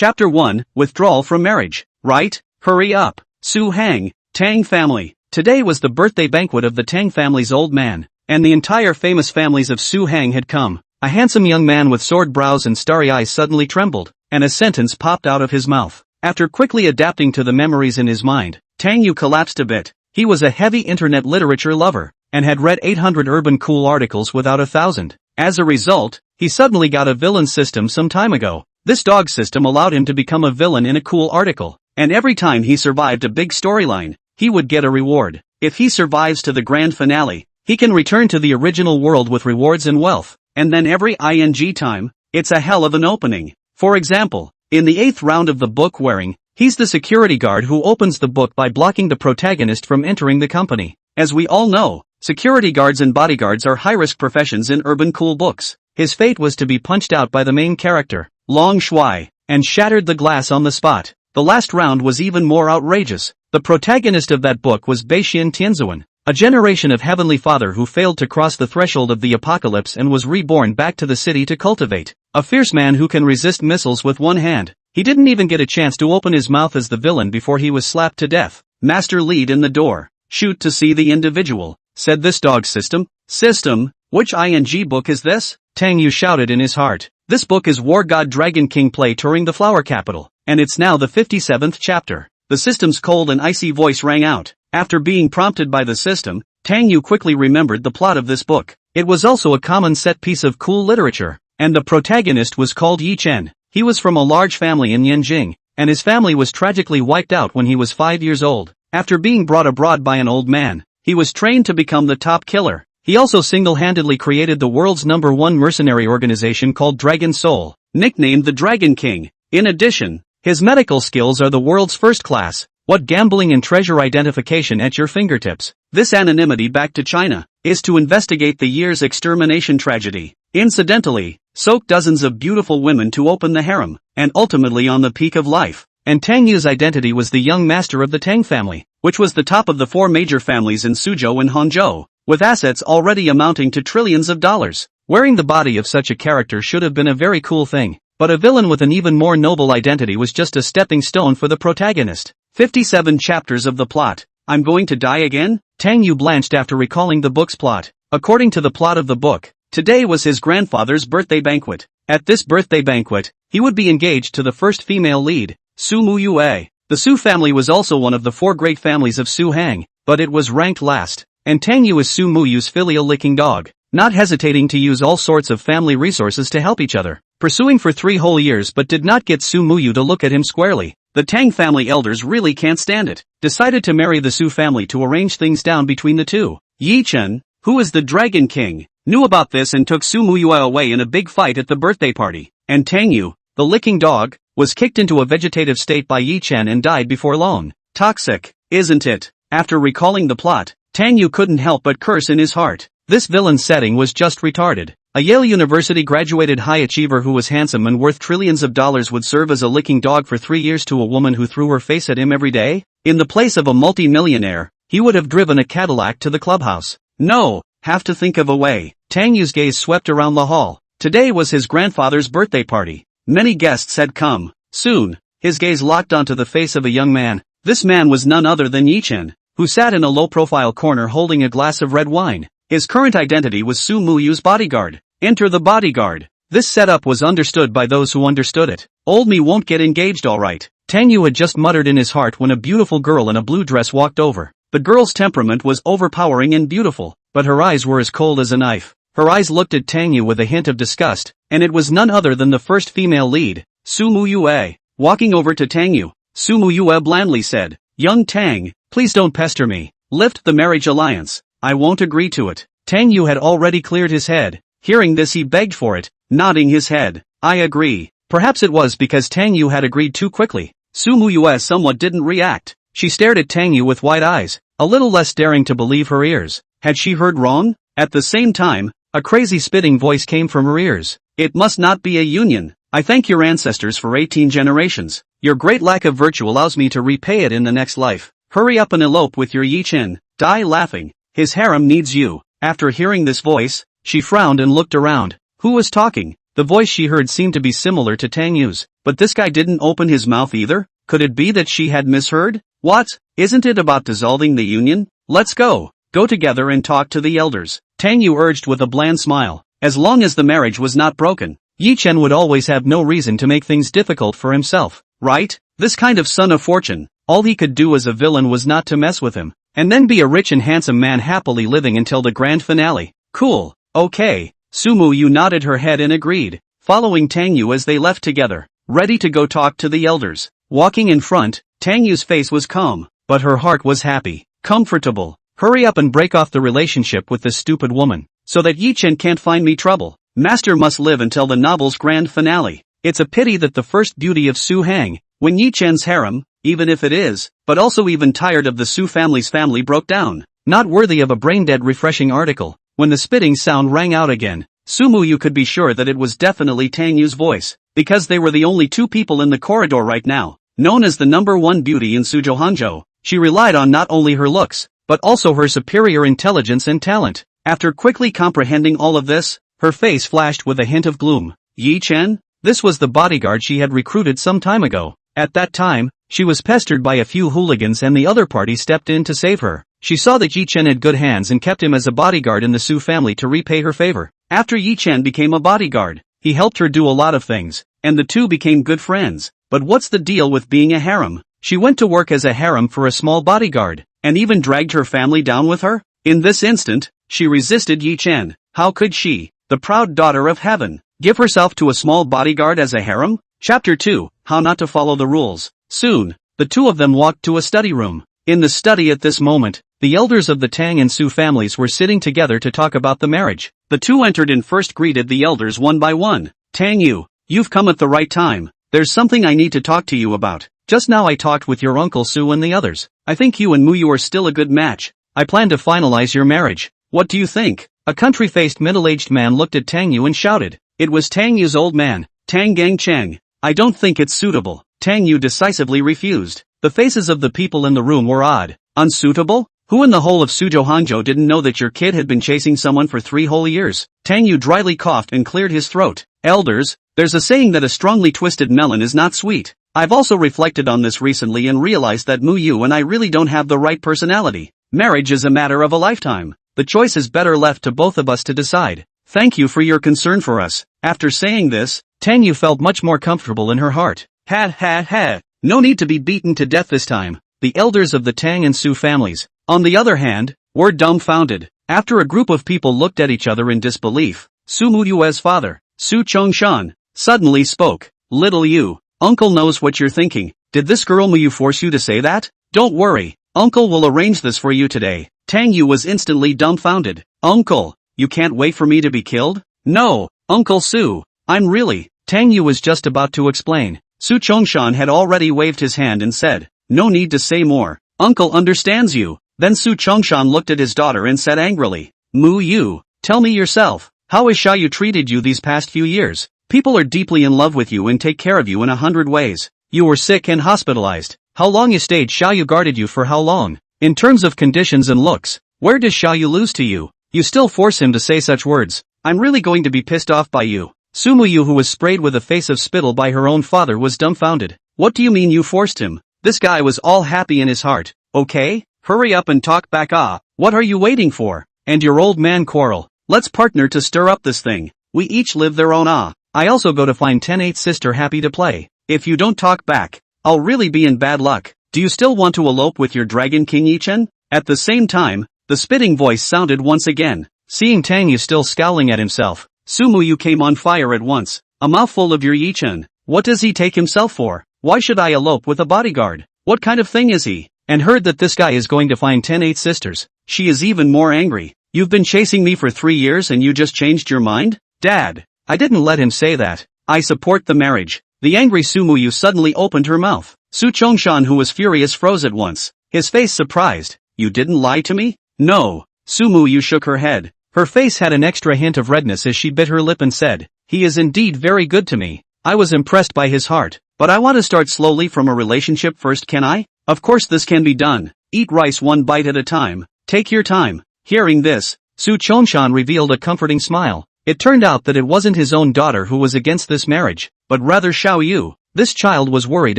Chapter 1, Withdrawal from Marriage. Right? Hurry up. Su Hang, Tang family. Today was the birthday banquet of the Tang family's old man, and the entire famous families of Su Hang had come. A handsome young man with sword brows and starry eyes suddenly trembled, and a sentence popped out of his mouth. After quickly adapting to the memories in his mind, Tang Yu collapsed a bit. He was a heavy internet literature lover, and had read 800 urban cool articles without 1,000. As a result, he suddenly got a villain system some time ago. This dog system allowed him to become a villain in a cool article, and every time he survived a big storyline, he would get a reward. If he survives to the grand finale, he can return to the original world with rewards and wealth, and then every ing time, it's a hell of an opening. For example, in the 8th round of the book wearing, he's the security guard who opens the book by blocking the protagonist from entering the company. As we all know, security guards and bodyguards are high-risk professions in urban cool books. His fate was to be punched out by the main character, Long Shui, and shattered the glass on the spot. The last round was even more outrageous. The protagonist of that book was Beixian Tianzuan, a generation of heavenly father who failed to cross the threshold of the apocalypse and was reborn back to the city to cultivate. A fierce man who can resist missiles with one hand. He didn't even get a chance to open his mouth as the villain before he was slapped to death. Master lead in the door. Shoot to see the individual, said this dog system. System? Which ing book is this? Tang Yu shouted in his heart. This book is War God Dragon King Play Touring the Flower Capital, and it's now the 57th chapter. The system's cold and icy voice rang out. After being prompted by the system, Tang Yu quickly remembered the plot of this book. It was also a common set piece of cool literature, and the protagonist was called Ye Chen. He was from a large family in Yanjing, and his family was tragically wiped out when he was 5 years old. After being brought abroad by an old man, he was trained to become the top killer. He also single-handedly created the world's #1 mercenary organization called Dragon Soul, nicknamed the Dragon King. In addition, his medical skills are the world's first class. What gambling and treasure identification at your fingertips. This anonymity back to China is to investigate the year's extermination tragedy. Incidentally, soak dozens of beautiful women to open the harem, and ultimately on the peak of life. And Tang Yu's identity was the young master of the Tang family, which was the top of the 4 major families in Suzhou and Hangzhou, with assets already amounting to trillions of dollars. Wearing the body of such a character should have been a very cool thing, but a villain with an even more noble identity was just a stepping stone for the protagonist. 57 chapters of the plot. I'm going to die again? Tang Yu blanched after recalling the book's plot. According to the plot of the book, today was his grandfather's birthday banquet. At this birthday banquet, he would be engaged to the first female lead, Su Muyue. The Su family was also one of the 4 great families of Su Hang, but it was ranked last. And Tang Yu is Su Muyu's filial licking dog, not hesitating to use all sorts of family resources to help each other. Pursuing for 3 whole years but did not get Su Muyu to look at him squarely. The Tang family elders really can't stand it. Decided to marry the Su family to arrange things down between the two. Ye Chen, who is the Dragon King, knew about this and took Su Muyu away in a big fight at the birthday party. And Tang Yu, the licking dog, was kicked into a vegetative state by Ye Chen and died before long. Toxic, isn't it? After recalling the plot, Tang Yu couldn't help but curse in his heart. This villain setting was just retarded. A Yale University graduated high achiever who was handsome and worth trillions of dollars would serve as a licking dog for 3 years to a woman who threw her face at him every day? In the place of a multi-millionaire, he would have driven a Cadillac to the clubhouse. No, have to think of a way. Tang Yu's gaze swept around the hall. Today was his grandfather's birthday party. Many guests had come. Soon, his gaze locked onto the face of a young man. This man was none other than Ye Chen, who sat in a low-profile corner holding a glass of red wine. His current identity was Su Muyu's bodyguard. Enter the bodyguard. This setup was understood by those who understood it. Old me won't get engaged alright. Tang Yu had just muttered in his heart when a beautiful girl in a blue dress walked over. The girl's temperament was overpowering and beautiful, but her eyes were as cold as a knife. Her eyes looked at Tang Yu with a hint of disgust, and it was none other than the first female lead, Su Muyue. Walking over to Tang Yu, Su Muyue blandly said, "Young Tang, please don't pester me. Lift the marriage alliance. I won't agree to it." Tang Yu had already cleared his head. Hearing this he begged for it, nodding his head. "I agree." Perhaps it was because Tang Yu had agreed too quickly. Su Muyue somewhat didn't react. She stared at Tang Yu with wide eyes, a little less daring to believe her ears. Had she heard wrong? At the same time, a crazy spitting voice came from her ears. "It must not be a union. I thank your ancestors for 18 generations. Your great lack of virtue allows me to repay it in the next life. Hurry up and elope with your Ye Chen. Die laughing. His harem needs you." After hearing this voice, she frowned and looked around. Who was talking? The voice she heard seemed to be similar to Tang Yu's, but this guy didn't open his mouth either? Could it be that she had misheard? What? Isn't it about dissolving the union? Let's go. Go together and talk to the elders. Tang Yu urged with a bland smile. As long as the marriage was not broken, Ye Chen would always have no reason to make things difficult for himself, right? This kind of son of fortune, all he could do as a villain was not to mess with him, and then be a rich and handsome man happily living until the grand finale. Cool. Okay. Sumu Yu nodded her head and agreed, following Tang Yu as they left together, ready to go talk to the elders. Walking in front, Tang Yu's face was calm, but her heart was happy, comfortable. Hurry up and break off the relationship with this stupid woman, so that Ye Chen can't find me trouble. Master must live until the novel's grand finale. It's a pity that the first beauty of Su Hang, when Ye Chen's harem, even if it is, but also even tired of the Su family's family broke down. Not worthy of a brain-dead refreshing article. When the spitting sound rang out again, Sumu Yu could be sure that it was definitely Tang Yu's voice, because they were the only two people in the corridor right now. Known as the #1 beauty in Sujohanjo, she relied on not only her looks, but also her superior intelligence and talent. After quickly comprehending all of this, her face flashed with a hint of gloom. Ye Chen? This was the bodyguard she had recruited some time ago. At that time, she was pestered by a few hooligans and the other party stepped in to save her. She saw that Ye Chen had good hands and kept him as a bodyguard in the Su family to repay her favor. After Ye Chen became a bodyguard, he helped her do a lot of things, and the two became good friends. But what's the deal with being a harem? She went to work as a harem for a small bodyguard, and even dragged her family down with her? In this instant, she resisted Ye Chen. How could she, the proud daughter of heaven, give herself to a small bodyguard as a harem? Chapter 2, How Not to Follow the Rules. Soon, the two of them walked to a study room. In the study at this moment, the elders of the Tang and Su families were sitting together to talk about the marriage. The two entered and first greeted the elders one by one. Tang Yu, you've come at the right time. There's something I need to talk to you about. Just now I talked with your uncle Su and the others. I think you and Muyu are still a good match. I plan to finalize your marriage. What do you think? A country-faced middle-aged man looked at Tang Yu and shouted. It was Tang Yu's old man, Tang Gang Cheng. I don't think it's suitable. Tang Yu decisively refused. The faces of the people in the room were odd. Unsuitable? Who in the whole of Sujohanjo didn't know that your kid had been chasing someone for 3 whole years? Tang Yu dryly coughed and cleared his throat. Elders, there's a saying that a strongly twisted melon is not sweet. I've also reflected on this recently and realized that Muyu and I really don't have the right personality. Marriage is a matter of a lifetime. The choice is better left to both of us to decide. Thank you for your concern for us. After saying this, Tang Yu felt much more comfortable in her heart. Ha. No need to be beaten to death this time. The elders of the Tang and Su families, on the other hand, were dumbfounded. After a group of people looked at each other in disbelief, Su Muyue's father, Su Chongshan, suddenly spoke. Little Yu, Uncle knows what you're thinking. Did this girl Muyu force you to say that? Don't worry, Uncle will arrange this for you today. Tang Yu was instantly dumbfounded. Uncle, you can't wait for me to be killed? No, Uncle Su, I'm really. Tang Yu was just about to explain. Su Chongshan had already waved his hand and said, no need to say more. Uncle understands you. Then Su Chongshan looked at his daughter and said angrily, Mu Yu, tell me yourself, how has Xiaoyu treated you these past few years? People are deeply in love with you and take care of you in 100 ways. You were sick and hospitalized. How long you stayed? Xiaoyu guarded you for how long? In terms of conditions and looks, where does Xiaoyu lose to you? You still force him to say such words. I'm really going to be pissed off by you. Su Muyu, who was sprayed with a face of spittle by her own father, was dumbfounded. What do you mean you forced him? This guy was all happy in his heart. Okay? Hurry up and talk back. What are you waiting for? And your old man quarrel. Let's partner to stir up this thing. We each live their own. I also go to find 10-8 sister happy to play. If you don't talk back, I'll really be in bad luck. Do you still want to elope with your dragon king Ye Chen? At the same time, the spitting voice sounded once again. Seeing Tang Yu still scowling at himself, Su Muyu came on fire at once. A mouthful of your Ye Chen. What does he take himself for? Why should I elope with a bodyguard? What kind of thing is he? And heard that this guy is going to find 10-8 sisters. She is even more angry. You've been chasing me for 3 years and you just changed your mind? Dad, I didn't let him say that. I support the marriage. The angry Su Muyu suddenly opened her mouth. Su Chongshan, who was furious, froze at once. His face surprised. You didn't lie to me? No. Su Muyu shook her head. Her face had an extra hint of redness as she bit her lip and said, he is indeed very good to me. I was impressed by his heart, but I want to start slowly from a relationship first. Can I? Of course this can be done. Eat rice one bite at a time. Take your time. Hearing this, Su Chongshan revealed a comforting smile. It turned out that it wasn't his own daughter who was against this marriage, but rather Xiao Yu. This child was worried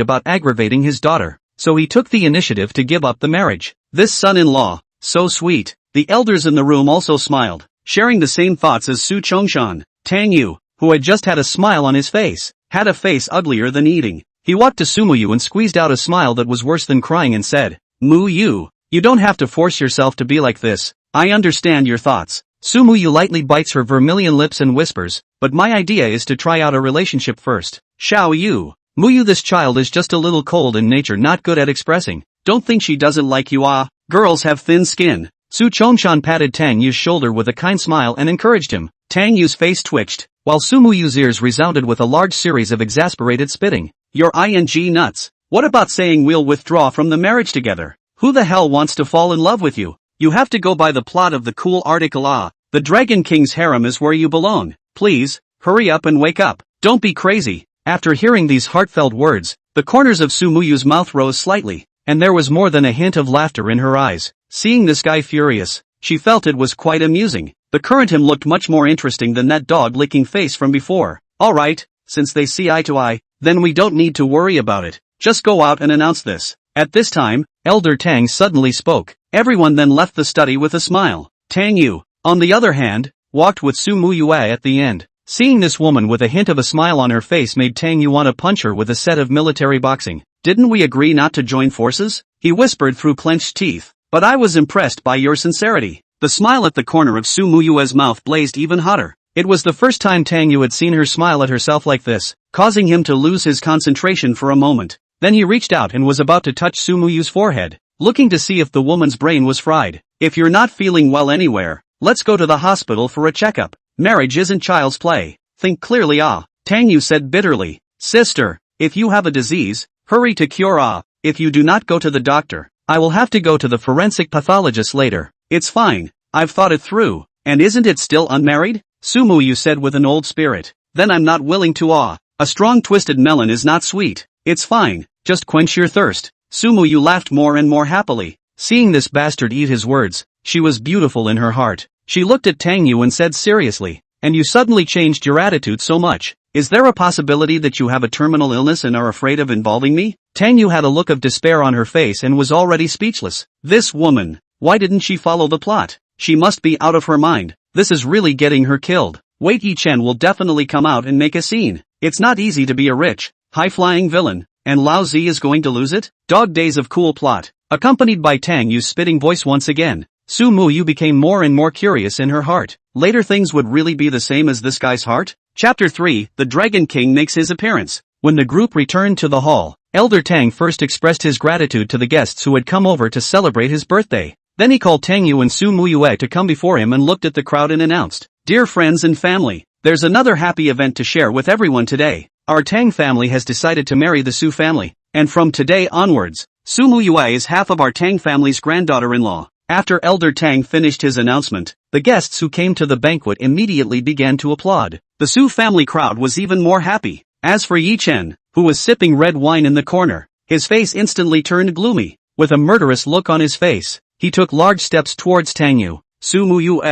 about aggravating his daughter, so he took the initiative to give up the marriage. This son-in-law, so sweet. The elders in the room also smiled, sharing the same thoughts as Su Chongshan. Tang Yu, who had just had a smile on his face, had a face uglier than eating. He walked to Su Yu and squeezed out a smile that was worse than crying and said, "Mu Yu, you don't have to force yourself to be like this. I understand your thoughts." Su Yu lightly bites her vermilion lips and whispers, "But my idea is to try out a relationship first." Xiao Yu, Mu Yu, this child is just a little cold in nature, not good at expressing. Don't think she doesn't like you. Girls have thin skin. Su Chongshan patted Tang Yu's shoulder with a kind smile and encouraged him. Tang Yu's face twitched, while Su Yu's ears resounded with a large series of exasperated spitting. "You're ing nuts. What about saying we'll withdraw from the marriage together? Who the hell wants to fall in love with you? You have to go by the plot of the cool article. The Dragon King's harem is where you belong. Please, hurry up and wake up. Don't be crazy." After hearing these heartfelt words, the corners of Su Yu's mouth rose slightly, and there was more than a hint of laughter in her eyes. Seeing this guy furious, she felt it was quite amusing. The current him looked much more interesting than that dog-licking face from before. Alright, since they see eye to eye, then we don't need to worry about it. Just go out and announce this. At this time, Elder Tang suddenly spoke. Everyone then left the study with a smile. Tang Yu, on the other hand, walked with Su Yu at the end. Seeing this woman with a hint of a smile on her face made Tang Yu want to punch her with a set of military boxing. "Didn't we agree not to join forces?" he whispered through clenched teeth. "But I was impressed by your sincerity." The smile at the corner of Su Yu's mouth blazed even hotter. It was the first time Tang Yu had seen her smile at herself like this, causing him to lose his concentration for a moment. Then he reached out and was about to touch Su Yu's forehead, looking to see if the woman's brain was fried. "If you're not feeling well anywhere, let's go to the hospital for a checkup. Marriage isn't child's play. Think clearly. Tang Yu said bitterly. "Sister, if you have a disease, hurry to cure. If you do not go to the doctor, I will have to go to the forensic pathologist later." "It's fine, I've thought it through." "And isn't it still unmarried?" Su Yu said with an old spirit. "Then I'm not willing to. A strong twisted melon is not sweet. It's fine, just quench your thirst." Su Yu laughed more and more happily. Seeing this bastard eat his words, she was beautiful in her heart. She looked at Tang Yu and said seriously, "And you suddenly changed your attitude so much. Is there a possibility that you have a terminal illness and are afraid of involving me?" Tang Yu had a look of despair on her face and was already speechless. This woman, why didn't she follow the plot? She must be out of her mind. This is really getting her killed. Wait, Ye Chen will definitely come out and make a scene. It's not easy to be a rich, high-flying villain, and Lao Zi is going to lose it? Dog days of cool plot. Accompanied by Tang Yu's spitting voice once again, Su Yu became more and more curious in her heart. Later things would really be the same as this guy's heart? Chapter 3, The Dragon King makes his appearance. When the group returned to the hall, Elder Tang first expressed his gratitude to the guests who had come over to celebrate his birthday. Then he called Tang Yu and Su Yu to come before him and looked at the crowd and announced, "Dear friends and family, there's another happy event to share with everyone today. Our Tang family has decided to marry the Su family, and from today onwards, Su Yu is half of our Tang family's granddaughter-in-law." After Elder Tang finished his announcement, the guests who came to the banquet immediately began to applaud. The Su family crowd was even more happy. As for Ye Chen, who was sipping red wine in the corner, his face instantly turned gloomy. With a murderous look on his face, he took large steps towards Tang Yu. Su Yu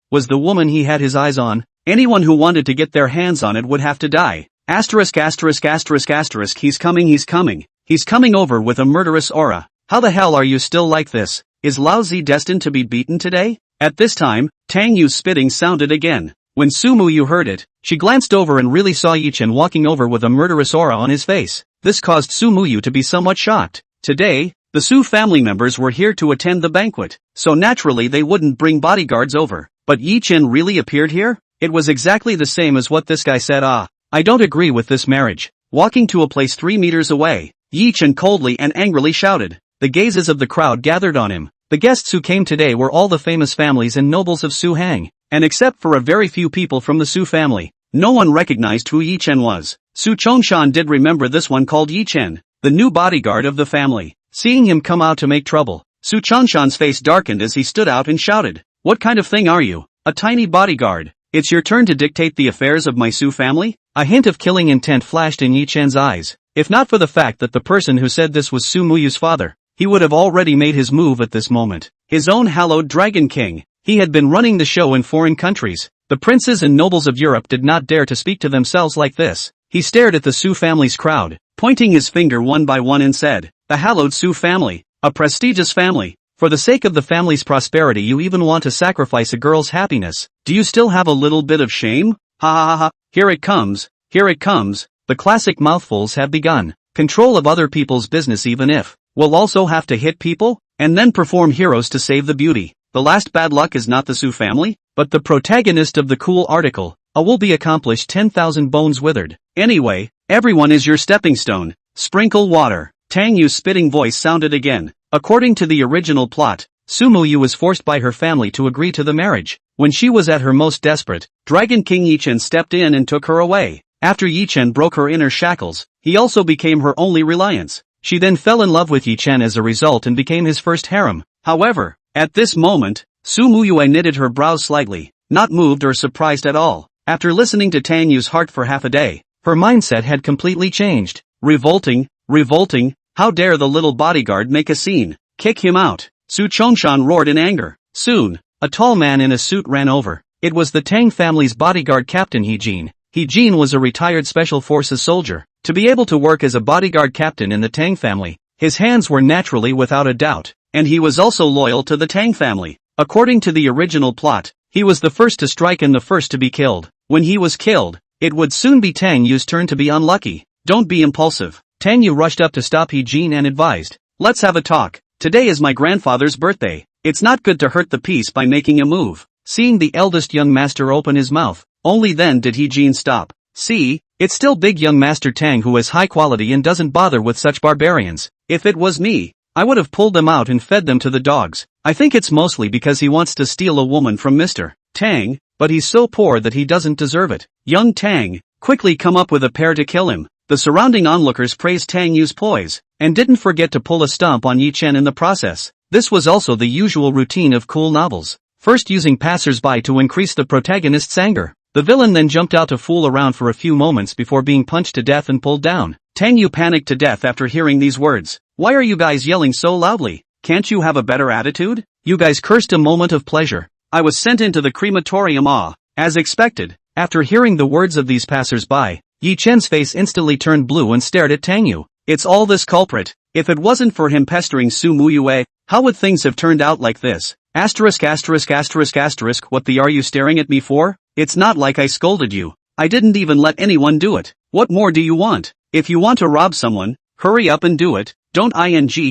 was the woman he had his eyes on. Anyone who wanted to get their hands on it would have to die. Asterisk asterisk asterisk asterisk, he's coming. He's coming over with a murderous aura. How the hell are you still like this? Is Lao Zi destined to be beaten today? At this time, Tang Yu's spitting sounded again. When Su Yu heard it, she glanced over and really saw Ye Chen walking over with a murderous aura on his face. This caused Su Yu to be somewhat shocked. Today, the Su family members were here to attend the banquet, so naturally they wouldn't bring bodyguards over. But Ye Chen really appeared here? It was exactly the same as what this guy said. I don't agree with this marriage. Walking to a place 3 meters away, Ye Chen coldly and angrily shouted. The gazes of the crowd gathered on him. The guests who came today were all the famous families and nobles of Su Hang, and except for a very few people from the Su family, no one recognized who Ye Chen was. Su Chongshan did remember this one called Ye Chen, the new bodyguard of the family. Seeing him come out to make trouble, Su Chongshan's face darkened as he stood out and shouted, "What kind of thing are you? A tiny bodyguard? It's your turn to dictate the affairs of my Su family?" A hint of killing intent flashed in Ye Chen's eyes. If not for the fact that the person who said this was Su Yu's father, he would have already made his move at this moment. His own hallowed Dragon King. He had been running the show in foreign countries. The princes and nobles of Europe did not dare to speak to themselves like this. He stared at the Su family's crowd, pointing his finger one by one and said, "The hallowed Su family, a prestigious family. For the sake of the family's prosperity you even want to sacrifice a girl's happiness. Do you still have a little bit of shame? Ha ha ha ha, here it comes, here it comes." The classic mouthfuls have begun. Control of other people's business even if, we'll also have to hit people, and then perform heroes to save the beauty. The last bad luck is not the Su family, but the protagonist of the cool article. A will be accomplished 10,000 bones withered. Anyway, everyone is your stepping stone. Sprinkle water. Tang Yu's spitting voice sounded again. According to the original plot, Su Muyu was forced by her family to agree to the marriage. When she was at her most desperate, Dragon King Ye Chen stepped in and took her away. After Ye Chen broke her inner shackles, he also became her only reliance. She then fell in love with Ye Chen as a result and became his first harem. However, at this moment, Su Muyu knitted her brows slightly, not moved or surprised at all. After listening to Tang Yu's heart for half a day, her mindset had completely changed. Revolting, revolting, how dare the little bodyguard make a scene? Kick him out. Su Chongshan roared in anger. Soon, a tall man in a suit ran over. It was the Tang family's bodyguard captain Ye Chen. Ye Chen was a retired special forces soldier. To be able to work as a bodyguard captain in the Tang family, his hands were naturally without a doubt, and he was also loyal to the Tang family. According to the original plot, he was the first to strike and the first to be killed. When he was killed, it would soon be Tang Yu's turn to be unlucky. Don't be impulsive. Tang Yu rushed up to stop Ye Chen and advised, "Let's have a talk. Today is my grandfather's birthday. It's not good to hurt the peace by making a move." Seeing the eldest young master open his mouth, only then did Ye Chen stop. "See, it's still big young Master Tang who has high quality and doesn't bother with such barbarians. If it was me, I would have pulled them out and fed them to the dogs. I think it's mostly because he wants to steal a woman from Mr. Tang, but he's so poor that he doesn't deserve it. Young Tang, quickly come up with a pair to kill him." The surrounding onlookers praised Tang Yu's poise, and didn't forget to pull a stomp on Ye Chen in the process. This was also the usual routine of cool novels. First using passers-by to increase the protagonist's anger. The villain then jumped out to fool around for a few moments before being punched to death and pulled down. Tang Yu panicked to death after hearing these words. "Why are you guys yelling so loudly? Can't you have a better attitude? You guys cursed a moment of pleasure. I was sent into the crematorium as expected." After hearing the words of these passers-by, Ye Chen's face instantly turned blue and stared at Tang Yu. It's all this culprit. If it wasn't for him pestering Su Muyu, how would things have turned out like this? Asterisk asterisk asterisk asterisk. What the are you staring at me for? It's not like I scolded you. I didn't even let anyone do it. What more do you want? If you want to rob someone, hurry up and do it. Don't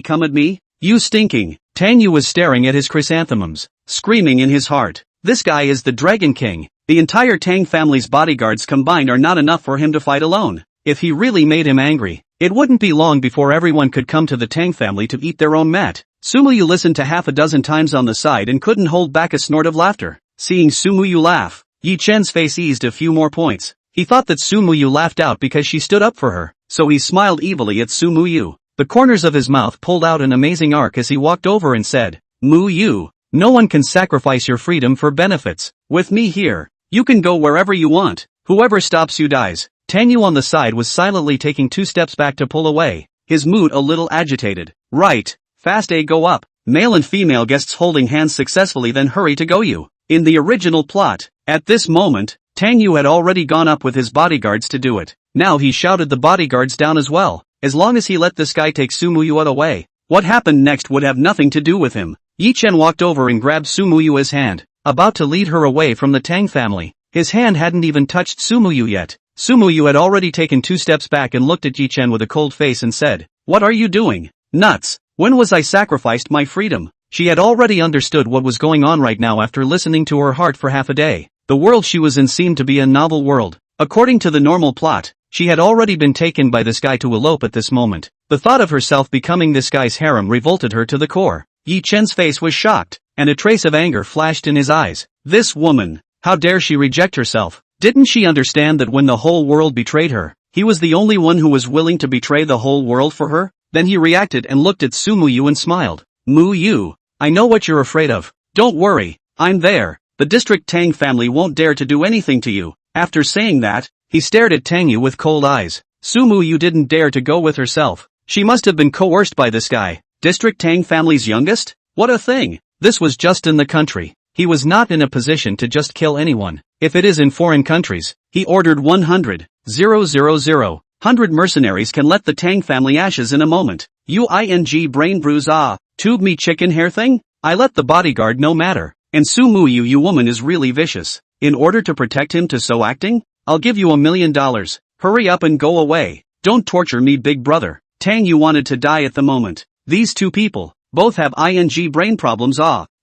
come at me. You stinking. Tang Yu was staring at his chrysanthemums, screaming in his heart. This guy is the Dragon King. The entire Tang family's bodyguards combined are not enough for him to fight alone. If he really made him angry, it wouldn't be long before everyone could come to the Tang family to eat their own mat. Su Muyu listened to half a dozen times on the side and couldn't hold back a snort of laughter. Seeing Su Muyu laugh, Ye Chen's face eased a few more points. He thought that Su Muyu laughed out because she stood up for her, so he smiled evilly at Su Muyu. The corners of his mouth pulled out an amazing arc as he walked over and said, "Muyu, no one can sacrifice your freedom for benefits. With me here, you can go wherever you want. Whoever stops you dies." Tang Yu on the side was silently taking 2 steps back to pull away, his mood a little agitated. "Right, fast go up." Male and female guests holding hands successfully then hurry to go you. In the original plot, at this moment, Tang Yu had already gone up with his bodyguards to do it. Now he shouted the bodyguards down as well. As long as he let this guy take Su Muyu away, what happened next would have nothing to do with him. Ye Chen walked over and grabbed Su Muyu's hand, about to lead her away from the Tang family. His hand hadn't even touched Su Muyu yet. Su Muyu had already taken 2 steps back and looked at Ye Chen with a cold face and said, "What are you doing? Nuts. When was I sacrificed my freedom?" She had already understood what was going on right now after listening to her heart for half a day. The world she was in seemed to be a novel world. According to the normal plot, she had already been taken by this guy to elope at this moment. The thought of herself becoming this guy's harem revolted her to the core. Ye Chen's face was shocked, and a trace of anger flashed in his eyes. This woman, how dare she reject herself? Didn't she understand that when the whole world betrayed her, he was the only one who was willing to betray the whole world for her? Then he reacted and looked at Su Muyu and smiled. "Muyu, I know what you're afraid of. Don't worry, I'm there. The district Tang family won't dare to do anything to you." After saying that, he stared at Tang Yu with cold eyes. Su Muyu didn't dare to go with herself. She must have been coerced by this guy. District Tang family's youngest? What a thing. This was just in the country. he was not in a position to just kill anyone. If it is in foreign countries, he ordered 100 mercenaries can let the Tang family ashes in a moment. Brain bruise tube me chicken hair thing? I let the bodyguard no matter. And Su Muyu, you woman is really vicious. In order to protect him to so acting? I'll give you $1 million. Hurry up and go away. Don't torture me, big brother. Tang Yu wanted to die at the moment. These two people, both have brain problems.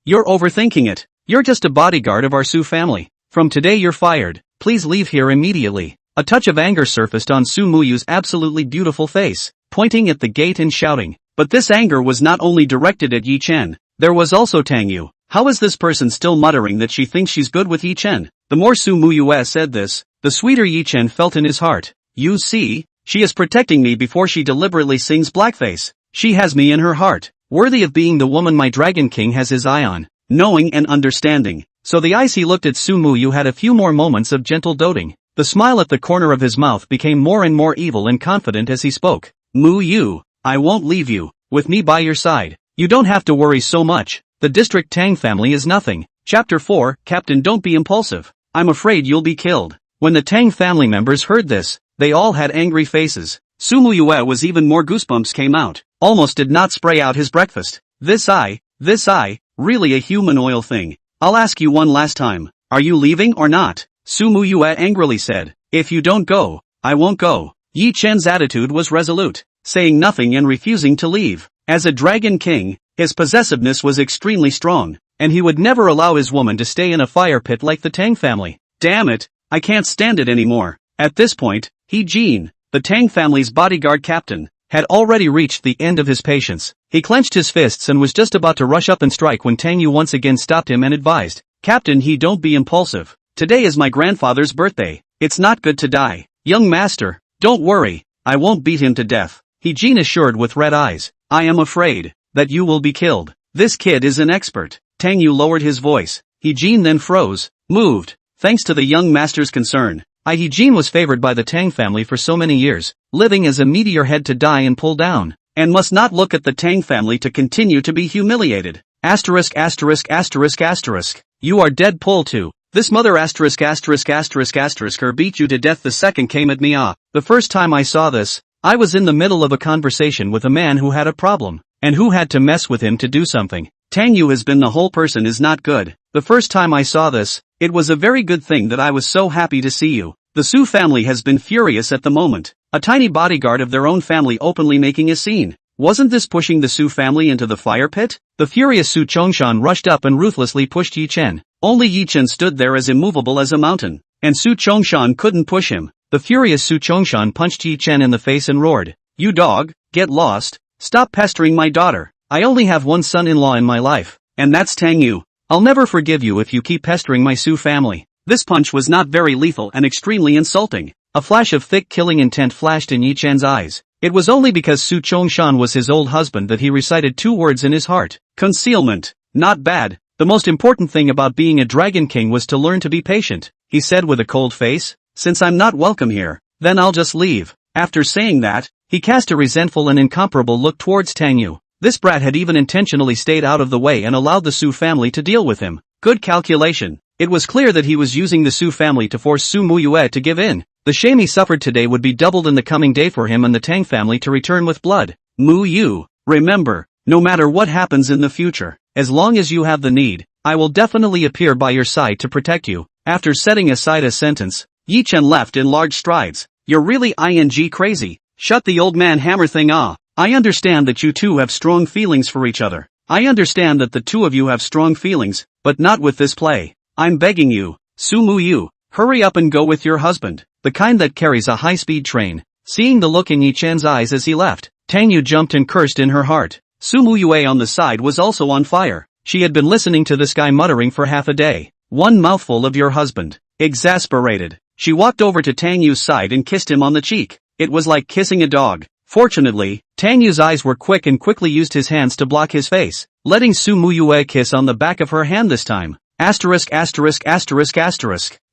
You're overthinking it. You're just a bodyguard of our Su family. From today you're fired. Please leave here immediately. A touch of anger surfaced on Su Muyu's absolutely beautiful face, pointing at the gate and shouting. But this anger was not only directed at Ye Chen. There was also Tang Yu. How is this person still muttering that she thinks she's good with Ye Chen? The more Su Muyu said this, the sweeter Ye Chen felt in his heart. You see, she is protecting me before she deliberately sings blackface. She has me in her heart, worthy of being the woman my Dragon King has his eye on, knowing and understanding. So the eyes he looked at Su Muyu had a few more moments of gentle doting. The smile at the corner of his mouth became more and more evil and confident as he spoke. Muyu, I won't leave you, with me by your side. You don't have to worry so much. The district Tang family is nothing. Chapter 4, Captain, don't be impulsive. I'm afraid you'll be killed. When the Tang family members heard this, they all had angry faces. Su Muyu was even more goosebumps came out. Almost did not spray out his breakfast. This eye, really a human oil thing. I'll ask you one last time. Are you leaving or not? Su Muyu angrily said. If you don't go, I won't go. Ye Chen's attitude was resolute, saying nothing and refusing to leave. As a Dragon King, his possessiveness was extremely strong, and he would never allow his woman to stay in a fire pit like the Tang family. Damn it, I can't stand it anymore. At this point, He Jin, the Tang family's bodyguard captain, had already reached the end of his patience. He clenched his fists and was just about to rush up and strike when Tang Yu once again stopped him and advised, Captain, don't be impulsive. Today is my grandfather's birthday. It's not good to die. Young master, don't worry, I won't beat him to death. He Jin assured with red eyes. I am afraid that you will be killed. This kid is an expert. Tang Yu lowered his voice. He Jin then froze, moved, thanks to the young master's concern. He Jin was favored by the Tang family for so many years, living as a meteor head to die and pull down, and must not look at the Tang family to continue to be humiliated. Asterisk. You are dead, pull too. This mother asterisk her beat you to death. The second came at me. The first time I saw this, I was in the middle of a conversation with a man who had a problem, and who had to mess with him to do something. Tang Yu has been the whole person is not good. The first time I saw this, it was a very good thing that I was so happy to see you. The Su family has been furious at the moment. A tiny bodyguard of their own family openly making a scene. Wasn't this pushing the Su family into the fire pit? The furious Su Chongshan rushed up and ruthlessly pushed Ye Chen. Only Ye Chen stood there as immovable as a mountain, and Su Chongshan couldn't push him. The furious Su Chongshan punched Ye Chen in the face and roared, You dog, get lost, stop pestering my daughter. I only have one son-in-law in my life, and that's Tang Yu. I'll never forgive you if you keep pestering my Su family. This punch was not very lethal and extremely insulting. A flash of thick killing intent flashed in Ye Chen's eyes. It was only because Su Chongshan was his old husband that he recited two words in his heart. Concealment. Not bad. The most important thing about being a Dragon King was to learn to be patient, he said with a cold face. Since I'm not welcome here, then I'll just leave. After saying that, he cast a resentful and incomparable look towards Tang Yu. This brat had even intentionally stayed out of the way and allowed the Su family to deal with him. Good calculation. It was clear that he was using the Su family to force Su Muyu to give in. The shame he suffered today would be doubled in the coming day for him and the Tang family to return with blood. Muyu, remember, no matter what happens in the future, as long as you have the need, I will definitely appear by your side to protect you. After setting aside a sentence, Ye Chen left in large strides. You're really crazy. Shut the old man hammer thing. I understand that you two have strong feelings for each other. I understand that the two of you have strong feelings, but not with this play. I'm begging you, Su Muyu, hurry up and go with your husband, the kind that carries a high-speed train. Seeing the look in Ye Chen's eyes as he left, Tang Yu jumped and cursed in her heart. Su Muyu on the side was also on fire. She had been listening to this guy muttering for half a day. One mouthful of your husband. Exasperated, she walked over to Tang Yu's side and kissed him on the cheek. It was like kissing a dog. Fortunately, Tang Yu's eyes were quick and quickly used his hands to block his face, letting Su Muyu kiss on the back of her hand this time. Asterisk.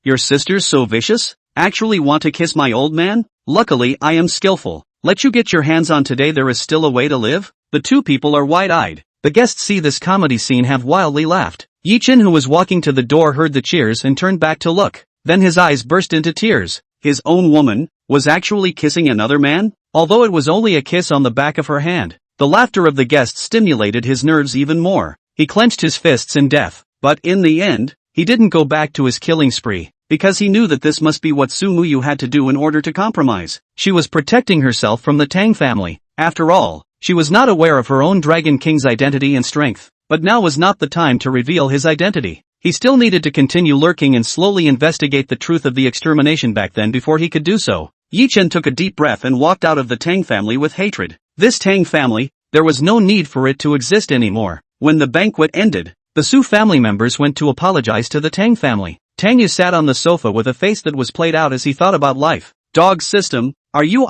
Your sister's so vicious? Actually want to kiss my old man? Luckily I am skillful. Let you get your hands on today. There is still a way to live? The two people are wide-eyed. The guests see this comedy scene have wildly laughed. Ye Chen, who was walking to the door, heard the cheers and turned back to look. Then his eyes burst into tears. His own woman was actually kissing another man? Although it was only a kiss on the back of her hand, the laughter of the guests stimulated his nerves even more. He clenched his fists in death. But in the end, he didn't go back to his killing spree, because he knew that this must be what Su Muyu had to do in order to compromise. She was protecting herself from the Tang family. After all, she was not aware of her own Dragon King's identity and strength, but now was not the time to reveal his identity. He still needed to continue lurking and slowly investigate the truth of the extermination back then before he could do so. Ye Chen took a deep breath and walked out of the Tang family with hatred. This Tang family, there was no need for it to exist anymore. When the banquet ended, the Su family members went to apologize to the Tang family. Tang Yu sat on the sofa with a face that was played out as he thought about life. Dog system, are you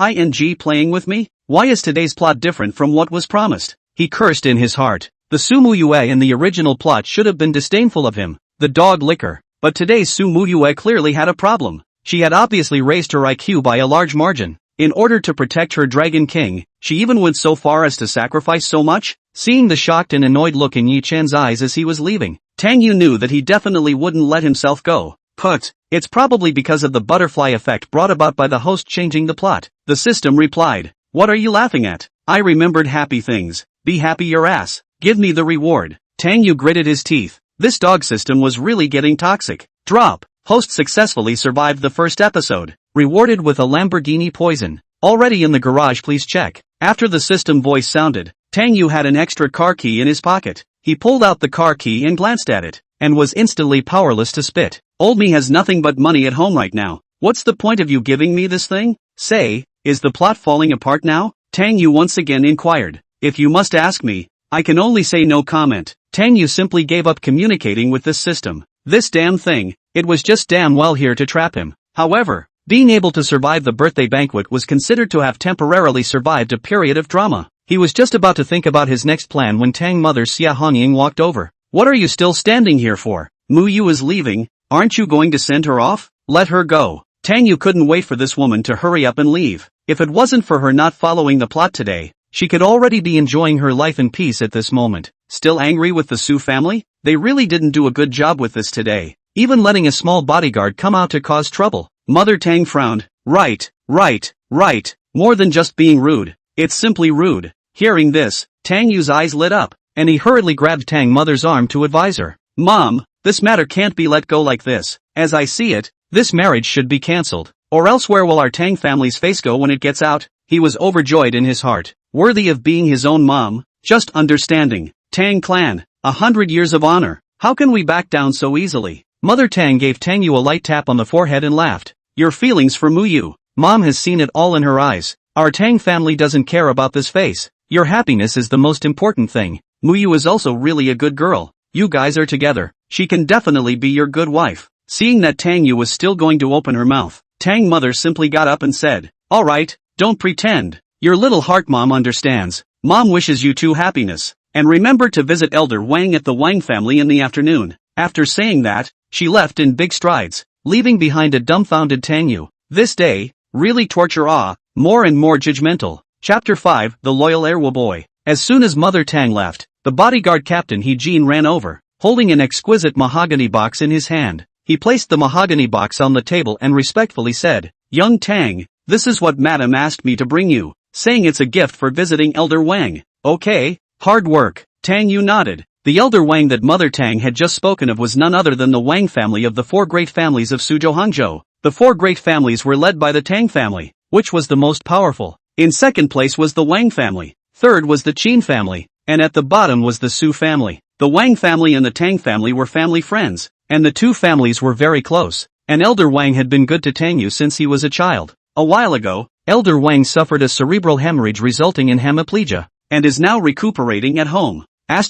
playing with me? Why is today's plot different from what was promised? He cursed in his heart. The Su Muyue in the original plot should have been disdainful of him, the dog licker. But today's Su Muyue clearly had a problem. She had obviously raised her IQ by a large margin. In order to protect her Dragon King, she even went so far as to sacrifice so much. Seeing the shocked and annoyed look in Ye Chen's eyes as he was leaving, Tang Yu knew that he definitely wouldn't let himself go. It's probably because of the butterfly effect brought about by the host changing the plot. The system replied, what are you laughing at? I remembered happy things. Be happy your ass. Give me the reward. Tang Yu gritted his teeth. This dog system was really getting toxic. Drop. Host successfully survived the first episode. Rewarded with a Lamborghini poison. Already in the garage, please check. After the system voice sounded, Tang Yu had an extra car key in his pocket. He pulled out the car key and glanced at it, and was instantly powerless to spit. Old me has nothing but money at home right now. What's the point of you giving me this thing? Say, is the plot falling apart now? Tang Yu once again inquired. If you must ask me, I can only say no comment. Tang Yu simply gave up communicating with this system. This damn thing, it was just damn well here to trap him. However, being able to survive the birthday banquet was considered to have temporarily survived a period of drama. He was just about to think about his next plan when Tang mother Xia Hongying walked over. What are you still standing here for? Mu Yu is leaving, aren't you going to send her off? Let her go. Tang Yu couldn't wait for this woman to hurry up and leave. If it wasn't for her not following the plot today, she could already be enjoying her life in peace at this moment. Still angry with the Su family? They really didn't do a good job with this today. Even letting a small bodyguard come out to cause trouble. Mother Tang frowned. Right. More than just being rude. It's simply rude. Hearing this, Tang Yu's eyes lit up, and he hurriedly grabbed Tang mother's arm to advise her. Mom, this matter can't be let go like this. As I see it, this marriage should be cancelled. Or else where will our Tang family's face go when it gets out? He was overjoyed in his heart. Worthy of being his own mom. Just understanding. Tang clan. 100 years of honor. How can we back down so easily? Mother Tang gave Tang Yu a light tap on the forehead and laughed. Your feelings for Mu Yu. Mom has seen it all in her eyes. Our Tang family doesn't care about this face. Your happiness is the most important thing. Mu Yu is also really a good girl. You guys are together. She can definitely be your good wife. Seeing that Tang Yu was still going to open her mouth, Tang mother simply got up and said, alright, don't pretend. Your little heart mom understands. Mom wishes you two happiness. And remember to visit Elder Wang at the Wang family in the afternoon. After saying that, she left in big strides, leaving behind a dumbfounded Tang Yu. This day, really torture more and more judgmental. Chapter 5, The Loyal Erwa Boy. As soon as Mother Tang left, the bodyguard captain He Jin ran over, holding an exquisite mahogany box in his hand. He placed the mahogany box on the table and respectfully said, Young Tang, this is what Madam asked me to bring you, saying it's a gift for visiting Elder Wang. Okay, hard work. Tang Yu nodded. The Elder Wang that Mother Tang had just spoken of was none other than the Wang family of the four great families of Suzhou Hangzhou. The four great families were led by the Tang family, which was the most powerful. In second place was the Wang family, third was the Qin family, and at the bottom was the Su family. The Wang family and the Tang family were family friends, and the two families were very close, and Elder Wang had been good to Tang Yu since he was a child. A while ago, Elder Wang suffered a cerebral hemorrhage resulting in hemiplegia, and is now recuperating at home. Isn't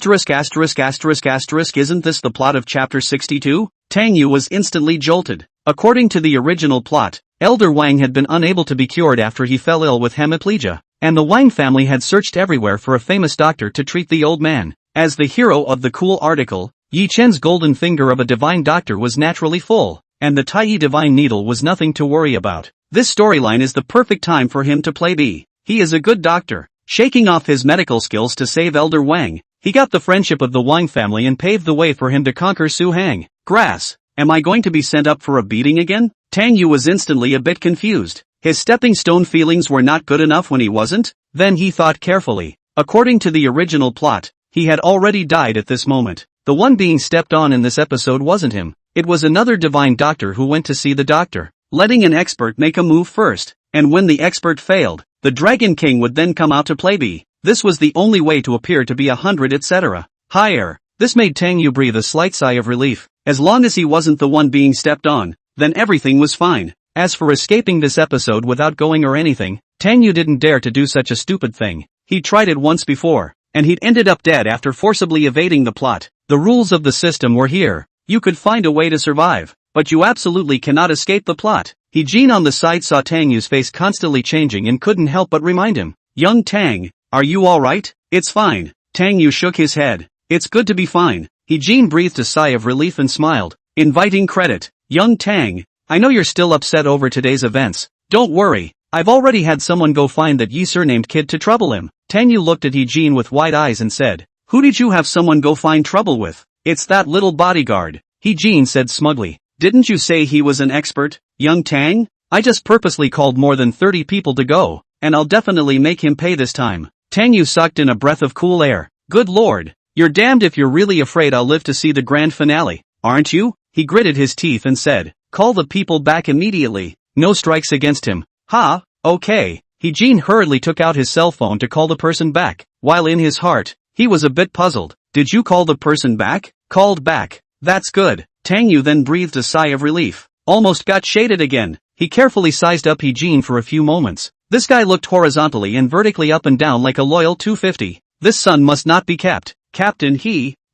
this the plot of chapter 62? Tang Yu was instantly jolted. According to the original plot, Elder Wang had been unable to be cured after he fell ill with hemiplegia, and the Wang family had searched everywhere for a famous doctor to treat the old man. As the hero of the cool article, Ye Chen's golden finger of a divine doctor was naturally full, and the Taiyi divine needle was nothing to worry about. This storyline is the perfect time for him to play B. He is a good doctor. Shaking off his medical skills to save Elder Wang, He got the friendship of the Wang family and paved the way for him to conquer Su Hang. Grass. Am I going to be sent up for a beating again? Tang Yu was instantly a bit confused. His stepping stone feelings were not good enough when he wasn't? Then he thought carefully. According to the original plot, he had already died at this moment. The one being stepped on in this episode wasn't him. It was another divine doctor who went to see the doctor, letting an expert make a move first, and when the expert failed, the Dragon King would then come out to play B. This was the only way to appear to be 100 etc. higher. This made Tang Yu breathe a slight sigh of relief. As long as he wasn't the one being stepped on, then everything was fine. As for escaping this episode without going or anything, Tang Yu didn't dare to do such a stupid thing. He tried it once before, and he'd ended up dead after forcibly evading the plot. The rules of the system were here. You could find a way to survive, but you absolutely cannot escape the plot. Ye Chen on the side saw Tang Yu's face constantly changing and couldn't help but remind him. Young Tang, are you alright? It's fine. Tang Yu shook his head. It's good to be fine. Ye Chen breathed a sigh of relief and smiled, inviting credit. Young Tang, I know you're still upset over today's events. Don't worry, I've already had someone go find that Ye surnamed kid to trouble him. Tang Yu looked at Ye Chen with wide eyes and said, who did you have someone go find trouble with? It's that little bodyguard. Ye Chen said smugly. Didn't you say he was an expert, young Tang? I just purposely called more than 30 people to go, and I'll definitely make him pay this time. Tang Yu sucked in a breath of cool air. Good lord, you're damned if you're really afraid I'll live to see the grand finale, aren't you? He gritted his teeth and said, call the people back immediately. No strikes against him. Ha, okay. Ye Chen hurriedly took out his cell phone to call the person back, while in his heart, he was a bit puzzled. Did you call the person back? Called back. That's good. Tang Yu then breathed a sigh of relief. Almost got shaded again. He carefully sized up Ye Chen for a few moments. This guy looked horizontally and vertically up and down like a loyal 250. This son must not be capped. Captain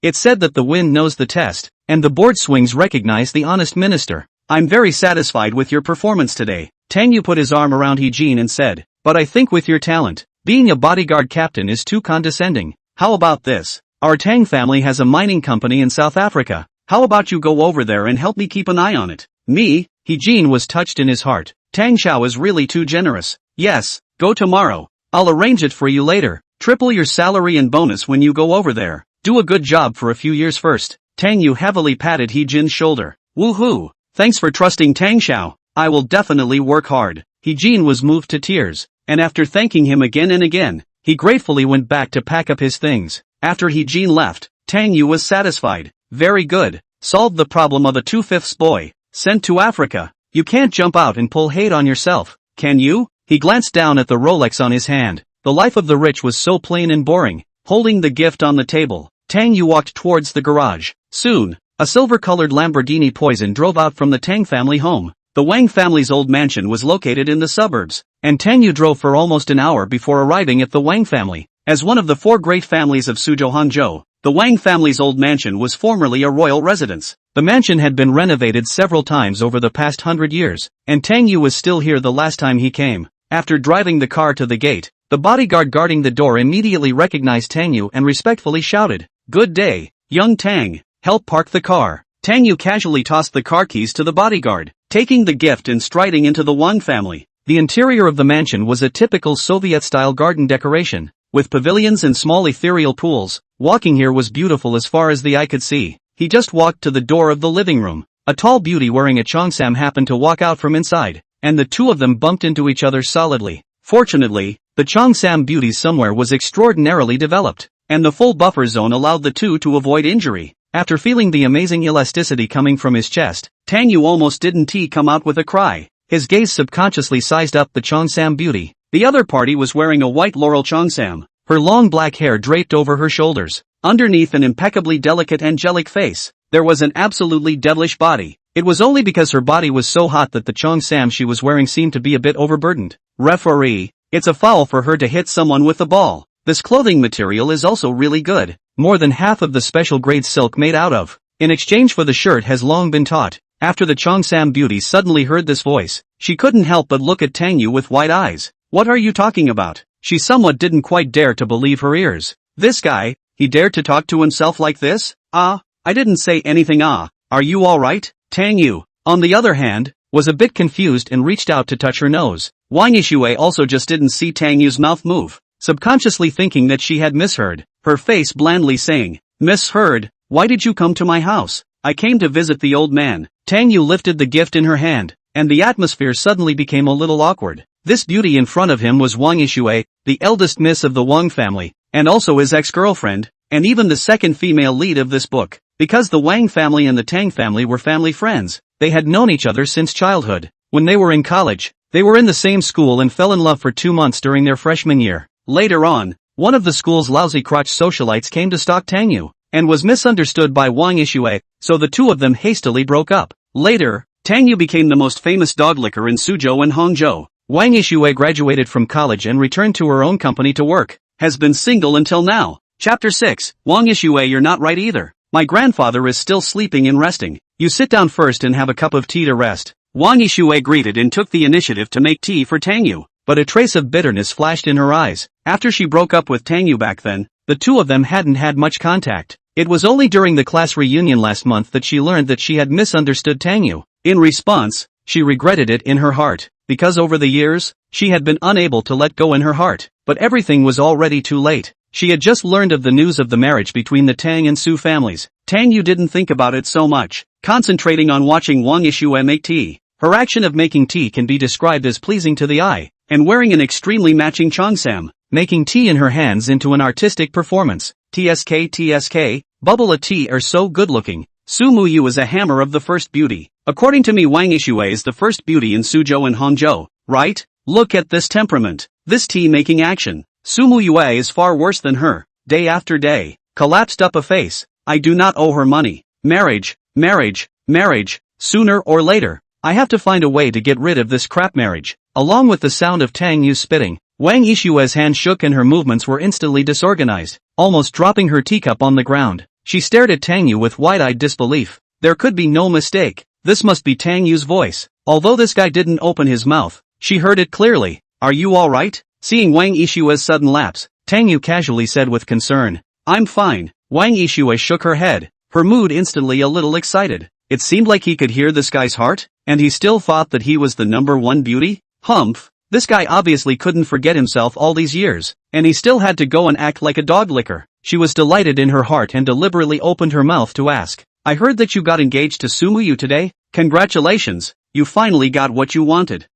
It's said that the wind knows the test, and the board swings recognize the honest minister. I'm very satisfied with your performance today. Tang Yu put his arm around Ye Chen and said, but I think with your talent, being a bodyguard captain is too condescending. How about this? Our Tang family has a mining company in South Africa. How about you go over there and help me keep an eye on it? Me? Ye Chen was touched in his heart. Tang Xiao is really too generous. Yes, go tomorrow. I'll arrange it for you later. Triple your salary and bonus when you go over there. Do a good job for a few years first. Tang Yu heavily patted Ye Chen's shoulder. Woohoo! Thanks for trusting Tang Xiao. I will definitely work hard. Ye Chen was moved to tears, and after thanking him again and again, he gratefully went back to pack up his things. After Ye Chen left, Tang Yu was satisfied. Very good. Solved the problem of a 2/5 boy, sent to Africa. You can't jump out and pull hate on yourself, can you? He glanced down at the Rolex on his hand. The life of the rich was so plain and boring. Holding the gift on the table, Tang Yu walked towards the garage. Soon, a silver-colored Lamborghini Poison drove out from the Tang family home. The Wang family's old mansion was located in the suburbs, and Tang Yu drove for almost an hour before arriving at the Wang family. As one of the four great families of Suzhou Hangzhou, the Wang family's old mansion was formerly a royal residence. The mansion had been renovated several times over the past 100 years, and Tang Yu was still here the last time he came. After driving the car to the gate, the bodyguard guarding the door immediately recognized Tang Yu and respectfully shouted, Good day, young Tang, help park the car. Tang Yu casually tossed the car keys to the bodyguard, taking the gift and striding into the Wang family. The interior of the mansion was a typical Soviet-style garden decoration, with pavilions and small ethereal pools. Walking here was beautiful as far as the eye could see. He just walked to the door of the living room. A tall beauty wearing a cheongsam happened to walk out from inside, and the two of them bumped into each other solidly. Fortunately, the cheongsam beauty somewhere was extraordinarily developed, and the full buffer zone allowed the two to avoid injury. After feeling the amazing elasticity coming from his chest, Tang Yu almost didn't come out with a cry. His gaze subconsciously sized up the cheongsam beauty. The other party was wearing a white laurel cheongsam, her long black hair draped over her shoulders. Underneath an impeccably delicate angelic face, there was an absolutely devilish body. It was only because her body was so hot that the cheongsam she was wearing seemed to be a bit overburdened. Referee, it's a foul for her to hit someone with a ball. This clothing material is also really good. More than half of the special grade silk made out of, in exchange for the shirt has long been taut. After the cheongsam beauty suddenly heard this voice, she couldn't help but look at Tang Yu with wide eyes. What are you talking about? She somewhat didn't quite dare to believe her ears. This guy, he dared to talk to himself like this? I didn't say anything. Are you alright? Tang Yu, on the other hand, was a bit confused and reached out to touch her nose. Wang Yixue also just didn't see Tang Yu's mouth move. subconsciously thinking that she had misheard, her face blandly saying, "Misheard? Why did you come to my house?" "I came to visit the old man." Tang Yu lifted the gift in her hand, and the atmosphere suddenly became a little awkward. This beauty in front of him was Wang Yixue, the eldest miss of the Wang family, and also his ex-girlfriend, and even the second female lead of this book. Because the Wang family and the Tang family were family friends, they had known each other since childhood. When they were in college, they were in the same school and fell in love for 2 months during their freshman year. Later on, one of the school's lousy crotch socialites came to stalk Tang Yu, and was misunderstood by Wang Yixue, so the two of them hastily broke up. Later, Tang Yu became the most famous dog licker in Suzhou and Hangzhou. Wang Yixue graduated from college and returned to her own company to work. Has been single until now. Chapter 6. Wang Yixue, you're not right either. My grandfather is still sleeping and resting. You sit down first and have a cup of tea to rest. Wang Yixue greeted and took the initiative to make tea for Tang Yu, but a trace of bitterness flashed in her eyes. After she broke up with Tang Yu back then, the two of them hadn't had much contact. It was only during the class reunion last month that she learned that she had misunderstood Tang Yu. In response, she regretted it in her heart, because over the years, she had been unable to let go in her heart. But everything was already too late. She had just learned of the news of the marriage between the Tang and Su families. Tang Yu didn't think about it so much, concentrating on watching Wang Yixue make tea. Her action of making tea can be described as pleasing to the eye, and wearing an extremely matching cheongsam, making tea in her hands into an artistic performance. TSK, bubble tea are so good-looking. Su Muyu is a hammer of the first beauty. According to me, Wang Yixue is the first beauty in Suzhou and Hangzhou, right? Look at this temperament, this tea-making action. Su Muyu is far worse than her. Day after day, collapsed up a face. I do not owe her money. Marriage, sooner or later. I have to find a way to get rid of this crap marriage. Along with the sound of Tang Yu spitting, Wang Yixue's hand shook and her movements were instantly disorganized, almost dropping her teacup on the ground. She stared at Tang Yu with wide-eyed disbelief. There could be no mistake. This must be Tang Yu's voice. Although this guy didn't open his mouth, she heard it clearly. Are you alright? Seeing Wang Yixue's sudden lapse, Tang Yu casually said with concern. I'm fine. Wang Yixue shook her head, her mood instantly a little excited. It seemed like he could hear this guy's heart, and he still thought that he was the number one beauty? Humph. This guy obviously couldn't forget himself all these years, and he still had to go and act like a dog licker. She was delighted in her heart and deliberately opened her mouth to ask. I heard that you got engaged to Su Muyu today? Congratulations, you finally got what you wanted.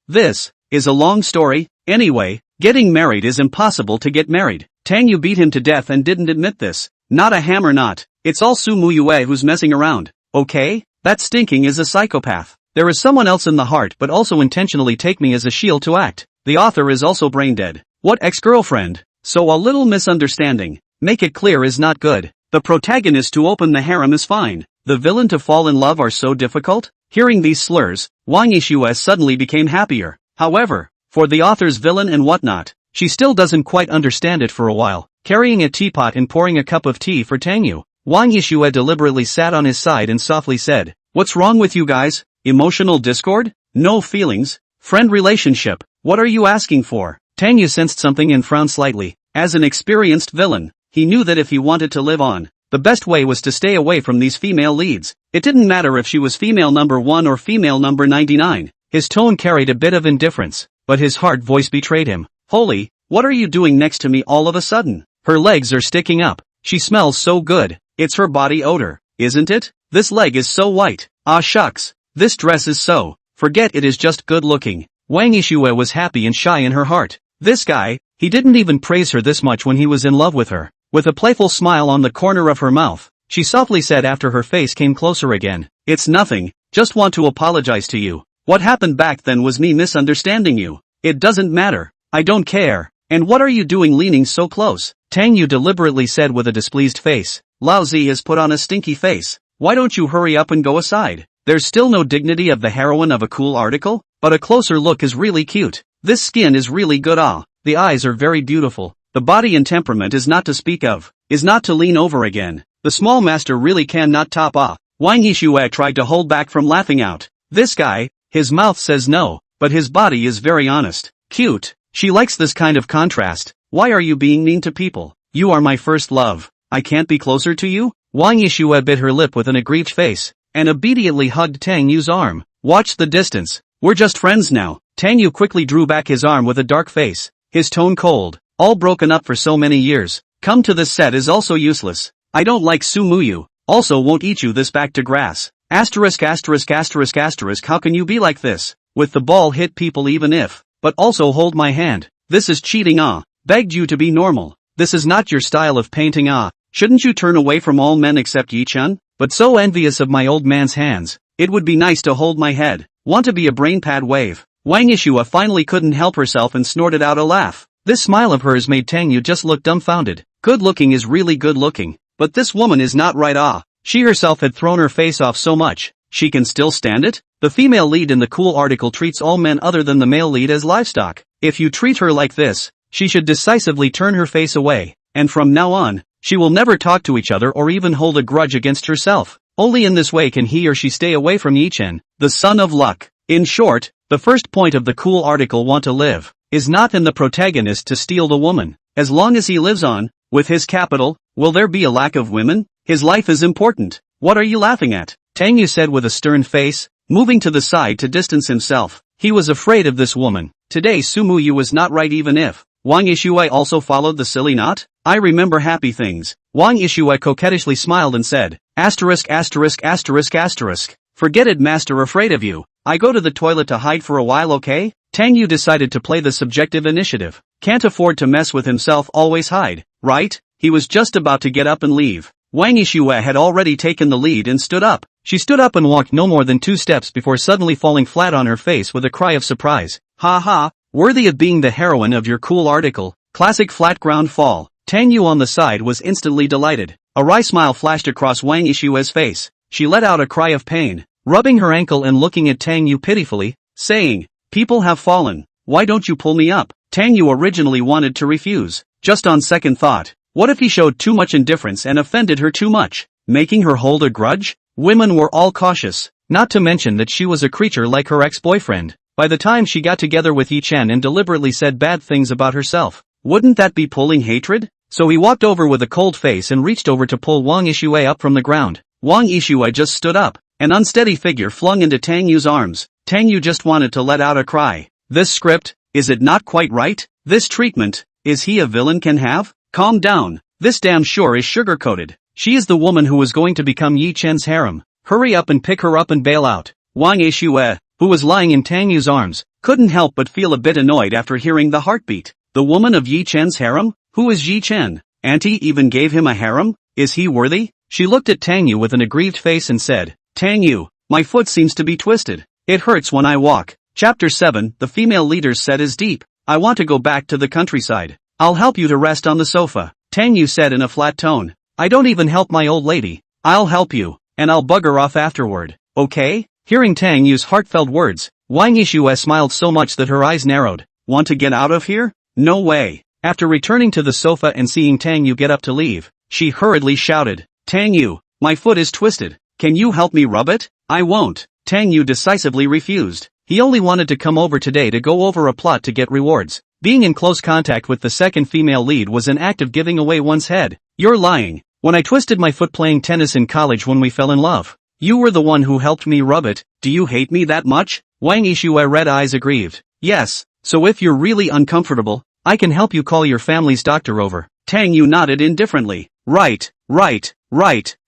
This is a long story. Anyway, getting married is impossible to get married. Tang Yu beat him to death and didn't admit this. Not a hammer knot. It's all Su Muyu who's messing around. Okay? That stinking is a psychopath. There is someone else in the heart but also intentionally take me as a shield to act. The author is also brain dead. What ex-girlfriend? So a little misunderstanding. Make it clear is not good. The protagonist to open the harem is fine. The villain to fall in love are so difficult? Hearing these slurs, Wang Yixue suddenly became happier. However, for the author's villain and whatnot, she still doesn't quite understand it for a while. Carrying a teapot and pouring a cup of tea for Tang Yu, Wang Yixue deliberately sat on his side and softly said, What's wrong with you guys? Emotional discord? No feelings? Friend relationship? What are you asking for? Tang Yu sensed something and frowned slightly. As an experienced villain, he knew that if he wanted to live on, the best way was to stay away from these female leads. It didn't matter if she was female number 1 or female number 99. His tone carried a bit of indifference, but his heart voice betrayed him. Holy, what are you doing next to me all of a sudden? Her legs are sticking up. She smells so good. It's her body odor, isn't it? This leg is so white. Ah shucks. This dress is so. Forget it is just good looking. Wang Yixue was happy and shy in her heart. This guy, he didn't even praise her this much when he was in love with her. With a playful smile on the corner of her mouth, she softly said after her face came closer again. It's nothing, just want to apologize to you. What happened back then was me misunderstanding you. It doesn't matter. I don't care. And what are you doing leaning so close? Tang Yu deliberately said with a displeased face. Lao Zi has put on a stinky face. Why don't you hurry up and go aside? There's still no dignity of the heroine of a cool article, but a closer look is really cute. This skin is really good. The eyes are very beautiful. The body and temperament is not to speak of, is not to lean over again. The small master really cannot top. Wang Yixue tried to hold back from laughing out. This guy, his mouth says no, but his body is very honest. Cute. She likes this kind of contrast. Why are you being mean to people? You are my first love. I can't be closer to you? Wang Yixue bit her lip with an aggrieved face, and obediently hugged Tang Yu's arm. Watch the distance. We're just friends now. Tang Yu quickly drew back his arm with a dark face, his tone cold. all broken up for so many years. Come to this set is also useless. I don't like Sumuyu, also won't eat you this back to grass. Asterisk asterisk asterisk asterisk how can you be like this? With the ball hit people even if, but also hold my hand. This is cheating begged you to be normal. This is not your style of painting Shouldn't you turn away from all men except Ye Chen? But so envious of my old man's hands. It would be nice to hold my head. Want to be a brain pad wave. Wang Yishua finally couldn't help herself and snorted out a laugh. This smile of hers made Tang Yu just look dumbfounded. Good looking is really good looking. But this woman is not right She herself had thrown her face off so much. She can still stand it? The female lead in the cool article treats all men other than the male lead as livestock. If you treat her like this, she should decisively turn her face away. And from now on, she will never talk to each other or even hold a grudge against herself. Only in this way can he or she stay away from Ye Chen, the son of luck. In short, the first point of the cool article want to live, is not in the protagonist to steal the woman. As long as he lives on, with his capital, will there be a lack of women? His life is important. What are you laughing at? Tang Yu said with a stern face, moving to the side to distance himself. He was afraid of this woman. Today Sumuyu was not right even if Wang Yishui also followed the silly knot. I remember happy things. Wang Yishui coquettishly smiled and said, asterisk asterisk asterisk asterisk. Forget it, master, afraid of you. I go to the toilet to hide for a while, okay? Tang Yu decided to play the subjective initiative. Can't afford to mess with himself, always hide, right? He was just about to get up and leave. Wang Yishue had already taken the lead and stood up. She stood up and walked no more than 2 steps before suddenly falling flat on her face with a cry of surprise. Ha ha, worthy of being the heroine of your cool article. Classic flat ground fall. Tang Yu on the side was instantly delighted. A wry smile flashed across Wang Yishue's face. She let out a cry of pain, rubbing her ankle and looking at Tang Yu pitifully, saying, people have fallen. Why don't you pull me up? Tang Yu originally wanted to refuse. Just on second thought, what if he showed too much indifference and offended her too much, making her hold a grudge? Women were all cautious, not to mention that she was a creature like her ex-boyfriend. By the time she got together with Ye Chen and deliberately said bad things about herself, wouldn't that be pulling hatred? So he walked over with a cold face and reached over to pull Wang Yishue up from the ground. Wang Yishue just stood up, an unsteady figure flung into Tang Yu's arms. Tang Yu just wanted to let out a cry. This script, is it not quite right? This treatment, is he a villain can have? Calm down, this damn sure is sugar-coated. She is the woman who was going to become Ye Chen's harem. Hurry up and pick her up and bail out. Wang Yishue, who was lying in Tang Yu's arms, couldn't help but feel a bit annoyed after hearing the heartbeat. The woman of Ye Chen's harem? Who is Ye Chen? Auntie even gave him a harem? Is he worthy? She looked at Tang Yu with an aggrieved face and said, Tang Yu, my foot seems to be twisted. It hurts when I walk. Chapter 7, the female leader's set is deep. I want to go back to the countryside. I'll help you to rest on the sofa. Tang Yu said in a flat tone. I don't even help my old lady. I'll help you, and I'll bug her off afterward. Okay? Hearing Tang Yu's heartfelt words, Wang Yishue smiled so much that her eyes narrowed. Want to get out of here? No way. After returning to the sofa and seeing Tang Yu get up to leave, she hurriedly shouted, Tang Yu, my foot is twisted. Can you help me rub it? I won't. Tang Yu decisively refused. He only wanted to come over today to go over a plot to get rewards. Being in close contact with the second female lead was an act of giving away one's head. You're lying. When I twisted my foot playing tennis in college when we fell in love, you were the one who helped me rub it. Do you hate me that much? Wang Yishue red eyes aggrieved. Yes, so if you're really uncomfortable, I can help you call your family's doctor over. Tang Yu nodded indifferently. Right.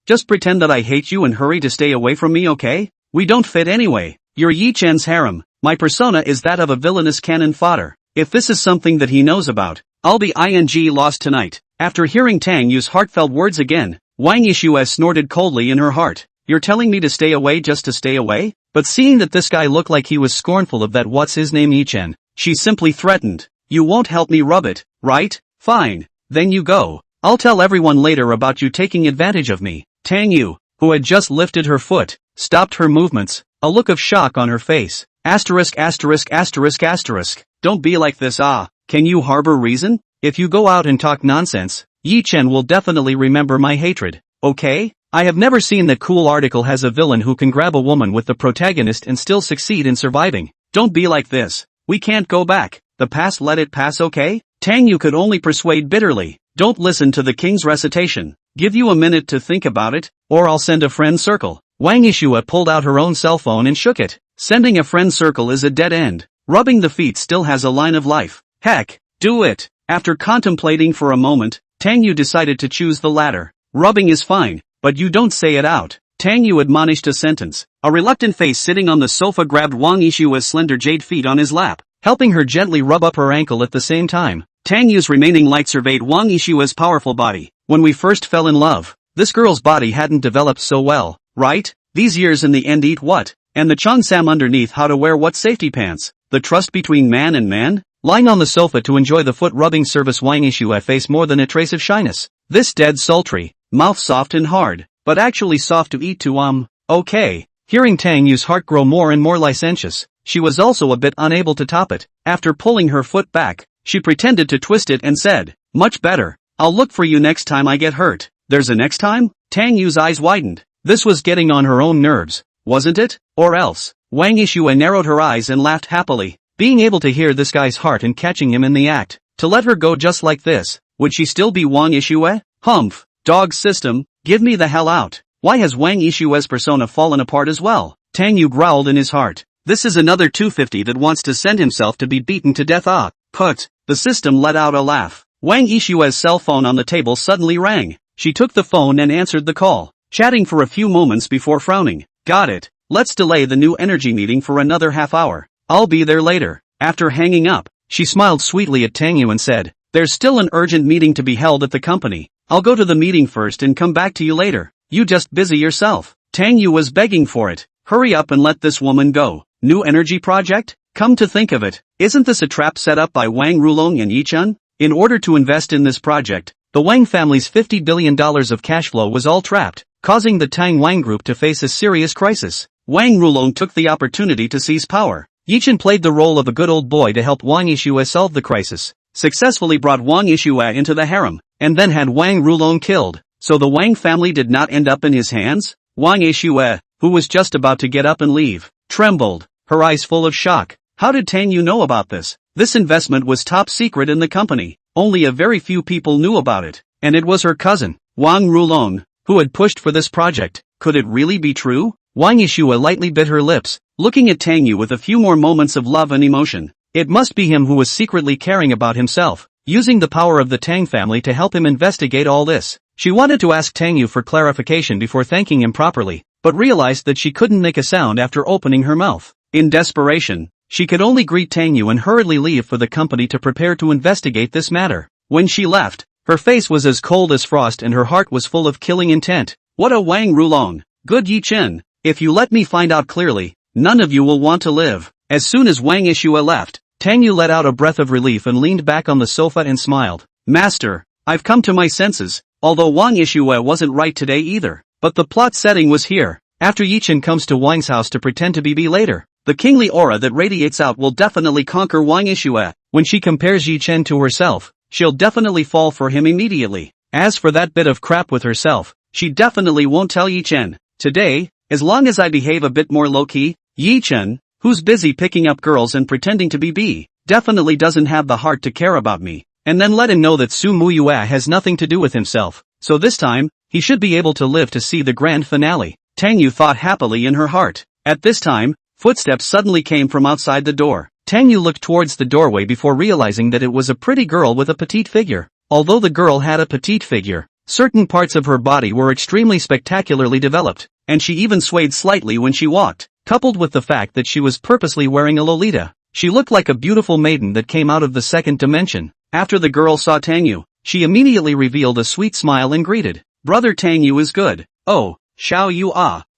Just pretend that I hate you and hurry to stay away from me, okay? We don't fit anyway. You're Ye Chen's harem. My persona is that of a villainous cannon fodder. If this is something that he knows about, I'll be lost tonight. After hearing Tang Yu's heartfelt words again, Wang Yishue snorted coldly in her heart. You're telling me to stay away just to stay away? But seeing that this guy looked like he was scornful of that what's-his-name Ye Chen, she simply threatened. You won't help me rub it, right? Fine. Then you go. I'll tell everyone later about you taking advantage of me. Tang Yu, who had just lifted her foot, stopped her movements, a look of shock on her face. Asterisk asterisk asterisk asterisk. Don't be like this. Can you harbor reason? If you go out and talk nonsense, Ye Chen will definitely remember my hatred. Okay? I have never seen that cool article has a villain who can grab a woman with the protagonist and still succeed in surviving. Don't be like this. We can't go back. The past, let it pass, okay? Tang Yu could only persuade bitterly. Don't listen to the king's recitation. Give you a minute to think about it, or I'll send a friend circle. Wang Yishue pulled out her own cell phone and shook it. Sending a friend circle is a dead end. Rubbing the feet still has a line of life. Heck, do it. After contemplating for a moment, Tang Yu decided to choose the latter. Rubbing is fine, but you don't say it out. Tang Yu admonished a sentence. A reluctant face sitting on the sofa grabbed Wang Yishua's slender jade feet on his lap, helping her gently rub up her ankle at the same time. Tang Yu's remaining light surveyed Wang Yishua's powerful body. When we first fell in love, this girl's body hadn't developed so well, right? These years in the end eat what? And the cheongsam underneath how to wear what safety pants? The trust between man and man? Lying on the sofa to enjoy the foot-rubbing service, Wang Yishua faced more than a trace of shyness. This dead sultry, mouth soft and hard, but actually soft to eat to okay. Hearing Tang Yu's heart grow more and more licentious, she was also a bit unable to top it. After pulling her foot back, she pretended to twist it and said, "Much better. I'll look for you next time I get hurt." There's a next time? Tang Yu's eyes widened. This was getting on her own nerves, wasn't it? Or else? Wang Yishua narrowed her eyes and laughed happily. Being able to hear this guy's heart and catching him in the act, to let her go just like this, would she still be Wang Yishua? Humph. Dog system, give me the hell out. Why has Wang Yishua's persona fallen apart as well? Tang Yu growled in his heart. This is another 250 that wants to send himself to be beaten to death. Put. The system let out a laugh. Wang Yishua's cell phone on the table suddenly rang. She took the phone and answered the call, chatting for a few moments before frowning. Got it. Let's delay the new energy meeting for another half hour. I'll be there later. After hanging up, she smiled sweetly at Tang Yu and said, there's still an urgent meeting to be held at the company. I'll go to the meeting first and come back to you later. You just busy yourself. Tang Yu was begging for it. Hurry up and let this woman go. New energy project? Come to think of it, isn't this a trap set up by Wang Rulong and Ye Chen? In order to invest in this project, the Wang family's $50 billion of cash flow was all trapped, causing the Tang Wang group to face a serious crisis. Wang Rulong took the opportunity to seize power. Ye Chen played the role of a good old boy to help Wang Yishua solve the crisis, successfully brought Wang Yishua into the harem, and then had Wang Rulong killed. So the Wang family did not end up in his hands? Wang Yishua, who was just about to get up and leave, trembled, her eyes full of shock. How did Tang Yu know about this? This investment was top secret in the company. Only a very few people knew about it, and it was her cousin, Wang Rulong, who had pushed for this project. Could it really be true? Wang Yishua lightly bit her lips, looking at Tang Yu with a few more moments of love and emotion. It must be him who was secretly caring about himself, using the power of the Tang family to help him investigate all this. She wanted to ask Tang Yu for clarification before thanking him properly, but realized that she couldn't make a sound after opening her mouth. In desperation, she could only greet Tang Yu and hurriedly leave for the company to prepare to investigate this matter. When she left, her face was as cold as frost and her heart was full of killing intent. What a Wang Rulong! Good Ye Chen! If you let me find out clearly, none of you will want to live. As soon as Wang Yishua left, Tang Yu let out a breath of relief and leaned back on the sofa and smiled. Master, I've come to my senses, although Wang Yishua wasn't right today either. But the plot setting was here. After Ye Chen comes to Wang's house to pretend to be later, the kingly aura that radiates out will definitely conquer Wang Yishua. When she compares Ye Chen to herself, she'll definitely fall for him immediately. As for that bit of crap with herself, she definitely won't tell Ye Chen. Today, as long as I behave a bit more low-key, Ye Chen, who's busy picking up girls and pretending to be definitely doesn't have the heart to care about me. And then let him know that Su Muyue has nothing to do with himself. So this time, he should be able to live to see the grand finale. Tang Yu thought happily in her heart. At this time, footsteps suddenly came from outside the door. Tang Yu looked towards the doorway before realizing that it was a pretty girl with a petite figure. Although the girl had a petite figure, certain parts of her body were extremely spectacularly developed, and she even swayed slightly when she walked. Coupled with the fact that she was purposely wearing a lolita, she looked like a beautiful maiden that came out of the second dimension. After the girl saw Tang Yu, she immediately revealed a sweet smile and greeted. Brother Tang Yu is good. Oh, Xiao Yu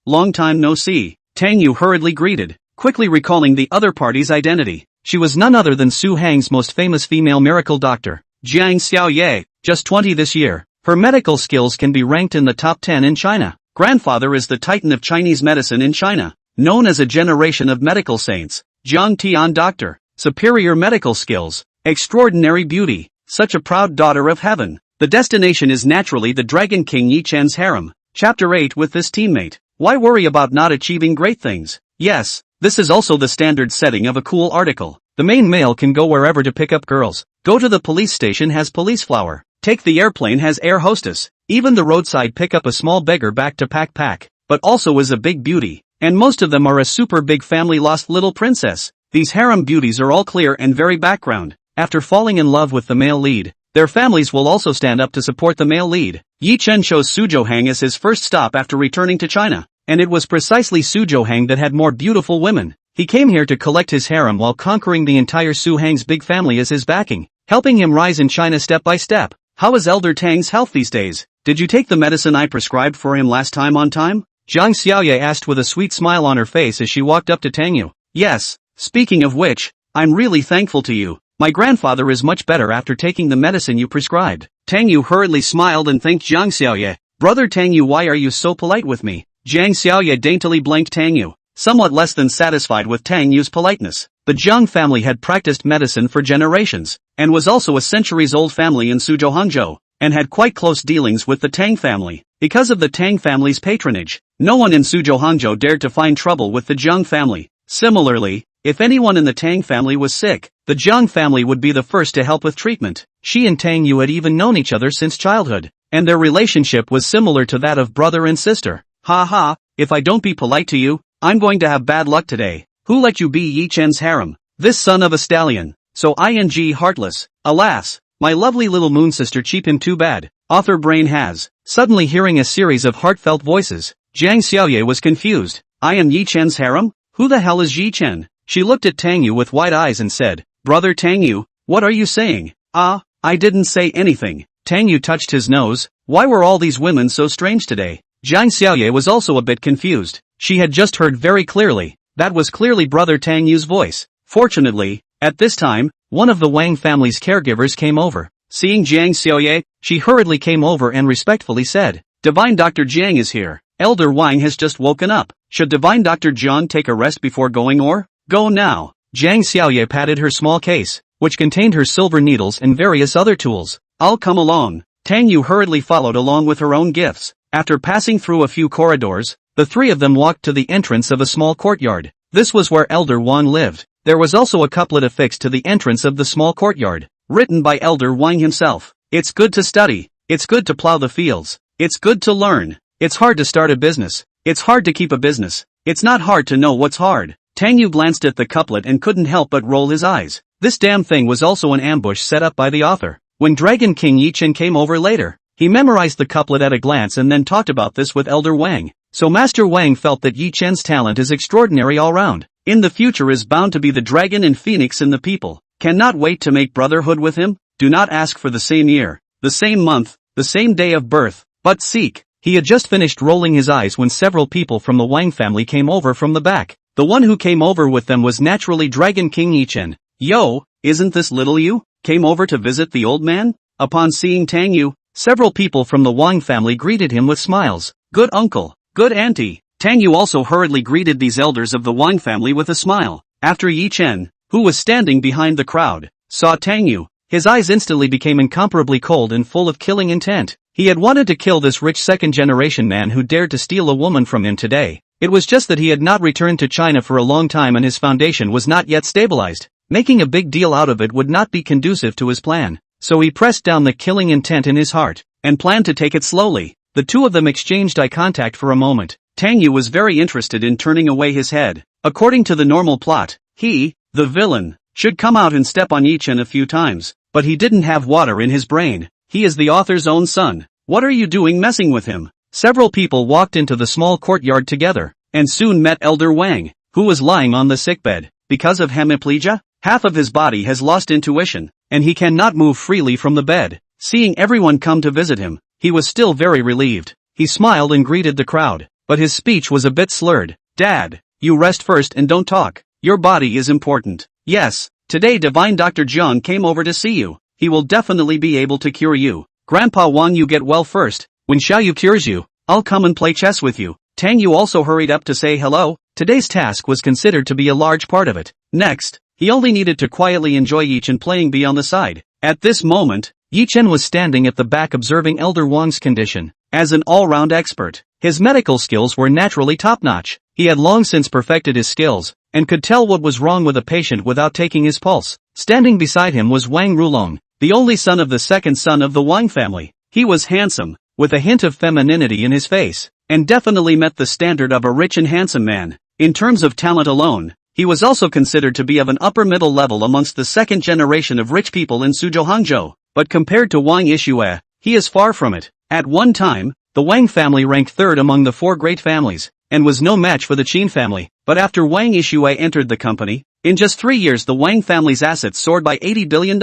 long time no see. Tang Yu hurriedly greeted, quickly recalling the other party's identity. She was none other than Su Hang's most famous female miracle doctor, Jiang Xiaoye, just 20 this year. Her medical skills can be ranked in the top 10 in China. Grandfather is the titan of Chinese medicine in China, known as a generation of medical saints. Jiang Tian doctor, superior medical skills, extraordinary beauty, such a proud daughter of heaven. The destination is naturally the Dragon King Ye Chen's harem. Chapter 8 with this teammate. Why worry about not achieving great things? Yes, this is also the standard setting of a cool article. The main male can go wherever to pick up girls. Go to the police station has police flower. Take the airplane has air hostess. Even the roadside pick up a small beggar back to pack. But also is a big beauty. And most of them are a super big family lost little princess. These harem beauties are all clear and very background. after falling in love with the male lead, their families will also stand up to support the male lead. Ye Chen chose Suzhou as his first stop after returning to China, and it was precisely Suzhou that had more beautiful women. He came here to collect his harem while conquering the entire Su-Hang's big family as his backing, helping him rise in China step by step. How is Elder Tang's health these days? Did you take the medicine I prescribed for him last time on time? Jiang Xiaoye asked with a sweet smile on her face as she walked up to Tang Yu. Yes, speaking of which, I'm really thankful to you. My grandfather is much better after taking the medicine you prescribed. Tang Yu hurriedly smiled and thanked Jiang Xiaoye. Brother Tang Yu, why are you so polite with me? Jiang Xiaoye daintily blanked Tang Yu, somewhat less than satisfied with Tang Yu's politeness. The Jiang family had practiced medicine for generations, and was also a centuries-old family in Suzhou Hangzhou, and had quite close dealings with the Tang family. Because of the Tang family's patronage, no one in Suzhou Hangzhou dared to find trouble with the Jiang family. Similarly, if anyone in the Tang family was sick, the Jiang family would be the first to help with treatment. She and Tang Yu had even known each other since childhood, and their relationship was similar to that of brother and sister. Ha ha, if I don't be polite to you, I'm going to have bad luck today. Who let you be Ye Chen's harem? This son of a stallion. So ing heartless. Alas, my lovely little moon sister, cheap him too bad. Author brain has. Suddenly hearing a series of heartfelt voices, Jiang Xiaoye was confused. I am Ye Chen's harem? Who the hell is Ye Chen? She looked at Tang Yu with wide eyes and said, Brother Tang Yu, what are you saying? I didn't say anything. Tang Yu touched his nose. Why were all these women so strange today? Jiang Xiaoye was also a bit confused. She had just heard very clearly. That was clearly Brother Tang Yu's voice. Fortunately, at this time, one of the Wang family's caregivers came over. Seeing Jiang Xiaoye, she hurriedly came over and respectfully said, Divine Dr. Jiang is here. Elder Wang has just woken up. Should Divine Dr. Jiang take a rest before going or? Go now. Jiang Xiaoye patted her small case, which contained her silver needles and various other tools. I'll come along. Tang Yu hurriedly followed along with her own gifts. After passing through a few corridors, the three of them walked to the entrance of a small courtyard. This was where Elder Wang lived. There was also a couplet affixed to the entrance of the small courtyard, written by Elder Wang himself. It's good to study. It's good to plow the fields. It's good to learn. It's hard to start a business. It's hard to keep a business. It's not hard to know what's hard. Tang Yu glanced at the couplet and couldn't help but roll his eyes. This damn thing was also an ambush set up by the author. When Dragon King Ye Chen came over later, he memorized the couplet at a glance and then talked about this with Elder Wang. So Master Wang felt that Ye Chen's talent is extraordinary all round. In the future is bound to be the dragon and phoenix in the people. Cannot wait to make brotherhood with him. Do not ask for the same year, the same month, the same day of birth, but seek. He had just finished rolling his eyes when several people from the Wang family came over from the back. The one who came over with them was naturally Dragon King Ye Chen. Yo, isn't this little you? Came over to visit the old man? Upon seeing Tang Yu, several people from the Wang family greeted him with smiles. Good uncle. Good auntie. Tang Yu also hurriedly greeted these elders of the Wang family with a smile. After Ye Chen, who was standing behind the crowd, saw Tang Yu, his eyes instantly became incomparably cold and full of killing intent. He had wanted to kill this rich second-generation man who dared to steal a woman from him today. It was just that he had not returned to China for a long time and his foundation was not yet stabilized. Making a big deal out of it would not be conducive to his plan. So he pressed down the killing intent in his heart, and planned to take it slowly. The two of them exchanged eye contact for a moment. Tang Yu was very interested in turning away his head. According to the normal plot, he, the villain, should come out and step on Ye Chen a few times, but he didn't have water in his brain. He is the author's own son. What are you doing messing with him? Several people walked into the small courtyard together, and soon met Elder Wang, who was lying on the sickbed. Because of hemiplegia, half of his body has lost intuition, and he cannot move freely from the bed. Seeing everyone come to visit him, he was still very relieved. He smiled and greeted the crowd, but his speech was a bit slurred. Dad, you rest first and don't talk. Your body is important. Yes, today Divine Dr. Jiang came over to see you. He will definitely be able to cure you. Grandpa Wang, you get well first. When Xiaoyu cures you, I'll come and play chess with you. Tang Yu also hurried up to say hello. Today's task was considered to be a large part of it. Next, he only needed to quietly enjoy Ye Chen playing Bee on the side. At this moment, Ye Chen was standing at the back observing Elder Wang's condition. As an all-round expert, his medical skills were naturally top-notch. He had long since perfected his skills, and could tell what was wrong with a patient without taking his pulse. Standing beside him was Wang Rulong, the only son of the second son of the Wang family. He was handsome, with a hint of femininity in his face, and definitely met the standard of a rich and handsome man. In terms of talent alone, He was also considered to be of an upper middle level amongst the second generation of rich people in Suzhou Hangzhou, but compared to Wang Yixue, he is far from it. At one time, the Wang family ranked third among the four great families, and was no match for the Qin family, but after Wang Yixue entered the company, in just 3 years the Wang family's assets soared by $80 billion.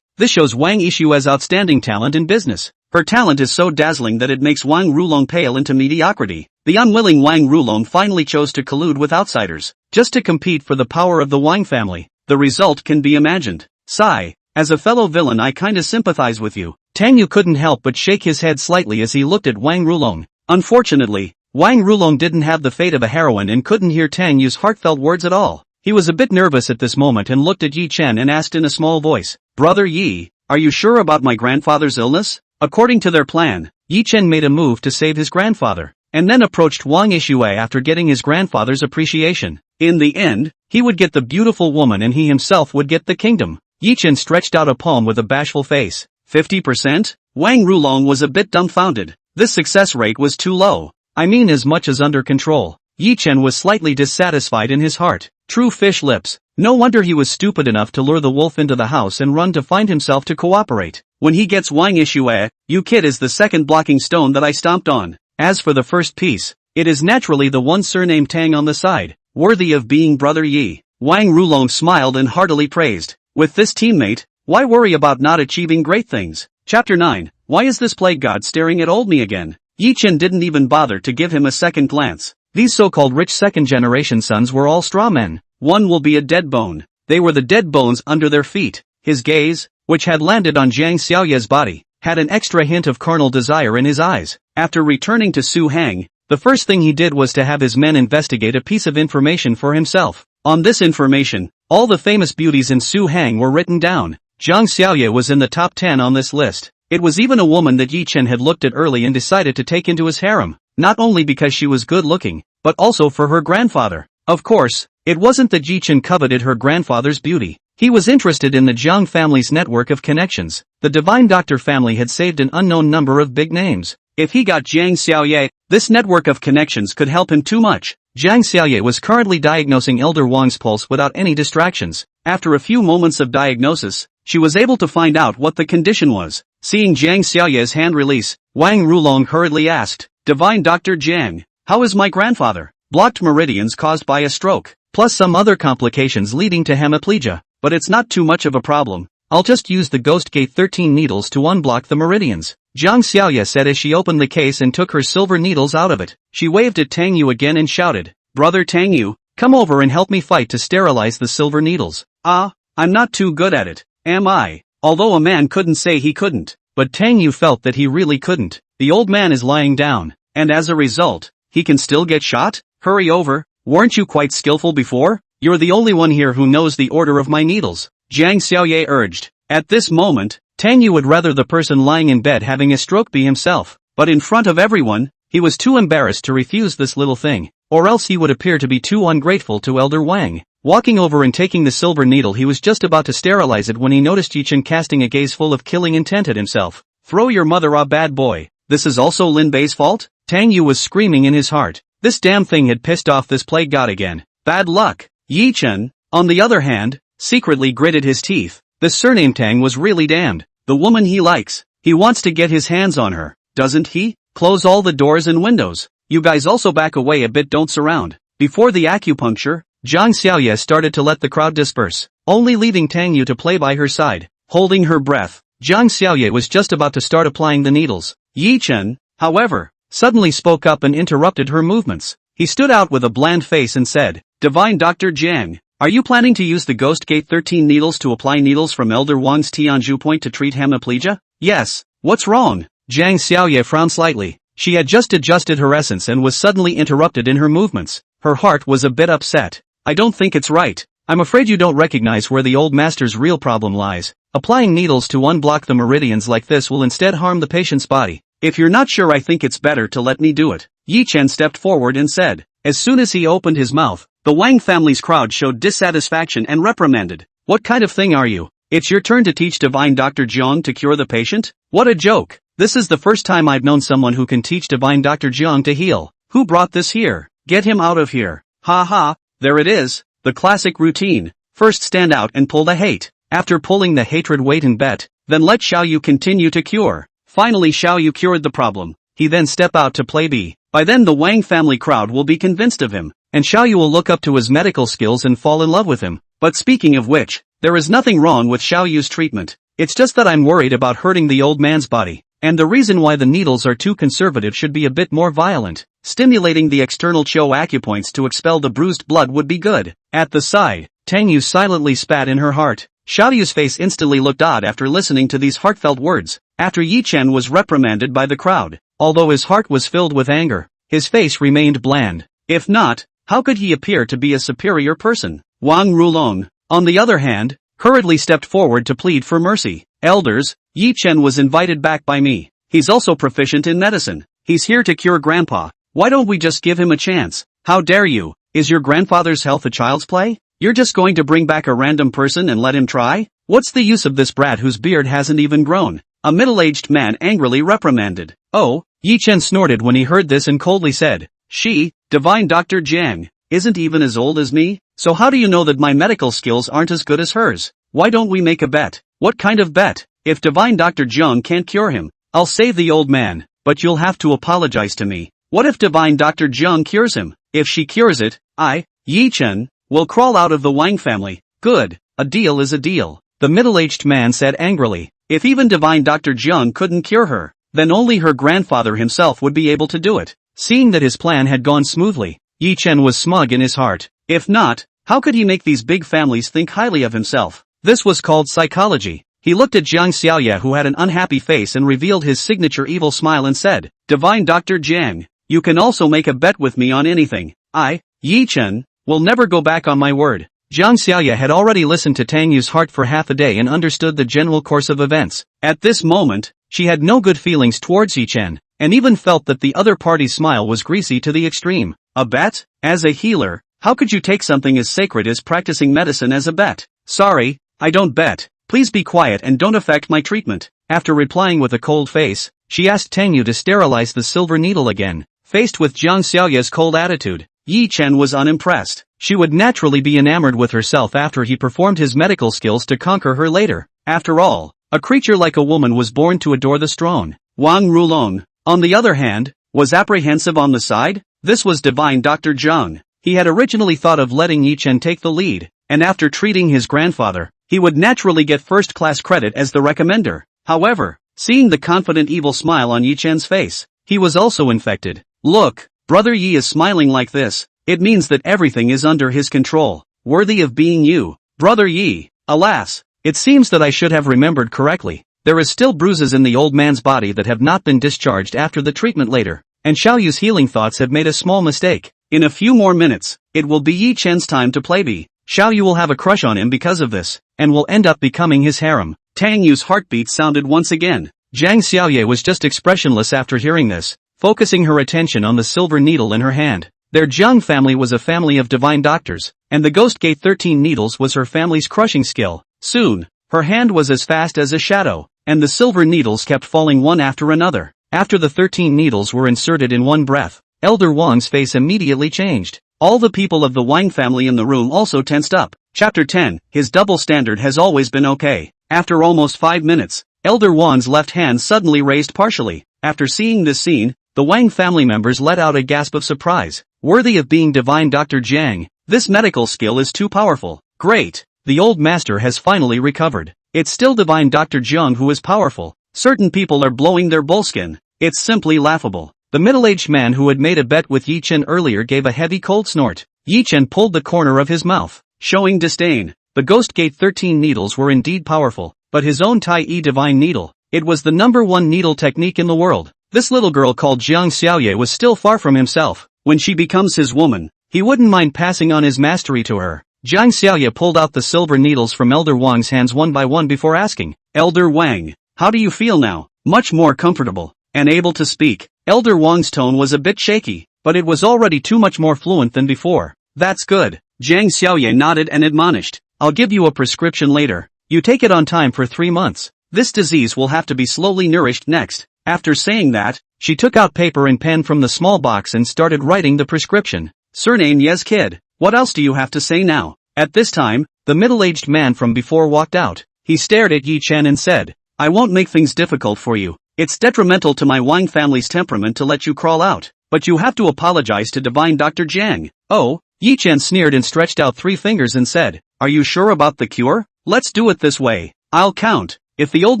This shows Wang Yixue's outstanding talent in business. Her talent is so dazzling that it makes Wang Rulong pale into mediocrity. The unwilling Wang Rulong finally chose to collude with outsiders, just to compete for the power of the Wang family. The result can be imagined. Sigh. As a fellow villain I kinda sympathize with you. Tang Yu couldn't help but shake his head slightly as he looked at Wang Rulong. Unfortunately, Wang Rulong didn't have the fate of a heroine and couldn't hear Tang Yu's heartfelt words at all. He was a bit nervous at this moment and looked at Ye Chen and asked in a small voice, "Brother Yi, are you sure about my grandfather's illness?" According to their plan, Ye Chen made a move to save his grandfather, and then approached Wang Yixue after getting his grandfather's appreciation. In the end, he would get the beautiful woman and he himself would get the kingdom. Ye Chen stretched out a palm with a bashful face. 50%? Wang Rulong was a bit dumbfounded. This success rate was too low. I mean as much as under control. Ye Chen was slightly dissatisfied in his heart. True fish lips. No wonder he was stupid enough to lure the wolf into the house and run to find himself to cooperate. When he gets Wang Yixue, you kid is the second blocking stone that I stomped on. As for the first piece, it is naturally the one surnamed Tang on the side, worthy of being Brother Yi. Wang Rulong smiled and heartily praised. With this teammate, why worry about not achieving great things? Chapter 9. Why is this plague god staring at old me again? Ye Chen didn't even bother to give him a second glance. These so-called rich second-generation sons were all straw men. One will be a dead bone. They were the dead bones under their feet. His gaze, which had landed on Jiang Xiaoye's body, had an extra hint of carnal desire in his eyes. After returning to Su Hang, the first thing he did was to have his men investigate a piece of information for himself. On this information, all the famous beauties in Su Hang were written down. Jiang Xiaoye was in the top 10 on this list. It was even a woman that Ye Chen had looked at early and decided to take into his harem, not only because she was good-looking, but also for her grandfather. Of course, it wasn't that Ye Chen coveted her grandfather's beauty. He was interested in the Jiang family's network of connections. The Divine Doctor family had saved an unknown number of big names. If he got Jiang Xiaoye, this network of connections could help him too much. Jiang Xiaoye was currently diagnosing Elder Wang's pulse without any distractions. After a few moments of diagnosis, she was able to find out what the condition was. Seeing Jiang Xiaoye's hand release, Wang Rulong hurriedly asked, "Divine Dr. Jiang, how is my grandfather?" Blocked meridians caused by a stroke, plus some other complications leading to hemiplegia. But it's not too much of a problem. I'll just use the Ghost Gate 13 needles to unblock the meridians, Jiang Xiaoye said as she opened the case and took her silver needles out of it. She waved at Tang Yu again and shouted, "Brother Tang Yu, come over and help me fight to sterilize the silver needles." I'm not too good at it, am I? Although a man couldn't say he couldn't, but Tang Yu felt that he really couldn't. The old man is lying down, and as a result, he can still get shot? Hurry over, weren't you quite skillful before? You're the only one here who knows the order of my needles, Jiang Xiaoye urged. At this moment, Tang Yu would rather the person lying in bed having a stroke be himself, but in front of everyone, he was too embarrassed to refuse this little thing, or else he would appear to be too ungrateful to Elder Wang. Walking over and taking the silver needle, he was just about to sterilize it when he noticed Ye Chen casting a gaze full of killing intent at himself. "Throw your mother a bad boy. This is also Lin Bei's fault?" Tang Yu was screaming in his heart. This damn thing had pissed off this plague god again. Bad luck. Ye Chen, on the other hand, secretly gritted his teeth. This surname Tang was really damned. The woman he likes. He wants to get his hands on her, doesn't he? Close all the doors and windows. You guys also back away a bit, don't surround. Before the acupuncture, Jiang Xiaoye started to let the crowd disperse, only leaving Tang Yu to play by her side. Holding her breath, Jiang Xiaoye was just about to start applying the needles. Ye Chen, however, suddenly spoke up and interrupted her movements. He stood out with a bland face and said, "Divine Dr. Jiang, are you planning to use the Ghost Gate 13 needles to apply needles from Elder Wang's Tianzhu point to treat hemiplegia?" "Yes, what's wrong?" Jiang Xiaoye frowned slightly. She had just adjusted her essence and was suddenly interrupted in her movements. Her heart was a bit upset. "I don't think it's right. I'm afraid you don't recognize where the old master's real problem lies. Applying needles to unblock the meridians like this will instead harm the patient's body. If you're not sure, I think it's better to let me do it." Ye Chen stepped forward and said. As soon as he opened his mouth, the Wang family's crowd showed dissatisfaction and reprimanded. "What kind of thing are you? It's your turn to teach Divine Dr. Jiang to cure the patient? What a joke. This is the first time I've known someone who can teach Divine Dr. Jiang to heal. Who brought this here? Get him out of here." "Ha ha, there it is." The classic routine. First stand out and pull the hate. After pulling the hatred, wait and bet. Then let Xiao Yu continue to cure. Finally Xiao Yu cured the problem. He then step out to play B. By then the Wang family crowd will be convinced of him, and Xiao Yu will look up to his medical skills and fall in love with him. But speaking of which, there is nothing wrong with Xiao Yu's treatment. It's just that I'm worried about hurting the old man's body. And the reason why the needles are too conservative should be a bit more violent. Stimulating the external Cho acupoints to expel the bruised blood would be good. At the side, Tang Yu silently spat in her heart. Xiao Yu's face instantly looked odd after listening to these heartfelt words. After Ye Chen was reprimanded by the crowd, although his heart was filled with anger, his face remained bland. If not, how could he appear to be a superior person? Wang Rulong, on the other hand, hurriedly stepped forward to plead for mercy. Elders, Ye Chen was invited back by me. He's also proficient in medicine. He's here to cure Grandpa. Why don't we just give him a chance? How dare you? Is your grandfather's health a child's play? You're just going to bring back a random person and let him try? What's the use of this brat whose beard hasn't even grown? A middle-aged man angrily reprimanded. Oh, Ye Chen snorted when he heard this and coldly said, she, divine Dr. Jiang, isn't even as old as me? So how do you know that my medical skills aren't as good as hers? Why don't we make a bet? What kind of bet? If divine Dr. Jiang can't cure him, I'll save the old man, but you'll have to apologize to me. What if divine Dr. Jiang cures him? If she cures it, I, Ye Chen, will crawl out of the Wang family. Good, a deal is a deal, the middle-aged man said angrily. If even divine Dr. Jiang couldn't cure her, then only her grandfather himself would be able to do it. Seeing that his plan had gone smoothly, Ye Chen was smug in his heart. If not, how could he make these big families think highly of himself? This was called psychology. He looked at Jiang Xiaoye, who had an unhappy face, and revealed his signature evil smile and said, divine Dr. Jiang, you can also make a bet with me on anything. I, Ye Chen, will never go back on my word. Jiang Xiaoye had already listened to Tang Yu's heart for half a day and understood the general course of events. At this moment, she had no good feelings towards Ye Chen, and even felt that the other party's smile was greasy to the extreme. A bet? As a healer, how could you take something as sacred as practicing medicine as a bet? Sorry, I don't bet. Please be quiet and don't affect my treatment. After replying with a cold face, she asked Tang Yu to sterilize the silver needle again. Faced with Jiang Xiaoye's cold attitude, Ye Chen was unimpressed. She would naturally be enamored with herself after he performed his medical skills to conquer her later. After all, a creature like a woman was born to adore the throne. Wang Rulong, on the other hand, was apprehensive on the side. This was divine Dr. Jiang. He had originally thought of letting Ye Chen take the lead, and after treating his grandfather, he would naturally get first-class credit as the recommender. However, seeing the confident evil smile on Ye Chen's face, he was also infected. Look, brother Yi is smiling like this. It means that everything is under his control, worthy of being you, brother Yi. Alas, it seems that I should have remembered correctly. There is still bruises in the old man's body that have not been discharged after the treatment later, and Xiao Yu's healing thoughts have made a small mistake. In a few more minutes, it will be Ye Chen's time to play B. Xiao Yu will have a crush on him because of this, and will end up becoming his harem. Tang Yu's heartbeat sounded once again. Jiang Xiaoye was just expressionless after hearing this, focusing her attention on the silver needle in her hand. Their Jiang family was a family of divine doctors, and the Ghost Gate 13 needles was her family's crushing skill. Soon, her hand was as fast as a shadow, and the silver needles kept falling one after another. After the 13 needles were inserted in one breath, Elder Wang's face immediately changed. All the people of the Wang family in the room also tensed up. Chapter 10, his double standard has always been okay. After almost 5 minutes, Elder Wang's left hand suddenly raised partially. After seeing this scene, the Wang family members let out a gasp of surprise. Worthy of being divine Dr. Jiang, this medical skill is too powerful. Great! The old master has finally recovered. It's still divine Dr. Jiang who is powerful. Certain people are blowing their bullskin. It's simply laughable. The middle-aged man who had made a bet with Ye Chen earlier gave a heavy cold snort. Ye Chen pulled the corner of his mouth, showing disdain. The Ghost Gate 13 needles were indeed powerful, but his own Tai E divine needle, it was the #1 needle technique in the world. This little girl called Jiang Xiaoye was still far from himself. When she becomes his woman, he wouldn't mind passing on his mastery to her. Jiang Xiaoye pulled out the silver needles from Elder Wang's hands one by one before asking, Elder Wang, how do you feel now? Much more comfortable, and able to speak. Elder Wang's tone was a bit shaky, but it was already too much more fluent than before. That's good. Jiang Xiaoye nodded and admonished, I'll give you a prescription later. You take it on time for 3 months. This disease will have to be slowly nourished next. After saying that, she took out paper and pen from the small box and started writing the prescription. Surname Yes Kid. What else do you have to say now? At this time, the middle-aged man from before walked out. He stared at Ye Chen and said, I won't make things difficult for you. It's detrimental to my Wang family's temperament to let you crawl out, but you have to apologize to divine Dr. Jiang. Oh, Ye Chen sneered and stretched out 3 fingers and said, are you sure about the cure? Let's do it this way. I'll count. If the old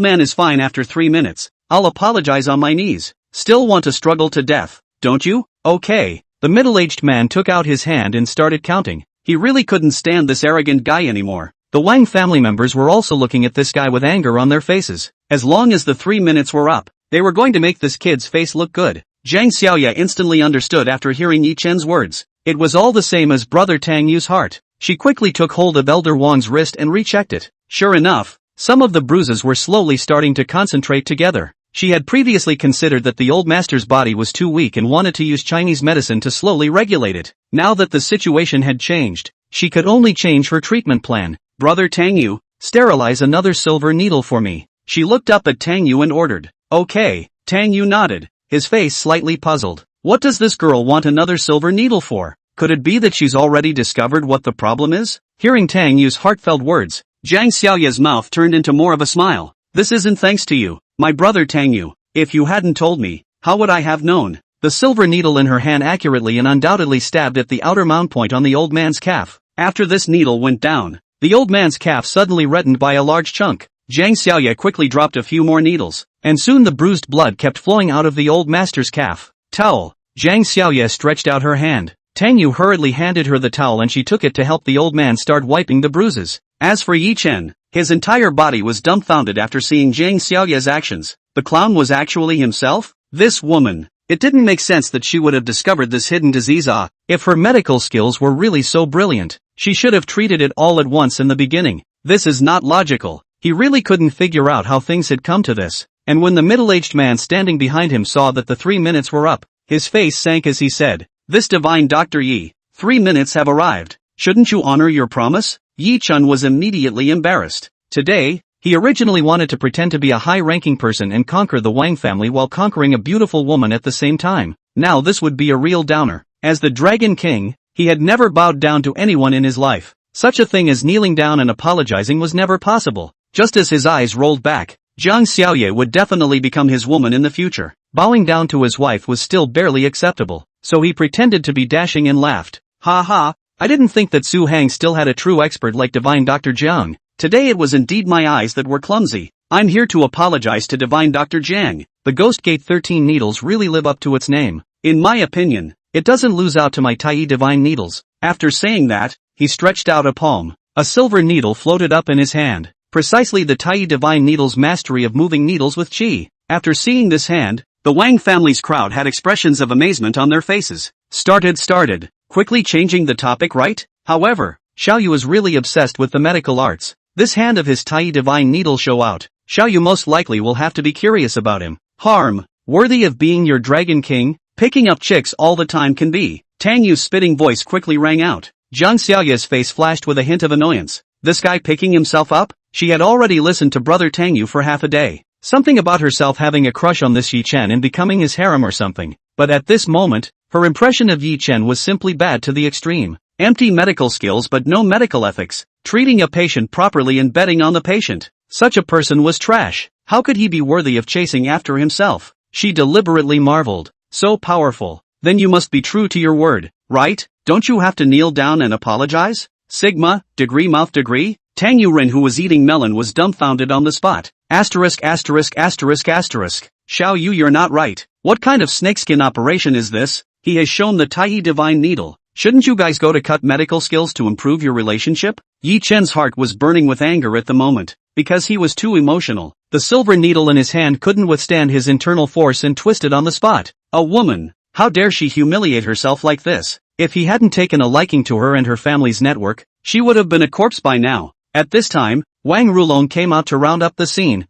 man is fine after 3 minutes, I'll apologize on my knees. Still want to struggle to death, don't you? Okay. The middle-aged man took out his hand and started counting. He really couldn't stand this arrogant guy anymore. The Wang family members were also looking at this guy with anger on their faces. As long as the 3 minutes were up, they were going to make this kid's face look good. Zhang Xiaoya instantly understood after hearing Ye Chen's words. It was all the same as brother Tang Yu's heart. She quickly took hold of Elder Wang's wrist and rechecked it. Sure enough, some of the bruises were slowly starting to concentrate together. She had previously considered that the old master's body was too weak and wanted to use Chinese medicine to slowly regulate it. Now that the situation had changed, she could only change her treatment plan. Brother Tang Yu, sterilize another silver needle for me. She looked up at Tang Yu and ordered. Okay, Tang Yu nodded, his face slightly puzzled. What does this girl want another silver needle for? Could it be that she's already discovered what the problem is? Hearing Tang Yu's heartfelt words, Zhang Xiaoya's mouth turned into more of a smile. This isn't thanks to you, my brother Tang Yu. If you hadn't told me, how would I have known? The silver needle in her hand accurately and undoubtedly stabbed at the outer mount point on the old man's calf. After this needle went down, the old man's calf suddenly reddened by a large chunk. Zhang Xiaoya quickly dropped a few more needles, and soon the bruised blood kept flowing out of the old master's calf. Towel. Zhang Xiaoya stretched out her hand. Tang Yu hurriedly handed her the towel and she took it to help the old man start wiping the bruises. As for Ye Chen, his entire body was dumbfounded after seeing Zhang Xiaoya's actions. The clown was actually himself? This woman. It didn't make sense that she would have discovered this hidden disease. If her medical skills were really so brilliant, she should have treated it all at once in the beginning. This is not logical. He really couldn't figure out how things had come to this. And when the middle-aged man standing behind him saw that the 3 minutes were up, his face sank as he said, this divine Dr. Yi, 3 minutes have arrived. Shouldn't you honor your promise? Ye Chen was immediately embarrassed. Today, he originally wanted to pretend to be a high-ranking person and conquer the Wang family while conquering a beautiful woman at the same time. Now this would be a real downer. As the Dragon King, he had never bowed down to anyone in his life. Such a thing as kneeling down and apologizing was never possible. Just as his eyes rolled back, Zhang Xiaoye would definitely become his woman in the future. Bowing down to his wife was still barely acceptable, so he pretended to be dashing and laughed. Ha ha, I didn't think that Su Hang still had a true expert like divine Dr. Jiang. Today it was indeed my eyes that were clumsy. I'm here to apologize to divine Dr. Jiang. The Ghost Gate 13 needles really live up to its name. In my opinion, it doesn't lose out to my Tai divine needles. After saying that, he stretched out a palm. A silver needle floated up in his hand. Precisely the Tai divine needle's mastery of moving needles with qi. After seeing this hand, the Wang family's crowd had expressions of amazement on their faces. Started. Quickly changing the topic, right? However, Xiaoyu is really obsessed with the medical arts. This hand of his Tai divine needle show out. Xiaoyu most likely will have to be curious about him. Harm, worthy of being your Dragon King? Picking up chicks all the time can be. Tang Yu's spitting voice quickly rang out. Zhang Xiaoya's face flashed with a hint of annoyance. This guy picking himself up? She had already listened to brother Tang Yu for half a day. Something about herself having a crush on this Ye Chen and becoming his harem or something. But at this moment, her impression of Ye Chen was simply bad to the extreme. Empty medical skills but no medical ethics. Treating a patient properly and betting on the patient. Such a person was trash. How could he be worthy of chasing after himself? She deliberately marveled. So powerful. Then you must be true to your word, right? Don't you have to kneel down and apologize? Sigma, degree mouth degree? Tang Yurin, who was eating melon, was dumbfounded on the spot. Asterisk. Xiao Yu, you're not right. What kind of snakeskin operation is this? He has shown the Tai divine needle. Shouldn't you guys go to cut medical skills to improve your relationship? Ye Chen's heart was burning with anger at the moment, because he was too emotional. The silver needle in his hand couldn't withstand his internal force and twisted on the spot. A woman. How dare she humiliate herself like this? If he hadn't taken a liking to her and her family's network, she would have been a corpse by now. At this time, Wang Rulong came out to round up the scene.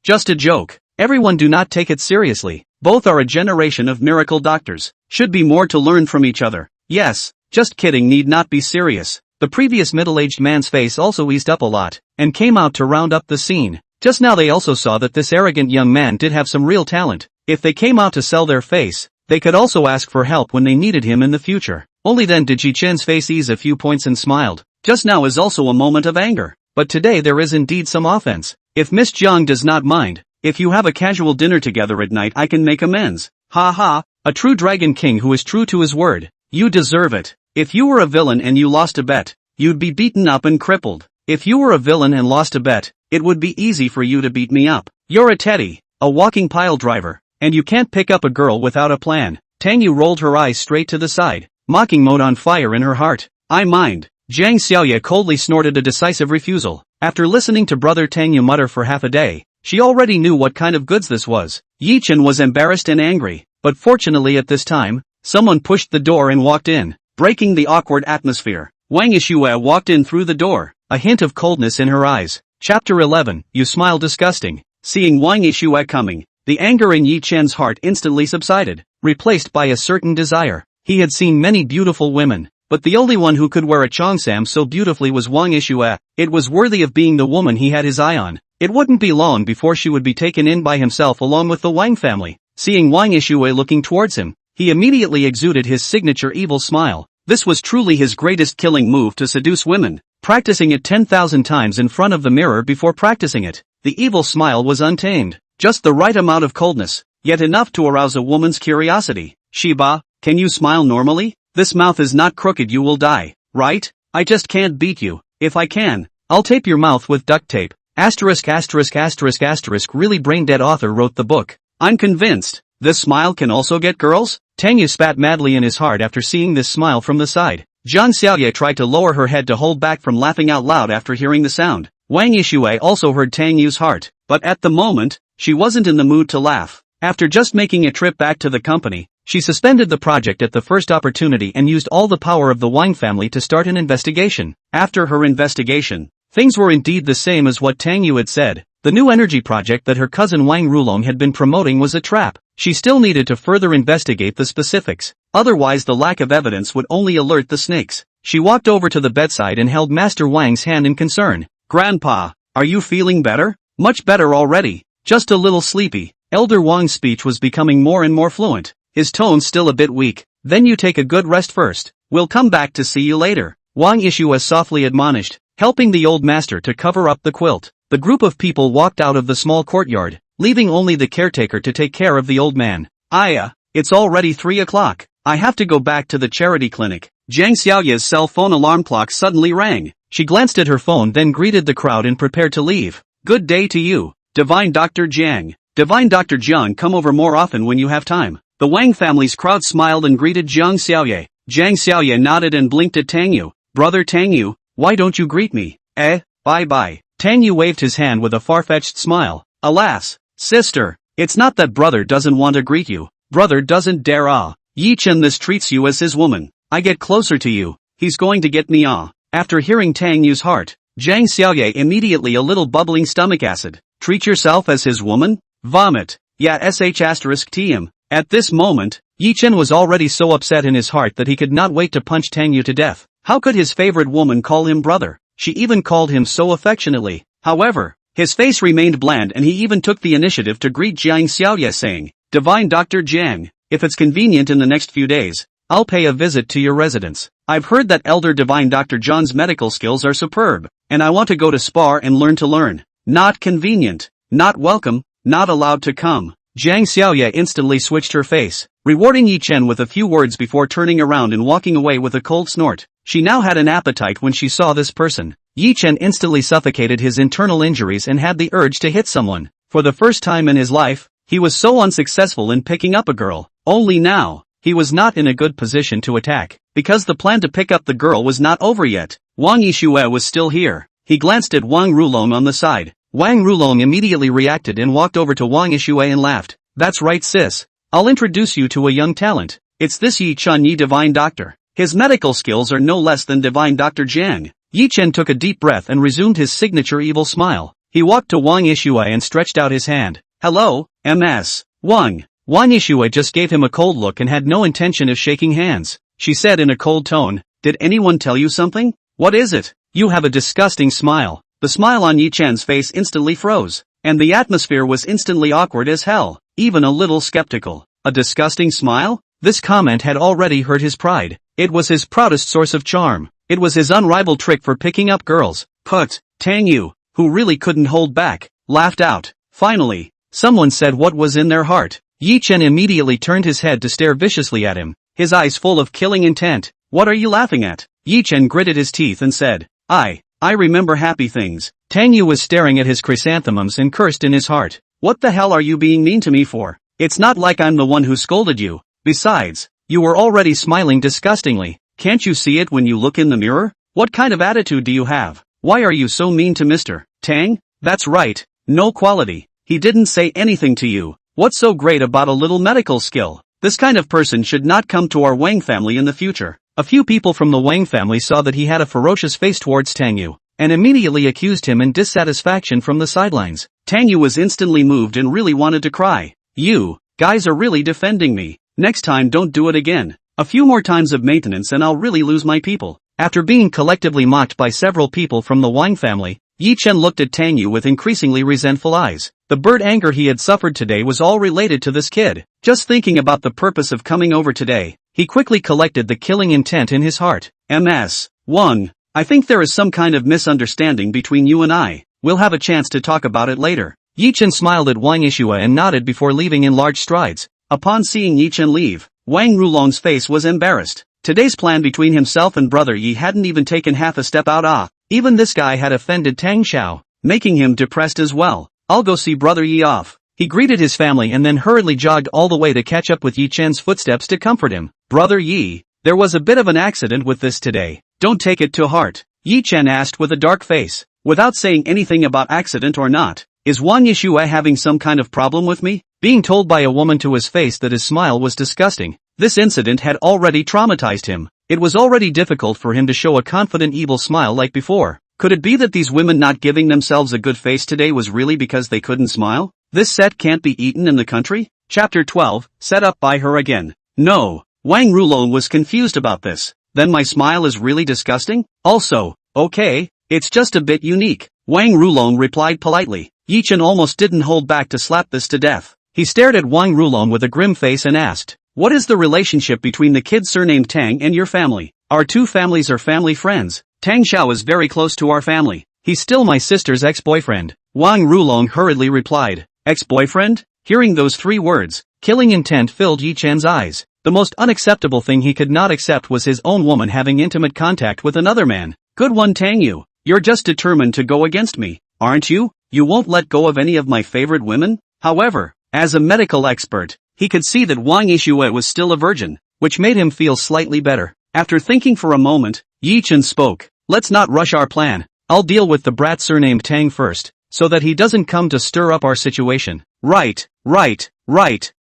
Just a joke. Everyone do not take it seriously. Both are a generation of miracle doctors. Should be more to learn from each other. Yes, just kidding, need not be serious. The previous middle-aged man's face also eased up a lot, and came out to round up the scene. Just now they also saw that this arrogant young man did have some real talent. If they came out to sell their face, they could also ask for help when they needed him in the future. Only then did Ye Chen's face ease a few points and smiled. Just now is also a moment of anger, but today there is indeed some offense. If Miss Jiang does not mind, if you have a casual dinner together at night I can make amends. Ha ha, a true dragon king who is true to his word. You deserve it. If you were a villain and you lost a bet, you'd be beaten up and crippled. If you were a villain and lost a bet, it would be easy for you to beat me up. You're a teddy, a walking pile driver, and you can't pick up a girl without a plan. Tang Yu rolled her eyes straight to the side, mocking mode on fire in her heart. I mind. Jiang Xiaoye coldly snorted a decisive refusal. After listening to brother Tang Yu mutter for half a day, she already knew what kind of goods this was. Ye Chen was embarrassed and angry, but fortunately at this time, someone pushed the door and walked in, breaking the awkward atmosphere. Wang Yishue walked in through the door, a hint of coldness in her eyes. Chapter 11, You Smile Disgusting. Seeing Wang Yishue coming, the anger in Ye Chen's heart instantly subsided, replaced by a certain desire. He had seen many beautiful women, but the only one who could wear a cheongsam so beautifully was Wang Yishue. It was worthy of being the woman he had his eye on. It wouldn't be long before she would be taken in by himself along with the Wang family. Seeing Wang Yishue looking towards him, he immediately exuded his signature evil smile. This was truly his greatest killing move to seduce women, practicing it 10,000 times in front of the mirror before practicing it. The evil smile was untamed, just the right amount of coldness, yet enough to arouse a woman's curiosity. Shiba, can you smile normally? This mouth is not crooked, you will die, right? I just can't beat you. If I can, I'll tape your mouth with duct tape. Asterisk asterisk asterisk asterisk really brain-dead author wrote the book. I'm convinced. This smile can also get girls? Tang Yu spat madly in his heart after seeing this smile from the side. Jiang Xiaoye tried to lower her head to hold back from laughing out loud after hearing the sound. Wang Yishue also heard Tang Yu's heart, but at the moment, she wasn't in the mood to laugh. After just making a trip back to the company, she suspended the project at the first opportunity and used all the power of the Wang family to start an investigation. After her investigation, things were indeed the same as what Tang Yu had said. The new energy project that her cousin Wang Rulong had been promoting was a trap. She still needed to further investigate the specifics, otherwise the lack of evidence would only alert the snakes. She walked over to the bedside and held Master Wang's hand in concern. Grandpa, are you feeling better? Much better already, just a little sleepy. Elder Wang's speech was becoming more and more fluent, his tone still a bit weak. Then you take a good rest first, we'll come back to see you later, Wang Yishue softly admonished, helping the old master to cover up the quilt. The group of people walked out of the small courtyard, leaving only the caretaker to take care of the old man. Aya, it's already 3 o'clock. I have to go back to the charity clinic. Jiang Xiaoye's cell phone alarm clock suddenly rang. She glanced at her phone, then greeted the crowd and prepared to leave. Good day to you, Divine Dr. Jiang. Divine Dr. Jiang, come over more often when you have time. The Wang family's crowd smiled and greeted Jiang Xiaoye. Jiang Xiaoye nodded and blinked at Tang Yu. Brother Tang Yu, why don't you greet me? Bye-bye. Tang Yu waved his hand with a far-fetched smile. Alas, sister, it's not that brother doesn't want to greet you. Brother doesn't dare. Ye Chen mistreats you as his woman. I get closer to you, he's going to get me. After hearing Tang Yu's heart, Jiang Xiaoye immediately a little bubbling stomach acid. Treat yourself as his woman? Vomit. Yeah, *TM. At this moment, Ye Chen was already so upset in his heart that he could not wait to punch Tang Yu to death. How could his favorite woman call him brother? She even called him so affectionately. However, his face remained bland and he even took the initiative to greet Jiang Xiaoye saying, Divine Dr. Jiang, if it's convenient in the next few days, I'll pay a visit to your residence. I've heard that Elder Divine Dr. John's medical skills are superb, and I want to go to Spar and learn. Not convenient, not welcome, not allowed to come. Jiang Xiaoye instantly switched her face, rewarding Ye Chen with a few words before turning around and walking away with a cold snort. She now had an appetite when she saw this person. Ye Chen instantly suffocated his internal injuries and had the urge to hit someone. For the first time in his life, he was so unsuccessful in picking up a girl. Only now, he was not in a good position to attack, because the plan to pick up the girl was not over yet. Wang Yishue was still here. He glanced at Wang Rulong on the side. Wang Rulong immediately reacted and walked over to Wang Yishue and laughed. That's right, sis. I'll introduce you to a young talent. It's this Ye Chen, Ye Divine Doctor. His medical skills are no less than Divine Dr. Jiang. Ye Chen took a deep breath and resumed his signature evil smile. He walked to Wang Yishue and stretched out his hand. Hello, MS. Wang. Wang Yishue just gave him a cold look and had no intention of shaking hands. She said in a cold tone, Did anyone tell you something? What is it? You have a disgusting smile. The smile on Ye Chen's face instantly froze, and the atmosphere was instantly awkward as hell, even a little skeptical. A disgusting smile? This comment had already hurt his pride. It was his proudest source of charm. It was his unrivaled trick for picking up girls. But Tang Yu, who really couldn't hold back, laughed out. Finally, someone said what was in their heart. Ye Chen immediately turned his head to stare viciously at him, his eyes full of killing intent. What are you laughing at? Ye Chen gritted his teeth and said, I remember happy things. Tang Yu was staring at his chrysanthemums and cursed in his heart. What the hell are you being mean to me for? It's not like I'm the one who scolded you. Besides, you were already smiling disgustingly. Can't you see it when you look in the mirror? What kind of attitude do you have? Why are you so mean to Mr. Tang? That's right, no quality. He didn't say anything to you. What's so great about a little medical skill? This kind of person should not come to our Wang family in the future. A few people from the Wang family saw that he had a ferocious face towards Tang Yu, and immediately accused him in dissatisfaction from the sidelines. Tang Yu was instantly moved and really wanted to cry. You guys are really defending me. Next time don't do it again. A few more times of maintenance and I'll really lose my people. After being collectively mocked by several people from the Wang family, Ye Chen looked at Tang Yu with increasingly resentful eyes. The bird anger he had suffered today was all related to this kid. Just thinking about the purpose of coming over today, he quickly collected the killing intent in his heart. Ms. Wang, I think there is some kind of misunderstanding between you and I. We'll have a chance to talk about it later. Ye Chen smiled at Wang Yishua and nodded before leaving in large strides. Upon seeing Ye Chen leave, Wang Rulong's face was embarrassed. Today's plan between himself and brother Yi hadn't even taken half a step out. Even this guy had offended Tang Xiao, making him depressed as well. I'll go see brother Yi off. He greeted his family and then hurriedly jogged all the way to catch up with Ye Chen's footsteps to comfort him. Brother Yi, there was a bit of an accident with this today. Don't take it to heart. Ye Chen asked with a dark face. Without saying anything about accident or not, is Wang Yishua having some kind of problem with me? Being told by a woman to his face that his smile was disgusting. This incident had already traumatized him. It was already difficult for him to show a confident evil smile like before. Could it be that these women not giving themselves a good face today was really because they couldn't smile? This set can't be eaten in the country? Chapter 12, set up by her again. No, Wang Rulong was confused about this. Then my smile is really disgusting? Also, okay, it's just a bit unique. Wang Rulong replied politely. Ye Chen almost didn't hold back to slap this to death. He stared at Wang Rulong with a grim face and asked, what is the relationship between the kid surnamed Tang and your family? Our two families are family friends. Tang Xiao is very close to our family. He's still my sister's ex-boyfriend. Wang Rulong hurriedly replied. Ex-boyfriend? Hearing those three words, killing intent filled Ye Chen's eyes. The most unacceptable thing he could not accept was his own woman having intimate contact with another man. Good one Tang Yu. You're just determined to go against me, aren't you? You won't let go of any of my favorite women? However, as a medical expert, he could see that Wang Yishua was still a virgin, which made him feel slightly better. After thinking for a moment, Ye Chen spoke. Let's not rush our plan. I'll deal with the brat surnamed Tang first, so that he doesn't come to stir up our situation. Right.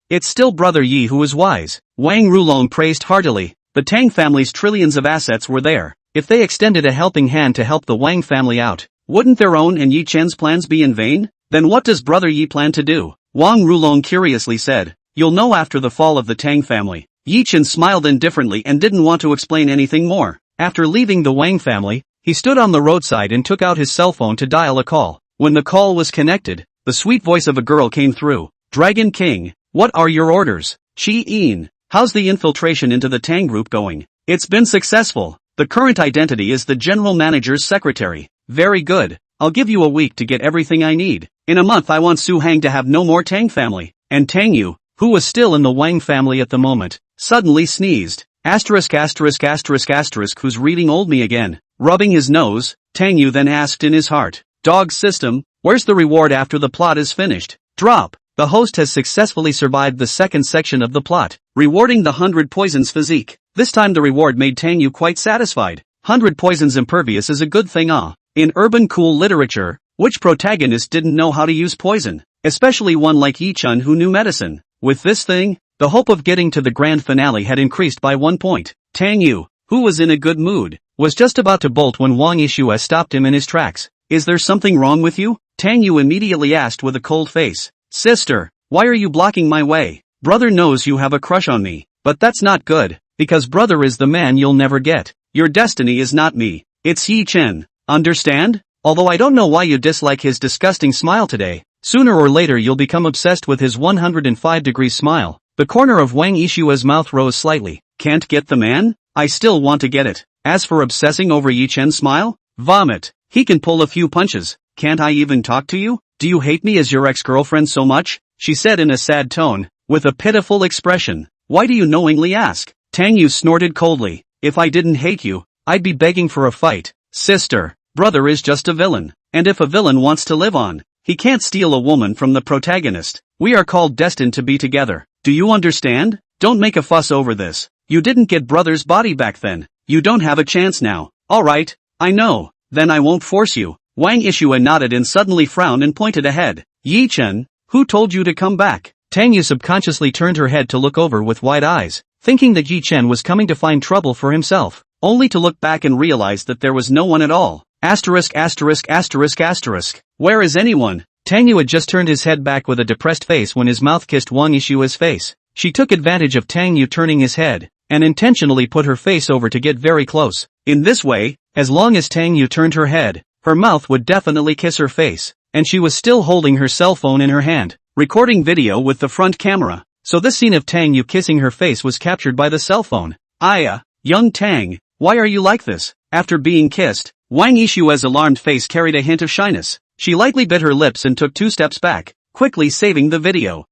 It's still brother Yi who is wise. Wang Rulong praised heartily. The Tang family's trillions of assets were there. If they extended a helping hand to help the Wang family out, wouldn't their own and Ye Chen's plans be in vain? Then what does brother Yi plan to do? Wang Rulong curiously said. You'll know after the fall of the Tang family. Ye Chen smiled indifferently and didn't want to explain anything more. After leaving the Wang family, he stood on the roadside and took out his cell phone to dial a call. When the call was connected, the sweet voice of a girl came through. Dragon King, what are your orders? Chi-in, how's the infiltration into the Tang group going? It's been successful. The current identity is the general manager's secretary. Very good. I'll give you a week to get everything I need. In a month I want Su Hang to have no more Tang family. And Tang Yu, who was still in the Wang family at the moment, suddenly sneezed. Asterisk who's reading old me again. Rubbing his nose, Tang Yu then asked in his heart. Dog system, where's the reward after the plot is finished? Drop. The host has successfully survived the second section of the plot, rewarding the 100 poisons physique. This time the reward made Tang Yu quite satisfied. 100 poisons impervious is a good thing In urban cool literature, which protagonist didn't know how to use poison? Especially one like Ye Chen who knew medicine. With this thing, the hope of getting to the grand finale had increased by 1 point. Tang Yu, who was in a good mood, was just about to bolt when Wang Yishua stopped him in his tracks. Is there something wrong with you? Tang Yu immediately asked with a cold face. Sister, why are you blocking my way? Brother knows you have a crush on me, but that's not good, because brother is the man you'll never get. Your destiny is not me, it's Ye Chen. Understand? Although I don't know why you dislike his disgusting smile today, sooner or later you'll become obsessed with his 105-degree smile. The corner of Wang Yishua's mouth rose slightly. Can't get the man? I still want to get it. As for obsessing over Ye Chen's smile, vomit. He can pull a few punches. Can't I even talk to you? Do you hate me as your ex-girlfriend so much? She said in a sad tone, with a pitiful expression. Why do you knowingly ask? Tang Yu snorted coldly. If I didn't hate you, I'd be begging for a fight. Sister, brother is just a villain. And if a villain wants to live on, he can't steal a woman from the protagonist. We are called destined to be together. Do you understand? Don't make a fuss over this. You didn't get brother's body back then. You don't have a chance now. Alright, I know. Then I won't force you. Wang Yishue nodded and suddenly frowned and pointed ahead. Ye Chen, who told you to come back? Tang Yu subconsciously turned her head to look over with wide eyes, thinking that Ye Chen was coming to find trouble for himself, only to look back and realize that there was no one at all. Asterisk asterisk asterisk asterisk. Where is anyone? Tang Yu had just turned his head back with a depressed face when his mouth kissed Wang Yishue's face. She took advantage of Tang Yu turning his head, and intentionally put her face over to get very close. In this way, as long as Tang Yu turned her head, her mouth would definitely kiss her face, and she was still holding her cell phone in her hand, recording video with the front camera. So this scene of Tang Yu kissing her face was captured by the cell phone. Young Tang, why are you like this? After being kissed, Wang Yishue's alarmed face carried a hint of shyness. She lightly bit her lips and took 2 steps back, quickly saving the video.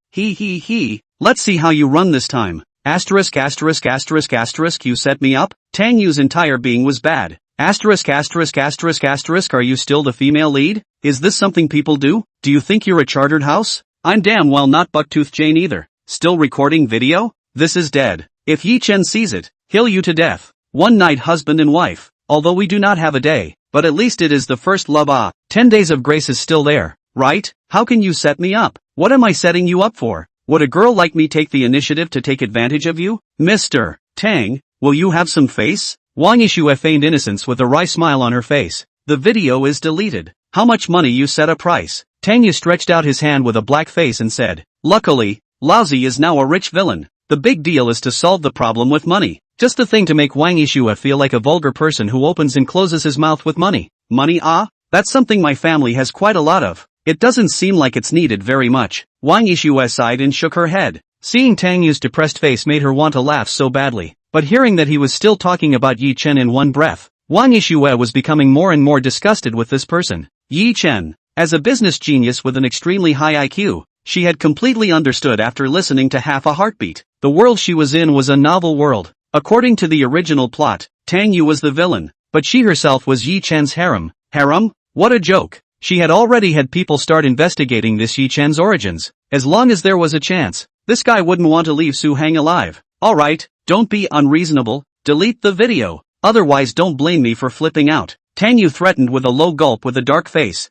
Let's see how you run this time. Asterisk asterisk asterisk asterisk you set me up? Tang Yu's entire being was bad. Asterisk asterisk asterisk asterisk are you still the female lead? Is this something people do? Do you think you're a chartered house? I'm damn well not Bucktooth Jane either. Still recording video? This is dead. If Ye Chen sees it, he'll you to death. One night husband and wife. Although we do not have a day, but at least it is the first love. 10 days of grace is still there, right? How can you set me up? What am I setting you up for? Would a girl like me take the initiative to take advantage of you? Mr. Tang, will you have some face? Wang Yishue feigned innocence with a wry smile on her face. The video is deleted. How much money you set a price? Tang Yu stretched out his hand with a black face and said, luckily, Laozi is now a rich villain. The big deal is to solve the problem with money. Just the thing to make Wang Yishue feel like a vulgar person who opens and closes his mouth with money. Money? That's something my family has quite a lot of. It doesn't seem like it's needed very much. Wang Yishue sighed and shook her head. Seeing Tang Yu's depressed face made her want to laugh so badly. But hearing that he was still talking about Ye Chen in one breath, Wang Yishue was becoming more and more disgusted with this person. Ye Chen, as a business genius with an extremely high IQ, she had completely understood after listening to Half a Heartbeat. The world she was in was a novel world. According to the original plot, Tang Yu was the villain, but she herself was Ye Chen's harem. Harem? What a joke. She had already had people start investigating this Ye Chen's origins. As long as there was a chance, this guy wouldn't want to leave Su Hang alive. Alright, don't be unreasonable, delete the video. Otherwise don't blame me for flipping out. Tang Yu threatened with a low gulp with a dark face.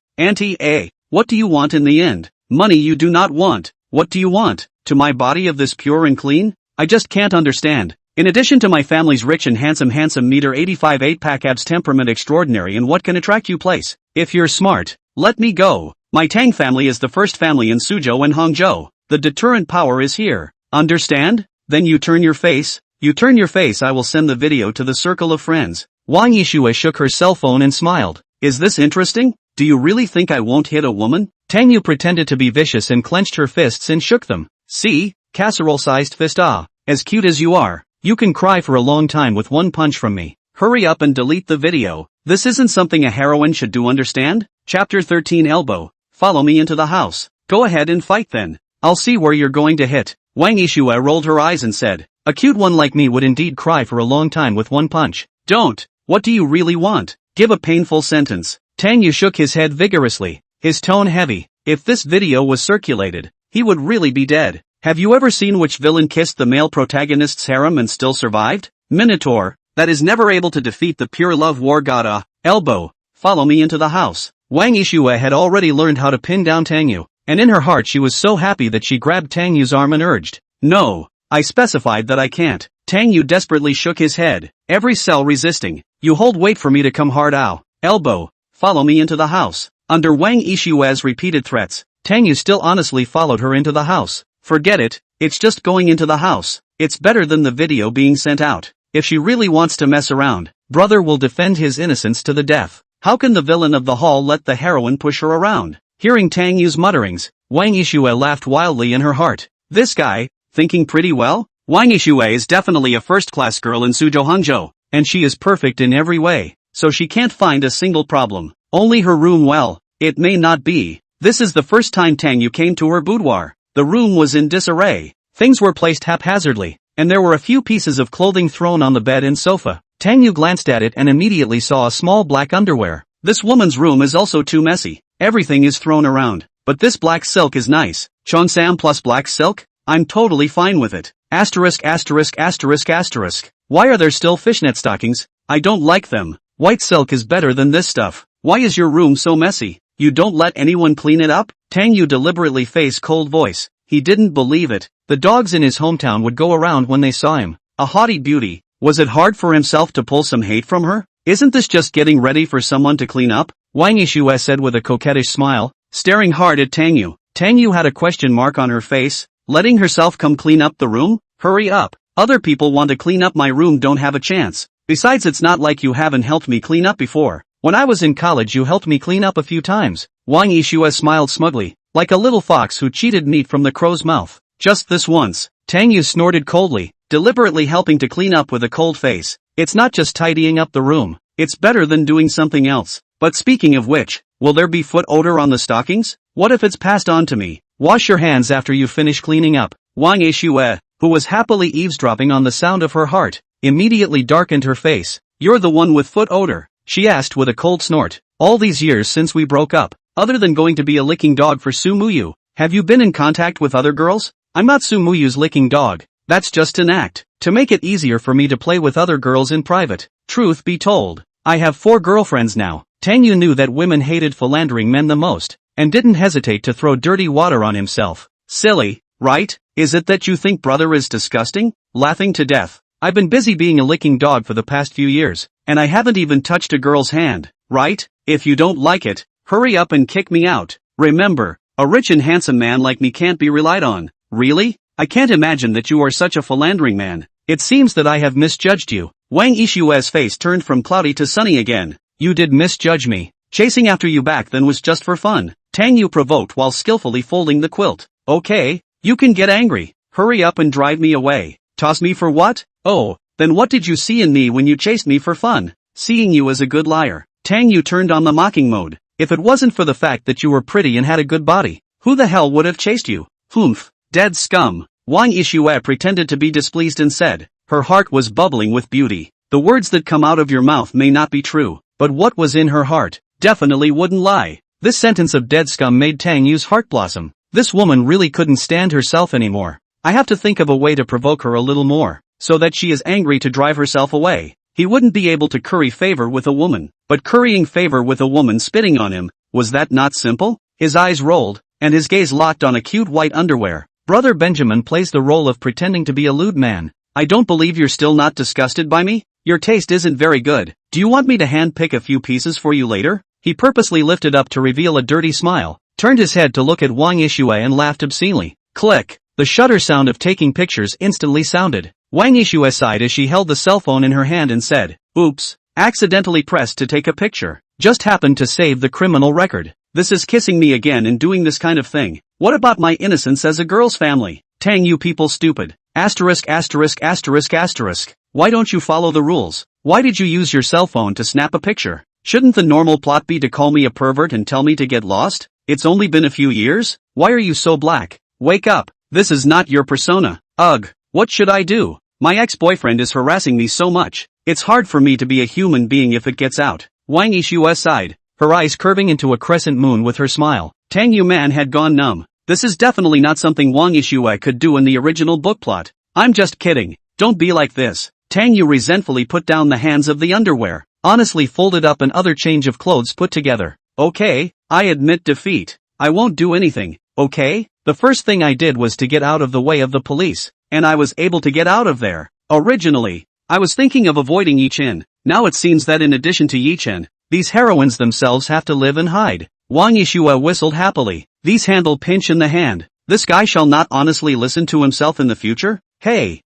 What do you want in the end? Money you do not want. What do you want? To my body of this pure and clean? I just can't understand. In addition to my family's rich and handsome meter 85 8-pack abs temperament extraordinary and what can attract you place. If you're smart, let me go. My Tang family is the first family in Suzhou and Hangzhou. The deterrent power is here. Understand? Then you turn your face. I will send the video to the circle of friends. Wang Yishue shook her cell phone and smiled. Is this interesting? Do you really think I won't hit a woman? Tang Yu pretended to be vicious and clenched her fists and shook them. See? Casserole-sized fist. As cute as you are, you can cry for a long time with one punch from me. Hurry up and delete the video. This isn't something a heroine should do, understand? Chapter 13 Elbow. Follow me into the house. Go ahead and fight then. I'll see where you're going to hit. Wang Yishue rolled her eyes and said, a cute one like me would indeed cry for a long time with one punch. Don't. What do you really want? Give a painful sentence. Tang Yu shook his head vigorously, his tone heavy. If this video was circulated, he would really be dead. Have you ever seen which villain kissed the male protagonist's harem and still survived? Minotaur, that is never able to defeat the pure love war god. Elbow. Follow me into the house. Wang Yishue had already learned how to pin down Tang Yu, and in her heart she was so happy that she grabbed Tang Yu's arm and urged, no, I specified that I can't. Tang Yu desperately shook his head, every cell resisting. You hold wait for me to come hard. Elbow. Follow me into the house. Under Wang Yishue's repeated threats, Tang Yu still honestly followed her into the house. Forget it, it's just going into the house. It's better than the video being sent out. If she really wants to mess around, brother will defend his innocence to the death. How can the villain of the hall let the heroine push her around? Hearing Tang Yu's mutterings, Wang Yishue laughed wildly in her heart. This guy, thinking pretty well? Wang Yixue is definitely a first-class girl in Suzhou Hangzhou, and she is perfect in every way, so she can't find a single problem. Only her room, well, it may not be. This is the first time Tang Yu came to her boudoir. The room was in disarray. Things were placed haphazardly, and there were a few pieces of clothing thrown on the bed and sofa. Tang Yu glanced at it and immediately saw a small black underwear. This woman's room is also too messy. Everything is thrown around. But this black silk is nice. Cheongsam plus black silk? I'm totally fine with it. Asterisk asterisk asterisk asterisk. Why are there still fishnet stockings? I don't like them. White silk is better than this stuff. Why is your room so messy? You don't let anyone clean it up? Tang Yu deliberately faced cold voice. He didn't believe it. The dogs in his hometown would go around when they saw him. A haughty beauty. Was it hard for himself to pull some hate from her? Isn't this just getting ready for someone to clean up? Wang Yixue said with a coquettish smile, staring hard at Tang Yu. Tang Yu had a question mark on her face. Letting herself come clean up the room? Hurry up. Other people want to clean up my room don't have a chance. Besides, it's not like you haven't helped me clean up before. When I was in college you helped me clean up a few times. Wang Yixue smiled smugly, like a little fox who cheated meat from the crow's mouth. Just this once. Tang Yu snorted coldly, deliberately helping to clean up with a cold face. It's not just tidying up the room. It's better than doing something else. But speaking of which, will there be foot odor on the stockings? What if it's passed on to me? Wash your hands after you finish cleaning up. Wang Yixue, who was happily eavesdropping on the sound of her heart, immediately darkened her face. You're the one with foot odor, she asked with a cold snort. All these years since we broke up, other than going to be a licking dog for Su Muyu, have you been in contact with other girls? I'm not Su Muyu's licking dog. That's just an act, to make it easier for me to play with other girls in private. Truth be told, I have 4 girlfriends now. Tang Yu knew that women hated philandering men the most, and didn't hesitate to throw dirty water on himself. Silly, right? Is it that you think brother is disgusting? Laughing to death. I've been busy being a licking dog for the past few years, and I haven't even touched a girl's hand, right? If you don't like it, hurry up and kick me out. Remember, a rich and handsome man like me can't be relied on. Really? I can't imagine that you are such a philandering man. It seems that I have misjudged you. Wang Yixue's face turned from cloudy to sunny again. You did misjudge me. Chasing after you back then was just for fun. Tang Yu provoked while skillfully folding the quilt. Okay, you can get angry. Hurry up and drive me away. Toss me for what? Oh, then what did you see in me when you chased me for fun? Seeing you as a good liar. Tang Yu turned on the mocking mode. If it wasn't for the fact that you were pretty and had a good body, who the hell would have chased you? Humph, dead scum. Wang Yixue pretended to be displeased and said, her heart was bubbling with beauty. The words that come out of your mouth may not be true, but what was in her heart definitely wouldn't lie. This sentence of dead scum made Tang Yu's heart blossom. This woman really couldn't stand herself anymore. I have to think of a way to provoke her a little more, so that she is angry to drive herself away. He wouldn't be able to curry favor with a woman, but currying favor with a woman spitting on him, was that not simple? His eyes rolled, and his gaze locked on a cute white underwear. Brother Benjamin plays the role of pretending to be a lewd man. I don't believe you're still not disgusted by me? Your taste isn't very good. Do you want me to hand-pick a few pieces for you later? He purposely lifted up to reveal a dirty smile, turned his head to look at Wang Yixue and laughed obscenely. Click! The shutter sound of taking pictures instantly sounded. Wang Yixue sighed as she held the cell phone in her hand and said, oops, accidentally pressed to take a picture. Just happened to save the criminal record. This is kissing me again and doing this kind of thing. What about my innocence as a girl's family? Tang you people stupid. Asterisk asterisk asterisk asterisk. Why don't you follow the rules? Why did you use your cell phone to snap a picture? Shouldn't the normal plot be to call me a pervert and tell me to get lost? It's only been a few years? Why are you so black? Wake up. This is not your persona. Ugh. What should I do? My ex-boyfriend is harassing me so much. It's hard for me to be a human being if it gets out. Wang Yixue sighed, her eyes curving into a crescent moon with her smile. Tang Yu man had gone numb. This is definitely not something Wang Yixue could do in the original book plot. I'm just kidding. Don't be like this. Tang Yu resentfully put down the hands of the underwear, honestly folded up and other change of clothes put together. Okay, I admit defeat. I won't do anything, okay? The first thing I did was to get out of the way of the police, and I was able to get out of there. Originally, I was thinking of avoiding Ye Chen. Now it seems that in addition to Ye Chen, these heroines themselves have to live and hide. Wang Yixue whistled happily. These handle pinch in the hand. This guy shall not honestly listen to himself in the future? Hey,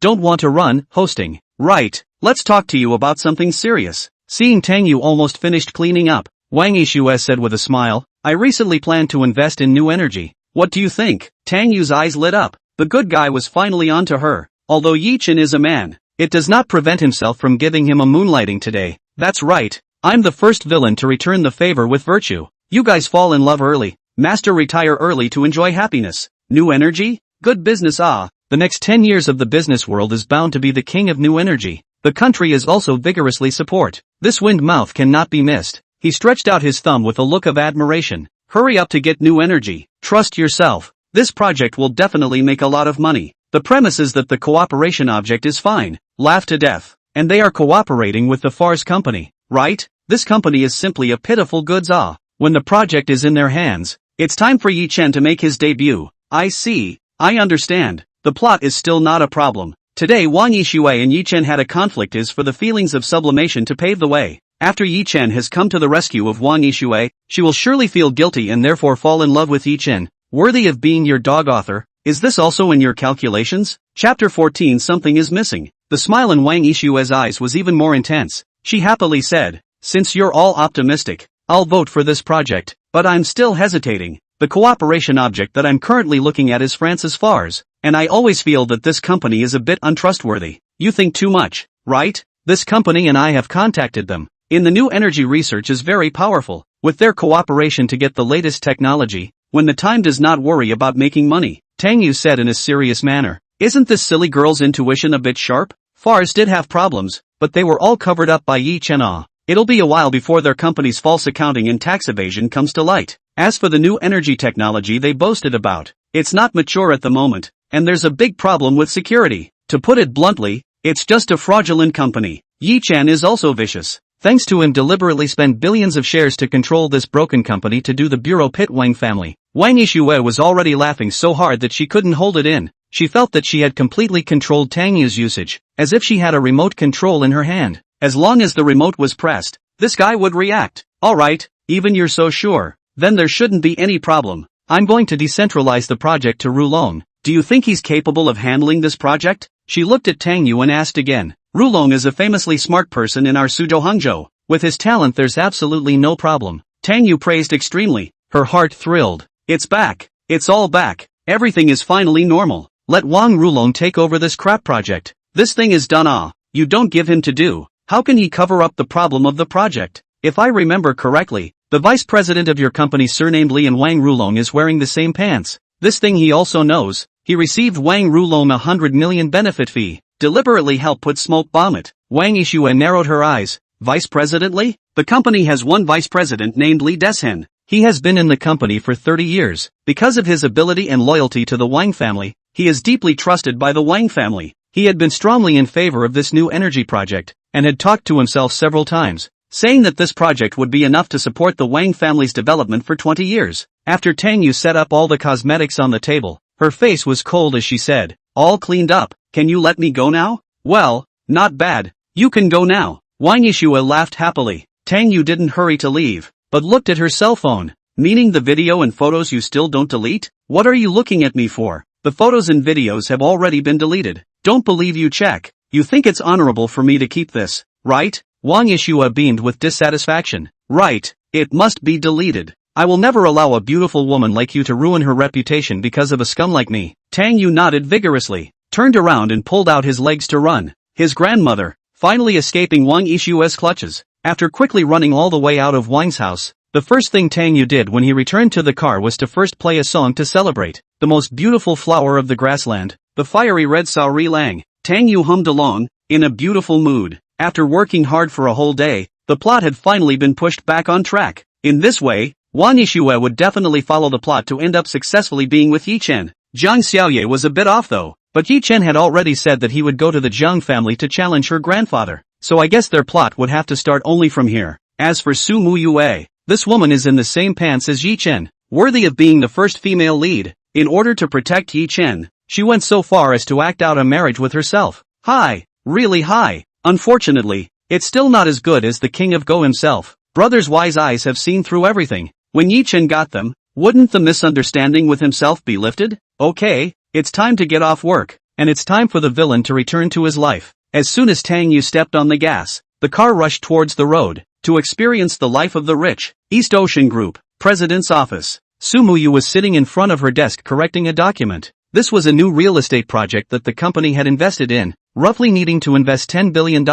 don't want to run, hosting. Right, let's talk to you about something serious. Seeing Tang Yu almost finished cleaning up, Wang Yixue said with a smile, I recently plan to invest in new energy. What do you think? Tang Yu's eyes lit up. The good guy was finally onto her. Although Ye Chen is a man, it does not prevent himself from giving him a moonlighting today. That's right. I'm the first villain to return the favor with virtue. You guys fall in love early. Master retire early to enjoy happiness. New energy? Good business. The next 10 years of the business world is bound to be the king of new energy. The country is also vigorously support. This wind mouth cannot be missed. He stretched out his thumb with a look of admiration. Hurry up to get new energy. Trust yourself. This project will definitely make a lot of money. The premise is that the cooperation object is fine. Laugh to death. And they are cooperating with the Fars company, right? This company is simply a pitiful goods. When the project is in their hands, it's time for Ye Chen to make his debut. I see. I understand. The plot is still not a problem. Today Wang Yixue and Ye Chen had a conflict is for the feelings of sublimation to pave the way. After Ye Chen has come to the rescue of Wang Yixue, she will surely feel guilty and therefore fall in love with Ye Chen. Worthy of being your dog author, is this also in your calculations? Chapter 14. Something is missing. The smile in Wang Yixue's eyes was even more intense. She happily said, since you're all optimistic, I'll vote for this project, but I'm still hesitating. The cooperation object that I'm currently looking at is Francis Fars, and I always feel that this company is a bit untrustworthy. You think too much, right? This company and I have contacted them. In the new energy research is very powerful, with their cooperation to get the latest technology, when the time does not worry about making money, Tang Yu said in a serious manner. Isn't this silly girl's intuition a bit sharp? Fars did have problems, but they were all covered up by Ye Chen. It'll be a while before their company's false accounting and tax evasion comes to light. As for the new energy technology they boasted about, it's not mature at the moment, and there's a big problem with security. To put it bluntly, it's just a fraudulent company. Ye Chen is also vicious. Thanks to him deliberately spend billions of shares to control this broken company to do the bureau pit Wang family. Wang Yixue was already laughing so hard that she couldn't hold it in. She felt that she had completely controlled Tang Yu's usage, as if she had a remote control in her hand. As long as the remote was pressed, this guy would react. Alright, even you're so sure. Then there shouldn't be any problem. I'm going to decentralize the project to Rulong. Do you think he's capable of handling this project? She looked at Tang Yu and asked again. Rulong is a famously smart person in our Suzhou Hangzhou. With his talent there's absolutely no problem. Tang Yu praised extremely. Her heart thrilled. It's back. It's all back. Everything is finally normal. Let Wang Rulong take over this crap project. This thing is done. You don't give him to do. How can he cover up the problem of the project? If I remember correctly, the vice president of your company surnamed Li and Wang Rulong is wearing the same pants. This thing he also knows. He received Wang Rulong 100 million benefit fee. Deliberately helped put smoke bomb it. Wang Yixue narrowed her eyes. Vice President Li? The company has one vice president named Li Deshen. He has been in the company for 30 years. Because of his ability and loyalty to the Wang family, he is deeply trusted by the Wang family. He had been strongly in favor of this new energy project, and had talked to himself several times, saying that this project would be enough to support the Wang family's development for 20 years. After Tang Yu set up all the cosmetics on the table, her face was cold as she said, all cleaned up, can you let me go now? Well, not bad. You can go now. Wang Yixue laughed happily. Tang Yu didn't hurry to leave, but looked at her cell phone. Meaning the video and photos you still don't delete? What are you looking at me for? The photos and videos have already been deleted. Don't believe you check. You think it's honorable for me to keep this, right? Wang Yixue beamed with dissatisfaction. Right, it must be deleted. I will never allow a beautiful woman like you to ruin her reputation because of a scum like me. Tang Yu nodded vigorously, turned around and pulled out his legs to run. His grandmother, finally escaping Wang Yixue's clutches. After quickly running all the way out of Wang's house, the first thing Tang Yu did when he returned to the car was to first play a song to celebrate the most beautiful flower of the grassland, the fiery red Sao Ri Lang. Tang Yu hummed along, in a beautiful mood. After working hard for a whole day, the plot had finally been pushed back on track. In this way, Wang Yixue would definitely follow the plot to end up successfully being with Ye Chen. Jiang Xiaoye was a bit off though, but Ye Chen had already said that he would go to the Jiang family to challenge her grandfather, so I guess their plot would have to start only from here. As for Su Muyue, this woman is in the same pants as Ye Chen, worthy of being the first female lead. In order to protect Ye Chen, she went so far as to act out a marriage with herself. High, really high. Unfortunately, it's still not as good as the king of Go himself. Brothers' wise eyes have seen through everything. When Ye Chen got them, wouldn't the misunderstanding with himself be lifted? Okay, it's time to get off work, and it's time for the villain to return to his life. As soon as Tang Yu stepped on the gas, the car rushed towards the road, to experience the life of the rich. East Ocean Group, President's office. Su Muyu was sitting in front of her desk correcting a document. This was a new real estate project that the company had invested in, roughly needing to invest $10 billion,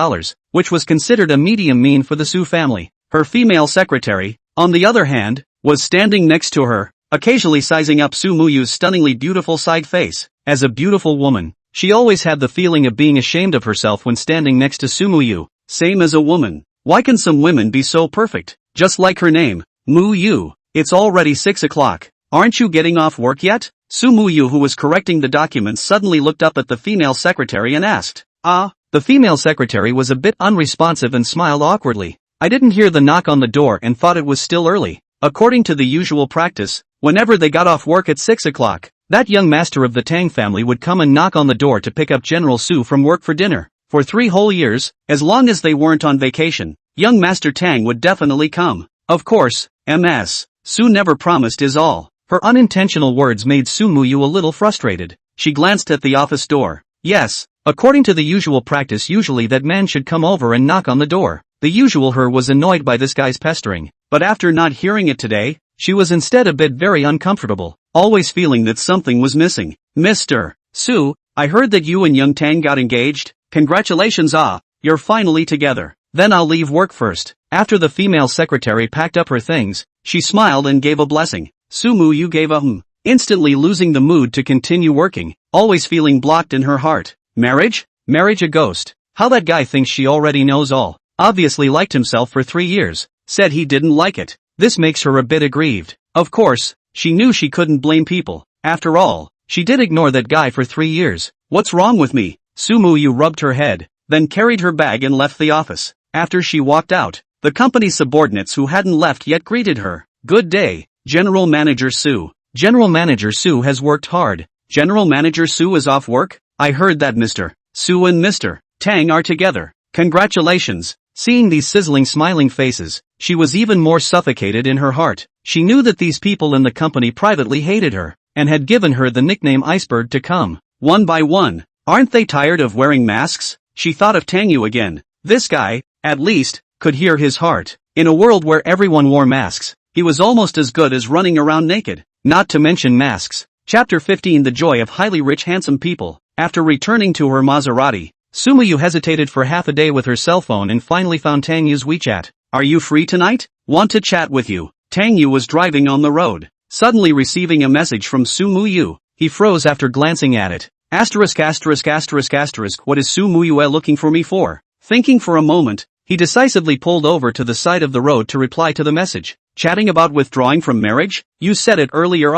which was considered a medium mean for the Su family. Her female secretary, on the other hand, was standing next to her, occasionally sizing up Su Muyu's stunningly beautiful side face. As a beautiful woman, she always had the feeling of being ashamed of herself when standing next to Su Muyu. Same as a woman. Why can some women be so perfect? Just like her name, Muyu. It's already 6 o'clock. Aren't you getting off work yet? Su Muyu, who was correcting the documents, suddenly looked up at the female secretary and asked. The female secretary was a bit unresponsive and smiled awkwardly. I didn't hear the knock on the door and thought it was still early. According to the usual practice, whenever they got off work at 6 o'clock, that young master of the Tang family would come and knock on the door to pick up General Su from work for dinner. For 3 whole years, as long as they weren't on vacation, young Master Tang would definitely come. Of course, Ms. Su never promised is all. Her unintentional words made Su Muyu a little frustrated. She glanced at the office door. Yes, according to the usual practice, usually that man should come over and knock on the door. The usual her was annoyed by this guy's pestering, but after not hearing it today, she was instead a bit very uncomfortable, always feeling that something was missing. Mr. Su, I heard that you and young Tang got engaged. Congratulations, you're finally together. Then I'll leave work first. After the female secretary packed up her things, she smiled and gave a blessing. Su Muyu gave a instantly losing the mood to continue working, always feeling blocked in her heart. Marriage? Marriage a ghost. How that guy thinks she already knows all. Obviously liked himself for 3 years. Said he didn't like it. This makes her a bit aggrieved. Of course, she knew she couldn't blame people. After all, she did ignore that guy for 3 years. What's wrong with me? Su Muyu rubbed her head, then carried her bag and left the office. After she walked out, the company's subordinates who hadn't left yet greeted her. Good day, General Manager Su. General Manager Su has worked hard. General Manager Su is off work? I heard that Mr. Su and Mr. Tang are together. Congratulations. Seeing these sizzling smiling faces, she was even more suffocated in her heart. She knew that these people in the company privately hated her, and had given her the nickname Iceberg to come. One by one. Aren't they tired of wearing masks? She thought of Tang Yu again. This guy, at least, could hear his heart. In a world where everyone wore masks, he was almost as good as running around naked. Not to mention masks. Chapter 15 The Joy of Highly Rich Handsome People. After returning to her Maserati, Su Muyu hesitated for half a day with her cell phone and finally found Tang Yu's WeChat. Are you free tonight? Want to chat with you. Tang Yu was driving on the road, suddenly receiving a message from Su Muyu. He froze after glancing at it. What is Su Muyu looking for me for? Thinking for a moment, he decisively pulled over to the side of the road to reply to the message. Chatting about withdrawing from marriage? You said it earlier.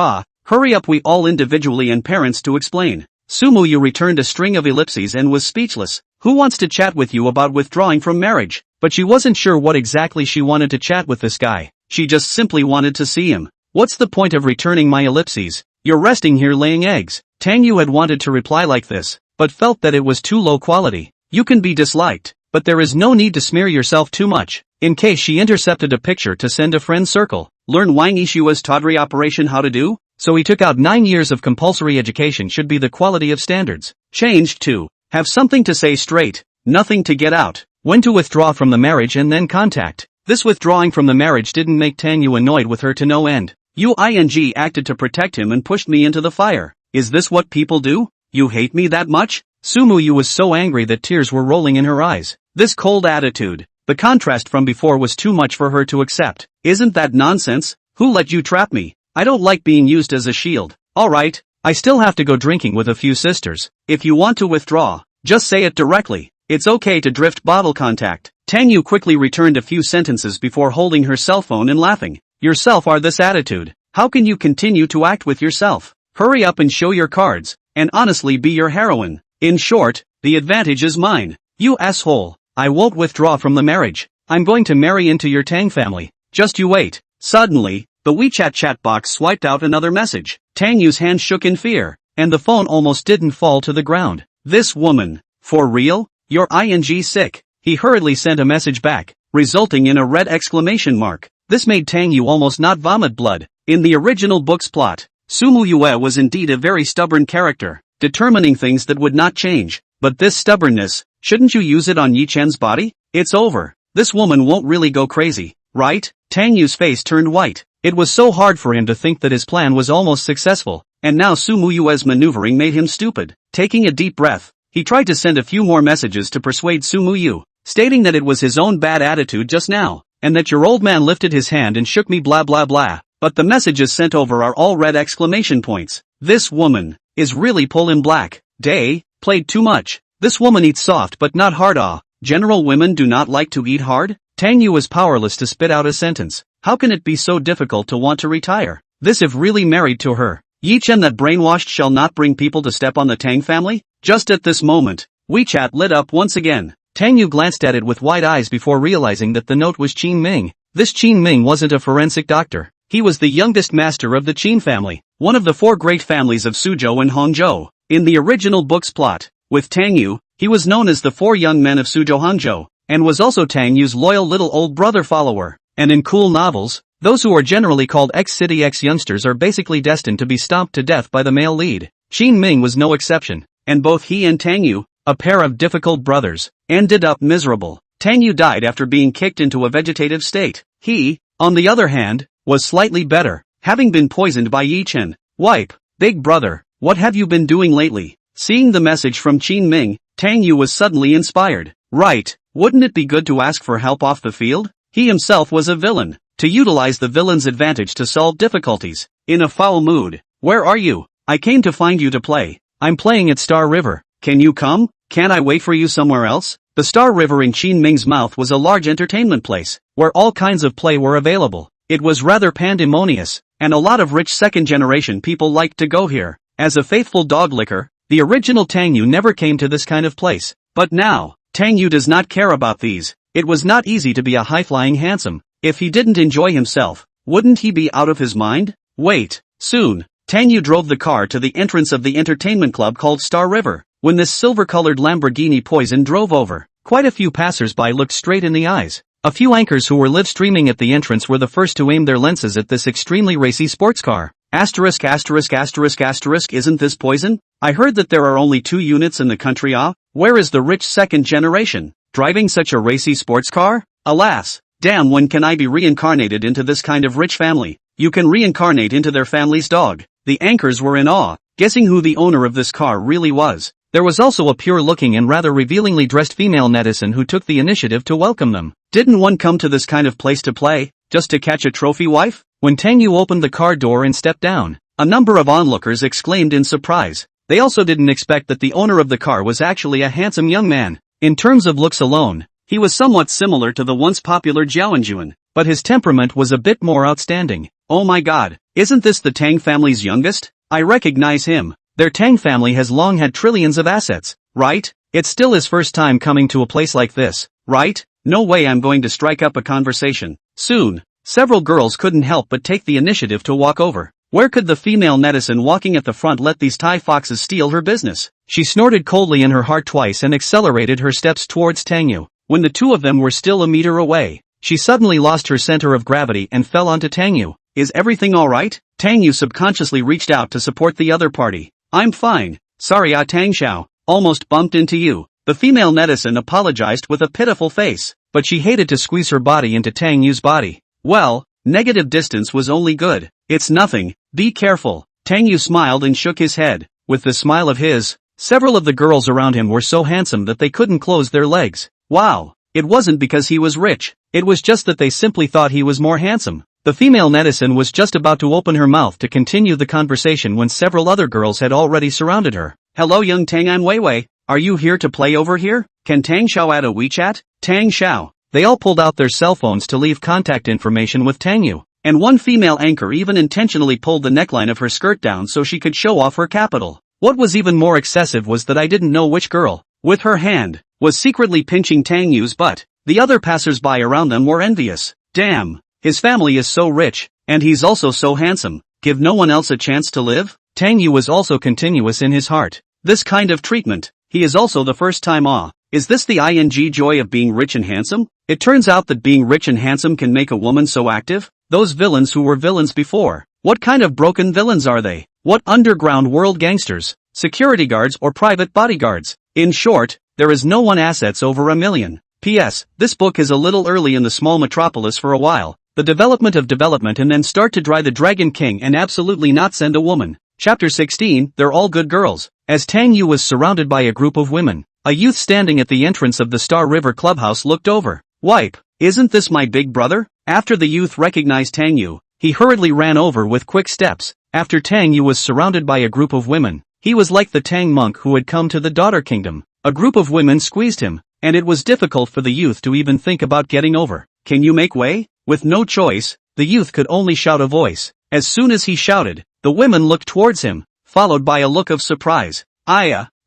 Hurry up, we all individually and parents to explain. Su Muyu returned a string of ellipses and was speechless. Who wants to chat with you about withdrawing from marriage? But she wasn't sure what exactly she wanted to chat with this guy. She just simply wanted to see him. What's the point of returning my ellipses? You're resting here laying eggs. Tang Yu had wanted to reply like this, but felt that it was too low quality. You can be disliked, but there is no need to smear yourself too much. In case she intercepted a picture to send a friend circle. Learn Wang Yishua's tawdry operation how to do? So he took out 9 years of compulsory education should be the quality of standards. Changed to, have something to say straight, nothing to get out. When to withdraw from the marriage and then contact. This withdrawing from the marriage didn't make Tang Yu annoyed with her to no end. Uing acted to protect him and pushed me into the fire. Is this what people do? You hate me that much? Su Muyu was so angry that tears were rolling in her eyes. This cold attitude, the contrast from before was too much for her to accept. Isn't that nonsense? Who let you trap me? I don't like being used as a shield. Alright, I still have to go drinking with a few sisters. If you want to withdraw, just say it directly. It's okay to drift bottle contact. Tang Yu quickly returned a few sentences before holding her cell phone and laughing. Yourself are this attitude. How can you continue to act with yourself? Hurry up and show your cards, and honestly be your heroine. In short, the advantage is mine. You asshole. I won't withdraw from the marriage. I'm going to marry into your Tang family. Just you wait. Suddenly, the WeChat chat box swiped out another message. Tang Yu's hand shook in fear, and the phone almost didn't fall to the ground. This woman. For real? You're ing sick. He hurriedly sent a message back, resulting in a red exclamation mark. This made Tang Yu almost not vomit blood. In the original book's plot, Su Muyu was indeed a very stubborn character, determining things that would not change. But this stubbornness, shouldn't you use it on Ye Chen's body? It's over. This woman won't really go crazy, right? Tang Yu's face turned white. It was so hard for him to think that his plan was almost successful. and now Su Yue's maneuvering made him stupid. Taking a deep breath, he tried to send a few more messages to persuade Su Yu, stating that it was his own bad attitude just now, and that your old man lifted his hand and shook me blah blah blah, but the messages sent over are all red exclamation points. This woman is really pull in black. Day, played too much. This woman eats soft but not hard. General women do not like to eat hard? Tang Yu was powerless to spit out a sentence. How can it be so difficult to want to retire? This if really married to her. Ye Chen that brainwashed shall not bring people to step on the Tang family? Just at this moment, WeChat lit up once again. Tang Yu glanced at it with wide eyes before realizing that the note was Qin Ming. This Qin Ming wasn't a forensic doctor. He was the youngest master of the Qin family, one of the 4 great families of Suzhou and Hangzhou. In the original book's plot, with Tang Yu, he was known as the 4 young men of Suzhou Hangzhou, and was also Tang Yu's loyal little old brother follower. And in cool novels, those who are generally called X-City X-youngsters are basically destined to be stomped to death by the male lead. Qin Ming was no exception, and both he and Tang Yu, a pair of difficult brothers, ended up miserable. Tang Yu died after being kicked into a vegetative state. He, on the other hand, was slightly better, having been poisoned by Ye Chen. Wipe, big brother, what have you been doing lately? Seeing the message from Qin Ming, Tang Yu was suddenly inspired. Right, wouldn't it be good to ask for help off the field? He himself was a villain, to utilize the villain's advantage to solve difficulties. In a foul mood. Where are you? I came to find you to play. I'm playing at Star River. Can you come? Can't I wait for you somewhere else? The Star River in Qin Ming's mouth was a large entertainment place, where all kinds of play were available. It was rather pandemonious, and a lot of rich second-generation people liked to go here. As a faithful dog licker, the original Tang Yu never came to this kind of place. But now, Tang Yu does not care about these. It was not easy to be a high-flying handsome. If he didn't enjoy himself, wouldn't he be out of his mind? Wait, soon, Tang Yu drove the car to the entrance of the entertainment club called Star River. When this silver-colored Lamborghini Poison drove over, quite a few passers-by looked straight in the eyes. A few anchors who were live-streaming at the entrance were the first to aim their lenses at this extremely racy sports car. Asterisk asterisk asterisk asterisk, isn't this Poison? I heard that there are only 2 units in the country. Where is the rich second generation, driving such a racy sports car? Alas, damn, when can I be reincarnated into this kind of rich family? You can reincarnate into their family's dog. The anchors were in awe, guessing who the owner of this car really was. There was also a pure-looking and rather revealingly dressed female netizen who took the initiative to welcome them. Didn't one come to this kind of place to play, just to catch a trophy wife? When Tang Yu opened the car door and stepped down, a number of onlookers exclaimed in surprise. They also didn't expect that the owner of the car was actually a handsome young man. In terms of looks alone, he was somewhat similar to the once popular Jiaoenjuan, but his temperament was a bit more outstanding. Oh my god, isn't this the Tang family's youngest? I recognize him. Their Tang family has long had trillions of assets, right? It's still his first time coming to a place like this, right? No way I'm going to strike up a conversation. Soon, several girls couldn't help but take the initiative to walk over. Where could the female netizen walking at the front let these Thai foxes steal her business? She snorted coldly in her heart twice and accelerated her steps towards Tang Yu. When the two of them were still a meter away, she suddenly lost her center of gravity and fell onto Tang Yu. Is everything alright? Tang Yu subconsciously reached out to support the other party. I'm fine. Sorry, Tang Xiao. Almost bumped into you. The female netizen apologized with a pitiful face, but she hated to squeeze her body into Tang Yu's body. Well, negative distance was only good. It's nothing. Be careful. Tang Yu smiled and shook his head. With the smile of his, several of the girls around him were so handsome that they couldn't close their legs. Wow. It wasn't because he was rich. It was just that they simply thought he was more handsome. The female netizen was just about to open her mouth to continue the conversation when several other girls had already surrounded her. Hello young Tang, I'm Weiwei. Are you here to play over here? Can Tang Xiao add a WeChat? Tang Xiao. They all pulled out their cell phones to leave contact information with Tang Yu. And one female anchor even intentionally pulled the neckline of her skirt down so she could show off her capital. What was even more excessive was that I didn't know which girl, with her hand, was secretly pinching Tang Yu's butt. The other passers-by around them were envious. Damn. His family is so rich, and he's also so handsome. Give no one else a chance to live? Tang Yu was also continuous in his heart. This kind of treatment, he is also the first time Is this the joy of being rich and handsome? It turns out that being rich and handsome can make a woman so active. Those villains who were villains before. What kind of broken villains are they? What underground world gangsters? Security guards or private bodyguards? In short, there is no one assets over $1 million. P.S. This book is a little early in the small metropolis for a while. The development of development and then start to dry the Dragon King and absolutely not send a woman. Chapter 16, They're all good girls. As Tang Yu was surrounded by a group of women, a youth standing at the entrance of the Star River Clubhouse looked over. Wipe, isn't this my big brother? After the youth recognized Tang Yu, he hurriedly ran over with quick steps. After Tang Yu was surrounded by a group of women, he was like the Tang monk who had come to the Daughter Kingdom. A group of women squeezed him, and it was difficult for the youth to even think about getting over. Can you make way? With no choice, the youth could only shout a voice. As soon as he shouted, the women looked towards him, followed by a look of surprise.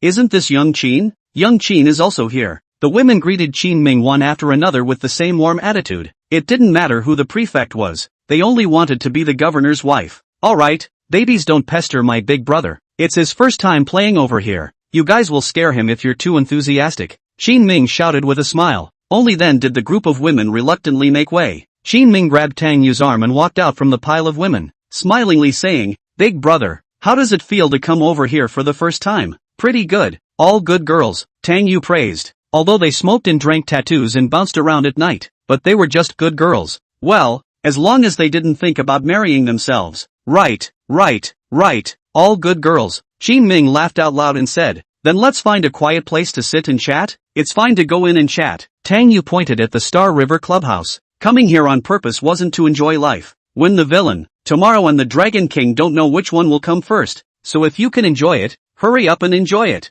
Isn't this Young Chen? Young Chen is also here. The women greeted Qin Ming one after another with the same warm attitude. It didn't matter who the prefect was, they only wanted to be the governor's wife. Alright, babies, don't pester my big brother. It's his first time playing over here. You guys will scare him if you're too enthusiastic. Qin Ming shouted with a smile. Only then did the group of women reluctantly make way. Qin Ming grabbed Tang Yu's arm and walked out from the pile of women, smilingly saying, "Big brother, how does it feel to come over here for the first time?" "Pretty good. All good girls," Tang Yu praised. Although they smoked and drank tattoos and bounced around at night, but they were just good girls. Well, as long as they didn't think about marrying themselves. Right. All good girls. Qin Ming laughed out loud and said, "Then let's find a quiet place to sit and chat." "It's fine to go in and chat." Tang Yu pointed at the Star River Clubhouse. Coming here on purpose wasn't to enjoy life. Win the villain. Tomorrow and the Dragon King don't know which one will come first, so if you can enjoy it, hurry up and enjoy it.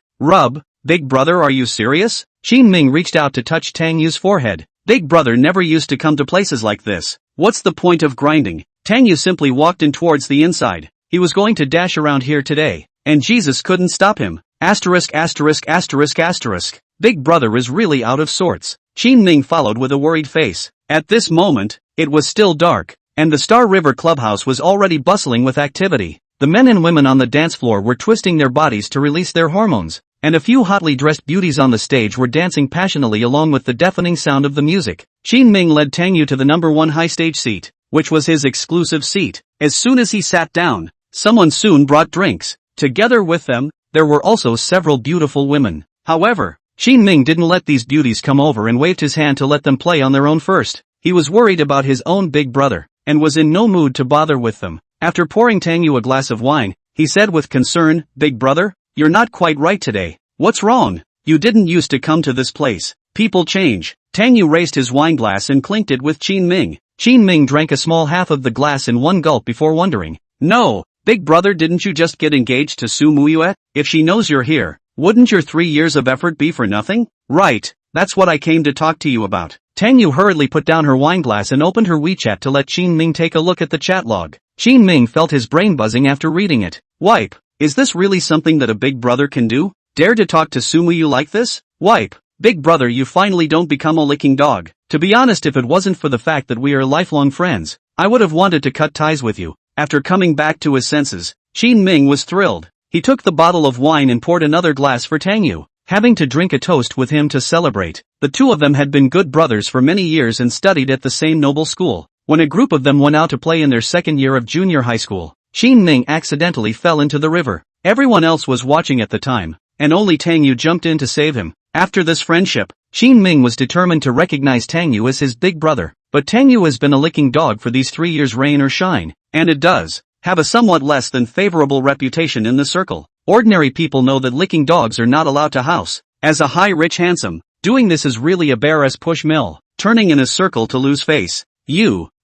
Big brother, are you serious? Qin Ming reached out to touch Tang Yu's forehead. Big brother never used to come to places like this. What's the point of grinding? Tang Yu simply walked in towards the inside. He was going to dash around here today, and Jesus couldn't stop him. ********. Big brother is really out of sorts. Qin Ming followed with a worried face. At this moment, it was still dark, and the Star River Clubhouse was already bustling with activity. The men and women on the dance floor were twisting their bodies to release their hormones, and a few hotly dressed beauties on the stage were dancing passionately along with the deafening sound of the music. Qin Ming led Tang Yu to the number 1 high stage seat, which was his exclusive seat. As soon as he sat down, someone soon brought drinks. Together with them, there were also several beautiful women. However, Qin Ming didn't let these beauties come over and waved his hand to let them play on their own first. He was worried about his own big brother, and was in no mood to bother with them. After pouring Tang Yu a glass of wine, he said with concern, "Big brother, you're not quite right today. What's wrong? You didn't used to come to this place. People change." Tang Yu raised his wine glass and clinked it with Qin Ming. Qin Ming drank a small half of the glass in one gulp before wondering. "No, big brother, didn't you just get engaged to Su Muyue? If she knows you're here, wouldn't your 3 years of effort be for nothing?" "Right, that's what I came to talk to you about." Tang Yu hurriedly put down her wine glass and opened her WeChat to let Qin Ming take a look at the chat log. Qin Ming felt his brain buzzing after reading it. Wipe, is this really something that a big brother can do? Dare to talk to Su Muyue like this? Wipe, big brother, you finally don't become a licking dog. To be honest, if it wasn't for the fact that we are lifelong friends, I would have wanted to cut ties with you. After coming back to his senses, Qin Ming was thrilled. He took the bottle of wine and poured another glass for Tang Yu, having to drink a toast with him to celebrate. The two of them had been good brothers for many years and studied at the same noble school. When a group of them went out to play in their second year of junior high school, Qin Ming accidentally fell into the river. Everyone else was watching at the time, and only Tang Yu jumped in to save him. After this friendship, Qin Ming was determined to recognize Tang Yu as his big brother. But Tang Yu has been a licking dog for these 3 years, rain or shine, and it does have a somewhat less than favorable reputation in the circle. Ordinary people know that licking dogs are not allowed to house. As a high, rich, handsome, doing this is really a bear as push mill, turning in a circle to lose face.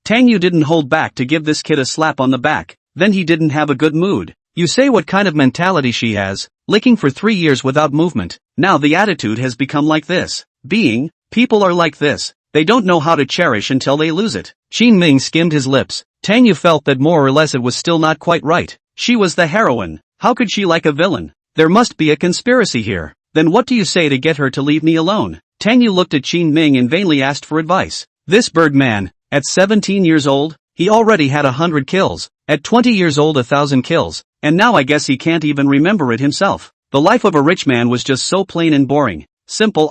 Tang Yu didn't hold back to give this kid a slap on the back. Then he didn't have a good mood. You say what kind of mentality she has, licking for 3 years without movement. Now the attitude has become like this. People are like this. They don't know how to cherish until they lose it. Qin Ming skimmed his lips. Tang Yu felt that more or less it was still not quite right. She was the heroine. How could she like a villain? There must be a conspiracy here. Then what do you say to get her to leave me alone? Tang Yu looked at Qin Ming and vainly asked for advice. This bird man, at 17 years old, he already had 100 kills. At 20 years old, 1,000 kills. And now I guess he can't even remember it himself. The life of a rich man was just so plain and boring. Simple.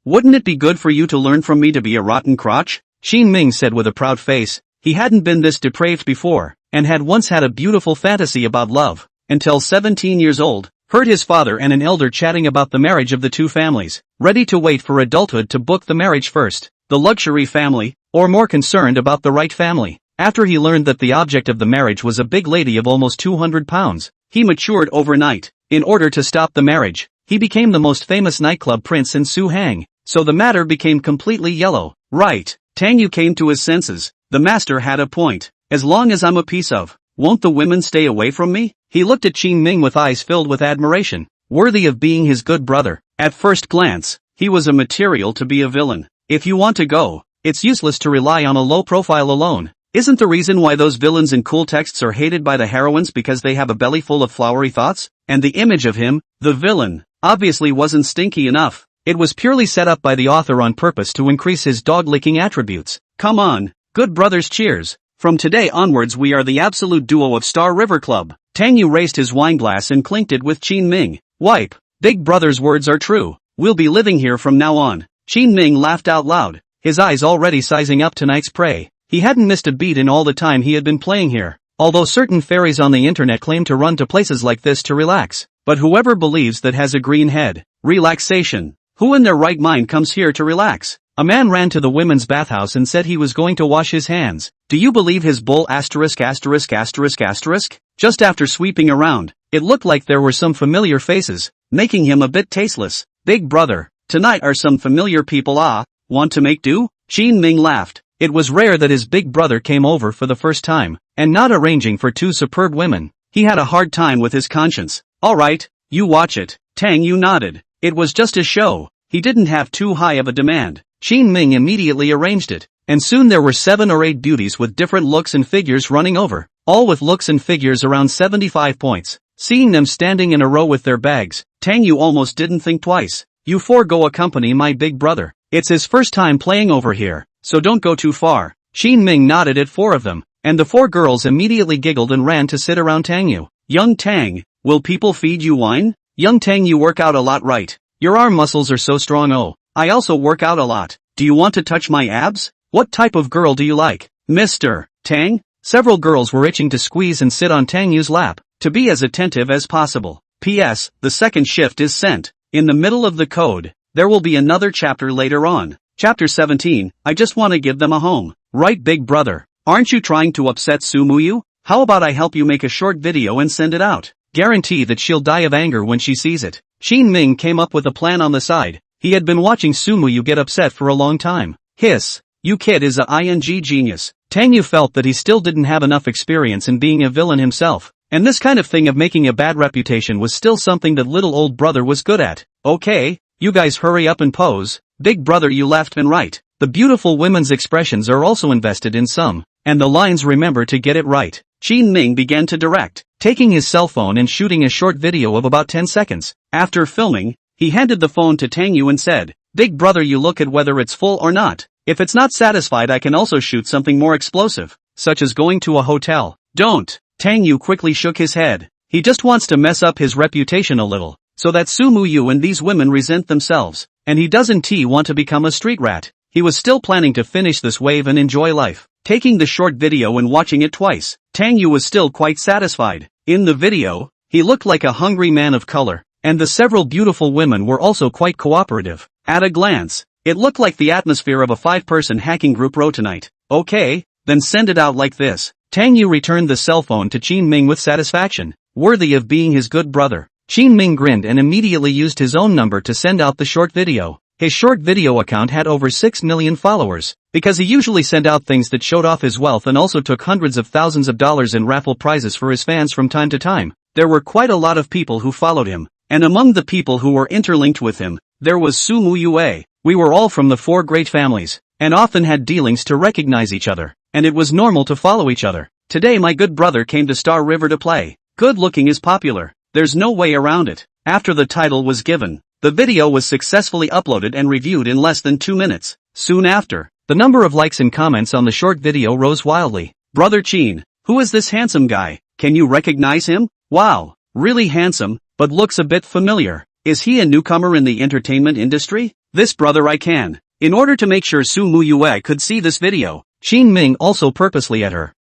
Wouldn't it be good for you to learn from me to be a rotten crotch? Qin Ming said with a proud face. He hadn't been this depraved before, and had once had a beautiful fantasy about love. Until 17 years old, heard his father and an elder chatting about the marriage of the two families, ready to wait for adulthood to book the marriage first. The luxury family, or more concerned about the right family. After he learned that the object of the marriage was a big lady of almost 200 pounds, He matured overnight. In order to stop the marriage, he became the most famous nightclub prince in Su Hang. So the matter became completely yellow. Right. Tang Yu came to his senses. The master had a point. As long as I'm a piece of, won't the women stay away from me? He looked at Qin Ming with eyes filled with admiration, worthy of being his good brother. At first glance, he was a material to be a villain. If you want to go, it's useless to rely on a low profile alone. Isn't the reason why those villains in cool texts are hated by the heroines because they have a belly full of flowery thoughts? And the image of him, the villain, obviously wasn't stinky enough. It was purely set up by the author on purpose to increase his dog-licking attributes. Come on, good brothers, cheers. From today onwards we are the absolute duo of Star River Club. Tang Yu raised his wineglass and clinked it with Qin Ming. Wipe. Big brother's words are true. We'll be living here from now on. Qin Ming laughed out loud, his eyes already sizing up tonight's prey. He hadn't missed a beat in all the time he had been playing here. Although certain fairies on the internet claim to run to places like this to relax. But whoever believes that has a green head. Relaxation. Who in their right mind comes here to relax? A man ran to the women's bathhouse and said he was going to wash his hands. Do you believe his bowl asterisk? Just after sweeping around, it looked like there were some familiar faces, making him a bit tasteless. Big brother, tonight are some familiar people want to make do? Qin Ming laughed. It was rare that his big brother came over for the first time, and not arranging for two superb women. He had a hard time with his conscience. Alright, you watch it. Tang Yu nodded. It was just a show. He didn't have too high of a demand. Qin Ming immediately arranged it, and soon there were 7 or 8 beauties with different looks and figures running over, all with looks and figures around 75 points. Seeing them standing in a row with their bags, Tang Yu almost didn't think twice. You 4 go accompany my big brother. It's his first time playing over here, so don't go too far. Qin Ming nodded at 4 of them, and the 4 girls immediately giggled and ran to sit around Tang Yu. Young Tang, will people feed you wine? Young Tang, you work out a lot, right? Your arm muscles are so strong. Oh, I also work out a lot. Do you want to touch my abs? What type of girl do you like? Mr. Tang? Several girls were itching to squeeze and sit on Tang Yu's lap, to be as attentive as possible. P.S. The second shift is sent. In the middle of the code. There will be another chapter later on. Chapter 17, I just want to give them a home. Right, big brother? Aren't you trying to upset Sumuyu? How about I help you make a short video and send it out? Guarantee that she'll die of anger when she sees it. Qin Ming came up with a plan on the side. He had been watching Sumuyu get upset for a long time. Hiss. You kid is a ing genius. Tang Yu felt that he still didn't have enough experience in being a villain himself. And this kind of thing of making a bad reputation was still something that little old brother was good at. Okay, you guys hurry up and pose. Big brother, you left and right. The beautiful women's expressions are also invested in some. And the lines, remember to get it right. Qin Ming began to direct, taking his cell phone and shooting a short video of about 10 seconds. After filming, he handed the phone to Tang Yu and said, Big brother, you look at whether it's full or not. If it's not satisfied, I can also shoot something more explosive, such as going to a hotel. Don't. Tang Yu quickly shook his head. He just wants to mess up his reputation a little, so that Sumuyu and these women resent themselves, and he doesn't want to become a street rat. He was still planning to finish this wave and enjoy life. Taking the short video and watching it twice, Tang Yu was still quite satisfied. In the video, he looked like a hungry man of color, and the several beautiful women were also quite cooperative. At a glance, it looked like the atmosphere of a 5-person hacking group row tonight. Okay, then send it out like this. Tang Yu returned the cell phone to Qin Ming with satisfaction, worthy of being his good brother. Qin Ming grinned and immediately used his own number to send out the short video. His short video account had over 6 million followers, because he usually sent out things that showed off his wealth and also took hundreds of thousands of dollars in raffle prizes for his fans from time to time. There were quite a lot of people who followed him, and among the people who were interlinked with him, there was Sumuyu. We were all from the 4 great families, and often had dealings to recognize each other, and it was normal to follow each other. Today my good brother came to Star River to play. Good looking is popular. There's no way around it. After the title was given, the video was successfully uploaded and reviewed in less than 2 minutes. Soon after, the number of likes and comments on the short video rose wildly. Brother Qin, who is this handsome guy? Can you recognize him? Wow, really handsome, but looks a bit familiar. Is he a newcomer in the entertainment industry? This brother I can. In order to make sure Sumuyu could see this video, Qin Ming also purposely at her.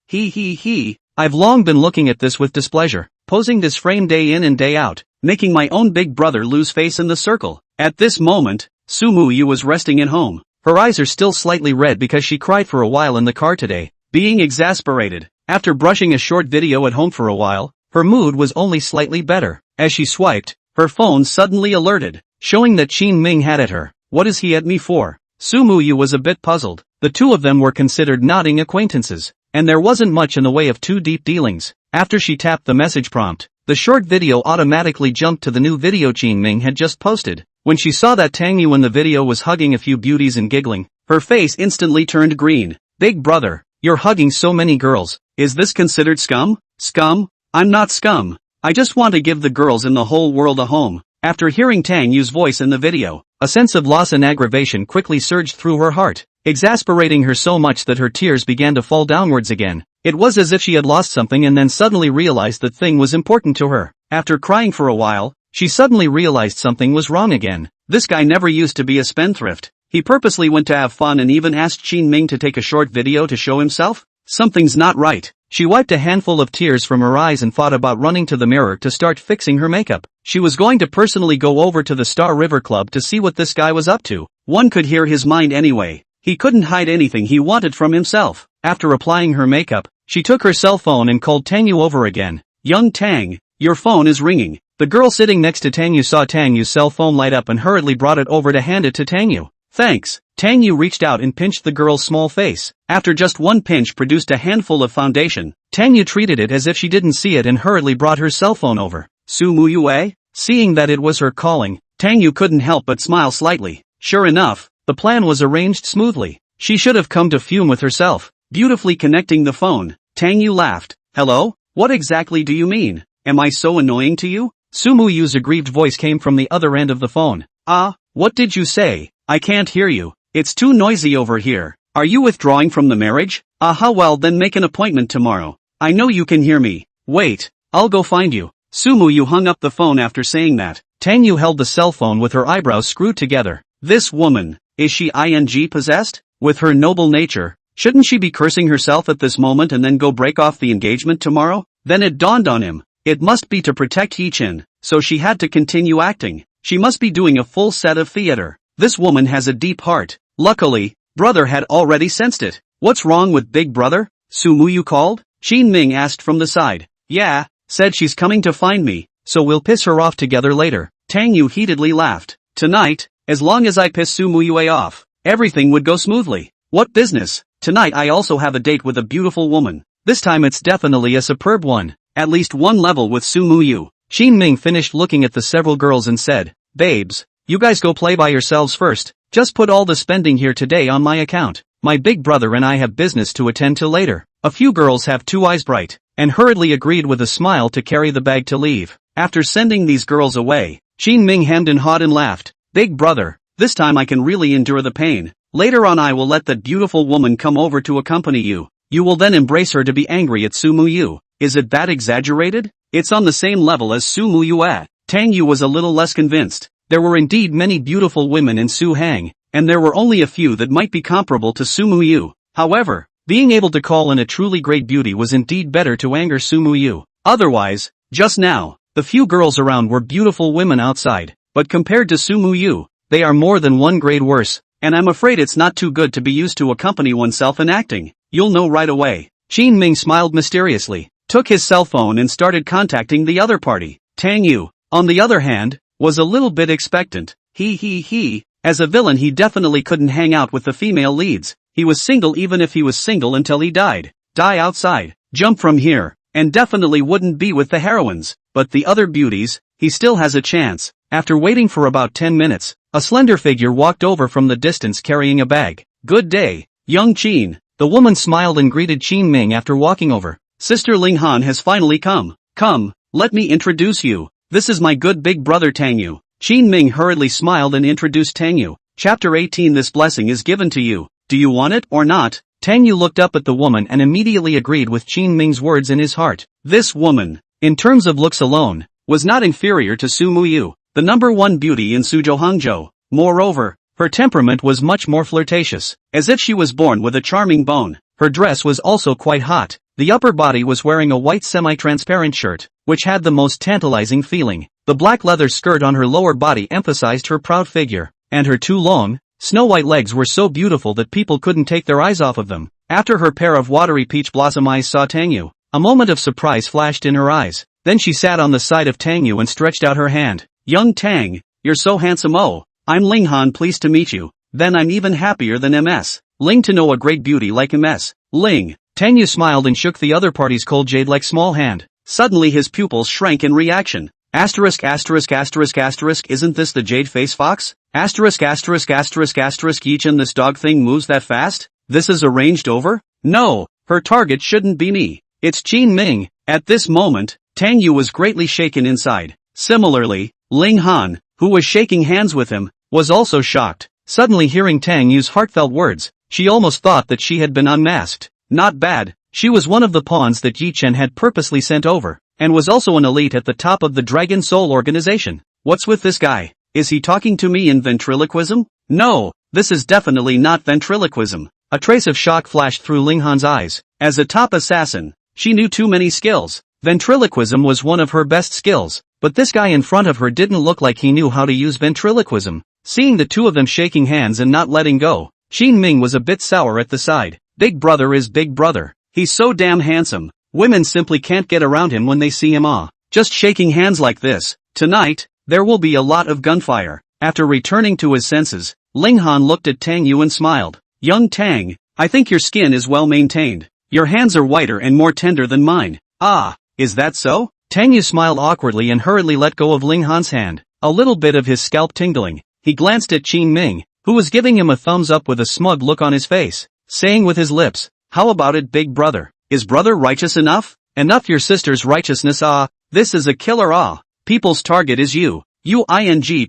I've long been looking at this with displeasure, posing this frame day in and day out, making my own big brother lose face in the circle. At this moment, Sumuyu was resting at home. Her eyes are still slightly red because she cried for a while in the car today, being exasperated. After brushing a short video at home for a while, her mood was only slightly better. As she swiped, her phone suddenly alerted, showing that Qin Ming had at her. What is he at me for? Su Muyu was a bit puzzled. The two of them were considered nodding acquaintances, and there wasn't much in the way of too deep dealings. After she tapped the message prompt, the short video automatically jumped to the new video Qin Ming had just posted. When she saw that Tang Yu in the video was hugging a few beauties and giggling, her face instantly turned green. Big brother, you're hugging so many girls. Is this considered scum? Scum? I'm not scum. I just want to give the girls in the whole world a home. After hearing Tang Yu's voice in the video, a sense of loss and aggravation quickly surged through her heart, exasperating her so much that her tears began to fall downwards again. It was as if she had lost something and then suddenly realized that thing was important to her. After crying for a while, she suddenly realized something was wrong again. This guy never used to be a spendthrift. He purposely went to have fun and even asked Qin Ming to take a short video to show himself? Something's not right. She wiped a handful of tears from her eyes and thought about running to the mirror to start fixing her makeup. She was going to personally go over to the Star River Club to see what this guy was up to. One could hear his mind anyway. He couldn't hide anything he wanted from himself. After applying her makeup, she took her cell phone and called Tang Yu over again. Young Tang, your phone is ringing. The girl sitting next to Tang Yu saw Tang Yu's cell phone light up and hurriedly brought it over to hand it to Tang Yu. Thanks. Tang Yu reached out and pinched the girl's small face. After just one pinch produced a handful of foundation, Tang Yu treated it as if she didn't see it and hurriedly brought her cell phone over. Su Muyu? Seeing that it was her calling, Tang Yu couldn't help but smile slightly. Sure enough, the plan was arranged smoothly. She should have come to fume with herself. Beautifully connecting the phone, Tang Yu laughed. Hello? What exactly do you mean? Am I so annoying to you? Su Muyu's aggrieved voice came from the other end of the phone. What did you say? I can't hear you. It's too noisy over here. Are you withdrawing from the marriage? Well then make an appointment tomorrow. I know you can hear me. Wait, I'll go find you. Su Muyu hung up the phone after saying that. Tang Yu held the cell phone with her eyebrows screwed together. This woman, is she possessed? With her noble nature, shouldn't she be cursing herself at this moment and then go break off the engagement tomorrow? Then it dawned on him. It must be to protect Ye Chen, so she had to continue acting. She must be doing a full set of theater. This woman has a deep heart. Luckily, brother had already sensed it. What's wrong with big brother? Su Muyu called? Qin Ming asked from the side. Yeah, said she's coming to find me, so we'll piss her off together later. Tang Yu heatedly laughed. Tonight, as long as I piss Su Muyu off, everything would go smoothly. What business? Tonight I also have a date with a beautiful woman. This time it's definitely a superb one. At least one level with Su Muyu. Qin Ming finished looking at the several girls and said, Babes, you guys go play by yourselves first. Just put all the spending here today on my account. My big brother and I have business to attend to later. A few girls have two eyes bright, and hurriedly agreed with a smile to carry the bag to leave. After sending these girls away, Qin Ming hemmed and hawed and laughed. Big brother, this time I can really endure the pain. Later on I will let that beautiful woman come over to accompany you. You will then embrace her to be angry at Su Muyu. Is it that exaggerated? It's on the same level as Su Muyu. Tang Yu was a little less convinced. There were indeed many beautiful women in Su Hang, and there were only a few that might be comparable to Su Muyu. However, being able to call in a truly great beauty was indeed better to anger Su Muyu. Otherwise, just now, the few girls around were beautiful women outside, but compared to Su Muyu, they are more than one grade worse, and I'm afraid it's not too good to be used to accompany oneself in acting. You'll know right away. Qin Ming smiled mysteriously, took his cell phone and started contacting the other party. Tang Yu, on the other hand, was a little bit expectant. As a villain he definitely couldn't hang out with the female leads. He was single even if he was single until he died. Die outside, jump from here, and definitely wouldn't be with the heroines. But the other beauties, he still has a chance. After waiting for about 10 minutes, a slender figure walked over from the distance carrying a bag. Good day, young Qin. The woman smiled and greeted Qin Ming after walking over. Sister Ling Han has finally come. Come, let me introduce you. This is my good big brother Tang Yu. Qin Ming hurriedly smiled and introduced Tang Yu. Chapter 18. This blessing is given to you. Do you want it or not? Tang Yu looked up at the woman and immediately agreed with Qin Ming's words in his heart. This woman, in terms of looks alone, was not inferior to Su Muyu, the number one beauty in Suzhou Hangzhou. Moreover, her temperament was much more flirtatious, as if she was born with a charming bone. Her dress was also quite hot. The upper body was wearing a white semi-transparent shirt, which had the most tantalizing feeling. The black leather skirt on her lower body emphasized her proud figure, and her two long, snow-white legs were so beautiful that people couldn't take their eyes off of them. After her pair of watery peach blossom eyes saw Tang Yu, a moment of surprise flashed in her eyes. Then she sat on the side of Tang Yu and stretched out her hand. Young Tang, you're so handsome. Oh, I'm Ling Han, pleased to meet you. Then I'm even happier than MS. Ling to know a great beauty like MS. Ling. Tang Yu smiled and shook the other party's cold jade-like small hand. Suddenly his pupils shrank in reaction. Asterisk asterisk asterisk asterisk, isn't this the jade face fox? Asterisk asterisk asterisk asterisk, Ye Chen, this dog thing moves that fast? This is arranged over? No, her target shouldn't be me. It's Qin Ming. At this moment, Tang Yu was greatly shaken inside. Similarly, Ling Han, who was shaking hands with him, was also shocked. Suddenly hearing Tang Yu's heartfelt words, she almost thought that she had been unmasked. Not bad. She was one of the pawns that Ye Chen had purposely sent over, and was also an elite at the top of the Dragon Soul organization. What's with this guy? Is he talking to me in ventriloquism? No, this is definitely not ventriloquism. A trace of shock flashed through Ling Han's eyes. As a top assassin, she knew too many skills. Ventriloquism was one of her best skills, but this guy in front of her didn't look like he knew how to use ventriloquism. Seeing the two of them shaking hands and not letting go, Qin Ming was a bit sour at the side. Big brother is big brother. He's so damn handsome. Women simply can't get around him when they see him. Just shaking hands like this. Tonight, there will be a lot of gunfire. After returning to his senses, Ling Han looked at Tang Yu and smiled. Young Tang, I think your skin is well maintained. Your hands are whiter and more tender than mine. Ah, is that so? Tang Yu smiled awkwardly and hurriedly let go of Ling Han's hand, a little bit of his scalp tingling. He glanced at Qin Ming, who was giving him a thumbs up with a smug look on his face, saying with his lips, how about it, big brother? Is brother righteous enough? Enough your sister's righteousness. This is a killer. People's target is you. You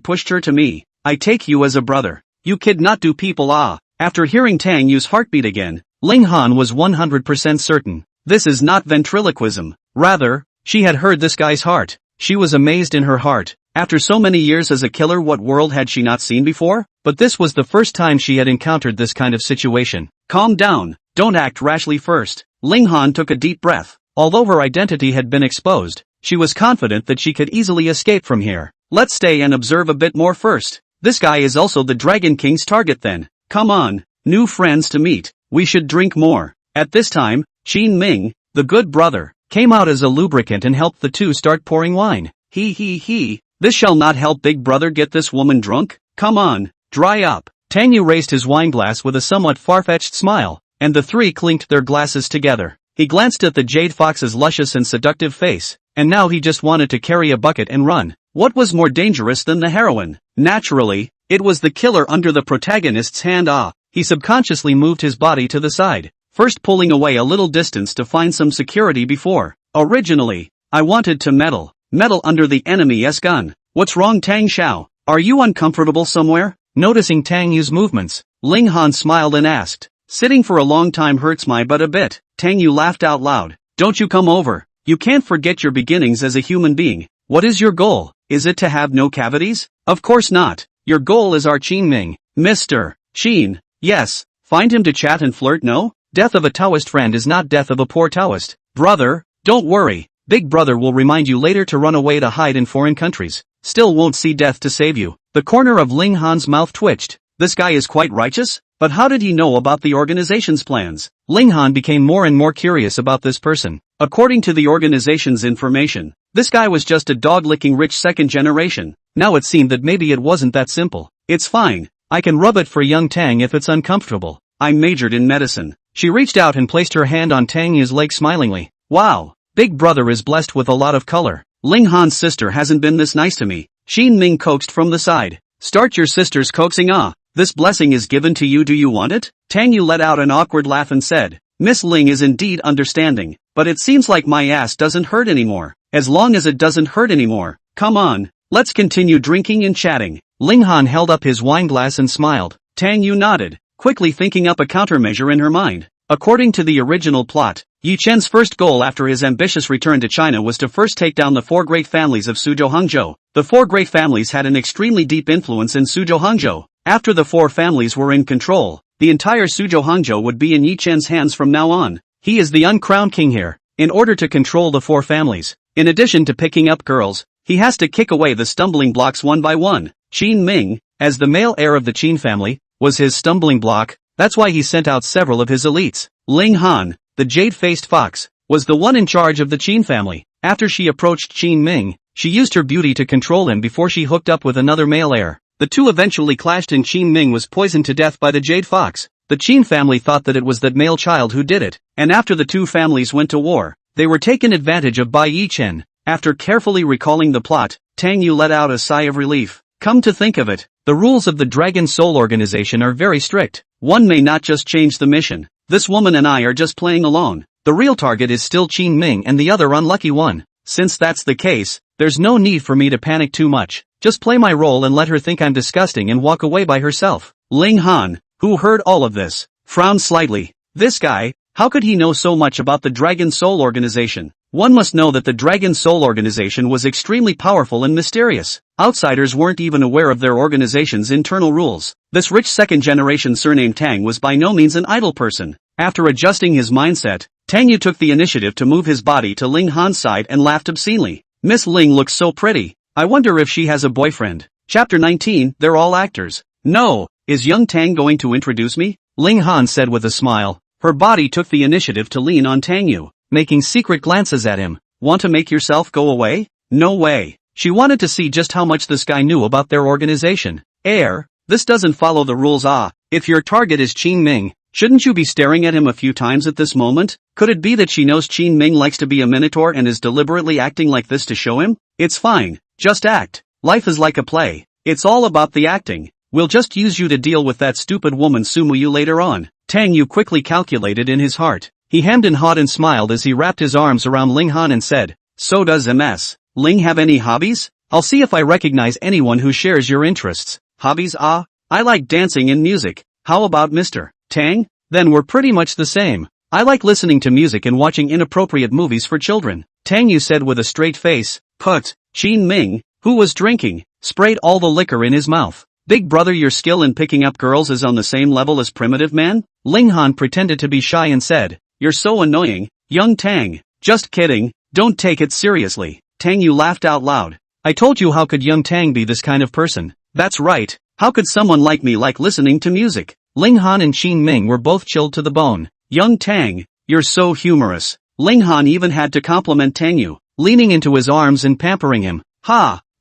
pushed her to me. I take you as a brother. You kid not do people. After hearing Tang Yu's heartbeat again, Ling Han was 100% certain. This is not ventriloquism. Rather, she had heard this guy's heart. She was amazed in her heart. After so many years as a killer, what world had she not seen before? But this was the first time she had encountered this kind of situation. Calm down. Don't act rashly first. Ling Han took a deep breath. Although her identity had been exposed, she was confident that she could easily escape from here. Let's stay and observe a bit more first. This guy is also the Dragon King's target then. Come on, new friends to meet. We should drink more. At this time, Qin Ming, the good brother, came out as a lubricant and helped the two start pouring wine. This shall not help big brother get this woman drunk? Come on, dry up. Tang Yu raised his wineglass with a somewhat far-fetched smile, and the three clinked their glasses together. He glanced at the Jade Fox's luscious and seductive face, and now he just wanted to carry a bucket and run. What was more dangerous than the heroine? Naturally, it was the killer under the protagonist's hand. He subconsciously moved his body to the side, first pulling away a little distance to find some security before. Originally, I wanted to meddle under the enemy's gun. What's wrong, Tang Xiao? Are you uncomfortable somewhere? Noticing Tang Yu's movements, Ling Han smiled and asked. Sitting for a long time hurts my butt a bit. Tang Yu laughed out loud. Don't you come over. You can't forget your beginnings as a human being. What is your goal? Is it to have no cavities? Of course not. Your goal is our Qin Ming. Mr. Qin. Yes. Find him to chat and flirt. No? Death of a Taoist friend is not death of a poor Taoist. Brother, don't worry. Big brother will remind you later to run away to hide in foreign countries. Still won't see death to save you. The corner of Ling Han's mouth twitched. This guy is quite righteous? But how did he know about the organization's plans? Ling Han became more and more curious about this person. According to the organization's information, this guy was just a dog-licking rich second generation. Now it seemed that maybe it wasn't that simple. It's fine. I can rub it for young Tang if it's uncomfortable. I majored in medicine. She reached out and placed her hand on Tang Yu's leg smilingly. Wow, big brother is blessed with a lot of color. Ling Han's sister hasn't been this nice to me. Qin Ming coaxed from the side. Start your sister's coaxing. This blessing is given to you. Do you want it? Tang Yu let out an awkward laugh and said, Miss Ling is indeed understanding, but it seems like my ass doesn't hurt anymore. As long as it doesn't hurt anymore, come on, let's continue drinking and chatting. Ling Han held up his wineglass and smiled. Tang Yu nodded, quickly thinking up a countermeasure in her mind. According to the original plot, Ye Chen's first goal after his ambitious return to China was to first take down the four great families of Suzhou Hangzhou. The four great families had an extremely deep influence in Suzhou Hangzhou. After the four families were in control, the entire Suzhou Hangzhou would be in Ye Chen's hands from now on. He is the uncrowned king here. In order to control the four families, in addition to picking up girls, he has to kick away the stumbling blocks one by one. Qin Ming, as the male heir of the Qin family, was his stumbling block. That's why he sent out several of his elites. Ling Han, the jade-faced fox, was the one in charge of the Qin family. After she approached Qin Ming, she used her beauty to control him before she hooked up with another male heir. The two eventually clashed and Qin Ming was poisoned to death by the Jade Fox. The Qin family thought that it was that male child who did it, and after the two families went to war, they were taken advantage of by Ye Chen. After carefully recalling the plot, Tang Yu let out a sigh of relief. Come to think of it, the rules of the Dragon Soul organization are very strict. One may not just change the mission. This woman and I are just playing along. The real target is still Qin Ming and the other unlucky one. Since that's the case, there's no need for me to panic too much. Just play my role and let her think I'm disgusting and walk away by herself. Ling Han, who heard all of this, frowned slightly. This guy, how could he know so much about the Dragon Soul organization? One must know that the Dragon Soul organization was extremely powerful and mysterious. Outsiders weren't even aware of their organization's internal rules. This rich second-generation surname Tang was by no means an idle person. After adjusting his mindset, Tang Yu took the initiative to move his body to Ling Han's side and laughed obscenely. Miss Ling looks so pretty. I wonder if she has a boyfriend. Chapter 19, they're all actors. No, is young Tang going to introduce me? Ling Han said with a smile. Her body took the initiative to lean on Tang Yu, making secret glances at him. Want to make yourself go away? No way. She wanted to see just how much this guy knew about their organization. This doesn't follow the rules. If your target is Qin Ming, shouldn't you be staring at him a few times at this moment? Could it be that she knows Qin Ming likes to be a minotaur and is deliberately acting like this to show him? It's fine, just act. Life is like a play. It's all about the acting. We'll just use you to deal with that stupid woman Sumuyu later on. Tang Yu quickly calculated in his heart. He hemmed and hawed and smiled as he wrapped his arms around Ling Han and said, so does MS. Ling have any hobbies? I'll see if I recognize anyone who shares your interests. Hobbies? I like dancing and music. How about Mr. Tang? Then we're pretty much the same. I like listening to music and watching inappropriate movies for children. Tang Yu said with a straight face. Put. Qin Ming, who was drinking, sprayed all the liquor in his mouth. Big brother, your skill in picking up girls is on the same level as primitive man? Ling Han pretended to be shy and said, you're so annoying, young Tang. Just kidding, don't take it seriously. Tang Yu laughed out loud. I told you, how could young Tang be this kind of person? That's right, how could someone like me like listening to music? Ling Han and Qin Ming were both chilled to the bone. Young Tang, you're so humorous. Ling Han even had to compliment Tang Yu, leaning into his arms and pampering him.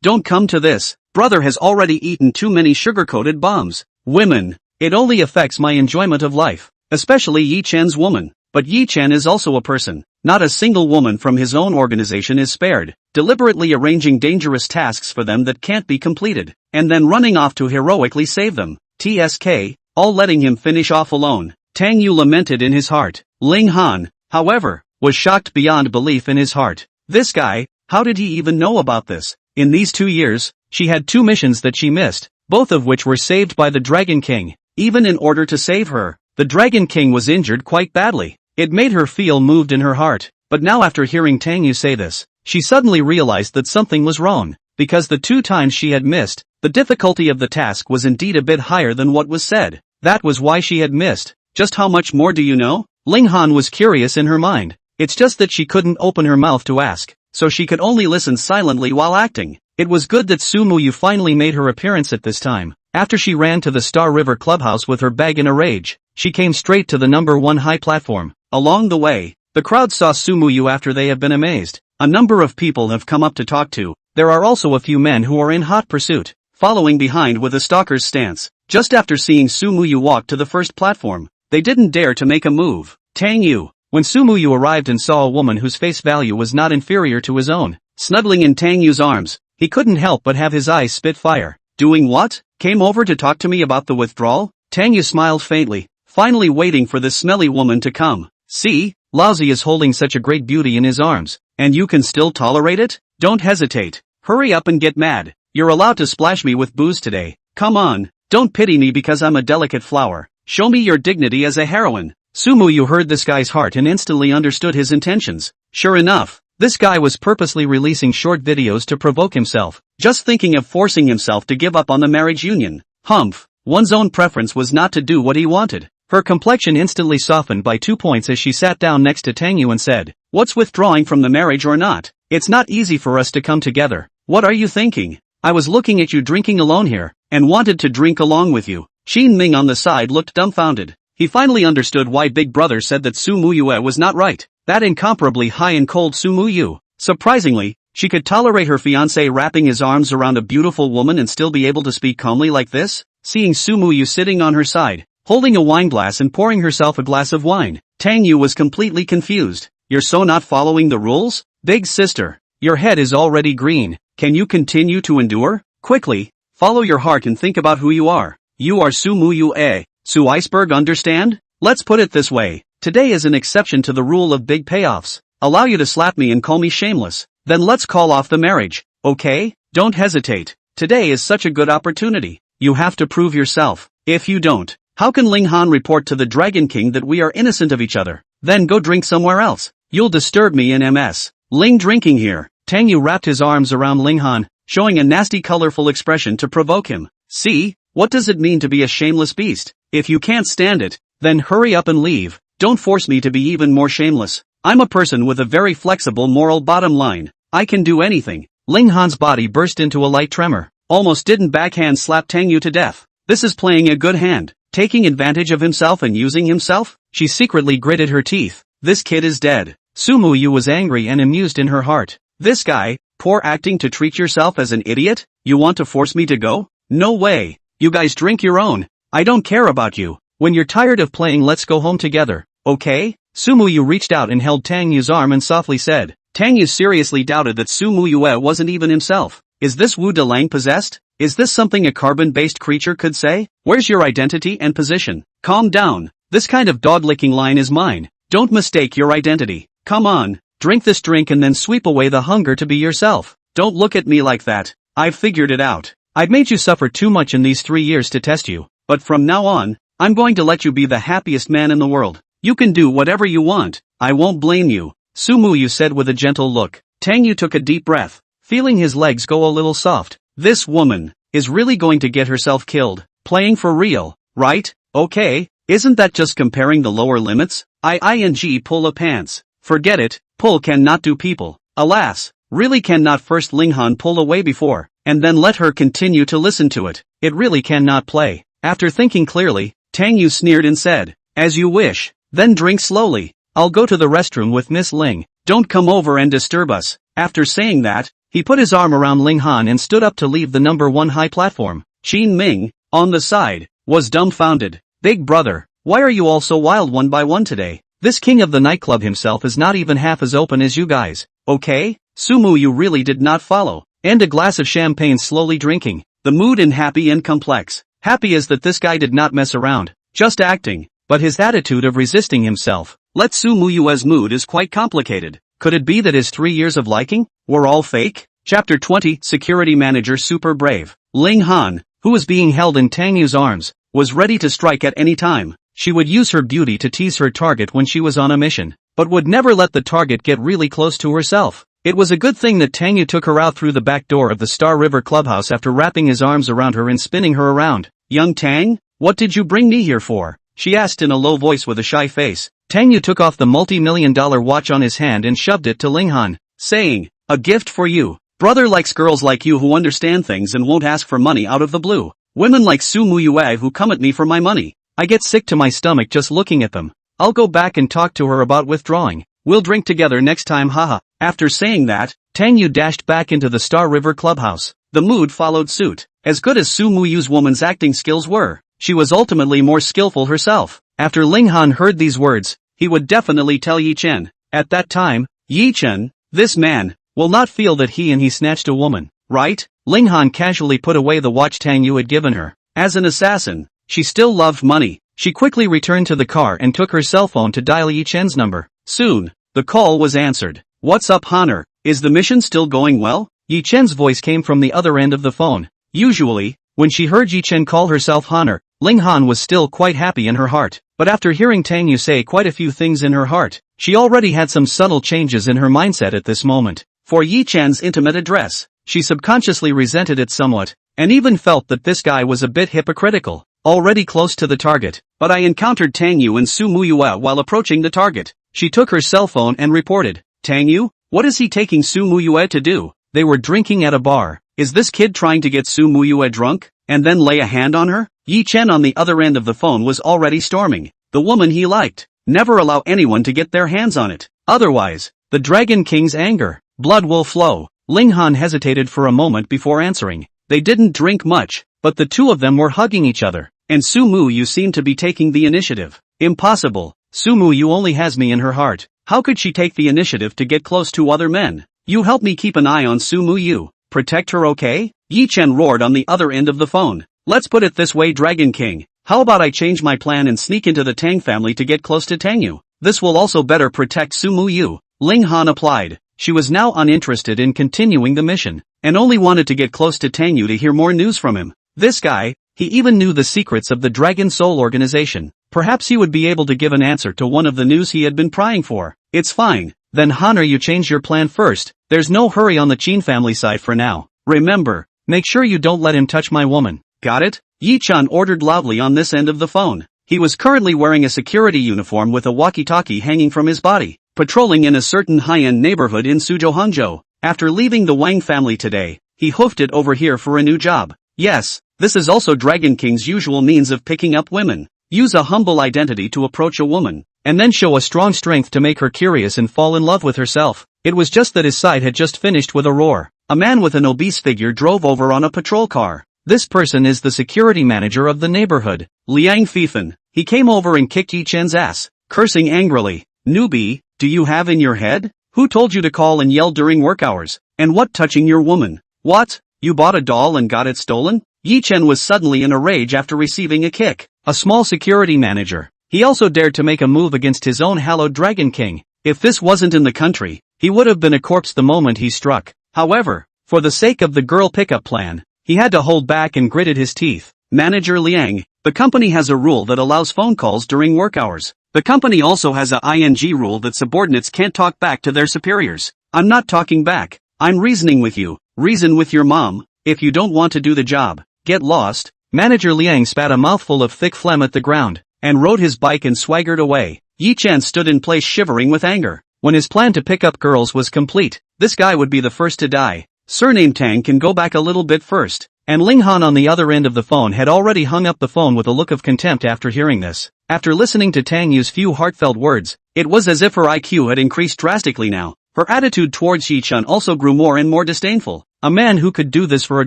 Don't come to this. Brother has already eaten too many sugar-coated bombs. Women. It only affects my enjoyment of life. Especially Ye Chen's woman. But Ye Chen is also a person. Not a single woman from his own organization is spared, deliberately arranging dangerous tasks for them that can't be completed, and then running off to heroically save them. TSK, all letting him finish off alone. Tang Yu lamented in his heart. Ling Han, however, was shocked beyond belief in his heart. This guy, how did he even know about this? In these 2 years, she had 2 missions that she missed, both of which were saved by the Dragon King. Even in order to save her, the Dragon King was injured quite badly. It made her feel moved in her heart. But now, after hearing Tang Yu say this, she suddenly realized that something was wrong, because the 2 times she had missed, the difficulty of the task was indeed a bit higher than what was said. That was why she had missed. Just how much more do you know? Ling Han was curious in her mind. It's just that she couldn't open her mouth to ask, so she could only listen silently while acting. It was good that Sumuyu finally made her appearance at this time. After she ran to the Star River clubhouse with her bag in a rage, she came straight to the number 1 high platform. Along the way, the crowd saw Sumuyu after they have been amazed. A number of people have come up to talk to. There are also a few men who are in hot pursuit, following behind with a stalker's stance. Just after seeing Sumuyu walk to the first platform, they didn't dare to make a move. Tang Yu, when Sumuyu arrived and saw a woman whose face value was not inferior to his own, snuggling in Tang Yu's arms, he couldn't help but have his eyes spit fire. Doing what? Came over to talk to me about the withdrawal? Tang Yu smiled faintly, finally waiting for this smelly woman to come. See, Laozi is holding such a great beauty in his arms, and you can still tolerate it? Don't hesitate. Hurry up and get mad. You're allowed to splash me with booze today. Come on, don't pity me because I'm a delicate flower. Show me your dignity as a heroine. Sumuyu heard this guy's heart and instantly understood his intentions. Sure enough, this guy was purposely releasing short videos to provoke himself, just thinking of forcing himself to give up on the marriage union. Humph, one's own preference was not to do what he wanted. Her complexion instantly softened by 2 points as she sat down next to Tang Yu and said, what's withdrawing from the marriage or not? It's not easy for us to come together. What are you thinking? I was looking at you drinking alone here, and wanted to drink along with you. Qin Ming on the side looked dumbfounded. He finally understood why Big Brother said that Sumuyu was not right. That incomparably high and cold Sumuyu. Surprisingly, she could tolerate her fiancé wrapping his arms around a beautiful woman and still be able to speak calmly like this. Seeing Sumu Yu sitting on her side, holding a wine glass and pouring herself a glass of wine, Tang Yu was completely confused. You're so not following the rules? Big sister, your head is already green. Can you continue to endure? Quickly, follow your heart and think about who you are. You are Sumu Yu Su Iceberg, understand? Let's put it this way. Today is an exception to the rule of big payoffs. Allow you to slap me and call me shameless. Then let's call off the marriage, okay? Don't hesitate. Today is such a good opportunity. You have to prove yourself. If you don't, how can Ling Han report to the Dragon King that we are innocent of each other? Then go drink somewhere else. You'll disturb me in MS. Ling drinking here. Tang Yu wrapped his arms around Ling Han, showing a nasty colorful expression to provoke him. See, what does it mean to be a shameless beast? If you can't stand it, then hurry up and leave. Don't force me to be even more shameless. I'm a person with a very flexible moral bottom line. I can do anything. Ling Han's body burst into a light tremor. Almost didn't backhand slap Tang Yu to death. This is playing a good hand. Taking advantage of himself and using himself? She secretly gritted her teeth. This kid is dead. Sumu Yu was angry and amused in her heart. This guy, poor acting to treat yourself as an idiot? You want to force me to go? No way. You guys drink your own. I don't care about you. When you're tired of playing, let's go home together, okay? Sumu Yu reached out and held Tang Yu's arm and softly said. Tang Yu seriously doubted that Sumu Yu wasn't even himself. Is this Wu De Lang possessed? Is this something a carbon-based creature could say? Where's your identity and position? Calm down. This kind of dog-licking line is mine. Don't mistake your identity. Come on, drink this drink and then sweep away the hunger to be yourself. Don't look at me like that. I've figured it out. I've made you suffer too much in these 3 years to test you. But from now on, I'm going to let you be the happiest man in the world. You can do whatever you want. I won't blame you. Sumu Yu said with a gentle look. Tang Yu took a deep breath, feeling his legs go a little soft. This woman is really going to get herself killed. Playing for real, right? Okay, isn't that just comparing the lower limits? Ing pull a pants. Forget it, pull cannot do people. Alas, really cannot. First Ling Han pull away before, and then let her continue to listen to it. It really cannot play. After thinking clearly, Tang Yu sneered and said, as you wish, then drink slowly. I'll go to the restroom with Miss Ling. Don't come over and disturb us. After saying that, he put his arm around Ling Han and stood up to leave the number 1 high platform. Qin Ming, on the side, was dumbfounded. Big brother, why are you all so wild one by one today? This king of the nightclub himself is not even half as open as you guys, okay? Sumu Yu really did not follow. And a glass of champagne slowly drinking. The mood in happy and complex. Happy is that this guy did not mess around. Just acting. But his attitude of resisting himself. Let Sumu Yu's mood is quite complicated. Could it be that his 3 years of liking were all fake? Chapter 20 Security Manager Super Brave. Ling Han, who was being held in Tang Yu's arms, was ready to strike at any time. She would use her beauty to tease her target when she was on a mission, but would never let the target get really close to herself. It was a good thing that Tang Yu took her out through the back door of the Star River Clubhouse after wrapping his arms around her and spinning her around. Young Tang, what did you bring me here for? She asked in a low voice with a shy face. Tang Yu took off the multi-million-dollar watch on his hand and shoved it to Ling Han, saying, a gift for you. Brother likes girls like you who understand things and won't ask for money out of the blue. Women like Sumu Yu who come at me for my money. I get sick to my stomach just looking at them. I'll go back and talk to her about withdrawing. We'll drink together next time, haha. After saying that, Tang Yu dashed back into the Star River Clubhouse. The mood followed suit. As good as Sumu Yu's woman's acting skills were, she was ultimately more skillful herself. After Ling Han heard these words, he would definitely tell Ye Chen. At that time, Ye Chen, this man, will not feel that he snatched a woman, right? Ling Han casually put away the watch Tang Yu had given her. As an assassin, she still loved money. She quickly returned to the car and took her cell phone to dial Ye Chen's number. Soon, the call was answered. What's up, Honor? Is the mission still going well? Ye Chen's voice came from the other end of the phone. Usually, when she heard Ye Chen call herself Honor, Ling Han was still quite happy in her heart. But after hearing Tang Yu say quite a few things in her heart, she already had some subtle changes in her mindset at this moment. For Ye Chen's intimate address, she subconsciously resented it somewhat, and even felt that this guy was a bit hypocritical. Already close to the target, but I encountered Tang Yu and Sumu Yu while approaching the target. She took her cell phone and reported, Tang Yu, what is he taking Sumu Yu to do? They were drinking at a bar. Is this kid trying to get Sumu Yu drunk, and then lay a hand on her? Ye Chen on the other end of the phone was already storming. The woman he liked. Never allow anyone to get their hands on it. Otherwise, the Dragon King's anger Blood will flow. Ling Han hesitated for a moment before answering. They didn't drink much, but the two of them were hugging each other, and Su Mu Yu seemed to be taking the initiative. Impossible. Su Mu Yu only has me in her heart. How could she take the initiative to get close to other men? You help me keep an eye on Su Mu Yu. Protect her, okay? Ye Chen roared on the other end of the phone. Let's put it this way, Dragon King. How about I change my plan and sneak into the Tang family to get close to Tang Yu? This will also better protect Su Mu Yu. Ling Han applied. She was now uninterested in continuing the mission, and only wanted to get close to Tang Yu to hear more news from him. This guy, he even knew the secrets of the Dragon Soul organization. Perhaps he would be able to give an answer to one of the news he had been prying for. It's fine. Then Hanner, you change your plan first. There's no hurry on the Qin family side for now. Remember, make sure you don't let him touch my woman. Got it? Ye Chen ordered loudly on this end of the phone. He was currently wearing a security uniform with a walkie-talkie hanging from his body, patrolling in a certain high-end neighborhood in Suzhou, Hangzhou. After leaving the Wang family today, he hoofed it over here for a new job. Yes, this is also Dragon King's usual means of picking up women. Use a humble identity to approach a woman, and then show a strong strength to make her curious and fall in love with herself. It was just that his side had just finished with a roar. A man with an obese figure drove over on a patrol car. This person is the security manager of the neighborhood, Liang Fifan. He came over and kicked Ye Chen's ass, cursing angrily. Newbie, do you have in your head? Who told you to call and yell during work hours? And what touching your woman? What? You bought a doll and got it stolen? Ye Chen was suddenly in a rage after receiving a kick. A small security manager. He also dared to make a move against his own hallowed Dragon King. If this wasn't in the country, he would have been a corpse the moment he struck. However, for the sake of the girl pickup plan, he had to hold back and gritted his teeth. Manager Liang, the company has a rule that allows phone calls during work hours. The company also has a ING rule that subordinates can't talk back to their superiors. I'm not talking back. I'm reasoning with you. Reason with your mom. If you don't want to do the job, get lost. Manager Liang spat a mouthful of thick phlegm at the ground, and rode his bike and swaggered away. Ye Chen stood in place shivering with anger. When his plan to pick up girls was complete, this guy would be the first to die. Surname Tang can go back a little bit first. And Ling Han on the other end of the phone had already hung up the phone with a look of contempt after hearing this. After listening to Tang Yu's few heartfelt words, it was as if her IQ had increased drastically now. Her attitude towards Ye Chen also grew more and more disdainful. A man who could do this for a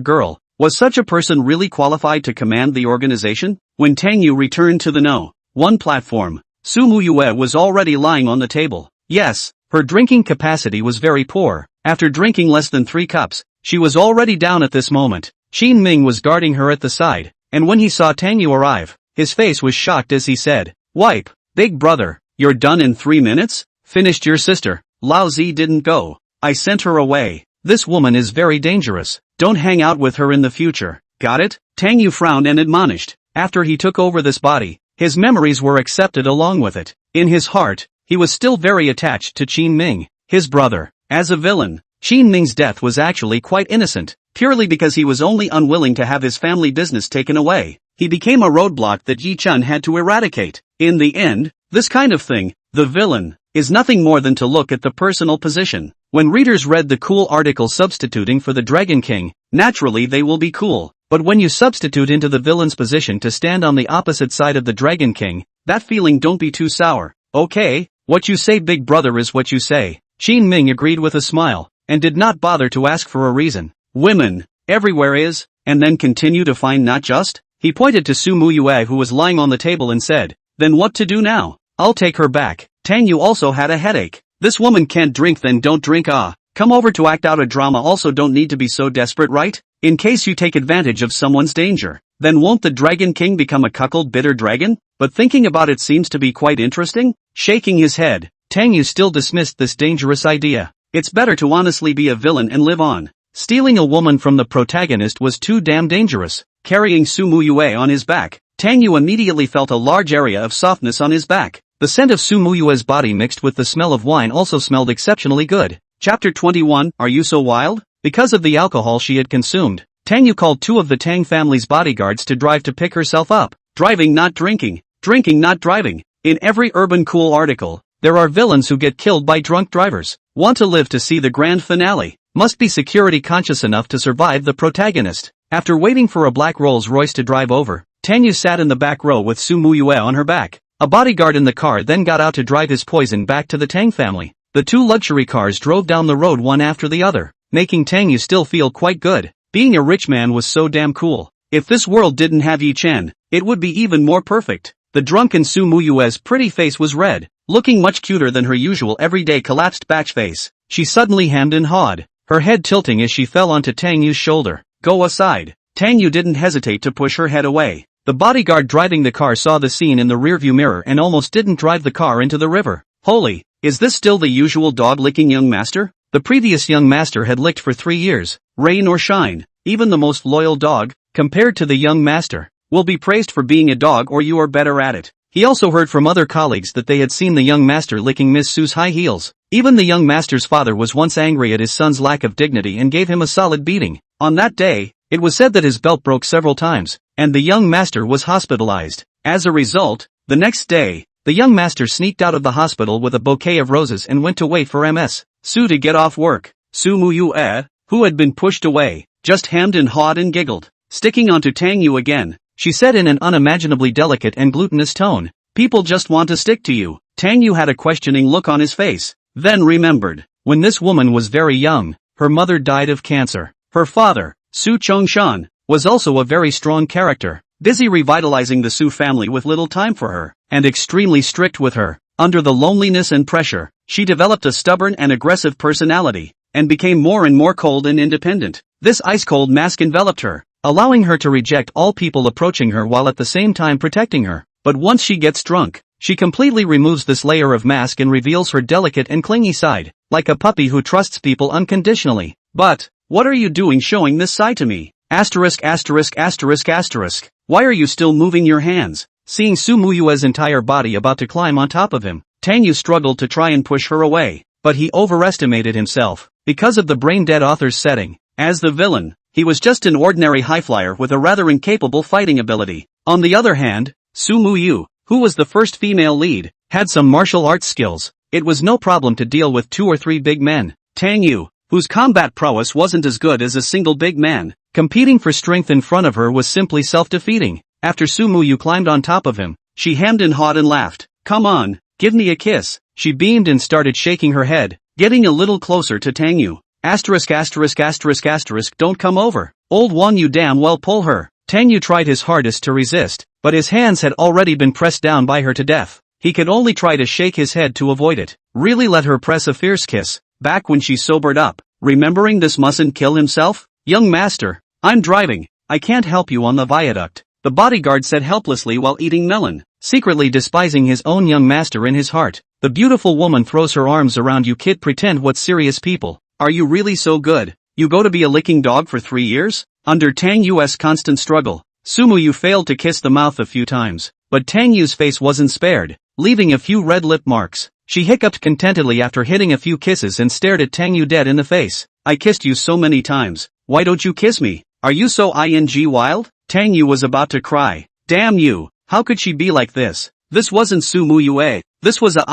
girl. Was such a person really qualified to command the organization? When Tang Yu returned to the No. 1 platform, Su Mu Yue was already lying on the table. Yes, her drinking capacity was very poor. After drinking less than 3 cups, she was already down at this moment. Qin Ming was guarding her at the side, and when he saw Tang Yu arrive, his face was shocked as he said, "Wipe, big brother, you're done in 3 minutes? Finished your sister. Lao Zi didn't go. I sent her away. This woman is very dangerous. Don't hang out with her in the future. Got it?" Tang Yu frowned and admonished. After he took over this body, his memories were accepted along with it. In his heart, he was still very attached to Qin Ming, his brother. As a villain, Qin Ming's death was actually quite innocent, purely because he was only unwilling to have his family business taken away. He became a roadblock that Ye Chen had to eradicate. In the end, this kind of thing, the villain, is nothing more than to look at the personal position. When readers read the cool article substituting for the Dragon King, naturally they will be cool. But when you substitute into the villain's position to stand on the opposite side of the Dragon King, that feeling don't be too sour. Okay, what you say big brother is what you say. Qin Ming agreed with a smile, and did not bother to ask for a reason. Women, everywhere is, and then continue to find not just? He pointed to Su Mu Yue who was lying on the table and said, "Then what to do now? I'll take her back." Tang Yu also had a headache. This woman can't drink, then don't drink. Come over to act out a drama, also don't need to be so desperate, right? In case you take advantage of someone's danger, then won't the Dragon King become a cuckold bitter dragon? But thinking about it seems to be quite interesting. Shaking his head, Tang Yu still dismissed this dangerous idea. It's better to honestly be a villain and live on. Stealing a woman from the protagonist was too damn dangerous. Carrying Su Mu Yue on his back, Tang Yu immediately felt a large area of softness on his back. The scent of Su Mu Yue's body mixed with the smell of wine also smelled exceptionally good. Chapter 21, Are You So Wild? Because of the alcohol she had consumed, Tang Yu called 2 of the Tang family's bodyguards to drive to pick herself up. Driving not drinking, drinking not driving. In every urban cool article, there are villains who get killed by drunk drivers. Want to live to see the grand finale? Must be security conscious enough to survive the protagonist. After waiting for a black Rolls Royce to drive over, Tang Yu sat in the back row with Su Mu Yue on her back. A bodyguard in the car then got out to drive his poison back to the Tang family. The two luxury cars drove down the road one after the other, making Tang Yu still feel quite good. Being a rich man was so damn cool. If this world didn't have Ye Chen, it would be even more perfect. The drunken Su Muyue's pretty face was red, looking much cuter than her usual everyday collapsed batch face. She suddenly hemmed and hawed, her head tilting as she fell onto Tang Yu's shoulder. Go aside. Tang Yu didn't hesitate to push her head away. The bodyguard driving the car saw the scene in the rearview mirror and almost didn't drive the car into the river. Holy, is this still the usual dog-licking young master? The previous young master had licked for 3 years, rain or shine, even the most loyal dog, compared to the young master, will be praised for being a dog or you are better at it. He also heard from other colleagues that they had seen the young master licking Miss Sue's high heels. Even the young master's father was once angry at his son's lack of dignity and gave him a solid beating. On that day, it was said that his belt broke several times, and the young master was hospitalized. As a result, the next day, the young master sneaked out of the hospital with a bouquet of roses and went to wait for Ms. Su to get off work. Su Muyue, who had been pushed away, just hemmed and hawed and giggled. Sticking onto Tang Yu again, she said in an unimaginably delicate and glutinous tone, people just want to stick to you. Tang Yu had a questioning look on his face, then remembered, when this woman was very young, her mother died of cancer. Her father, Su Chongshan, was also a very strong character, busy revitalizing the Su family with little time for her, and extremely strict with her. Under the loneliness and pressure, she developed a stubborn and aggressive personality, and became more and more cold and independent. This ice-cold mask enveloped her, allowing her to reject all people approaching her while at the same time protecting her. But once she gets drunk, she completely removes this layer of mask and reveals her delicate and clingy side, like a puppy who trusts people unconditionally. But, what are you doing showing this side to me? Asterisk. Why are you still moving your hands? Seeing Su Muyue's entire body about to climb on top of him, Tang Yu struggled to try and push her away, but he overestimated himself. Because of the brain-dead author's setting, as the villain, he was just an ordinary highflyer with a rather incapable fighting ability. On the other hand, Su Muyu, who was the first female lead, had some martial arts skills. It was no problem to deal with 2 or 3 big men. Tang Yu, whose combat prowess wasn't as good as a single big man, competing for strength in front of her was simply self-defeating. After Su Muyu climbed on top of him, she hemmed and hawed and laughed. Come on, give me a kiss. She beamed and started shaking her head, getting a little closer to Tang Yu. Asterisk. Don't come over. Old one, you damn well pull her. Tang Yu tried his hardest to resist, but his hands had already been pressed down by her to death. He could only try to shake his head to avoid it. Really let her press a fierce kiss. Back when she sobered up, remembering this mustn't kill himself? Young master, I'm driving. I can't help you on the viaduct, the bodyguard said helplessly while eating melon, secretly despising his own young master in his heart. The beautiful woman throws her arms around you, kid. Pretend what's serious, people. Are you really so good? You go to be a licking dog for 3 years? Under Tang Yu's constant struggle, Su Muyu failed to kiss the mouth a few times, but Tang Yu's face wasn't spared, leaving a few red lip marks. She hiccuped contentedly after hitting a few kisses and stared at Tang Yu dead in the face. I kissed you so many times, why don't you kiss me? Are you so wild? Tang Yu was about to cry. Damn you, how could she be like this? This wasn't Su Muyue, this was a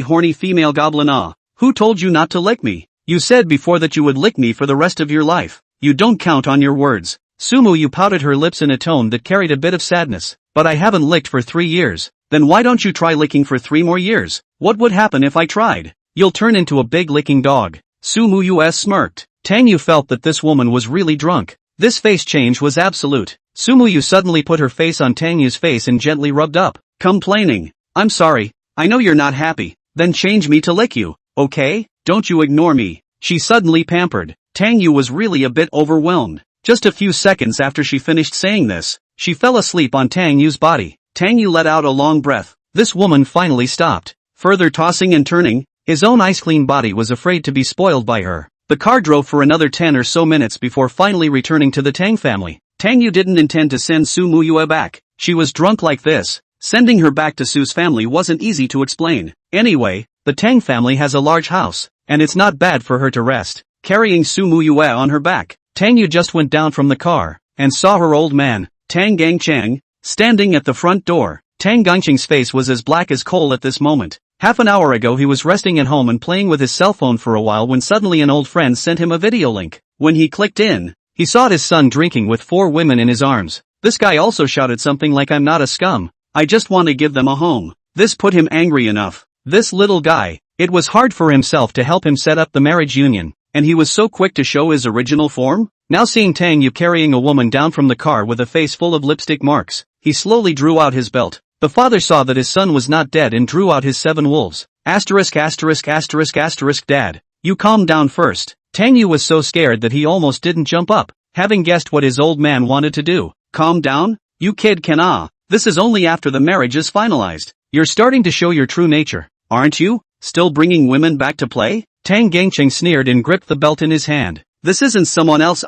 horny female goblin. Who told you not to lick me? You said before that you would lick me for the rest of your life. You don't count on your words. Su Muyu pouted her lips in a tone that carried a bit of sadness. But I haven't licked for 3 years. Then why don't you try licking for 3 more years? What would happen if I tried? You'll turn into a big licking dog. Su Muyu smirked. Tang Yu felt that this woman was really drunk. This face change was absolute. Su Muyu suddenly put her face on Tang Yu's face and gently rubbed up, complaining. I'm sorry, I know you're not happy. Then change me to lick you, okay? Don't you ignore me. She suddenly pampered. Tang Yu was really a bit overwhelmed. Just a few seconds after she finished saying this, she fell asleep on Tang Yu's body. Tang Yu let out a long breath. This woman finally stopped. Further tossing and turning, his own ice-clean body was afraid to be spoiled by her. The car drove for another 10 or so minutes before finally returning to the Tang family. Tang Yu didn't intend to send Su Muyue back. She was drunk like this. Sending her back to Su's family wasn't easy to explain. Anyway, the Tang family has a large house, and it's not bad for her to rest. Carrying Su Muyue on her back, Tang Yu just went down from the car, and saw her old man, Tang Gangcheng, standing at the front door. Tang Gangcheng's face was as black as coal at this moment. Half an hour ago he was resting at home and playing with his cell phone for a while when suddenly an old friend sent him a video link. When he clicked in, he saw his son drinking with 4 women in his arms. This guy also shouted something like, I'm not a scum, I just want to give them a home. This put him angry enough. This little guy, It was hard for himself to help him set up the marriage union, and he was so quick to show his original form. Now seeing Tang Yu carrying a woman down from the car with a face full of lipstick marks, he slowly drew out his belt. The father saw that his son was not dead and drew out his 7 wolves. Asterisk asterisk asterisk asterisk Dad, you calm down first. Tang Yu was so scared that he almost didn't jump up, having guessed what his old man wanted to do. Calm down? You kid can this is only after the marriage is finalized. You're starting to show your true nature, aren't you? Still bringing women back to play? Tang Gangcheng sneered and gripped the belt in his hand. This isn't someone else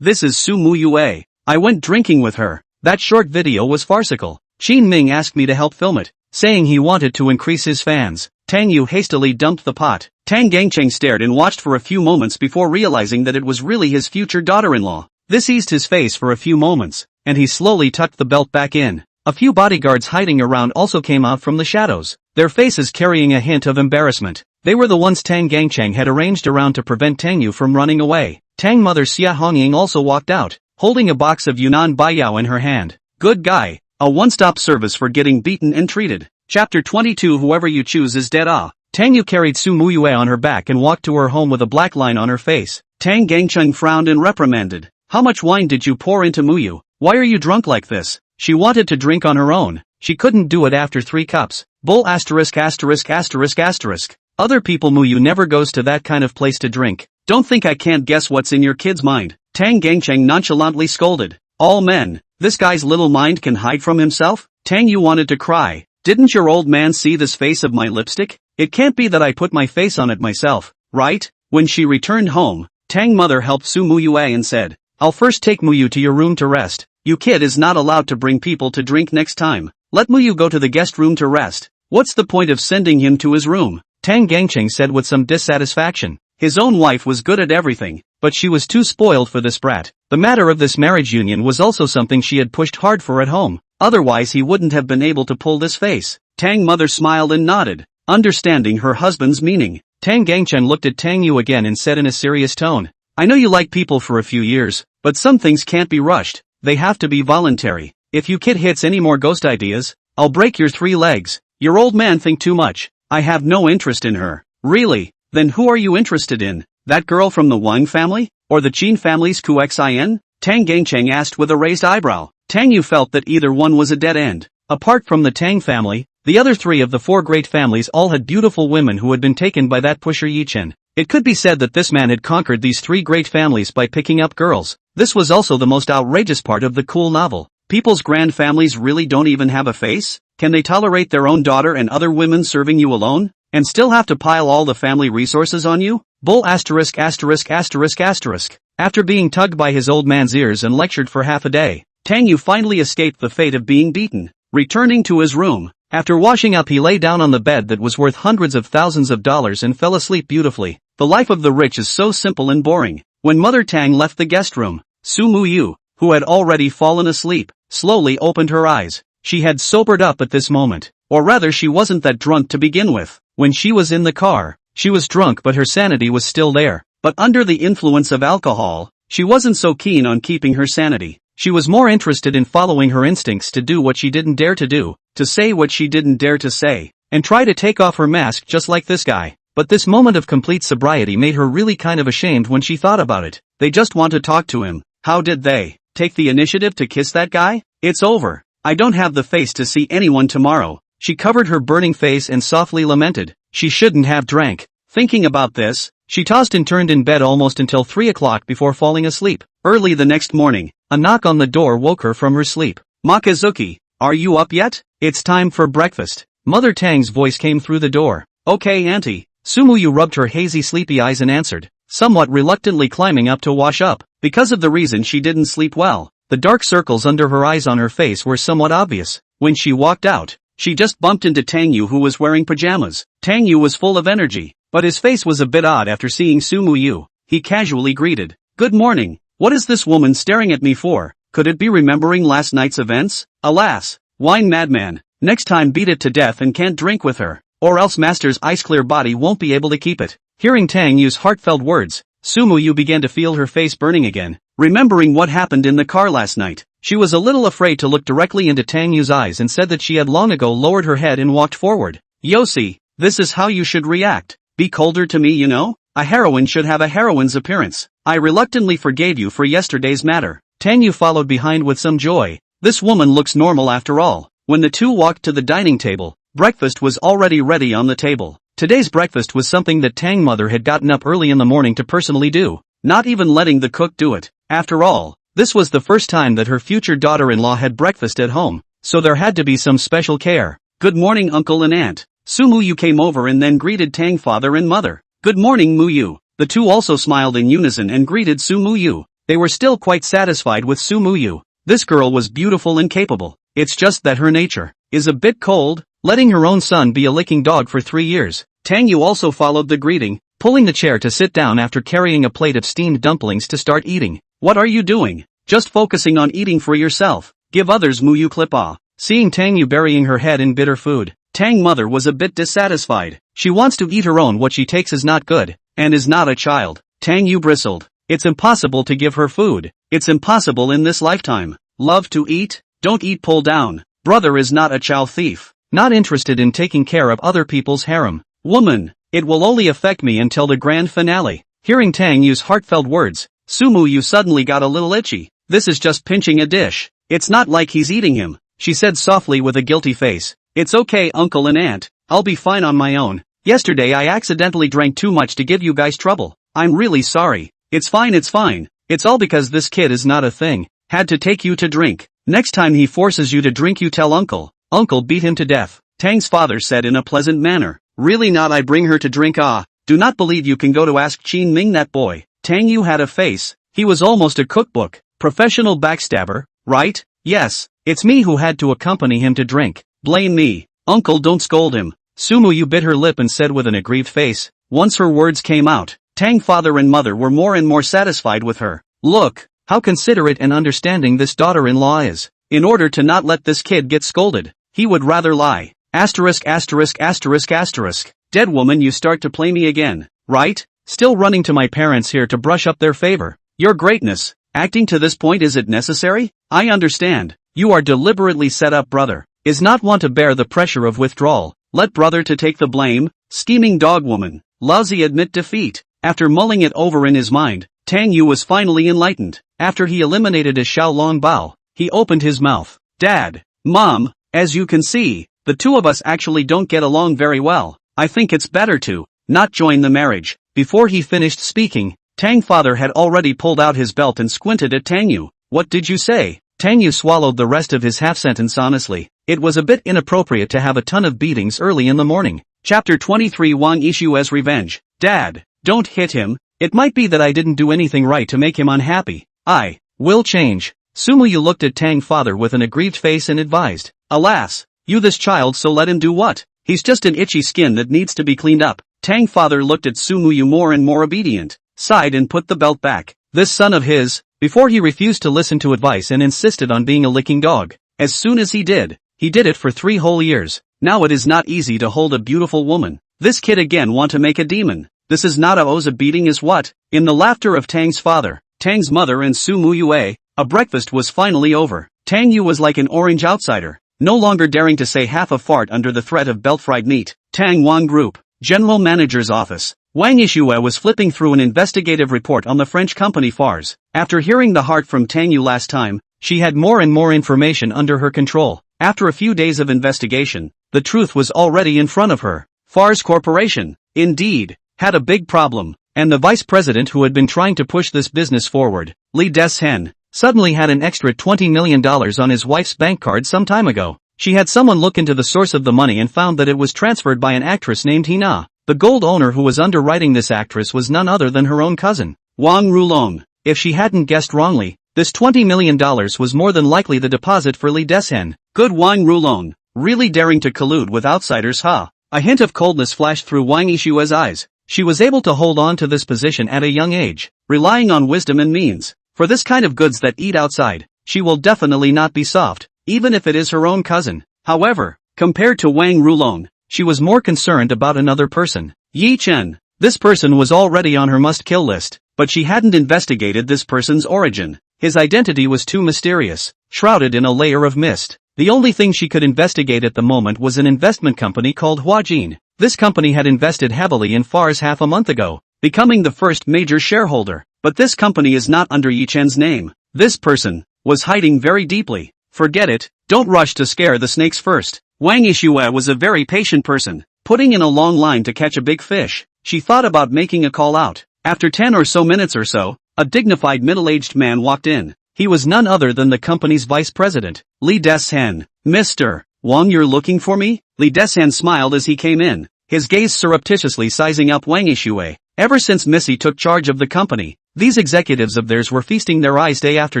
this is Su Muyue. I went drinking with her. That short video was farcical. Qin Ming asked me to help film it, saying he wanted to increase his fans. Tang Yu hastily dumped the pot. Tang Gangcheng stared and watched for a few moments before realizing that it was really his future daughter-in-law. This eased his face for a few moments, and he slowly tucked the belt back in. A few bodyguards hiding around also came out from the shadows, their faces carrying a hint of embarrassment. They were the ones Tang Gangcheng had arranged around to prevent Tang Yu from running away. Tang mother Xia Hongying also walked out, holding a box of Yunnan Baiyao in her hand. Good guy, a one-stop service for getting beaten and treated. Chapter 22 Whoever you choose is dead Tang Yu carried Su Muyue on her back and walked to her home with a black line on her face. Tang Gangcheng frowned and reprimanded. How much wine did you pour into Muyu? Why are you drunk like this? She wanted to drink on her own. She couldn't do it after 3 cups. Bull asterisk asterisk asterisk asterisk. Other people Muyu never goes to that kind of place to drink. Don't think I can't guess what's in your kid's mind. Tang Gangcheng nonchalantly scolded. All men, this guy's little mind can hide from himself? Tang Yu wanted to cry. Didn't your old man see this face of my lipstick? It can't be that I put my face on it myself, right? When she returned home, Tang mother helped Su Muyue and said, I'll first take Muyu to your room to rest. You kid is not allowed to bring people to drink next time. Let Muyu go to the guest room to rest. What's the point of sending him to his room? Tang Gangcheng said with some dissatisfaction. His own wife was good at everything, but she was too spoiled for this brat. The matter of this marriage union was also something she had pushed hard for at home. Otherwise he wouldn't have been able to pull this face. Tang mother smiled and nodded, understanding her husband's meaning. Tang Gangcheng looked at Tang Yu again and said in a serious tone, I know you like people for a few years, but some things can't be rushed. They have to be voluntary. If you kid hits any more ghost ideas, I'll break your 3 legs. Your old man think too much. I have no interest in her. Really? Then who are you interested in? That girl from the Wang family? Or the Qin family's Kuxin? Tang Gangcheng asked with a raised eyebrow. Tang Yu felt that either one was a dead end. Apart from the Tang family, the other 3 of the 4 great families all had beautiful women who had been taken by that pusher Ye Chen. It could be said that this man had conquered these 3 great families by picking up girls. This was also the most outrageous part of the cool novel. People's grand families really don't even have a face? Can they tolerate their own daughter and other women serving you alone? And still have to pile all the family resources on you? Bull asterisk asterisk asterisk asterisk. After being tugged by his old man's ears and lectured for half a day, Tang Yu finally escaped the fate of being beaten. Returning to his room, after washing up he lay down on the bed that was worth hundreds of thousands of dollars and fell asleep beautifully. The life of the rich is so simple and boring. When Mother Tang left the guest room, Su Muyu, who had already fallen asleep, slowly opened her eyes. She had sobered up at this moment, or rather she wasn't that drunk to begin with. When she was in the car, she was drunk but her sanity was still there. But under the influence of alcohol, she wasn't so keen on keeping her sanity. She was more interested in following her instincts to do what she didn't dare to do, to say what she didn't dare to say, and try to take off her mask just like this guy. But this moment of complete sobriety made her really kind of ashamed when she thought about it. They just want to talk to him. How did they take the initiative to kiss that guy? It's over. I don't have the face to see anyone tomorrow. She covered her burning face and softly lamented. She shouldn't have drank. Thinking about this, she tossed and turned in bed almost until 3 o'clock before falling asleep. Early the next morning, a knock on the door woke her from her sleep. Makazuki, are you up yet? It's time for breakfast. Mother Tang's voice came through the door. Okay, auntie. Sumuyu rubbed her hazy sleepy eyes and answered, somewhat reluctantly climbing up to wash up. Because of the reason she didn't sleep well, the dark circles under her eyes on her face were somewhat obvious. When she walked out, she just bumped into Tang Yu who was wearing pajamas. Tang Yu was full of energy, but his face was a bit odd after seeing Sumuyu. He casually greeted, good morning. What is this woman staring at me for? Could it be remembering last night's events? Alas, wine madman. Next time beat it to death and can't drink with her, or else Master's ice-clear body won't be able to keep it. Hearing Tang Yu's heartfelt words, Sumuyu began to feel her face burning again. Remembering what happened in the car last night, she was a little afraid to look directly into Tang Yu's eyes and said that she had long ago lowered her head and walked forward. Yosi, This is how you should react. Be colder to me, you know? A heroine should have a heroine's appearance. I reluctantly forgave you for yesterday's matter. Tang Yu followed behind with some joy. This woman looks normal after all. When the two walked to the dining table, breakfast was already ready on the table. Today's breakfast was something that Tang mother had gotten up early in the morning to personally do, not even letting the cook do it. After all, this was the first time that her future daughter-in-law had breakfast at home, so there had to be some special care. Good morning, uncle and aunt. Su Muyu came over and then greeted Tang father and mother. Good morning, Muyu. The two also smiled in unison and greeted Su Muyu. They were still quite satisfied with Su Muyu. This girl was beautiful and capable. It's just that her nature is a bit cold, letting her own son be a licking dog for 3 years. Tang Yu also followed the greeting, pulling the chair to sit down after carrying a plate of steamed dumplings to start eating. What are you doing? Just focusing on eating for yourself. Give others, Muyu clip-ah. Seeing Tang Yu burying her head in bitter food, Tang mother was a bit dissatisfied. She wants to eat her own. What she takes is not good, and is not a child. Tang Yu bristled. It's impossible to give her food. It's impossible in this lifetime. Love to eat? Don't eat, pull down. Brother is not a chow thief. Not interested in taking care of other people's harem. Woman, it will only affect me until the grand finale. Hearing Tang Yu's heartfelt words, Su Muyu suddenly got a little itchy. This is just pinching a dish. It's not like he's eating him, she said softly with a guilty face. It's okay, uncle and aunt. I'll be fine on my own. Yesterday I accidentally drank too much to give you guys trouble. I'm really sorry. It's fine, it's fine. It's all because this kid is not a thing. Had to take you to drink. Next time he forces you to drink, you tell uncle. Uncle beat him to death. Tang's father said in a pleasant manner. Really not, I bring her to drink, ah. Do not believe you can go to ask Qin Ming that boy. Tang Yu had a face. He was almost a cookbook. Professional backstabber, right? Yes. It's me who had to accompany him to drink. Blame me. Uncle, don't scold him. Su Muyu bit her lip and said with an aggrieved face. Once her words came out, Tang father and mother were more and more satisfied with her. Look, how considerate and understanding this daughter-in-law is. In order to not let this kid get scolded, he would rather lie. Asterisk asterisk asterisk asterisk. Dead woman, you start to play me again, right? Still running to my parents here to brush up their favor. Your greatness, acting to this point, is it necessary? I understand. You are deliberately set up, brother. Is not want to bear the pressure of withdrawal. Let brother to take the blame. Scheming dog woman. Lousy, admit defeat. After mulling it over in his mind, Tang Yu was finally enlightened. After he eliminated a Xiaolong Bao, he opened his mouth. Dad, Mom, as you can see, the two of us actually don't get along very well. I think it's better to not join the marriage. Before he finished speaking, Tang father had already pulled out his belt and squinted at Tang Yu. What did you say? Tang Yu swallowed the rest of his half-sentence honestly. It was a bit inappropriate to have a ton of beatings early in the morning. Chapter 23, Wang Yishu's Revenge. Dad, don't hit him. It might be that I didn't do anything right to make him unhappy. I will change. Su Muyu looked at Tang father with an aggrieved face and advised. Alas, you this child, so let him do what? He's just an itchy skin that needs to be cleaned up. Tang father looked at Su Muyu more and more obedient, sighed and put the belt back. This son of his, before he refused to listen to advice and insisted on being a licking dog. As soon as he did it for 3 whole years. Now it is not easy to hold a beautiful woman. This kid again want to make a demon. This is not a beating is what? In the laughter of Tang's father, Tang's mother and Su Muyu, a breakfast was finally over. Tang Yu was like an orange outsider, no longer daring to say half a fart under the threat of belt-fried meat. Tang Wang Group, General Manager's office. Wang Yishue was flipping through an investigative report on the French company Fars. After hearing the heart from Tang Yu last time, she had more and more information under her control. After a few days of investigation, the truth was already in front of her. Fars Corporation, indeed, had a big problem, and the vice president who had been trying to push this business forward, Li Deshen, suddenly had an extra $20 million on his wife's bank card some time ago. She had someone look into the source of the money and found that it was transferred by an actress named Hina. The gold owner who was underwriting this actress was none other than her own cousin, Wang Rulong. If she hadn't guessed wrongly, this $20 million was more than likely the deposit for Li Deshen. Good Wang Rulong, really daring to collude with outsiders, huh? A hint of coldness flashed through Wang Yishue's eyes. She was able to hold on to this position at a young age, relying on wisdom and means. For this kind of goods that eat outside, she will definitely not be soft, even if it is her own cousin. However, compared to Wang Rulong, she was more concerned about another person, Ye Chen. This person was already on her must-kill list, but she hadn't investigated this person's origin. His identity was too mysterious, shrouded in a layer of mist. The only thing she could investigate at the moment was an investment company called Huajin. This company had invested heavily in Fars half a month ago, becoming the first major shareholder. But this company is not under Ye Chen's name. This person was hiding very deeply. Forget it, don't rush to scare the snakes first. Wang Yixue was a very patient person, putting in a long line to catch a big fish. She thought about making a call out. After 10 or so minutes or so, a dignified middle-aged man walked in. He was none other than the company's vice president, Li Deshen. Mr. Wang, you're looking for me? Li Deshen smiled as he came in, his gaze surreptitiously sizing up Wang Yixue. Ever since Missy took charge of the company, these executives of theirs were feasting their eyes day after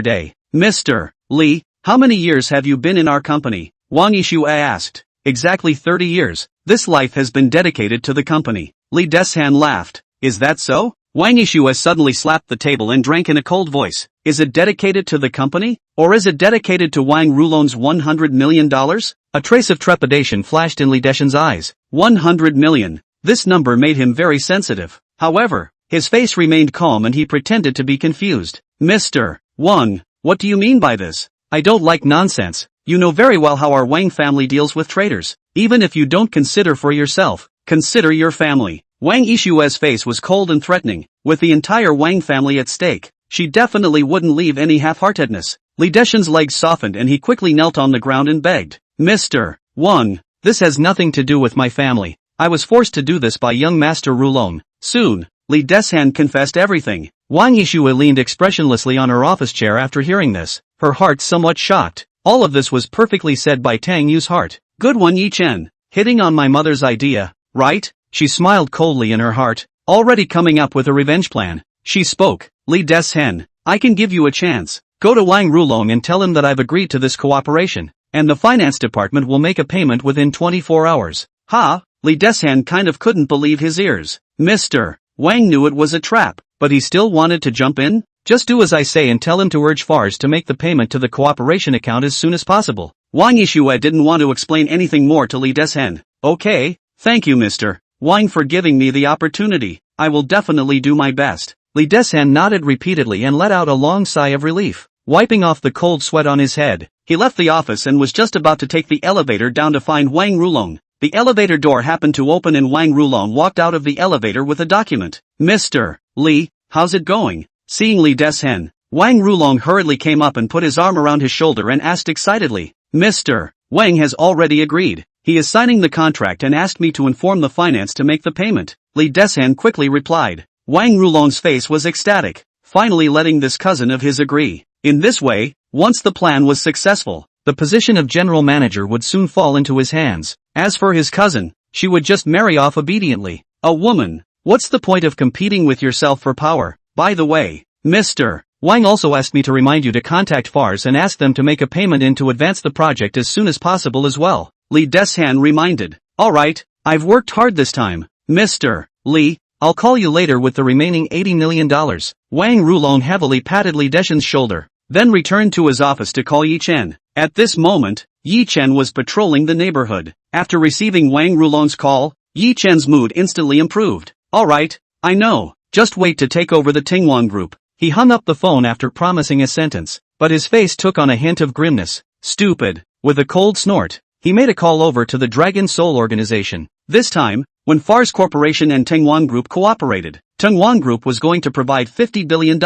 day. Mr. Li, how many years have you been in our company? Wang Yixue asked. Exactly 30 years. This life has been dedicated to the company. Li Deshen laughed. Is that so? Wang Yixue suddenly slapped the table and drank in a cold voice. Is it dedicated to the company? Or is it dedicated to Wang Rulong's $100 million? A trace of trepidation flashed in Li Deshen's eyes. 100 million. This number made him very sensitive. However, his face remained calm and he pretended to be confused. Mr. Wang, what do you mean by this? I don't like nonsense. You know very well how our Wang family deals with traitors. Even if you don't consider for yourself, consider your family. Wang Yixue's face was cold and threatening. With the entire Wang family at stake, she definitely wouldn't leave any half-heartedness. Li Deshen's legs softened and he quickly knelt on the ground and begged. Mr. Wang, this has nothing to do with my family. I was forced to do this by young Master Rulong. Soon, Li Deshen confessed everything. Wang Yixue leaned expressionlessly on her office chair after hearing this, her heart somewhat shocked. All of this was perfectly said by Tang Yu's heart. Good one, Ye Chen. Hitting on my mother's idea, right? She smiled coldly in her heart, already coming up with a revenge plan. She spoke. Li Deshen, I can give you a chance. Go to Wang Rulong and tell him that I've agreed to this cooperation, and the finance department will make a payment within 24 hours. Ha! Li Deshen kind of couldn't believe his ears. Mr. Wang knew it was a trap, but he still wanted to jump in? Just do as I say and tell him to urge Fars to make the payment to the cooperation account as soon as possible. Wang Yixue didn't want to explain anything more to Li Deshen. Okay, thank you Mr. Wang for giving me the opportunity. I will definitely do my best. Li Deshen nodded repeatedly and let out a long sigh of relief. Wiping off the cold sweat on his head, he left the office and was just about to take the elevator down to find Wang Rulong. The elevator door happened to open and Wang Rulong walked out of the elevator with a document. Mr. Li, how's it going? Seeing Li Deshen, Wang Rulong hurriedly came up and put his arm around his shoulder and asked excitedly. Mr. Wang has already agreed. He is signing the contract and asked me to inform the finance to make the payment. Li Deshen quickly replied. Wang Rulong's face was ecstatic, finally letting this cousin of his agree. In this way, once the plan was successful, the position of general manager would soon fall into his hands. As for his cousin, she would just marry off obediently. A woman. What's the point of competing with yourself for power? By the way, Mr. Wang also asked me to remind you to contact Fars and ask them to make a payment in to advance the project as soon as possible as well. Li Deshen reminded. Alright, I've worked hard this time. Mr. Li, I'll call you later with the remaining $80 million. Wang Rulong heavily patted Li Deshen's shoulder, then returned to his office to call Ye Chen. At this moment, Ye Chen was patrolling the neighborhood. After receiving Wang Rulong's call, Ye Chen's mood instantly improved. Alright, I know. Just wait to take over the Tingwang group. He hung up the phone after promising a sentence, but his face took on a hint of grimness. Stupid. With a cold snort, he made a call over to the Dragon Soul organization. This time, when Fars Corporation and Tingwang Group cooperated, Tingwang Group was going to provide $50 billion,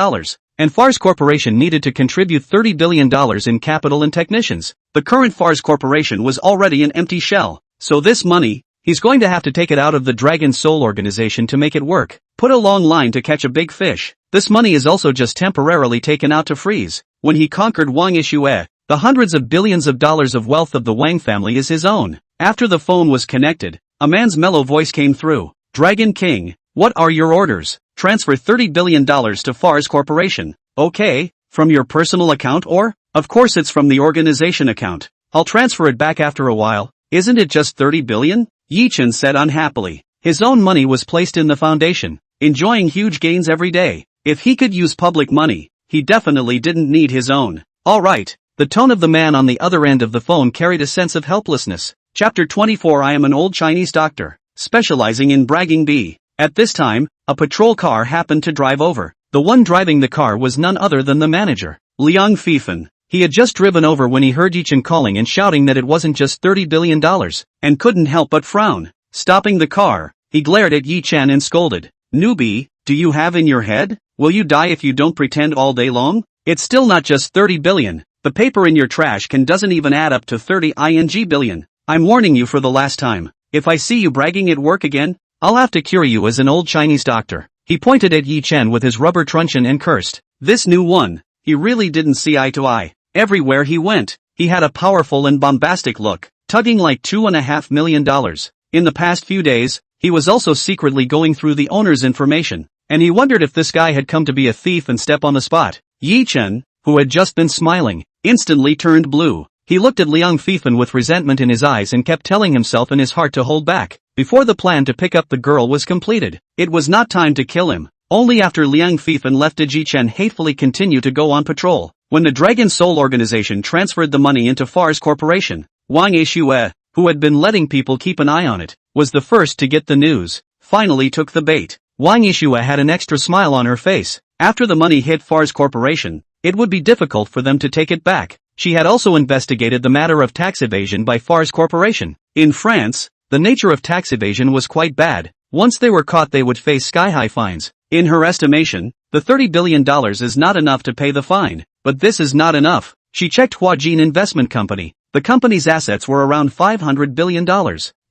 and Fars Corporation needed to contribute $30 billion in capital and technicians. The current Fars Corporation was already an empty shell, so this money, he's going to have to take it out of the Dragon Soul organization to make it work. Put a long line to catch a big fish. This money is also just temporarily taken out to freeze. When he conquered Wang Yixue, the hundreds of billions of dollars of wealth of the Wang family is his own. After the phone was connected, a man's mellow voice came through. Dragon King, what are your orders? Transfer $30 billion to Fars Corporation. Okay, from your personal account or? Of course it's from the organization account. I'll transfer it back after a while. Isn't it just 30 billion? Ye Chen said unhappily. His own money was placed in the foundation, enjoying huge gains every day. If he could use public money, he definitely didn't need his own. Alright, the tone of the man on the other end of the phone carried a sense of helplessness. Chapter 24 I am an old Chinese doctor, specializing in bragging bee. At this time, a patrol car happened to drive over. The one driving the car was none other than the manager, Liang Fifan. He had just driven over when he heard Ye Chen calling and shouting that it wasn't just $30 billion, and couldn't help but frown. Stopping the car, he glared at Ye Chen and scolded. Newbie, do you have in your head? Will you die if you don't pretend all day long? It's still not just 30 billion. The paper in your trash can doesn't even add up to 30 billion. I'm warning you for the last time. If I see you bragging at work again, I'll have to cure you as an old Chinese doctor. He pointed at Ye Chen with his rubber truncheon and cursed. This new one, he really didn't see eye to eye. Everywhere he went, he had a powerful and bombastic look, tugging like $2.5 million. In the past few days, he was also secretly going through the owner's information, and he wondered if this guy had come to be a thief and step on the spot. Ye Chen, who had just been smiling, instantly turned blue. He looked at Liang Fifan with resentment in his eyes and kept telling himself in his heart to hold back. Before the plan to pick up the girl was completed, it was not time to kill him. Only after Liang Fifan left did Ye Chen hatefully continue to go on patrol. When the Dragon Soul organization transferred the money into Far's corporation, Wang Yixue, who had been letting people keep an eye on it, was the first to get the news, finally took the bait. Wang Yixue had an extra smile on her face. After the money hit Far's corporation, it would be difficult for them to take it back. She had also investigated the matter of tax evasion by Far's corporation. In France, the nature of tax evasion was quite bad. Once they were caught they would face sky-high fines. In her estimation, the $30 billion is not enough to pay the fine, but this is not enough. She checked Huajin Investment Company. The company's assets were around $500 billion.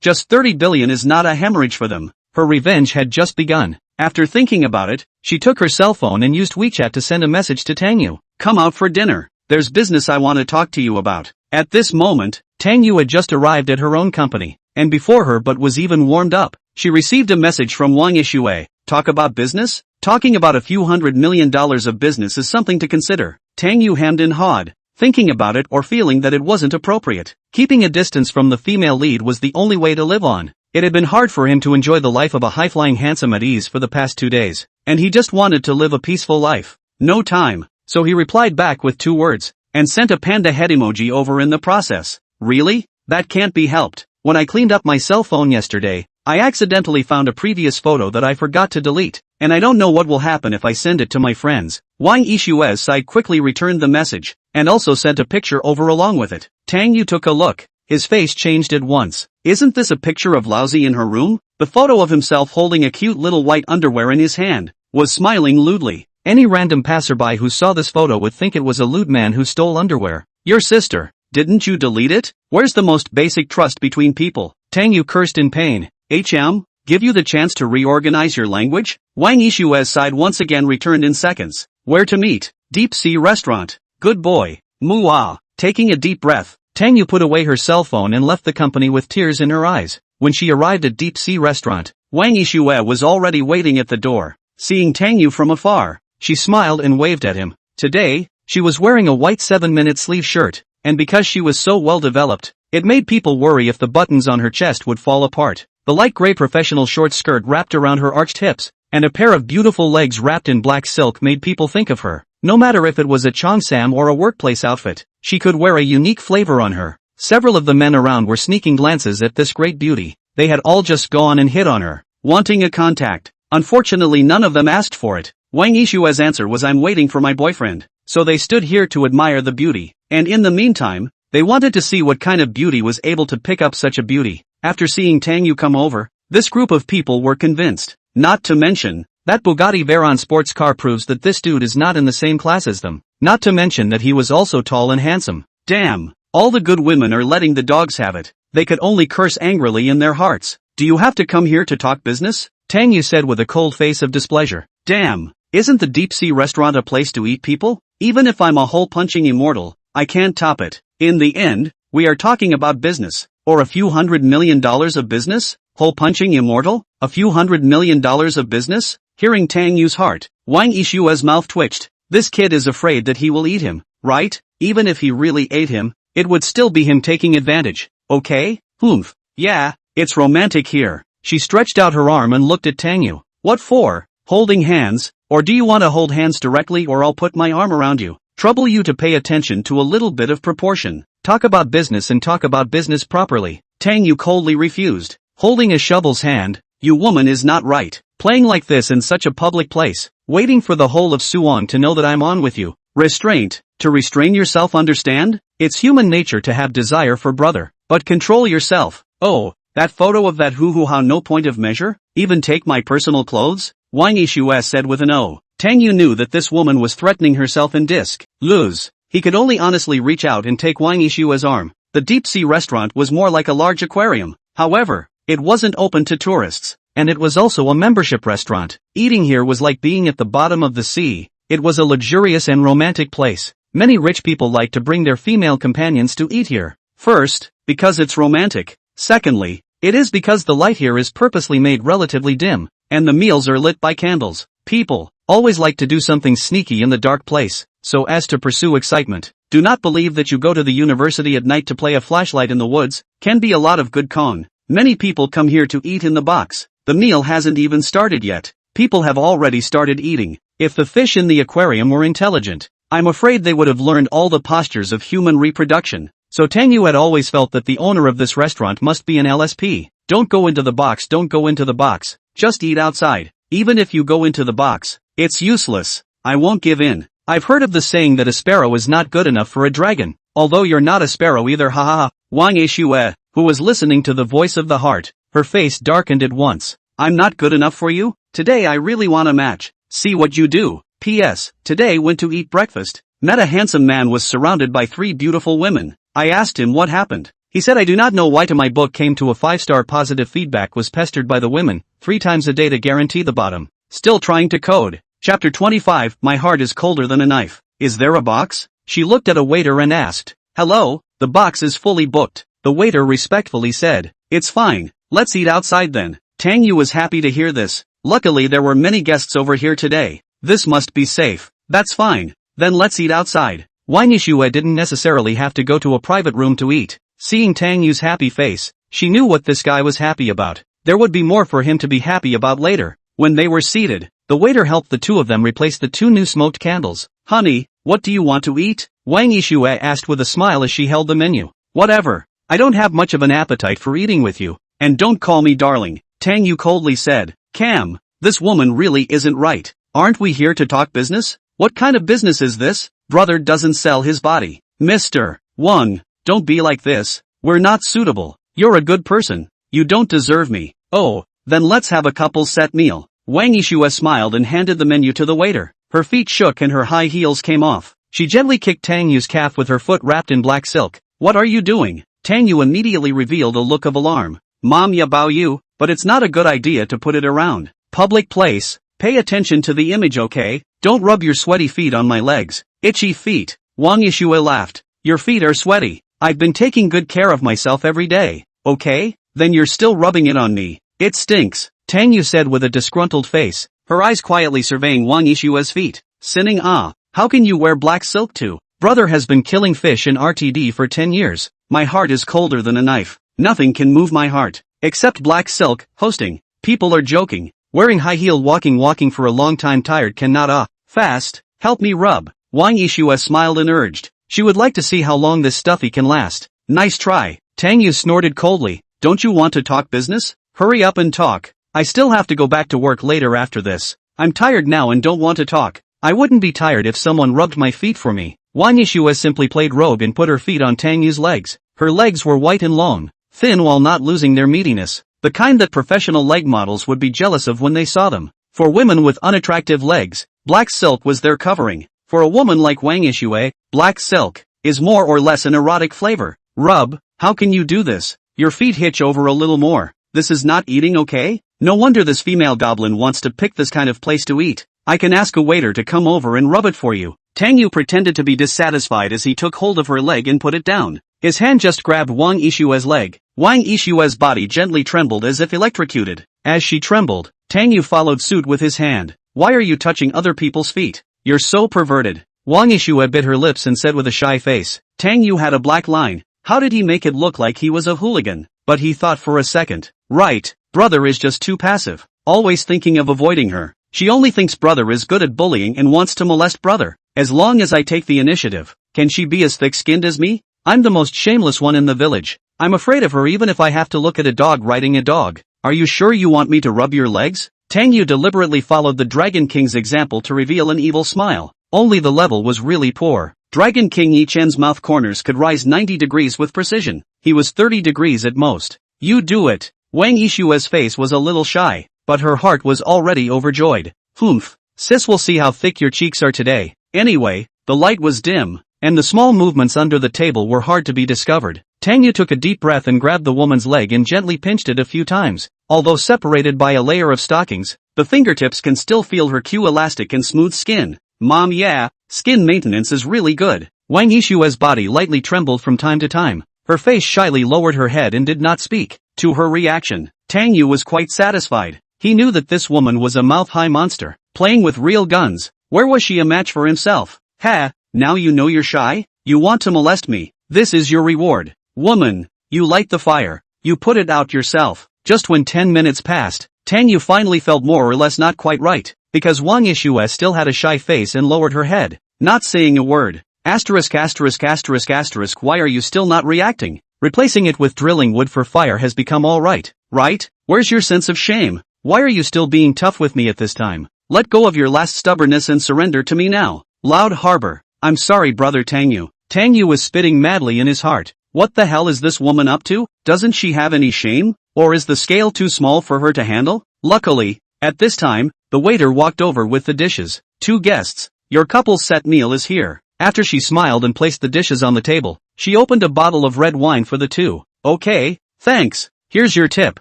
Just $30 billion is not a hemorrhage for them. Her revenge had just begun. After thinking about it, she took her cell phone and used WeChat to send a message to Tang Yu. Come out for dinner. There's business I want to talk to you about. At this moment, Tang Yu had just arrived at her own company, and before her but was even warmed up, she received a message from Wang Yixue. Talk about business? Talking about a few $100 million of business is something to consider. Tang Yu hemmed and hawed, thinking about it or feeling that it wasn't appropriate. Keeping a distance from the female lead was the only way to live on. It had been hard for him to enjoy the life of a high-flying handsome at ease for the past 2 days, and he just wanted to live a peaceful life. No time. So he replied back with 2 words, and sent a panda head emoji over in the process. Really? That can't be helped. When I cleaned up my cell phone yesterday, I accidentally found a previous photo that I forgot to delete, and I don't know what will happen if I send it to my friends. Wang Yixue's side quickly returned the message, and also sent a picture over along with it. Tang Yu took a look. His face changed at once. Isn't this a picture of Laozi in her room? The photo of himself holding a cute little white underwear in his hand, was smiling lewdly. Any random passerby who saw this photo would think it was a lewd man who stole underwear. Your sister, didn't you delete it? Where's the most basic trust between people? Tang Yu cursed in pain. Give you the chance to reorganize your language? Wang Yixue's side once again returned in seconds. Where to meet? Deep Sea Restaurant. Good boy. Muah. Taking a deep breath, Tang Yu put away her cell phone and left the company with tears in her eyes. When she arrived at Deep Sea Restaurant, Wang Yixue was already waiting at the door. Seeing Tang Yu from afar, she smiled and waved at him. Today, she was wearing a white 7-minute sleeve shirt, and because she was so well developed, it made people worry if the buttons on her chest would fall apart. The light gray professional short skirt wrapped around her arched hips, and a pair of beautiful legs wrapped in black silk made people think of her. No matter if it was a cheongsam or a workplace outfit, she could wear a unique flavor on her. Several of the men around were sneaking glances at this great beauty. They had all just gone and hit on her, wanting a contact. Unfortunately none of them asked for it. Wang Yixue's answer was I'm waiting for my boyfriend. So they stood here to admire the beauty, and in the meantime, they wanted to see what kind of beauty was able to pick up such a beauty. After seeing Tang Yu come over, this group of people were convinced. Not to mention, that Bugatti Veyron sports car proves that this dude is not in the same class as them. Not to mention that he was also tall and handsome. Damn, all the good women are letting the dogs have it. They could only curse angrily in their hearts. Do you have to come here to talk business? Tang Yu said with a cold face of displeasure. Damn, isn't the Deep Sea Restaurant a place to eat people? Even if I'm a hole-punching immortal, I can't top it. In the end, we are talking about business. Or a few $100 million of business? Hole-punching immortal? A few $100 million of business? Hearing Tang Yu's heart, Wang Yixue's mouth twitched. This kid is afraid that he will eat him, right? Even if he really ate him, it would still be him taking advantage. Okay? Oomph. Yeah, it's romantic here. She stretched out her arm and looked at Tang Yu. What for? Holding hands? Or do you want to hold hands directly or I'll put my arm around you? Trouble you to pay attention to a little bit of proportion. Talk about business and talk about business properly. Tang Yu coldly refused. Holding a shovel's hand, you woman is not right. Playing like this in such a public place. Waiting for the whole of Suwon to know that I'm on with you. Restraint. To restrain yourself, understand? It's human nature to have desire for brother. But control yourself. Oh, That photo of that hoo-hoo-ha no point of measure? Even take my personal clothes? Wang Yishu said with an O. Tang Yu knew that this woman was threatening herself in disc. Lose. He could only honestly reach out and take Wang Yishu's arm. The deep-sea restaurant was more like a large aquarium. However, it wasn't open to tourists. And it was also a membership restaurant. Eating here was like being at the bottom of the sea. It was a luxurious and romantic place. Many rich people like to bring their female companions to eat here. First, because it's romantic. Secondly, it is because the light here is purposely made relatively dim, and the meals are lit by candles. People always like to do something sneaky in the dark place, so as to pursue excitement. Do not believe that you go to the university at night to play a flashlight in the woods, can be a lot of good con. Many people come here to eat in the box. The meal hasn't even started yet. People have already started eating. If the fish in the aquarium were intelligent, I'm afraid they would have learned all the postures of human reproduction. So Tang Yu had always felt that the owner of this restaurant must be an LSP. Don't go into the box, don't go into the box. Just eat outside. Even if you go into the box, it's useless. I won't give in. I've heard of the saying that a sparrow is not good enough for a dragon. Although you're not a sparrow either, ha ha ha. Wang Yishu, who was listening to the voice of the heart, her face darkened at once. I'm not good enough for you? Today I really want a match. See what you do. P.S. Today went to eat breakfast. Met a handsome man was surrounded by 3 beautiful women. I asked him what happened. He said I do not know why to my book came to a 5-star positive feedback was pestered by the women, 3 times a day to guarantee the bottom. Still trying to code. Chapter 25, my heart is colder than a knife. Is there a box? She looked at a waiter and asked. Hello, the box is fully booked. The waiter respectfully said. It's fine, let's eat outside then. Tang Yu was happy to hear this. Luckily there were many guests over here today. This must be safe. That's fine. Then let's eat outside. Wang Yishu didn't necessarily have to go to a private room to eat. Seeing Tang Yu's happy face, she knew what this guy was happy about. There would be more for him to be happy about later. When they were seated, the waiter helped the 2 of them replace the 2 new smoked candles. Honey, what do you want to eat? Wang Yishu asked with a smile as she held the menu. Whatever. I don't have much of an appetite for eating with you. And don't call me darling. Tang Yu coldly said. Cam, this woman really isn't right. Aren't we here to talk business? What kind of business is this? Brother doesn't sell his body. Mr. Wang, don't be like this. We're not suitable. You're a good person. You don't deserve me. Oh, then let's have a couple's set meal. Wang Yishu smiled and handed the menu to the waiter. Her feet shook and her high heels came off. She gently kicked Tang Yu's calf with her foot wrapped in black silk. What are you doing? Tang Yu immediately revealed a look of alarm. Mom, ya bao you, but it's not a good idea to put it around. Public place. Pay attention to the image, okay? Don't rub your sweaty feet on my legs. Itchy feet. Wang Yishu laughed. Your feet are sweaty. I've been taking good care of myself every day. Okay? Then you're still rubbing it on me. It stinks. Tang Yu said with a disgruntled face, her eyes quietly surveying Wang Yishu's feet. Sinning how can you wear black silk too? Brother has been killing fish in RTD for 10 years. My heart is colder than a knife. Nothing can move my heart. Except black silk, hosting. People are joking. Wearing high heel walking for a long time tired cannot fast. Help me rub. Wang Yishu smiled and urged. She would like to see how long this stuffy can last. Nice try. Tang Yu snorted coldly. Don't you want to talk business? Hurry up and talk. I still have to go back to work later after this. I'm tired now and don't want to talk. I wouldn't be tired if someone rubbed my feet for me. Wang Yishu simply played rogue and put her feet on Tang Yu's legs. Her legs were white and long, thin while not losing their meatiness. The kind that professional leg models would be jealous of when they saw them. For women with unattractive legs, black silk was their covering. For a woman like Wang Yishu, black silk is more or less an erotic flavor. Rub, how can you do this? Your feet hitch over a little more. This is not eating, okay? No wonder this female goblin wants to pick this kind of place to eat. I can ask a waiter to come over and rub it for you. Tang Yu pretended to be dissatisfied as he took hold of her leg and put it down. His hand just grabbed Wang Yishu's leg. Wang Yishu's body gently trembled as if electrocuted. As she trembled, Tang Yu followed suit with his hand. Why are you touching other people's feet? You're so perverted. Wang Yishu bit her lips and said with a shy face. Tang Yu had a black line. How did he make it look like he was a hooligan? But he thought for a second. Right, brother is just too passive. Always thinking of avoiding her. She only thinks brother is good at bullying and wants to molest brother. As long as I take the initiative, can she be as thick-skinned as me? I'm the most shameless one in the village. I'm afraid of her even if I have to look at a dog riding a dog. Are you sure you want me to rub your legs? Tang Yu deliberately followed the Dragon King's example to reveal an evil smile. Only the level was really poor. Dragon King Ye Chen's mouth corners could rise 90 degrees with precision. He was 30 degrees at most. You do it. Wang Yishua's face was a little shy, but her heart was already overjoyed. Humph. Sis will see how thick your cheeks are today. Anyway, the light was dim, and the small movements under the table were hard to be discovered. Tang Yu took a deep breath and grabbed the woman's leg and gently pinched it a few times. Although separated by a layer of stockings, the fingertips can still feel her cute elastic and smooth skin. Mom, yeah, skin maintenance is really good. Wang Yishua's body lightly trembled from time to time. Her face shyly lowered her head and did not speak. To her reaction, Tang Yu was quite satisfied. He knew that this woman was a mouth-high monster, playing with real guns. Where was she a match for himself? Ha, now you know you're shy? You want to molest me. This is your reward. Woman, you light the fire. You put it out yourself. Just when 10 minutes passed, Tang Yu finally felt more or less not quite right, because Wang Yishua still had a shy face and lowered her head, not saying a word. Asterisk asterisk asterisk asterisk, why are you still not reacting? Replacing it with drilling wood for fire has become alright, right? Where's your sense of shame? Why are you still being tough with me at this time? Let go of your last stubbornness and surrender to me now. Loud Harbor. I'm sorry, brother Tang Yu. Tang Yu was spitting madly in his heart. What the hell is this woman up to? Doesn't she have any shame? Or is the scale too small for her to handle? Luckily, at this time, the waiter walked over with the dishes. 2 guests. Your couple's set meal is here. After she smiled and placed the dishes on the table, she opened a bottle of red wine for the two. Okay, thanks. Here's your tip.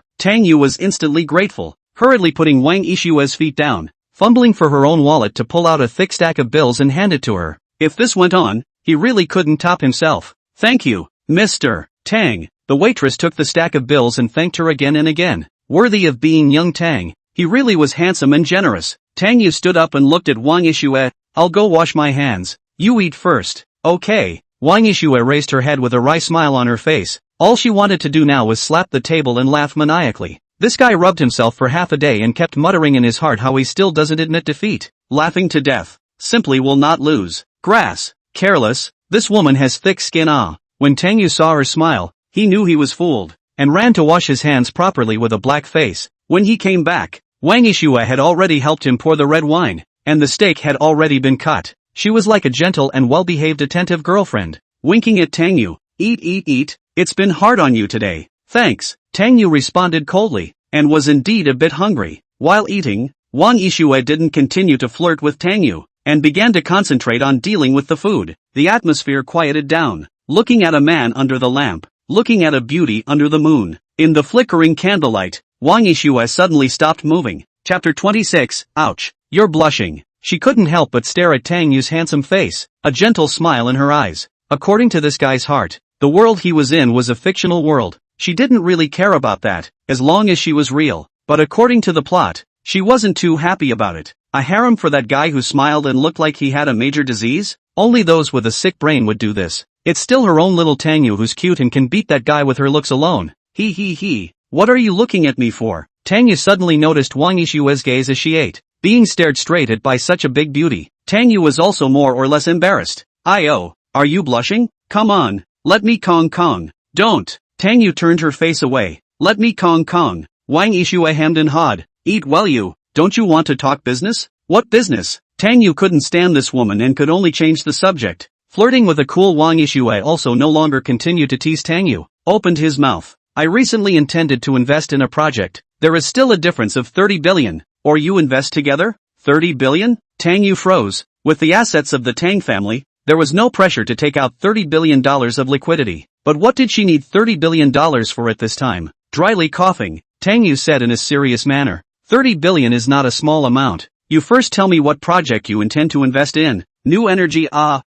Tang Yu was instantly grateful, hurriedly putting Wang Yishua's feet down, fumbling for her own wallet to pull out a thick stack of bills and hand it to her. If this went on, he really couldn't top himself. Thank you, Mr. Tang. The waitress took the stack of bills and thanked her again and again. Worthy of being young Tang, he really was handsome and generous. Tang Yu stood up and looked at Wang Yishua. I'll go wash my hands. You eat first. Okay. Wang Yishua raised her head with a wry smile on her face. All she wanted to do now was slap the table and laugh maniacally. This guy rubbed himself for half a day and kept muttering in his heart how he still doesn't admit defeat. Laughing to death. Simply will not lose. Grass. Careless. This woman has thick skin. When Tang Yu saw her smile, he knew he was fooled, and ran to wash his hands properly with a black face. When he came back, Wang Yishua had already helped him pour the red wine, and the steak had already been cut. She was like a gentle and well-behaved attentive girlfriend. Winking at Tang Yu. Eat eat eat, it's been hard on you today. Thanks. Tang Yu responded coldly, and was indeed a bit hungry. While eating, Wang Yishua didn't continue to flirt with Tang Yu, and began to concentrate on dealing with the food. The atmosphere quieted down. Looking at a man under the lamp. Looking at a beauty under the moon. In the flickering candlelight, Wang Yishua suddenly stopped moving. Chapter 26, Ouch. You're blushing. She couldn't help but stare at Tang Yu's handsome face, a gentle smile in her eyes. According to this guy's heart, the world he was in was a fictional world. She didn't really care about that, as long as she was real. But according to the plot, she wasn't too happy about it. A harem for that guy who smiled and looked like he had a major disease? Only those with a sick brain would do this. It's still her own little Tang Yu who's cute and can beat that guy with her looks alone. He. What are you looking at me for? Tang Yu suddenly noticed Wang Yishua's gaze as she ate. Being stared straight at by such a big beauty, Tang Yu was also more or less embarrassed. Are you blushing? Come on, let me Kong. Don't. Tang Yu turned her face away. Let me Kong. Wang Yishua hemmed and hawed. Eat well don't you want to talk business? What business? Tang Yu couldn't stand this woman and could only change the subject. Flirting with a cool Wang Yishua also no longer continued to tease Tang Yu. Opened his mouth. I recently intended to invest in a project. There is still a difference of 30 billion. Or you invest together? 30 billion? Tang Yu froze. With the assets of the Tang family, there was no pressure to take out $30 billion of liquidity. But what did she need $30 billion for at this time? Dryly coughing, Tang Yu said in a serious manner. 30 billion is not a small amount. You first tell me what project you intend to invest in. New energy.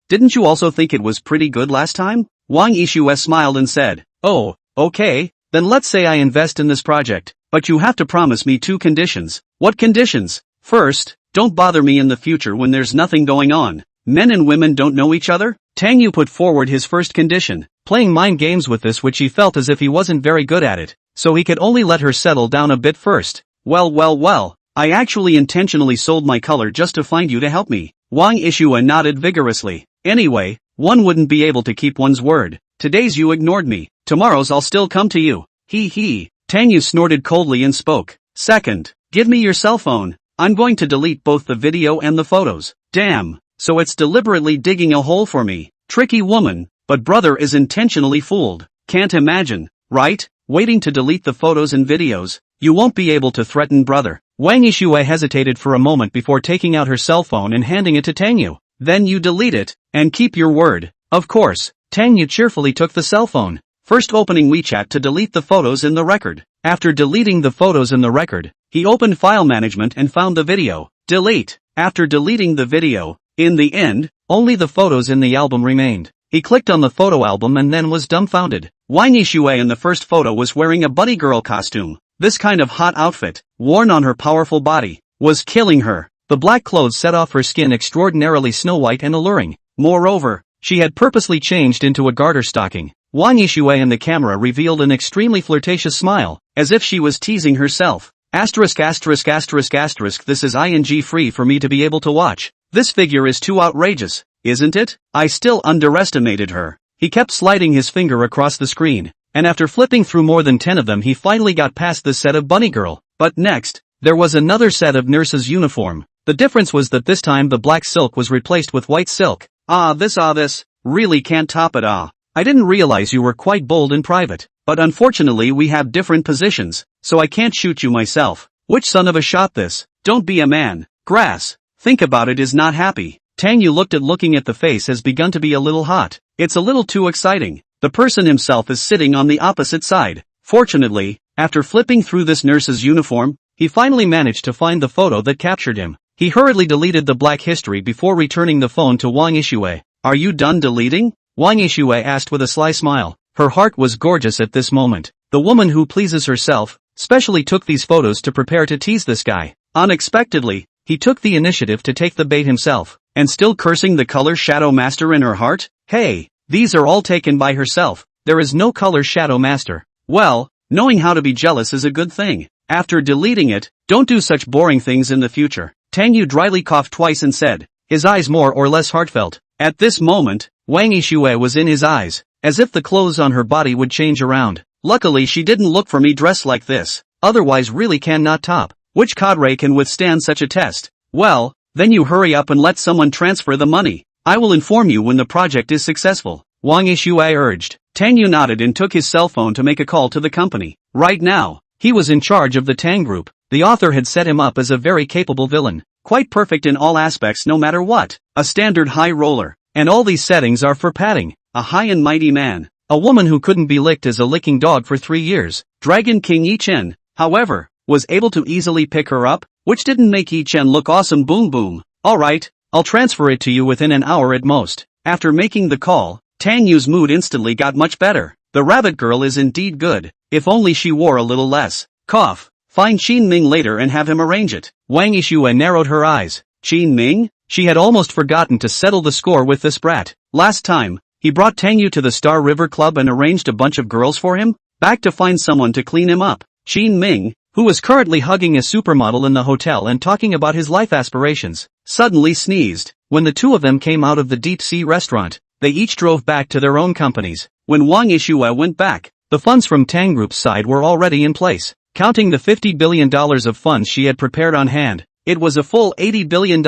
Didn't you also think it was pretty good last time? Wang Yishua smiled and said, oh, okay, then let's say I invest in this project, but you have to promise me 2 conditions. What conditions? First, don't bother me in the future when there's nothing going on. Men and women don't know each other? Tang Yu put forward his first condition, playing mind games with this which he felt as if he wasn't very good at it, so he could only let her settle down a bit first. Well, I actually intentionally sold my color just to find you to help me. Wang Yishua nodded vigorously. Anyway, one wouldn't be able to keep one's word. Today's you ignored me, tomorrow's I'll still come to you. He. Tang Yu snorted coldly and spoke. Second, give me your cell phone. I'm going to delete both the video and the photos. Damn, so it's deliberately digging a hole for me. Tricky woman, but brother is intentionally fooled. Can't imagine, right? waiting to delete the photos and videos. You won't be able to threaten brother. Wang Yixue hesitated for a moment before taking out her cell phone and handing it to Tang Yu. Then you delete it, and keep your word. Of course, Tang Yu cheerfully took the cell phone, first opening WeChat to delete the photos in the record. After deleting the photos in the record, he opened file management and found the video. Delete. After deleting the video, in the end, only the photos in the album remained. He clicked on the photo album and then was dumbfounded. Wang Yixue in the first photo was wearing a bunny girl costume. This kind of hot outfit, worn on her powerful body, was killing her. The black clothes set off her skin extraordinarily snow-white and alluring. Moreover, she had purposely changed into a garter stocking. Wang Yixue in the camera revealed an extremely flirtatious smile, as if she was teasing herself. This is ing free for me to be able to watch. This figure is too outrageous, isn't it? I still underestimated her. He kept sliding his finger across the screen, and after flipping through more than 10 of them he finally got past the set of bunny girl. But next, there was another set of nurse's uniform. The difference was that this time the black silk was replaced with white silk. This, really can't top it. I didn't realize you were quite bold in private, but unfortunately we have different positions, so I can't shoot you myself. Which son of a shot this? Don't be a man. Grass. Think about it is not happy. Tang Yu looking at the face has begun to be a little hot. It's a little too exciting. The person himself is sitting on the opposite side. Fortunately, after flipping through this nurse's uniform, he finally managed to find the photo that captured him. He hurriedly deleted the black history before returning the phone to Wang Yixue. Are you done deleting? Wang Yixue asked with a sly smile. Her heart was gorgeous at this moment. The woman who pleases herself, specially took these photos to prepare to tease this guy. Unexpectedly, he took the initiative to take the bait himself, and still cursing the color shadow master in her heart? Hey, these are all taken by herself. There is no color shadow master. Well, knowing how to be jealous is a good thing. After deleting it, don't do such boring things in the future. Tang Yu dryly coughed twice and said, his eyes more or less heartfelt. At this moment, Wang Yixue was in his eyes, as if the clothes on her body would change around. Luckily she didn't look for me dressed like this, otherwise really cannot top. Which cadre can withstand such a test? Well, then you hurry up and let someone transfer the money. I will inform you when the project is successful. Wang Yixue urged. Tang Yu nodded and took his cell phone to make a call to the company. Right now, he was in charge of the Tang group. The author had set him up as a very capable villain, quite perfect in all aspects no matter what. A standard high roller. And all these settings are for padding. A high and mighty man. A woman who couldn't be licked as a licking dog for 3 years. Dragon King Ye Chen, however, was able to easily pick her up, which didn't make Ye Chen look awesome. Boom boom. Alright, I'll transfer it to you within an hour at most. After making the call, Tang Yu's mood instantly got much better. The rabbit girl is indeed good. If only she wore a little less. Cough. Find Qin Ming later and have him arrange it. Wang Yixue narrowed her eyes. Qin Ming? She had almost forgotten to settle the score with this brat. Last time, he brought Tang Yu to the Star River Club and arranged a bunch of girls for him, back to find someone to clean him up. Qin Ming, who was currently hugging a supermodel in the hotel and talking about his life aspirations, suddenly sneezed. When the two of them came out of the deep-sea restaurant, they each drove back to their own companies. When Wang Yixue went back, the funds from Tang Group's side were already in place. Counting the $50 billion of funds she had prepared on hand, it was a full $80 billion.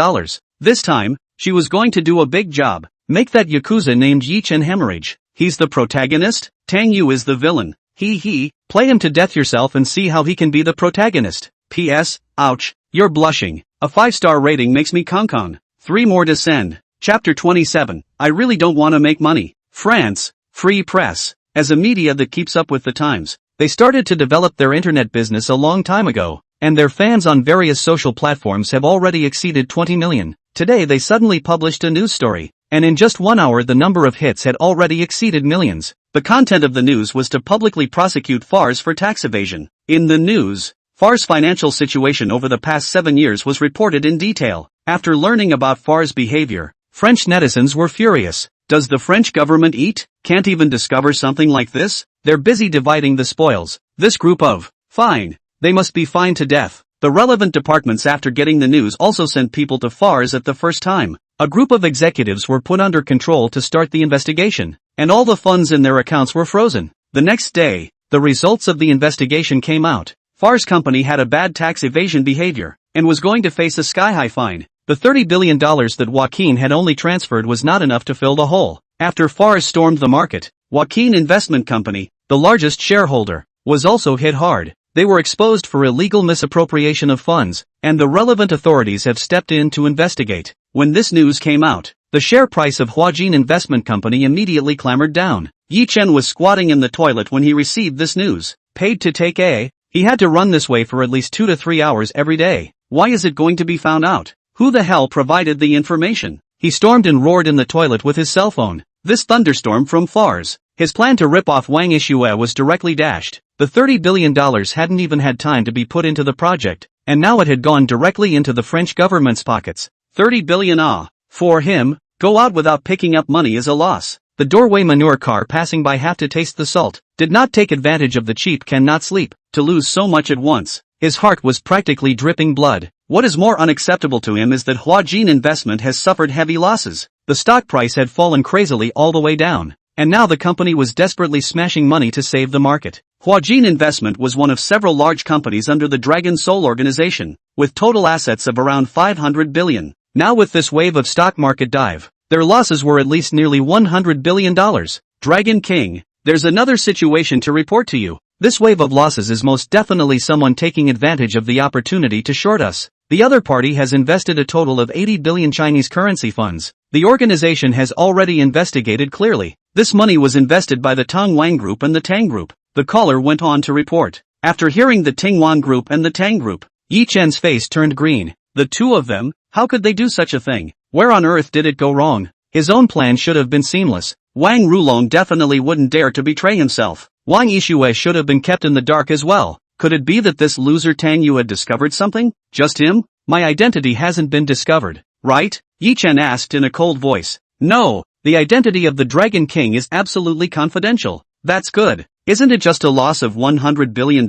This time, she was going to do a big job. Make that Yakuza named Ye Chen hemorrhage. He's the protagonist, Tang Yu is the villain. Play him to death yourself and see how he can be the protagonist. P.S. Ouch, you're blushing. A 5-star rating makes me con. 3 more to send. Chapter 27. I really don't want to make money. France, free press. As a media that keeps up with the times, they started to develop their internet business a long time ago, and their fans on various social platforms have already exceeded 20 million. Today they suddenly published a news story, and in just 1 hour the number of hits had already exceeded millions. The content of the news was to publicly prosecute FARS for tax evasion. In the news, FARS' financial situation over the past 7 years was reported in detail. After learning about FARS' behavior, French netizens were furious. Does the French government eat? Can't even discover something like this? They're busy dividing the spoils. This group of, fine. They must be fined to death. The relevant departments after getting the news also sent people to FARS at the first time. A group of executives were put under control to start the investigation, and all the funds in their accounts were frozen. The next day, the results of the investigation came out. FARS company had a bad tax evasion behavior, and was going to face a sky-high fine. The $30 billion that Joaquin had only transferred was not enough to fill the hole. After FARS stormed the market, Joaquin Investment Company, the largest shareholder, was also hit hard. They were exposed for illegal misappropriation of funds, and the relevant authorities have stepped in to investigate. When this news came out, the share price of Huajin Investment Company immediately clambered down. Ye Chen was squatting in the toilet when he received this news. Paid to take a, he had to run this way for at least 2 to 3 hours every day. Why is it going to be found out? Who the hell provided the information? He stormed and roared in the toilet with his cell phone. This thunderstorm from Fars. His plan to rip off Wang Yishue was directly dashed. The $30 billion hadn't even had time to be put into the project, and now it had gone directly into the French government's pockets. 30 billion for him, go out without picking up money is a loss. The doorway manure car passing by have to taste the salt, did not take advantage of the cheap cannot sleep, to lose so much at once. His heart was practically dripping blood. What is more unacceptable to him is that Huajin Investment has suffered heavy losses. The stock price had fallen crazily all the way down, and now the company was desperately smashing money to save the market. Huajin Investment was one of several large companies under the Dragon Soul organization, with total assets of around 500 billion. Now with this wave of stock market dive, their losses were at least nearly $100 billion. Dragon King, there's another situation to report to you. This wave of losses is most definitely someone taking advantage of the opportunity to short us. The other party has invested a total of 80 billion Chinese currency funds. The organization has already investigated clearly. This money was invested by the Tang Wang Group and the Tang Group. The caller went on to report. After hearing the Ting Wan Group and the Tang Group, Ye Chen's face turned green. The two of them? How could they do such a thing? Where on earth did it go wrong? His own plan should have been seamless. Wang Rulong definitely wouldn't dare to betray himself. Wang Yishue should have been kept in the dark as well. Could it be that this loser Tang Yu had discovered something? Just him? My identity hasn't been discovered, right? Ye Chen asked in a cold voice. No, the identity of the Dragon King is absolutely confidential. That's good. Isn't it just a loss of $100 billion?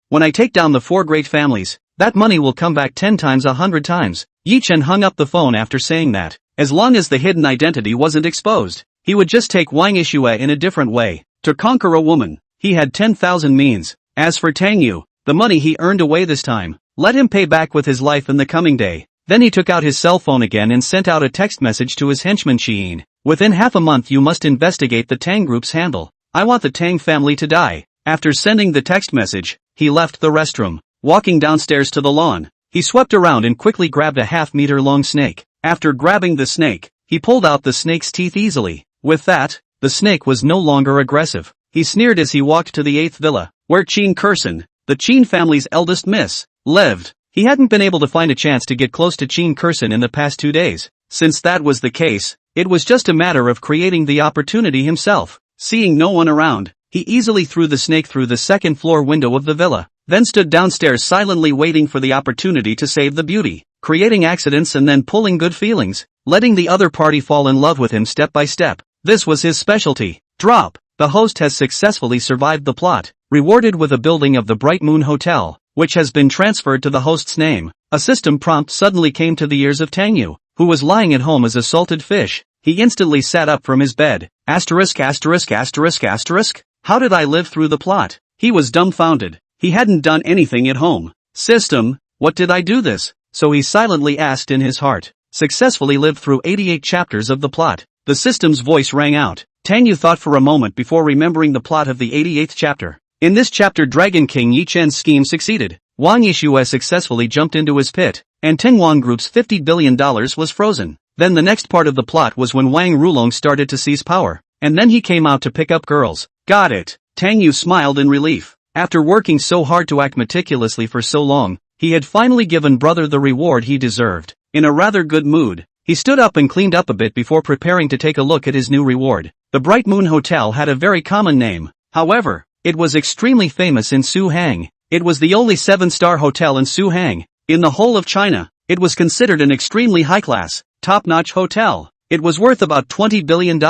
When I take down the 4 great families, that money will come back 10 times 100 times. Ye Chen hung up the phone after saying that. As long as the hidden identity wasn't exposed, he would just take Wang Yishue in a different way. To conquer a woman, he had 10,000 means. As for Tang Yu, the money he earned away this time, let him pay back with his life in the coming day. Then he took out his cell phone again and sent out a text message to his henchman Xiyin. Within half a month you must investigate the Tang Group's handle. I want the Tang family to die. After sending the text message, he left the restroom. Walking downstairs to the lawn, he swept around and quickly grabbed a half-meter-long snake. After grabbing the snake, he pulled out the snake's teeth easily. With that, the snake was no longer aggressive. He sneered as he walked to the 8th villa, where Qin Kursen, the Qin family's eldest miss, lived. He hadn't been able to find a chance to get close to Qin Kursen in the past 2 days. Since that was the case, it was just a matter of creating the opportunity himself. Seeing no one around, he easily threw the snake through the 2nd floor window of the villa, then stood downstairs silently waiting for the opportunity to save the beauty, creating accidents and then pulling good feelings, letting the other party fall in love with him step by step. This was his specialty. Drop. The host has successfully survived the plot, rewarded with a building of the Bright Moon Hotel, which has been transferred to the host's name. A system prompt suddenly came to the ears of Tang Yu, who was lying at home as a salted fish. He instantly sat up from his bed. Asterisk asterisk asterisk asterisk? How did I live through the plot? He was dumbfounded. He hadn't done anything at home. System, what did I do this? So he silently asked in his heart. Successfully lived through 88 chapters of the plot. The system's voice rang out. Tang Yu thought for a moment before remembering the plot of the 88th chapter. In this chapter Dragon King Ye Chen's scheme succeeded. Wang Yishue successfully jumped into his pit, and Ting Wan Group's $50 billion was frozen. Then the next part of the plot was when Wang Rulong started to seize power, and then he came out to pick up girls. Got it. Tang Yu smiled in relief. After working so hard to act meticulously for so long, he had finally given brother the reward he deserved. In a rather good mood, he stood up and cleaned up a bit before preparing to take a look at his new reward. The Bright Moon Hotel had a very common name. However, it was extremely famous in Suhang. It was the only 7-star hotel in Suhang. In the whole of China, it was considered an extremely high-class, top-notch hotel. It was worth about $20 billion,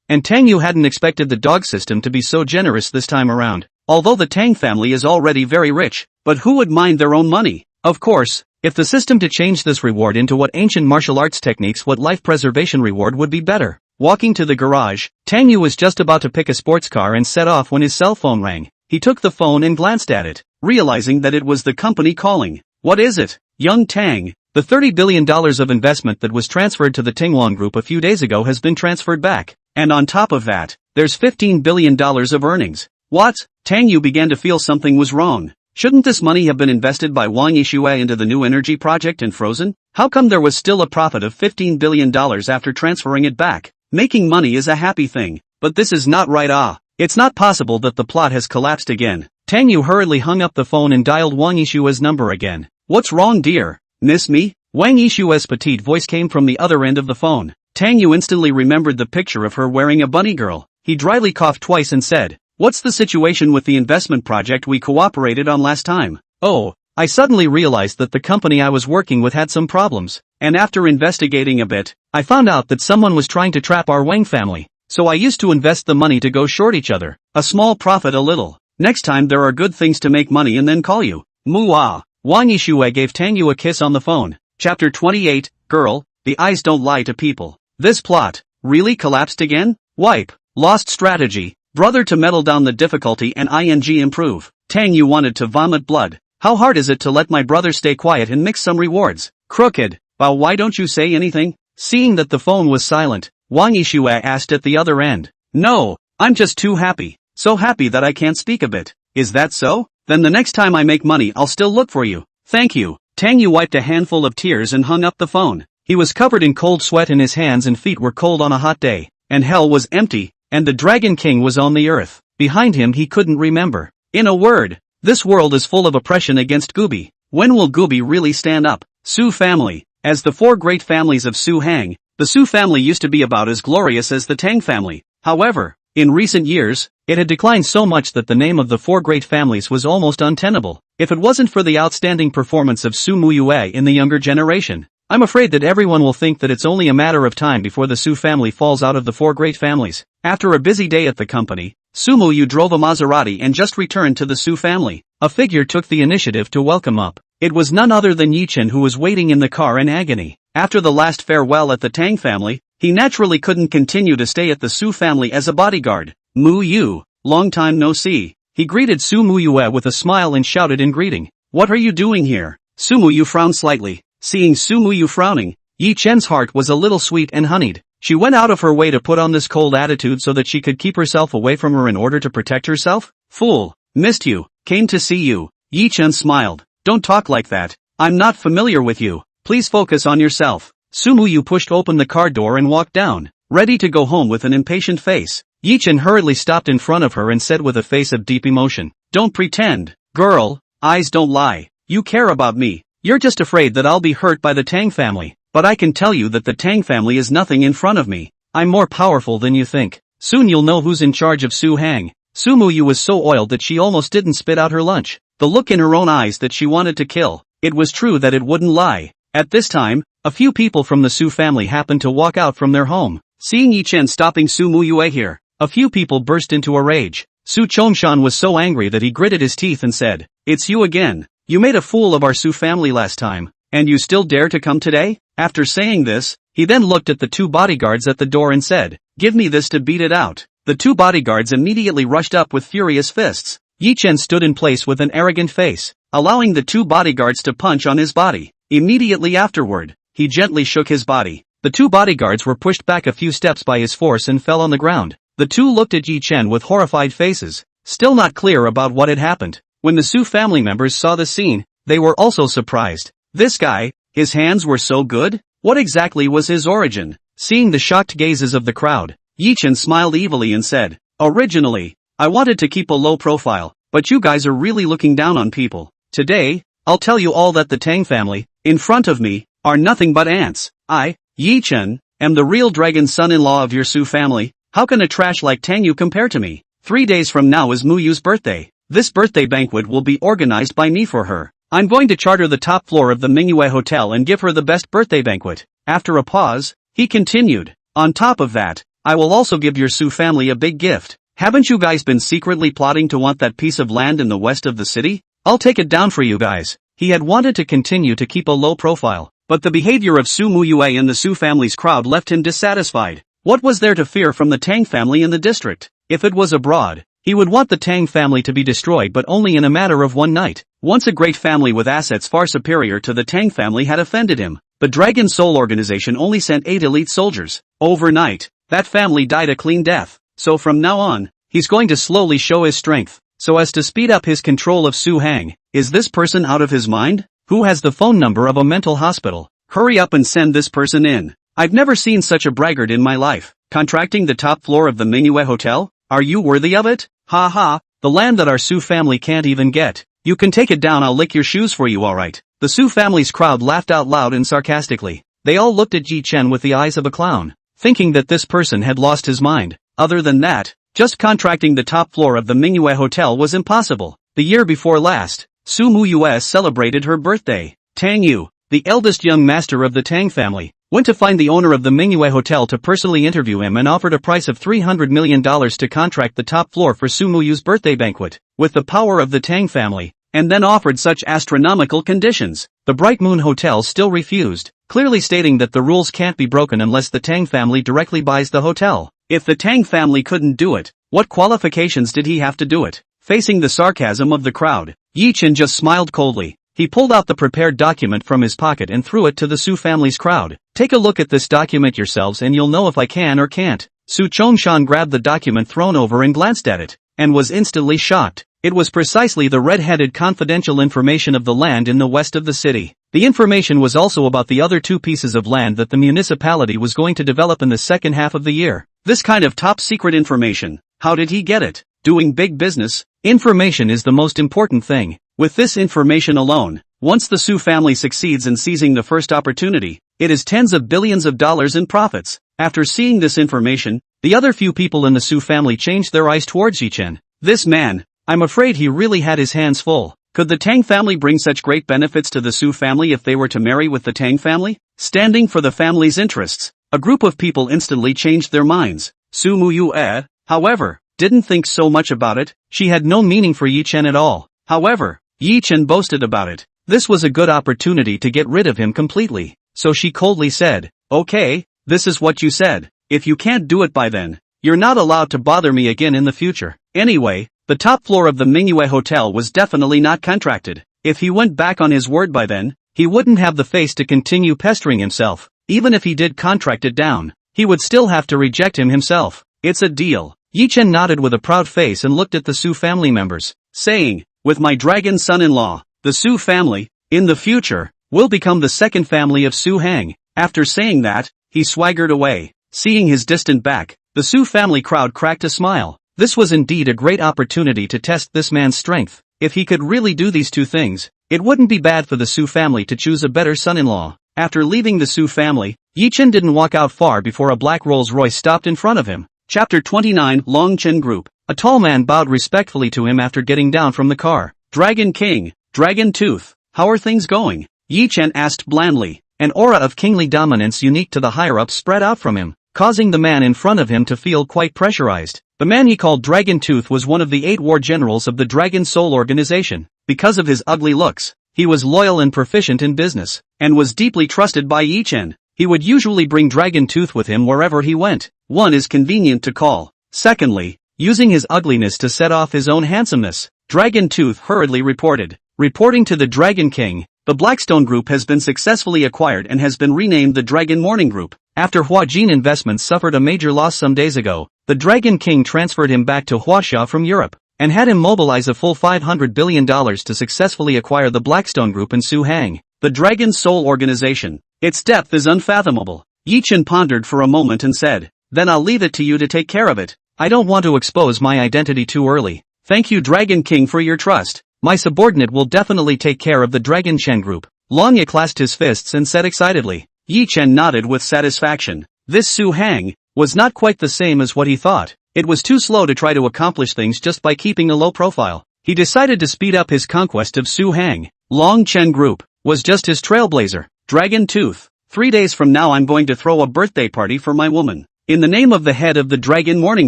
and Tang Yu hadn't expected the dog system to be so generous this time around. Although the Tang family is already very rich, but who would mind their own money? Of course, if the system to change this reward into what ancient martial arts techniques what life preservation reward would be better. Walking to the garage, Tang Yu was just about to pick a sports car and set off when his cell phone rang. He took the phone and glanced at it, realizing that it was the company calling. What is it? Young Tang, the $30 billion of investment that was transferred to the Tingwan Group a few days ago has been transferred back. And on top of that, there's $15 billion of earnings. What? Tang Yu began to feel something was wrong. Shouldn't this money have been invested by Wang Yixue into the new energy project in Frozen? How come there was still a profit of $15 billion after transferring it back? Making money is a happy thing. But this is not right. It's not possible that the plot has collapsed again. Tang Yu hurriedly hung up the phone and dialed Wang Yixue's number again. What's wrong, dear? Miss me? Wang Yixue's petite voice came from the other end of the phone. Tang Yu instantly remembered the picture of her wearing a bunny girl. He dryly coughed twice and said, "What's the situation with the investment project we cooperated on last time?" "Oh, I suddenly realized that the company I was working with had some problems, and after investigating a bit, I found out that someone was trying to trap our Wang family. So I used to invest the money to go short each other. A small profit a little. Next time there are good things to make money and then call you." Muah. Wang Yixue gave Tang Yu a kiss on the phone. Chapter 28, Girl, the eyes don't lie to people. This plot, really collapsed again? Wipe. Lost strategy. Brother to metal down the difficulty and improve. Tang Yu wanted to vomit blood. How hard is it to let my brother stay quiet and mix some rewards? Crooked. Bao, why don't you say anything? Seeing that the phone was silent, Wang Yixue asked at the other end. No, I'm just too happy. So happy that I can't speak a bit. Is that so? Then the next time I make money I'll still look for you. Thank you. Tang Yu wiped a handful of tears and hung up the phone. He was covered in cold sweat and his hands and feet were cold on a hot day. And hell was empty, and the Dragon King was on the earth. Behind him he couldn't remember. In a word, this world is full of oppression against Gooby. When will Gooby really stand up? Su family. As the four great families of Su Hang, the Su family used to be about as glorious as the Tang family. However, in recent years, it had declined so much that the name of the four great families was almost untenable. If it wasn't for the outstanding performance of Su Muyue in the younger generation, I'm afraid that everyone will think that it's only a matter of time before the Su family falls out of the four great families. After a busy day at the company, Su Muyu drove a Maserati and just returned to the Su family. A figure took the initiative to welcome up. It was none other than Ye Chen, who was waiting in the car in agony. After the last farewell at the Tang family, he naturally couldn't continue to stay at the Su family as a bodyguard. Mu Yu, long time no see. He greeted Su Muyue with a smile and shouted in greeting, "What are you doing here?" Su Muyu frowned slightly. Seeing Su Muyu frowning, Ye Chen's heart was a little sweet and honeyed. She went out of her way to put on this cold attitude so that she could keep herself away from her in order to protect herself? Fool. Missed you. Came to see you. Ye Chen smiled. Don't talk like that. I'm not familiar with you. Please focus on yourself. Su Muyu pushed open the car door and walked down, ready to go home with an impatient face. Ye Chen hurriedly stopped in front of her and said with a face of deep emotion, "Don't pretend. Girl, eyes don't lie. You care about me. You're just afraid that I'll be hurt by the Tang family. But I can tell you that the Tang family is nothing in front of me. I'm more powerful than you think. Soon you'll know who's in charge of Su Hang." Su Muyu was so oiled that she almost didn't spit out her lunch. The look in her own eyes that she wanted to kill. It was true that it wouldn't lie. At this time, a few people from the Su family happened to walk out from their home. Seeing Ye Chen stopping Su Muyue here, a few people burst into a rage. Su Chongshan was so angry that he gritted his teeth and said, "It's you again. You made a fool of our Su family last time, and you still dare to come today?" After saying this, he then looked at the two bodyguards at the door and said, "Give me this to beat it out." The two bodyguards immediately rushed up with furious fists. Ye Chen stood in place with an arrogant face, allowing the two bodyguards to punch on his body. Immediately afterward, he gently shook his body. The two bodyguards were pushed back a few steps by his force and fell on the ground. The two looked at Ye Chen with horrified faces, still not clear about what had happened. When the Su family members saw the scene, they were also surprised. This guy, his hands were so good? What exactly was his origin? Seeing the shocked gazes of the crowd, Ye Chen smiled evilly and said, "Originally, I wanted to keep a low profile, but you guys are really looking down on people. Today, I'll tell you all that the Tang family, in front of me, are nothing but ants. I, Ye Chen, am the real dragon son-in-law of your Su family. How can a trash like Tang Yu compare to me? 3 days from now is Muyu's birthday. This birthday banquet will be organized by me for her. I'm going to charter the top floor of the Mingyue Hotel and give her the best birthday banquet." After a pause, he continued, "On top of that, I will also give your Su family a big gift. Haven't you guys been secretly plotting to want that piece of land in the west of the city? I'll take it down for you guys." He had wanted to continue to keep a low profile, but the behavior of Su Muyue and the Su family's crowd left him dissatisfied. What was there to fear from the Tang family in the district? If it was abroad, he would want the Tang family to be destroyed, but only in a matter of one night. Once a great family with assets far superior to the Tang family had offended him. The Dragon Soul organization only sent 8 elite soldiers. Overnight, that family died a clean death. So from now on, he's going to slowly show his strength, so as to speed up his control of Su Hang. Is this person out of his mind? Who has the phone number of a mental hospital? Hurry up and send this person in. I've never seen such a braggart in my life. Contracting the top floor of the Manhwa Hotel? Are you worthy of it? Ha ha, the land that our Su family can't even get. You can take it down, I'll lick your shoes for you, alright. The Su family's crowd laughed out loud and sarcastically. They all looked at Ye Chen with the eyes of a clown, thinking that this person had lost his mind. Other than that, just contracting the top floor of the Manhwa Hotel was impossible. The year before last, Su Mu celebrated her birthday. Tang Yu, the eldest young master of the Tang family, went to find the owner of the Manhwa Hotel to personally interview him and offered a price of $300 million to contract the top floor for Su Muyu's birthday banquet, with the power of the Tang family, and then offered such astronomical conditions. The Bright Moon Hotel still refused, clearly stating that the rules can't be broken unless the Tang family directly buys the hotel. If the Tang family couldn't do it, what qualifications did he have to do it? Facing the sarcasm of the crowd, Ye Chen just smiled coldly. He pulled out the prepared document from his pocket and threw it to the Su family's crowd. Take a look at this document yourselves and you'll know if I can or can't. Su Chongshan grabbed the document thrown over and glanced at it, and was instantly shocked. It was precisely the red-headed confidential information of the land in the west of the city. The information was also about the other 2 pieces of land that the municipality was going to develop in the second half of the year. This kind of top-secret information, how did he get it? Doing big business? Information is the most important thing. With this information alone, once the Su family succeeds in seizing the first opportunity, it is tens of billions of dollars in profits. After seeing this information, the other few people in the Su family changed their eyes towards Ye Chen. This man, I'm afraid he really had his hands full. Could the Tang family bring such great benefits to the Su family if they were to marry with the Tang family? Standing for the family's interests, a group of people instantly changed their minds. Su Muyu, however, didn't think so much about it. She had no meaning for Ye Chen at all. However, Ye Chen boasted about it. This was a good opportunity to get rid of him completely. So she coldly said, okay, this is what you said. If you can't do it by then, you're not allowed to bother me again in the future. Anyway, the top floor of the Manhwa Hotel was definitely not contracted. If he went back on his word by then, he wouldn't have the face to continue pestering himself. Even if he did contract it down, he would still have to reject him himself. It's a deal. Ye Chen nodded with a proud face and looked at the Su family members, saying, with my dragon son-in-law, the Su family, in the future, will become the second family of Su Hang. After saying that, he swaggered away. Seeing his distant back, the Su family crowd cracked a smile. This was indeed a great opportunity to test this man's strength. If he could really do these 2 things, it wouldn't be bad for the Su family to choose a better son-in-law. After leaving the Su family, Ye Chen didn't walk out far before a black Rolls-Royce stopped in front of him. Chapter 29 Long Chen Group. A tall man bowed respectfully to him after getting down from the car. Dragon King, Dragon Tooth, how are things going? Ye Chen asked blandly. An aura of kingly dominance unique to the higher-ups spread out from him, causing the man in front of him to feel quite pressurized. The man he called Dragon Tooth was one of the 8 war generals of the Dragon Soul organization. Because of his ugly looks, he was loyal and proficient in business, and was deeply trusted by Ye Chen. He would usually bring Dragon Tooth with him wherever he went. One is convenient to call. Secondly, using his ugliness to set off his own handsomeness, Dragon Tooth hurriedly reported. Reporting to the Dragon King, the Blackstone Group has been successfully acquired and has been renamed the Dragon Morning Group. After Huajin Investments suffered a major loss some days ago, the Dragon King transferred him back to Huaxia from Europe, and had him mobilize a full $500 billion to successfully acquire the Blackstone Group in Su Hang, the Dragon Soul organization. Its depth is unfathomable. Ye Chen pondered for a moment and said, then I'll leave it to you to take care of it. I don't want to expose my identity too early. Thank you Dragon King for your trust. My subordinate will definitely take care of the Dragon Chen Group. Long Ye clasped his fists and said excitedly. Ye Chen nodded with satisfaction. This Su Hang was not quite the same as what he thought. It was too slow to try to accomplish things just by keeping a low profile. He decided to speed up his conquest of Su Hang. Long Chen Group was just his trailblazer. Dragon Tooth. 3 days from now I'm going to throw a birthday party for my woman. In the name of the head of the Dragon Morning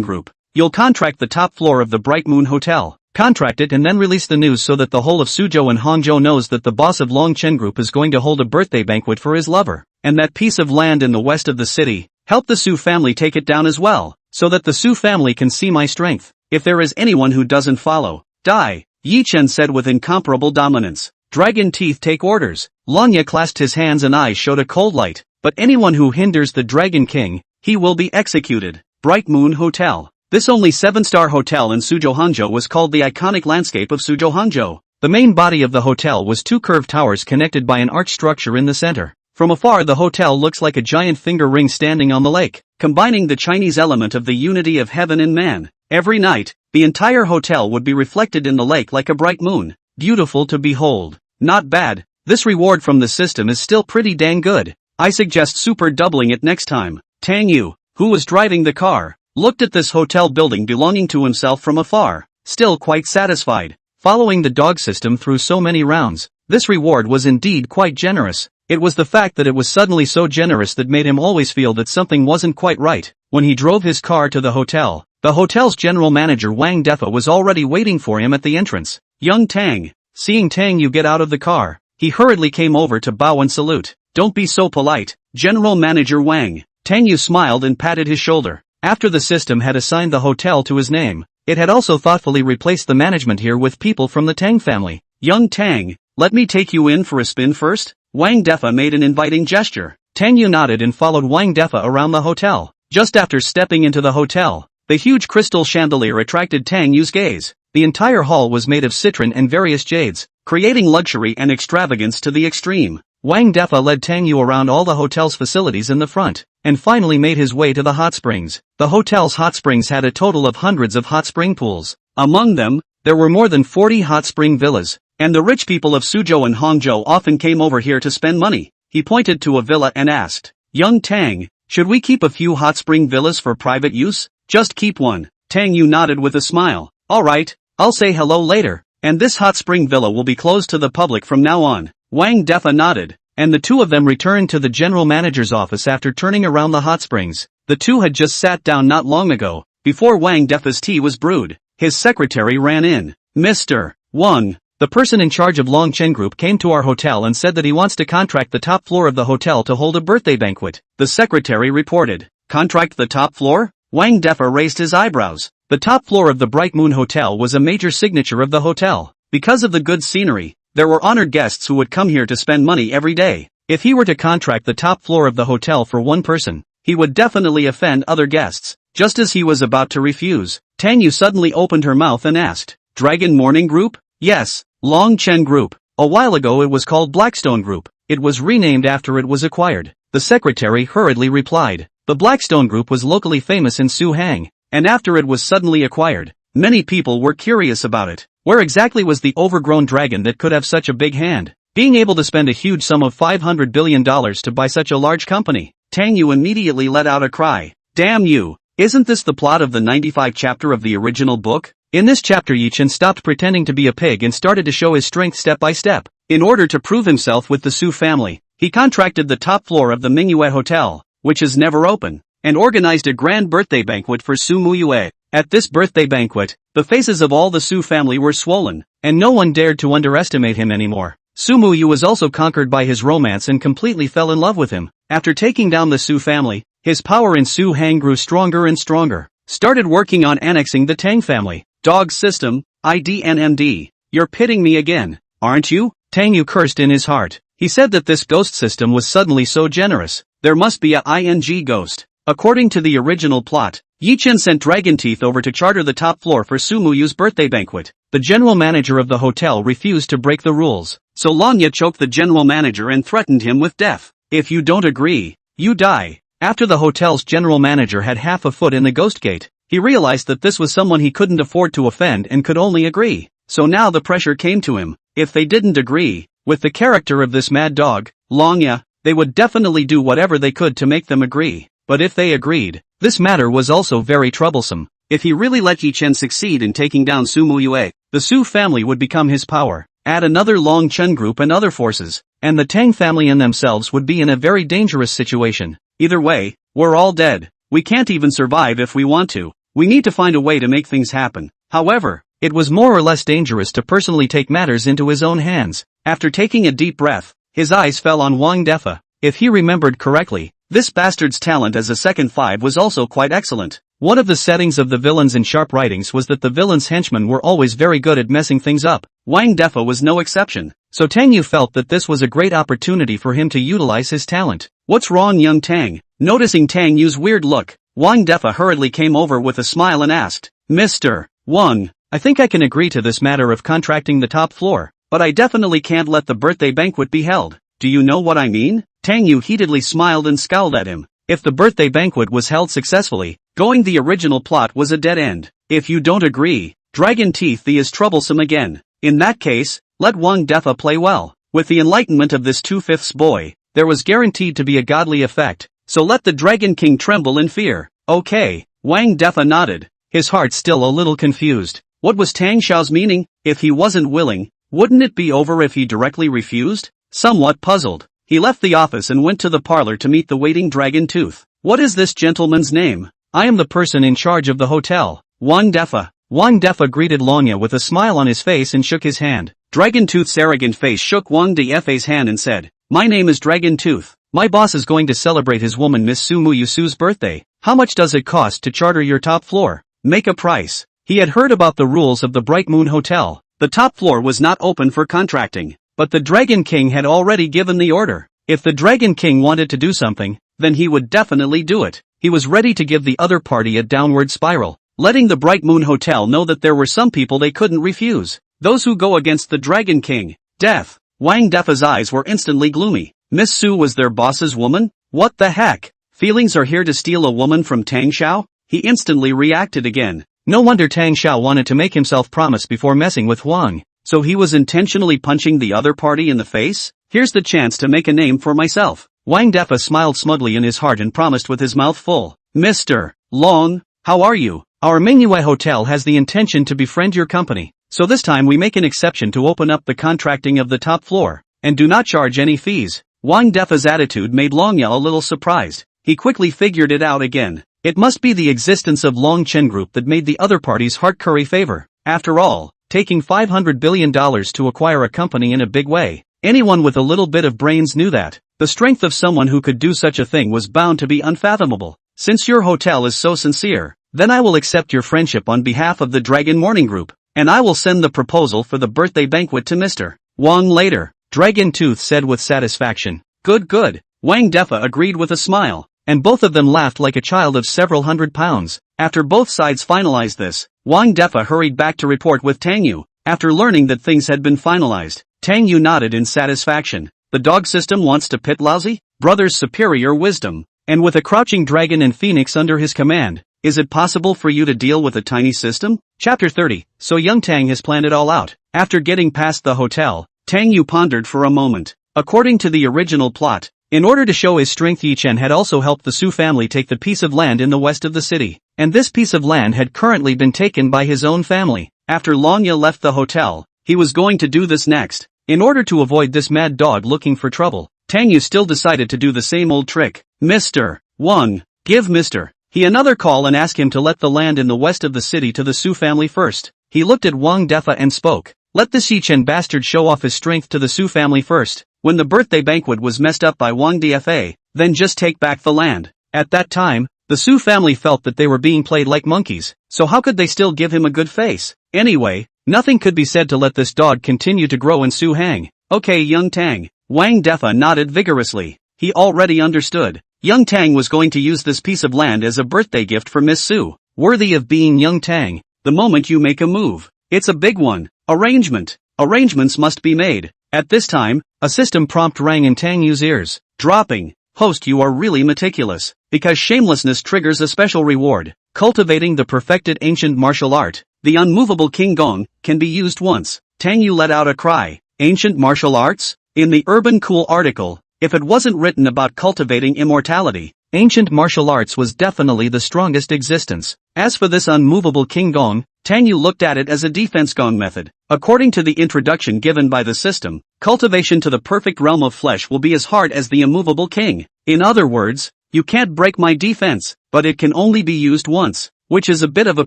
Group, you'll contract the top floor of the Bright Moon Hotel. Contract it and then release the news so that the whole of Suzhou and Hangzhou knows that the boss of Long Chen Group is going to hold a birthday banquet for his lover. And that piece of land in the west of the city, help the Su family take it down as well, so that the Su family can see my strength. If there is anyone who doesn't follow, die, Ye Chen said with incomparable dominance. Dragon Teeth take orders. Long Ye clasped his hands and eyes showed a cold light. But anyone who hinders the Dragon King, he will be executed. Bright Moon Hotel. This only 7-star hotel in Suzhou Hangzhou was called the iconic landscape of Suzhou Hangzhou. The main body of the hotel was 2 curved towers connected by an arch structure in the center. From afar the hotel looks like a giant finger ring standing on the lake, combining the Chinese element of the unity of heaven and man. Every night, the entire hotel would be reflected in the lake like a bright moon. Beautiful to behold. Not bad. This reward from the system is still pretty dang good. I suggest super doubling it next time. Tang Yu, who was driving the car, looked at this hotel building belonging to himself from afar, still quite satisfied. Following the dog system through so many rounds, this reward was indeed quite generous. It was the fact that it was suddenly so generous that made him always feel that something wasn't quite right. When he drove his car to the hotel's general manager Wang Defa was already waiting for him at the entrance. Young Tang, seeing Tang Yu get out of the car, he hurriedly came over to bow and salute. Don't be so polite, General Manager Wang. Tang Yu smiled and patted his shoulder. After the system had assigned the hotel to his name, it had also thoughtfully replaced the management here with people from the Tang family. Young Tang, let me take you in for a spin first? Wang Defa made an inviting gesture. Tang Yu nodded and followed Wang Defa around the hotel. Just after stepping into the hotel, the huge crystal chandelier attracted Tang Yu's gaze. The entire hall was made of citron and various jades, creating luxury and extravagance to the extreme. Wang Defa led Tang Yu around all the hotel's facilities in the front, and finally made his way to the hot springs. The hotel's hot springs had a total of hundreds of hot spring pools. Among them, there were more than 40 hot spring villas, and the rich people of Suzhou and Hangzhou often came over here to spend money. He pointed to a villa and asked, Young Tang, should we keep a few hot spring villas for private use? Just keep one. Tang Yu nodded with a smile. Alright, I'll say hello later, and this hot spring villa will be closed to the public from now on. Wang Defa nodded, and the two of them returned to the general manager's office after turning around the hot springs. The two had just sat down not long ago, before Wang Defa's tea was brewed. His secretary ran in. Mr. Wang, the person in charge of Long Chen Group came to our hotel and said that he wants to contract the top floor of the hotel to hold a birthday banquet. The secretary reported. Contract the top floor? Wang Defa raised his eyebrows. The top floor of the Bright Moon Hotel was a major signature of the hotel. Because of the good scenery, there were honored guests who would come here to spend money every day. If he were to contract the top floor of the hotel for one person, he would definitely offend other guests. Just as he was about to refuse, Tang Yu suddenly opened her mouth and asked, Dragon Morning Group? Yes, Long Chen Group. A while ago it was called Blackstone Group. It was renamed after it was acquired. The secretary hurriedly replied. The Blackstone Group was locally famous in Suhang, and after it was suddenly acquired, many people were curious about it. Where exactly was the overgrown dragon that could have such a big hand? Being able to spend a huge sum of $500 billion to buy such a large company? Tang Yu immediately let out a cry. Damn you! Isn't this the plot of the 95 chapter of the original book? In this chapter Ye Chen stopped pretending to be a pig and started to show his strength step by step. In order to prove himself with the Su family, he contracted the top floor of the Mingyue Hotel, which is never open, and organized a grand birthday banquet for Su Muyue. At this birthday banquet, the faces of all the Su family were swollen, and no one dared to underestimate him anymore. Su Muyu was also conquered by his romance and completely fell in love with him. After taking down the Su family, his power in Su Hang grew stronger and stronger. Started working on annexing the Tang family. Dog system, IDNMD. You're pitting me again, aren't you? Tang Yu cursed in his heart. He said that this ghost system was suddenly so generous. There must be a ING ghost. According to the original plot, Ye Chen sent Dragon Teeth over to charter the top floor for Su Muyu's birthday banquet. The general manager of the hotel refused to break the rules, so Lanya choked the general manager and threatened him with death. If you don't agree, you die. After the hotel's general manager had half a foot in the ghost gate, he realized that this was someone he couldn't afford to offend and could only agree. So now the pressure came to him. If they didn't agree with the character of this mad dog, Lanya, they would definitely do whatever they could to make them agree. But if they agreed, this matter was also very troublesome. If he really let Ye Chen succeed in taking down Su Muyue, the Su family would become his power. Add another Long Chen group and other forces, and the Tang family and themselves would be in a very dangerous situation. Either way, we're all dead. We can't even survive if we want to. We need to find a way to make things happen. However, it was more or less dangerous to personally take matters into his own hands. After taking a deep breath, his eyes fell on Wang Defa. If he remembered correctly, this bastard's talent as a second five was also quite excellent. One of the settings of the villains in sharp writings was that the villains' henchmen were always very good at messing things up. Wang Defa was no exception, so Tang Yu felt that this was a great opportunity for him to utilize his talent. What's wrong, young Tang? Noticing Tang Yu's weird look, Wang Defa hurriedly came over with a smile and asked, Mr. Wang, I think I can agree to this matter of contracting the top floor, but I definitely can't let the birthday banquet be held. Do you know what I mean? Tang Yu heatedly smiled and scowled at him. If the birthday banquet was held successfully, going the original plot was a dead end. If you don't agree, Dragon Teeth the is troublesome again. In that case, let Wang Defa play well. With the enlightenment of this 2/5 boy, there was guaranteed to be a godly effect, so let the Dragon King tremble in fear. Okay, Wang Defa nodded, his heart still a little confused. What was Tang Xiao's meaning? If he wasn't willing, wouldn't it be over if he directly refused? Somewhat puzzled, he left the office and went to the parlor to meet the waiting Dragon Tooth. What is this gentleman's name? I am the person in charge of the hotel, Wang Defa. Wang Defa greeted Longya with a smile on his face and shook his hand. Dragon Tooth's arrogant face shook Wang Defa's hand and said, My name is Dragon Tooth. My boss is going to celebrate his woman Miss Su Muyusu's birthday. How much does it cost to charter your top floor? Make a price. He had heard about the rules of the Bright Moon Hotel. The top floor was not open for contracting, but the Dragon King had already given the order. If the Dragon King wanted to do something, then he would definitely do it. He was ready to give the other party a downward spiral, letting the Bright Moon Hotel know that there were some people they couldn't refuse. Those who go against the Dragon King. Death. Wang Defa's eyes were instantly gloomy. Miss Su was their boss's woman? What the heck? Feelings are here to steal a woman from Tang Xiao? He instantly reacted again. No wonder Tang Xiao wanted to make himself promise before messing with Wang. So he was intentionally punching the other party in the face? Here's the chance to make a name for myself. Wang Defa smiled smugly in his heart and promised with his mouth full. Mr. Long, how are you? Our Manhwa Hotel has the intention to befriend your company, so this time we make an exception to open up the contracting of the top floor, and do not charge any fees. Wang Defa's attitude made Longya a little surprised. He quickly figured it out again. It must be the existence of Long Chen Group that made the other parties heart curry favor. After all, taking $500 billion to acquire a company in a big way. Anyone with a little bit of brains knew that. The strength of someone who could do such a thing was bound to be unfathomable. Since your hotel is so sincere, then I will accept your friendship on behalf of the Dragon Morning Group, and I will send the proposal for the birthday banquet to Mr. Wang later, Dragon Tooth said with satisfaction. Good. Wang Defa agreed with a smile, and both of them laughed like a child of several hundred pounds. After both sides finalized this, Wang Defa hurried back to report with Tang Yu. After learning that things had been finalized, Tang Yu nodded in satisfaction. The dog system wants to pit lousy brother's superior wisdom, and with a crouching dragon and phoenix under his command, is it possible for you to deal with a tiny system? Chapter 30. So young Tang has planned it all out. After getting past the hotel, Tang Yu pondered for a moment. According to the original plot, in order to show his strength, Ye Chen had also helped the Su family take the piece of land in the west of the city, and this piece of land had currently been taken by his own family. After Longya left the hotel, he was going to do this next. In order to avoid this mad dog looking for trouble, Tang Yu still decided to do the same old trick. Mr. Wang, give Mr. He another call and ask him to let the land in the west of the city to the Su family first. He looked at Wang Defa and spoke. Let this Ye Chen bastard show off his strength to the Su family first. When the birthday banquet was messed up by Wang Defa, then just take back the land. At that time, the Su family felt that they were being played like monkeys, so how could they still give him a good face? Anyway, nothing could be said to let this dog continue to grow in Su Hang. Okay, young Tang. Wang Defa nodded vigorously. He already understood. Young Tang was going to use this piece of land as a birthday gift for Miss Su. Worthy of being young Tang. The moment you make a move, it's a big one. Arrangements must be made. At this time, a system prompt rang in Tang Yu's ears. Dropping. Host, you are really meticulous. Because shamelessness triggers a special reward. Cultivating the perfected ancient martial art, the unmovable King Gong, can be used once. Tang Yu let out a cry. Ancient martial arts? In the Urban Cool article, if it wasn't written about cultivating immortality, ancient martial arts was definitely the strongest existence. As for this unmovable King Gong, Tang Yu looked at it as a defense gong method. According to the introduction given by the system, cultivation to the perfect realm of flesh will be as hard as the immovable king. In other words, you can't break my defense, but it can only be used once, which is a bit of a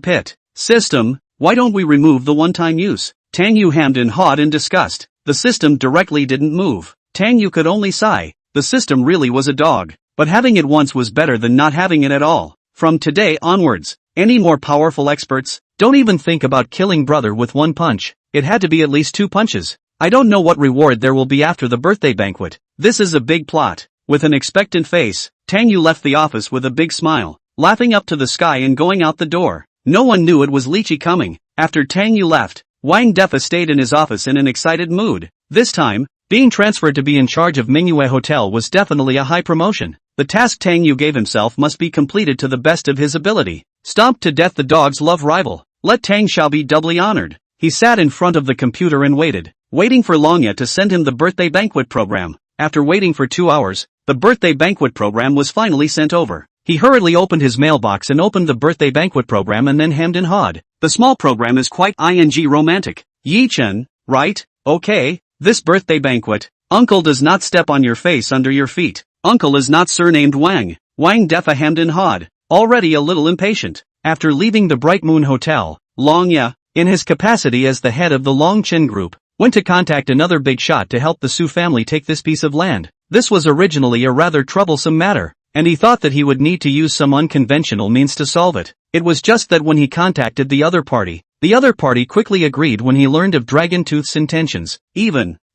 pit. System, why don't we remove the one-time use? Tang Yu hemmed and hawed in disgust. The system directly didn't move. Tang Yu could only sigh. The system really was a dog, but having it once was better than not having it at all. From today onwards, any more powerful experts? Don't even think about killing brother with one punch. It had to be at least 2 punches. I don't know what reward there will be after the birthday banquet. This is a big plot. With an expectant face, Tang Yu left the office with a big smile. laughing up to the sky and going out the door. No one knew it was Lychee coming. After Tang Yu left, Wang Defa stayed in his office in an excited mood. This time, being transferred to be in charge of Manhwa Hotel was definitely a high promotion. The task Tang Yu gave himself must be completed to the best of his ability. Stomp to death the dog's love rival. Let Tang shall be doubly honored. He sat in front of the computer and waiting for Longya to send him the birthday banquet program. After waiting for 2 hours, the birthday banquet program was finally sent over. He hurriedly opened his mailbox and opened the birthday banquet program and then hemmed and hawed. The small program is quite romantic. Ye Chen, right? Okay, this birthday banquet. Uncle does not step on your face under your feet. Uncle is not surnamed Wang. Wang Defa hemmed and hawed, already a little impatient. After leaving the Bright Moon Hotel, Longya, in his capacity as the head of the Long Chen group, went to contact another big shot to help the Su family take this piece of land. This was originally a rather troublesome matter, and he thought that he would need to use some unconventional means to solve it. It was just that when he contacted the other party quickly agreed when he learned of Dragon Tooth's intentions,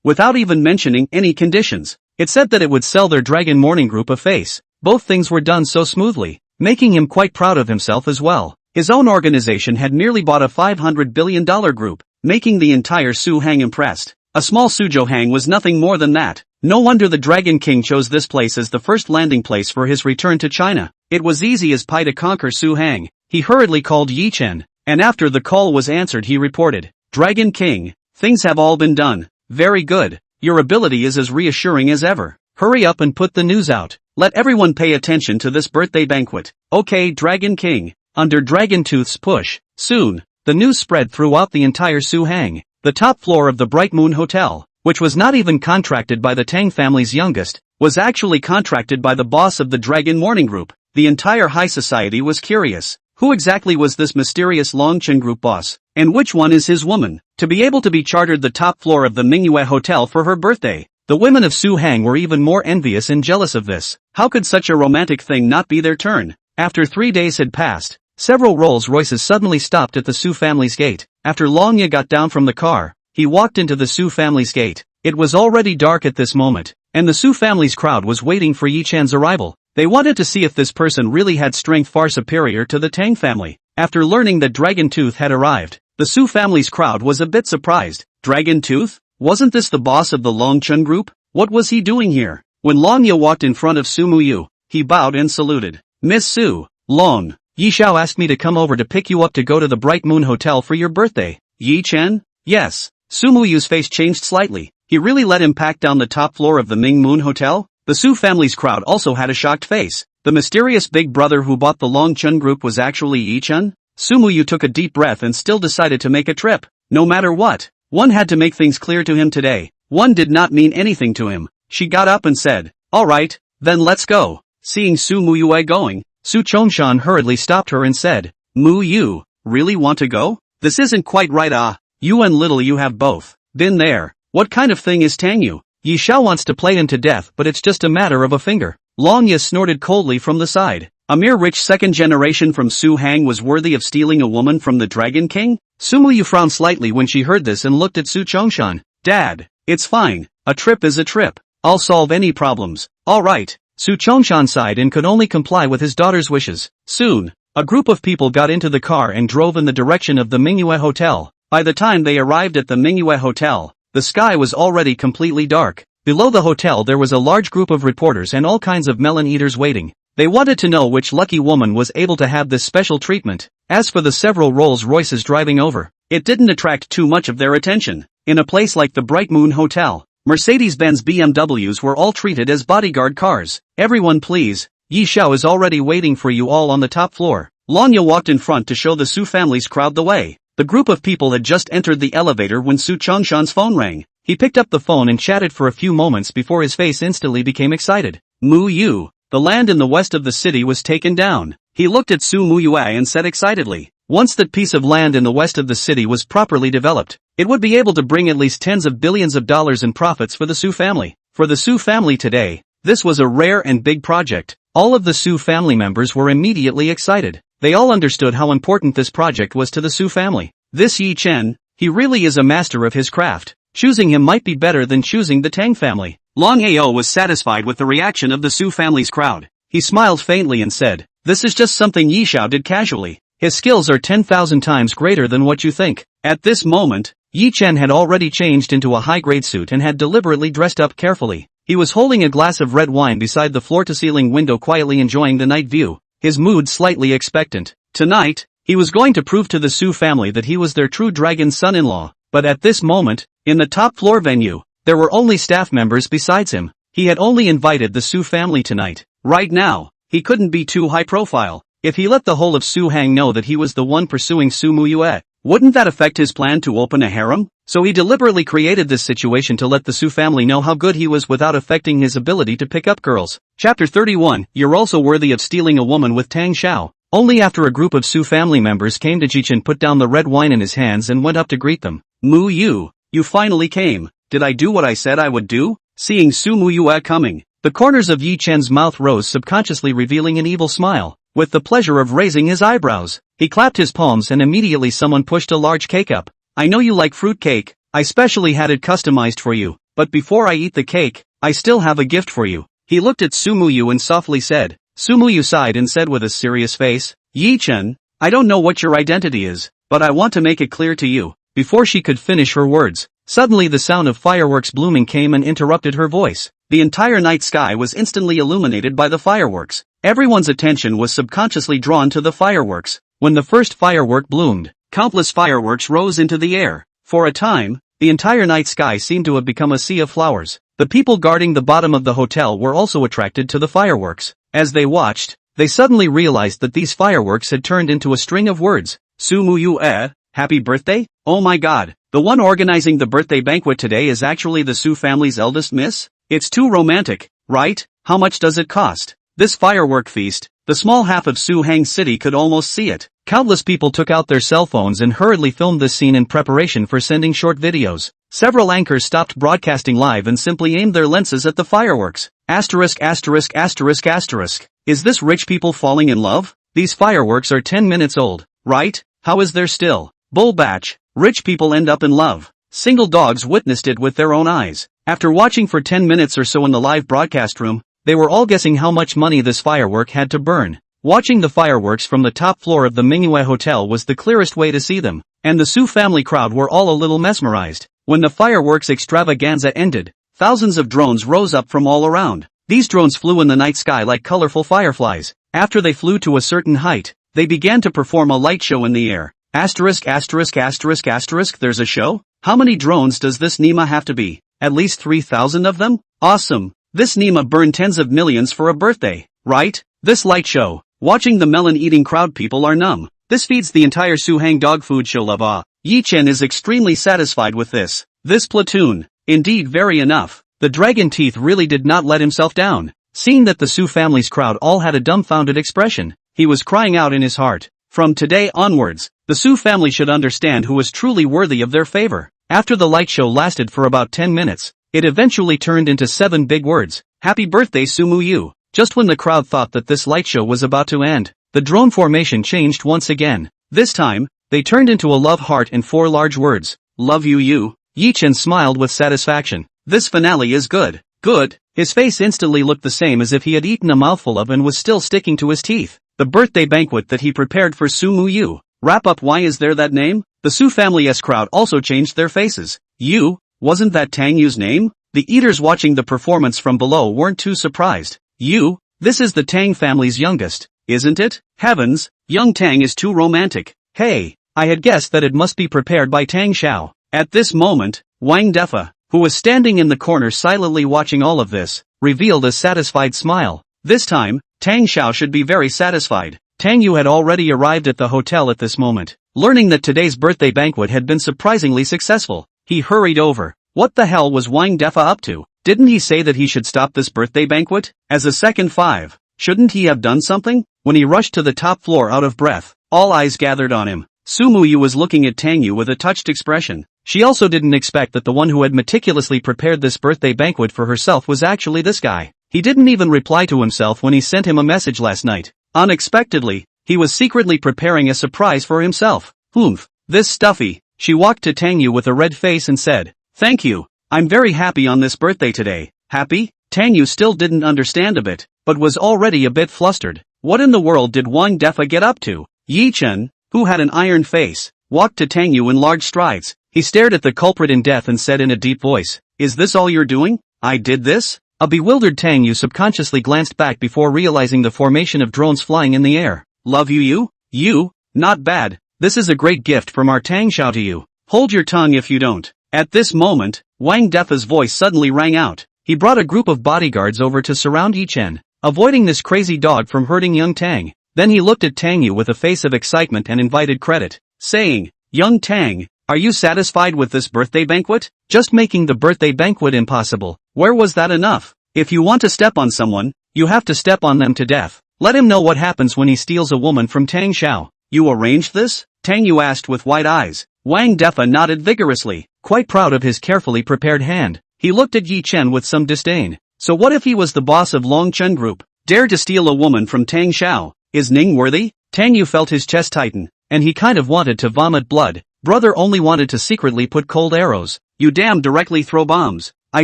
without even mentioning any conditions. It said that it would sell their Dragon Morning group a face. Both things were done so smoothly, making him quite proud of himself as well. His own organization had nearly bought a $500 billion group, making the entire Su Hang impressed. A small Suzhou Hang was nothing more than that. No wonder the Dragon King chose this place as the first landing place for his return to China. It was easy as pie to conquer Su Hang. He hurriedly called Ye Chen, and after the call was answered he reported, "Dragon King, things have all been done. Very good. Your ability is as reassuring as ever. Hurry up and put the news out. Let everyone pay attention to this birthday banquet." Okay, Dragon King. Under Dragon Tooth's push, soon, the news spread throughout the entire Su Hang. The top floor of the Bright Moon Hotel, which was not even contracted by the Tang family's youngest, was actually contracted by the boss of the Dragon Morning Group. The entire high society was curious. Who exactly was this mysterious Longchen Group boss? And which one is his woman? To be able to be chartered the top floor of the Manhwa Hotel for her birthday. The women of Su Hang were even more envious and jealous of this. How could such a romantic thing not be their turn? After 3 days had passed, several Rolls-Royces suddenly stopped at the Su family's gate. After Longya got down from the car, he walked into the Su family's gate. It was already dark at this moment, and the Su family's crowd was waiting for Ye Chen's arrival. They wanted to see if this person really had strength far superior to the Tang family. After learning that Dragon Tooth had arrived, the Su family's crowd was a bit surprised. Dragon Tooth? Wasn't this the boss of the Longchen group? What was he doing here? When Longya walked in front of Su Muyu, he bowed and saluted. "Miss Su, Long, Yi Xiao asked me to come over to pick you up to go to the Bright Moon Hotel for your birthday." Ye Chen? Yes. Su Muyu's face changed slightly. He really let him pack down the top floor of the Ming Moon Hotel? The Su family's crowd also had a shocked face. The mysterious big brother who bought the Longchen group was actually Ye Chen? Su Muyu took a deep breath and still decided to make a trip. No matter what, one had to make things clear to him today. One did not mean anything to him. She got up and said, "Alright, then let's go." Seeing Su Muyu going, Su Chongshan hurriedly stopped her and said, "Muyu, really want to go? This isn't quite right. You and little you have both been there. What kind of thing is Tang Yu? Ye Xiao wants to play him to death but it's just a matter of a finger." Longya snorted coldly from the side. A mere rich second generation from Su Hang was worthy of stealing a woman from the Dragon King? Su Muyu frowned slightly when she heard this and looked at Su Chongshan. "Dad, it's fine. A trip is a trip. I'll solve any problems." "Alright." Su Chongshan sighed and could only comply with his daughter's wishes. Soon, a group of people got into the car and drove in the direction of the Manhwa Hotel. By the time they arrived at the Manhwa Hotel, the sky was already completely dark. Below the hotel there was a large group of reporters and all kinds of melon eaters waiting. They wanted to know which lucky woman was able to have this special treatment. As for the several Rolls-Royces driving over, it didn't attract too much of their attention. In a place like the Bright Moon Hotel, Mercedes-Benz BMWs were all treated as bodyguard cars. "Everyone please, Yi Xiao is already waiting for you all on the top floor." Longya walked in front to show the Su family's crowd the way. The group of people had just entered the elevator when Su Chongshan's phone rang. He picked up the phone and chatted for a few moments before his face instantly became excited. "Muyu, the land in the west of the city was taken down." He looked at Su Muyu and said excitedly, "Once that piece of land in the west of the city was properly developed, it would be able to bring at least tens of billions of dollars in profits for the Su family." For the Su family today, this was a rare and big project. All of the Su family members were immediately excited. They all understood how important this project was to the Su family. This Ye Chen, he really is a master of his craft. Choosing him might be better than choosing the Tang family. Long Ao was satisfied with the reaction of the Su family's crowd. He smiled faintly and said, this is just something Ye Xiao did casually. His skills are 10,000 times greater than what you think. At this moment, Ye Chen had already changed into a high-grade suit and had deliberately dressed up carefully. He was holding a glass of red wine beside the floor-to-ceiling window, quietly enjoying the night view, his mood slightly expectant. Tonight, he was going to prove to the Su family that he was their true dragon son-in-law. But at this moment, in the top-floor venue, there were only staff members besides him. He had only invited the Su family tonight. Right now, he couldn't be too high-profile. If he let the whole of Su Hang know that he was the one pursuing Su Muyue, wouldn't that affect his plan to open a harem? So he deliberately created this situation to let the Su family know how good he was without affecting his ability to pick up girls. Chapter 31. You're also worthy of stealing a woman with Tang Xiao. Only after a group of Su family members came to Ye Chen, put down the red wine in his hands and went up to greet them. Mu Yu, you finally came. Did I do what I said I would do? Seeing Su Muyue coming, the corners of Ye Chen's mouth rose, subconsciously revealing an evil smile. With the pleasure of raising his eyebrows, he clapped his palms and immediately someone pushed a large cake up. I know you like fruit cake, I specially had it customized for you, but before I eat the cake, I still have a gift for you. He looked at Su Muyu and softly said. Su Muyu sighed and said with a serious face, Ye Chen, I don't know what your identity is, but I want to make it clear to you. Before she could finish her words, suddenly the sound of fireworks blooming came and interrupted her voice. The entire night sky was instantly illuminated by the fireworks. Everyone's attention was subconsciously drawn to the fireworks. When the first firework bloomed, countless fireworks rose into the air. For a time, the entire night sky seemed to have become a sea of flowers. The people guarding the bottom of the hotel were also attracted to the fireworks. As they watched, they suddenly realized that these fireworks had turned into a string of words. Su Muyue, happy birthday? Oh my god, the one organizing the birthday banquet today is actually the Su family's eldest miss? It's too romantic, right? How much does it cost? This firework feast, the small half of Su Hang City could almost see it. Countless people took out their cell phones and hurriedly filmed this scene in preparation for sending short videos. Several anchors stopped broadcasting live and simply aimed their lenses at the fireworks. Asterisk asterisk asterisk asterisk. Is this rich people falling in love? These fireworks are 10 minutes old, right? How is there still? Bull batch. Rich people end up in love. Single dogs witnessed it with their own eyes. After watching for 10 minutes or so in the live broadcast room, they were all guessing how much money this firework had to burn. Watching the fireworks from the top floor of the Manhwa Hotel was the clearest way to see them, and the Su family crowd were all a little mesmerized. When the fireworks extravaganza ended, thousands of drones rose up from all around. These drones flew in the night sky like colorful fireflies. After they flew to a certain height, they began to perform a light show in the air. Asterisk asterisk asterisk asterisk. There's a show? How many drones does this Nima have to be? At least 3,000 of them? Awesome. This Nima burned tens of millions for a birthday, right? This light show, watching the melon-eating crowd, people are numb. This feeds the entire Su Hang dog food show love. Ye Chen is extremely satisfied with this. This platoon, indeed very enough. The dragon teeth really did not let himself down. Seeing that the Su family's crowd all had a dumbfounded expression, he was crying out in his heart. From today onwards, the Su family should understand who was truly worthy of their favor. After the light show lasted for about 10 minutes, it eventually turned into 7 big words. Happy birthday Su Muyu. Just when the crowd thought that this light show was about to end, the drone formation changed once again. This time, they turned into a love heart and 4 large words. Love you you. Ye Chen smiled with satisfaction. This finale is good. Good. His face instantly looked the same as if he had eaten a mouthful of and was still sticking to his teeth. The birthday banquet that he prepared for Su Muyu. Wrap up. Why is there that name? The Su family's crowd also changed their faces. You? Wasn't that Tang Yu's name? The eaters watching the performance from below weren't too surprised. You? This is the Tang family's youngest, isn't it? Heavens, young Tang is too romantic. Hey, I had guessed that it must be prepared by Tang Xiao. At this moment, Wang Defa, who was standing in the corner silently watching all of this, revealed a satisfied smile. This time, Tang Xiao should be very satisfied. Tang Yu had already arrived at the hotel at this moment. Learning that today's birthday banquet had been surprisingly successful, he hurried over. What the hell was Wang Defa up to? Didn't he say that he should stop this birthday banquet? As a second 5, shouldn't he have done something? When he rushed to the top floor out of breath, all eyes gathered on him. Su Muyu was looking at Tang Yu with a touched expression. She also didn't expect that the one who had meticulously prepared this birthday banquet for herself was actually this guy. He didn't even reply to himself when he sent him a message last night. Unexpectedly, he was secretly preparing a surprise for himself. Humph, this stuffy. She walked to Tang Yu with a red face and said, Thank you. I'm very happy on this birthday today. Happy? Tang Yu still didn't understand a bit, but was already a bit flustered. What in the world did Wang Defa get up to? Ye Chen, who had an iron face, walked to Tang Yu in large strides. He stared at the culprit in death and said in a deep voice, "Is this all you're doing? I did this?" A bewildered Tang Yu subconsciously glanced back before realizing the formation of drones flying in the air. "Love you? You? Not bad. This is a great gift from our Tang Xiao to you. Hold your tongue if you don't." At this moment, Wang Defa's voice suddenly rang out. He brought a group of bodyguards over to surround Ye Chen, avoiding this crazy dog from hurting young Tang. Then he looked at Tang Yu with a face of excitement and invited credit, saying, "Young Tang, are you satisfied with this birthday banquet? Just making the birthday banquet impossible. Where was that enough? If you want to step on someone, you have to step on them to death. Let him know what happens when he steals a woman from Tang Xiao." "You arranged this?" Tang Yu asked with wide eyes. Wang Defa nodded vigorously, quite proud of his carefully prepared hand. He looked at Ye Chen with some disdain. So what if he was the boss of Long Chen Group? Dare to steal a woman from Tang Xiao? Is Ning worthy? Tang Yu felt his chest tighten, and he kind of wanted to vomit blood. Brother only wanted to secretly put cold arrows. "You damn directly throw bombs. I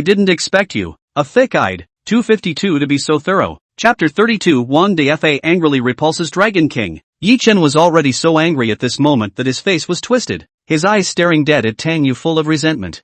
didn't expect you, a thick-eyed, 252 to be so thorough." Chapter 32 Wang Defa angrily repulses Dragon King. Ye Chen was already so angry at this moment that his face was twisted, his eyes staring dead at Tang Yu full of resentment.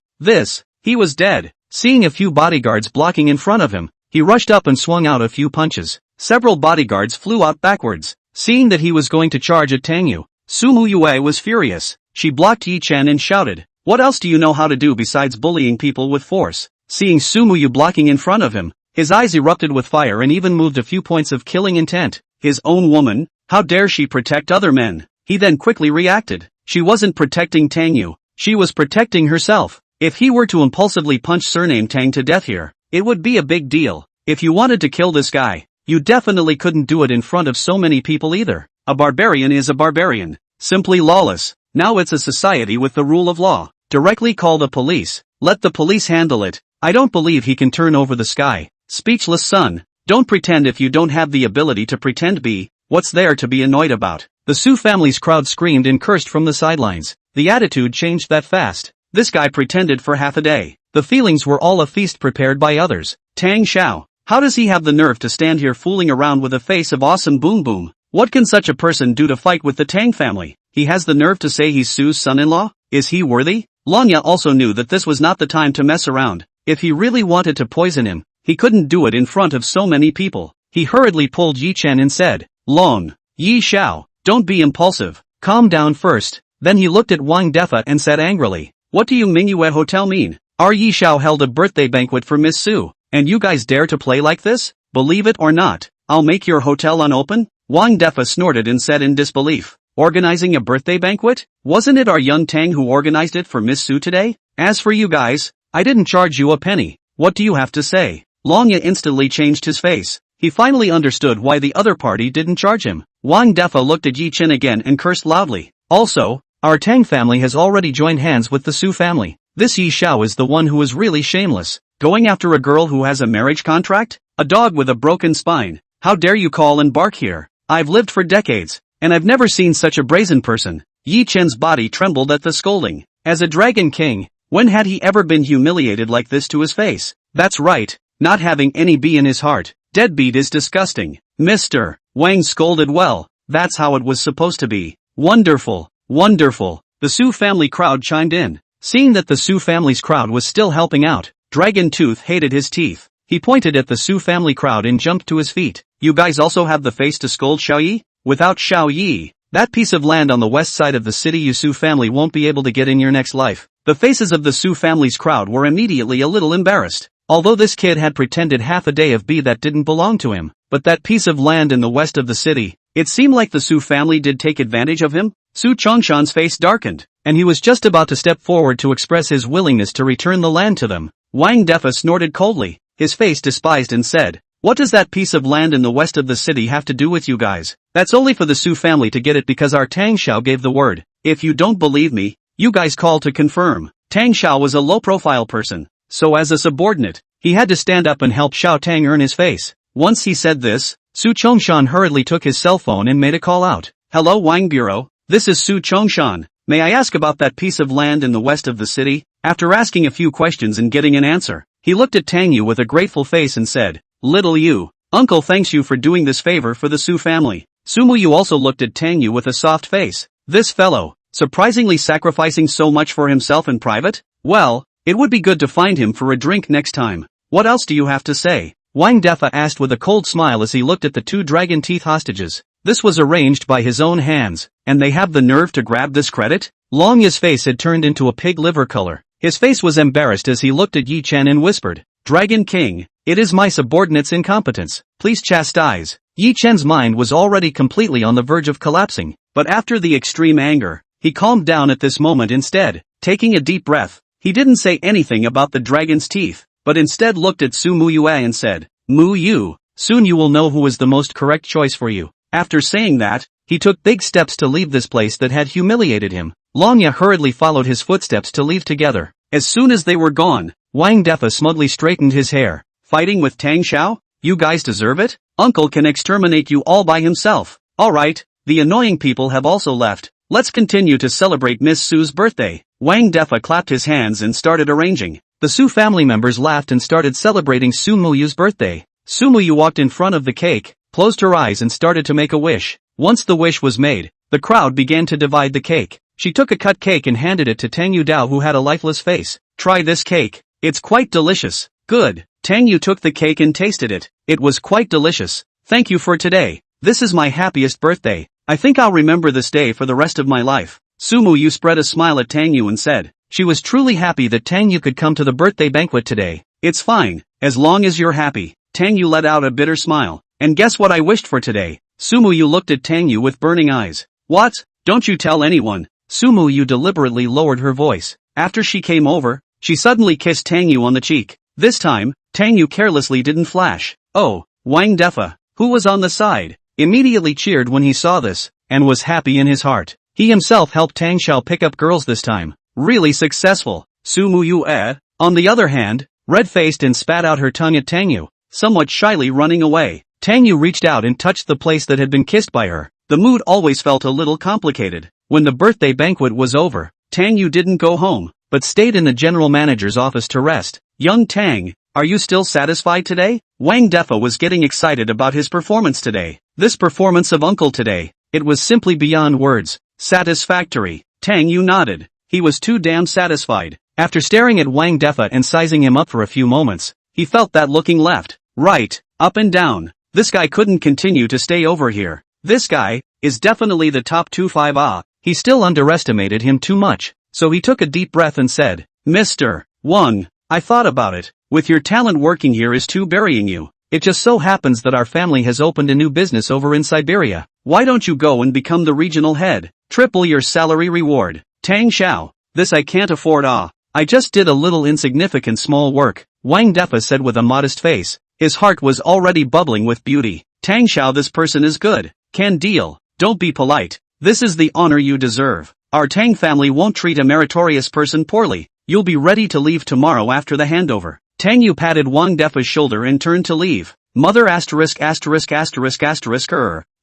He was dead. Seeing a few bodyguards blocking in front of him, he rushed up and swung out a few punches. Several bodyguards flew out backwards. Seeing that he was going to charge at Tang Yu, Sumu Yue was furious. She blocked Ye Chen and shouted, "What else do you know how to do besides bullying people with force?" Seeing Sumu Yu blocking in front of him, his eyes erupted with fire and even moved a few points of killing intent. His own woman? How dare she protect other men? He then quickly reacted. She wasn't protecting Tang Yu. She was protecting herself. If he were to impulsively punch surname Tang to death here, it would be a big deal. If you wanted to kill this guy, you definitely couldn't do it in front of so many people either. A barbarian is a barbarian. Simply lawless. Now it's a society with the rule of law. Directly call the police. Let the police handle it. I don't believe he can turn over the sky. Speechless son. Don't pretend if you don't have the ability to pretend be. What's there to be annoyed about? The Su family's crowd screamed and cursed from the sidelines. The attitude changed that fast. This guy pretended for half a day. The feelings were all a feast prepared by others. Tang Xiao. How does he have the nerve to stand here fooling around with a face of awesome boom boom? What can such a person do to fight with the Tang family? He has the nerve to say he's Su's son-in-law? Is he worthy? Lanya also knew that this was not the time to mess around. If he really wanted to poison him, he couldn't do it in front of so many people. He hurriedly pulled Ye Chen and said, "Long, Ye Xiao, don't be impulsive. Calm down first." Then he looked at Wang Defa and said angrily, "What do you Mingyue Hotel mean? Our Ye Xiao held a birthday banquet for Miss Su, and you guys dare to play like this? Believe it or not, I'll make your hotel unopen?" Wang Defa snorted and said in disbelief, "Organizing a birthday banquet? Wasn't it our young Tang who organized it for Miss Su today? As for you guys, I didn't charge you a penny. What do you have to say?" Longya instantly changed his face. He finally understood why the other party didn't charge him. Wang Defa looked at Ye Chen again and cursed loudly. "Also, our Tang family has already joined hands with the Su family. This Ye Xiao is the one who is really shameless. Going after a girl who has a marriage contract? A dog with a broken spine. How dare you call and bark here? I've lived for decades, and I've never seen such a brazen person." Ye Chen's body trembled at the scolding. As a Dragon King, when had he ever been humiliated like this to his face? That's right, not having any B in his heart. Deadbeat is disgusting. "Mr. Wang scolded well. That's how it was supposed to be. Wonderful, wonderful." The Su family crowd chimed in. Seeing that the Su family's crowd was still helping out, Dragon Tooth hated his teeth. He pointed at the Su family crowd and jumped to his feet. "You guys also have the face to scold Xiao Yi? Without Xiao Yi, that piece of land on the west side of the city you Su family won't be able to get in your next life." The faces of the Su family's crowd were immediately a little embarrassed. Although this kid had pretended half a day of B that didn't belong to him, but that piece of land in the west of the city, it seemed like the Su family did take advantage of him. Su Chongshan's face darkened, and he was just about to step forward to express his willingness to return the land to them. Wang Defa snorted coldly, his face despised and said, "What does that piece of land in the west of the city have to do with you guys? That's only for the Su family to get it because our Tang Xiao gave the word. If you don't believe me, you guys call to confirm." Tang Xiao was a low-profile person, so as a subordinate, he had to stand up and help Xiao Tang earn his face. Once he said this, Su Chongshan hurriedly took his cell phone and made a call out. "Hello Wang Bureau, this is Su Chongshan. May I ask about that piece of land in the west of the city?" After asking a few questions and getting an answer, he looked at Tang Yu with a grateful face and said, "Little Yu, Uncle thanks you for doing this favor for the Su family. Sumu Yu also looked at Tang Yu with a soft face. This fellow, surprisingly sacrificing so much for himself in private? Well, it would be good to find him for a drink next time. What else do you have to say? Wang Defa asked with a cold smile as he looked at the two dragon teeth hostages. This was arranged by his own hands, and they have the nerve to grab this credit? Long Ye's face had turned into a pig liver color. His face was embarrassed as he looked at Ye Chen and whispered, Dragon King, it is my subordinate's incompetence, please chastise. Ye Chen's mind was already completely on the verge of collapsing, but after the extreme anger, he calmed down at this moment instead. Taking a deep breath, he didn't say anything about the dragon's teeth, but instead looked at Su Mu and said, Mu Yu, soon you will know who is the most correct choice for you. After saying that, he took big steps to leave this place that had humiliated him. Long Ye hurriedly followed his footsteps to leave together. As soon as they were gone, Wang Defa smugly straightened his hair. Fighting with Tang Xiao? You guys deserve it? Uncle can exterminate you all by himself. Alright, the annoying people have also left. Let's continue to celebrate Miss Su's birthday. Wang Defa clapped his hands and started arranging. The Su family members laughed and started celebrating Su Muyu's birthday. Su Muyu walked in front of the cake, closed her eyes and started to make a wish. Once the wish was made, the crowd began to divide the cake. She took a cut cake and handed it to Tang Yu Dao, who had a lifeless face. Try this cake. It's quite delicious. Good. Tang Yu took the cake and tasted it. It was quite delicious. Thank you for today. This is my happiest birthday. I think I'll remember this day for the rest of my life. Su Muyu spread a smile at Tang Yu and said, she was truly happy that Tang Yu could come to the birthday banquet today. It's fine, as long as you're happy. Tang Yu let out a bitter smile. And guess what I wished for today? Su Muyu looked at Tang Yu with burning eyes. What? Don't you tell anyone. Su Muyu deliberately lowered her voice. After she came over, she suddenly kissed Tang Yu on the cheek. This time, Tang Yu carelessly didn't flash. Oh, Wang Defa, who was on the side, immediately cheered when he saw this, and was happy in his heart. He himself helped Tang Xiao pick up girls this time. Really successful. Su Muyu on the other hand, red-faced and spat out her tongue at Tang Yu, somewhat shyly running away. Tang Yu reached out and touched the place that had been kissed by her. The mood always felt a little complicated. When the birthday banquet was over, Tang Yu didn't go home, but stayed in the general manager's office to rest. Young Tang, are you still satisfied today? Wang Defa was getting excited about his performance today. This performance of Uncle today, it was simply beyond words. Satisfactory. Tang Yu nodded. He was too damn satisfied. After staring at Wang Defa and sizing him up for a few moments, he felt that looking left, right, up and down, this guy couldn't continue to stay over here. This guy is definitely the top 2-5. He still underestimated him too much, so he took a deep breath and said, Mr. Wang, I thought about it. With your talent, working here is too burying you. It just so happens that our family has opened a new business over in Siberia. Why don't you go and become the regional head? Triple your salary reward. Tang Xiao, this I can't afford. I just did a little insignificant small work, Wang Defa said with a modest face. His heart was already bubbling with beauty. Tang Xiao, this person is good. Can deal. Don't be polite. This is the honor you deserve. Our Tang family won't treat a meritorious person poorly. You'll be ready to leave tomorrow after the handover. Tang Yu patted Wang Defa's shoulder and turned to leave. Mother asterisk.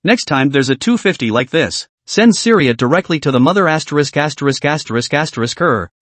Next time there's a 250 like this, send Syria directly to the mother asterisk.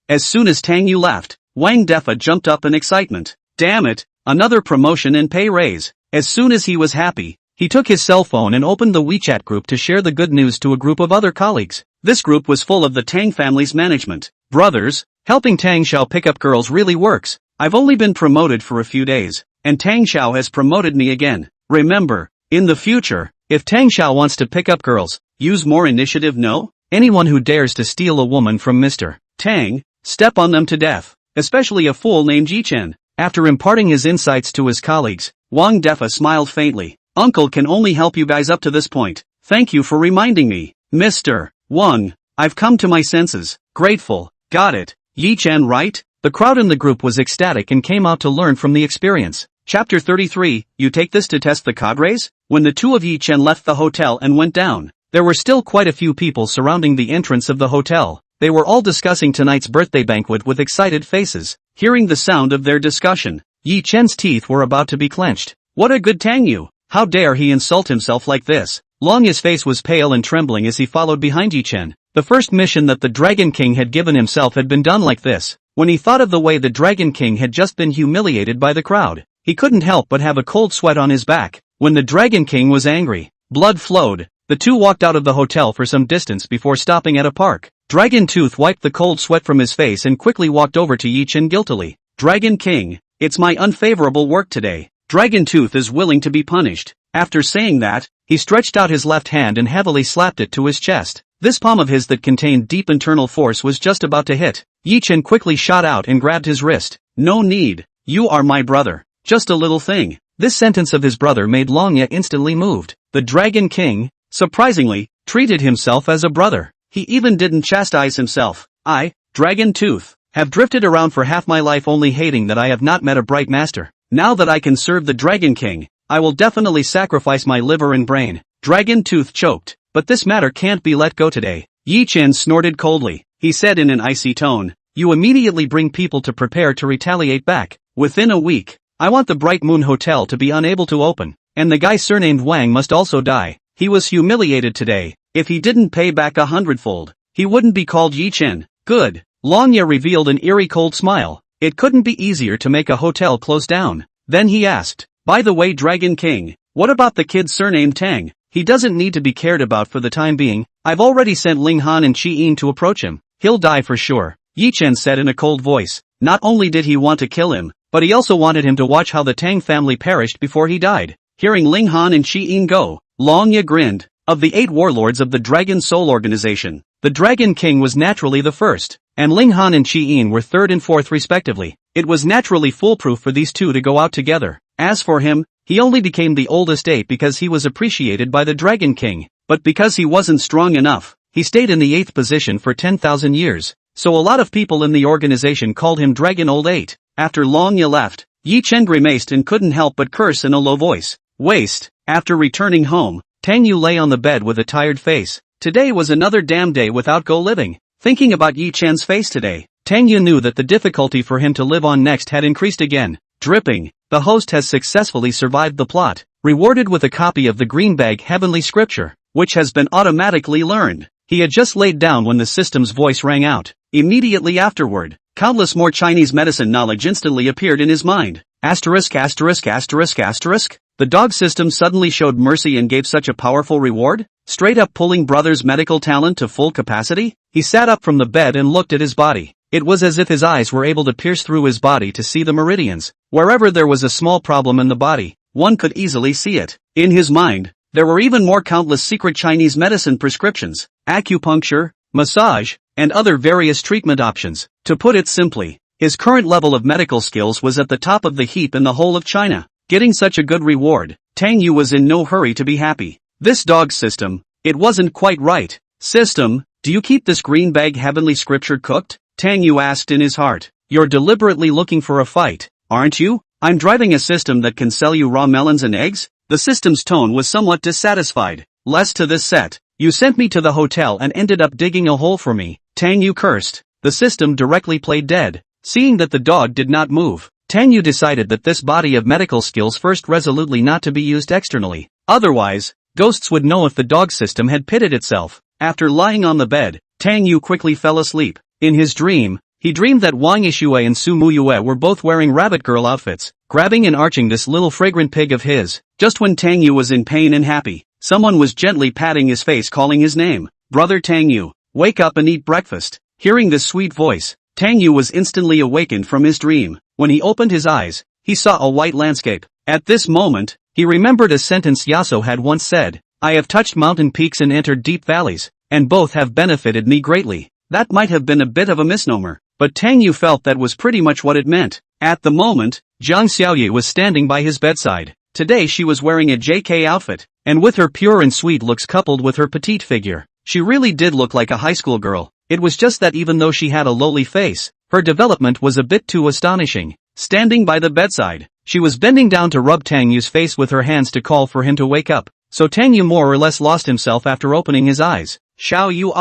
As soon as Tang Yu left, Wang Defa jumped up in excitement. Damn it, another promotion and pay raise. As soon as he was happy, he took his cell phone and opened the WeChat group to share the good news to a group of other colleagues. This group was full of the Tang family's management. Brothers, helping Tang Xiao pick up girls really works. I've only been promoted for a few days, and Tang Xiao has promoted me again. Remember, in the future, if Tang Xiao wants to pick up girls, use more initiative. No? Anyone who dares to steal a woman from Mr. Tang, step on them to death, especially a fool named Ye Chen. After imparting his insights to his colleagues, Wang Defa smiled faintly. Uncle can only help you guys up to this point. Thank you for reminding me. Mr. Wang, I've come to my senses. Grateful. Got it. Ye Chen, right? The crowd in the group was ecstatic and came out to learn from the experience. Chapter 33, you take this to test the cadres? When the two of Ye Chen left the hotel and went down, there were still quite a few people surrounding the entrance of the hotel. They were all discussing tonight's birthday banquet with excited faces. Hearing the sound of their discussion, Ye Chen's teeth were about to be clenched. What a good Tang Yu! How dare he insult himself like this? Long Ye's face was pale and trembling as he followed behind Ye Chen. The first mission that the Dragon King had given himself had been done like this. When he thought of the way the Dragon King had just been humiliated by the crowd, he couldn't help but have a cold sweat on his back. When the Dragon King was angry, blood flowed. The two walked out of the hotel for some distance before stopping at a park. Dragon Tooth wiped the cold sweat from his face and quickly walked over to Ye Chen guiltily. Dragon King, it's my unfavorable work today. Dragon Tooth is willing to be punished. After saying that, he stretched out his left hand and heavily slapped it to his chest. This palm of his that contained deep internal force was just about to hit. Ye Chen quickly shot out and grabbed his wrist. No need. You are my brother. Just a little thing. This sentence of his brother made Long Ye instantly moved. The Dragon King, surprisingly, treated himself as a brother. He even didn't chastise himself. I, Dragon Tooth, have drifted around for half my life only hating that I have not met a bright master. Now that I can serve the Dragon King, I will definitely sacrifice my liver and brain. Dragon Tooth choked. But this matter can't be let go today. Ye Chen snorted coldly. He said in an icy tone, you immediately bring people to prepare to retaliate back. Within a week, I want the Bright Moon Hotel to be unable to open. And the guy surnamed Wang must also die. He was humiliated today. If he didn't pay back 100-fold, he wouldn't be called Ye Chen. Good. Long Ye revealed an eerie cold smile. It couldn't be easier to make a hotel close down. Then he asked, by the way Dragon King, what about the kid surnamed Tang? He doesn't need to be cared about for the time being. I've already sent Ling Han and Chi Yin to approach him. He'll die for sure. Ye Chen said in a cold voice. Not only did he want to kill him, but he also wanted him to watch how the Tang family perished before he died. Hearing Ling Han and Chi Yin go, Long Ye grinned. Of the 8 warlords of the Dragon Soul Organization, the Dragon King was naturally the first, and Ling Han and Chi Yin were 3rd and 4th respectively. It was naturally foolproof for these two to go out together. As for him, he only became the oldest 8 because he was appreciated by the Dragon King, but because he wasn't strong enough, he stayed in the 8th position for 10,000 years. So a lot of people in the organization called him Dragon Old 8. After Long Ye left, Ye Chen grimaced and couldn't help but curse in a low voice. Waste. After returning home, Tang Yu lay on the bed with a tired face. Today was another damn day without go living. Thinking about Ye Chen's face today, Tang Yu knew that the difficulty for him to live on next had increased again. Dripping, the host has successfully survived the plot, rewarded with a copy of the Greenbag Heavenly Scripture, which has been automatically learned. He had just laid down when the system's voice rang out. Immediately afterward, countless more Chinese medicine knowledge instantly appeared in his mind. Asterisk asterisk asterisk asterisk. The dog system suddenly showed mercy and gave such a powerful reward? Straight up pulling brother's medical talent to full capacity? He sat up from the bed and looked at his body. It was as if his eyes were able to pierce through his body to see the meridians. Wherever there was a small problem in the body, one could easily see it. In his mind, there were even more countless secret Chinese medicine prescriptions, acupuncture, massage, and other various treatment options. To put it simply, his current level of medical skills was at the top of the heap in the whole of China. Getting such a good reward, Tang Yu was in no hurry to be happy. This dog system, it wasn't quite right. System, do you keep this Greenbag Heavenly Scripture cooked? Tang Yu asked in his heart. You're deliberately looking for a fight, aren't you? I'm driving a system that can sell you raw melons and eggs? The system's tone was somewhat dissatisfied. Less to this set. You sent me to the hotel and ended up digging a hole for me. Tang Yu cursed. The system directly played dead. Seeing that the dog did not move, Tang Yu decided that this body of medical skills first resolutely not to be used externally. Otherwise, ghosts would know if the dog system had pitted itself. After lying on the bed, Tang Yu quickly fell asleep. In his dream, he dreamed that Wang Yixue and Su Muyue were both wearing rabbit girl outfits, grabbing and arching this little fragrant pig of his. Just when Tang Yu was in pain and happy, someone was gently patting his face calling his name. Brother Tang Yu, wake up and eat breakfast. Hearing this sweet voice, Tang Yu was instantly awakened from his dream. When he opened his eyes, he saw a white landscape. At this moment, he remembered a sentence Yaso had once said, I have touched mountain peaks and entered deep valleys, and both have benefited me greatly. That might have been a bit of a misnomer, but Tang Yu felt that was pretty much what it meant. At the moment, Jiang Xiaoye was standing by his bedside. Today she was wearing a JK outfit, and with her pure and sweet looks coupled with her petite figure, she really did look like a high school girl. It was just that even though she had a lowly face, her development was a bit too astonishing. Standing by the bedside, she was bending down to rub Tang Yu's face with her hands to call for him to wake up. So Tang Yu more or less lost himself after opening his eyes. Xiao Yu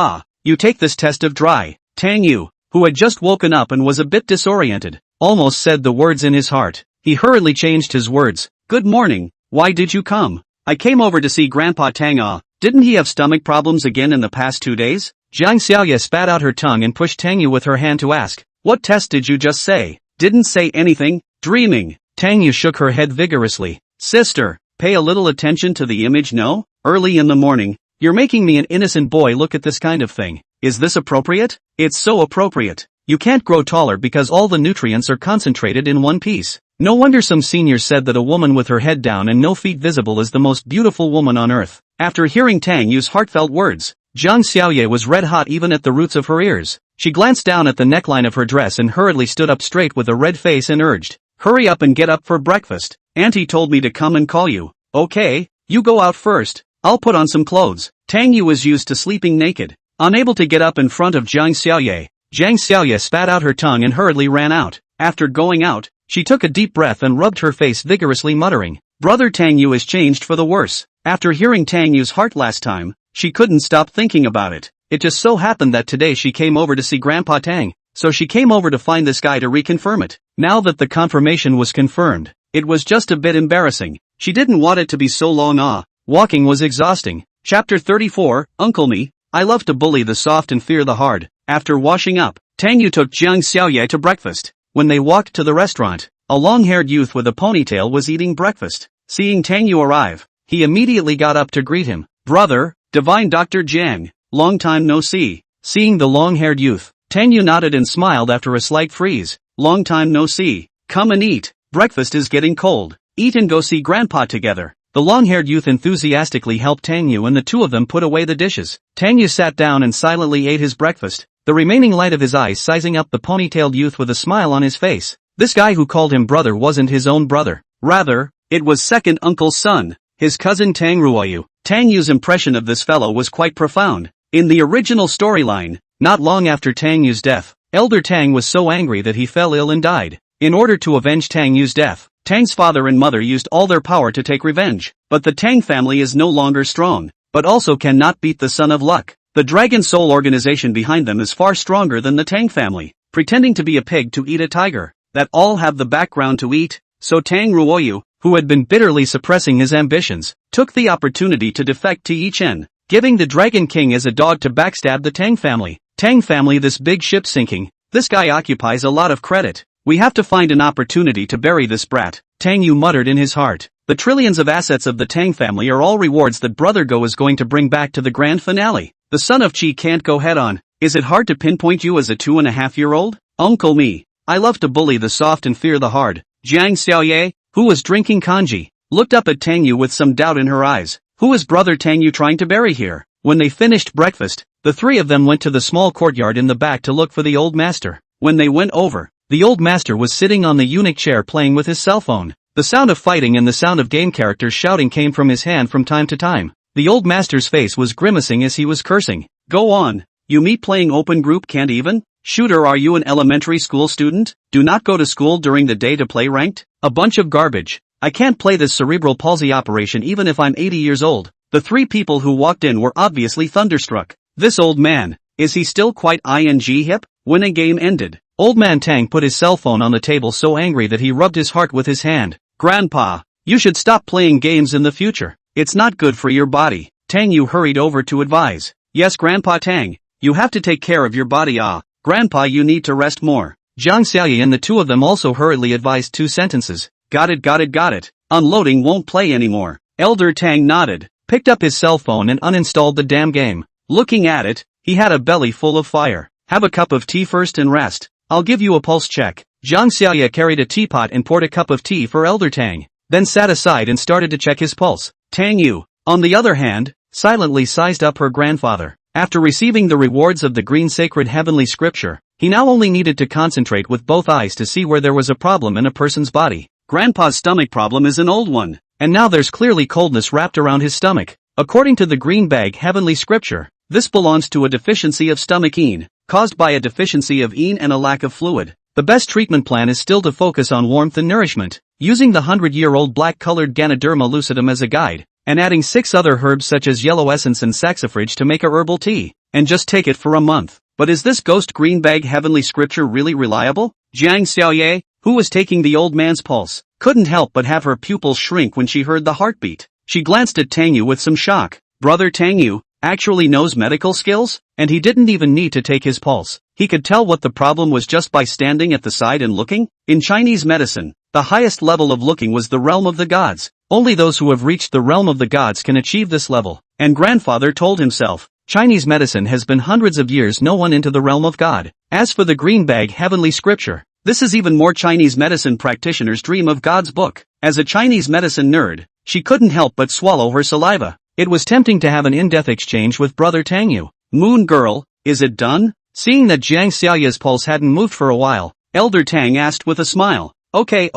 you take this test of dry. Tang Yu, who had just woken up and was a bit disoriented, almost said the words in his heart. He hurriedly changed his words. Good morning, why did you come? I came over to see Grandpa Tang. Didn't he have stomach problems again in the past 2 days? Jiang Xiaoye spat out her tongue and pushed Tang Yu with her hand to ask, what test did you just say? Didn't say anything, dreaming. Tang Yu shook her head vigorously. Sister, Pay a little attention to the image, no? Early in the morning. You're making me an innocent boy look at this kind of thing. Is this appropriate? It's so appropriate. You can't grow taller because all the nutrients are concentrated in one piece. No wonder some seniors said that a woman with her head down and no feet visible is the most beautiful woman on earth. After hearing Tang Yu's heartfelt words, Zhang Xiaoye was red hot even at the roots of her ears. She glanced down at the neckline of her dress and hurriedly stood up straight with a red face and urged, "Hurry up and get up for breakfast. Auntie told me to come and call you." "Okay, you go out first. I'll put on some clothes." Tang Yu was used to sleeping naked. Unable to get up in front of Zhang Xiaoye spat out her tongue and hurriedly ran out. After going out, she took a deep breath and rubbed her face vigorously, muttering, "Brother Tang Yu is changed for the worse." After hearing Tang Yu's heart last time, she couldn't stop thinking about it. It just so happened that today she came over to see Grandpa Tang, so she came over to find this guy to reconfirm it. Now that the confirmation was confirmed, it was just a bit embarrassing. She didn't want it to be so long. Walking was exhausting. Chapter 34, Uncle Me, I love to bully the soft and fear the hard. After washing up, Tang Yu took Zhang Xiaoye to breakfast. When they walked to the restaurant, a long-haired youth with a ponytail was eating breakfast. Seeing Tang Yu arrive, he immediately got up to greet him. "Brother, Divine Dr. Jiang, long time no see." Seeing the long-haired youth, Tang Yu nodded and smiled after a slight freeze. "Long time no see. Come and eat. Breakfast is getting cold. Eat and go see Grandpa together." The long-haired youth enthusiastically helped Tang Yu and the two of them put away the dishes. Tang Yu sat down and silently ate his breakfast, the remaining light of his eyes sizing up the ponytailed youth with a smile on his face. This guy who called him brother wasn't his own brother. Rather, it was second uncle's son, his cousin Tang Ruoyu. Tang Yu's impression of this fellow was quite profound. In the original storyline, not long after Tang Yu's death, Elder Tang was so angry that he fell ill and died. In order to avenge Tang Yu's death, Tang's father and mother used all their power to take revenge. But the Tang family is no longer strong, but also cannot beat the Son of Luck. The Dragon Soul organization behind them is far stronger than the Tang family, pretending to be a pig to eat a tiger, that all have the background to eat. So Tang Ruoyu, who had been bitterly suppressing his ambitions, took the opportunity to defect to Ye Chen, giving the Dragon King as a dog to backstab the Tang family. Tang family, this big ship sinking, this guy occupies a lot of credit. We have to find an opportunity to bury this brat, Tang Yu muttered in his heart. The trillions of assets of the Tang family are all rewards that Brother Go is going to bring back to the grand finale. The son of Qi can't go head on. Is it hard to pinpoint you as a 2.5-year-old? Uncle Me, I love to bully the soft and fear the hard. Zhang Xiaoye, who was drinking kanji, looked up at Tang Yu with some doubt in her eyes. Who is Brother Tang Yu trying to bury here? When they finished breakfast, the three of them went to the small courtyard in the back to look for the old master. When they went over, the old master was sitting on the eunuch chair playing with his cell phone. The sound of fighting and the sound of game characters shouting came from his hand from time to time. The old master's face was grimacing as he was cursing. Go on, you me playing open group can't even? Shooter, are you an elementary school student? Do not go to school during the day to play ranked? A bunch of garbage. I can't play this cerebral palsy operation even if I'm 80 years old. The three people who walked in were obviously thunderstruck. This old man, is he still quite hip? When a game ended, Old Man Tang put his cell phone on the table so angry that he rubbed his heart with his hand. Grandpa, you should stop playing games in the future. It's not good for your body. Tang Yu hurried over to advise. Yes, Grandpa Tang, you have to take care of your body. Grandpa, you need to rest more. Zhang Xiaoye and the two of them also hurriedly advised 2 sentences. Got it. Unloading won't play anymore. Elder Tang nodded, picked up his cell phone and uninstalled the damn game. Looking at it, he had a belly full of fire. Have a cup of tea first and rest. I'll give you a pulse check. Zhang Xiaoye carried a teapot and poured a cup of tea for Elder Tang, then sat aside and started to check his pulse. Tang Yu, on the other hand, silently sized up her grandfather. After receiving the rewards of the green sacred heavenly scripture, he now only needed to concentrate with both eyes to see where there was a problem in a person's body. Grandpa's stomach problem is an old one, and now there's clearly coldness wrapped around his stomach. According to the green bag heavenly scripture, this belongs to a deficiency of stomach yin, caused by a deficiency of yin and a lack of fluid. The best treatment plan is still to focus on warmth and nourishment, using the 100-year-old black-colored Ganoderma lucidum as a guide, and adding 6 other herbs such as yellow essence and saxifrage to make a herbal tea, and just take it for a month. But is this ghost green bag heavenly scripture really reliable? Zhang Xiaoye, who was taking the old man's pulse, couldn't help but have her pupils shrink when she heard the heartbeat. She glanced at Tang Yu with some shock. Brother Tang Yu actually knows medical skills? And he didn't even need to take his pulse. He could tell what the problem was just by standing at the side and looking? In Chinese medicine, the highest level of looking was the realm of the gods. Only those who have reached the realm of the gods can achieve this level. And grandfather told himself, Chinese medicine has been hundreds of years no one into the realm of God. As for the green bag heavenly scripture, this is even more Chinese medicine practitioners' dream of God's book. As a Chinese medicine nerd, she couldn't help but swallow her saliva. It was tempting to have an in-depth exchange with brother Tang Yu. Moon girl, is it done? Seeing that Jiang Xiaoya's pulse hadn't moved for a while, Elder Tang asked with a smile. Okay.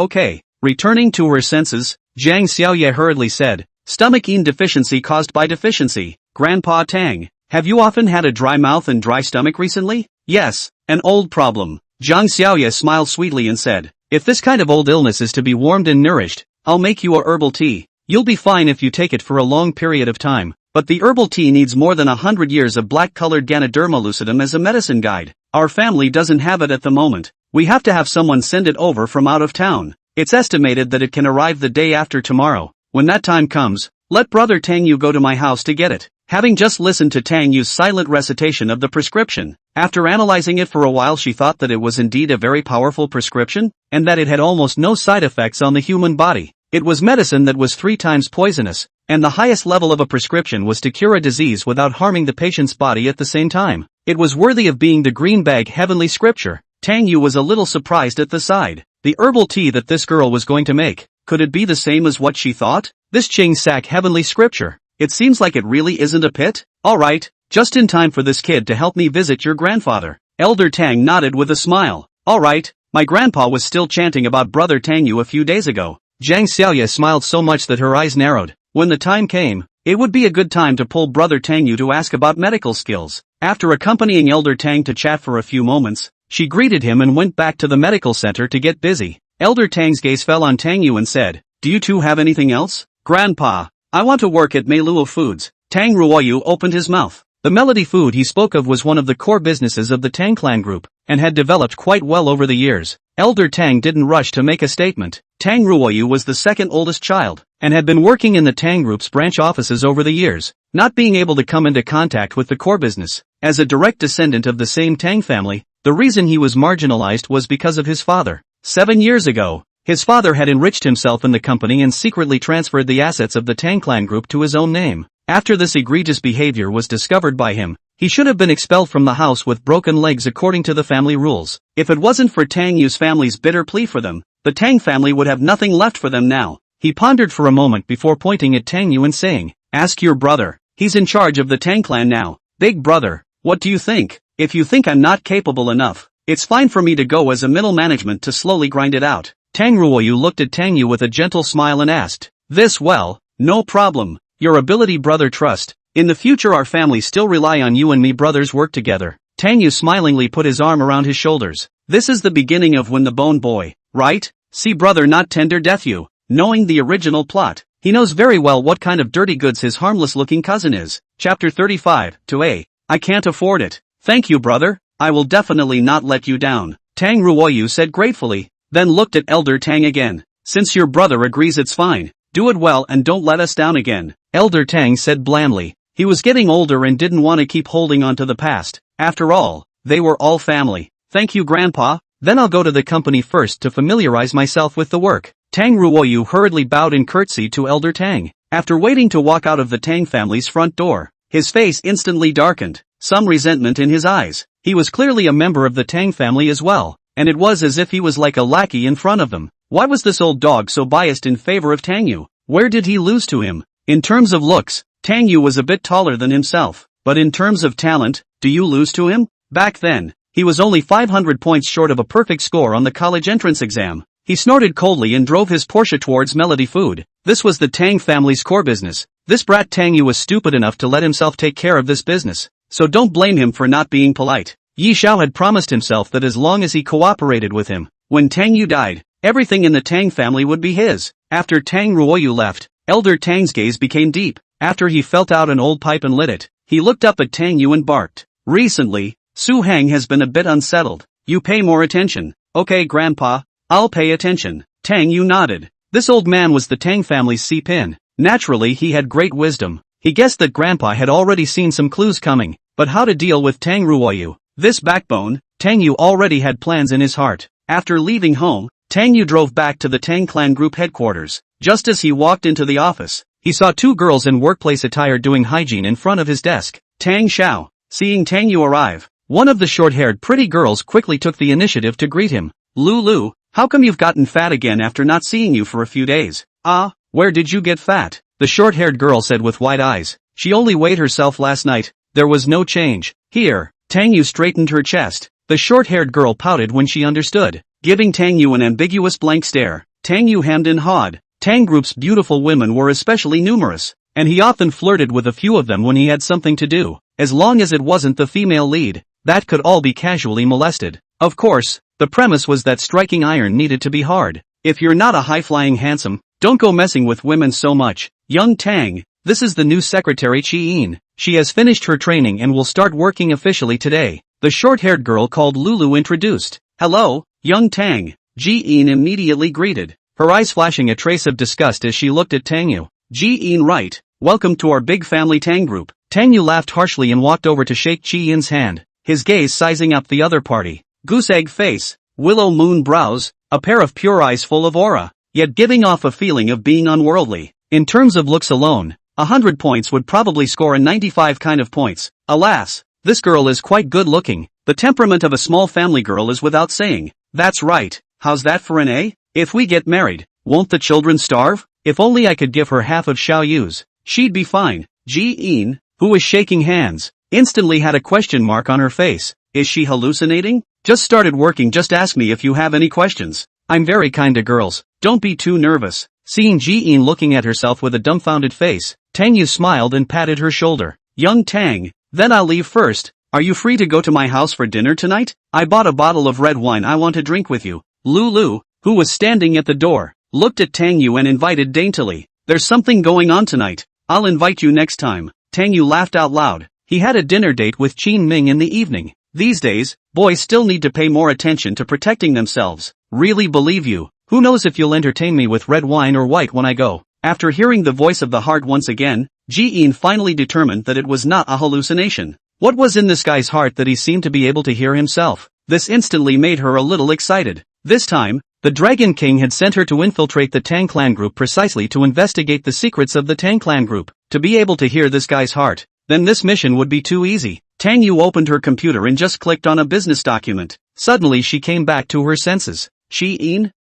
Returning to her senses, Jiang Xiaoya hurriedly said, stomach-in deficiency caused by deficiency. Grandpa Tang, have you often had a dry mouth and dry stomach recently? Yes, an old problem. Jiang Xiaoya smiled sweetly and said, if this kind of old illness is to be warmed and nourished, I'll make you a herbal tea. You'll be fine if you take it for a long period of time. But the herbal tea needs more than 100 years of black-colored Ganoderma lucidum as a medicine guide. Our family doesn't have it at the moment. We have to have someone send it over from out of town. It's estimated that it can arrive the day after tomorrow. When that time comes, let brother Tang Yu go to my house to get it. Having just listened to Tang Yu's silent recitation of the prescription, after analyzing it for a while she thought that it was indeed a very powerful prescription, and that it had almost no side effects on the human body. It was medicine that was 3 times poisonous, and the highest level of a prescription was to cure a disease without harming the patient's body at the same time. It was worthy of being the green bag heavenly scripture. Tang Yu was a little surprised at the side. The herbal tea that this girl was going to make, could it be the same as what she thought? This Ching Sak heavenly scripture. It seems like it really isn't a pit? Alright, just in time for this kid to help me visit your grandfather. Elder Tang nodded with a smile. Alright, my grandpa was still chanting about brother Tang Yu a few days ago. Jiang Xiaoya smiled so much that her eyes narrowed. When the time came, it would be a good time to pull brother Tang Yu to ask about medical skills. After accompanying Elder Tang to chat for a few moments, she greeted him and went back to the medical center to get busy. Elder Tang's gaze fell on Tang Yu and said, do you two have anything else? Grandpa, I want to work at Meiluo Foods. Tang Ruoyu opened his mouth. The Melody food he spoke of was one of the core businesses of the Tang clan group, and had developed quite well over the years. Elder Tang didn't rush to make a statement. Tang Ruoyu was the second oldest child, and had been working in the Tang group's branch offices over the years, not being able to come into contact with the core business. As a direct descendant of the same Tang family, the reason he was marginalized was because of his father. 7 years ago, his father had enriched himself in the company and secretly transferred the assets of the Tang clan group to his own name. After this egregious behavior was discovered by him, he should have been expelled from the house with broken legs according to the family rules. If it wasn't for Tang Yu's family's bitter plea for them, the Tang family would have nothing left for them now. He pondered for a moment before pointing at Tang Yu and saying, ask your brother. He's in charge of the Tang clan now. Big brother, what do you think? If you think I'm not capable enough, it's fine for me to go as a middle management to slowly grind it out. Tang Ruoyu looked at Tang Yu with a gentle smile and asked, this well, no problem. Your ability brother trust. In the future our family still rely on you and me brothers work together. Tang Yu smilingly put his arm around his shoulders. This is the beginning of When the Bone Boy, right? See brother not tender death you. Knowing the original plot, he knows very well what kind of dirty goods his harmless looking cousin is. Chapter 35, to A. I can't afford it. Thank you brother, I will definitely not let you down. Tang Ruoyu said gratefully, then looked at Elder Tang again. Since your brother agrees it's fine, do it well and don't let us down again. Elder Tang said blandly. He was getting older and didn't want to keep holding on to the past. After all, they were all family. Thank you grandpa, then I'll go to the company first to familiarize myself with the work. Tang Ruoyu hurriedly bowed in curtsy to Elder Tang. After waiting to walk out of the Tang family's front door, his face instantly darkened, some resentment in his eyes. He was clearly a member of the Tang family as well, and it was as if he was like a lackey in front of them. Why was this old dog so biased in favor of Tang Yu? Where did he lose to him? In terms of looks, Tang Yu was a bit taller than himself, but in terms of talent, do you lose to him? Back then, he was only 500 points short of a perfect score on the college entrance exam. He snorted coldly and drove his Porsche towards Melody Food. This was the Tang family's core business. This brat Tang Yu was stupid enough to let himself take care of this business, so don't blame him for not being polite. Yi Xiao had promised himself that as long as he cooperated with him, when Tang Yu died, everything in the Tang family would be his. After Tang Ruoyu left, Elder Tang's gaze became deep. After he felt out an old pipe and lit it, he looked up at Tang Yu and barked. Recently, Su Hang has been a bit unsettled. You pay more attention. Okay grandpa, I'll pay attention. Tang Yu nodded. This old man was the Tang family's C-pin. Naturally he had great wisdom. He guessed that grandpa had already seen some clues coming, but how to deal with Tang Ruoyu? This backbone, Tang Yu already had plans in his heart. After leaving home, Tang Yu drove back to the Tang clan group headquarters. Just as he walked into the office, he saw two girls in workplace attire doing hygiene in front of his desk. Tang Xiao, seeing Tang Yu arrive, one of the short-haired pretty girls quickly took the initiative to greet him. Lulu, how come you've gotten fat again after not seeing you for a few days? Ah, where did you get fat? The short-haired girl said with wide eyes. She only weighed herself last night. There was no change. Here, Tang Yu straightened her chest. The short-haired girl pouted when she understood, giving Tang Yu an ambiguous blank stare. Tang Yu hemmed and hawed. Tang Group's beautiful women were especially numerous, and he often flirted with a few of them when he had something to do, as long as it wasn't the female lead. That could all be casually molested. Of course, the premise was that striking iron needed to be hard. If you're not a high-flying handsome, don't go messing with women so much. Young Tang, this is the new secretary Chi-in. She has finished her training and will start working officially today. The short-haired girl called Lulu introduced. Hello, young Tang. Ji-in immediately greeted, her eyes flashing a trace of disgust as she looked at Tang Yu. Ji-in right, welcome to our big family Tang group. Tang Yu laughed harshly and walked over to shake Chi-in's hand, his gaze sizing up the other party. Goose egg face, willow moon brows, a pair of pure eyes full of aura, yet giving off a feeling of being unworldly. In terms of looks alone, 100 points would probably score a 95 kind of points. Alas, this girl is quite good looking. The temperament of a small family girl is without saying. That's right, how's that for an A? If we get married, won't the children starve? If only I could give her half of Xiao Yu's, she'd be fine. Ji-in, who was shaking hands, instantly had a question mark on her face. Is she hallucinating? Just started working, just ask me if you have any questions. I'm very kind to girls, don't be too nervous. Seeing Ji-in looking at herself with a dumbfounded face, Tang Yu smiled and patted her shoulder. Young Tang, then I'll leave first. Are you free to go to my house for dinner tonight? I bought a bottle of red wine I want to drink with you. Lulu, who was standing at the door, looked at Tang Yu and invited daintily. There's something going on tonight. I'll invite you next time. Tang Yu laughed out loud. He had a dinner date with Qin Ming in the evening. These days, boys still need to pay more attention to protecting themselves. Really believe you. Who knows if you'll entertain me with red wine or white when I go. After hearing the voice of the heart once again, Ji-in finally determined that it was not a hallucination. What was in this guy's heart that he seemed to be able to hear himself? This instantly made her a little excited. This time, the Dragon King had sent her to infiltrate the Tang clan group precisely to investigate the secrets of the Tang clan group. To be able to hear this guy's heart, then this mission would be too easy. Tang Yu opened her computer and just clicked on a business document. Suddenly she came back to her senses. Shi-in?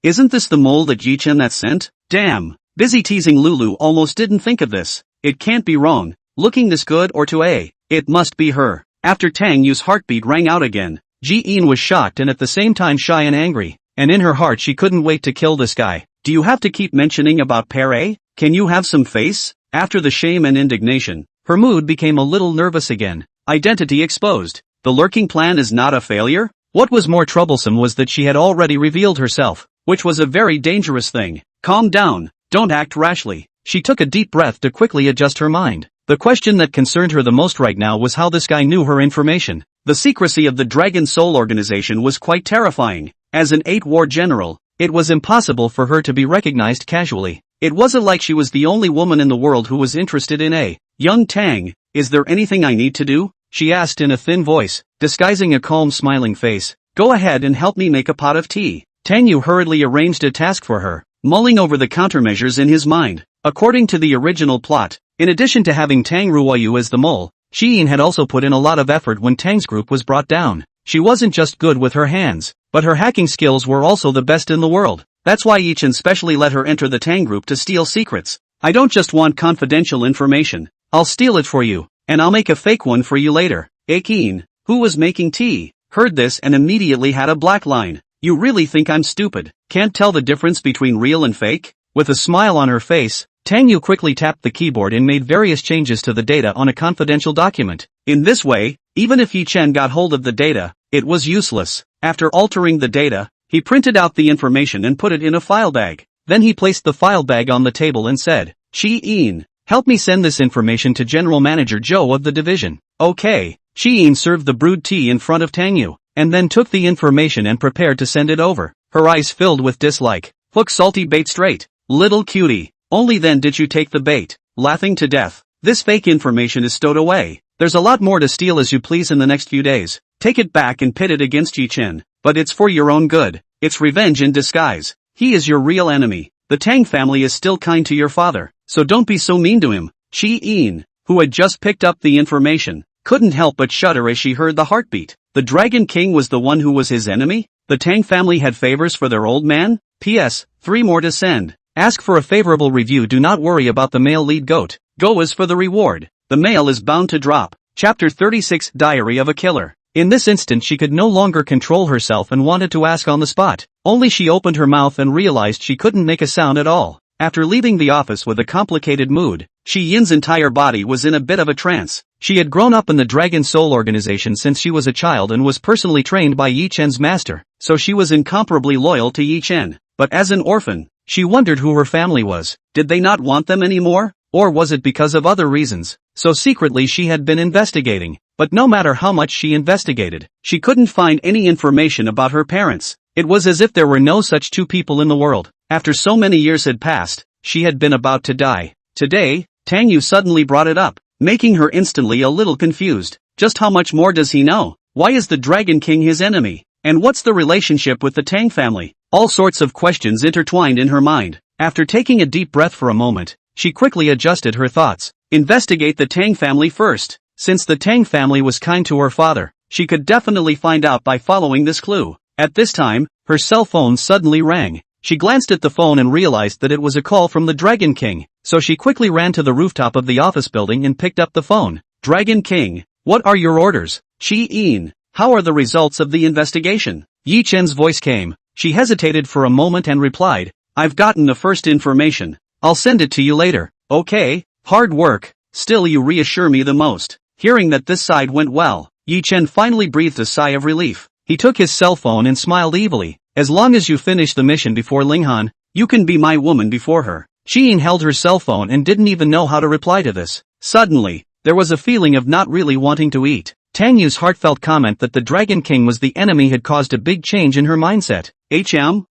Isn't this the mole that Ye Chen that sent? Damn. Busy teasing Lulu almost didn't think of this. It can't be wrong. Looking this good or to A. It must be her. After Tang Yu's heartbeat rang out again, Ji-in was shocked and at the same time shy and angry. And in her heart she couldn't wait to kill this guy. Do you have to keep mentioning about pair A? Can you have some face? After the shame and indignation, her mood became a little nervous again. Identity exposed. The lurking plan is not a failure? What was more troublesome was that she had already revealed herself, which was a very dangerous thing. Calm down, don't act rashly. She took a deep breath to quickly adjust her mind. The question that concerned her the most right now was how this guy knew her information. The secrecy of the Dragon Soul organization was quite terrifying. As an 8-war general, it was impossible for her to be recognized casually. It wasn't like she was the only woman in the world who was interested in A. Young Tang, is there anything I need to do? She asked in a thin voice, disguising a calm smiling face. Go ahead and help me make a pot of tea. Tang Yu hurriedly arranged a task for her, mulling over the countermeasures in his mind. According to the original plot, in addition to having Tang Ruoyu as the mole, Shi-in had also put in a lot of effort when Tang's group was brought down. She wasn't just good with her hands, but her hacking skills were also the best in the world. That's why Ye Chen specially let her enter the Tang group to steal secrets. I don't just want confidential information. I'll steal it for you, and I'll make a fake one for you later. Akin, who was making tea, heard this and immediately had a black line. You really think I'm stupid? Can't tell the difference between real and fake? With a smile on her face, Tang Yu quickly tapped the keyboard and made various changes to the data on a confidential document. In this way, even if Ye Chen got hold of the data, it was useless. After altering the data, he printed out the information and put it in a file bag. Then he placed the file bag on the table and said, Shi-in, help me send this information to General Manager Zhou of the division. Okay. Shi-in served the brewed tea in front of Tang Yu, and then took the information and prepared to send it over. Her eyes filled with dislike. Hook salty bait straight. Little cutie. Only then did you take the bait. Laughing to death. This fake information is stowed away. There's a lot more to steal as you please in the next few days. Take it back and pit it against Ye Chen. But it's for your own good. It's revenge in disguise. He is your real enemy. the Tang family is still kind to your father, so don't be so mean to him. Shi-in, who had just picked up the information, couldn't help but shudder as she heard the heartbeat. The Dragon King was the one who was his enemy? The Tang family had favors for their old man? P.S. 3 more to send. Ask for a favorable review. Do not worry about the male lead goat. Go as for the reward. The mail is bound to drop. Chapter 36 Diary of a Killer. In this instant she could no longer control herself and wanted to ask on the spot. Only she opened her mouth and realized she couldn't make a sound at all. After leaving the office with a complicated mood, Shi Yin's entire body was in a bit of a trance. She had grown up in the Dragon Soul organization since she was a child and was personally trained by Ye Chen's master, so she was incomparably loyal to Ye Chen. But as an orphan, she wondered who her family was. Did they not want them anymore? Or was it because of other reasons? So secretly she had been investigating. But no matter how much she investigated, she couldn't find any information about her parents. It was as if there were no such two people in the world. After so many years had passed, she had been about to die. Today, Tang Yu suddenly brought it up, making her instantly a little confused. Just how much more does he know? Why is the Dragon King his enemy? And what's the relationship with the Tang family? All sorts of questions intertwined in her mind. After taking a deep breath for a moment, she quickly adjusted her thoughts. Investigate the Tang family first. Since the Tang family was kind to her father, she could definitely find out by following this clue. At this time, her cell phone suddenly rang. She glanced at the phone and realized that it was a call from the Dragon King, so she quickly ran to the rooftop of the office building and picked up the phone. Dragon King, what are your orders? Shi-in, how are the results of the investigation? Ye Chen's voice came. She hesitated for a moment and replied, I've gotten the first information. I'll send it to you later. Okay, hard work. Still you reassure me the most. Hearing that this side went well, Ye Chen finally breathed a sigh of relief. He took his cell phone and smiled evilly. As long as you finish the mission before Linghan, you can be my woman before her. Shi-in held her cell phone and didn't even know how to reply to this. Suddenly, there was a feeling of not really wanting to eat. Tang Yu's heartfelt comment that the Dragon King was the enemy had caused a big change in her mindset.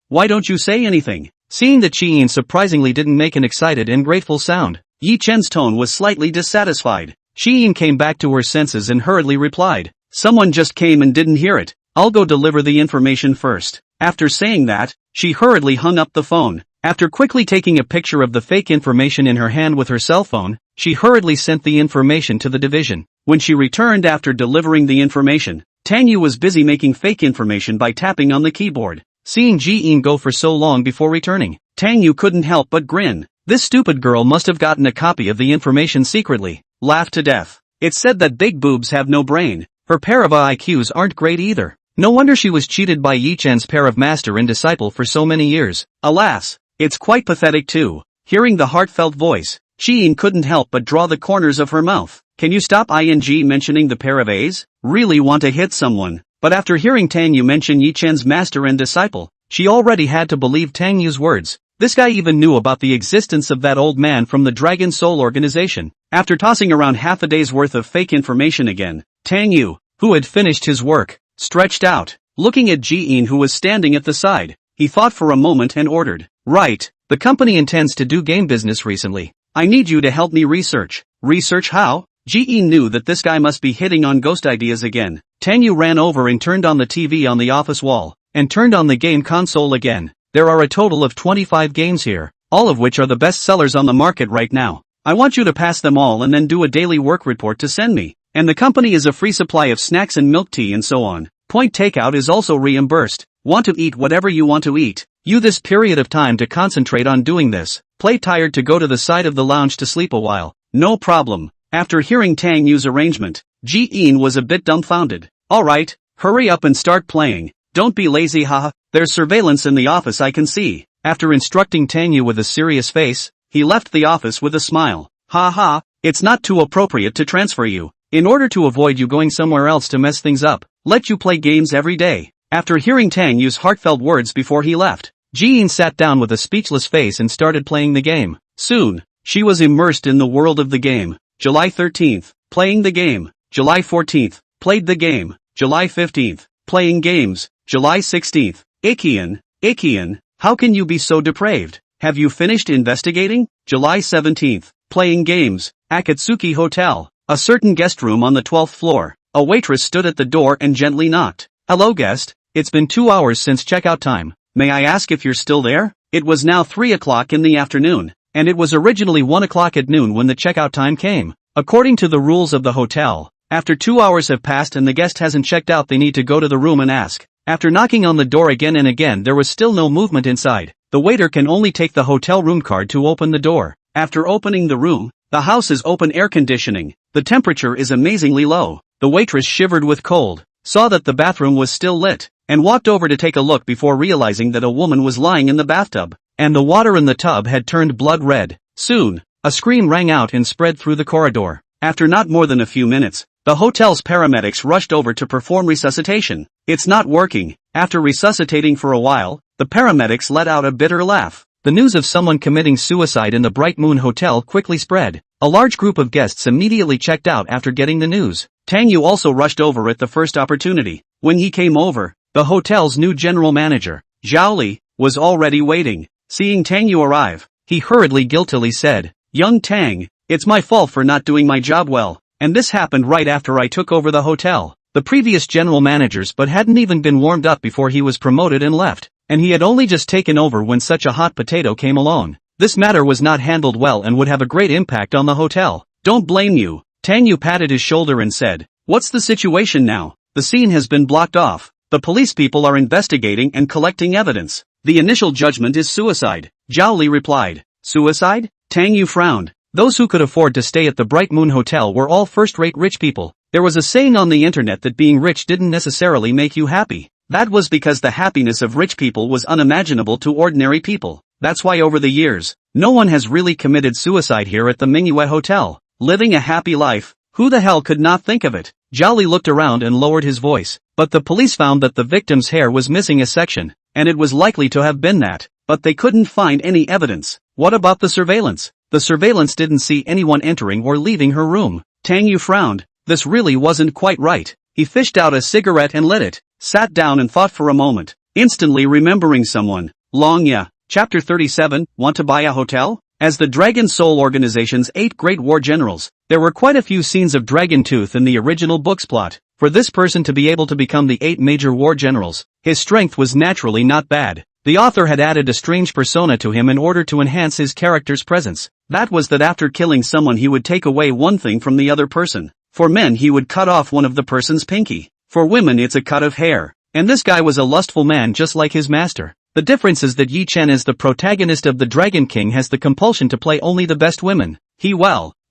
Why don't you say anything? Seeing that Shi-in surprisingly didn't make an excited and grateful sound, Ye Chen's tone was slightly dissatisfied. Shi-in came back to her senses and hurriedly replied, someone just came and didn't hear it. I'll go deliver the information first. After saying that, she hurriedly hung up the phone. After quickly taking a picture of the fake information in her hand with her cell phone, she hurriedly sent the information to the division. When she returned after delivering the information, Tang Yu was busy making fake information by tapping on the keyboard. Seeing Ji-in go for so long before returning, Tang Yu couldn't help but grin. This stupid girl must have gotten a copy of the information secretly. Laughed to death. It's said that big boobs have no brain. Her pair of IQs aren't great either. No wonder she was cheated by Ye Chen's pair of master and disciple for so many years. Alas, it's quite pathetic too. Hearing the heartfelt voice, Shi-in couldn't help but draw the corners of her mouth. Can you stop mentioning the pair of A's? Really want to hit someone. But after hearing Tang Yu mention Ye Chen's master and disciple, she already had to believe Tang Yu's words. This guy even knew about the existence of that old man from the Dragon Soul organization. After tossing around half a day's worth of fake information again, Tang Yu, who had finished his work, stretched out, looking at Ji-in who was standing at the side. He thought for a moment and ordered, right, the company intends to do game business recently. I need you to help me research. Research how? Ji-in knew that this guy must be hitting on ghost ideas again. Tang Yu ran over and turned on the TV on the office wall, and turned on the game console again. There are a total of 25 games here, all of which are the best sellers on the market right now. I want you to pass them all and then do a daily work report to send me. And the company is a free supply of snacks and milk tea and so on. Point takeout is also reimbursed. Want to eat whatever you want to eat. You this period of time to concentrate on doing this. Play tired to go to the side of the lounge to sleep a while. No problem. After hearing Tang Yu's arrangement, Ji-in was a bit dumbfounded. Alright, hurry up and start playing. Don't be lazy haha, there's surveillance in the office I can see. After instructing Tang Yu with a serious face, he left the office with a smile. Ha, it's not too appropriate to transfer you. In order to avoid you going somewhere else to mess things up, let you play games every day. After hearing Tang Yu's heartfelt words before he left, Ji-in sat down with a speechless face and started playing the game. Soon, she was immersed in the world of the game. July 13th, playing the game. July 14th, played the game. July 15th, playing games. July 16th, Ikian, how can you be so depraved? Have you finished investigating? July 17th, playing games. Akatsuki Hotel. A certain guest room on the 12th floor. A waitress stood at the door and gently knocked. Hello guest, it's been 2 hours since checkout time. May I ask if you're still there? It was now 3 o'clock in the afternoon, and it was originally 1 o'clock at noon when the checkout time came. According to the rules of the hotel, after 2 hours have passed and the guest hasn't checked out, they need to go to the room and ask. After knocking on the door again and again, there was still no movement inside. The waiter can only take the hotel room card to open the door. After opening the room, the house is open air conditioning. The temperature is amazingly low. The waitress shivered with cold, saw that the bathroom was still lit, and walked over to take a look before realizing that a woman was lying in the bathtub, and the water in the tub had turned blood red. Soon, a scream rang out and spread through the corridor. After not more than a few minutes, the hotel's paramedics rushed over to perform resuscitation. It's not working. After resuscitating for a while, the paramedics let out a bitter laugh. The news of someone committing suicide in the Bright Moon Hotel quickly spread. A large group of guests immediately checked out after getting the news. Tang Yu also rushed over at the first opportunity. When he came over, the hotel's new general manager, Zhao Li, was already waiting. Seeing Tang Yu arrive, he hurriedly guiltily said, "Young Tang, it's my fault for not doing my job well, and this happened right after I took over the hotel." The previous general managers but hadn't even been warmed up before he was promoted and left, and he had only just taken over when such a hot potato came along. This matter was not handled well and would have a great impact on the hotel. "Don't blame you." Tang Yu patted his shoulder and said, "What's the situation now? The scene has been blocked off. The police people are investigating and collecting evidence. The initial judgment is suicide." Zhao Li replied. "Suicide?" Tang Yu frowned. Those who could afford to stay at the Bright Moon Hotel were all first-rate rich people. There was a saying on the internet that being rich didn't necessarily make you happy. That was because the happiness of rich people was unimaginable to ordinary people. That's why over the years, no one has really committed suicide here at the Manhwa Hotel. Living a happy life, who the hell could not think of it? Zhao Li looked around and lowered his voice, but the police found that the victim's hair was missing a section, and it was likely to have been that, but they couldn't find any evidence. What about the surveillance? The surveillance didn't see anyone entering or leaving her room. Tang Yu frowned. This really wasn't quite right. He fished out a cigarette and lit it, sat down and thought for a moment, instantly remembering someone. Long Ye. Chapter 37, Want to buy a hotel? As the Dragon Soul Organization's 8 great war generals, there were quite a few scenes of Dragon Tooth in the original book's plot. For this person to be able to become the 8 major war generals, his strength was naturally not bad. The author had added a strange persona to him in order to enhance his character's presence. That was that after killing someone he would take away one thing from the other person. For men he would cut off one of the person's pinky. For women it's a cut of hair. And this guy was a lustful man just like his master. The difference is that Ye Chen as the protagonist of the Dragon King has the compulsion to play only the best women.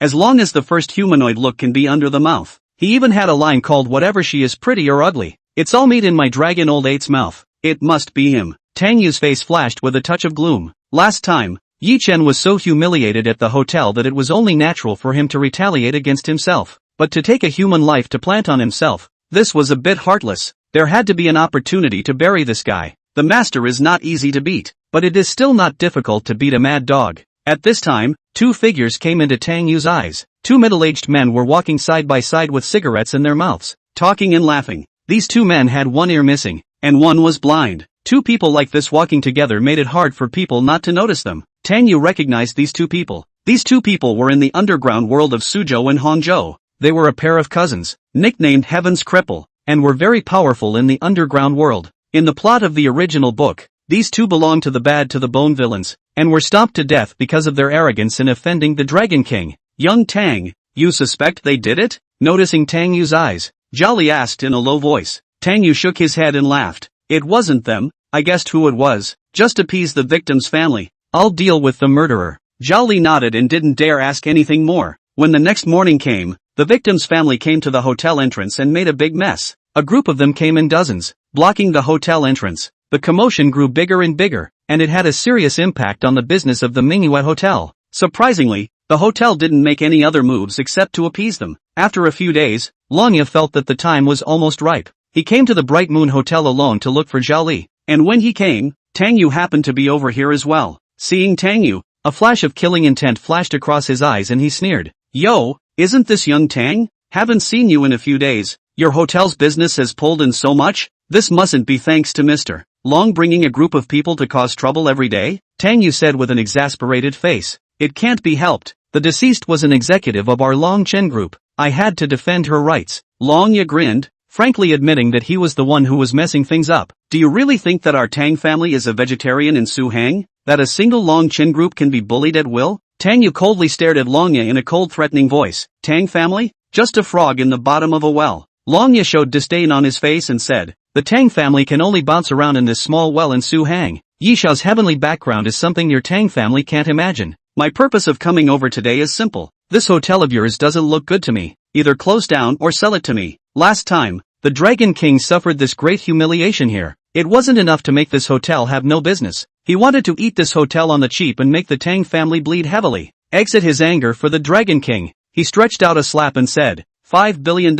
As long as the first humanoid look can be under the mouth. He even had a line called "Whatever she is, pretty or ugly, it's all meat in my Dragon Old Eight's mouth." It must be him. Tang Yu's face flashed with a touch of gloom. Last time, Ye Chen was so humiliated at the hotel that it was only natural for him to retaliate against himself. But to take a human life to plant on himself, this was a bit heartless. There had to be an opportunity to bury this guy. The master is not easy to beat, but it is still not difficult to beat a mad dog. At this time, 2 figures came into Tang Yu's eyes. 2 middle-aged men were walking side by side with cigarettes in their mouths, talking and laughing. These 2 men had one ear missing, and one was blind. 2 people like this walking together made it hard for people not to notice them. Tang Yu recognized these 2 people. These 2 people were in the underground world of Suzhou and Hangzhou. They were a pair of cousins, nicknamed Heaven's Cripple, and were very powerful in the underground world. In the plot of the original book, these 2 belonged to the bad to the bone villains, and were stomped to death because of their arrogance in offending the Dragon King. "Young Tang, you suspect they did it?" Noticing Tang Yu's eyes, Zhao Li asked in a low voice. Tang Yu shook his head and laughed. "It wasn't them, I guessed who it was. Just appease the victim's family. I'll deal with the murderer." Zhao Li nodded and didn't dare ask anything more. When the next morning came, the victim's family came to the hotel entrance and made a big mess. A group of them came in dozens, blocking the hotel entrance. The commotion grew bigger and bigger, and it had a serious impact on the business of the Manhwa Hotel. Surprisingly, the hotel didn't make any other moves except to appease them. After a few days, Long Ye felt that the time was almost ripe. He came to the Bright Moon Hotel alone to look for Zhao Li, and when he came, Tang Yu happened to be over here as well. Seeing Tang Yu, a flash of killing intent flashed across his eyes and he sneered. "Yo, isn't this young Tang? Haven't seen you in a few days. Your hotel's business has pulled in so much? This mustn't be thanks to Mr. Long bringing a group of people to cause trouble every day?" Tang Yu said with an exasperated face. "It can't be helped. The deceased was an executive of our Long Chen group. I had to defend her rights." Long Ye grinned. frankly admitting that he was the one who was messing things up. Do you really think that our Tang family is a vegetarian in Su Hang? That a single Long Chin group can be bullied at will? Tang Yu coldly stared at Long Ye in a cold threatening voice. Tang family? Just a frog in the bottom of a well. Long Ye showed disdain on his face and said, the Tang family can only bounce around in this small well in Su Hang. Ye Xiao's heavenly background is something your Tang family can't imagine. My purpose of coming over today is simple. This hotel of yours doesn't look good to me. Either close down or sell it to me. Last time, the Dragon King suffered this great humiliation here. It wasn't enough to make this hotel have no business. He wanted to eat this hotel on the cheap and make the Tang family bleed heavily. Exit his anger for the Dragon King. He stretched out a slap and said, $5 billion.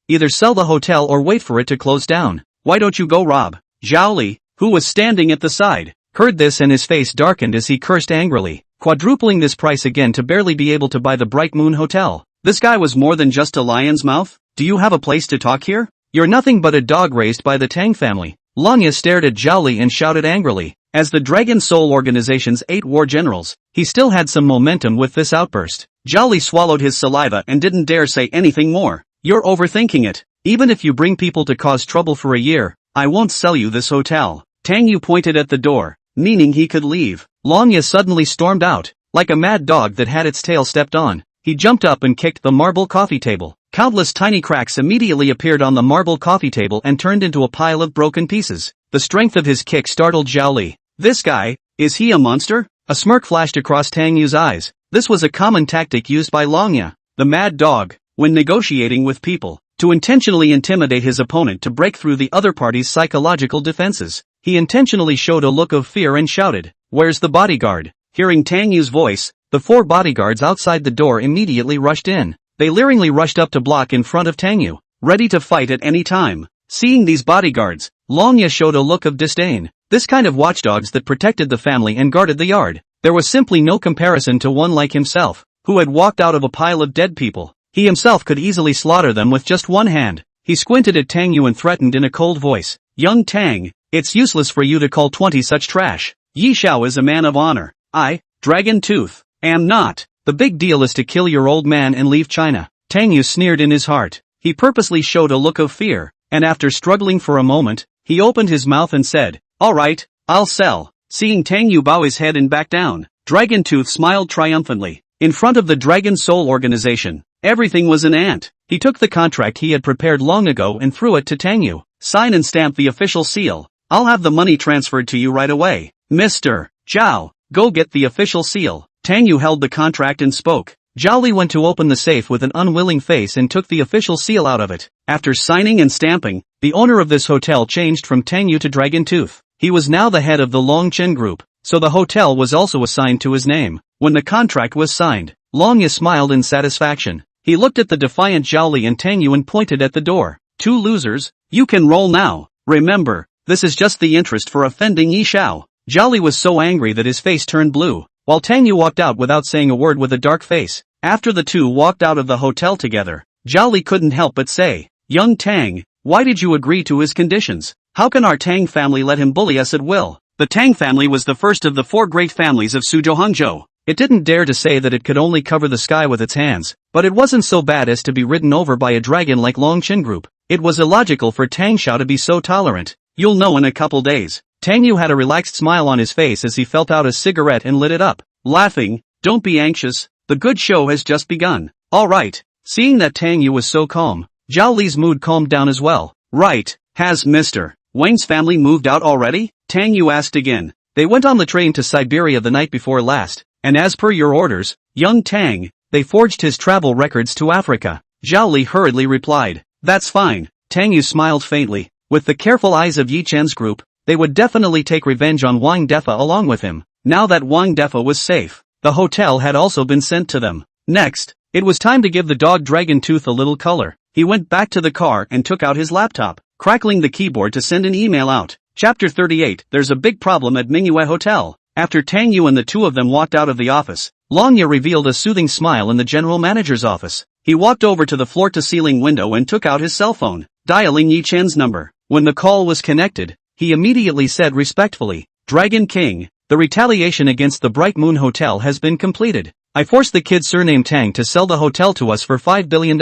Either sell the hotel or wait for it to close down. Why don't you go rob? Zhao Li, who was standing at the side, heard this and his face darkened as he cursed angrily, quadrupling this price again to barely be able to buy the Bright Moon Hotel. This guy was more than just a lion's mouth? Do you have a place to talk here? You're nothing but a dog raised by the Tang family. Long Ye stared at Zhao Li and shouted angrily. As the Dragon Soul Organization's 8 war generals, he still had some momentum with this outburst. Zhao Li swallowed his saliva and didn't dare say anything more. You're overthinking it. Even if you bring people to cause trouble for a year, I won't sell you this hotel. Tang Yu pointed at the door, meaning he could leave. Long Ye suddenly stormed out, like a mad dog that had its tail stepped on. He jumped up and kicked the marble coffee table. Countless tiny cracks immediately appeared on the marble coffee table and turned into a pile of broken pieces. The strength of his kick startled Zhao Li. This guy, is he a monster? A smirk flashed across Tang Yu's eyes. This was a common tactic used by Long Ye, the mad dog, when negotiating with people, to intentionally intimidate his opponent to break through the other party's psychological defenses. He intentionally showed a look of fear and shouted, "Where's the bodyguard?" Hearing Tang Yu's voice, the 4 bodyguards outside the door immediately rushed in. They leeringly rushed up to block in front of Tang Yu, ready to fight at any time. Seeing these bodyguards, Long Ye showed a look of disdain. This kind of watchdogs that protected the family and guarded the yard. There was simply no comparison to one like himself, who had walked out of a pile of dead people. He himself could easily slaughter them with just one hand. He squinted at Tang Yu and threatened in a cold voice, "Young Tang, it's useless for you to call 20 such trash. Ye Xiao is a man of honor. I, Dragon Tooth, am not. The big deal is to kill your old man and leave China." Tang Yu sneered in his heart. He purposely showed a look of fear, and after struggling for a moment, he opened his mouth and said, "All right, I'll sell." Seeing Tang Yu bow his head and back down, Dragon Tooth smiled triumphantly. In front of the Dragon Soul Organization, everything was an ant. He took the contract he had prepared long ago and threw it to Tang Yu. "Sign and stamp the official seal. I'll have the money transferred to you right away. Mr. Zhao, go get the official seal." Tang Yu held the contract and spoke. Zhao Li went to open the safe with an unwilling face and took the official seal out of it. After signing and stamping, the owner of this hotel changed from Tang Yu to Dragon Tooth. He was now the head of the Long Chen Group, so the hotel was also assigned to his name. When the contract was signed, Long Ye smiled in satisfaction. He looked at the defiant Zhao Li and Tang Yu and pointed at the door. "Two losers, you can roll now. Remember, this is just the interest for offending Ye Xiao." Zhao Li was so angry that his face turned blue, while Tang Yu walked out without saying a word with a dark face. After the two walked out of the hotel together, Zhao Li couldn't help but say, "Young Tang, why did you agree to his conditions? How can our Tang family let him bully us at will?" The Tang family was the first of the 4 great families of Suzhou Hangzhou. It didn't dare to say that it could only cover the sky with its hands, but it wasn't so bad as to be ridden over by a dragon like Long Chin Group. It was illogical for Tang Xiao to be so tolerant. "You'll know in a couple days." Tang Yu had a relaxed smile on his face as he felt out a cigarette and lit it up, laughing, "Don't be anxious, the good show has just begun." "All right." Seeing that Tang Yu was so calm, Zhao Li's mood calmed down as well. "Right, has Mr. Wang's family moved out already?" Tang Yu asked again. "They went on the train to Siberia the night before last, and as per your orders, young Tang, they forged his travel records to Africa." Zhao Li hurriedly replied, "That's fine." Tang Yu smiled faintly. With the careful eyes of Ye Chen's group, they would definitely take revenge on Wang Defa along with him. Now that Wang Defa was safe, the hotel had also been sent to them. Next, it was time to give the dog Dragon Tooth a little color. He went back to the car and took out his laptop, crackling the keyboard to send an email out. Chapter 38. There's a big problem at Manhwa Hotel. After Tang Yu and the two of them walked out of the office, Long Ye revealed a soothing smile in the general manager's office. He walked over to the floor-to-ceiling window and took out his cell phone, dialing Ye Chen's number. When the call was connected, he immediately said respectfully, "Dragon King, the retaliation against the Bright Moon Hotel has been completed. I forced the kid surnamed Tang to sell the hotel to us for $5 billion.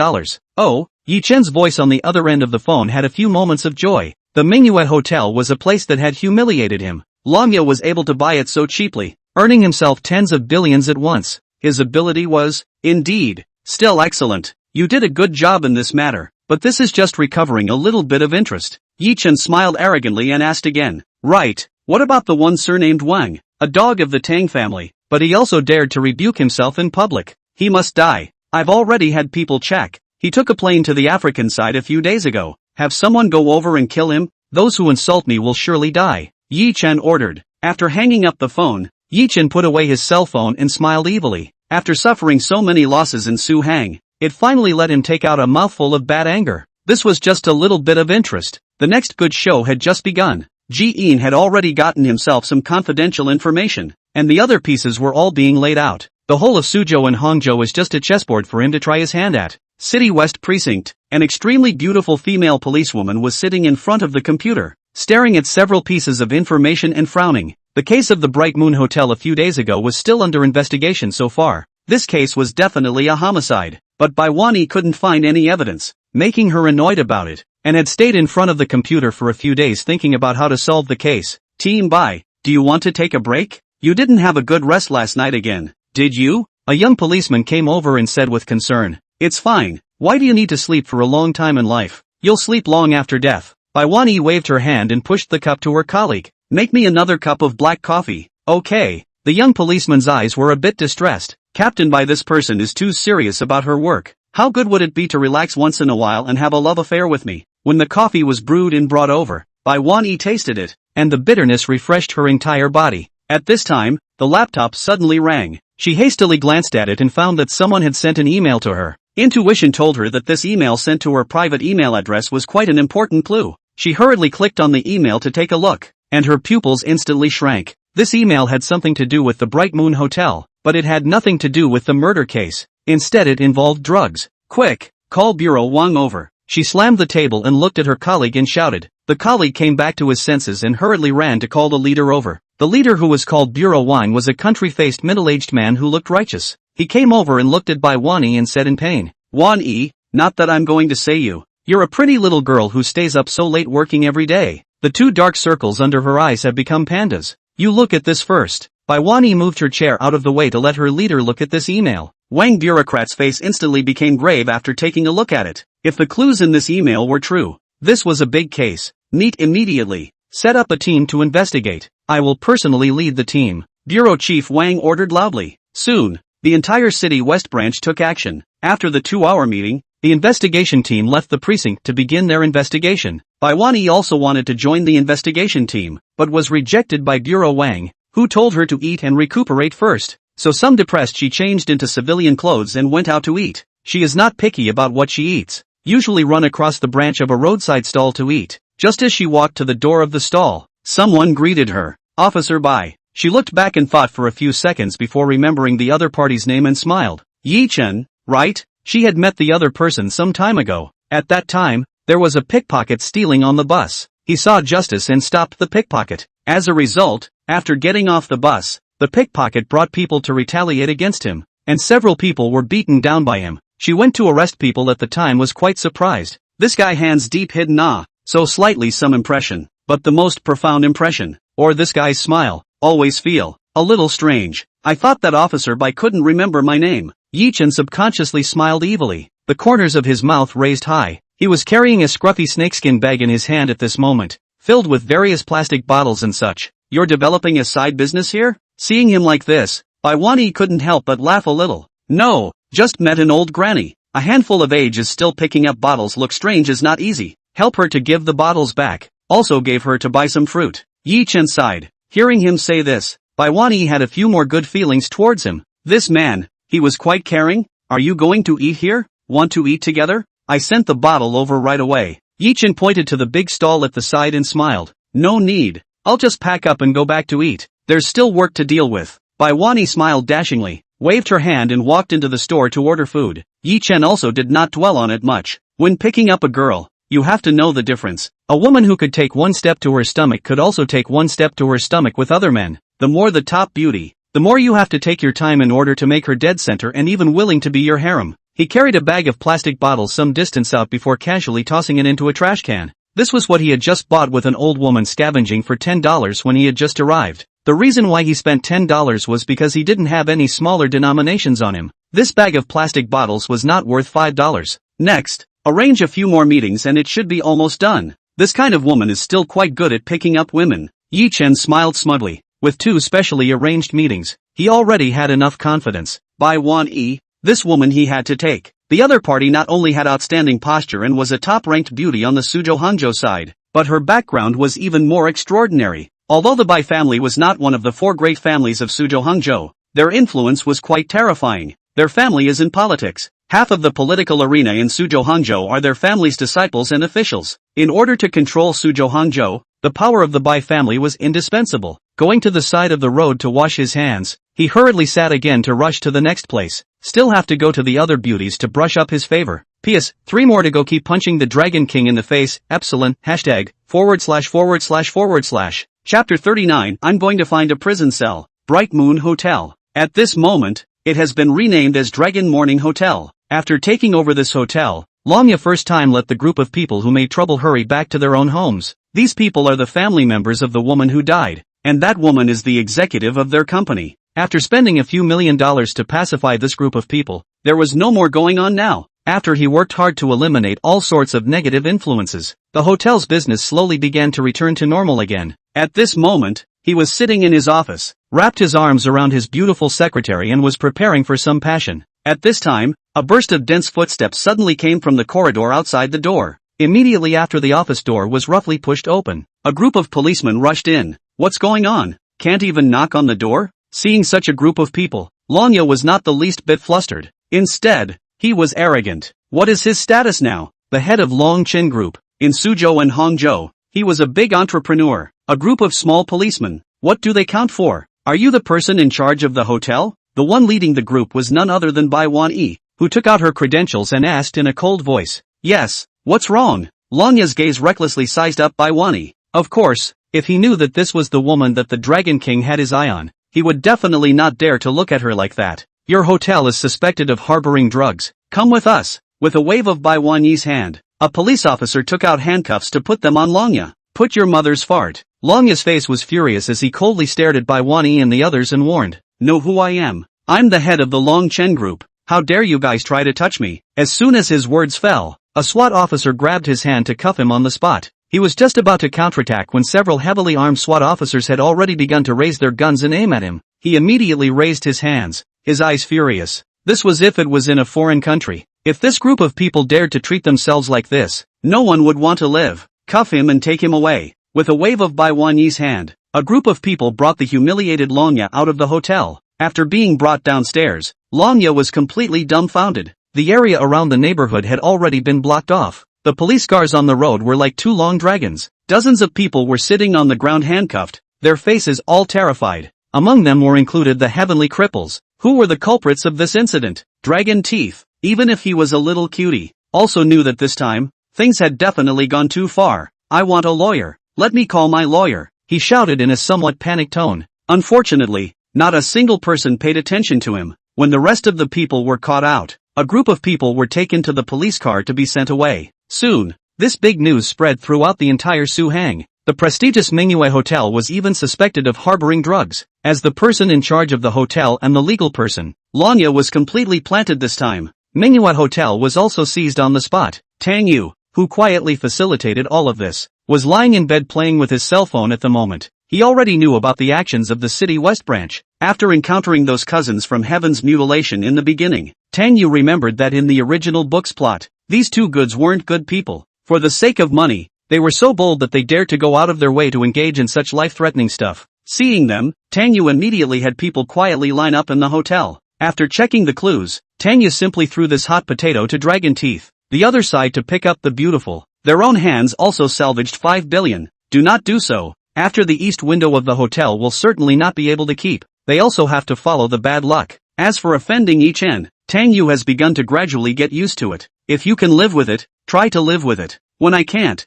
Oh, Ye Chen's voice on the other end of the phone had a few moments of joy. The Manhwa Hotel was a place that had humiliated him. Lamya was able to buy it so cheaply, earning himself tens of billions at once. His ability was, indeed, still excellent. You did a good job in this matter, but this is just recovering a little bit of interest. Ye Chen smiled arrogantly and asked again. Right, what about the one surnamed Wang, a dog of the Tang family? But he also dared to rebuke himself in public. He must die. I've already had people check. He took a plane to the African side a few days ago. Have someone go over and kill him? Those who insult me will surely die, Ye Chen ordered. After hanging up the phone, Ye Chen put away his cell phone and smiled evilly. After suffering so many losses in Su Hang, it finally let him take out a mouthful of bad anger. This was just a little bit of interest. The next good show had just begun. Ji-in had already gotten himself some confidential information, and the other pieces were all being laid out. The whole of Suzhou and Hangzhou was just a chessboard for him to try his hand at. City West Precinct, an extremely beautiful female policewoman was sitting in front of the computer, staring at several pieces of information and frowning. The case of the Bright Moon Hotel a few days ago was still under investigation so far. This case was definitely a homicide, but Baiwani couldn't find any evidence, making her annoyed about it, and had stayed in front of the computer for a few days thinking about how to solve the case. Team Bai, do you want to take a break? You didn't have a good rest last night again, did you? A young policeman came over and said with concern. It's fine. Why do you need to sleep for a long time in life? You'll sleep long after death. Baiwani waved her hand and pushed the cup to her colleague. Make me another cup of black coffee. Okay. The young policeman's eyes were a bit distressed. Captain Bai, this person is too serious about her work. How good would it be to relax once in a while and have a love affair with me? When the coffee was brewed and brought over, Baiwani tasted it, and the bitterness refreshed her entire body. At this time, the laptop suddenly rang. She hastily glanced at it and found that someone had sent an email to her. Intuition told her that this email sent to her private email address was quite an important clue. She hurriedly clicked on the email to take a look, and her pupils instantly shrank. This email had something to do with the Bright Moon Hotel, but it had nothing to do with the murder case. Instead it involved drugs. Quick, call Bureau Wang over. She slammed the table and looked at her colleague and shouted. The colleague came back to his senses and hurriedly ran to call the leader over. The leader, who was called Bureau Wang, was a country-faced middle-aged man who looked righteous. He came over and looked at Baiwani and said in pain, Wan-yi, not that I'm going to say you're a pretty little girl who stays up so late working every day. The two dark circles under her eyes have become pandas. You look at this first. Baiwani moved her chair out of the way to let her leader look at this email. Wang bureaucrat's face instantly became grave after taking a look at it. If the clues in this email were true, this was a big case. Meet immediately. Set up a team to investigate. I will personally lead the team. Bureau Chief Wang ordered loudly. Soon, the entire City West branch took action. After the 2-hour meeting, the investigation team left the precinct to begin their investigation. Baiwani also wanted to join the investigation team, but was rejected by Bureau Wang, who told her to eat and recuperate first. So some depressed, she changed into civilian clothes and went out to eat. She is not picky about what she eats. Usually run across the branch of a roadside stall to eat. Just as she walked to the door of the stall, someone greeted her. Officer Bai. She looked back and thought for a few seconds before remembering the other party's name and smiled. Ye Chen, right? She had met the other person some time ago. At that time, there was a pickpocket stealing on the bus. He saw justice and stopped the pickpocket. As a result, after getting off the bus, the pickpocket brought people to retaliate against him, and several people were beaten down by him. She went to arrest people at the time, was quite surprised. This guy hands deep hidden so slightly some impression, but the most profound impression, or this guy's smile, always feel a little strange. I thought that Officer Bai couldn't remember my name. Ye Chen subconsciously smiled evilly, the corners of his mouth raised high. He was carrying a scruffy snakeskin bag in his hand at this moment, filled with various plastic bottles and such. You're developing a side business here? Seeing him like this, Baiwani couldn't help but laugh a little. No, just met an old granny. A handful of age is still picking up bottles. Look strange is not easy. Help her to give the bottles back. Also gave her to buy some fruit. Ye Chen sighed. Hearing him say this, Baiwani had a few more good feelings towards him. This man, he was quite caring. Are you going to eat here? Want to eat together? I sent the bottle over right away. Ye Chen pointed to the big stall at the side and smiled. No need. I'll just pack up and go back to eat. There's still work to deal with. Baiwani smiled dashingly, waved her hand and walked into the store to order food. Ye Chen also did not dwell on it much. When picking up a girl, you have to know the difference. A woman who could take one step to her stomach could also take one step to her stomach with other men. The more the top beauty, the more you have to take your time in order to make her dead center and even willing to be your harem. He carried a bag of plastic bottles some distance out before casually tossing it into a trash can. This was what he had just bought with an old woman scavenging for $10 when he had just arrived. The reason why he spent $10 was because he didn't have any smaller denominations on him. This bag of plastic bottles was not worth $5. Next, arrange a few more meetings and it should be almost done. This kind of woman is still quite good at picking up women. Ye Chen smiled smugly. With 2 specially arranged meetings, he already had enough confidence. By Wan-yi, this woman he had to take. The other party not only had outstanding posture and was a top-ranked beauty on the Suzhou Hangzhou side, but her background was even more extraordinary. Although the Bai family was not one of the 4 great families of Suzhou Hangzhou, their influence was quite terrifying. Their family is in politics. Half of the political arena in Suzhou Hangzhou are their family's disciples and officials. In order to control Suzhou Hangzhou, the power of the Bai family was indispensable. Going to the side of the road to wash his hands, he hurriedly sat again to rush to the next place. Still have to go to the other beauties to brush up his favor. P.S. 3 more to go. Keep punching the Dragon King in the face. Epsilon, hashtag, ////. Chapter 39. I'm going to find a prison cell. Bright Moon Hotel. At this moment, it has been renamed as Dragon Morning Hotel. After taking over this hotel, Longya first time let the group of people who made trouble hurry back to their own homes. These people are the family members of the woman who died, and that woman is the executive of their company. After spending a few $1 million to pacify this group of people, there was no more going on now. After he worked hard to eliminate all sorts of negative influences, the hotel's business slowly began to return to normal again. At this moment, he was sitting in his office, wrapped his arms around his beautiful secretary and was preparing for some passion. At this time, a burst of dense footsteps suddenly came from the corridor outside the door. Immediately after the office door was roughly pushed open, a group of policemen rushed in. What's going on? Can't even knock on the door? Seeing such a group of people, Longya was not the least bit flustered. Instead, he was arrogant. What is his status now? The head of Long Chin Group. In Suzhou and Hangzhou, he was a big entrepreneur. A group of small policemen. What do they count for? Are you the person in charge of the hotel? The one leading the group was none other than Bai Wan-yi, who took out her credentials and asked in a cold voice. Yes, what's wrong? Longya's gaze recklessly sized up Bai Wan-yi. Of course, if he knew that this was the woman that the Dragon King had his eye on, he would definitely not dare to look at her like that. Your hotel is suspected of harboring drugs. Come with us. With a wave of Bai Wan-yi's hand, a police officer took out handcuffs to put them on Longya. Put your mother's fart. Longya's face was furious as he coldly stared at Bai Wan-yi and the others and warned. Know who I am? I'm the head of the Long Chen Group. How dare you guys try to touch me? As soon as his words fell, a SWAT officer grabbed his hand to cuff him on the spot. He was just about to counterattack when several heavily armed SWAT officers had already begun to raise their guns and aim at him. He immediately raised his hands, his eyes furious. This was if it was in a foreign country. If this group of people dared to treat themselves like this, no one would want to live. Cuff him and take him away. With a wave of Bai Wan-yi's hand, a group of people brought the humiliated Longya out of the hotel. After being brought downstairs, Longya was completely dumbfounded. The area around the neighborhood had already been blocked off. The police cars on the road were like 2 long dragons. Dozens of people were sitting on the ground handcuffed, their faces all terrified. Among them were included the heavenly cripples, who were the culprits of this incident. Dragon Teeth, even if he was a little cutie, also knew that this time, things had definitely gone too far. I want a lawyer. Let me call my lawyer, he shouted in a somewhat panicked tone. Unfortunately, not a single person paid attention to him. When the rest of the people were caught out, a group of people were taken to the police car to be sent away. Soon, this big news spread throughout the entire Suhang. The prestigious Manhwa Hotel was even suspected of harboring drugs. As the person in charge of the hotel and the legal person, Longya was completely planted this time. Manhwa Hotel was also seized on the spot. Tang Yu, who quietly facilitated all of this, was lying in bed playing with his cell phone at the moment. He already knew about the actions of the City West branch. After encountering those cousins from Heaven's mutilation in the beginning, Tang Yu remembered that in the original book's plot, these two goods weren't good people. For the sake of money, they were so bold that they dared to go out of their way to engage in such life-threatening stuff. Seeing them, Tang Yu immediately had people quietly line up in the hotel. After checking the clues, Tang Yu simply threw this hot potato to Dragon Teeth, the other side to pick up the beautiful. Their own hands also salvaged 5 billion. Do not do so. After the east window of the hotel will certainly not be able to keep. They also have to follow the bad luck. As for offending Ye Chen, Tang Yu has begun to gradually get used to it. If you can live with it, try to live with it. When I can't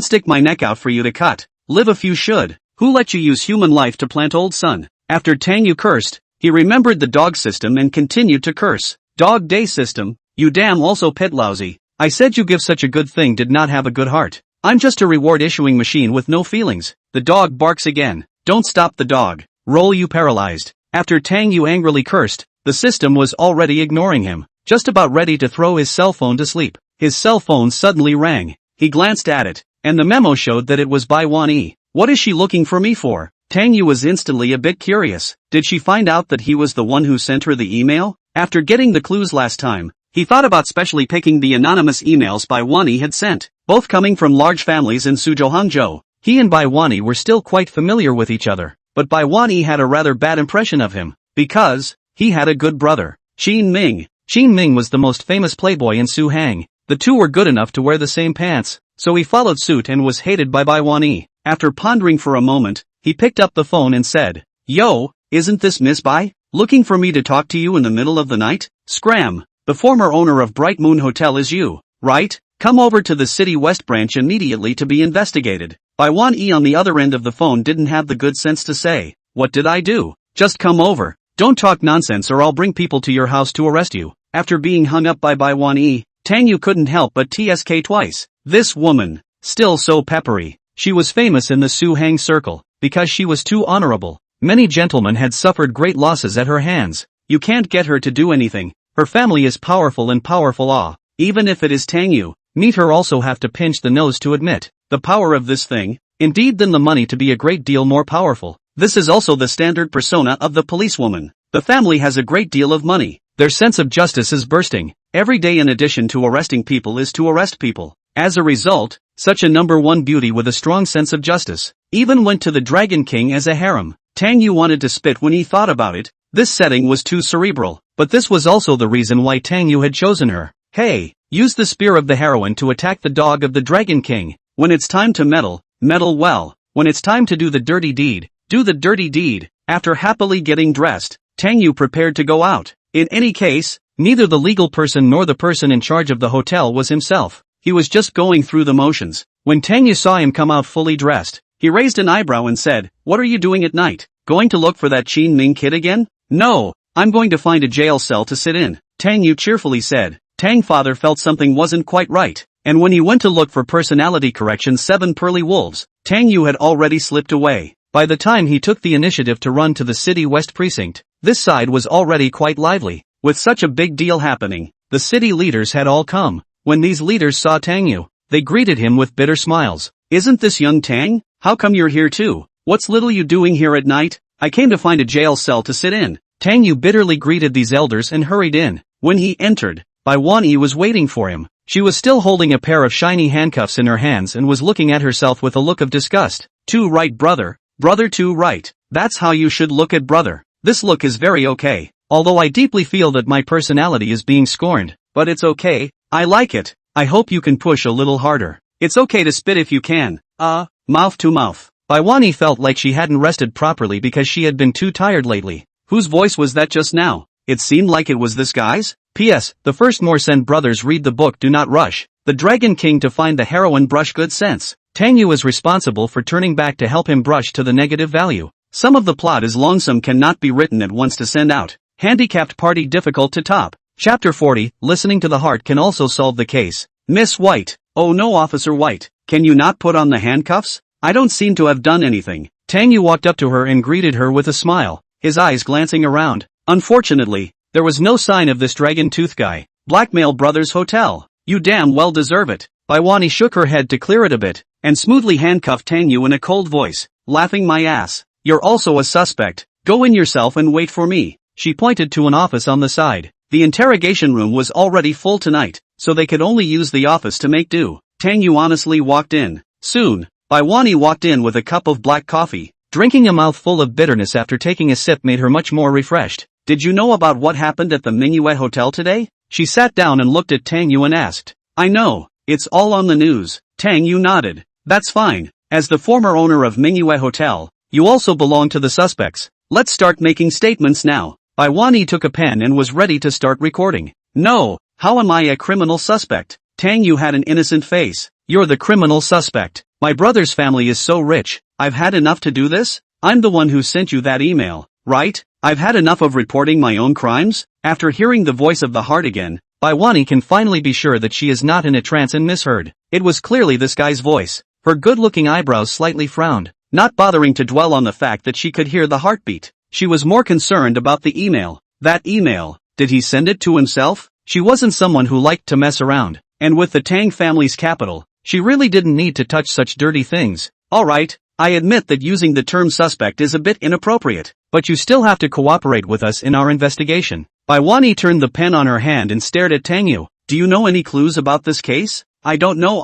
stick my neck out for you to cut. Live if you should. Who let you use human life to plant old son? After Tang Yu cursed, he remembered the dog system and continued to curse. Dog day system, You damn also pet lousy. I said you give such a good thing did not have a good heart. I'm just a reward issuing machine with no feelings. The dog barks again. Don't stop the dog. Roll you paralyzed. After Tang Yu angrily cursed, the system was already ignoring him, just about ready to throw his cell phone to sleep. His cell phone suddenly rang. He glanced at it, and the memo showed that it was by Wan-ee. What is she looking for me for? Tang Yu was instantly a bit curious. Did she find out that he was the one who sent her the email? After getting the clues last time, he thought about specially picking the anonymous emails Bai Wan-ee had sent, both coming from large families in Suzhou Hangzhou. He and Bai Wan-ee were still quite familiar with each other, but Bai Wan-ee had a rather bad impression of him, because he had a good brother, Qin Ming. Qin Ming was the most famous playboy in Su Hang. The two were good enough to wear the same pants, so he followed suit and was hated by Bai Wan-ee. After pondering for a moment, he picked up the phone and said, "Yo, isn't this Miss Bai? Looking for me to talk to you in the middle of the night? Scram! The former owner of Bright Moon Hotel is you, right? Come over to the City West branch immediately to be investigated." Bai Wan-ee on the other end of the phone didn't have the good sense to say, "What did I do? Just come over. Don't talk nonsense or I'll bring people to your house to arrest you." After being hung up by Bai Wan-ee, Tang Yu couldn't help but TSK twice. This woman, still so peppery. She was famous in the Su Hang circle, because she was too honorable. Many gentlemen had suffered great losses at her hands. You can't get her to do anything. Her family is powerful and powerful. Even if it is Tang Yu, meet her also have to pinch the nose to admit the power of this thing. Indeed, then the money to be a great deal more powerful. This is also the standard persona of the policewoman. The family has a great deal of money. Their sense of justice is bursting. Every day in addition to arresting people is to arrest people. As a result, such a number one beauty with a strong sense of justice even went to the Dragon King as a harem. Tang Yu wanted to spit when he thought about it. This setting was too cerebral, but this was also the reason why Tang Yu had chosen her. Hey, use the spear of the heroine to attack the dog of the Dragon King. When it's time to meddle, meddle well. When it's time to do the dirty deed, do the dirty deed. After happily getting dressed, Tang Yu prepared to go out. In any case, neither the legal person nor the person in charge of the hotel was himself. He was just going through the motions. When Tang Yu saw him come out fully dressed, he raised an eyebrow and said, "What are you doing at night? Going to look for that Qin Ming kid again?" "No, I'm going to find a jail cell to sit in," Tang Yu cheerfully said. Tang father felt something wasn't quite right, and when he went to look for personality correction 7 pearly wolves, Tang Yu had already slipped away. By the time he took the initiative to run to the City West precinct, this side was already quite lively. With such a big deal happening, the city leaders had all come. When these leaders saw Tang Yu, they greeted him with bitter smiles. "Isn't this young Tang? How come you're here too? What's little you doing here at night?" "I came to find a jail cell to sit in." Tang Yu bitterly greeted these elders and hurried in. When he entered, Bai Wan-ee was waiting for him. She was still holding a pair of shiny handcuffs in her hands and was looking at herself with a look of disgust. "Too right, brother. Brother, too right. That's how you should look at brother. This look is very okay. Although I deeply feel that my personality is being scorned, but it's okay. I like it. I hope you can push a little harder. It's okay to spit if you can. Mouth to mouth." Bai Wan-ee felt like she hadn't rested properly because she had been too tired lately. Whose voice was that just now? It seemed like it was this guy's. P.S. The first Morsen brothers read the book Do Not Rush. The Dragon King to find the heroine brush good sense. Tang Yu is responsible for turning back to help him brush to the negative value. Some of the plot is longsome cannot be written at once to send out. Handicapped party difficult to top. Chapter 40, listening to the heart can also solve the case. "Miss White." "Oh no, Officer White, can you not put on the handcuffs? I don't seem to have done anything." Tang Yu walked up to her and greeted her with a smile, his eyes glancing around. Unfortunately, there was no sign of this dragon tooth guy. "Blackmail Brothers Hotel. You damn well deserve it." Bai Wan-ee shook her head to clear it a bit, and smoothly handcuffed Tang Yu in a cold voice, laughing my ass. "You're also a suspect. Go in yourself and wait for me." She pointed to an office on the side. The interrogation room was already full tonight, so they could only use the office to make do. Tang Yu honestly walked in. Soon, Bai Wan-ee walked in with a cup of black coffee. Drinking a mouthful of bitterness after taking a sip made her much more refreshed. "Did you know about what happened at the Manhwa Hotel today?" She sat down and looked at Tang Yu and asked. "I know, it's all on the news." Tang Yu nodded. "That's fine. As the former owner of Manhwa Hotel, you also belong to the suspects. Let's start making statements now." Bai Wan-ee took a pen and was ready to start recording. "No, how am I a criminal suspect?" Tang Yu had an innocent face. "You're the criminal suspect. My brother's family is so rich, I've had enough to do this? I'm the one who sent you that email, right? I've had enough of reporting my own crimes." After hearing the voice of the heart again, Baiwani can finally be sure that she is not in a trance and misheard. It was clearly this guy's voice. Her good-looking eyebrows slightly frowned, not bothering to dwell on the fact that she could hear the heartbeat. She was more concerned about the email. That email, did he send it to himself? She wasn't someone who liked to mess around, and with the Tang family's capital, she really didn't need to touch such dirty things. Alright, I admit that using the term suspect is a bit inappropriate, but you still have to cooperate with us in our investigation. Baiwani turned the pen on her hand and stared at Tang Yu. Do you know any clues about this case? I don't know.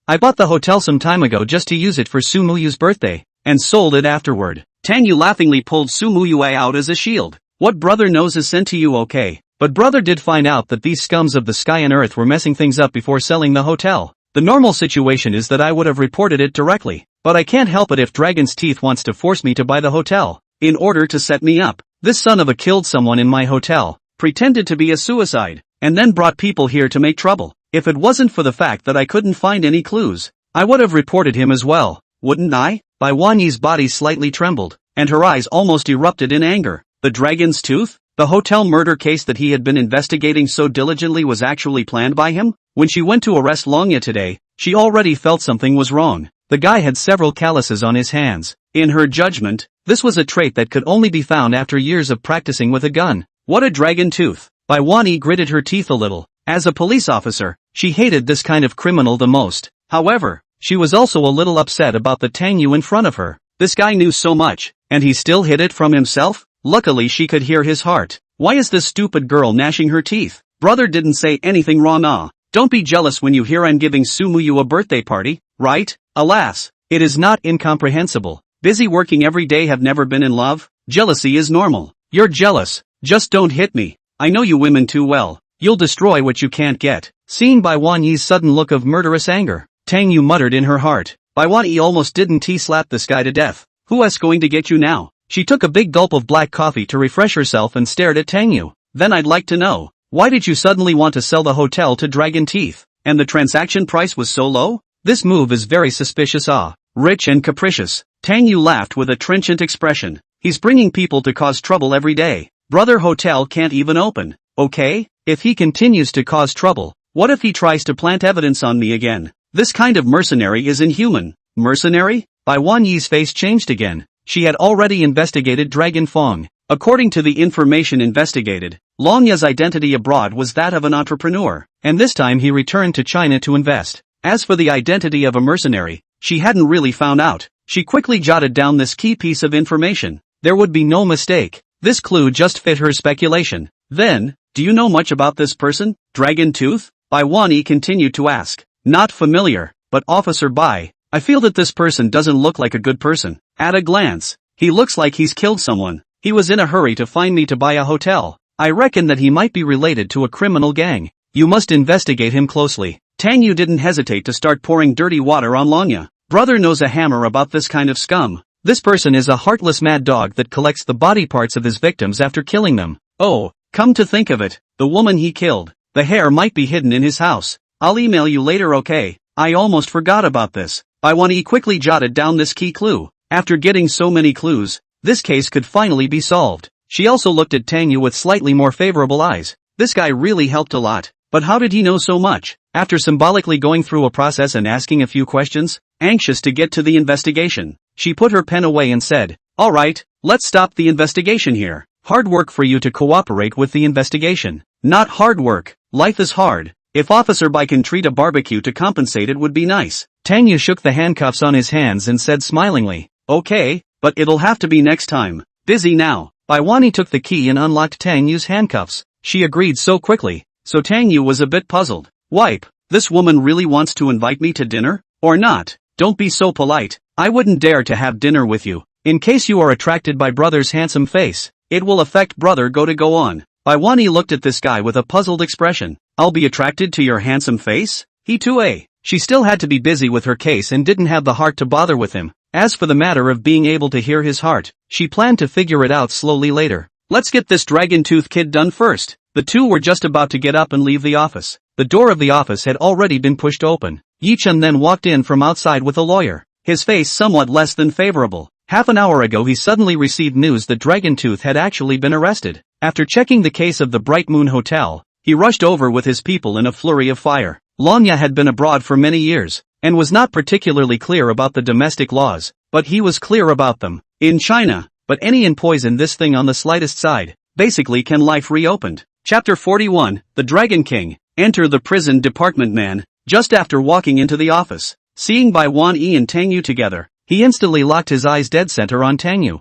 I bought the hotel some time ago just to use it for Su Muyu's birthday, and sold it afterward. Tang Yu laughingly pulled Su Muyu out as a shield. What brother knows is sent to you, okay? But brother did find out that these scums of the sky and earth were messing things up before selling the hotel. The normal situation is that I would have reported it directly, but I can't help it if Dragon's Teeth wants to force me to buy the hotel, in order to set me up. This son of a killed someone in my hotel, pretended to be a suicide, and then brought people here to make trouble. If it wasn't for the fact that I couldn't find any clues, I would have reported him as well, wouldn't I? Baiwani's body slightly trembled, and her eyes almost erupted in anger. The Dragon's Tooth? The hotel murder case that he had been investigating so diligently was actually planned by him? When she went to arrest Longya today, she already felt something was wrong. The guy had several calluses on his hands. In her judgment, this was a trait that could only be found after years of practicing with a gun. What a dragon tooth! Baiwani gritted her teeth a little. As a police officer, she hated this kind of criminal the most. However, she was also a little upset about the Tang Yu in front of her. This guy knew so much, and he still hid it from himself? Luckily she could hear his heart. Why is this stupid girl gnashing her teeth? Brother didn't say anything wrong. Don't be jealous when you hear I'm giving Su Muyu a birthday party, right? Alas, it is not incomprehensible. Busy working every day, have never been in love? Jealousy is normal. You're jealous. Just don't hit me. I know you women too well. You'll destroy what you can't get. Seeing Baiwani's sudden look of murderous anger, Tang Yu muttered in her heart. Baiwani almost didn't slap this guy to death. Who is going to get you now? She took a big gulp of black coffee to refresh herself and stared at Tang Yu. Then I'd like to know, why did you suddenly want to sell the hotel to Dragon Teeth? And the transaction price was so low? This move is very suspicious. Rich and capricious. Tang Yu laughed with a trenchant expression. He's bringing people to cause trouble every day. Brother hotel can't even open. Okay? If he continues to cause trouble, what if he tries to plant evidence on me again? This kind of mercenary is inhuman. Mercenary? Baiwani's face changed again. She had already investigated Dragon Fong. According to the information investigated, Longya's identity abroad was that of an entrepreneur, and this time he returned to China to invest. As for the identity of a mercenary, she hadn't really found out. She quickly jotted down this key piece of information. There would be no mistake. This clue just fit her speculation. Then, do you know much about this person, Dragon Tooth? Baiwani continued to ask. Not familiar, but Officer Bai, I feel that this person doesn't look like a good person. At a glance, he looks like he's killed someone. He was in a hurry to find me to buy a hotel. I reckon that he might be related to a criminal gang. You must investigate him closely. Tang Yu didn't hesitate to start pouring dirty water on Longya. Brother knows a hammer about this kind of scum. This person is a heartless mad dog that collects the body parts of his victims after killing them. Oh, come to think of it, the woman he killed, the hair might be hidden in his house. I'll email you later, okay? I almost forgot about this. Baiwani quickly jotted down this key clue. After getting so many clues, this case could finally be solved. She also looked at Tang Yu with slightly more favorable eyes. This guy really helped a lot. But how did he know so much? After symbolically going through a process and asking a few questions, anxious to get to the investigation, she put her pen away and said, Alright, let's stop the investigation here. Hard work for you to cooperate with the investigation. Not hard work. Life is hard. If Officer Bai can treat a barbecue to compensate, it would be nice. Tang Yu shook the handcuffs on his hands and said smilingly, Okay, but it'll have to be next time. Busy now. Baiwani took the key and unlocked Tang Yu's handcuffs. She agreed so quickly, so Tang Yu was a bit puzzled. Wipe, this woman really wants to invite me to dinner? Or not? Don't be so polite. I wouldn't dare to have dinner with you. In case you are attracted by brother's handsome face, it will affect brother go on. Baiwani looked at this guy with a puzzled expression. I'll be attracted to your handsome face? He too. She still had to be busy with her case and didn't have the heart to bother with him. As for the matter of being able to hear his heart, she planned to figure it out slowly later. Let's get this dragon tooth kid done first. The two were just about to get up and leave the office. The door of the office had already been pushed open. Ye Chen then walked in from outside with a lawyer, his face somewhat less than favorable. Half an hour ago he suddenly received news that Dragon Tooth had actually been arrested. After checking the case of the Bright Moon Hotel, he rushed over with his people in a flurry of fire. Lanya had been abroad for many years, and was not particularly clear about the domestic laws, but he was clear about them. In China, but any in poison this thing on the slightest side, basically can life reopened. Chapter 41, The Dragon King. Enter the prison department man. Just after walking into the office, seeing Bai Wan Yi and Tang Yu together, he instantly locked his eyes dead center on Tang Yu.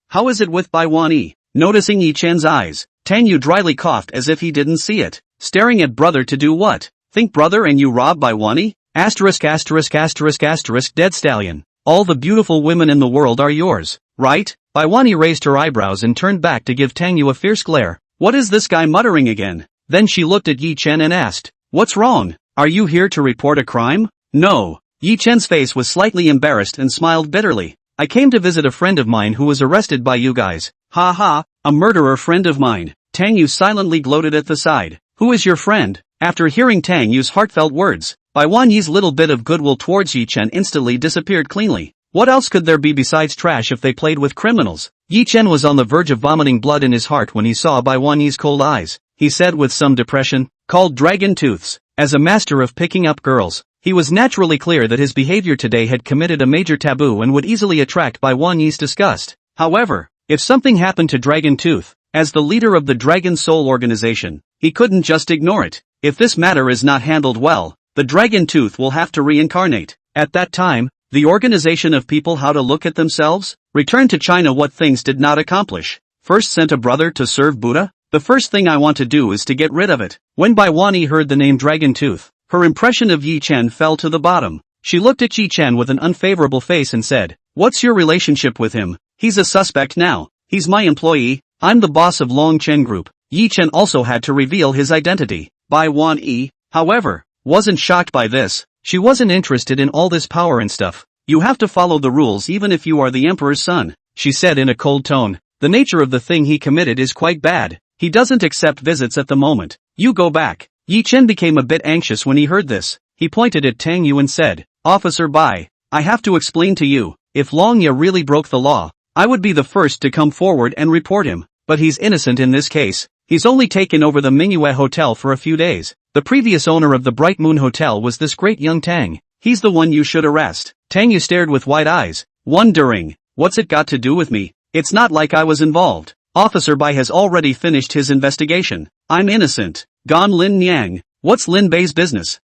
How is it with Bai Wan Yi? Noticing Ye Chen's eyes, Tang Yu dryly coughed as if he didn't see it. Staring at brother to do what? Think brother and you rob Bai Wan Yi? Dead stallion. All the beautiful women in the world are yours, right? Bai Wan Yi raised her eyebrows and turned back to give Tang Yu a fierce glare. What is this guy muttering again? Then she looked at Ye Chen and asked, what's wrong? Are you here to report a crime? No. Ye Chen's face was slightly embarrassed and smiled bitterly. I came to visit a friend of mine who was arrested by you guys. Ha ha, a murderer friend of mine. Tang Yu silently gloated at the side. Who is your friend? After hearing Tang Yu's heartfelt words, Bai Wan Yi's little bit of goodwill towards Ye Chen instantly disappeared cleanly. What else could there be besides trash if they played with criminals? Ye Chen was on the verge of vomiting blood in his heart when he saw Bai Wan Yi's cold eyes. He said with some depression, called Dragon Tooths. As a master of picking up girls, he was naturally clear that his behavior today had committed a major taboo and would easily attract Bai Wan Yi's disgust. However, if something happened to Dragon Tooth, as the leader of the Dragon Soul organization, he couldn't just ignore it. If this matter is not handled well, the Dragon Tooth will have to reincarnate. At that time, the organization of people how to look at themselves, returned to China what things did not accomplish. First sent a brother to serve Buddha? The first thing I want to do is to get rid of it. When Bai Wan Yi heard the name Dragon Tooth, her impression of Ye Chen fell to the bottom. She looked at Ye Chen with an unfavorable face and said, what's your relationship with him? He's a suspect now. He's my employee. I'm the boss of Long Chen Group. Ye Chen also had to reveal his identity. Bai Wan Yi, however, wasn't shocked by this. She wasn't interested in all this power and stuff. You have to follow the rules even if you are the emperor's son, she said in a cold tone. The nature of the thing he committed is quite bad. He doesn't accept visits at the moment. You go back. Ye Chen became a bit anxious when he heard this. He pointed at Tang Yu and said, Officer Bai, I have to explain to you, if Long Ye really broke the law, I would be the first to come forward and report him, but he's innocent in this case. He's only taken over the Manhwa Hotel for a few days. The previous owner of the Bright Moon Hotel was this great young Tang. He's the one you should arrest. Tang Yu stared with wide eyes, wondering, what's it got to do with me? It's not like I was involved. Officer Bai has already finished his investigation. I'm innocent. Gone Lin Niang. What's Lin Bei's business?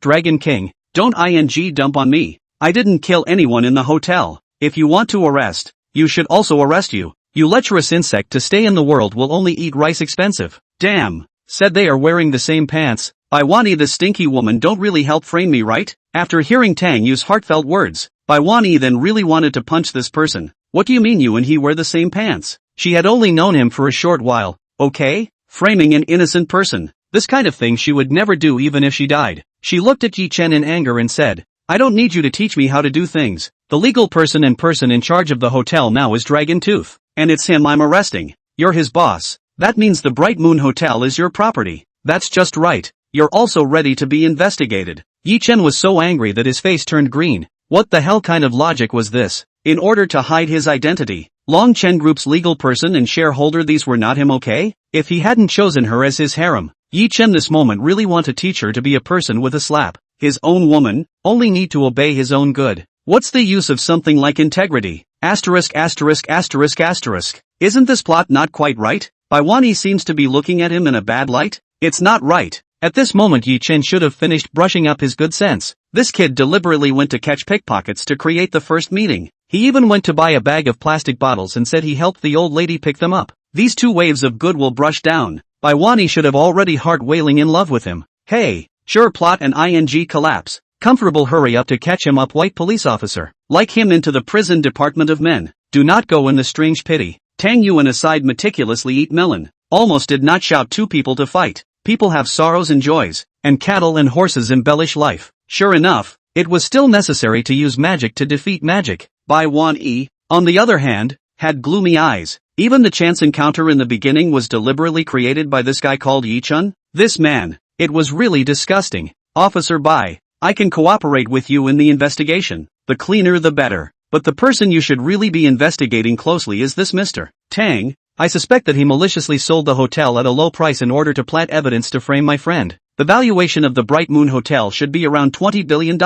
Dragon King. Don't ing dump on me. I didn't kill anyone in the hotel. If you want to arrest, you should also arrest you. You lecherous insect to stay in the world will only eat rice expensive. Damn. Said they are wearing the same pants. Bai Wan Yi the stinky woman don't really help frame me right? After hearing Tang Yu's heartfelt words, Bai Wan Yi then really wanted to punch this person. What do you mean you and he wear the same pants? She had only known him for a short while, okay? Framing an innocent person. This kind of thing she would never do even if she died. She looked at Ye Chen in anger and said, I don't need you to teach me how to do things. The legal person and person in charge of the hotel now is Dragon Tooth. And it's him I'm arresting. You're his boss. That means the Bright Moon Hotel is your property. That's just right. You're also ready to be investigated. Ye Chen was so angry that his face turned green. What the hell kind of logic was this? In order to hide his identity, Long Chen Group's legal person and shareholder these were not him okay? If he hadn't chosen her as his harem, Ye Chen this moment really want to teach her to be a person with a slap. His own woman, only need to obey his own good. What's the use of something like integrity? Isn't this plot not quite right? Bai Wan Yi seems to be looking at him in a bad light. It's not right. At this moment Ye Chen should have finished brushing up his good sense. This kid deliberately went to catch pickpockets to create the first meeting. He even went to buy a bag of plastic bottles and said he helped the old lady pick them up. These two waves of goodwill brushed down. Bai Wan Yi should have already heart wailing in love with him. Hey, sure plot and ing collapse. Comfortable hurry up to catch him up white police officer. Like him into the prison department of men. Do not go in the strange pity. Tang Yu and aside meticulously eat melon. Almost did not shout two people to fight. People have sorrows and joys, and cattle and horses embellish life. Sure enough, it was still necessary to use magic to defeat magic. Bai Wan Yi, on the other hand, had gloomy eyes. Even the chance encounter in the beginning was deliberately created by this guy called Ye Chen. This man, it was really disgusting. Officer Bai, I can cooperate with you in the investigation. The cleaner the better. But the person you should really be investigating closely is this Mr. Tang. I suspect that he maliciously sold the hotel at a low price in order to plant evidence to frame my friend. The valuation of the Bright Moon Hotel should be around $20 billion.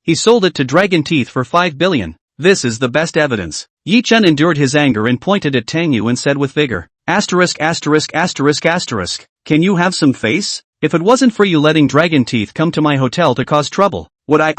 He sold it to Dragon Teeth for $5 billion. This is the best evidence. Ye Chen endured his anger and pointed at Tang Yu and said with vigor, asterisk asterisk asterisk asterisk. Can you have some face? If it wasn't for you letting Dragon Teeth come to my hotel to cause trouble, would I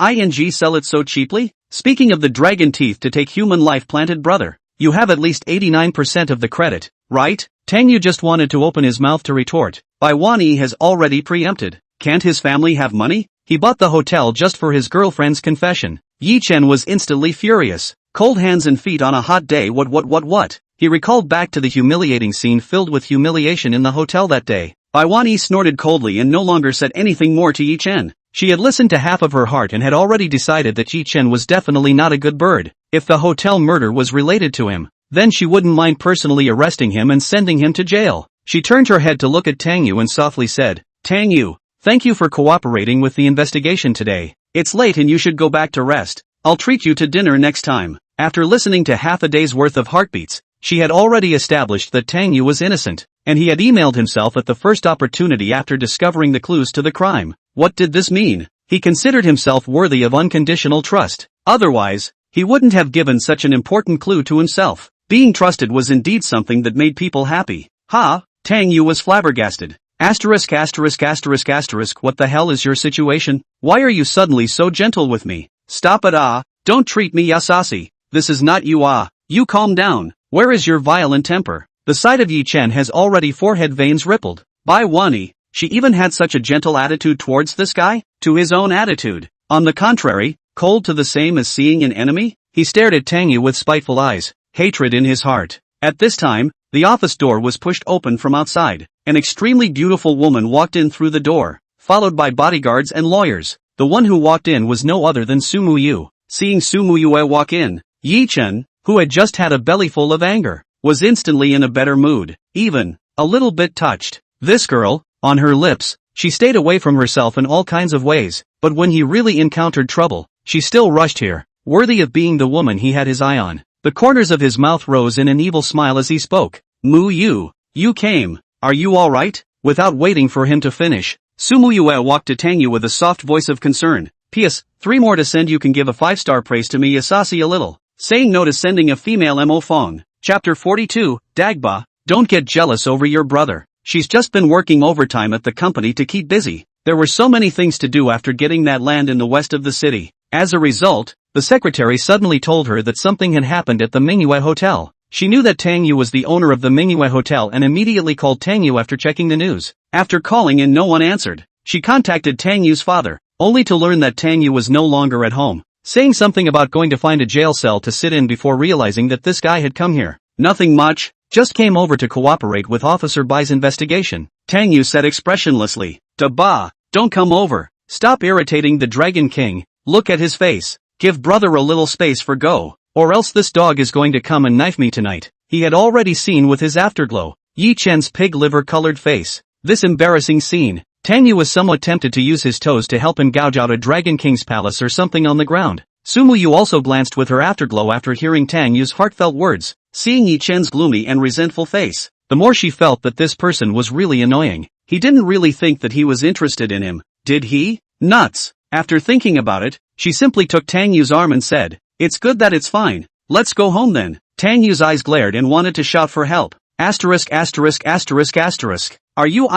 sell it so cheaply? Speaking of the Dragon Teeth to take human life planted brother, you have at least 89% of the credit, right? Tang Yu just wanted to open his mouth to retort. Bai Wanyi has already preempted. Can't his family have money? He bought the hotel just for his girlfriend's confession. Ye Chen was instantly furious. Cold hands and feet on a hot day, what? He recalled back to the humiliating scene filled with humiliation in the hotel that day. Bai Wanyi snorted coldly and no longer said anything more to Ye Chen. She had listened to half of her heart and had already decided that Ye Chen was definitely not a good bird. If the hotel murder was related to him, then she wouldn't mind personally arresting him and sending him to jail. She turned her head to look at Tang Yu and softly said, Tang Yu, thank you for cooperating with the investigation today. It's late and you should go back to rest. I'll treat you to dinner next time. After listening to half a day's worth of heartbeats, she had already established that Tang Yu was innocent, and he had emailed himself at the first opportunity after discovering the clues to the crime. What did this mean? He considered himself worthy of unconditional trust. Otherwise, he wouldn't have given such an important clue to himself. Being trusted was indeed something that made people happy. Tang Yu was flabbergasted. Asterisk asterisk asterisk asterisk. What the hell is your situation? Why are you suddenly so gentle with me? Stop it. Don't treat me yasasi. This is not you. You calm down. Where is your violent temper? The sight of Ye Chen has already forehead veins rippled. Bai Wanyi, she even had such a gentle attitude towards this guy? To his own attitude. On the contrary, cold to the same as seeing an enemy? He stared at Tang Yu with spiteful eyes, hatred in his heart. At this time, the office door was pushed open from outside. An extremely beautiful woman walked in through the door, followed by bodyguards and lawyers. The one who walked in was no other than Sumu Yu. Seeing Sumu Yu walk in, Ye Chen, who had just had a bellyful of anger, was instantly in a better mood, even a little bit touched. This girl, on her lips, she stayed away from herself in all kinds of ways, but when he really encountered trouble, she still rushed here, worthy of being the woman he had his eye on. The corners of his mouth rose in an evil smile as he spoke. Mu Yu, you came. Are you alright? Without waiting for him to finish, Sumu Yu walked to Tang Yu with a soft voice of concern. P.S. 3 more to send. You can give a 5-star praise to me Yasasi a little. Saying no to sending a female Mo Fong. Chapter 42, Dagba, don't get jealous over your brother. She's just been working overtime at the company to keep busy. There were so many things to do after getting that land in the west of the city. As a result, the secretary suddenly told her that something had happened at the Manhwa Hotel. She knew that Tang Yu was the owner of the Manhwa Hotel and immediately called Tang Yu after checking the news. After calling and no one answered, she contacted Tang Yu's father, only to learn that Tang Yu was no longer at home, saying something about going to find a jail cell to sit in before realizing that this guy had come here. Nothing much, just came over to cooperate with Officer Bai's investigation. Tang Yu said expressionlessly, "Da, don't come over. Stop irritating the Dragon King. Look at his face. Give brother a little space for go, or else this dog is going to come and knife me tonight." He had already seen with his afterglow, Ye Chen's pig liver colored face. This embarrassing scene, Tang Yu was somewhat tempted to use his toes to help him gouge out a Dragon King's palace or something on the ground. Sumu Yu also glanced with her afterglow after hearing Tang Yu's heartfelt words. Seeing Ye Chen's gloomy and resentful face, the more she felt that this person was really annoying. He didn't really think that he was interested in him, did he? Nuts. After thinking about it, she simply took Tang Yu's arm and said, "It's good that it's fine. Let's go home then." Tang Yu's eyes glared and wanted to shout for help. Asterisk asterisk asterisk asterisk. Are you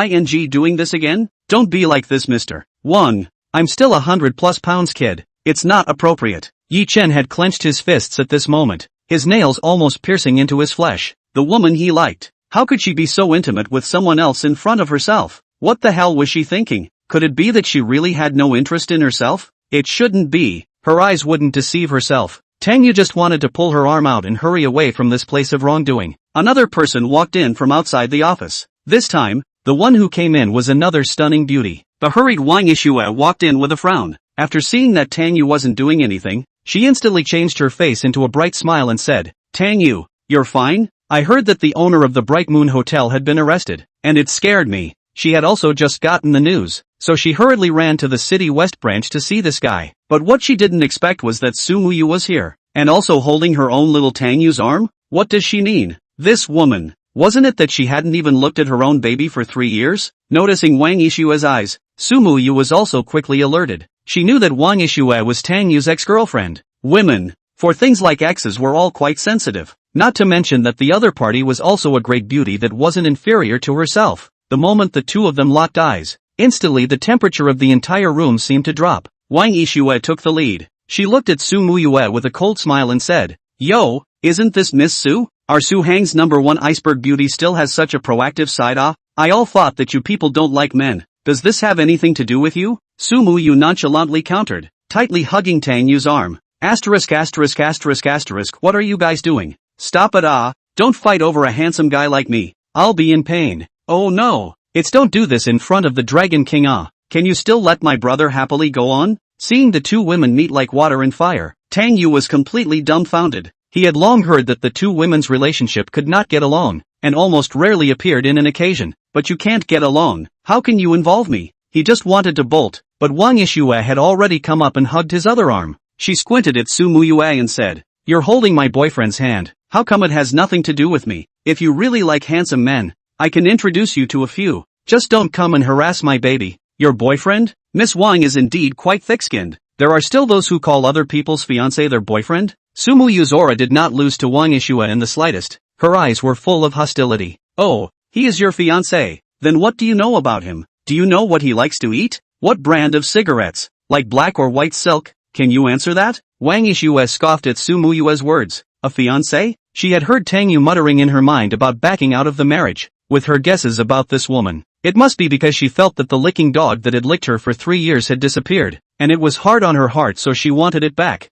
doing this again? Don't be like this, Mr. Wang. I'm still 100+ pounds kid. It's not appropriate. Ye Chen had clenched his fists at this moment, his nails almost piercing into his flesh. The woman he liked. How could she be so intimate with someone else in front of herself? What the hell was she thinking? Could it be that she really had no interest in herself? It shouldn't be. Her eyes wouldn't deceive herself. Tang Yu just wanted to pull her arm out and hurry away from this place of wrongdoing. Another person walked in from outside the office. This time, the one who came in was another stunning beauty. The hurried Wang Yishue walked in with a frown. After seeing that Tang Yu wasn't doing anything, she instantly changed her face into a bright smile and said, "Tang Yu, you're fine? I heard that the owner of the Bright Moon Hotel had been arrested, and it scared me." She had also just gotten the news, so she hurriedly ran to the City West branch to see this guy. But what she didn't expect was that Sumu Yu was here, and also holding her own little Tang Yu's arm. What does she mean? This woman. Wasn't it that she hadn't even looked at her own baby for 3 years? Noticing Wang Yishua's eyes, Sumu Yu was also quickly alerted. She knew that Wang Yishua was Tang Yu's ex-girlfriend. Women, for things like exes, were all quite sensitive. Not to mention that the other party was also a great beauty that wasn't inferior to herself. The moment the two of them locked eyes, instantly the temperature of the entire room seemed to drop. Wang Yishua took the lead. She looked at Sumu Yu with a cold smile and said, "Yo, isn't this Miss Su? Our Su Hang's #1 iceberg beauty still has such a proactive side. I all thought that you people don't like men. Does this have anything to do with you?" Sumu Yu nonchalantly countered, tightly hugging Tang Yu's arm. Asterisk. What are you guys doing? Stop it. Don't fight over a handsome guy like me. I'll be in pain. Oh no. It's don't do this in front of the Dragon King. Can you still let my brother happily go on? Seeing the two women meet like water and fire, Tang Yu was completely dumbfounded. He had long heard that the two women's relationship could not get along, and almost rarely appeared in an occasion. But you can't get along. How can you involve me? He just wanted to bolt, but Wang Yishua had already come up and hugged his other arm. She squinted at Sumu Yu and said, "You're holding my boyfriend's hand. How come it has nothing to do with me? If you really like handsome men, I can introduce you to a few. Just don't come and harass my baby." Your boyfriend? Miss Wang is indeed quite thick-skinned. There are still those who call other people's fiancé their boyfriend? Sumu Yu's aura did not lose to Wang Yishua in the slightest. Her eyes were full of hostility. "Oh, he is your fiancé. Then what do you know about him? Do you know what he likes to eat? What brand of cigarettes? Like black or white silk? Can you answer that?" Wang Yishua scoffed at Sumu Yu's words. A fiancé? She had heard Tang Yu muttering in her mind about backing out of the marriage. With her guesses about this woman, it must be because she felt that the licking dog that had licked her for 3 years had disappeared, and it was hard on her heart, so she wanted it back.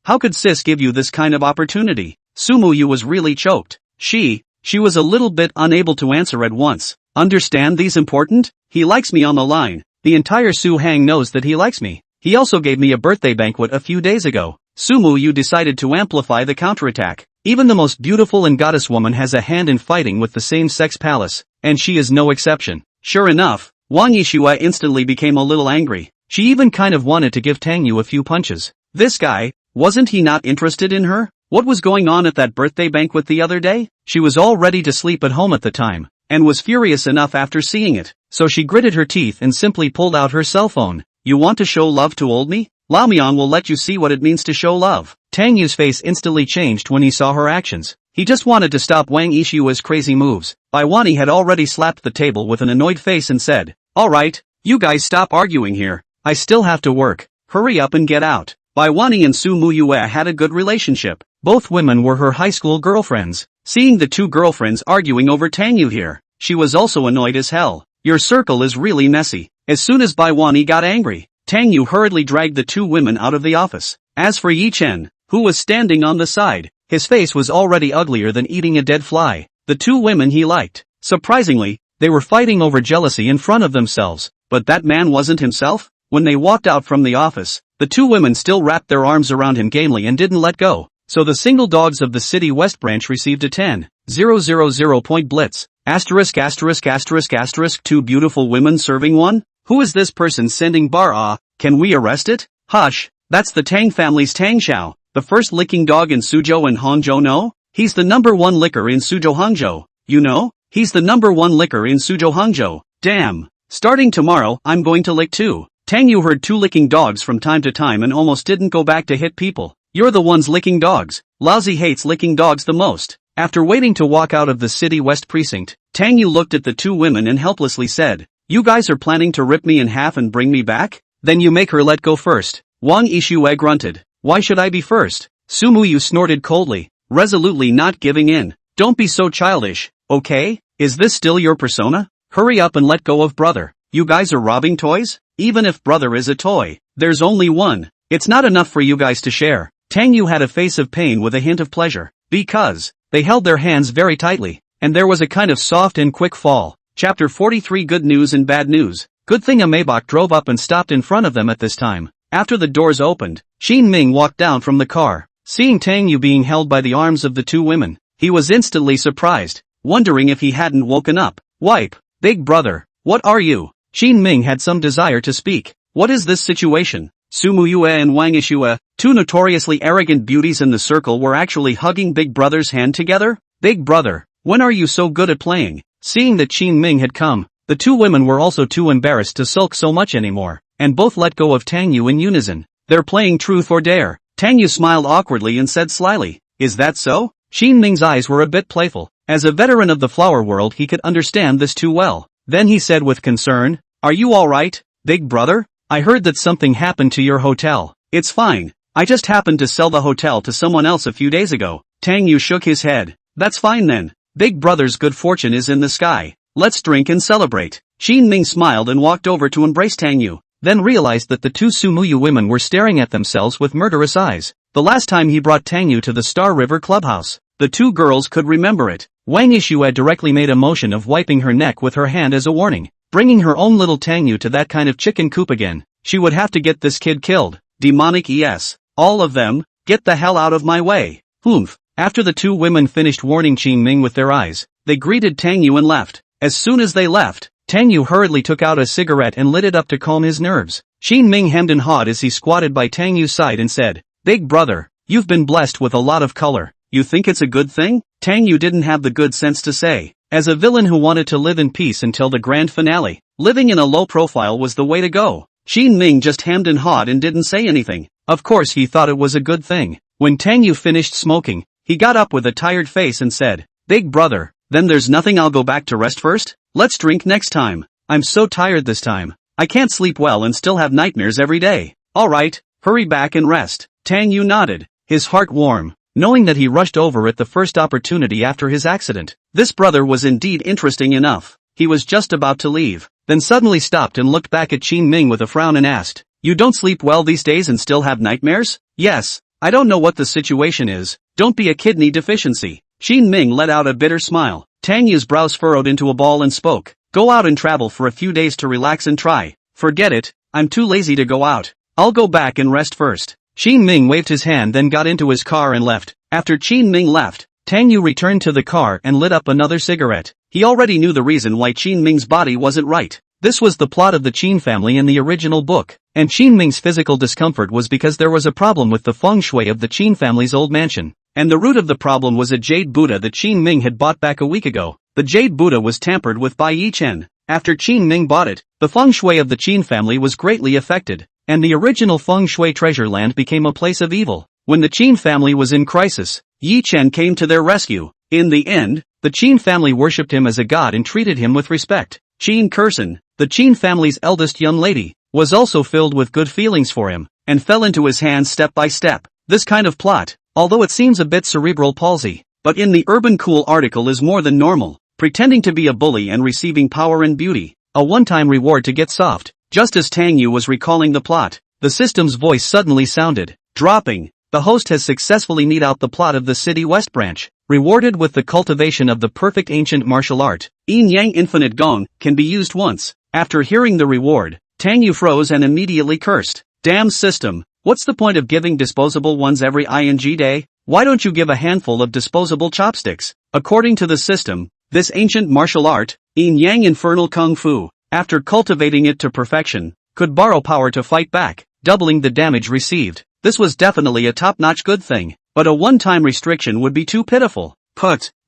How could sis give you this kind of opportunity? Sumu Yu was really choked. She was a little bit unable to answer at once. Understand these important? He likes me on the line. The entire Su Hang knows that he likes me. He also gave me a birthday banquet a few days ago. Sumu Yu decided to amplify the counterattack. Even the most beautiful and goddess woman has a hand in fighting with the same-sex palace, and she is no exception. Sure enough, Wang Yishua instantly became a little angry. She even kind of wanted to give Tang Yu a few punches. This guy, wasn't he not interested in her? What was going on at that birthday banquet the other day? She was all ready to sleep at home at the time, and was furious enough after seeing it, so she gritted her teeth and simply pulled out her cell phone. "You want to show love to old me? Lao Mian will let you see what it means to show love." Tang Yu's face instantly changed when he saw her actions. He just wanted to stop Wang Yishua's crazy moves. Baiwani had already slapped the table with an annoyed face and said, "Alright, you guys stop arguing here. I still have to work. Hurry up and get out." Baiwani and Sumu Yu had a good relationship. Both women were her high school girlfriends. Seeing the two girlfriends arguing over Tang Yu here, she was also annoyed as hell. Your circle is really messy. As soon as Baiwani got angry, Tang Yu hurriedly dragged the two women out of the office. As for Ye Chen, who was standing on the side, his face was already uglier than eating a dead fly. The two women he liked. Surprisingly, they were fighting over jealousy in front of themselves, but that man wasn't himself. When they walked out from the office, the two women still wrapped their arms around him gamely and didn't let go. So the single dogs of the City West branch received a 10,000 point blitz. *******, two beautiful women serving one? Who is this person sending bar? Can we arrest it? Hush, that's the Tang family's Tang Xiao, the first licking dog in Suzhou and Hangzhou. No? He's the #1 licker in Suzhou Hangzhou. You know? He's the #1 licker in Suzhou Hangzhou. Damn. Starting tomorrow, I'm going to lick too. Tang Yu heard two licking dogs from time to time and almost didn't go back to hit people. You're the ones licking dogs. Lousy hates licking dogs the most. After waiting to walk out of the City West precinct, Tang Yu looked at the two women and helplessly said, "You guys are planning to rip me in half and bring me back? Then you make her let go first." Wang Yishua grunted. "Why should I be first?" Sumu Yu snorted coldly, resolutely not giving in. "Don't be so childish, okay? Is this still your persona? Hurry up and let go of brother. You guys are robbing toys? Even if brother is a toy, there's only one. It's not enough for you guys to share." Tang Yu had a face of pain with a hint of pleasure, because they held their hands very tightly, and there was a kind of soft and quick fall. Chapter 43 Good News and Bad News. Good thing a Maybach drove up and stopped in front of them at this time. After the doors opened, Xin Ming walked down from the car. Seeing Tang Yu being held by the arms of the two women, he was instantly surprised, wondering if he hadn't woken up. "Wipe, big brother, what are you?" Xin Ming had some desire to speak. "What is this situation?" Sumu Yu and Wang Yishua, two notoriously arrogant beauties in the circle, were actually hugging Big Brother's hand together. "Big Brother, when are you so good at playing? Seeing that Qin Ming had come, the two women were also too embarrassed to sulk so much anymore, and both let go of Tang Yu in unison. They're playing truth or dare. Tang Yu smiled awkwardly and said slyly, is that so? Qin Ming's eyes were a bit playful. As a veteran of the flower world he could understand this too well. Then he said with concern, are you alright, big brother? I heard that something happened to your hotel. It's fine. I just happened to sell the hotel to someone else a few days ago. Tang Yu shook his head. That's fine then. Big brother's good fortune is in the sky. Let's drink and celebrate. Qin Ming smiled and walked over to embrace Tang Yu, then realized that the two Sumuyu women were staring at themselves with murderous eyes. The last time he brought Tang Yu to the Star River Clubhouse, the two girls could remember it. Wang Yishu had directly made a motion of wiping her neck with her hand as a warning. Bringing her own little Tang Yu to that kind of chicken coop again, she would have to get this kid killed. Demonic yes. All of them, get the hell out of my way. Humph. After the two women finished warning Qin Ming with their eyes, they greeted Tang Yu and left. As soon as they left, Tang Yu hurriedly took out a cigarette and lit it up to calm his nerves. Qin Ming hemmed and hawed as he squatted by Tang Yu's side and said, big brother, you've been blessed with a lot of color. You think it's a good thing? Tang Yu didn't have the good sense to say. As a villain who wanted to live in peace until the grand finale, living in a low profile was the way to go. Qin Ming just hemmed and hawed and didn't say anything. Of course he thought it was a good thing. When Tang Yu finished smoking, he got up with a tired face and said, big brother, then there's nothing. I'll go back to rest first? Let's drink next time. I'm so tired this time. I can't sleep well and still have nightmares every day. Alright, hurry back and rest. Tang Yu nodded, his heart warm, knowing that he rushed over at the first opportunity after his accident. This brother was indeed interesting enough. He was just about to leave, then suddenly stopped and looked back at Qin Ming with a frown and asked, you don't sleep well these days and still have nightmares? Yes, I don't know what the situation is. Don't be a kidney deficiency. Qin Ming let out a bitter smile. Tang Yu's brows furrowed into a ball and spoke, go out and travel for a few days to relax and try. Forget it, I'm too lazy to go out. I'll go back and rest first. Qin Ming waved his hand, then got into his car and left. After Qin Ming left, Tang Yu returned to the car and lit up another cigarette. He already knew the reason why Qin Ming's body wasn't right. This was the plot of the Qin family in the original book, and Qin Ming's physical discomfort was because there was a problem with the feng shui of the Qin family's old mansion. And the root of the problem was a jade Buddha that Qin Ming had bought back a week ago. The jade Buddha was tampered with by Ye Chen. After Qin Ming bought it, the feng shui of the Qin family was greatly affected, and the original feng shui treasure land became a place of evil. When the Qin family was in crisis, Ye Chen came to their rescue. In the end, the Qin family worshipped him as a god and treated him with respect. Qin Kursen, the Qin family's eldest young lady, was also filled with good feelings for him, and fell into his hands step by step. This kind of plot, although it seems a bit cerebral palsy, but in the Urban Cool article is more than normal. Pretending to be a bully and receiving power and beauty, a one-time reward to get soft. Just as Tang Yu was recalling the plot, the system's voice suddenly sounded, dropping. The host has successfully knead out the plot of the City West branch, rewarded with the cultivation of the perfect ancient martial art. Yin Yang Infinite Gong can be used once. After hearing the reward, Tang Yu froze and immediately cursed. Damn system, what's the point of giving disposable ones every ing day? Why don't you give a handful of disposable chopsticks? According to the system, this ancient martial art, Yin Yang Infernal Kung Fu, after cultivating it to perfection, could borrow power to fight back, doubling the damage received. This was definitely a top-notch good thing, but a one-time restriction would be too pitiful.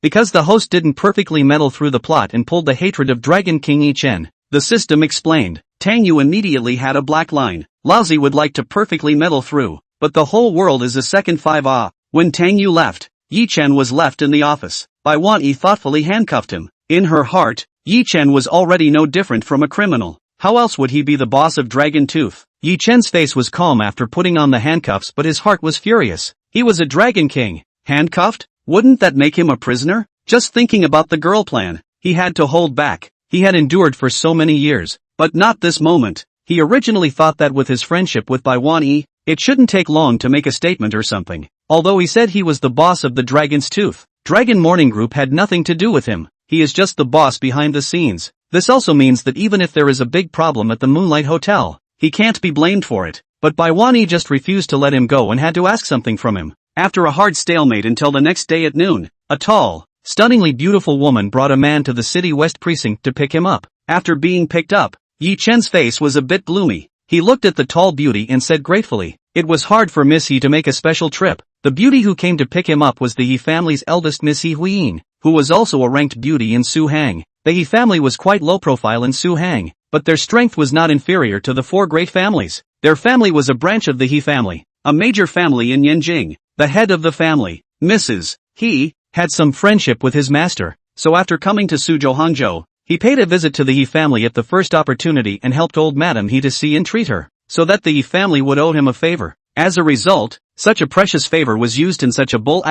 Because the host didn't perfectly meddle through the plot and pulled the hatred of Dragon King Ye Chen, the system explained. Tang Yu immediately had a black line. Lousy would like to perfectly meddle through, but the whole world is a second 5 When Tang Yu left, Ye Chen was left in the office. Bai Wanyi thoughtfully handcuffed him. In her heart, Ye Chen was already no different from a criminal. How else would he be the boss of Dragon Tooth? Ye Chen's face was calm after putting on the handcuffs, but his heart was furious. He was a Dragon King. Handcuffed? Wouldn't that make him a prisoner? Just thinking about the girl plan, he had to hold back. He had endured for so many years, but not this moment. He originally thought that with his friendship with Bai Wanyi, it shouldn't take long to make a statement or something. Although he said he was the boss of the Dragon's Tooth, Dragon Morning Group had nothing to do with him. He is just the boss behind the scenes. This also means that even if there is a big problem at the Moonlight Hotel, he can't be blamed for it. But Bai Wanyi just refused to let him go and had to ask something from him. After a hard stalemate until the next day at noon, a tall, stunningly beautiful woman brought a man to the City West precinct to pick him up. After being picked up, Ye Chen's face was a bit gloomy. He looked at the tall beauty and said gratefully, "It was hard for Miss He to make a special trip." The beauty who came to pick him up was the He family's eldest Miss He Huiyin. who was also a ranked beauty in Su Hang. The He family was quite low profile in Su Hang, but their strength was not inferior to the four great families. Their family was a branch of the He family, a major family in Yanjing. The head of the family, Mrs. He, had some friendship with his master, so after coming to Suzhou Hangzhou, he paid a visit to the He family at the first opportunity and helped old Madame He to see and treat her, so that the He family would owe him a favor. As a result, such a precious favor was used in such a bull ******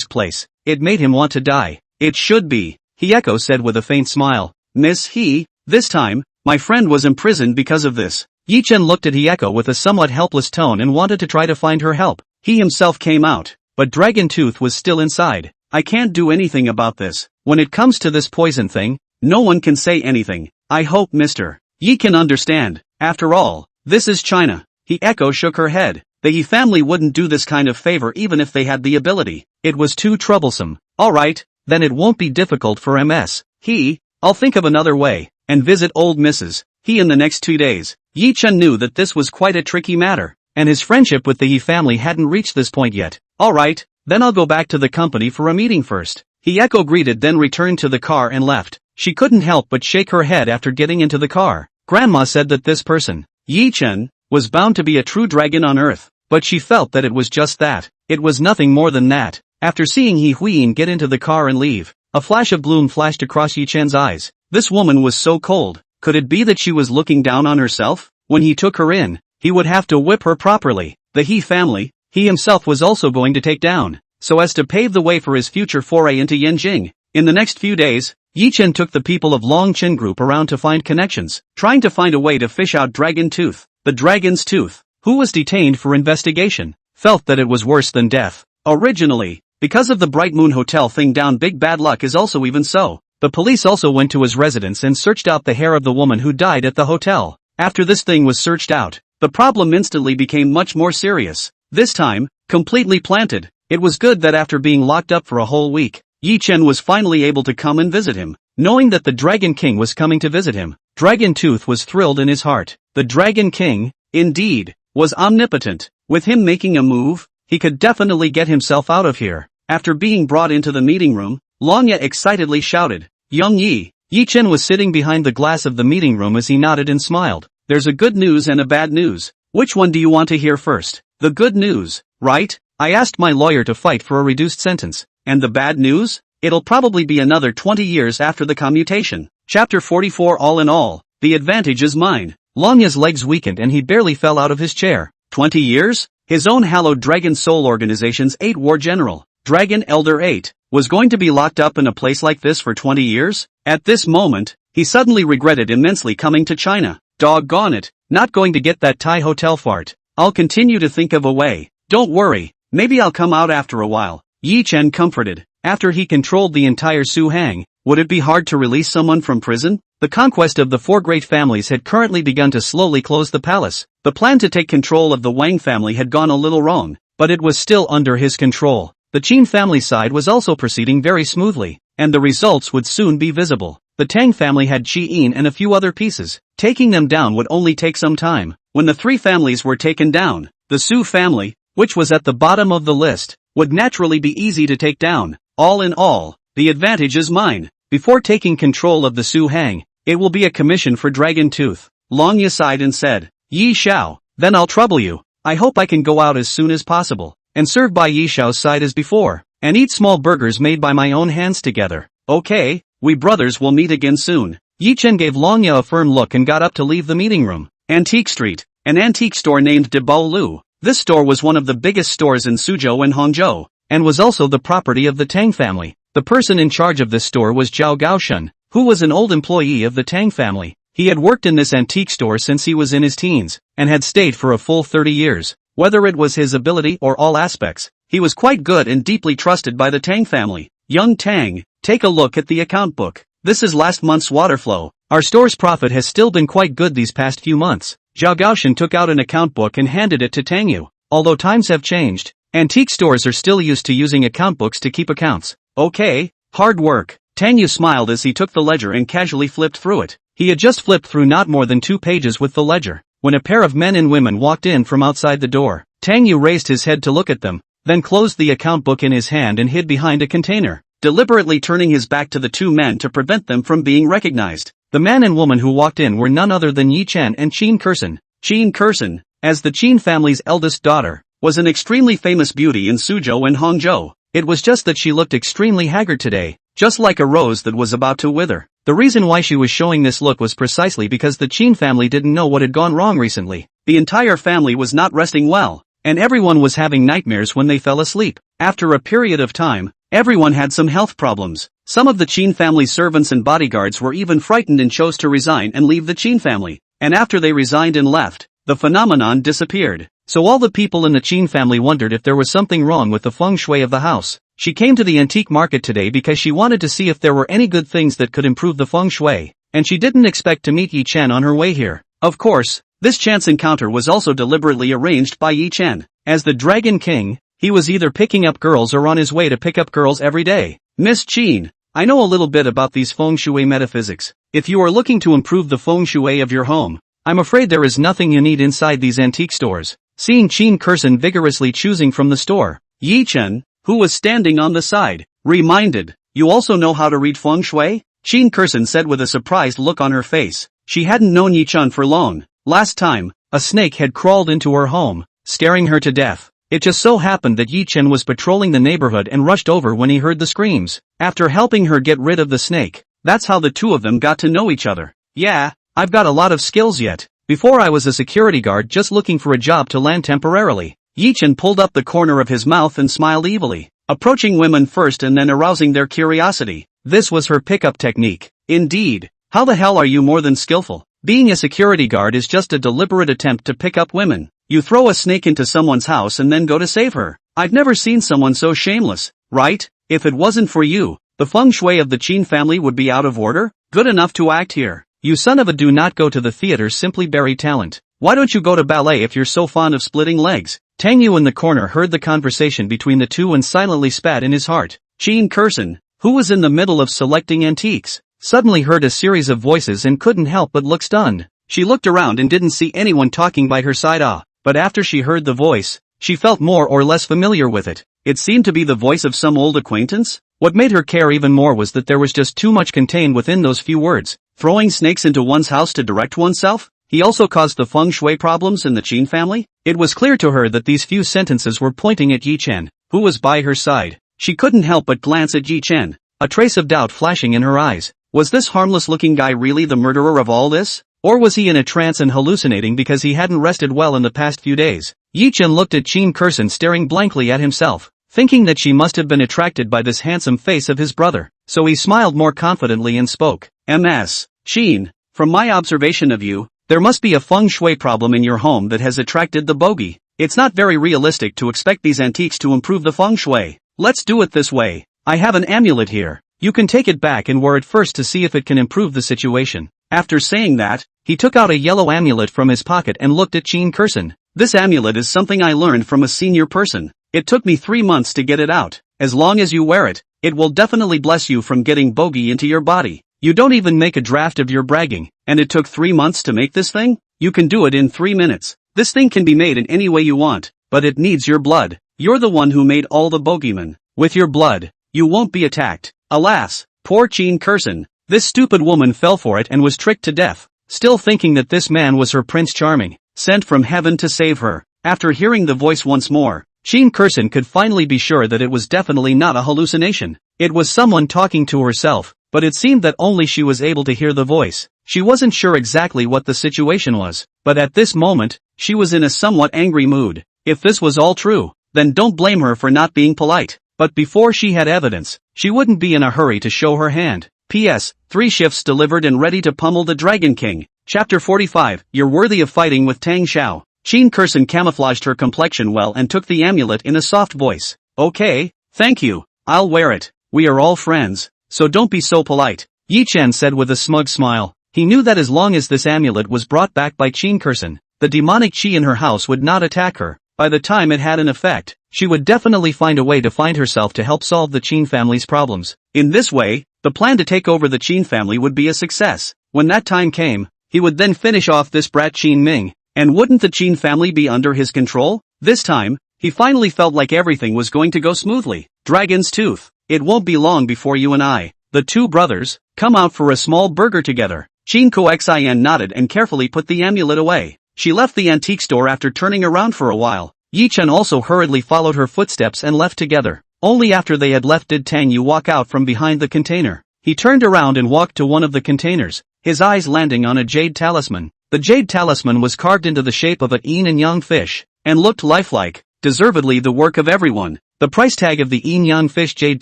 place, it made him want to die. It should be, Hiyeko said with a faint smile. Miss He, this time, my friend was imprisoned because of this. Ye Chen looked at Hiyeko with a somewhat helpless tone and wanted to try to find her help. He himself came out, but Dragon Tooth was still inside. I can't do anything about this. When it comes to this poison thing, no one can say anything. I hope Mr. Yi can understand. After all, this is China. Hiyeko shook her head. The Yi family wouldn't do this kind of favor even if they had the ability. It was too troublesome. Alright, then it won't be difficult for Ms. He, I'll think of another way, and visit old Mrs. He in the next 2 days. Ye Chen knew that this was quite a tricky matter, and his friendship with the He family hadn't reached this point yet. Alright, then I'll go back to the company for a meeting first. Hiyeko greeted, then returned to the car and left. She couldn't help but shake her head after getting into the car. Grandma said that this person, Ye Chen, was bound to be a true dragon on earth, but she felt that it was just that. It was nothing more than that. After seeing He Huiyin get into the car and leave, a flash of gloom flashed across Ye Chen's eyes. This woman was so cold. Could it be that she was looking down on herself? When he took her in, he would have to whip her properly. The He family, he himself was also going to take down, so as to pave the way for his future foray into Yanjing. In the next few days, Ye Chen took the people of Longqin Group around to find connections, trying to find a way to fish out Dragon Tooth. The Dragon's Tooth, who was detained for investigation, felt that it was worse than death. Originally, because of the Bright Moon Hotel thing down, big bad luck is also even so. The police also went to his residence and searched out the hair of the woman who died at the hotel. After this thing was searched out, the problem instantly became much more serious. This time, completely planted. It was good that after being locked up for a whole week, Ye Chen was finally able to come and visit him. Knowing that the Dragon King was coming to visit him, Dragon Tooth was thrilled in his heart. The Dragon King, indeed, was omnipotent. With him making a move, he could definitely get himself out of here. After being brought into the meeting room, Longya excitedly shouted, Young Yi. Ye Chen was sitting behind the glass of the meeting room as he nodded and smiled. There's a good news and a bad news. Which one do you want to hear first? The good news, right? I asked my lawyer to fight for a reduced sentence. And the bad news? It'll probably be another 20 years after the commutation. Chapter 44. All in all, the advantage is mine. Longya's legs weakened and he barely fell out of his chair. 20 years? His own hallowed Dragon Soul Organization's 8 War General, Dragon Elder 8, was going to be locked up in a place like this for 20 years? At this moment, he suddenly regretted immensely coming to China. Doggone it, not going to get that Thai hotel fart. I'll continue to think of a way. Don't worry, maybe I'll come out after a while. Ye Chen comforted. After he controlled the entire Su Hang, would it be hard to release someone from prison? The conquest of the 4 great families had currently begun to slowly close the palace. The plan to take control of the Wang family had gone a little wrong, but it was still under his control. The Qin family side was also proceeding very smoothly, and the results would soon be visible. The Tang family had Qi-in and a few other pieces. Taking them down would only take some time. When the 3 families were taken down, the Su family, which was at the bottom of the list, would naturally be easy to take down. All in all, the advantage is mine. Before taking control of the Su Hang, it will be a commission for Dragon Tooth. Longya sighed and said, Yi Xiao, then I'll trouble you. I hope I can go out as soon as possible, and serve by Yi Xiao's side as before, and eat small burgers made by my own hands together. Okay, we brothers will meet again soon. Ye Chen gave Longya a firm look and got up to leave the meeting room. Antique Street, an antique store named De Bao Lu. This store was one of the biggest stores in Suzhou and Hangzhou, and was also the property of the Tang family. The person in charge of this store was Zhao Gaoshen, who was an old employee of the Tang family. He had worked in this antique store since he was in his teens, and had stayed for a full 30 years. Whether it was his ability or all aspects, he was quite good and deeply trusted by the Tang family. Young Tang, take a look at the account book. This is last month's water flow. Our store's profit has still been quite good these past few months. Zhao Gaoshen took out an account book and handed it to Tang Yu. Although times have changed, antique stores are still used to using account books to keep accounts. Okay, hard work. Tang Yu smiled as he took the ledger and casually flipped through it. He had just flipped through not more than 2 pages with the ledger, when a pair of men and women walked in from outside the door. Tang Yu raised his head to look at them. then closed the account book in his hand and hid behind a container, deliberately turning his back to the two men to prevent them from being recognized. The man and woman who walked in were none other than Ye Chen and Chen Kursen. Chen Kursen, as the Chen family's eldest daughter, was an extremely famous beauty in Suzhou and Hangzhou. It was just that she looked extremely haggard today, just like a rose that was about to wither. The reason why she was showing this look was precisely because the Chen family didn't know what had gone wrong recently. The entire family was not resting well, and everyone was having nightmares when they fell asleep. After a period of time, everyone had some health problems. Some of the Chen family's servants and bodyguards were even frightened and chose to resign and leave the Chen family. And after they resigned and left, the phenomenon disappeared. So all the people in the Chen family wondered if there was something wrong with the feng shui of the house. She came to the antique market today because she wanted to see if there were any good things that could improve the feng shui, and she didn't expect to meet Ye Chen on her way here. Of course, this chance encounter was also deliberately arranged by Ye Chen. As the Dragon King, he was either picking up girls or on his way to pick up girls every day. Miss Chen, I know a little bit about these feng shui metaphysics. If you are looking to improve the feng shui of your home, I'm afraid there is nothing you need inside these antique stores. Seeing Chen Kursen vigorously choosing from the store, Ye Chen, who was standing on the side, reminded, "You also know how to read feng shui?" Chen Kursen said with a surprised look on her face. She hadn't known Ye Chen for long. Last time, a snake had crawled into her home, scaring her to death. It just so happened that Ye Chen was patrolling the neighborhood and rushed over when he heard the screams. After helping her get rid of the snake, that's how the two of them got to know each other. "Yeah, I've got a lot of skills yet. Before I was a security guard just looking for a job to land temporarily." Ye Chen pulled up the corner of his mouth and smiled evilly, approaching women first and then arousing their curiosity. This was her pickup technique. Indeed, how the hell are you more than skillful? Being a security guard is just a deliberate attempt to pick up women. You throw a snake into someone's house and then go to save her. I've never seen someone so shameless, right? If it wasn't for you, the feng shui of the Chen family would be out of order. Good enough to act here. You son of a do not go to the theater, simply bury talent. Why don't you go to ballet if you're so fond of splitting legs? Tang Yu in the corner heard the conversation between the two and silently spat in his heart. Chen Kursen, who was in the middle of selecting antiques, suddenly heard a series of voices and couldn't help but look stunned. She looked around and didn't see anyone talking by her side. But after she heard the voice, she felt more or less familiar with it. It seemed to be the voice of some old acquaintance. What made her care even more was that there was just too much contained within those few words. Throwing snakes into one's house to direct oneself? He also caused the feng shui problems in the Chen family? It was clear to her that these few sentences were pointing at Ye Chen, who was by her side. She couldn't help but glance at Ye Chen, a trace of doubt flashing in her eyes. Was this harmless-looking guy really the murderer of all this? Or was he in a trance and hallucinating because he hadn't rested well in the past few days? Ye Chen looked at Chen Kursen staring blankly at himself, thinking that she must have been attracted by this handsome face of his brother. So he smiled more confidently and spoke. "Ms. Chen, from my observation of you, there must be a feng shui problem in your home that has attracted the bogey. It's not very realistic to expect these antiques to improve the feng shui. Let's do it this way. I have an amulet here. You can take it back and wear it first to see if it can improve the situation." After saying that, he took out a yellow amulet from his pocket and looked at Chen Kursen. "This amulet is something I learned from a senior person. It took me 3 months to get it out. As long as you wear it, it will definitely bless you from getting bogey into your body. You don't even make a draft of your bragging, and it took 3 months to make this thing? You can do it in 3 minutes. This thing can be made in any way you want, but it needs your blood. You're the one who made all the bogeymen. With your blood, you won't be attacked." Alas, poor Chen Kursen. This stupid woman fell for it and was tricked to death, still thinking that this man was her Prince Charming, sent from heaven to save her. After hearing the voice once more, Chen Kursen could finally be sure that it was definitely not a hallucination. It was someone talking to herself, but it seemed that only she was able to hear the voice. She wasn't sure exactly what the situation was, but at this moment, she was in a somewhat angry mood. If this was all true, then don't blame her for not being polite. But before she had evidence, she wouldn't be in a hurry to show her hand. P.S. 3 shifts delivered and ready to pummel the Dragon King. Chapter 45, You're worthy of fighting with Tang Xiao. Chen Kursen camouflaged her complexion well and took the amulet in a soft voice. "Okay, thank you, I'll wear it. We are all friends, so don't be so polite," Ye Chen said with a smug smile. He knew that as long as this amulet was brought back by Chen Kursen, the demonic chi in her house would not attack her. By the time it had an effect, she would definitely find a way to find herself to help solve the Chen family's problems. In this way, the plan to take over the Chen family would be a success. When that time came, he would then finish off this brat Chen Ming, and wouldn't the Chen family be under his control? This time, He finally felt like everything was going to go smoothly. Dragon's Tooth. It won't be long before you and I, the two brothers, come out for a small burger together. Chinko Xin nodded and carefully put the amulet away. She left the antique store after turning around for a while. Ye Chen also hurriedly followed her footsteps and left together. Only after they had left did Tang Yu walk out from behind the container. He turned around and walked to one of the containers, his eyes landing on a jade talisman. The jade talisman was carved into the shape of a yin and yang fish, and looked lifelike, deservedly the work of everyone. The price tag of the yin yang fish jade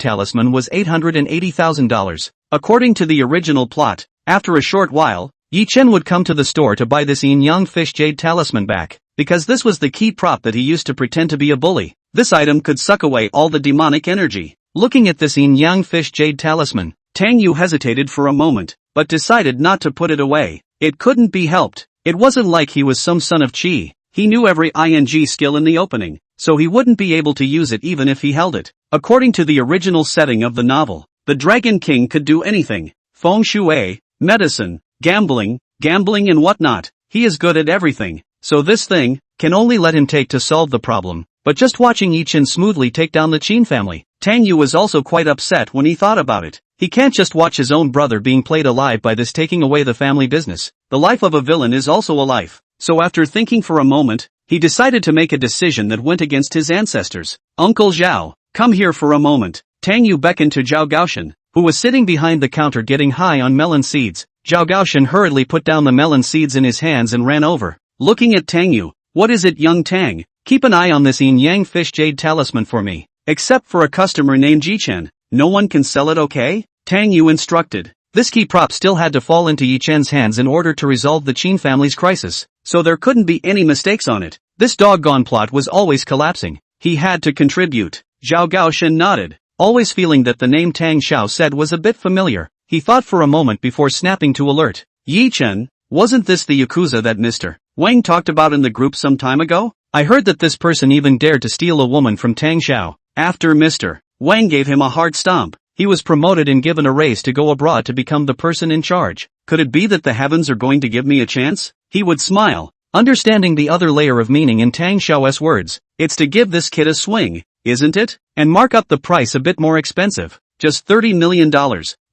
talisman was $880,000. According to the original plot, after a short while, Ye Chen would come to the store to buy this yin yang fish jade talisman back, because this was the key prop that he used to pretend to be a bully. This item could suck away all the demonic energy. Looking at this yin yang fish jade talisman, Tang Yu hesitated for a moment, but decided not to put it away. It couldn't be helped. It wasn't like he was some son of Qi. He knew every ing skill in the opening, so he wouldn't be able to use it even if he held it. According to the original setting of the novel, the Dragon King could do anything. Feng Shui, medicine, gambling and whatnot. He is good at everything, so this thing can only let him take to solve the problem. But just watching Ye Chen smoothly take down the Qin family, Tang Yu was also quite upset when he thought about it. He can't just watch his own brother being played alive by this taking away the family business. The life of a villain is also a life. So after thinking for a moment, he decided to make a decision that went against his ancestors. Uncle Zhao, come here for a moment. Tang Yu beckoned to Zhao Gaoshan, who was sitting behind the counter getting high on melon seeds. Zhao Gaoshan hurriedly put down the melon seeds in his hands and ran over. Looking at Tang Yu, what is it, young Tang? Keep an eye on this yin yang fish jade talisman for me. Except for a customer named Ye Chen, no one can sell it, okay? Tang Yu instructed. This key prop still had to fall into Ye Chen's hands in order to resolve the Qin family's crisis, so there couldn't be any mistakes on it. This doggone plot was always collapsing. He had to contribute. Zhao Gaoshan nodded, always feeling that the name Tang Xiao said was a bit familiar. He thought for a moment before snapping to alert. Ye Chen, wasn't this the Yakuza that Mr. Wang talked about in the group some time ago? I heard that this person even dared to steal a woman from Tang Xiao. After Mr. Wang gave him a hard stomp, he was promoted and given a raise to go abroad to become the person in charge. Could it be that the heavens are going to give me a chance? He would smile, understanding the other layer of meaning in Tang Xiao's words. It's to give this kid a swing, isn't it? And mark up the price a bit more expensive. Just $30 million.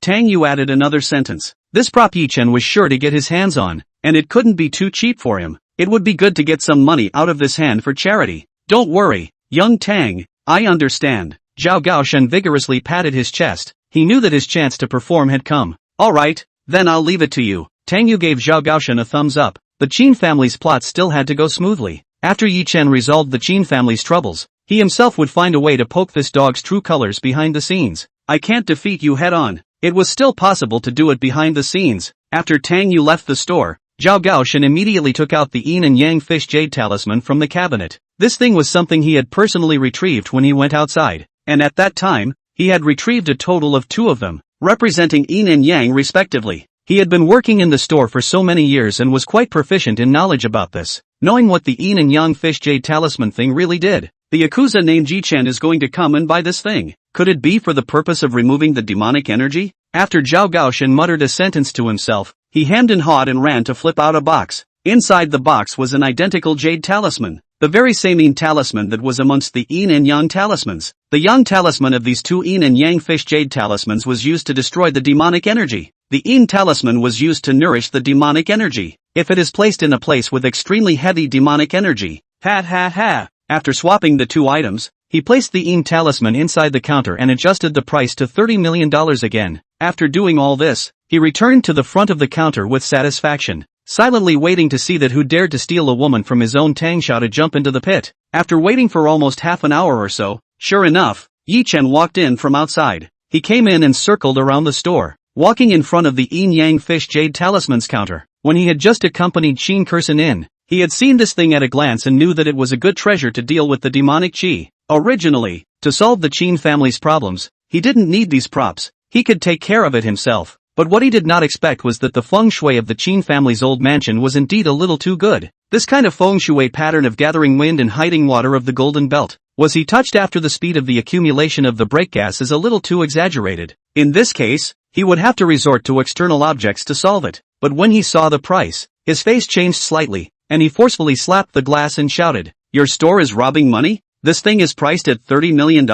Tang Yu added another sentence. This prop Ye Chen was sure to get his hands on, and it couldn't be too cheap for him. It would be good to get some money out of this hand for charity. Don't worry, young Tang, I understand. Zhao Gaoshan vigorously patted his chest. He knew that his chance to perform had come. Alright, then I'll leave it to you. Tang Yu gave Zhao Gaoshan a thumbs up. The Qin family's plot still had to go smoothly. After Ye Chen resolved the Qin family's troubles, he himself would find a way to poke this dog's true colors behind the scenes. I can't defeat you head on. It was still possible to do it behind the scenes. After Tang Yu left the store, Zhao Gaoshan immediately took out the yin and yang fish jade talisman from the cabinet. This thing was something he had personally retrieved when he went outside, and at that time, he had retrieved a total of 2 of them, representing yin and yang respectively. He had been working in the store for so many years and was quite proficient in knowledge about this, knowing what the yin and yang fish jade talisman thing really did. The Yakuza named Ye Chen is going to come and buy this thing. Could it be for the purpose of removing the demonic energy? After Zhao Gaoshan muttered a sentence to himself, he hemmed and hawed and ran to flip out a box. Inside the box was an identical jade talisman, the very same yin talisman that was amongst the yin and yang talismans. The yang talisman of these 2 yin and yang fish jade talismans was used to destroy the demonic energy. The yin talisman was used to nourish the demonic energy. If it is placed in a place with extremely heavy demonic energy, ha. After swapping the 2 items, he placed the yin talisman inside the counter and adjusted the price to $30 million again. After doing all this, he returned to the front of the counter with satisfaction, silently waiting to see that who dared to steal a woman from his own Tang Xiao to jump into the pit. After waiting for almost half an hour or so, sure enough, Ye Chen walked in from outside. He came in and circled around the store, walking in front of the yin yang fish jade talisman's counter. When he had just accompanied Qin Kursin in, he had seen this thing at a glance and knew that it was a good treasure to deal with the demonic qi. Originally, to solve the Qin family's problems, he didn't need these props. He could take care of it himself. But what he did not expect was that the feng shui of the Qin family's old mansion was indeed a little too good. This kind of feng shui pattern of gathering wind and hiding water of the golden belt, was he touched after the speed of the accumulation of the break gas is a little too exaggerated. In this case, he would have to resort to external objects to solve it. But when he saw the price, his face changed slightly, and he forcefully slapped the glass and shouted, "Your store is robbing money? This thing is priced at $30 million?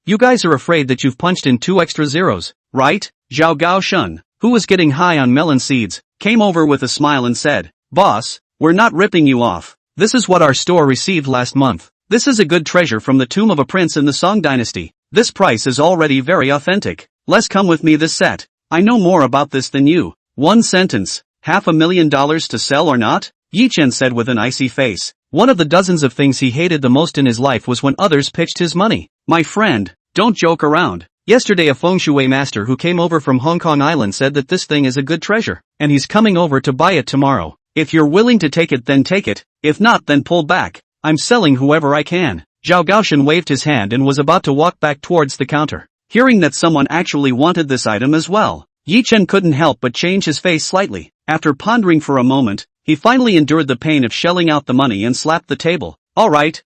You guys are afraid that you've punched in 2 extra zeros, right? Zhao Gaoshun, who was getting high on melon seeds, came over with a smile and said, "Boss, we're not ripping you off. This is what our store received last month. This is a good treasure from the tomb of a prince in the Song dynasty. This price is already very authentic. Let's come with me this set. I know more about this than you." One sentence, $500,000 to sell or not? Ye Chen said with an icy face. One of the dozens of things he hated the most in his life was when others pitched his money. My friend, don't joke around. Yesterday a feng shui master who came over from Hong Kong Island said that this thing is a good treasure, and he's coming over to buy it tomorrow. If you're willing to take it then take it, if not then pull back. I'm selling whoever I can. Zhao Gaoshan waved his hand and was about to walk back towards the counter. Hearing that someone actually wanted this item as well, Ye Chen couldn't help but change his face slightly. After pondering for a moment, he finally endured the pain of shelling out the money and slapped the table. Alright,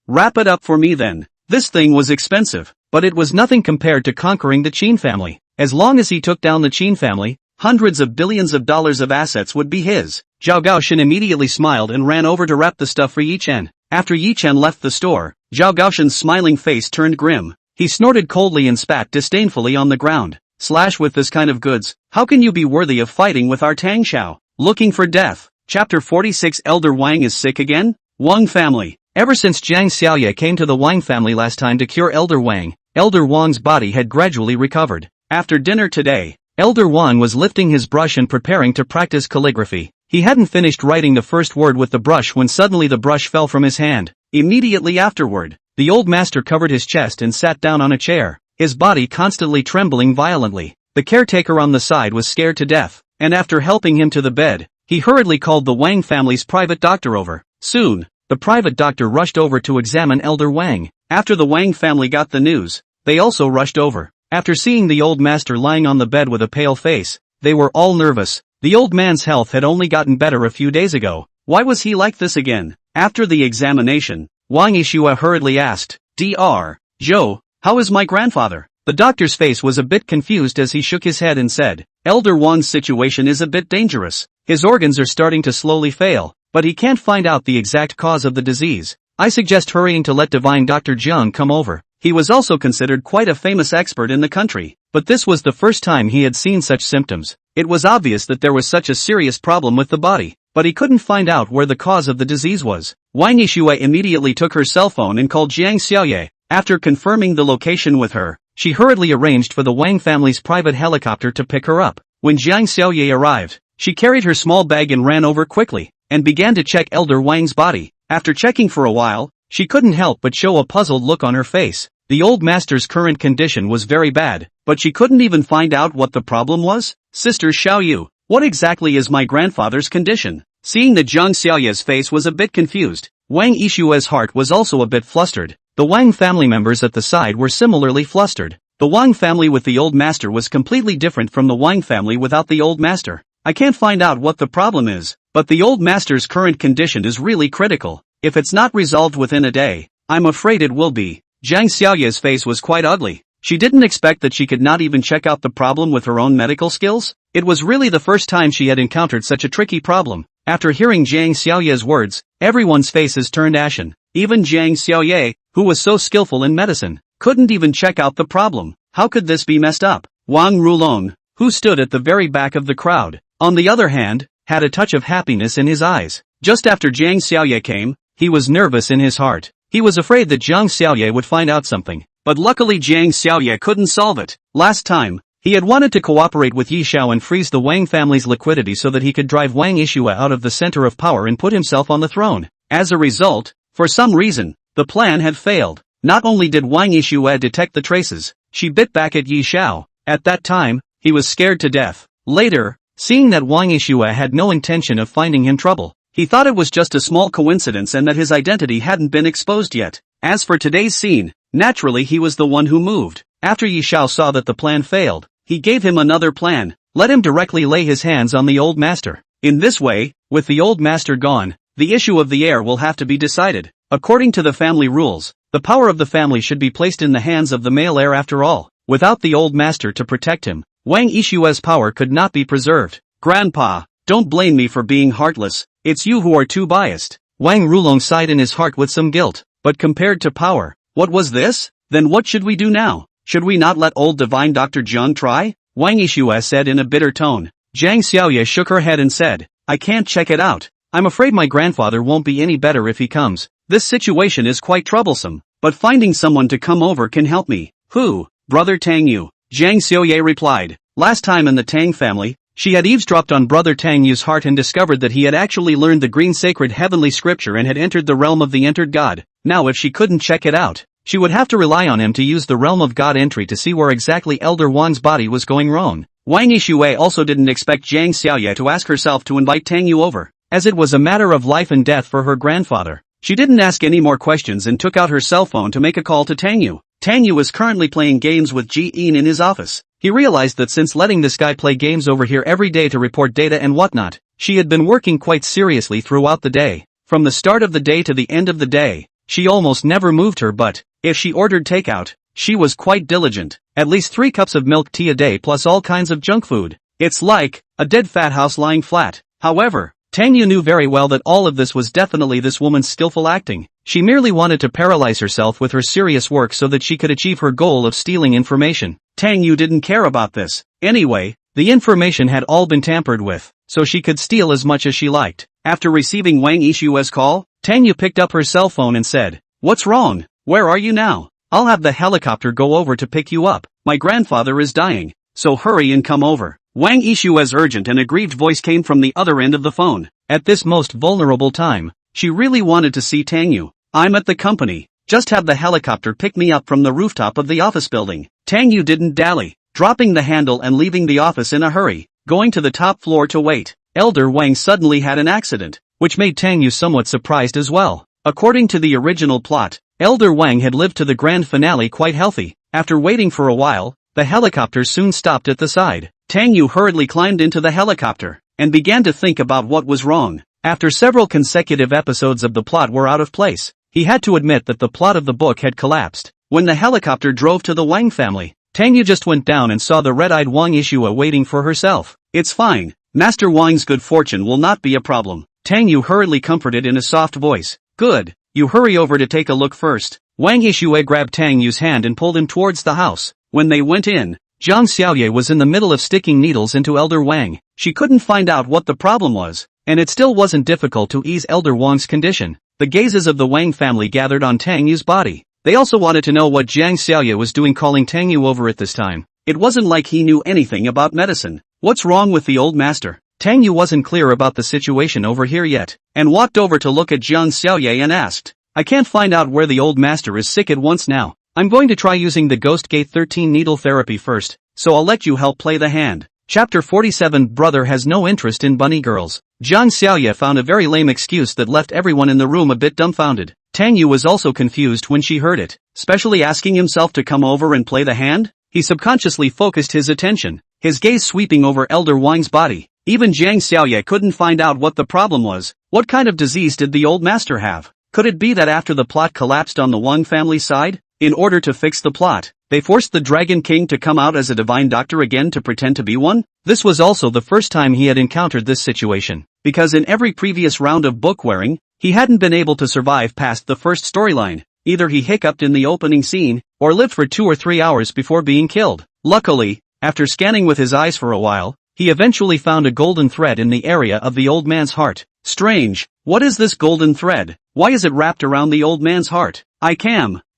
wrap it up for me then. This thing was expensive, but it was nothing compared to conquering the Qin family. As long as he took down the Qin family, hundreds of billions of dollars of assets would be his. Zhao Gaoshan immediately smiled and ran over to wrap the stuff for Ye Chen. After Ye Chen left the store, Zhao Gaoshan's smiling face turned grim. He snorted coldly and spat disdainfully on the ground. Slash, with this kind of goods, how can you be worthy of fighting with our Tang Xiao? Looking for death. Chapter 46. Elder Wang is sick again? Wang family. Ever since Jiang Xiaoye came to the Wang family last time to cure Elder Wang, Elder Wang's body had gradually recovered. After dinner today, Elder Wang was lifting his brush and preparing to practice calligraphy. He hadn't finished writing the first word with the brush when suddenly the brush fell from his hand. Immediately afterward, the old master covered his chest and sat down on a chair, his body constantly trembling violently. The caretaker on the side was scared to death, and after helping him to the bed, he hurriedly called the Wang family's private doctor over. Soon, the private doctor rushed over to examine Elder Wang. After the Wang family got the news, they also rushed over. After seeing the old master lying on the bed with a pale face, they were all nervous. The old man's health had only gotten better a few days ago. Why was he like this again? After the examination, Wang Yishua hurriedly asked, Dr. Zhou, how is my grandfather? The doctor's face was a bit confused as he shook his head and said, Elder Wang's situation is a bit dangerous. His organs are starting to slowly fail, but he can't find out the exact cause of the disease. I suggest hurrying to let divine Dr. Jiang come over. He was also considered quite a famous expert in the country, but this was the first time he had seen such symptoms. It was obvious that there was such a serious problem with the body, but he couldn't find out where the cause of the disease was. Wang Yishue immediately took her cell phone and called Jiang Xiaoye. After confirming the location with her, she hurriedly arranged for the Wang family's private helicopter to pick her up. When Jiang Xiaoye arrived, she carried her small bag and ran over quickly, and began to check Elder Wang's body. After checking for a while, she couldn't help but show a puzzled look on her face. The old master's current condition was very bad, but she couldn't even find out what the problem was. Sister Xiaoyu, what exactly is my grandfather's condition? Seeing that Jiang Xiaoye's face was a bit confused, Wang Yishue's heart was also a bit flustered. The Wang family members at the side were similarly flustered. The Wang family with the old master was completely different from the Wang family without the old master. I can't find out what the problem is, but the old master's current condition is really critical. If it's not resolved within a day, I'm afraid it will be. Jiang Xiaoye's face was quite ugly. She didn't expect that she could not even check out the problem with her own medical skills. It was really the first time she had encountered such a tricky problem. After hearing Jiang Xiaoye's words, everyone's faces turned ashen. Even Jiang Xiaoye, who was so skillful in medicine, couldn't even check out the problem. How could this be messed up? Wang Rulong, who stood at the very back of the crowd, on the other hand, had a touch of happiness in his eyes. Just after Jiang Xiaoye came, he was nervous in his heart. He was afraid that Jiang Xiaoye would find out something, but luckily Jiang Xiaoye couldn't solve it. Last time, he had wanted to cooperate with Yi Xiao and freeze the Wang family's liquidity so that he could drive Wang Yishue out of the center of power and put himself on the throne. As a result, for some reason, the plan had failed. Not only did Wang Yishue detect the traces, she bit back at Yi Xiao. At that time, he was scared to death. Later, seeing that Wang Yishue had no intention of finding him trouble, he thought it was just a small coincidence and that his identity hadn't been exposed yet. As for today's scene, naturally he was the one who moved. After Yi Xiao saw that the plan failed, he gave him another plan. Let him directly lay his hands on the old master. In this way, with the old master gone, the issue of the heir will have to be decided. According to the family rules, the power of the family should be placed in the hands of the male heir after all. Without the old master to protect him, Wang Yishue's power could not be preserved. Grandpa, don't blame me for being heartless. It's you who are too biased. Wang Rulong sighed in his heart with some guilt. but compared to power, what was this? Then what should we do now? Should we not let old divine Dr. Jiang try? Wang Yishue said in a bitter tone. Zhang Xiaoye shook her head and said, I can't check it out. I'm afraid my grandfather won't be any better if he comes. This situation is quite troublesome, but finding someone to come over can help me. Who? Brother Tang Yu. Zhang Xiaoye replied. Last time in the Tang family, she had eavesdropped on Brother Tang Yu's heart and discovered that he had actually learned the green sacred heavenly scripture and had entered the realm of the entered God. Now if she couldn't check it out, she would have to rely on him to use the realm of God entry to see where exactly Elder Wang's body was going wrong. Wang Yishue also didn't expect Zhang Xiaoye to ask herself to invite Tang Yu over, as it was a matter of life and death for her grandfather. She didn't ask any more questions and took out her cell phone to make a call to Tang Yu. Tang Yu was currently playing games with Ji Yin in his office. He realized that since letting this guy play games over here every day to report data and whatnot, she had been working quite seriously throughout the day. From the start of the day to the end of the day, she almost never moved her butt. If she ordered takeout, she was quite diligent. At least 3 cups of milk tea a day plus all kinds of junk food. It's like a dead fat house lying flat. However, Tang Yu knew very well that all of this was definitely this woman's skillful acting. She merely wanted to paralyze herself with her serious work so that she could achieve her goal of stealing information. Tang Yu didn't care about this. Anyway, the information had all been tampered with, so she could steal as much as she liked. After receiving Wang Yishue's call, Tang Yu picked up her cell phone and said, What's wrong? Where are you now? I'll have the helicopter go over to pick you up. My grandfather is dying, so hurry and come over. Wang Yishue's urgent and aggrieved voice came from the other end of the phone. At this most vulnerable time, she really wanted to see Tang Yu. I'm at the company. Just have the helicopter pick me up from the rooftop of the office building. Tang Yu didn't dally, dropping the handle and leaving the office in a hurry, going to the top floor to wait. Elder Wang suddenly had an accident, which made Tang Yu somewhat surprised as well. According to the original plot, Elder Wang had lived to the grand finale quite healthy. After waiting for a while, the helicopter soon stopped at the side. Tang Yu hurriedly climbed into the helicopter and began to think about what was wrong. After several consecutive episodes of the plot were out of place, he had to admit that the plot of the book had collapsed. When the helicopter drove to the Wang family, Tang Yu just went down and saw the red-eyed Wang Yishue waiting for herself. It's fine. Master Wang's good fortune will not be a problem. Tang Yu hurriedly comforted in a soft voice. Good. You hurry over to take a look first. Wang Yishue grabbed Tang Yu's hand and pulled him towards the house. When they went in, Zhang Xiaoye was in the middle of sticking needles into Elder Wang. She couldn't find out what the problem was, and it still wasn't difficult to ease Elder Wang's condition. The gazes of the Wang family gathered on Tang Yu's body. They also wanted to know what Zhang Xiaoye was doing calling Tang Yu over at this time. It wasn't like he knew anything about medicine. What's wrong with the old master? Tang Yu wasn't clear about the situation over here yet, and walked over to look at Zhang Xiaoye and asked, I can't find out where the old master is sick at once now. I'm going to try using the Ghost Gate 13 needle therapy first, so I'll let you help play the hand. Chapter 47 Brother has no interest in bunny girls. Zhang Xiaoye found a very lame excuse that left everyone in the room a bit dumbfounded. Tang Yu was also confused when she heard it, especially asking himself to come over and play the hand. He subconsciously focused his attention, his gaze sweeping over Elder Wang's body. Even Zhang Xiaoye couldn't find out what the problem was. What kind of disease did the old master have? Could it be that after the plot collapsed on the Wang family side, in order to fix the plot, they forced the Dragon King to come out as a divine doctor again to pretend to be one? This was also the first time he had encountered this situation, because in every previous round of book wearing, he hadn't been able to survive past the first storyline. Either he hiccuped in the opening scene, or lived for 2 or 3 hours before being killed. Luckily, after scanning with his eyes for a while, he eventually found a golden thread in the area of the old man's heart. Strange. What is this golden thread? Why is it wrapped around the old man's heart?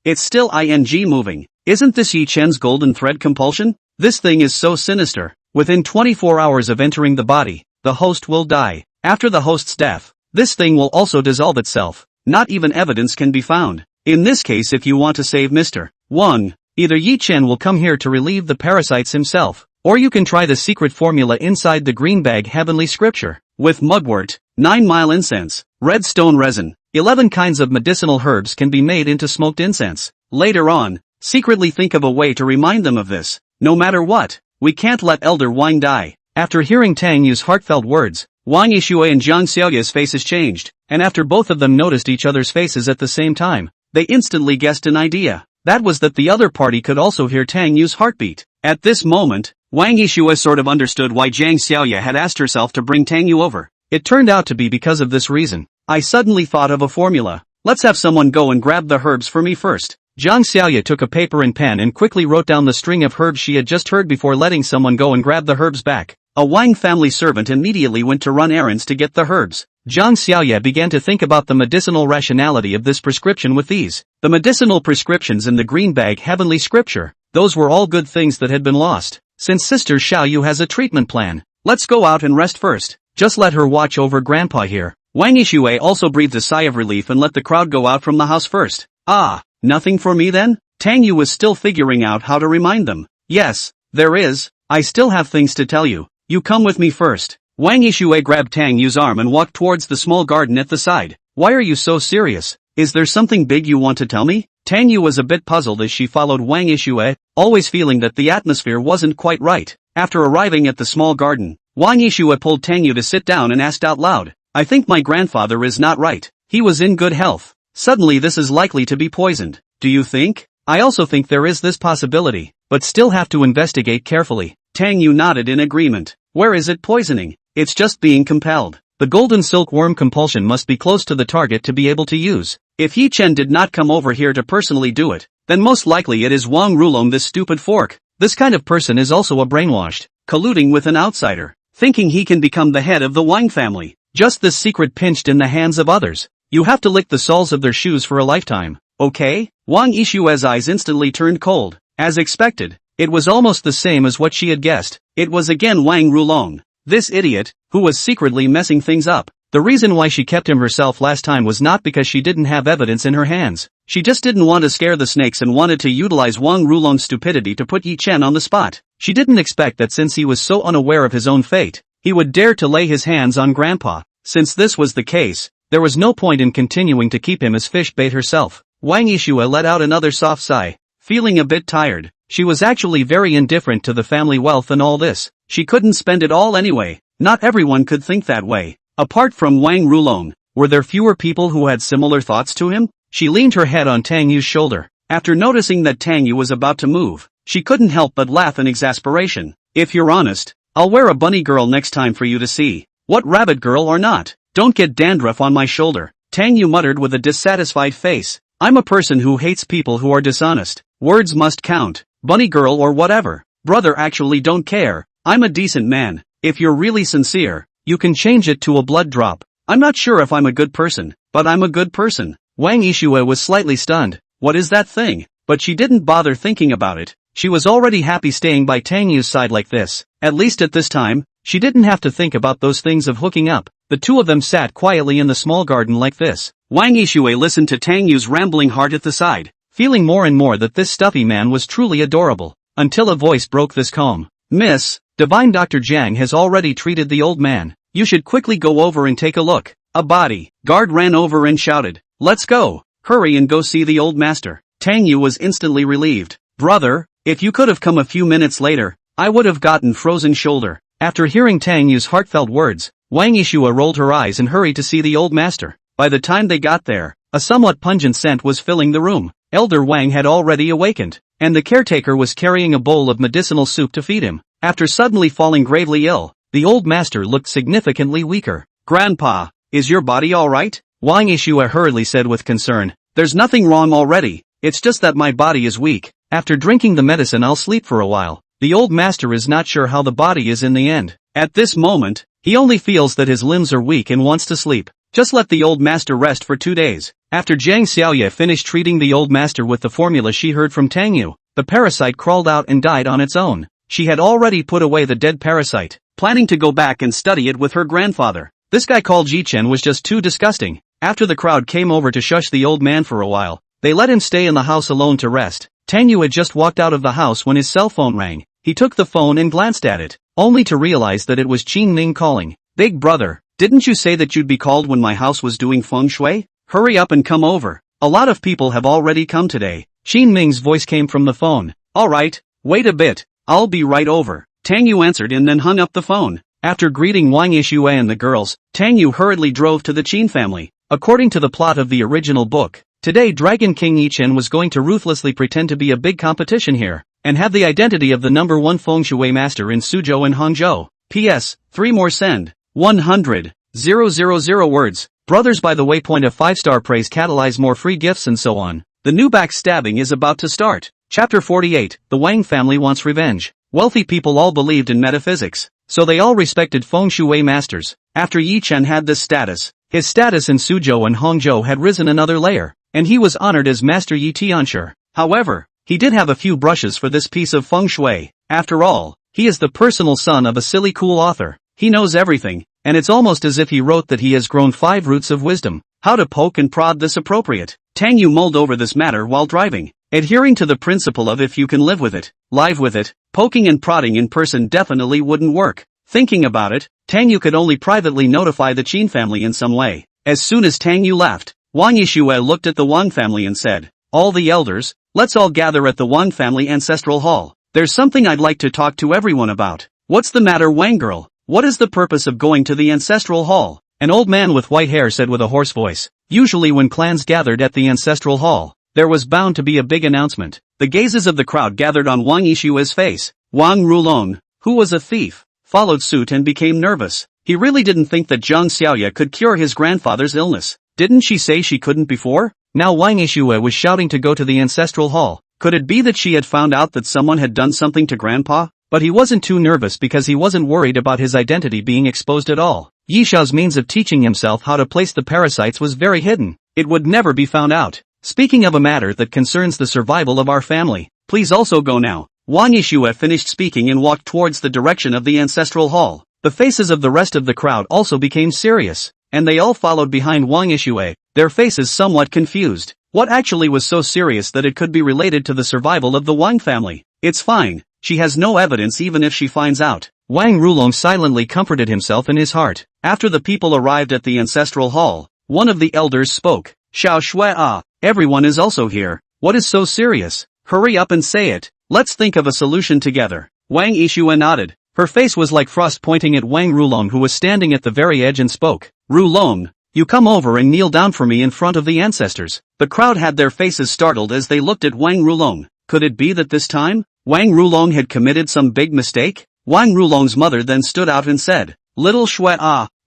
It's still ing moving. Isn't this Ye Chen's golden thread compulsion? This thing is so sinister. Within 24 hours of entering the body, the host will die. After the host's death, this thing will also dissolve itself. Not even evidence can be found. In this case, if you want to save Mr. Wang, either Ye Chen will come here to relieve the parasites himself, or you can try the secret formula inside the green bag heavenly scripture. With mugwort, 9-mile incense, red stone resin, 11 kinds of medicinal herbs can be made into smoked incense. Later on, secretly think of a way to remind them of this. No matter what, we can't let Elder Wang die. After hearing Tang Yu's heartfelt words, Wang Yishue and Zhang Xiaoye's faces changed, and after both of them noticed each other's faces at the same time, they instantly guessed an idea. That was that the other party could also hear Tang Yu's heartbeat. At this moment, Wang Yishue sort of understood why Zhang Xiaoye had asked herself to bring Tang Yu over. It turned out to be because of this reason. I suddenly thought of a formula. Let's have someone go and grab the herbs for me first. Jiang Xiaoye took a paper and pen and quickly wrote down the string of herbs she had just heard before letting someone go and grab the herbs back. A Wang family servant immediately went to run errands to get the herbs. Jiang Xiaoye began to think about the medicinal rationality of this prescription with ease. The medicinal prescriptions in the green bag heavenly scripture, those were all good things that had been lost. Since Sister Xiaoyu has a treatment plan, let's go out and rest first. Just let her watch over Grandpa here. Wang Yixue also breathed a sigh of relief and let the crowd go out from the house first. Ah, nothing for me then? Tang Yu was still figuring out how to remind them. Yes, there is. I still have things to tell you. You come with me first. Wang Yixue grabbed Tang Yu's arm and walked towards the small garden at the side. Why are you so serious? Is there something big you want to tell me? Tang Yu was a bit puzzled as she followed Wang Yixue, always feeling that the atmosphere wasn't quite right. After arriving at the small garden, Wang Yixue pulled Tang Yu to sit down and asked out loud, I think my grandfather is not right. He was in good health. Suddenly this is likely to be poisoned. Do you think? I also think there is this possibility, but still have to investigate carefully. Tang Yu nodded in agreement. Where is it poisoning? It's just being compelled. The golden silkworm compulsion must be close to the target to be able to use. If Ye Chen did not come over here to personally do it, then most likely it is Wang Rulong, this stupid fork. This kind of person is also a brainwashed, colluding with an outsider, thinking he can become the head of the Wang family. Just this secret pinched in the hands of others. You have to lick the soles of their shoes for a lifetime, okay? Wang Yixue's eyes instantly turned cold. As expected, it was almost the same as what she had guessed. It was again Wang Rulong. This idiot, who was secretly messing things up. The reason why she kept him herself last time was not because she didn't have evidence in her hands. She just didn't want to scare the snakes and wanted to utilize Wang Rulong's stupidity to put Ye Chen on the spot. She didn't expect that since he was so unaware of his own fate, he would dare to lay his hands on Grandpa. Since this was the case, there was no point in continuing to keep him as fish bait herself. Wang Yixue let out another soft sigh, feeling a bit tired. She was actually very indifferent to the family wealth and all this. She couldn't spend it all anyway. Not everyone could think that way. Apart from Wang Rulong, were there fewer people who had similar thoughts to him? She leaned her head on Tang Yu's shoulder. After noticing that Tang Yu was about to move, she couldn't help but laugh in exasperation. If you're honest, I'll wear a bunny girl next time for you to see. What, rabbit girl or not? Don't get dandruff on my shoulder. Tang Yu muttered with a dissatisfied face. I'm a person who hates people who are dishonest. Words must count. Bunny girl or whatever. Brother, actually don't care. I'm a decent man. If you're really sincere, you can change it to a blood drop. I'm not sure if I'm a good person, but I'm a good person. Wang Yixue was slightly stunned. What is that thing? But she didn't bother thinking about it. She was already happy staying by Tang Yu's side like this. At least at this time, she didn't have to think about those things of hooking up. The two of them sat quietly in the small garden like this. Wang Yixue listened to Tang Yu's rambling heart at the side, feeling more and more that this stuffy man was truly adorable, until a voice broke this calm. Miss, Divine Dr. Jiang has already treated the old man. You should quickly go over and take a look. A body guard ran over and shouted, let's go. Hurry and go see the old master. Tang Yu was instantly relieved. Brother, if you could have come a few minutes later, I would have gotten frozen shoulder. After hearing Tang Yu's heartfelt words, Wang Yixue rolled her eyes and hurried to see the old master. By the time they got there, a somewhat pungent scent was filling the room. Elder Wang had already awakened, and the caretaker was carrying a bowl of medicinal soup to feed him. After suddenly falling gravely ill, the old master looked significantly weaker. Grandpa, is your body all right? Wang Yixue hurriedly said with concern. There's nothing wrong already, it's just that my body is weak. After drinking the medicine I'll sleep for a while. The old master is not sure how the body is in the end. At this moment, he only feels that his limbs are weak and wants to sleep. Just let the old master rest for 2 days. After Jiang Xiaoye finished treating the old master with the formula she heard from Tang Yu, the parasite crawled out and died on its own. She had already put away the dead parasite, planning to go back and study it with her grandfather. This guy called Ye Chen was just too disgusting. After the crowd came over to shush the old man for a while, they let him stay in the house alone to rest. Tang Yu had just walked out of the house when his cell phone rang. He took the phone and glanced at it, only to realize that it was Qin Ning calling. Big brother, didn't you say that you'd be called when my house was doing feng shui? Hurry up and come over. A lot of people have already come today. Qin Ming's voice came from the phone. Alright, wait a bit, I'll be right over. Tang Yu answered and then hung up the phone. After greeting Wang Yixue and the girls, Tang Yu hurriedly drove to the Qin family. According to the plot of the original book, today Dragon King Ye Chen was going to ruthlessly pretend to be a big competition here, and have the identity of the #1 feng shui master in Suzhou and Hangzhou. P.S. 3 more send. 100,000 words. brothers by the waypoint of 5-star praise catalyze more free gifts and so on. The new backstabbing is about to start. Chapter 48, the Wang family wants revenge. Wealthy people all believed in metaphysics, so they all respected feng shui masters. After Ye Chen had this status, his status in Suzhou and Hangzhou had risen another layer, and he was honored as Master Yi Tianshi. However, he did have a few brushes for this piece of feng shui. After all, he is the personal son of a silly cool author. He knows everything, and it's almost as if he wrote that he has grown 5 roots of wisdom. How to poke and prod this appropriate. Tang Yu mulled over this matter while driving, adhering to the principle of if you can live with it, live with it. Poking and prodding in person definitely wouldn't work. Thinking about it, Tang Yu could only privately notify the Qin family in some way. As soon as Tang Yu left, Wang Yishue looked at the Wang family and said, "All the elders, let's all gather at the Wang family ancestral hall. There's something I'd like to talk to everyone about." "What's the matter, Wang girl? What is the purpose of going to the ancestral hall?" An old man with white hair said with a hoarse voice. Usually when clans gathered at the ancestral hall, there was bound to be a big announcement. The gazes of the crowd gathered on Wang Yishue's face. Wang Rulong, who was a thief, followed suit and became nervous. He really didn't think that Zhang Xiaoya could cure his grandfather's illness. Didn't she say she couldn't before? Now Wang Yishue was shouting to go to the ancestral hall. Could it be that she had found out that someone had done something to grandpa? But he wasn't too nervous because he wasn't worried about his identity being exposed at all. Yi Xiao's means of teaching himself how to place the parasites was very hidden. It would never be found out. Speaking of a matter that concerns the survival of our family, please also go now. Wang Yishue finished speaking and walked towards the direction of the ancestral hall. The faces of the rest of the crowd also became serious, and they all followed behind Wang Yishue, their faces somewhat confused. What actually was so serious that it could be related to the survival of the Wang family? It's fine, she has no evidence even if she finds out. Wang Rulong silently comforted himself in his heart. After the people arrived at the ancestral hall, one of the elders spoke. "Xiao Shui, everyone is also here. What is so serious? Hurry up and say it. Let's think of a solution together." Wang Yishue nodded. Her face was like frost pointing at Wang Rulong who was standing at the very edge and spoke. "Rulong, you come over and kneel down for me in front of the ancestors." The crowd had their faces startled as they looked at Wang Rulong. Could it be that this time, Wang Rulong had committed some big mistake? Wang Rulong's mother then stood out and said, "Little Shui,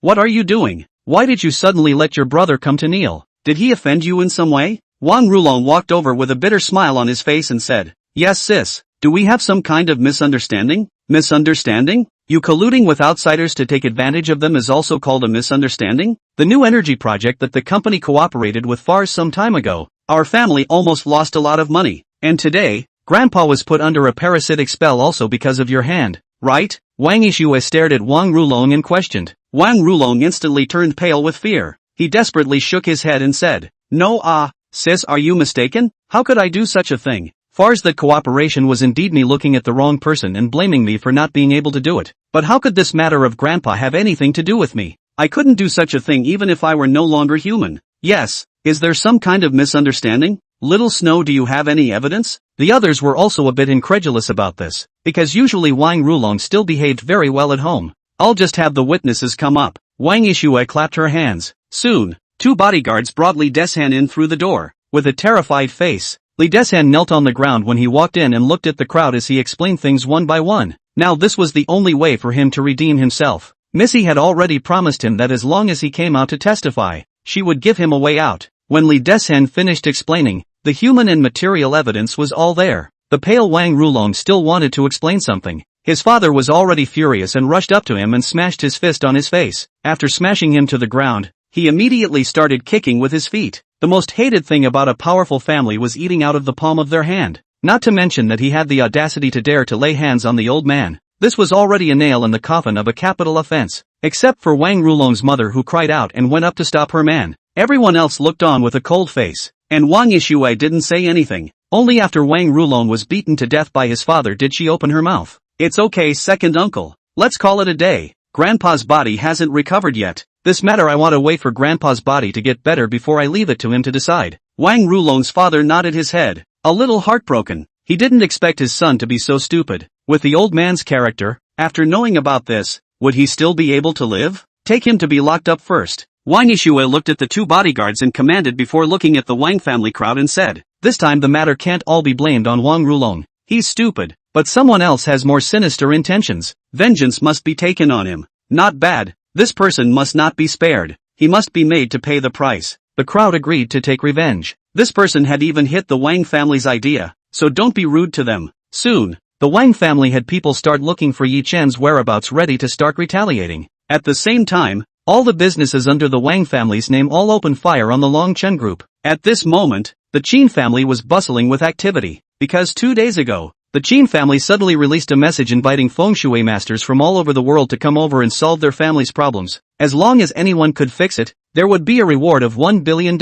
what are you doing? Why did you suddenly let your brother come to kneel? Did he offend you in some way?" Wang Rulong walked over with a bitter smile on his face and said, "Yes sis, do we have some kind of misunderstanding?" "Misunderstanding? You colluding with outsiders to take advantage of them is also called a misunderstanding? The new energy project that the company cooperated with far some time ago, our family almost lost a lot of money, and today, Grandpa was put under a parasitic spell also because of your hand, right?" Wang Yishue stared at Wang Rulong and questioned. Wang Rulong instantly turned pale with fear. He desperately shook his head and said, "No, sis, are you mistaken? How could I do such a thing? Fars that cooperation was indeed me looking at the wrong person and blaming me for not being able to do it. But how could this matter of Grandpa have anything to do with me? I couldn't do such a thing even if I were no longer human." "Yes, is there some kind of misunderstanding? Little Snow, do you have any evidence?" The others were also a bit incredulous about this, because usually Wang Rulong still behaved very well at home. "I'll just have the witnesses come up." Wang Yishue clapped her hands. Soon, 2 bodyguards brought Li Deshan in through the door. With a terrified face, Li Deshan knelt on the ground when he walked in and looked at the crowd as he explained things one by one. Now this was the only way for him to redeem himself. Missy had already promised him that as long as he came out to testify, she would give him a way out. When Li Deshan finished explaining, the human and material evidence was all there. The pale Wang Rulong still wanted to explain something. His father was already furious and rushed up to him and smashed his fist on his face. After smashing him to the ground, he immediately started kicking with his feet. The most hated thing about a powerful family was eating out of the palm of their hand. Not to mention that he had the audacity to dare to lay hands on the old man. This was already a nail in the coffin of a capital offense. Except for Wang Rulong's mother who cried out and went up to stop her man. Everyone else looked on with a cold face. And Wang Yishue didn't say anything. Only after Wang Rulong was beaten to death by his father did she open her mouth. "It's okay, second uncle. Let's call it a day. Grandpa's body hasn't recovered yet. This matter I want to wait for Grandpa's body to get better before I leave it to him to decide." Wang Rulong's father nodded his head, a little heartbroken. He didn't expect his son to be so stupid. With the old man's character, after knowing about this, would he still be able to live? Take him to be locked up first. Wang Yishue looked at the 2 bodyguards and commanded before looking at the Wang family crowd and said, "This time the matter can't all be blamed on Wang Rulong. He's stupid, but someone else has more sinister intentions. Vengeance must be taken on him. Not bad. This person must not be spared. he must be made to pay the price. The crowd agreed to take revenge. This person had even hit the Wang family's idea, so don't be rude to them. Soon, the Wang family had people start looking for Ye Chen's whereabouts, ready to start retaliating. At the same time, all the businesses under the Wang family's name all opened fire on the Long Chen group. At this moment, the Qin family was bustling with activity, because 2 days ago, the Qin family suddenly released a message inviting feng shui masters from all over the world to come over and solve their family's problems. As long as anyone could fix it, there would be a reward of $1 billion.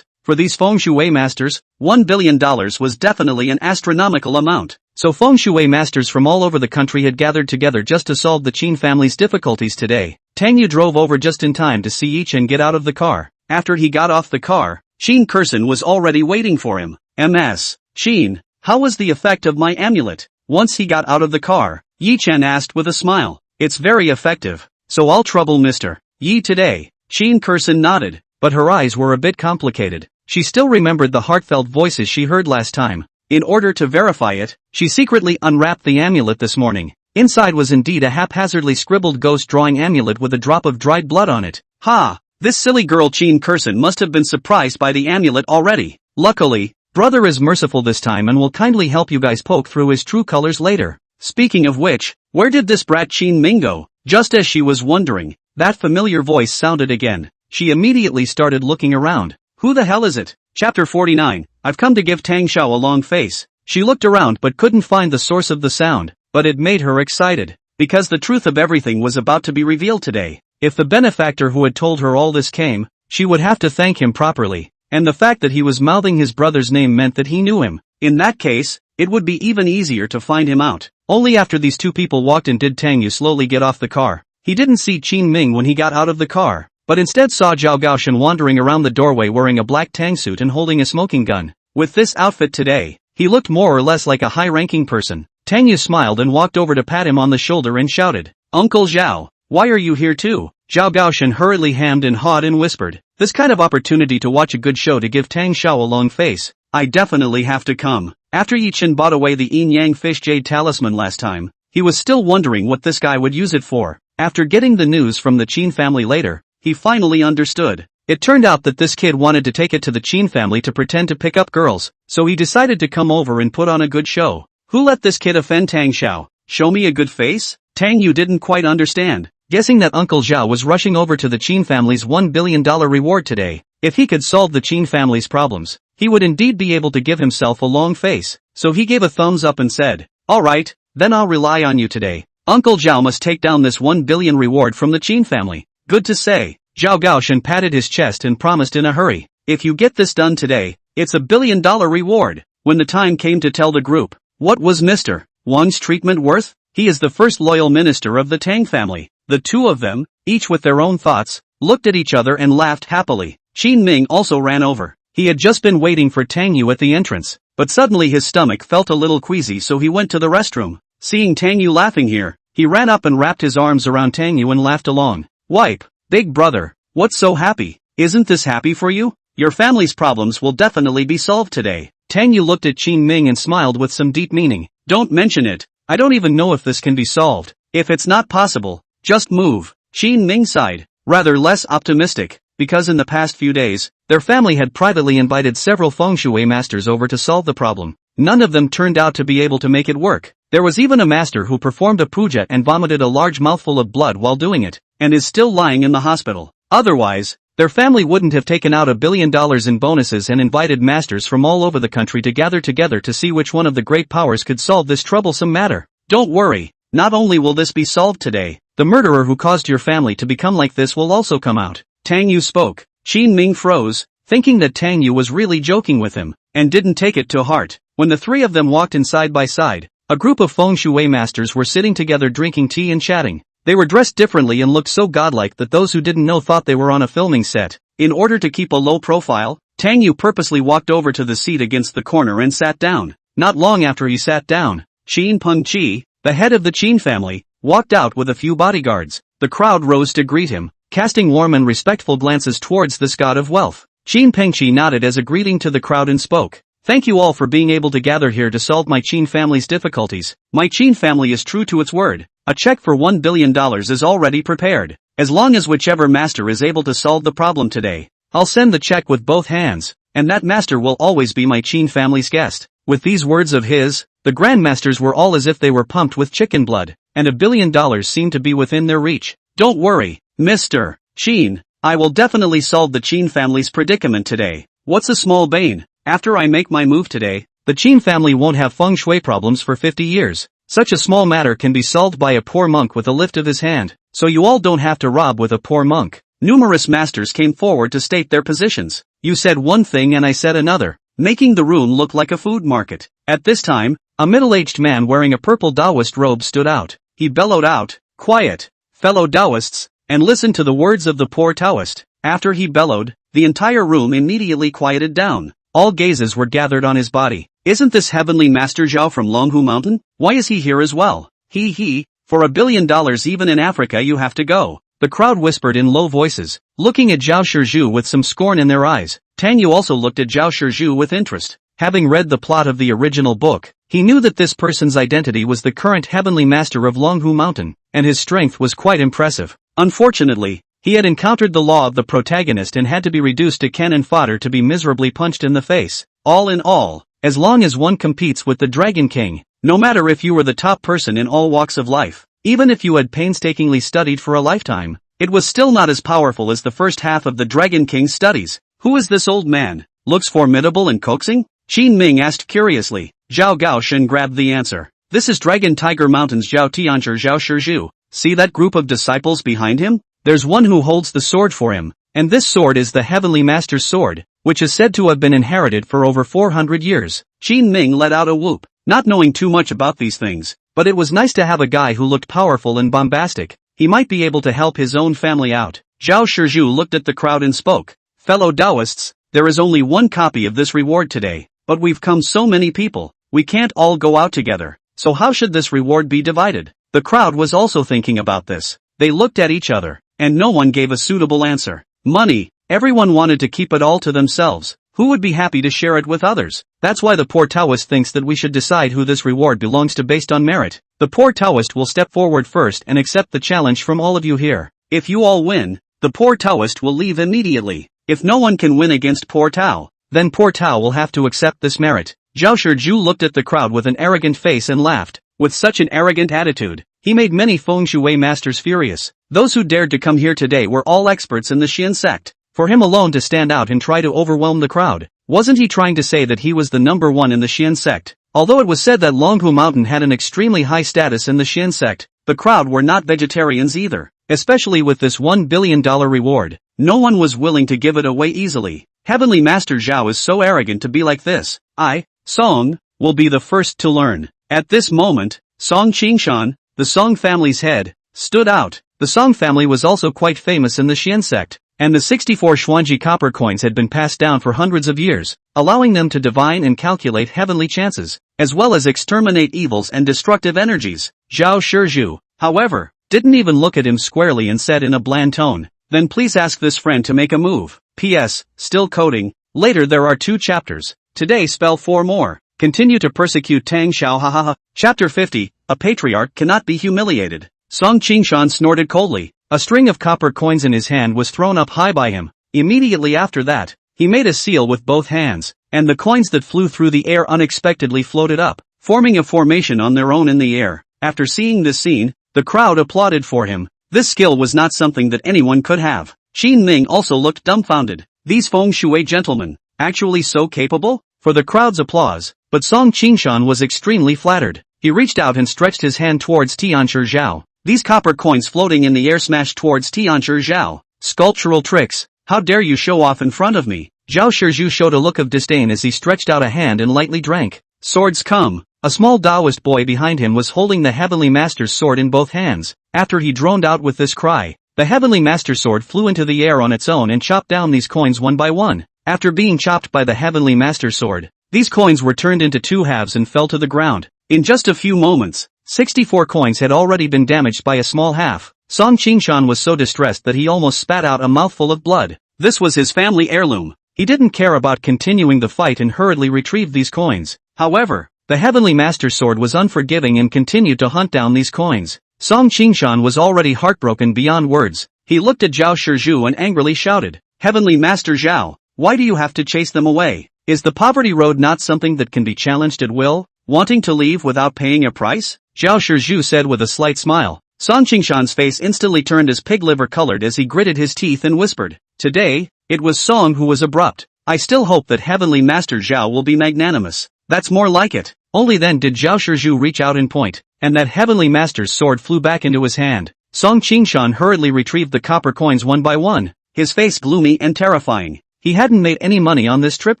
For these feng shui masters, $1 billion was definitely an astronomical amount. So feng shui masters from all over the country had gathered together just to solve the Qin family's difficulties today. Tang Yu drove over just in time to see Ye Chen get out of the car. After he got off the car, Qin Kurson was already waiting for him. Ms. Qin, how was the effect of my amulet? Once he got out of the car, Ye Chen asked with a smile. It's very effective. So all trouble Mr. Yi today. Qin Kurson nodded, but her eyes were a bit complicated. She still remembered the heartfelt voices she heard last time. In order to verify it, she secretly unwrapped the amulet this morning. Inside was indeed a haphazardly scribbled ghost drawing amulet with a drop of dried blood on it. Ha! This silly girl Qin Kurson must have been surprised by the amulet already. Luckily, brother is merciful this time and will kindly help you guys poke through his true colors later. Speaking of which, where did this brat Qin Ming go? Just as she was wondering, that familiar voice sounded again. She immediately started looking around. Who the hell is it? Chapter 49, I've come to give Tang Xiao a long face. She looked around but couldn't find the source of the sound, but it made her excited, because the truth of everything was about to be revealed today. If the benefactor who had told her all this came, she would have to thank him properly, and the fact that he was mouthing his brother's name meant that he knew him. In that case, it would be even easier to find him out. Only after these two people walked in did Tang Yu slowly get off the car. He didn't see Qin Ming when he got out of the car, but instead saw Zhao Gaoshan wandering around the doorway wearing a black tang suit and holding a smoking gun. With this outfit today, he looked more or less like a high-ranking person. Tang Yu smiled and walked over to pat him on the shoulder and shouted, Uncle Zhao, why are you here too? Zhao Gaoshan hurriedly hammed and hawed and whispered, this kind of opportunity to watch a good show to give Tang Xiao a long face. I definitely have to come. After Ye Chen bought away the Yin Yang Fish Jade Talisman last time, he was still wondering what this guy would use it for. After getting the news from the Qin family later, he finally understood. It turned out that this kid wanted to take it to the Qin family to pretend to pick up girls, so he decided to come over and put on a good show. Who let this kid offend Tang Xiao? Show me a good face? Tang Yu didn't quite understand, guessing that Uncle Zhao was rushing over to the Qin family's $1 billion reward today. If he could solve the Qin family's problems, he would indeed be able to give himself a long face. So he gave a thumbs up and said, alright, then I'll rely on you today. Uncle Zhao must take down this $1 billion reward from the Qin family. Good to say. Zhao Gaoshan patted his chest and promised in a hurry. If you get this done today, it's $1 billion reward. When the time came to tell the group, what was Mr. Wang's treatment worth? He is the first loyal minister of the Tang family. The two of them, each with their own thoughts, looked at each other and laughed happily. Qin Ming also ran over. He had just been waiting for Tang Yu at the entrance, but suddenly his stomach felt a little queasy, so he went to the restroom. Seeing Tang Yu laughing here, he ran up and wrapped his arms around Tang Yu and laughed along. Wipe, big brother, what's so happy? Isn't this happy for you? Your family's problems will definitely be solved today. Tang Yu looked at Qin Ming and smiled with some deep meaning. Don't mention it. I don't even know if this can be solved. If it's not possible, just move. Qin Ming sighed, rather less optimistic, because in the past few days, their family had privately invited several feng shui masters over to solve the problem. None of them turned out to be able to make it work. There was even a master who performed a puja and vomited a large mouthful of blood while doing it, and is still lying in the hospital. Otherwise, their family wouldn't have taken out $1 billion in bonuses and invited masters from all over the country to gather together to see which one of the great powers could solve this troublesome matter. Don't worry, not only will this be solved today, the murderer who caused your family to become like this will also come out. Tang Yu spoke. Qin Ming froze, thinking that Tang Yu was really joking with him, and didn't take it to heart. When the three of them walked in side by side, a group of feng shui masters were sitting together drinking tea and chatting. They were dressed differently and looked so godlike that those who didn't know thought they were on a filming set. In order to keep a low profile, Tang Yu purposely walked over to the seat against the corner and sat down. Not long after he sat down, Qin Pengqi, the head of the Qin family, walked out with a few bodyguards. The crowd rose to greet him, casting warm and respectful glances towards this god of wealth. Qin Pengqi nodded as a greeting to the crowd and spoke. Thank you all for being able to gather here to solve my Qin family's difficulties. My Qin family is true to its word. A check for $1 billion is already prepared. As long as whichever master is able to solve the problem today, I'll send the check with both hands, and that master will always be my Qin family's guest. With these words of his, the grandmasters were all as if they were pumped with chicken blood, and $1 billion seemed to be within their reach. Don't worry, Mr. Qin, I will definitely solve the Qin family's predicament today. What's a small bane? After I make my move today, the Qin family won't have feng shui problems for 50 years. Such a small matter can be solved by a poor monk with a lift of his hand, so you all don't have to rob with a poor monk. Numerous masters came forward to state their positions. You said one thing and I said another, making the room look like a food market. At this time, a middle-aged man wearing a purple Taoist robe stood out. He bellowed out, "Quiet, fellow Taoists, and listen to the words of the poor Taoist." After he bellowed, the entire room immediately quieted down. All gazes were gathered on his body. Isn't this heavenly Master Zhao from Longhu Mountain? Why is he here as well? For $1 billion even in Africa you have to go. The crowd whispered in low voices, looking at Zhao Shizhu with some scorn in their eyes. Tang Yu also looked at Zhao Shizhu with interest. Having read the plot of the original book, he knew that this person's identity was the current heavenly master of Longhu Mountain, and his strength was quite impressive. Unfortunately, he had encountered the law of the protagonist and had to be reduced to cannon fodder to be miserably punched in the face. All in all, as long as one competes with the Dragon King, no matter if you were the top person in all walks of life, even if you had painstakingly studied for a lifetime, it was still not as powerful as the first half of the Dragon King's studies. Who is this old man? Looks formidable and coaxing? Qin Ming asked curiously. Zhao Gaoshen grabbed the answer. This is Dragon Tiger Mountain's Zhao Tianzhi Zhao Shizhu. See that group of disciples behind him? There's one who holds the sword for him, and this sword is the Heavenly Master's sword, which is said to have been inherited for over 400 years. Qin Ming let out a whoop, not knowing too much about these things, but it was nice to have a guy who looked powerful and bombastic. He might be able to help his own family out. Zhao Shizhu looked at the crowd and spoke. Fellow Taoists, there is only one copy of this reward today, but we've come so many people, we can't all go out together, so how should this reward be divided? The crowd was also thinking about this. They looked at each other, and no one gave a suitable answer. Money, everyone wanted to keep it all to themselves. Who would be happy to share it with others? That's why the poor Taoist thinks that we should decide who this reward belongs to based on merit. The poor Taoist will step forward first and accept the challenge from all of you here. If you all win, the poor Taoist will leave immediately. If no one can win against poor Tao, then poor Tao will have to accept this merit. Zhao Shizhu looked at the crowd with an arrogant face and laughed. With such an arrogant attitude, he made many feng shui masters furious. Those who dared to come here today were all experts in the Xian sect. For him alone to stand out and try to overwhelm the crowd, wasn't he trying to say that he was the number one in the Xian sect? Although it was said that Longhu Mountain had an extremely high status in the Xian sect, the crowd were not vegetarians either. Especially with this $1 billion reward, no one was willing to give it away easily. Heavenly Master Zhao is so arrogant to be like this. I, Song, will be the first to learn. At this moment, Song Qingshan, the Song family's head, stood out. The Song family was also quite famous in the Xian sect, and the 64 Xuanji copper coins had been passed down for hundreds of years, allowing them to divine and calculate heavenly chances, as well as exterminate evils and destructive energies. Zhao Shizhu, however, didn't even look at him squarely and said in a bland tone, "Then please ask this friend to make a move." P.S. Still coding. Later there are 2 chapters. Today spell 4 more. Continue to persecute Tang Xiao hahaha. Chapter 50, a patriarch cannot be humiliated. Song Qingshan snorted coldly. A string of copper coins in his hand was thrown up high by him. Immediately after that, he made a seal with both hands, and the coins that flew through the air unexpectedly floated up, forming a formation on their own in the air. After seeing this scene, the crowd applauded for him. This skill was not something that anyone could have. Qin Ming also looked dumbfounded. These feng shui gentlemen, actually so capable? For the crowd's applause, but Song Qingshan was extremely flattered. He reached out and stretched his hand towards Tianzhi Zhao. These copper coins floating in the air smashed towards Tianzhi Zhao. Sculptural tricks. How dare you show off in front of me? Zhao Shizhu showed a look of disdain as he stretched out a hand and lightly drank. Swords come. A small Taoist boy behind him was holding the Heavenly Master's sword in both hands. After he droned out with this cry, the Heavenly Master's sword flew into the air on its own and chopped down these coins one by one. After being chopped by the Heavenly Master's sword, these coins were turned into 2 halves and fell to the ground. In just a few moments, 64 coins had already been damaged by a small half. Song Qingshan was so distressed that he almost spat out a mouthful of blood. This was his family heirloom. He didn't care about continuing the fight and hurriedly retrieved these coins. However, the Heavenly Master's sword was unforgiving and continued to hunt down these coins. Song Qingshan was already heartbroken beyond words. He looked at Zhao Shizhu and angrily shouted, "Heavenly Master Zhao, why do you have to chase them away? Is the poverty road not something that can be challenged at will, wanting to leave without paying a price?" Zhao Shizhu said with a slight smile. Song Qingshan's face instantly turned as pig liver colored as he gritted his teeth and whispered, "Today, it was Song who was abrupt. I still hope that Heavenly Master Zhao will be magnanimous. That's more like it." Only then did Zhao Shizhu reach out and point, and that Heavenly Master's sword flew back into his hand. Song Qingshan hurriedly retrieved the copper coins one by one, his face gloomy and terrifying. He hadn't made any money on this trip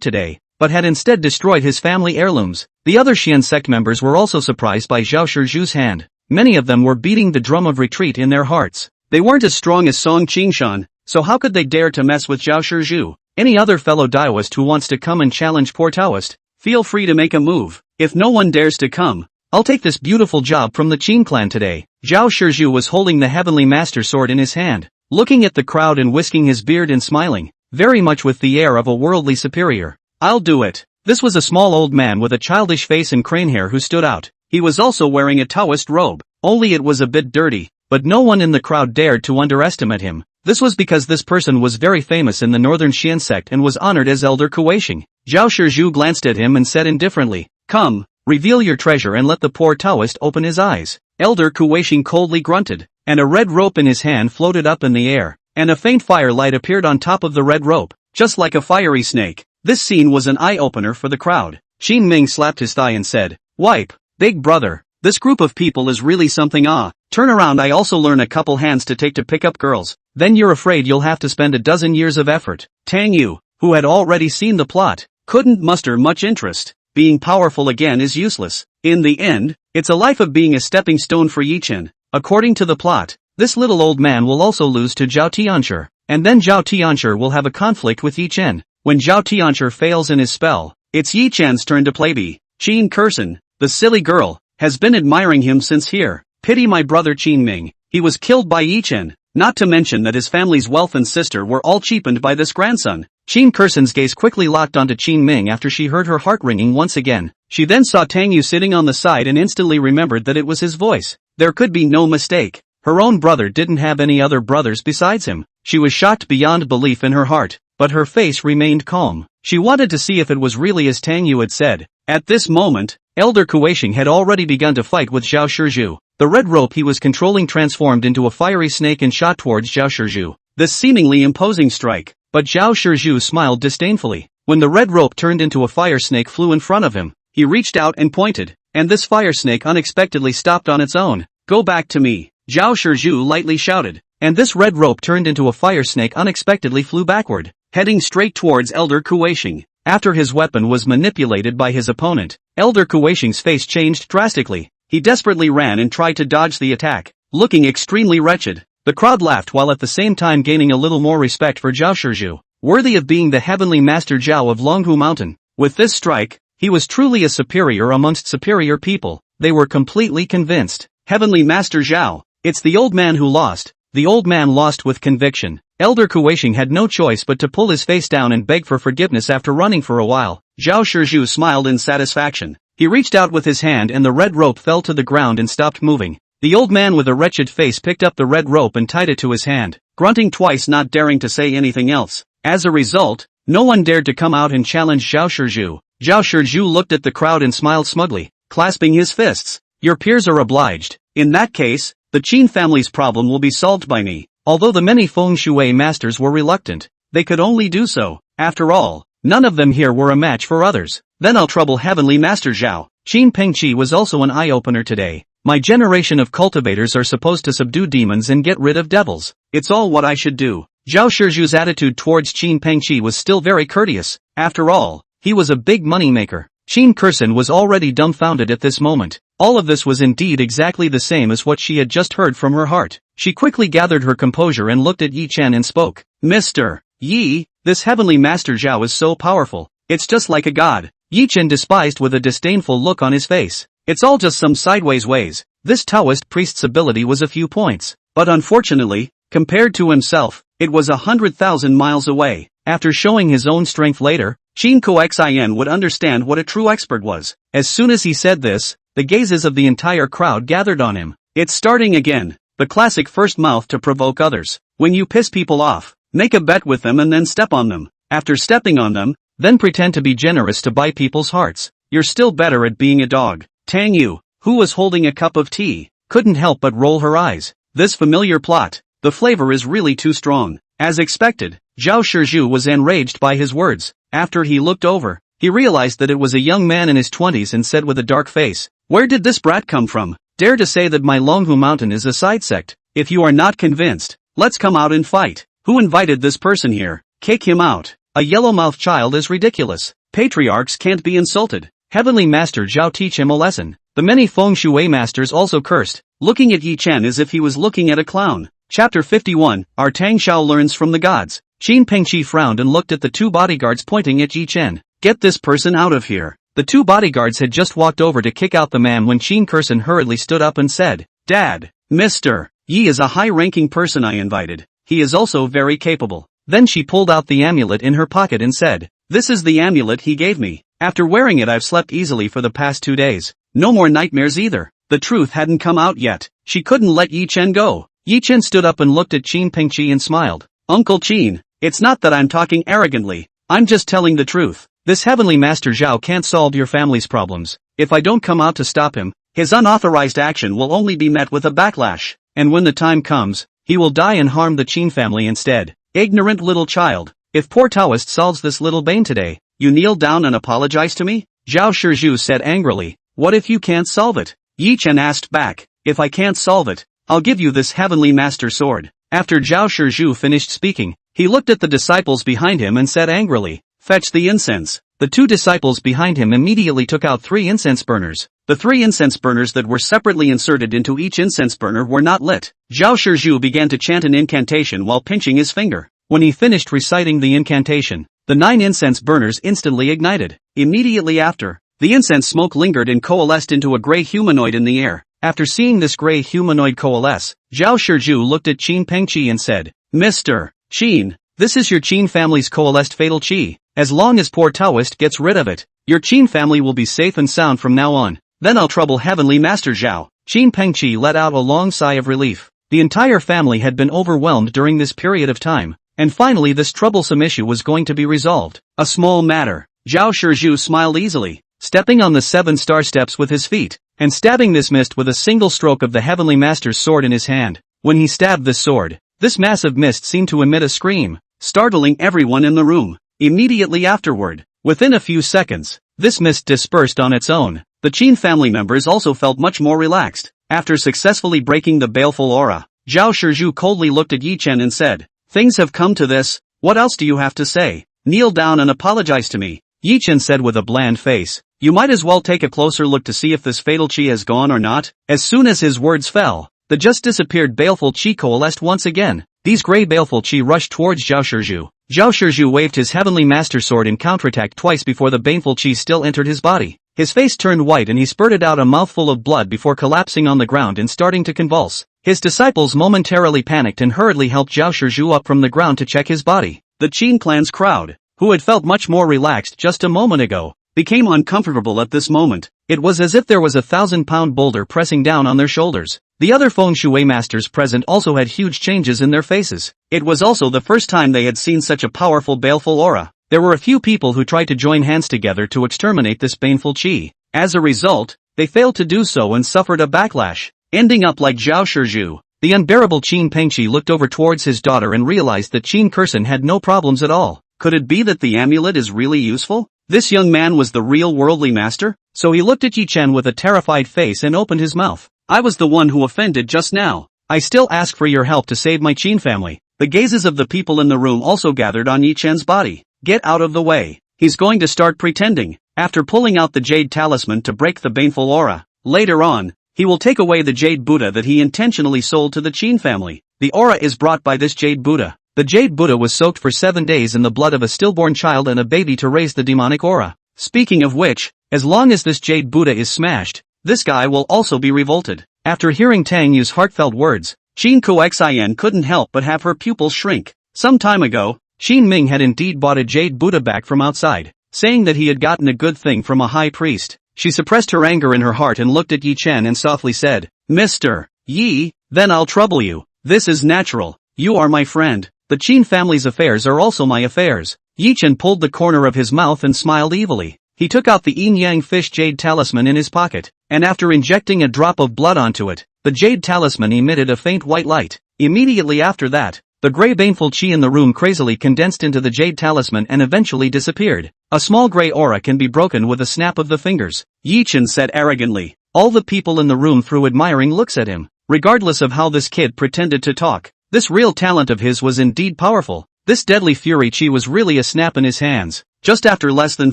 today, but had instead destroyed his family heirlooms. The other Xian sect members were also surprised by Zhao Shizhu's hand. Many of them were beating the drum of retreat in their hearts. They weren't as strong as Song Qingshan, so how could they dare to mess with Zhao Shizhu? Any other fellow Taoist who wants to come and challenge poor Taoist, feel free to make a move. If no one dares to come, I'll take this beautiful job from the Qin clan today. Zhao Shizhu was holding the Heavenly Master sword in his hand, looking at the crowd and whisking his beard and smiling, very much with the air of a worldly superior. "I'll do it." This was a small old man with a childish face and crane hair who stood out. He was also wearing a Taoist robe, only it was a bit dirty, but no one in the crowd dared to underestimate him. This was because this person was very famous in the northern Xian sect and was honored as Elder Kuweixing. Zhao Shizhu glanced at him and said indifferently, "Come, reveal your treasure and let the poor Taoist open his eyes." Elder Kuweixing coldly grunted, and a red rope in his hand floated up in the air, and a faint firelight appeared on top of the red rope, just like a fiery snake. This scene was an eye-opener for the crowd. Qin Ming slapped his thigh and said, "Wipe, big brother, this group of people is really something. Turn around. I also learn a couple hands to take to pick up girls, then you're afraid you'll have to spend a dozen years of effort." Tang Yu, who had already seen the plot, couldn't muster much interest. Being powerful again is useless. In the end, it's a life of being a stepping stone for Ye Chen. According to the plot, this little old man will also lose to Zhao Tianshi, and then Zhao Tianshi will have a conflict with Ye Chen. When Zhao Tianshi fails in his spell, it's Ye Chen's turn to play. Qin Kursen, the silly girl, has been admiring him since here. Pity my brother Qin Ming. He was killed by Ye Chen, not to mention that his family's wealth and sister were all cheapened by this grandson. Qin Kursen's gaze quickly locked onto Qin Ming after she heard her heart ringing once again. She then saw Tang Yu sitting on the side and instantly remembered that it was his voice. There could be no mistake. Her own brother didn't have any other brothers besides him. She was shocked beyond belief in her heart, but her face remained calm. She wanted to see if it was really as Tang Yu had said. At this moment, Elder Kuweixing had already begun to fight with Zhao Shizhu. The red rope he was controlling transformed into a fiery snake and shot towards Zhao Shizhu. This seemingly imposing strike, but Zhao Shizhu smiled disdainfully. When the red rope turned into a fire snake flew in front of him, he reached out and pointed, and this fire snake unexpectedly stopped on its own. "Go back to me," Zhao Shizhu lightly shouted, and this red rope turned into a fire snake unexpectedly flew backward, heading straight towards Elder Kuweixing. After his weapon was manipulated by his opponent, Elder Kuweixing's face changed drastically. He desperately ran and tried to dodge the attack, looking extremely wretched. The crowd laughed while at the same time gaining a little more respect for Zhao Shizhu, worthy of being the Heavenly Master Zhao of Longhu Mountain. With this strike, he was truly a superior amongst superior people. They were completely convinced. Heavenly Master Zhao, it's the old man who lost. The old man lost with conviction. Elder Kuweixing had no choice but to pull his face down and beg for forgiveness after running for a while. Zhao Shizhu smiled in satisfaction. He reached out with his hand and the red rope fell to the ground and stopped moving. The old man with a wretched face picked up the red rope and tied it to his hand, grunting twice, not daring to say anything else. As a result, no one dared to come out and challenge Zhao Shizhu. Zhao Shizhu looked at the crowd and smiled smugly, clasping his fists. "Your peers are obliged. In that case, the Qin family's problem will be solved by me." Although the many feng shui masters were reluctant, they could only do so. After all, none of them here were a match for others. "Then I'll trouble Heavenly Master Zhao." Qin Pengqi was also an eye-opener today. "My generation of cultivators are supposed to subdue demons and get rid of devils. It's all what I should do." Zhao Shizhu's attitude towards Qin Pengqi was still very courteous. After all, he was a big moneymaker. Qin Kursen was already dumbfounded at this moment. All of this was indeed exactly the same as what she had just heard from her heart. She quickly gathered her composure and looked at Ye Chen and spoke. "Mr. Yi, this Heavenly Master Zhao is so powerful. It's just like a god." Ye Chen despised with a disdainful look on his face. "It's all just some sideways ways. This Taoist priest's ability was a few points, but unfortunately, compared to himself, it was 100,000 miles away." After showing his own strength later, Qin Koxin would understand what a true expert was. As soon as he said this, the gazes of the entire crowd gathered on him. "It's starting again. the classic first mouth to provoke others. When you piss people off, make a bet with them and then step on them. After stepping on them, then pretend to be generous to buy people's hearts. You're still better at being a dog. Tang Yu, who was holding a cup of tea, couldn't help but roll her eyes. This familiar plot, the flavor is really too strong. As expected, Zhao Shizhu was enraged by his words. After he looked over, he realized that it was a young man in his 20s and said with a dark face, "Where did this brat come from? Dare to say that my Longhu Mountain is a side sect? If you are not convinced, let's come out and fight. Who invited this person here? Kick him out. A yellow-mouthed child is ridiculous. Patriarchs can't be insulted. Heavenly Master Zhao teach him a lesson." The many feng shui masters also cursed, looking at Ye Chen as if he was looking at a clown. Chapter 51, Our Tang Xiao learns from the gods. Qin Pengqi frowned and looked at the two bodyguards pointing at Ye Chen. "Get this person out of here." The two bodyguards had just walked over to kick out the man when Qin Kurson hurriedly stood up and said, "Dad, Mr. Yi is a high-ranking person I invited. He is also very capable." Then she pulled out the amulet in her pocket and said, "This is the amulet he gave me. After wearing it I've slept easily for the past 2 days. No more nightmares either." The truth hadn't come out yet. She couldn't let Ye Chen go. Ye Chen stood up and looked at Qin Pengqi and smiled. "Uncle Qin, it's not that I'm talking arrogantly. I'm just telling the truth. This heavenly Master Zhao can't solve your family's problems. If I don't come out to stop him, his unauthorized action will only be met with a backlash. And when the time comes, he will die and harm the Qin family instead. Ignorant little child. If poor Taoist solves this little bane today, you kneel down and apologize to me?" Zhao Shizhu said angrily. "What if you can't solve it?" Ye Chen asked back. "If I can't solve it, I'll give you this heavenly master sword." After Zhao Shizhu finished speaking, he looked at the disciples behind him and said angrily, "Fetch the incense." The two disciples behind him immediately took out 3 incense burners. The 3 incense burners that were separately inserted into each incense burner were not lit. Zhao Shizhu began to chant an incantation while pinching his finger. When he finished reciting the incantation, the 9 incense burners instantly ignited. Immediately after, the incense smoke lingered and coalesced into a gray humanoid in the air. After seeing this gray humanoid coalesce, Zhao Shizhu looked at Qin Pengqi and said, "Mr. Qin, this is your Qin family's coalesced fatal qi. As long as poor Taoist gets rid of it, your Qin family will be safe and sound from now on. Then I'll trouble Heavenly Master Zhao." Qin Pengqi let out a long sigh of relief. The entire family had been overwhelmed during this period of time, and finally this troublesome issue was going to be resolved. A small matter. Zhao Shizhu smiled easily, stepping on the 7-star steps with his feet, and stabbing this mist with a single stroke of the Heavenly Master's sword in his hand. When he stabbed this sword, this massive mist seemed to emit a scream, startling everyone in the room. Immediately afterward, within a few seconds, this mist dispersed on its own. The Qin family members also felt much more relaxed. After successfully breaking the baleful aura, Zhao Shizhu coldly looked at Ye Chen and said, "Things have come to this, what else do you have to say? Kneel down and apologize to me." Ye Chen said with a bland face, "You might as well take a closer look to see if this fatal qi has gone or not." As soon as his words fell, the just disappeared baleful qi coalesced once again. These gray baleful qi rushed towards Zhao Shizhu. Zhao Shizhu waved his heavenly master sword in counterattack twice before the baneful qi still entered his body. His face turned white and he spurted out a mouthful of blood before collapsing on the ground and starting to convulse. His disciples momentarily panicked and hurriedly helped Zhao Shizhu up from the ground to check his body. The Qin clan's crowd, who had felt much more relaxed just a moment ago, became uncomfortable at this moment. It was as if there was a 1,000-pound boulder pressing down on their shoulders. The other feng shui masters present also had huge changes in their faces. It was also the first time they had seen such a powerful baleful aura. There were a few people who tried to join hands together to exterminate this baneful qi. As a result, they failed to do so and suffered a backlash, ending up like Zhao Shizhu. The unbearable Qin Pengqi looked over towards his daughter and realized that Qin Kurson had no problems at all. Could it be that the amulet is really useful? This young man was the real worldly master? So he looked at Ye Chen with a terrified face and opened his mouth. "I was the one who offended just now. I still ask for your help to save my Qin family." The gazes of the people in the room also gathered on Ye Chen's body. "Get out of the way. He's going to start pretending." After pulling out the jade talisman to break the baneful aura, later on, he will take away the jade Buddha that he intentionally sold to the Qin family. The aura is brought by this jade Buddha. The jade Buddha was soaked for 7 days in the blood of a stillborn child and a baby to raise the demonic aura. Speaking of which, as long as this jade Buddha is smashed, this guy will also be revolted. After hearing Tang Yu's heartfelt words, Qin Kuxian couldn't help but have her pupils shrink. Some time ago, Qin Ming had indeed bought a jade Buddha back from outside, saying that he had gotten a good thing from a high priest. She suppressed her anger in her heart and looked at Ye Chen and softly said, "Mr. Yi, Then I'll trouble you. This is natural. You are my friend. The Qin family's affairs are also my affairs. Ye Chen pulled the corner of his mouth and smiled evilly. He took out the yin-yang fish jade talisman in his pocket, and after injecting a drop of blood onto it, the jade talisman emitted a faint white light. Immediately after that, the grey baneful chi in the room crazily condensed into the jade talisman and eventually disappeared. A small grey aura can be broken with a snap of the fingers, Ye Chen said arrogantly. All the people in the room threw admiring looks at him. Regardless of how this kid pretended to talk, this real talent of his was indeed powerful. This deadly fury chi was really a snap in his hands. Just after less than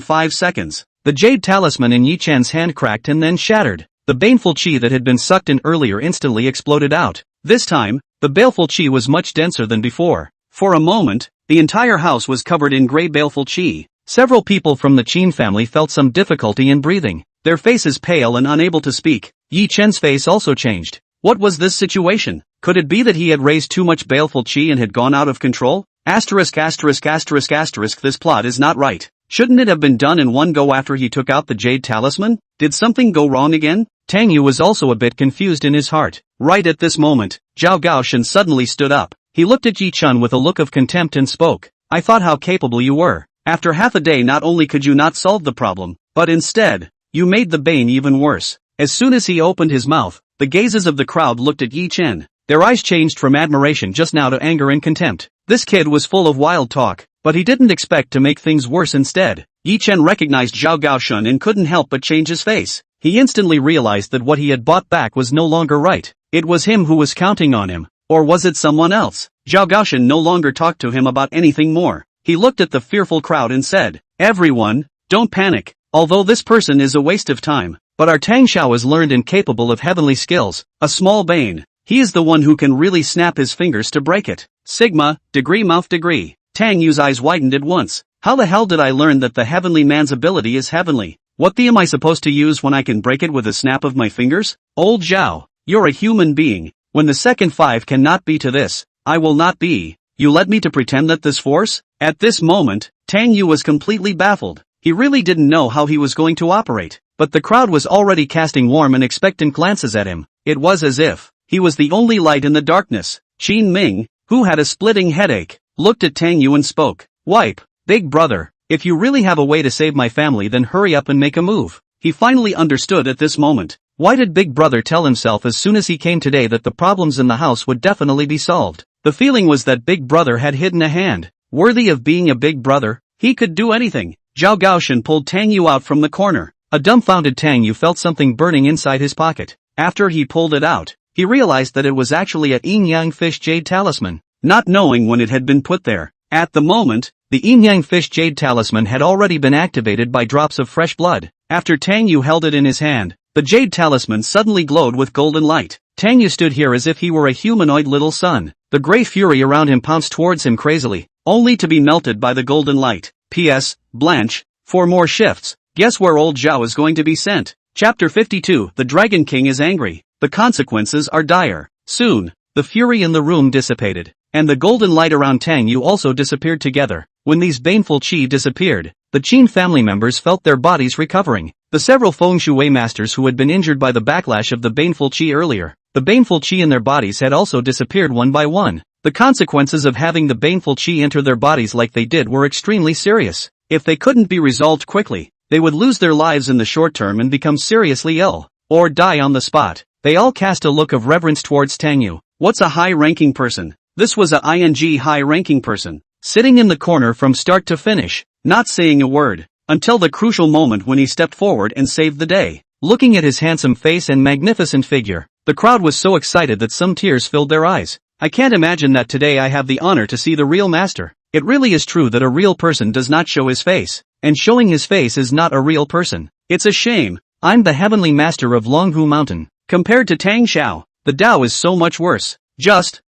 5 seconds, the jade talisman in Ye Chen's hand cracked and then shattered. The baneful chi that had been sucked in earlier instantly exploded out. This time, the baleful chi was much denser than before. For a moment, the entire house was covered in grey baleful chi. Several people from the Qin family felt some difficulty in breathing, their faces pale and unable to speak. Ye Chen's face also changed. What was this situation? Could it be that he had raised too much baleful chi and had gone out of control? This plot is not right. Shouldn't it have been done in one go after he took out the jade talisman? Did something go wrong again? Tang Yu was also a bit confused in his heart. Right at this moment, Zhao Gaoshan suddenly stood up. He looked at Ye Chen with a look of contempt and spoke. I thought how capable you were. After half a day not only could you not solve the problem, but instead, you made the bane even worse. As soon as he opened his mouth, the gazes of the crowd looked at Ye Chen. Their eyes changed from admiration just now to anger and contempt. This kid was full of wild talk, but he didn't expect to make things worse instead. Ye Chen recognized Zhao Gaoshan and couldn't help but change his face. He instantly realized that what he had bought back was no longer right. It was him who was counting on him. Or was it someone else? Zhao Gaoshan no longer talked to him about anything more. He looked at the fearful crowd and said, everyone, don't panic. Although this person is a waste of time, but our Tang Xiao is learned and capable of heavenly skills, a small bane. He is the one who can really snap his fingers to break it. Sigma, degree mouth degree. Tang Yu's eyes widened at once. How the hell did I learn that the heavenly man's ability is heavenly? What the am I supposed to use when I can break it with a snap of my fingers? Old Zhao, you're a human being. When the second 5 cannot be to this, I will not be. You led me to pretend that this force? At this moment, Tang Yu was completely baffled. He really didn't know how he was going to operate. But the crowd was already casting warm and expectant glances at him. It was as if he was the only light in the darkness. Qin Ming, who had a splitting headache, looked at Tang Yu and spoke. Wipe, big brother, if you really have a way to save my family then hurry up and make a move. He finally understood at this moment. Why did Big Brother tell himself as soon as he came today that the problems in the house would definitely be solved? The feeling was that Big Brother had hidden a hand. Worthy of being a big brother, he could do anything. Zhao Gaoshan pulled Tang Yu out from the corner. A dumbfounded Tang Yu felt something burning inside his pocket. After he pulled it out, he realized that it was actually a yin-yang fish jade talisman, not knowing when it had been put there. At the moment, the yin-yang fish jade talisman had already been activated by drops of fresh blood. After Tang Yu held it in his hand, the jade talisman suddenly glowed with golden light. Tang Yu stood here as if he were a humanoid little sun. The grey fury around him pounced towards him crazily, only to be melted by the golden light. P.S. Blanche, for more shifts, guess where old Zhao is going to be sent? Chapter 52. The Dragon King is angry. The consequences are dire. Soon, the fury in the room dissipated, and the golden light around Tang Yu also disappeared together. When these baneful chi disappeared, the Qin family members felt their bodies recovering. The several feng shui masters who had been injured by the backlash of the baneful chi earlier, the baneful chi in their bodies had also disappeared one by one. The consequences of having the baneful chi enter their bodies like they did were extremely serious. If they couldn't be resolved quickly, they would lose their lives in the short term and become seriously ill, or die on the spot. They all cast a look of reverence towards Tang Yu. What's a high-ranking person? This was a ing high-ranking person, sitting in the corner from start to finish, not saying a word, until the crucial moment when he stepped forward and saved the day. Looking at his handsome face and magnificent figure, the crowd was so excited that some tears filled their eyes. I can't imagine that today I have the honor to see the real master. It really is true that a real person does not show his face, and showing his face is not a real person. It's a shame. I'm the heavenly master of Longhu Mountain. Compared to Tang Xiao, the Tao is so much worse. Just,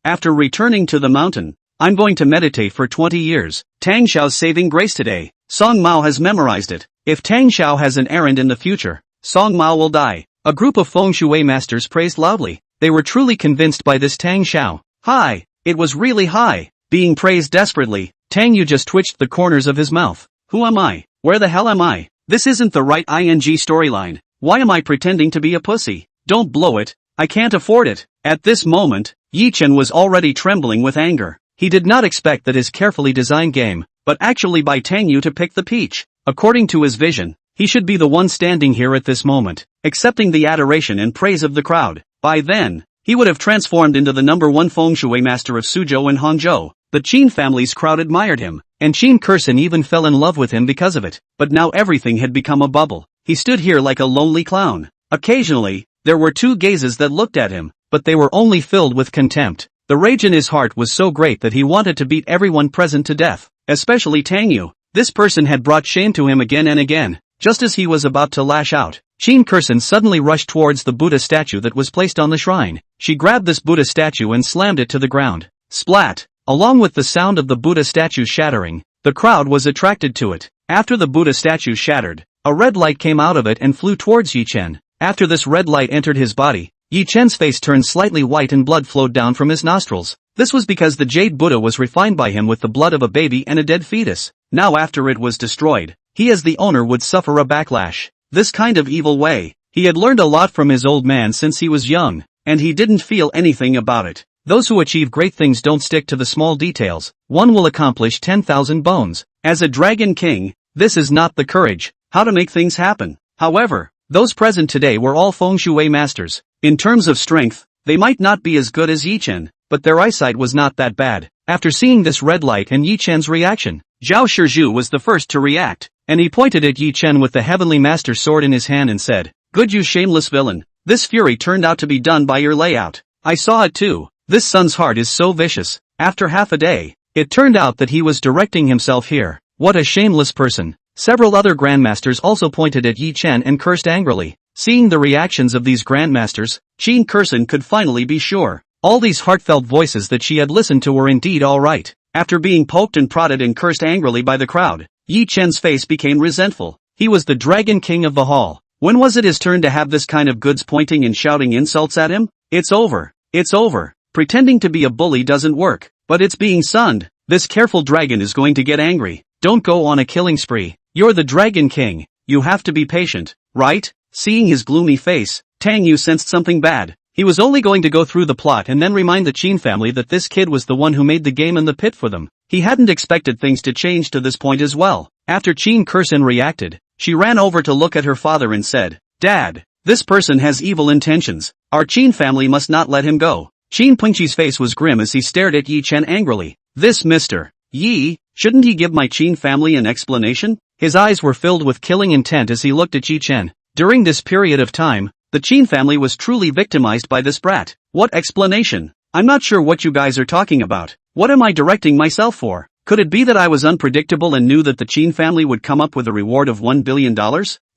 after returning to the mountain, I'm going to meditate for 20 years. Tang Xiao's saving grace today. Song Mao has memorized it. If Tang Xiao has an errand in the future, Song Mao will die. A group of feng shui masters praised loudly. They were truly convinced by this Tang Xiao. High. It was really high. Being praised desperately, Tang Yu just twitched the corners of his mouth. Who am I? Where the hell am I? This isn't the right ing storyline. Why am I pretending to be a pussy? Don't blow it. I can't afford it. At this moment, Ye Chen was already trembling with anger. He did not expect that his carefully designed game, but actually by Tang Yu to pick the peach. According to his vision, he should be the one standing here at this moment, accepting the adoration and praise of the crowd. By then, he would have transformed into the #1 feng shui master of Suzhou and Hangzhou. The Qin family's crowd admired him, and Qin Kurson even fell in love with him because of it. But now everything had become a bubble. He stood here like a lonely clown. Occasionally, there were 2 gazes that looked at him, but they were only filled with contempt. The rage in his heart was so great that he wanted to beat everyone present to death, especially Tang Yu. This person had brought shame to him again and again. Just as he was about to lash out, Qin Kurson suddenly rushed towards the Buddha statue that was placed on the shrine. She grabbed this Buddha statue and slammed it to the ground. Splat! Along with the sound of the Buddha statue shattering, the crowd was attracted to it. After the Buddha statue shattered, a red light came out of it and flew towards Ye Chen. After this red light entered his body, Ye Chen's face turned slightly white and blood flowed down from his nostrils. This was because the Jade Buddha was refined by him with the blood of a baby and a dead fetus. Now after it was destroyed, he as the owner would suffer a backlash. This kind of evil way. He had learned a lot from his old man since he was young, and he didn't feel anything about it. Those who achieve great things don't stick to the small details. One will accomplish 10,000 bones. As a Dragon King, this is not the courage, how to make things happen. However, those present today were all feng shui masters. In terms of strength, they might not be as good as Ye Chen, but their eyesight was not that bad. After seeing this red light and Ye Chen's reaction, Zhao Shizhu was the first to react, and he pointed at Ye Chen with the Heavenly Master sword in his hand and said, "Good, you shameless villain. This fury turned out to be done by your layout. I saw it too. This son's heart is so vicious." After half a day, it turned out that he was directing himself here. What a shameless person. Several other grandmasters also pointed at Ye Chen and cursed angrily. Seeing the reactions of these grandmasters, Qin Kurson could finally be sure. All these heartfelt voices that she had listened to were indeed all right. After being poked and prodded and cursed angrily by the crowd, Ye Chen's face became resentful. He was the Dragon King of the hall. When was it his turn to have this kind of goods pointing and shouting insults at him? It's over. It's over. Pretending to be a bully doesn't work, but it's being sunned. This careful dragon is going to get angry. Don't go on a killing spree. You're the Dragon King. You have to be patient, right? Seeing his gloomy face, Tang Yu sensed something bad. He was only going to go through the plot and then remind the Qin family that this kid was the one who made the game in the pit for them. He hadn't expected things to change to this point as well. After Qin Kurson reacted, she ran over to look at her father and said, "Dad, this person has evil intentions. Our Qin family must not let him go." Qin Pengqi's face was grim as he stared at Ye Chen angrily. "This Mr. Yi, shouldn't he give my Qin family an explanation?" His eyes were filled with killing intent as he looked at Ye Chen. During this period of time, the Qin family was truly victimized by this brat. What explanation? I'm not sure what you guys are talking about. What am I directing myself for? Could it be that I was unpredictable and knew that the Qin family would come up with a reward of $1 billion?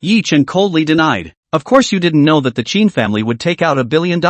Ye Chen coldly denied. Of course you didn't know that the Qin family would take out $1 billion.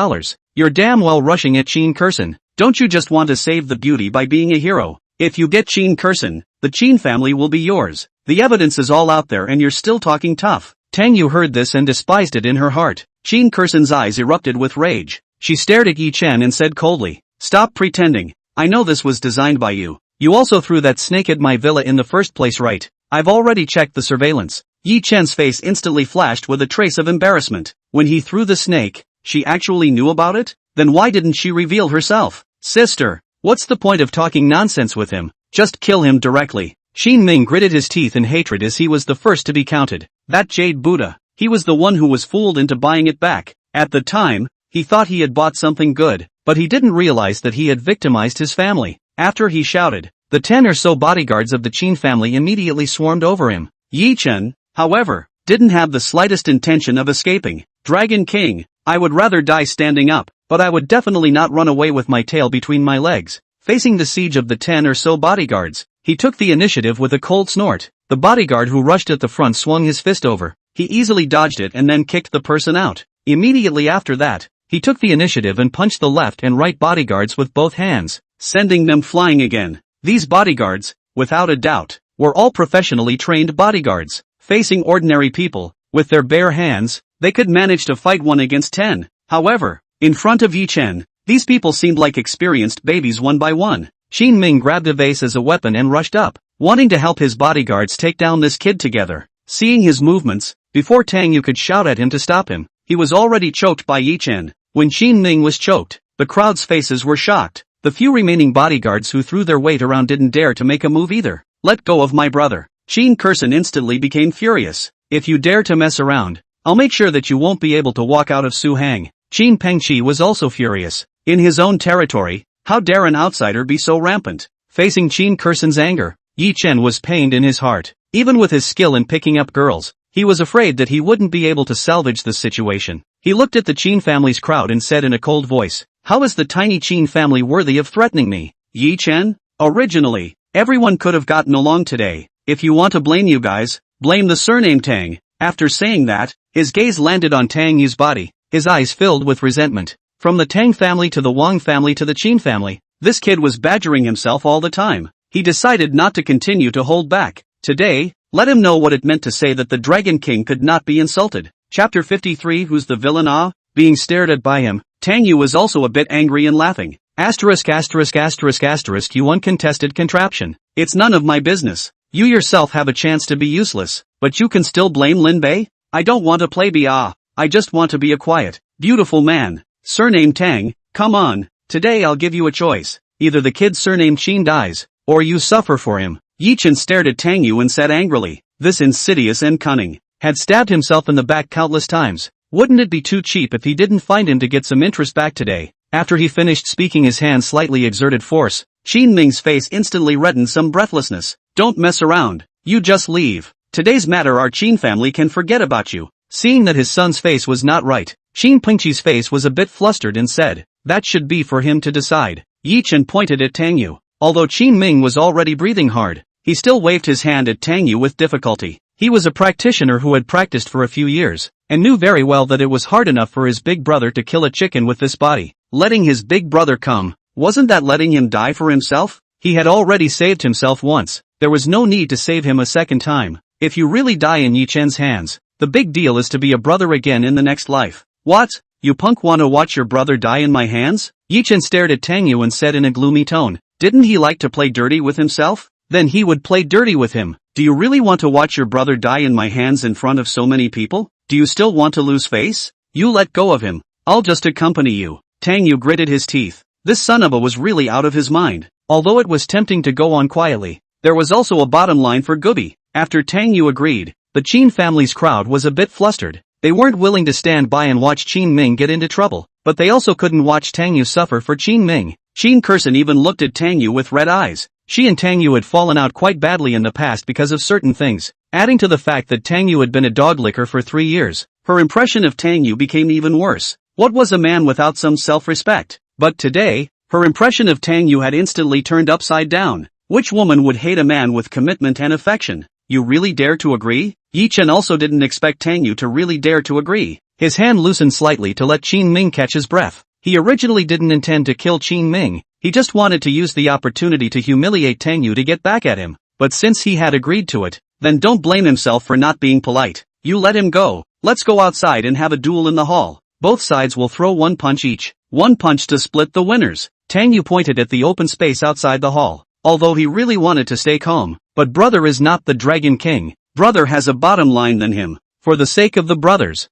You're damn well rushing at Qin Kurson. Don't you just want to save the beauty by being a hero? If you get Qin Kurson, the Qin family will be yours. The evidence is all out there and you're still talking tough. Tang Yu heard this and despised it in her heart. Qin Kurson's eyes erupted with rage. She stared at Ye Chen and said coldly, "Stop pretending. I know this was designed by you. You also threw that snake at my villa in the first place, right? I've already checked the surveillance." Ye Chen's face instantly flashed with a trace of embarrassment. When he threw the snake, she actually knew about it? Then why didn't she reveal herself? "Sister, what's the point of talking nonsense with him? Just kill him directly." Xin Ming gritted his teeth in hatred as he was the first to be counted. That Jade Buddha, he was the one who was fooled into buying it back. At the time, he thought he had bought something good, but he didn't realize that he had victimized his family. After he shouted, the 10 or so bodyguards of the Qin family immediately swarmed over him. Ye Chen, however, didn't have the slightest intention of escaping. "Dragon King, I would rather die standing up, but I would definitely not run away with my tail between my legs." Facing the siege of the 10 or so bodyguards, he took the initiative with a cold snort. The bodyguard who rushed at the front swung his fist over. He easily dodged it and then kicked the person out. Immediately after that, he took the initiative and punched the left and right bodyguards with both hands, sending them flying again. These bodyguards, without a doubt, were all professionally trained bodyguards. Facing ordinary people, with their bare hands, they could manage to fight 1 against 10. However, in front of Ye Chen, these people seemed like experienced babies one by one. Xin Ming grabbed a vase as a weapon and rushed up, wanting to help his bodyguards take down this kid together. Seeing his movements, before Tang Yu could shout at him to stop him, he was already choked by Ye Chen. When Xin Ming was choked, The crowd's faces were shocked. The few remaining bodyguards who threw their weight around didn't dare to make a move either. Let go of my brother. Qin Kurson instantly became furious. If you dare to mess around, I'll make sure that you won't be able to walk out of Su Hang. Qin Pengqi was also furious. In his own territory, how dare an outsider be so rampant? Facing Qin Kurson's anger, Ye Chen was pained in his heart. Even with his skill in picking up girls, he was afraid that he wouldn't be able to salvage the situation. He looked at the Qin family's crowd and said in a cold voice, "How is the tiny Qin family worthy of threatening me?" Ye Chen? Originally, everyone could have gotten along today. If you want to blame you guys, blame the surname Tang. After saying that, his gaze landed on Tang Yu's body, his eyes filled with resentment. From the Tang family to the Wang family to the Qin family, this kid was badgering himself all the time. He decided not to continue to hold back. Today, let him know what it meant to say that the Dragon King could not be insulted. Chapter 53 Who's the villain? Being stared at by him, Tang Yu was also a bit angry and laughing. Asterisk asterisk asterisk asterisk you uncontested contraption. It's none of my business. You yourself have a chance to be useless, but you can still blame Lin Bei? I don't want to play I just want to be a quiet, beautiful man. Surname Tang, come on, today I'll give you a choice. Either the kid's surname Qin dies, or you suffer for him. Ye Chen stared at Tang Yu and said angrily, this insidious and cunning, had stabbed himself in the back countless times. Wouldn't it be too cheap if he didn't find him to get some interest back today? After he finished speaking, his hand slightly exerted force. Qin Ming's face instantly reddened some breathlessness. Don't mess around. You just leave. Today's matter our Qin family can forget about you. Seeing that his son's face was not right, Qin Pengqi's face was a bit flustered and said, that should be for him to decide. Ye Chen pointed at Tang Yu. Although Qin Ming was already breathing hard, he still waved his hand at Tang Yu with difficulty. He was a practitioner who had practiced for a few years, and knew very well that it was hard enough for his big brother to kill a chicken with this body. Letting his big brother come, wasn't that letting him die for himself? He had already saved himself once, there was no need to save him a second time. If you really die in Ye Chen's hands, the big deal is to be a brother again in the next life. What? You punk wanna watch your brother die in my hands? Ye Chen stared at Tang Yu and said in a gloomy tone, didn't he like to play dirty with himself? Then he would play dirty with him. Do you really want to watch your brother die in my hands in front of so many people? Do you still want to lose face? You let go of him. I'll just accompany you. Tang Yu gritted his teeth. This son of a was really out of his mind. Although it was tempting to go on quietly, there was also a bottom line for Gubi. After Tang Yu agreed, the Qin family's crowd was a bit flustered. They weren't willing to stand by and watch Qin Ming get into trouble, but they also couldn't watch Tang Yu suffer for Qin Ming. Qin Kurson even looked at Tang Yu with red eyes. She and Tang Yu had fallen out quite badly in the past because of certain things, adding to the fact that Tang Yu had been a dog licker for 3 years. Her impression of Tang Yu became even worse. What was a man without some self-respect? But today, her impression of Tang Yu had instantly turned upside down. Which woman would hate a man with commitment and affection? You really dare to agree? Ye Chen also didn't expect Tang Yu to really dare to agree. His hand loosened slightly to let Qin Ming catch his breath. He originally didn't intend to kill Qin Ming. He just wanted to use the opportunity to humiliate Tang Yu to get back at him. But since he had agreed to it, then don't blame himself for not being polite. You let him go. Let's go outside and have a duel in the hall. Both sides will throw one punch each. One punch to split the winners. Tang Yu pointed at the open space outside the hall. Although he really wanted to stay calm. But brother is not the Dragon King. Brother has a bottom line than him. For the sake of the brothers.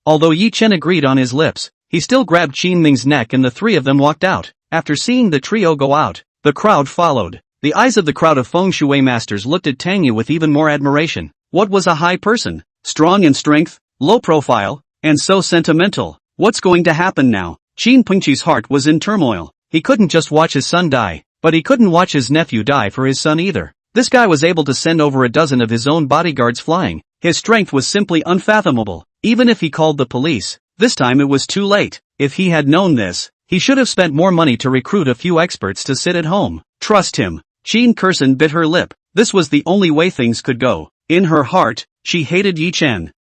Although Ye Chen agreed on his lips, he still grabbed Qin Ming's neck and the three of them walked out. After seeing the trio go out, the crowd followed. The eyes of the crowd of feng shui masters looked at Tang Yu with even more admiration. What was a high person? Strong in strength, low profile, and so sentimental. What's going to happen now? Qin Pengqi's heart was in turmoil. He couldn't just watch his son die, but he couldn't watch his nephew die for his son either. This guy was able to send over a dozen of his own bodyguards flying. His strength was simply unfathomable. Even if he called the police, this time it was too late. If he had known this, he should have spent more money to recruit a few experts to sit at home. Trust him. Qin Kurson bit her lip. This was the only way things could go. In her heart, she hated Ye Chen.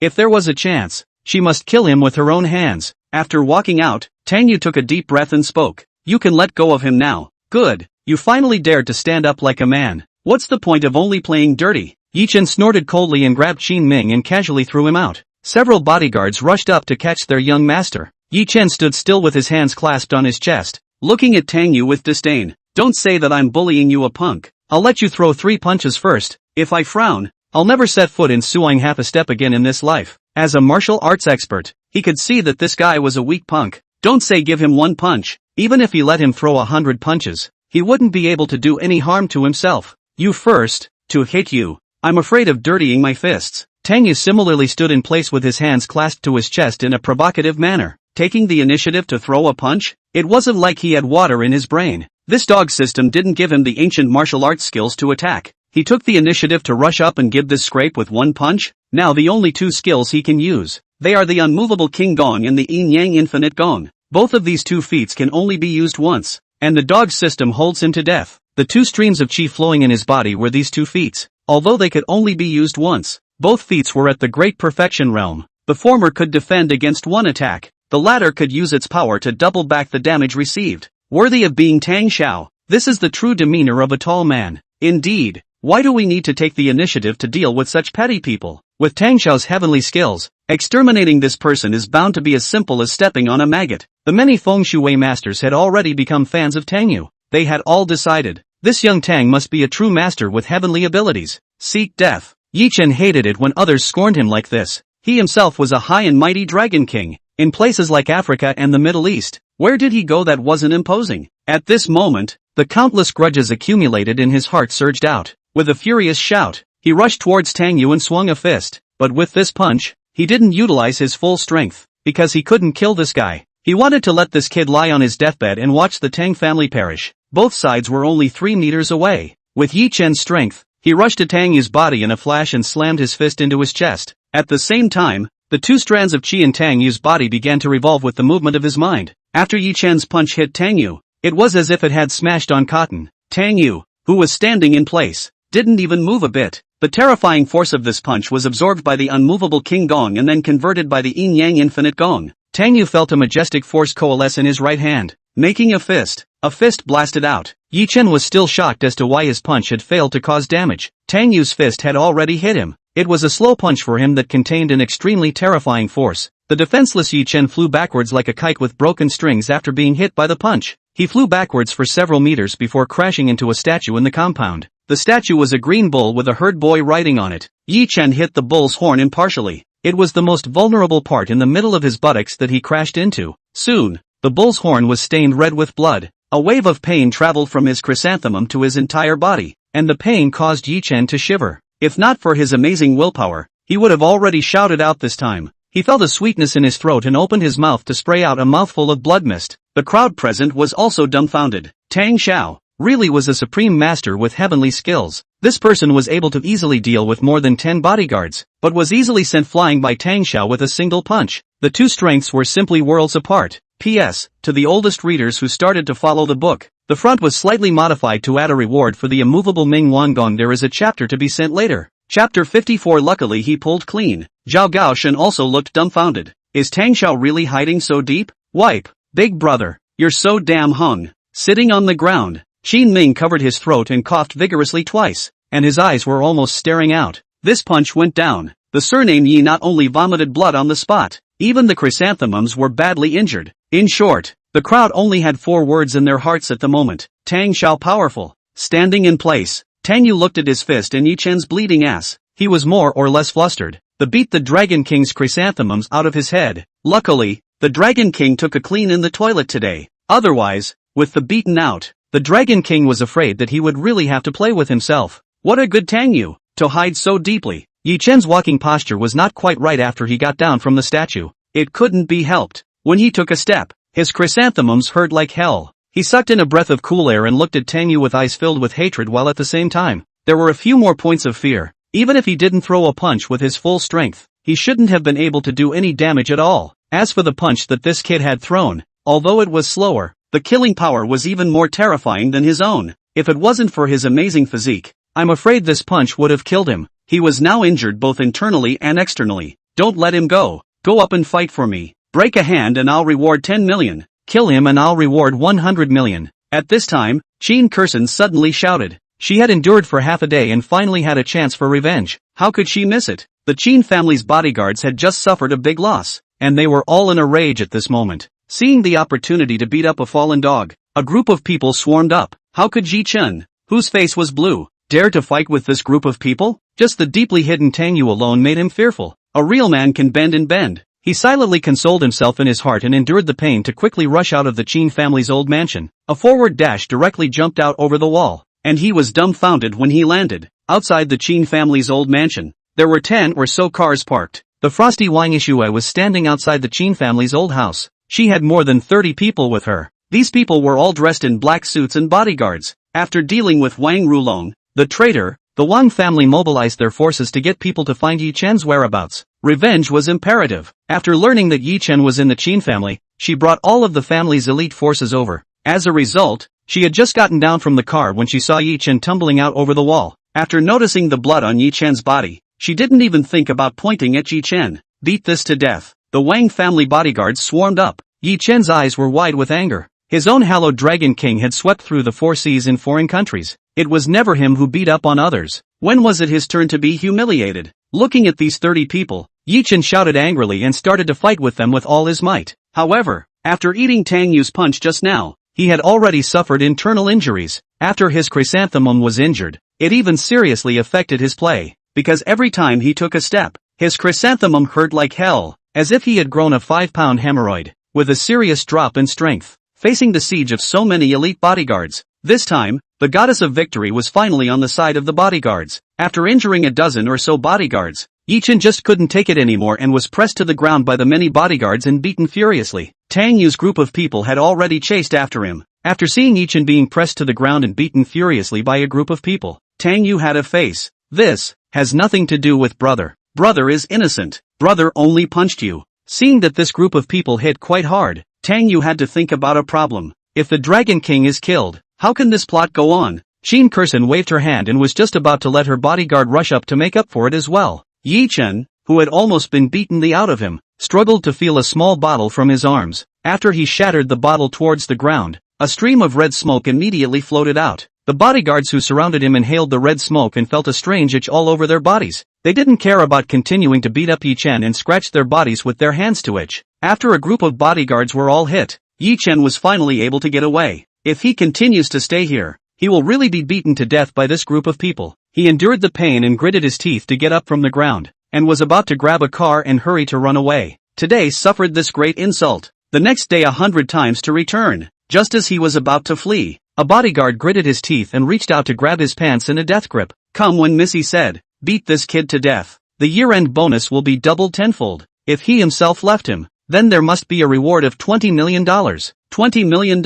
If there was a chance, she must kill him with her own hands. After walking out, Tang Yu took a deep breath and spoke. You can let go of him now. Good. You finally dared to stand up like a man. What's the point of only playing dirty? Ye Chen snorted coldly and grabbed Qin Ming and casually threw him out. Several bodyguards rushed up to catch their young master. Ye Chen stood still with his hands clasped on his chest, looking at Tang Yu with disdain. Don't say that I'm bullying you, a punk. I'll let you throw 3 punches first. If I frown, I'll never set foot in Suang half a step again in this life. As a martial arts expert, he could see that this guy was a weak punk. Don't say give him one punch. Even if he let him throw 100 punches, he wouldn't be able to do any harm to himself. You first, to hit you. I'm afraid of dirtying my fists. Tang Yu similarly stood in place with his hands clasped to his chest in a provocative manner, taking the initiative to throw a punch. It wasn't like he had water in his brain. This dog system didn't give him the ancient martial arts skills to attack. He took the initiative to rush up and give this scrape with one punch. Now the only two skills he can use. They are the unmovable King Gong and the Yin Yang Infinite Gong. Both of these two feats can only be used once, and the dog system holds him to death. The two streams of chi flowing in his body were these two feats. Although they could only be used once, both feats were at the great perfection realm. The former could defend against one attack. The latter could use its power to double back the damage received. Worthy of being Tang Xiao. This is the true demeanor of a tall man. Indeed. Why do we need to take the initiative to deal with such petty people? With Tang Xiao's heavenly skills, exterminating this person is bound to be as simple as stepping on a maggot. The many feng shui masters had already become fans of Tang Yu. They had all decided, this young Tang must be a true master with heavenly abilities. Seek death. Ye Chen hated it when others scorned him like this. He himself was a high and mighty dragon king. In places like Africa and the Middle East, where did he go that wasn't imposing? At this moment, the countless grudges accumulated in his heart surged out. With a furious shout, he rushed towards Tang Yu and swung a fist. But with this punch, he didn't utilize his full strength, because he couldn't kill this guy. He wanted to let this kid lie on his deathbed and watch the Tang family perish. Both sides were only 3 meters away. With Ye Chen's strength, he rushed to Tang Yu's body in a flash and slammed his fist into his chest. At the same time, the two strands of chi in Tang Yu's body began to revolve with the movement of his mind. After Ye Chen's punch hit Tang Yu, it was as if it had smashed on cotton. Tang Yu, who was standing in place, didn't even move a bit. The terrifying force of this punch was absorbed by the unmovable King Gong and then converted by the Yin Yang Infinite Gong. Tang Yu felt a majestic force coalesce in his right hand, making a fist. A fist blasted out. Ye Chen was still shocked as to why his punch had failed to cause damage. Tang Yu's fist had already hit him. It was a slow punch for him that contained an extremely terrifying force. The defenseless Ye Chen flew backwards like a kite with broken strings after being hit by the punch. He flew backwards for several meters before crashing into a statue in the compound. The statue was a green bull with a herd boy riding on it. Ye Chen hit the bull's horn impartially. It was the most vulnerable part in the middle of his buttocks that he crashed into. Soon, the bull's horn was stained red with blood. A wave of pain traveled from his chrysanthemum to his entire body, and the pain caused Ye Chen to shiver. If not for his amazing willpower, he would have already shouted out this time. He felt a sweetness in his throat and opened his mouth to spray out a mouthful of blood mist. The crowd present was also dumbfounded. Tang Xiao really was a supreme master with heavenly skills. This person was able to easily deal with more than 10 bodyguards, but was easily sent flying by Tang Xiao with a single punch. The two strengths were simply worlds apart. P.S. To the oldest readers who started to follow the book, the front was slightly modified to add a reward for the immovable Ming Wan Gong. There is a chapter to be sent later. Chapter 54. Luckily he pulled clean. Zhao Gaoshan also looked dumbfounded. Is Tang Xiao really hiding so deep? Wipe. Big brother, you're so damn hung. Sitting on the ground, Qin Ming covered his throat and coughed vigorously twice, and his eyes were almost staring out. This punch went down. The surname Yi not only vomited blood on the spot, even the chrysanthemums were badly injured. In short, the crowd only had 4 words in their hearts at the moment. Tang Xiao powerful. Standing in place, Tang Yu looked at his fist and Ye Chen's bleeding ass. He was more or less flustered. The beat the Dragon King's chrysanthemums out of his head. Luckily, the Dragon King took a clean in the toilet today. Otherwise, with the beaten out, the Dragon King was afraid that he would really have to play with himself. What a good Tang Yu, to hide so deeply. Ye Chen's walking posture was not quite right after he got down from the statue. It couldn't be helped. When he took a step, his chrysanthemums hurt like hell. He sucked in a breath of cool air and looked at Tang Yu with eyes filled with hatred while at the same time, there were a few more points of fear. Even if he didn't throw a punch with his full strength, he shouldn't have been able to do any damage at all. As for the punch that this kid had thrown, although it was slower, the killing power was even more terrifying than his own. If it wasn't for his amazing physique, I'm afraid this punch would have killed him. He was now injured both internally and externally. Don't let him go. Go up and fight for me. Break a hand and I'll reward 10 million. Kill him and I'll reward 100 million. At this time, Qin Kursen suddenly shouted. She had endured for half a day and finally had a chance for revenge. How could she miss it? The Qin family's bodyguards had just suffered a big loss, and they were all in a rage at this moment. Seeing the opportunity to beat up a fallen dog, a group of people swarmed up. How could Ye Chen, whose face was blue, dare to fight with this group of people? Just the deeply hidden Tang Yu alone made him fearful. A real man can bend and bend. He silently consoled himself in his heart and endured the pain to quickly rush out of the Chen family's old mansion. A forward dash directly jumped out over the wall, and he was dumbfounded when he landed outside the Chen family's old mansion. There were 10 or so cars parked. The frosty Wang Yishui was standing outside the Chen family's old house. She had more than 30 people with her. These people were all dressed in black suits and bodyguards. After dealing with Wang Rulong, the traitor, the Wang family mobilized their forces to get people to find Ye Chen's whereabouts. Revenge was imperative. After learning that Ye Chen was in the Chen family, she brought all of the family's elite forces over. As a result, she had just gotten down from the car when she saw Ye Chen tumbling out over the wall. After noticing the blood on Ye Chen's body, she didn't even think about pointing at Ye Chen. Beat this to death. The Wang family bodyguards swarmed up. Ye Chen's eyes were wide with anger. His own hallowed Dragon King had swept through the 4 seas in foreign countries. It was never him who beat up on others. When was it his turn to be humiliated? Looking at these 30 people, Ye Chen shouted angrily and started to fight with them with all his might. However, after eating Tang Yu's punch just now, he had already suffered internal injuries. After his chrysanthemum was injured, it even seriously affected his play, because every time he took a step, his chrysanthemum hurt like hell, as if he had grown a 5-pound hemorrhoid, with a serious drop in strength. Facing the siege of so many elite bodyguards, this time, the goddess of victory was finally on the side of the bodyguards. After injuring a dozen or so bodyguards, Ye Chen just couldn't take it anymore and was pressed to the ground by the many bodyguards and beaten furiously. Tang Yu's group of people had already chased after him. After seeing Ye Chen being pressed to the ground and beaten furiously by a group of people, Tang Yu had a face. This has nothing to do with brother. Brother is innocent. Brother only punched you. Seeing that this group of people hit quite hard, Tang Yu had to think about a problem. If the Dragon King is killed, how can this plot go on? Shin Kursen waved her hand and was just about to let her bodyguard rush up to make up for it as well. Ye Chen, who had almost been beaten the out of him, struggled to feel a small bottle from his arms. After he shattered the bottle towards the ground, a stream of red smoke immediately floated out. The bodyguards who surrounded him inhaled the red smoke and felt a strange itch all over their bodies. They didn't care about continuing to beat up Ye Chen and scratched their bodies with their hands to itch. After a group of bodyguards were all hit, Ye Chen was finally able to get away. If he continues to stay here, he will really be beaten to death by this group of people. He endured the pain and gritted his teeth to get up from the ground, and was about to grab a car and hurry to run away. Today suffered this great insult. The next day 100 times to return. Just as he was about to flee, a bodyguard gritted his teeth and reached out to grab his pants in a death grip. Come when Missy said, beat this kid to death. The year-end bonus will be doubled tenfold. If he himself left him, then there must be a reward of $20 million. $20 million.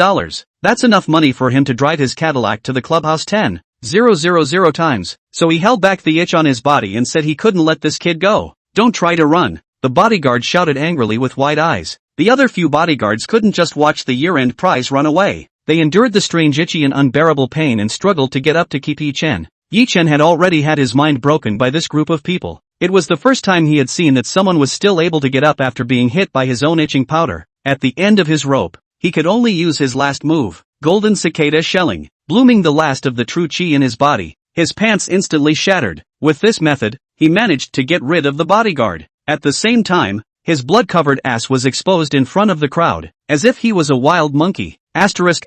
That's enough money for him to drive his Cadillac to the clubhouse 10,000 times. So he held back the itch on his body and said he couldn't let this kid go. Don't try to run. The bodyguard shouted angrily with wide eyes. The other few bodyguards couldn't just watch the year-end prize run away. They endured the strange itchy and unbearable pain and struggled to get up to keep Ye Chen. Ye Chen had already had his mind broken by this group of people. It was the first time he had seen that someone was still able to get up after being hit by his own itching powder. At the end of his rope, he could only use his last move, golden cicada shelling, blooming the last of the true chi in his body. His pants instantly shattered. With this method, he managed to get rid of the bodyguard. At the same time, his blood-covered ass was exposed in front of the crowd, as if he was a wild monkey. Asterisk.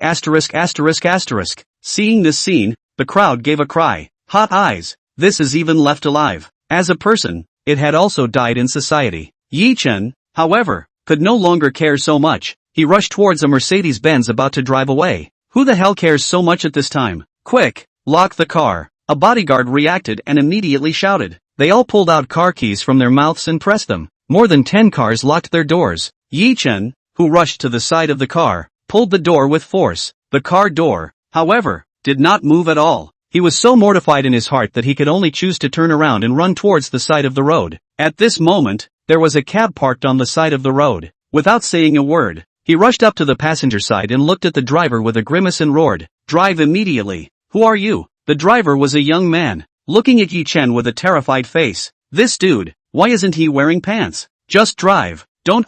Seeing this scene, the crowd gave a cry. Hot eyes. This is even left alive. As a person, it had also died in society. Ye Chen, however, could no longer care so much. He rushed towards a Mercedes-Benz about to drive away. Who the hell cares so much at this time? Quick, lock the car. A bodyguard reacted and immediately shouted. They all pulled out car keys from their mouths and pressed them. More than 10 cars locked their doors. Ye Chen, who rushed to the side of the car, pulled the door with force. The car door, however, did not move at all. He was so mortified in his heart that he could only choose to turn around and run towards the side of the road. At this moment, there was a cab parked on the side of the road. Without saying a word, he rushed up to the passenger side and looked at the driver with a grimace and roared, "Drive immediately! Who are you?" The driver was a young man, looking at Ye Chen with a terrified face. This dude, why isn't he wearing pants? Just drive, don't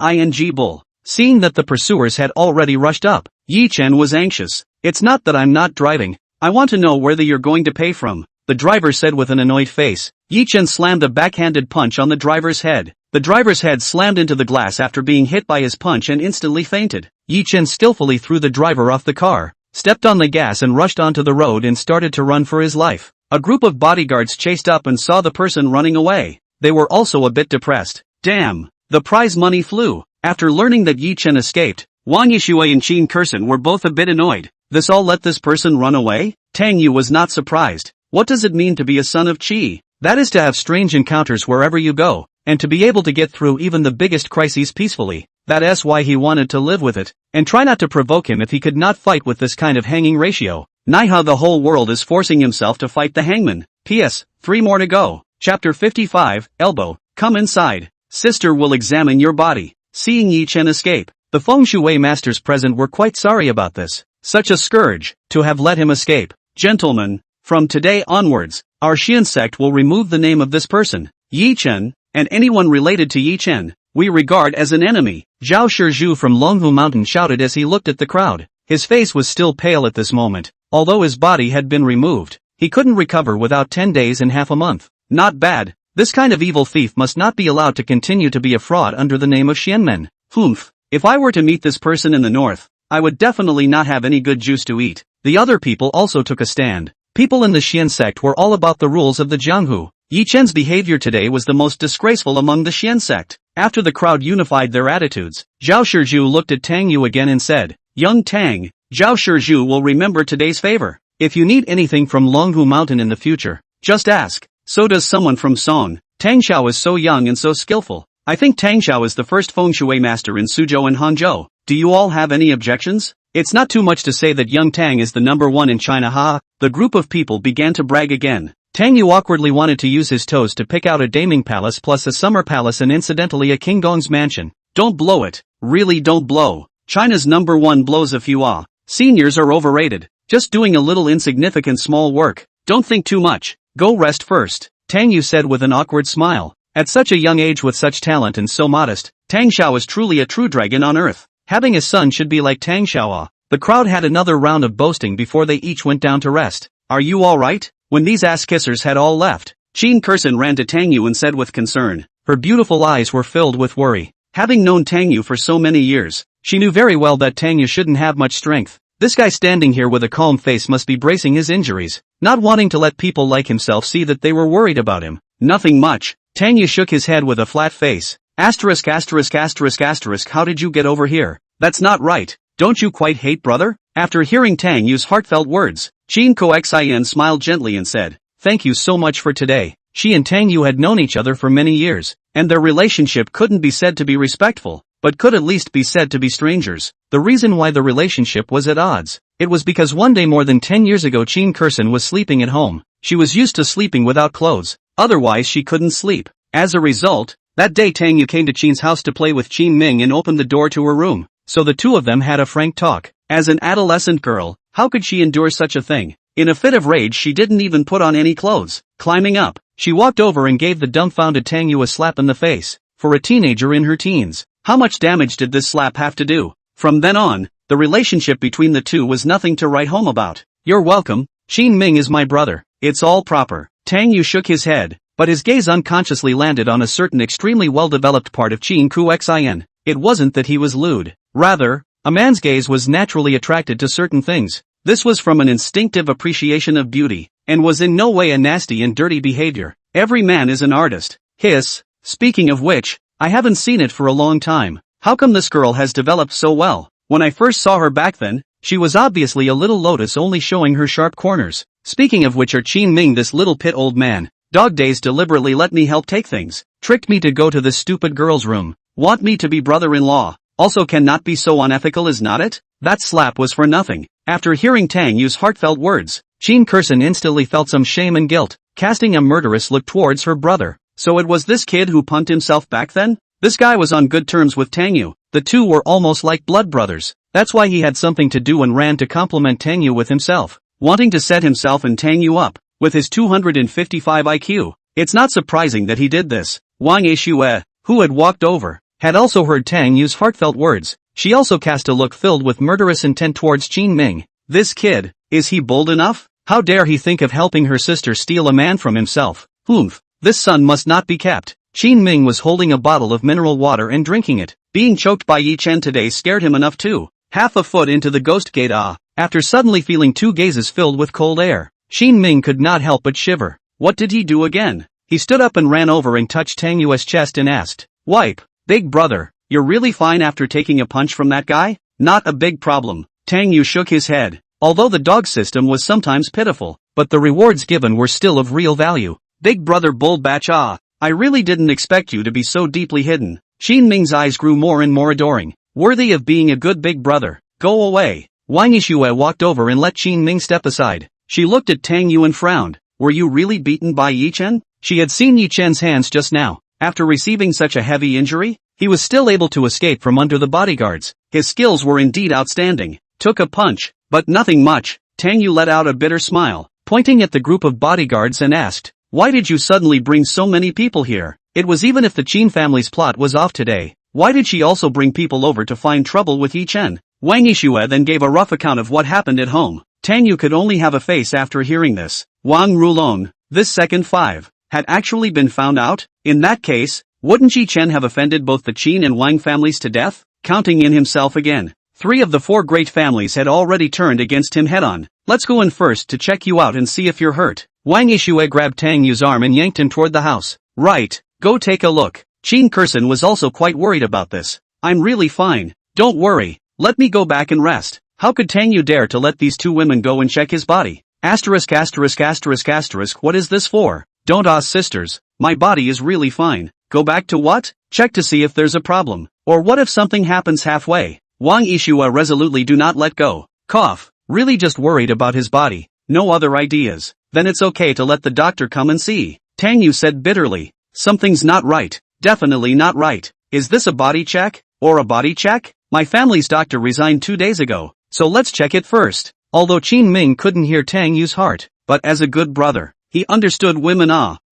bull. Seeing that the pursuers had already rushed up, Ye Chen was anxious. It's not that I'm not driving. I want to know whether you're going to pay from, the driver said with an annoyed face. Ye Chen slammed a backhanded punch on the driver's head. The driver's head slammed into the glass after being hit by his punch and instantly fainted. Ye Chen skillfully threw the driver off the car, stepped on the gas and rushed onto the road and started to run for his life. A group of bodyguards chased up and saw the person running away. They were also a bit depressed. Damn, The prize money flew. After learning that Ye Chen escaped, Wang Yishui and Qin Kursen were both a bit annoyed. This all let this person run away? Tang Yu was not surprised. What does it mean to be a son of Qi? That is to have strange encounters wherever you go, and to be able to get through even the biggest crises peacefully. That's why he wanted to live with it, and try not to provoke him if he could not fight with this kind of hanging ratio. How the whole world is forcing himself to fight the hangman. P.S. 3 more to go. Chapter 55, Elbow, come inside. Sister will examine your body. Seeing Ye Chen escape, the feng shui masters present were quite sorry about this. Such a scourge, to have let him escape. Gentlemen, from today onwards, our Xian sect will remove the name of this person, Ye Chen, and anyone related to Ye Chen, we regard as an enemy. Zhao Shizhu from Longhu Mountain shouted as he looked at the crowd. His face was still pale at this moment, although his body had been removed. He couldn't recover without 10 days and half a month. Not bad. This kind of evil thief must not be allowed to continue to be a fraud under the name of Xianmen. Humph. If I were to meet this person in the north, I would definitely not have any good juice to eat. The other people also took a stand. People in the Xian sect were all about the rules of the Jianghu. Ye Chen's behavior today was the most disgraceful among the Xian sect. After the crowd unified their attitudes, Zhao Shizhu looked at Tang Yu again and said, Young Tang, Zhao Shizhu will remember today's favor. If you need anything from Longhu Mountain in the future, just ask. So does someone from Song. Tang Xiao is so young and so skillful. I think Tang Xiao is the first feng shui master in Suzhou and Hangzhou. Do you all have any objections? It's not too much to say that young Tang is the number one in China. Ha! The group of people began to brag again. Tang Yu awkwardly wanted to use his toes to pick out a Daming Palace plus a Summer Palace and incidentally a King Gong's mansion. Don't blow it. Really don't blow. China's number one blows if you are. Seniors are overrated. Just doing a little insignificant small work. Don't think too much. Go rest first. Tang Yu said with an awkward smile. At such a young age with such talent and so modest, Tang Xiao is truly a true dragon on earth. Having a son should be like Tang Xiao. The crowd had another round of boasting before they each went down to rest. Are you alright? When these ass-kissers had all left, Qin Kursen ran to Tang Yu and said with concern. Her beautiful eyes were filled with worry. Having known Tang Yu for so many years, she knew very well that Tang Yu shouldn't have much strength. This guy standing here with a calm face must be bracing his injuries, not wanting to let people like himself see that they were worried about him. Nothing much. Tang Yu shook his head with a flat face. Asterisk asterisk asterisk asterisk, how did you get over here? That's not right. Don't you quite hate brother? After hearing Tang Yu's heartfelt words, Qin Koxin smiled gently and said, Thank you so much for today. She and Tang Yu had known each other for many years, and their relationship couldn't be said to be respectful, but could at least be said to be strangers. The reason why the relationship was at odds, it was because one day more than 10 years ago Qin Kursen was sleeping at home. She was used to sleeping without clothes, otherwise she couldn't sleep. As a result, that day Tang Yu came to Qin's house to play with Qin Ming and opened the door to her room, so the two of them had a frank talk. As an adolescent girl, how could she endure such a thing? In a fit of rage she didn't even put on any clothes. Climbing up, she walked over and gave the dumbfounded Tang Yu a slap in the face. For a teenager in her teens, how much damage did this slap have to do? From then on, the relationship between the two was nothing to write home about. You're welcome. Qin Ming is my brother. It's all proper. Tang Yu shook his head, but his gaze unconsciously landed on a certain extremely well-developed part of Qin Kuxin. It wasn't that he was lewd. Rather, a man's gaze was naturally attracted to certain things. This was from an instinctive appreciation of beauty, and was in no way a nasty and dirty behavior. Every man is an artist. Hiss. Speaking of which, I haven't seen it for a long time. How come this girl has developed so well? When I first saw her back then, she was obviously a little lotus only showing her sharp corners. Speaking of which, Qin Ming, this little pit old man, dog days deliberately let me help take things. Tricked me to go to this stupid girl's room. Want me to be brother-in-law. Also cannot be so unethical, is not it? That slap was for nothing. After hearing Tang Yu's heartfelt words, Qin Kursen instantly felt some shame and guilt, casting a murderous look towards her brother. So it was this kid who punked himself back then? This guy was on good terms with Tang Yu. The two were almost like blood brothers. That's why he had something to do and ran to compliment Tang Yu with himself, wanting to set himself and Tang Yu up, with his 255 IQ. It's not surprising that he did this. Wang Yishui, who had walked over, had also heard Tang Yu's heartfelt words. She also cast a look filled with murderous intent towards Qin Ming. This kid, is he bold enough? How dare he think of helping her sister steal a man from himself? Humph, this son must not be kept. Qin Ming was holding a bottle of mineral water and drinking it. Being choked by Ye Chen today scared him enough too. Half a foot into the ghost gate, after suddenly feeling two gazes filled with cold air, Qin Ming could not help but shiver. What did he do again? He stood up and ran over and touched Tang Yu's chest and asked, Wipe, Big brother, you're really fine after taking a punch from that guy? Not a big problem. Tang Yu shook his head. Although the dog system was sometimes pitiful, but the rewards given were still of real value. Big brother Bull Batch, I really didn't expect you to be so deeply hidden. Qin Ming's eyes grew more and more adoring. Worthy of being a good big brother. Go away. Wang Yixue walked over and let Qin Ming step aside. She looked at Tang Yu and frowned. Were you really beaten by Ye Chen? She had seen Ye Chen's hands just now. After receiving such a heavy injury, he was still able to escape from under the bodyguards. His skills were indeed outstanding. Took a punch, but nothing much. Tang Yu let out a bitter smile, pointing at the group of bodyguards and asked, why did you suddenly bring so many people here? It was even if the Qin family's plot was off today. Why did she also bring people over to find trouble with Ye Chen? Wang Yixue then gave a rough account of what happened at home. Tang Yu could only have a face after hearing this. Wang Rulong, this second five, had actually been found out? In that case, wouldn't Ye Chen have offended both the Qin and Wang families to death? Counting in himself again. 3 of the 4 great families had already turned against him head-on. Let's go in first to check you out and see if you're hurt. Wang Yixue grabbed Tang Yu's arm and yanked him toward the house. Right, go take a look. Qin Kurson was also quite worried about this. I'm really fine. Don't worry. Let me go back and rest. How could Tang Yu dare to let these 2 women go and check his body? Asterisk asterisk asterisk asterisk, what is this for? Don't sisters. My body is really fine. Go back to what? Check to see if there's a problem. Or what if something happens halfway? Wang Yixue resolutely do not let go. Cough. Really just worried about his body. No other ideas. Then it's okay to let the doctor come and see. Tang Yu said bitterly. Something's not right. Definitely not right. Is this a body check? Or a body check? My family's doctor resigned 2 days ago, so let's check it first. Although Qin Ming couldn't hear Tang Yu's heart, but as a good brother, he understood women.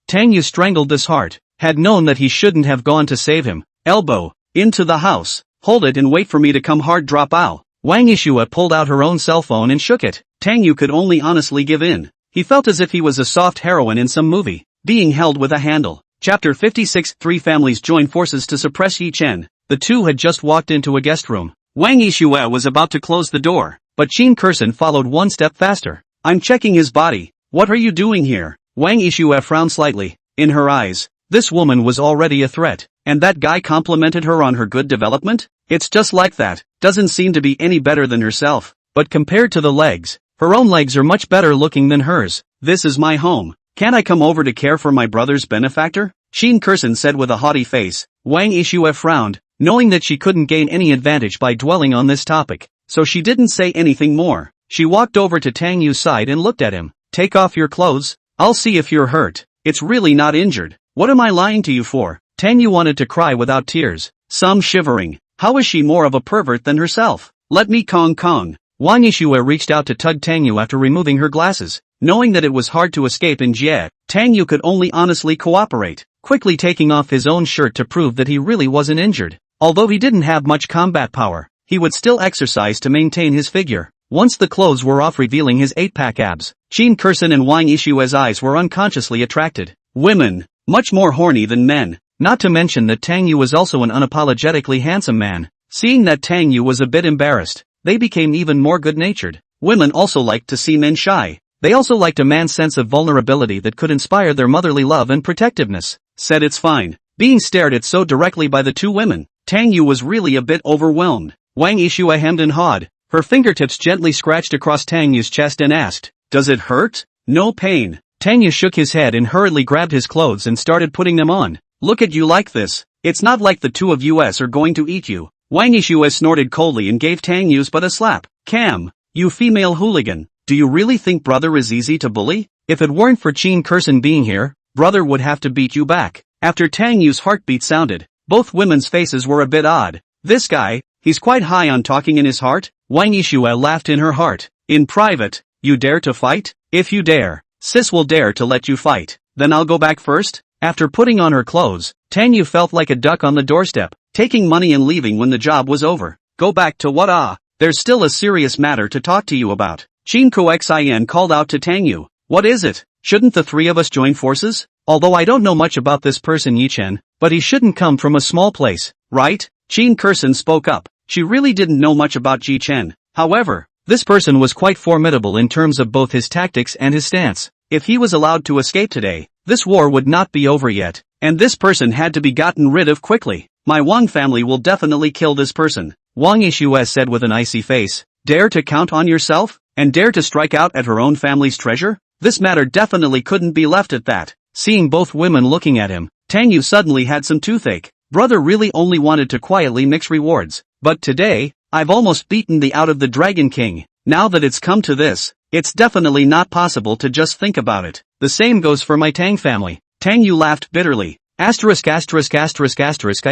Tang Yu strangled this heart, had known that he shouldn't have gone to save him. Elbow, into the house. Hold it and wait for me to come hard drop out. Wang Yixue pulled out her own cell phone and shook it. Tang Yu could only honestly give in. He felt as if he was a soft heroine in some movie, being held with a handle. Chapter 56. 3 families join forces to suppress Ye Chen. The 2 had just walked into a guest room. Wang Yixue was about to close the door, but Qin Kurson followed one step faster. I'm checking his body. What are you doing here? Wang Yixue frowned slightly. In her eyes, this woman was already a threat, and that guy complimented her on her good development? It's just like that, doesn't seem to be any better than herself, but compared to the legs, her own legs are much better looking than hers. This is my home. Can't I come over to care for my brother's benefactor? Qin Kurson said with a haughty face. Wang Yixue frowned, knowing that she couldn't gain any advantage by dwelling on this topic, so she didn't say anything more. She walked over to Tang Yu's side and looked at him. Take off your clothes. I'll see if you're hurt. It's really not injured. What am I lying to you for? Tang Yu wanted to cry without tears, some shivering. How is she more of a pervert than herself? Let me Kong. Wang Yixue reached out to tug Tang Yu after removing her glasses. Knowing that it was hard to escape in Jie, Tang Yu could only honestly cooperate, quickly taking off his own shirt to prove that he really wasn't injured. Although he didn't have much combat power, he would still exercise to maintain his figure. Once the clothes were off revealing his 8-pack abs, Qin Kurson and Wang Yixue's eyes were unconsciously attracted. Women, much more horny than men. Not to mention that Tang Yu was also an unapologetically handsome man. Seeing that Tang Yu was a bit embarrassed, they became even more good-natured. Women also liked to see men shy. They also liked a man's sense of vulnerability that could inspire their motherly love and protectiveness. Said it's fine. Being stared at so directly by the 2 women, Tang Yu was really a bit overwhelmed. Wang Yixue hemmed and hawed. Her fingertips gently scratched across Tang Yu's chest and asked, does it hurt? No pain. Tang Yu shook his head and hurriedly grabbed his clothes and started putting them on. Look at you like this. It's not like the 2 of us are going to eat you. Wang Yixue snorted coldly and gave Tang Yu's butt a slap. Cam, you female hooligan. Do you really think brother is easy to bully? If it weren't for Qin Kurson being here, brother would have to beat you back. After Tang Yu's heartbeat sounded, both women's faces were a bit odd. This guy, he's quite high on talking in his heart? Wang Yixue laughed in her heart. In private, you dare to fight? If you dare, sis will dare to let you fight. Then I'll go back first? After putting on her clothes, Tang Yu felt like a duck on the doorstep, taking money and leaving when the job was over. Go back to what? There's still a serious matter to talk to you about. Qin Coxin called out to Tang Yu. What is it? Shouldn't the 3 of us join forces? Although I don't know much about this person Ye Chen, but he shouldn't come from a small place, right? Qin Kurson spoke up. She really didn't know much about Ye Chen. However, this person was quite formidable in terms of both his tactics and his stance. If he was allowed to escape today, this war would not be over yet, and this person had to be gotten rid of quickly. My Wang family will definitely kill this person. Wang Yishue said with an icy face. Dare to count on yourself? And dare to strike out at her own family's treasure? This matter definitely couldn't be left at that. Seeing both women looking at him, Tang Yu suddenly had some toothache. Brother really only wanted to quietly mix rewards. But today, I've almost beaten the out of the Dragon King. Now that it's come to this, it's definitely not possible to just think about it. The same goes for my Tang family. Tang Yu laughed bitterly. I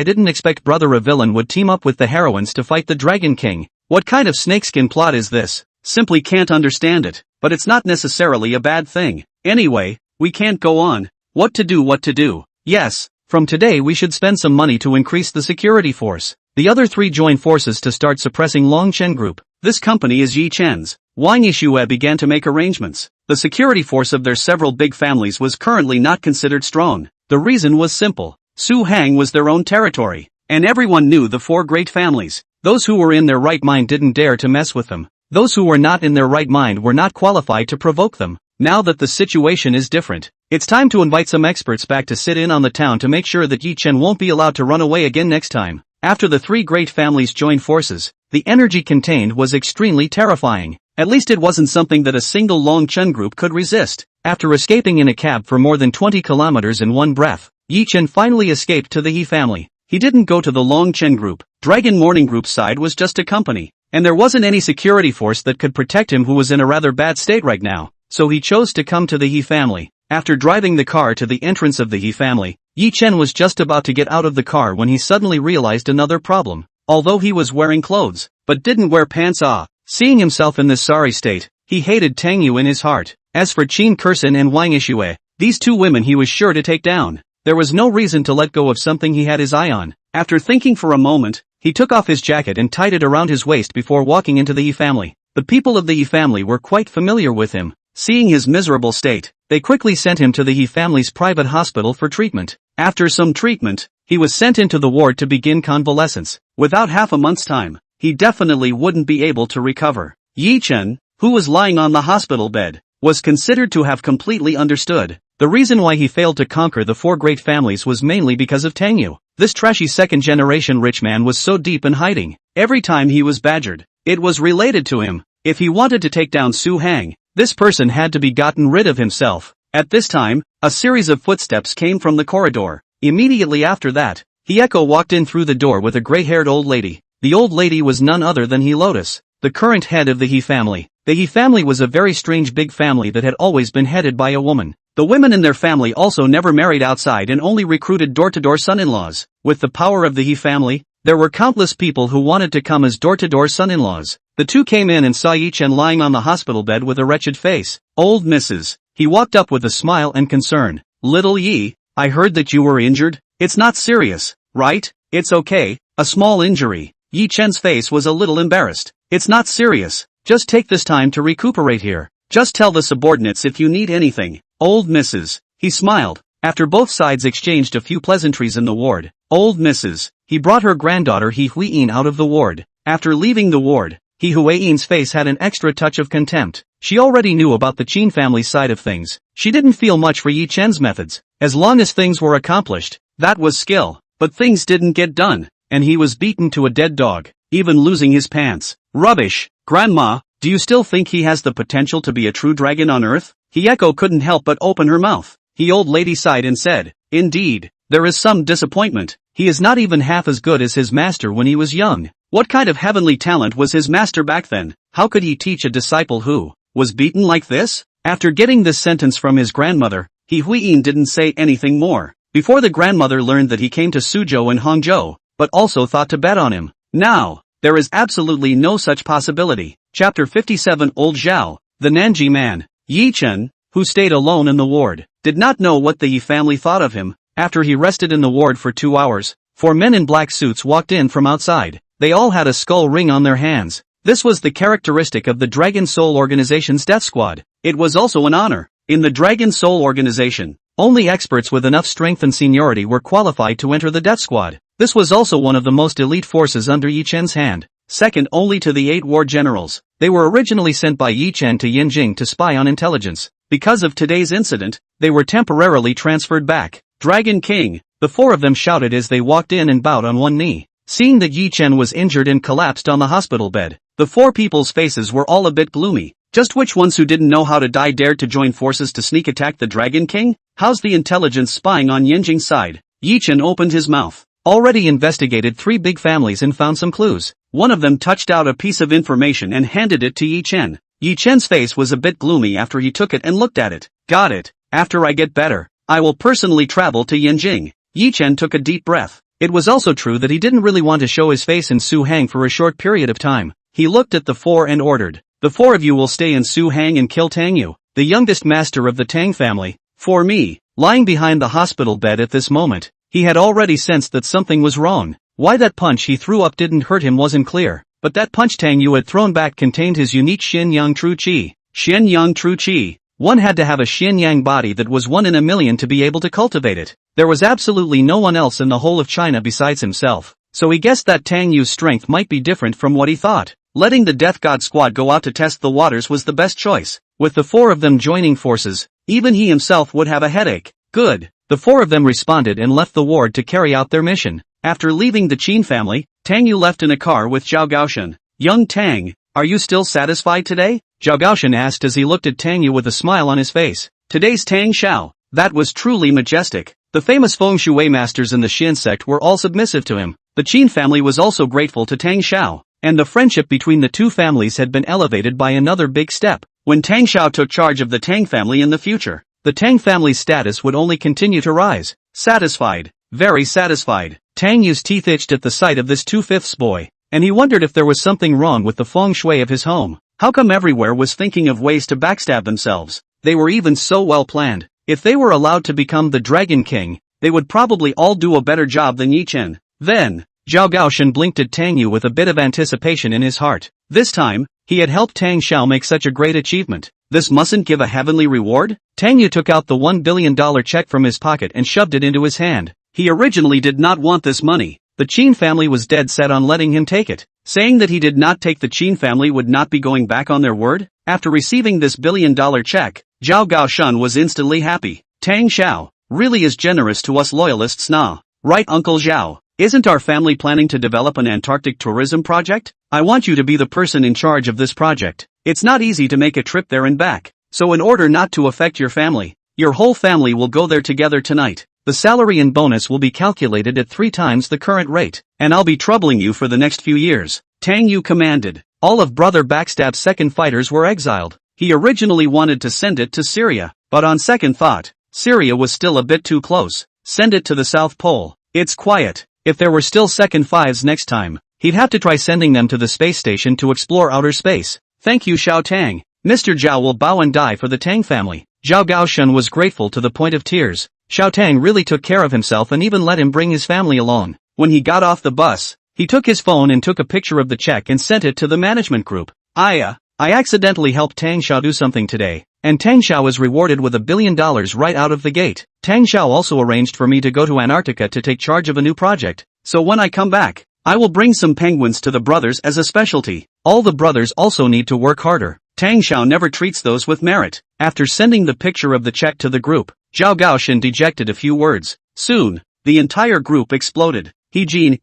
didn't expect brother a villain would team up with the heroines to fight the Dragon King. What kind of snakeskin plot is this? Simply can't understand it. But it's not necessarily a bad thing. Anyway, we can't go on. What to do? Yes, from today we should spend some money to increase the security force. The other three join forces to start suppressing Long Chen Group. This company is Ye Chen's. Wang Yishue began to make arrangements. The security force of their several big families was currently not considered strong. The reason was simple. Su Hang was their own territory. And everyone knew the four great families. Those who were in their right mind didn't dare to mess with them. Those who were not in their right mind were not qualified to provoke them. Now that the situation is different, it's time to invite some experts back to sit in on the town to make sure that Ye Chen won't be allowed to run away again next time. After the three great families joined forces, the energy contained was extremely terrifying. At least it wasn't something that a single Long Chen group could resist. After escaping in a cab for more than 20 kilometers in one breath, Ye Chen finally escaped to the He family. He didn't go to the Long Chen group. Dragon Morning Group's side was just a company. And there wasn't any security force that could protect him, who was in a rather bad state right now. So he chose to come to the He family. After driving the car to the entrance of the He family, Ye Chen was just about to get out of the car when he suddenly realized another problem. Although he was wearing clothes, but didn't wear pants. Seeing himself in this sorry state, he hated Tang Yu in his heart. As for Qin Kursen and Wang Yishue, these two women he was sure to take down. There was no reason to let go of something he had his eye on. After thinking for a moment, he took off his jacket and tied it around his waist before walking into the He family. The people of the He family were quite familiar with him. Seeing his miserable state, they quickly sent him to the He family's private hospital for treatment. After some treatment, he was sent into the ward to begin convalescence. Without half a month's time, he definitely wouldn't be able to recover. Ye Chen, who was lying on the hospital bed, was considered to have completely understood. The reason why he failed to conquer the four great families was mainly because of Tang Yu. This trashy second-generation rich man was so deep in hiding. Every time he was badgered, it was related to him. If he wanted to take down Su Hang, this person had to be gotten rid of himself. At this time, a series of footsteps came from the corridor. Immediately after that, Hieko walked in through the door with a gray-haired old lady. The old lady was none other than He Lotus, the current head of the He family. The He family was a very strange big family that had always been headed by a woman. The women in their family also never married outside and only recruited door-to-door son-in-laws. With the power of the He family, there were countless people who wanted to come as door-to-door son-in-laws. The two came in and saw Ye Chen lying on the hospital bed with a wretched face. Old Mrs. He walked up with a smile and concern. Little Yi, I heard that you were injured. It's not serious, right? It's okay, a small injury. Ye Chen's face was a little embarrassed. It's not serious. Just take this time to recuperate here. Just tell the subordinates if you need anything. Old Mrs. He smiled. After both sides exchanged a few pleasantries in the ward, Old Mrs. He brought her granddaughter He Huiyin out of the ward. After leaving the ward, He Huiyin's face had an extra touch of contempt. She already knew about the Qin family side of things. She didn't feel much for Ye Chen's methods. As long as things were accomplished, that was skill. But things didn't get done, and he was beaten to a dead dog, even losing his pants. Rubbish. Grandma, do you still think he has the potential to be a true dragon on Earth? Hieko couldn't help but open her mouth. The old lady sighed and said, Indeed, there is some disappointment. He is not even half as good as his master when he was young. What kind of heavenly talent was his master back then? How could he teach a disciple who was beaten like this? After getting this sentence from his grandmother, He Huiyin didn't say anything more. Before the grandmother learned that he came to Suzhou and Hangzhou, but also thought to bet on him. Now, there is absolutely no such possibility. Chapter 57 Old Zhao, the Nanji man. Ye Chen, who stayed alone in the ward, did not know what the Yi family thought of him. After he rested in the ward for 2 hours, 4 men in black suits walked in from outside. They all had a skull ring on their hands. This was the characteristic of the Dragon Soul Organization's death squad. It was also an honor. In the Dragon Soul Organization, only experts with enough strength and seniority were qualified to enter the death squad. This was also one of the most elite forces under Ye Chen's hand, second only to the 8 war generals. They were originally sent by Ye Chen to Yinjing to spy on intelligence. Because of today's incident, they were temporarily transferred back. Dragon King, The four of them shouted as they walked in and bowed on one knee. Seeing that Ye Chen was injured and collapsed on the hospital bed, the four people's faces were all a bit gloomy. Just which ones who didn't know how to die dared to join forces to sneak attack the Dragon King? How's the intelligence spying on Yanjing's side? Ye Chen opened his mouth. Already investigated 3 big families and found some clues. One of them touched out a piece of information and handed it to Ye Chen. Ye Chen's face was a bit gloomy after he took it and looked at it. Got it. After I get better, I will personally travel to Yanjing. Ye Chen took a deep breath. It was also true that he didn't really want to show his face in Suhang for a short period of time. He looked at the four and ordered, "The four of you will stay in Suhang and kill Tang Yu, the youngest master of the Tang family, for me." Lying behind the hospital bed at this moment, he had already sensed that something was wrong. Why that punch he threw up didn't hurt him wasn't clear, but that punch Tang Yu had thrown back contained his unique Xin Yang True Qi. Xin Yang True Qi. One had to have a Xin Yang body that was 1 in a million to be able to cultivate it. There was absolutely no one else in the whole of China besides himself, so he guessed that Tang Yu's strength might be different from what he thought. Letting the Death God squad go out to test the waters was the best choice. With the four of them joining forces, even he himself would have a headache. Good. The four of them responded and left the ward to carry out their mission. After leaving the Qin family, Tang Yu left in a car with Zhao Gaoshan. "Young Tang, are you still satisfied today?" Zhao Gaoshan asked as he looked at Tang Yu with a smile on his face. Today's Tang Xiao. That was truly majestic. The famous feng shui masters in the Xin sect were all submissive to him. The Qin family was also grateful to Tang Xiao, and the friendship between the two families had been elevated by another big step. When Tang Xiao took charge of the Tang family in the future, the Tang family's status would only continue to rise. Satisfied. Very satisfied. Tang Yu's teeth itched at the sight of this 2/5 boy, and he wondered if there was something wrong with the feng shui of his home. How come everywhere was thinking of ways to backstab themselves? They were even so well planned. If they were allowed to become the Dragon King, they would probably all do a better job than Ye Chen. Then, Zhao Gaoshan blinked at Tang Yu with a bit of anticipation in his heart. This time, he had helped Tang Xiao make such a great achievement. This mustn't give a heavenly reward? Tang Yu took out the $1 billion check from his pocket and shoved it into his hand. He originally did not want this money. The Qin family was dead set on letting him take it. Saying that he did not take the Qin family would not be going back on their word. After receiving this $1 billion check, Zhao Gaoshan was instantly happy. Tang Xiao really is generous to us loyalists now. Right, Uncle Zhao? Isn't our family planning to develop an Antarctic tourism project? I want you to be the person in charge of this project. It's not easy to make a trip there and back, so in order not to affect your family, your whole family will go there together tonight. The salary and bonus will be calculated at 3 times the current rate, and I'll be troubling you for the next few years. Tang Yu commanded. All of Brother Backstab's second fighters were exiled. He originally wanted to send it to Syria, but on second thought, Syria was still a bit too close. Send it to the South Pole. It's quiet. If there were still second fives next time, he'd have to try sending them to the space station to explore outer space. Thank you, Xiao Tang. Mr. Zhao will bow and die for the Tang family. Zhao Gaoshan was grateful to the point of tears. Xiao Tang really took care of himself and even let him bring his family along. When he got off the bus, he took his phone and took a picture of the check and sent it to the management group. I accidentally helped Tang Xiao do something today, and Tang Xiao is rewarded with $1 billion right out of the gate. Tang Xiao also arranged for me to go to Antarctica to take charge of a new project, so when I come back, I will bring some penguins to the brothers as a specialty. All the brothers also need to work harder. Tang Xiao never treats those with merit. After sending the picture of the check to the group, Zhao Gaoshan dejected a few words. Soon, the entire group exploded. He $******** $1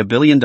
billion?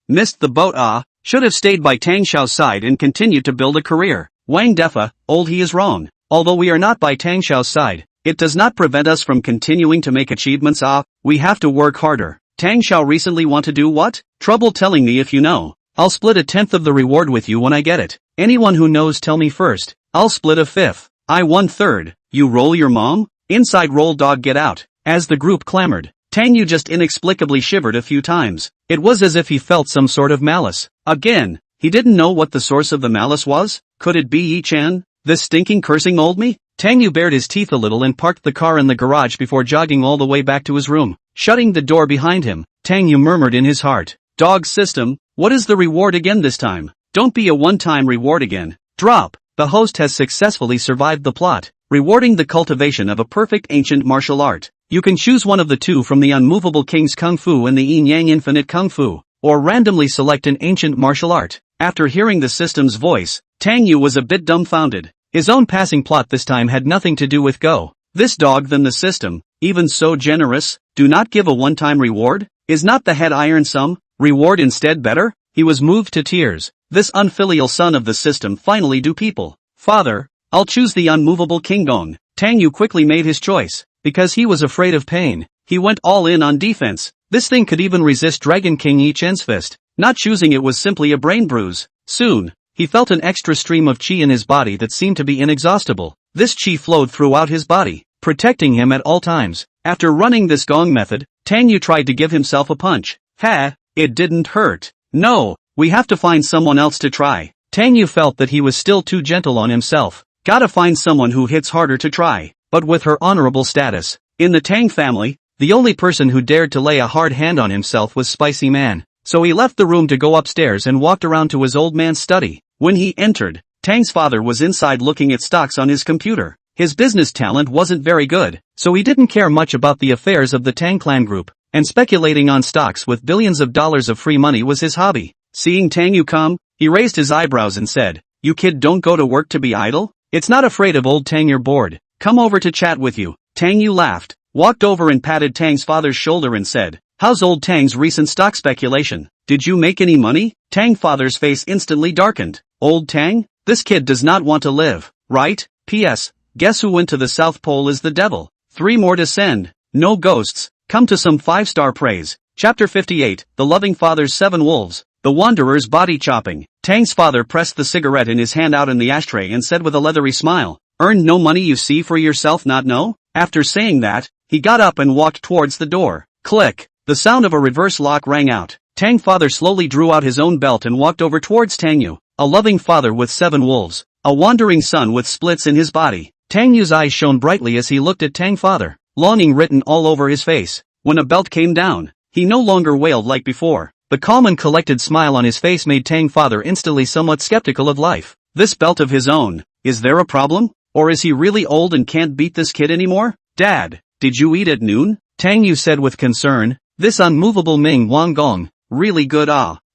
Missed the boat should have stayed by Tang Xiao's side and continued to build a career. Wang Defa, old he is wrong. Although we are not by Tang Xiao's side, it does not prevent us from continuing to make achievements. We have to work harder. Tang Xiao recently want to do what? Trouble telling me if you know. I'll split 1/10 of the reward with you when I get it. Anyone who knows tell me first. I'll split 1/5. I 1/3. You roll your mom? Inside roll dog get out. As the group clamored, Tang Yu just inexplicably shivered a few times. It was as if he felt some sort of malice. Again, he didn't know what the source of the malice was. Could it be Ye Chen? This stinking cursing old me? Tang Yu bared his teeth a little and parked the car in the garage before jogging all the way back to his room. Shutting the door behind him, Tang Yu murmured in his heart. Dog system, what is the reward again this time? Don't be a one-time reward again. Drop. The host has successfully survived the plot, rewarding the cultivation of a perfect ancient martial art. You can choose one of the two from the Unmovable King's Kung Fu and the Yin Yang Infinite Kung Fu, or randomly select an ancient martial art. After hearing the system's voice, Tang Yu was a bit dumbfounded. His own passing plot this time had nothing to do with Go. This dog than the system. Even so generous? Do not give a one-time reward? Is not the head iron sum reward instead better? He was moved to tears. This unfilial son of the system finally do people. Father, I'll choose the unmovable kingdom. Tang Yu quickly made his choice. Because he was afraid of pain, he went all in on defense. This thing could even resist Dragon King Ye Chen's fist. Not choosing it was simply a brain bruise. Soon, he felt an extra stream of qi in his body that seemed to be inexhaustible. This qi flowed throughout his body, protecting him at all times. After running this gong method, Tang Yu tried to give himself a punch. It didn't hurt. No, we have to find someone else to try. Tang Yu felt that he was still too gentle on himself. Gotta find someone who hits harder to try. But with her honorable status, in the Tang family, the only person who dared to lay a hard hand on himself was Spicy Man. So he left the room to go upstairs and walked around to his old man's study. When he entered, Tang's father was inside looking at stocks on his computer. His business talent wasn't very good, so he didn't care much about the affairs of the Tang clan group, and speculating on stocks with billions of dollars of free money was his hobby. Seeing Tang Yu come, he raised his eyebrows and said, "You kid don't go to work to be idle? It's not afraid of old Tang, you're bored. Come over to chat with you." Tang Yu laughed, walked over and patted Tang's father's shoulder and said, "How's old Tang's recent stock speculation? Did you make any money?" Tang's father's face instantly darkened. Old Tang? This kid does not want to live, right? P.S. Guess who went to the South Pole is the devil. 3 more to send. No ghosts. Come to some 5-star praise. Chapter 58, The Loving Father's 7 Wolves. The Wanderer's Body Chopping. Tang's father pressed the cigarette in his hand out in the ashtray and said with a leathery smile, "Earned no money you see for yourself not know?" After saying that, he got up and walked towards the door. Click. The sound of a reverse lock rang out. Tang's father slowly drew out his own belt and walked over towards Tang Yu. A loving father with 7 wolves. A wandering son with splits in his body. Tang Yu's eyes shone brightly as he looked at Tang's father, longing written all over his face. When a belt came down, he no longer wailed like before. The calm and collected smile on his face made Tang's father instantly somewhat skeptical of life. This belt of his own, is there a problem? Or is he really old and can't beat this kid anymore? "Dad, did you eat at noon?" Tang Yu said with concern. "This unmovable Ming Wang Gong, really good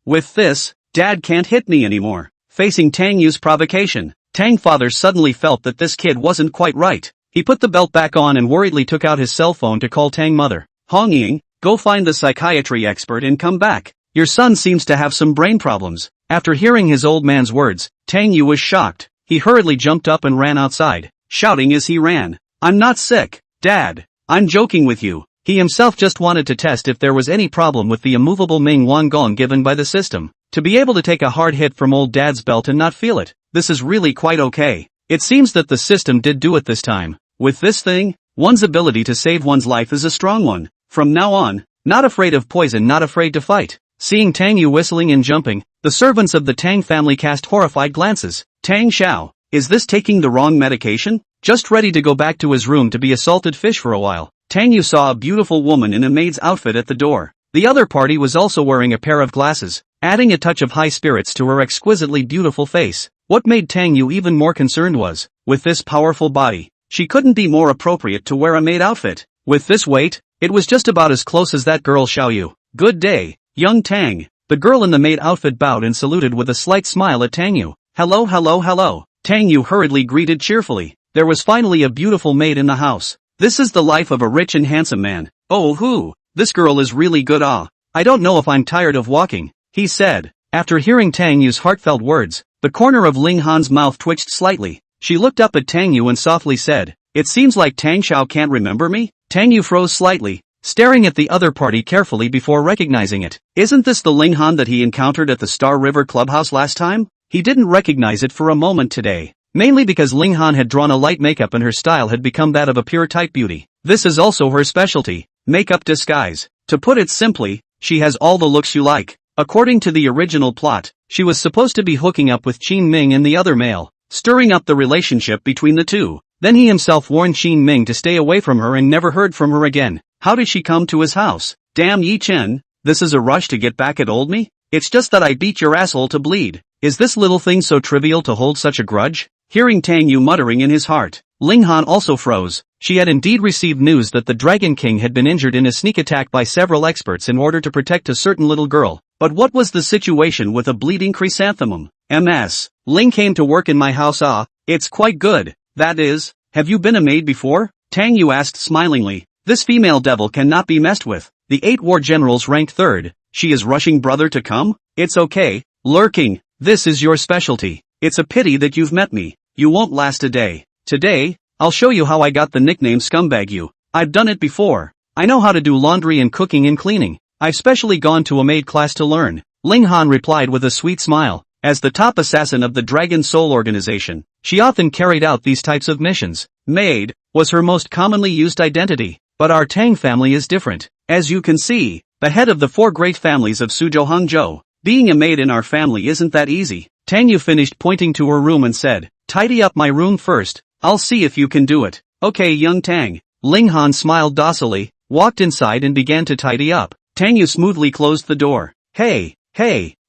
With this, Dad can't hit me anymore." Facing Tang Yu's provocation, Tang's father suddenly felt that this kid wasn't quite right. He put the belt back on and worriedly took out his cell phone to call Tang's mother. "Hong Ying, go find the psychiatry expert and come back. Your son seems to have some brain problems." After hearing his old man's words, Tang Yu was shocked. He hurriedly jumped up and ran outside, shouting as he ran, "I'm not sick, Dad. I'm joking with you." He himself just wanted to test if there was any problem with the immovable Ming Wan Gong given by the system. To be able to take a hard hit from old Dad's belt and not feel it, this is really quite okay. It seems that the system did do it this time. With this thing, one's ability to save one's life is a strong one. From now on, not afraid of poison, not afraid to fight. Seeing Tang Yu whistling and jumping, the servants of the Tang family cast horrified glances. Tang Xiao, is this taking the wrong medication? Just ready to go back to his room to be a salted fish for a while. Tang Yu saw a beautiful woman in a maid's outfit at the door. The other party was also wearing a pair of glasses, adding a touch of high spirits to her exquisitely beautiful face. What made Tang Yu even more concerned was, with this powerful body, she couldn't be more appropriate to wear a maid outfit. With this weight, it was just about as close as that girl Xiao Yu. "Good day, young Tang." The girl in the maid outfit bowed and saluted with a slight smile at Tang Yu. "Hello, hello, hello." Tang Yu hurriedly greeted cheerfully. There was finally a beautiful maid in the house. This is the life of a rich and handsome man. "Oh whoo, this girl is really good I don't know if I'm tired of walking," he said. After hearing Tang Yu's heartfelt words, the corner of Ling Han's mouth twitched slightly. She looked up at Tang Yu and softly said, "It seems like Tang Xiao can't remember me?" Tang Yu froze slightly, staring at the other party carefully before recognizing it. Isn't this the Ling Han that he encountered at the Star River Clubhouse last time? He didn't recognize it for a moment today. Mainly because Ling Han had drawn a light makeup and her style had become that of a pure type beauty. This is also her specialty, makeup disguise. To put it simply, she has all the looks you like. According to the original plot, she was supposed to be hooking up with Qin Ming and the other male, stirring up the relationship between the two. Then he himself warned Qin Ming to stay away from her and never heard from her again. How did she come to his house? Damn Ye Chen, this is a rush to get back at old me? It's just that I beat your asshole to bleed. Is this little thing so trivial to hold such a grudge? Hearing Tang Yu muttering in his heart, Ling Han also froze. She had indeed received news that the Dragon King had been injured in a sneak attack by several experts in order to protect a certain little girl. But what was the situation with a bleeding chrysanthemum? MS. Ling came to work in my house. It's quite good. That is, have you been a maid before? Tang Yu asked smilingly. This female devil cannot be messed with. The 8 war generals ranked 3rd. She is rushing brother to come? It's okay. Lurking. This is your specialty. It's a pity that you've met me. You won't last a day. Today, I'll show you how I got the nickname Scumbag You. I've done it before. I know how to do laundry and cooking and cleaning. I've specially gone to a maid class to learn. Ling Han replied with a sweet smile. As the top assassin of the Dragon Soul organization, she often carried out these types of missions. Maid was her most commonly used identity. But our Tang family is different. As you can see, the head of the 4 great families of Suzhou Hangzhou. Being a maid in our family isn't that easy. Tang Yu finished pointing to her room and said, tidy up my room first. I'll see if you can do it. Okay, young Tang. Ling Han smiled docilely, walked inside and began to tidy up. Tang Yu smoothly closed the door. Hey.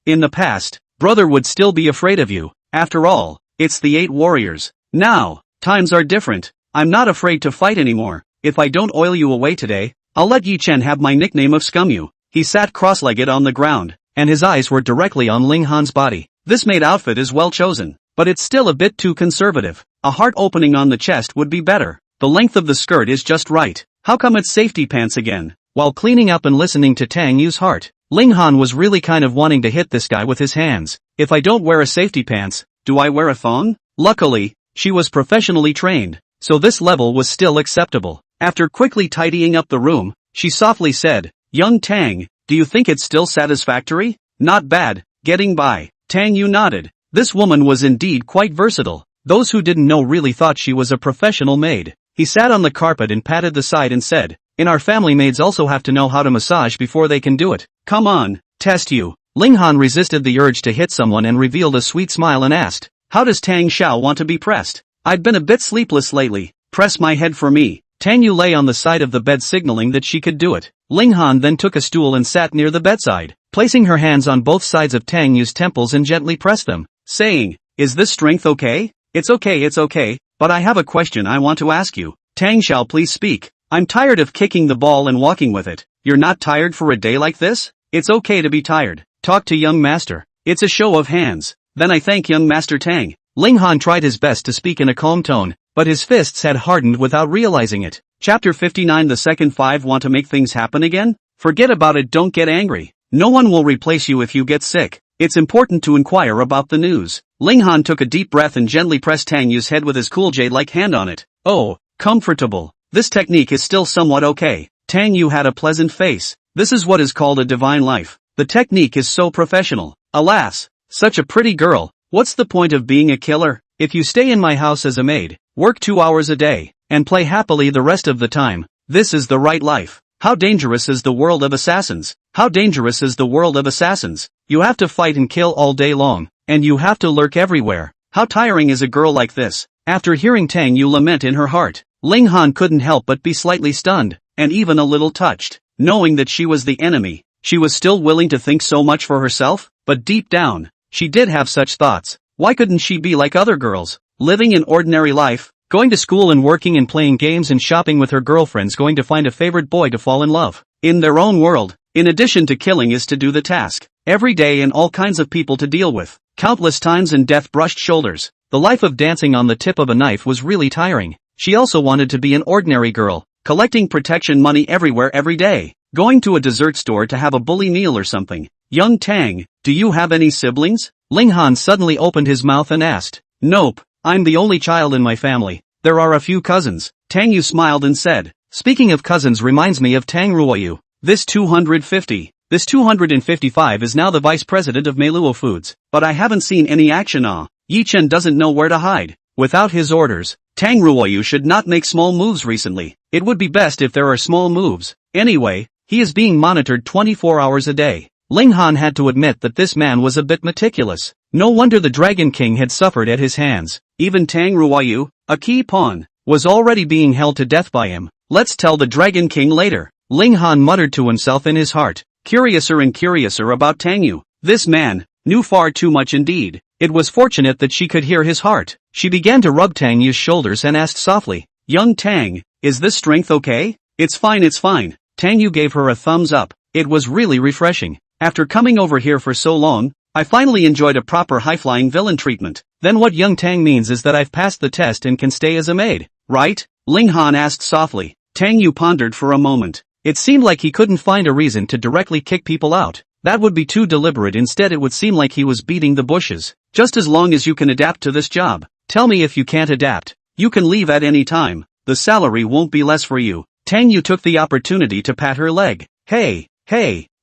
In the past, brother would still be afraid of you. After all, it's the 8 warriors. Now, times are different. I'm not afraid to fight anymore. If I don't oil you away today, I'll let Ye Chen have my nickname of Scum You. He sat cross-legged on the ground, and his eyes were directly on Ling Han's body. This maid outfit is well chosen, but it's still a bit too conservative. A heart opening on the chest would be better. The length of the skirt is just right. How come it's safety pants again? While cleaning up and listening to Tang Yu's heart, Ling Han was really kind of wanting to hit this guy with his hands. If I don't wear a safety pants, do I wear a thong? Luckily, she was professionally trained, so this level was still acceptable. After quickly tidying up the room, she softly said, young Tang, do you think it's still satisfactory? Not bad, getting by. Tang Yu nodded. This woman was indeed quite versatile. Those who didn't know really thought she was a professional maid. He sat on the carpet and patted the side and said, in our family maids also have to know how to massage before they can do it. Come on, test you. Ling Han resisted the urge to hit someone and revealed a sweet smile and asked, how does Tang Xiao want to be pressed? I've been a bit sleepless lately. Press my head for me. Tang Yu lay on the side of the bed signaling that she could do it. Ling Han then took a stool and sat near the bedside, placing her hands on both sides of Tang Yu's temples and gently pressed them, saying, is this strength okay? It's okay, but I have a question I want to ask you. Tang Xiao, please speak. I'm tired of kicking the ball and walking with it. You're not tired for a day like this? It's okay to be tired. Talk to young master. It's a show of hands. Then I thank young Master Tang. Ling Han tried his best to speak in a calm tone, but his fists had hardened without realizing it. Chapter 59. The second 5 want to make things happen again? Forget about it, don't get angry. No one will replace you if you get sick. It's important to inquire about the news. Ling Han took a deep breath and gently pressed Tang Yu's head with his cool jade-like hand on it. Oh, comfortable. This technique is still somewhat okay. Tang Yu had a pleasant face. This is what is called a divine life. The technique is so professional. Alas, such a pretty girl. What's the point of being a killer? If you stay in my house as a maid, work 2 hours a day, and play happily the rest of the time, this is the right life. How dangerous is the world of assassins? How dangerous is the world of assassins? You have to fight and kill all day long, and you have to lurk everywhere. How tiring is a girl like this? After hearing Tang Yu lament in her heart, Ling Han couldn't help but be slightly stunned, and even a little touched. Knowing that she was the enemy, she was still willing to think so much for herself, but deep down, she did have such thoughts. Why couldn't she be like other girls, living an ordinary life, going to school and working and playing games and shopping with her girlfriends, going to find a favorite boy to fall in love? In their own world, in addition to killing is to do the task, every day and all kinds of people to deal with, countless times and death-brushed shoulders. The life of dancing on the tip of a knife was really tiring. She also wanted to be an ordinary girl, collecting protection money everywhere every day, going to a dessert store to have a bully meal or something. Young Tang, do you have any siblings? Ling Han suddenly opened his mouth and asked. Nope, I'm the only child in my family. There are a few cousins. Tang Yu smiled and said, speaking of cousins reminds me of Tang Ruoyu. This 255 is now the vice president of Meiluo Foods, but I haven't seen any action. Ye Chen doesn't know where to hide. Without his orders, Tang Ruoyu should not make small moves recently. It would be best if there are small moves. Anyway, he is being monitored 24 hours a day. Ling Han had to admit that this man was a bit meticulous. No wonder the Dragon King had suffered at his hands. Even Tang Ruoyu, a key pawn, was already being held to death by him. Let's tell the Dragon King later. Ling Han muttered to himself in his heart, curiouser and curiouser about Tang Yu. This man knew far too much indeed. It was fortunate that she could hear his heart. She began to rub Tang Yu's shoulders and asked softly, young Tang, is this strength okay? It's fine. Tang Yu gave her a thumbs up. It was really refreshing. After coming over here for so long, I finally enjoyed a proper high-flying villain treatment. Then what young Tang means is that I've passed the test and can stay as a maid, right? Ling Han asked softly. Tang Yu pondered for a moment. It seemed like he couldn't find a reason to directly kick people out. That would be too deliberate. Instead it would seem like he was beating the bushes. Just as long as you can adapt to this job. Tell me if you can't adapt. You can leave at any time. The salary won't be less for you. Tang Yu took the opportunity to pat her leg. Hey,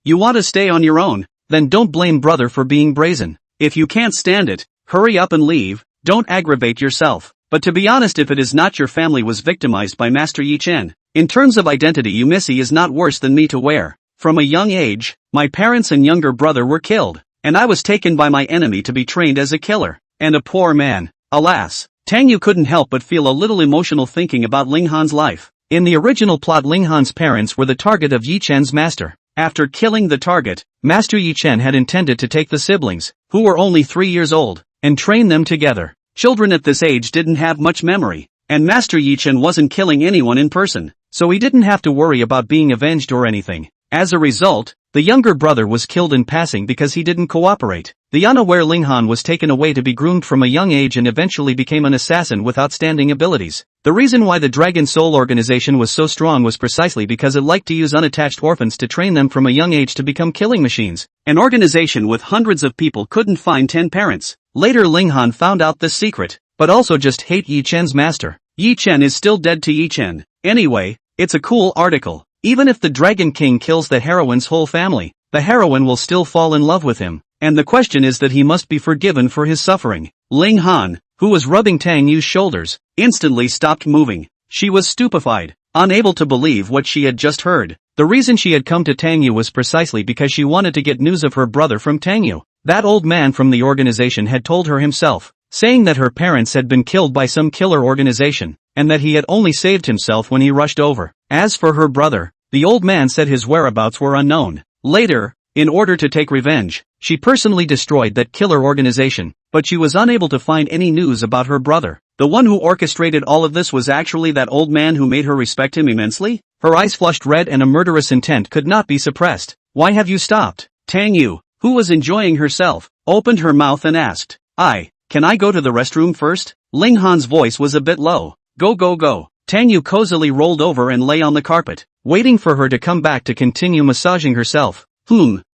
you want to stay on your own? Then don't blame brother for being brazen. If you can't stand it, hurry up and leave. Don't aggravate yourself. But to be honest, if it is not your family was victimized by Master Ye Chen, in terms of identity you missy is not worse than me to wear. From a young age, my parents and younger brother were killed, and I was taken by my enemy to be trained as a killer, and a poor man. Alas, Tang Yu couldn't help but feel a little emotional thinking about Ling Han's life. In the original plot, Ling Han's parents were the target of Ye Chen's master. After killing the target, Master Ye Chen had intended to take the siblings, who were only 3 years old, and train them together. Children at this age didn't have much memory, and Master Ye Chen wasn't killing anyone in person, so he didn't have to worry about being avenged or anything. As a result, the younger brother was killed in passing because he didn't cooperate. The unaware Ling Han was taken away to be groomed from a young age and eventually became an assassin with outstanding abilities. The reason why the Dragon Soul organization was so strong was precisely because it liked to use unattached orphans to train them from a young age to become killing machines. An organization with hundreds of people couldn't find 10 parents. Later Ling Han found out this secret, but also just hate Ye Chen's master. Ye Chen is still dead to Ye Chen. Anyway, it's a cool article. Even if the Dragon King kills the heroine's whole family, the heroine will still fall in love with him, and the question is that he must be forgiven for his suffering. Ling Han, who was rubbing Tang Yu's shoulders, instantly stopped moving. She was stupefied, unable to believe what she had just heard. The reason she had come to Tang Yu was precisely because she wanted to get news of her brother from Tang Yu. That old man from the organization had told her himself, saying that her parents had been killed by some killer organization, and that he had only saved himself when he rushed over. As for her brother, the old man said his whereabouts were unknown. Later, in order to take revenge, she personally destroyed that killer organization, but she was unable to find any news about her brother. The one who orchestrated all of this was actually that old man who made her respect him immensely? Her eyes flushed red and a murderous intent could not be suppressed. Why have you stopped? Tang Yu, who was enjoying herself, opened her mouth and asked, Can I go to the restroom first? Ling Han's voice was a bit low. Go. Tang Yu cozily rolled over and lay on the carpet, waiting for her to come back to continue massaging herself.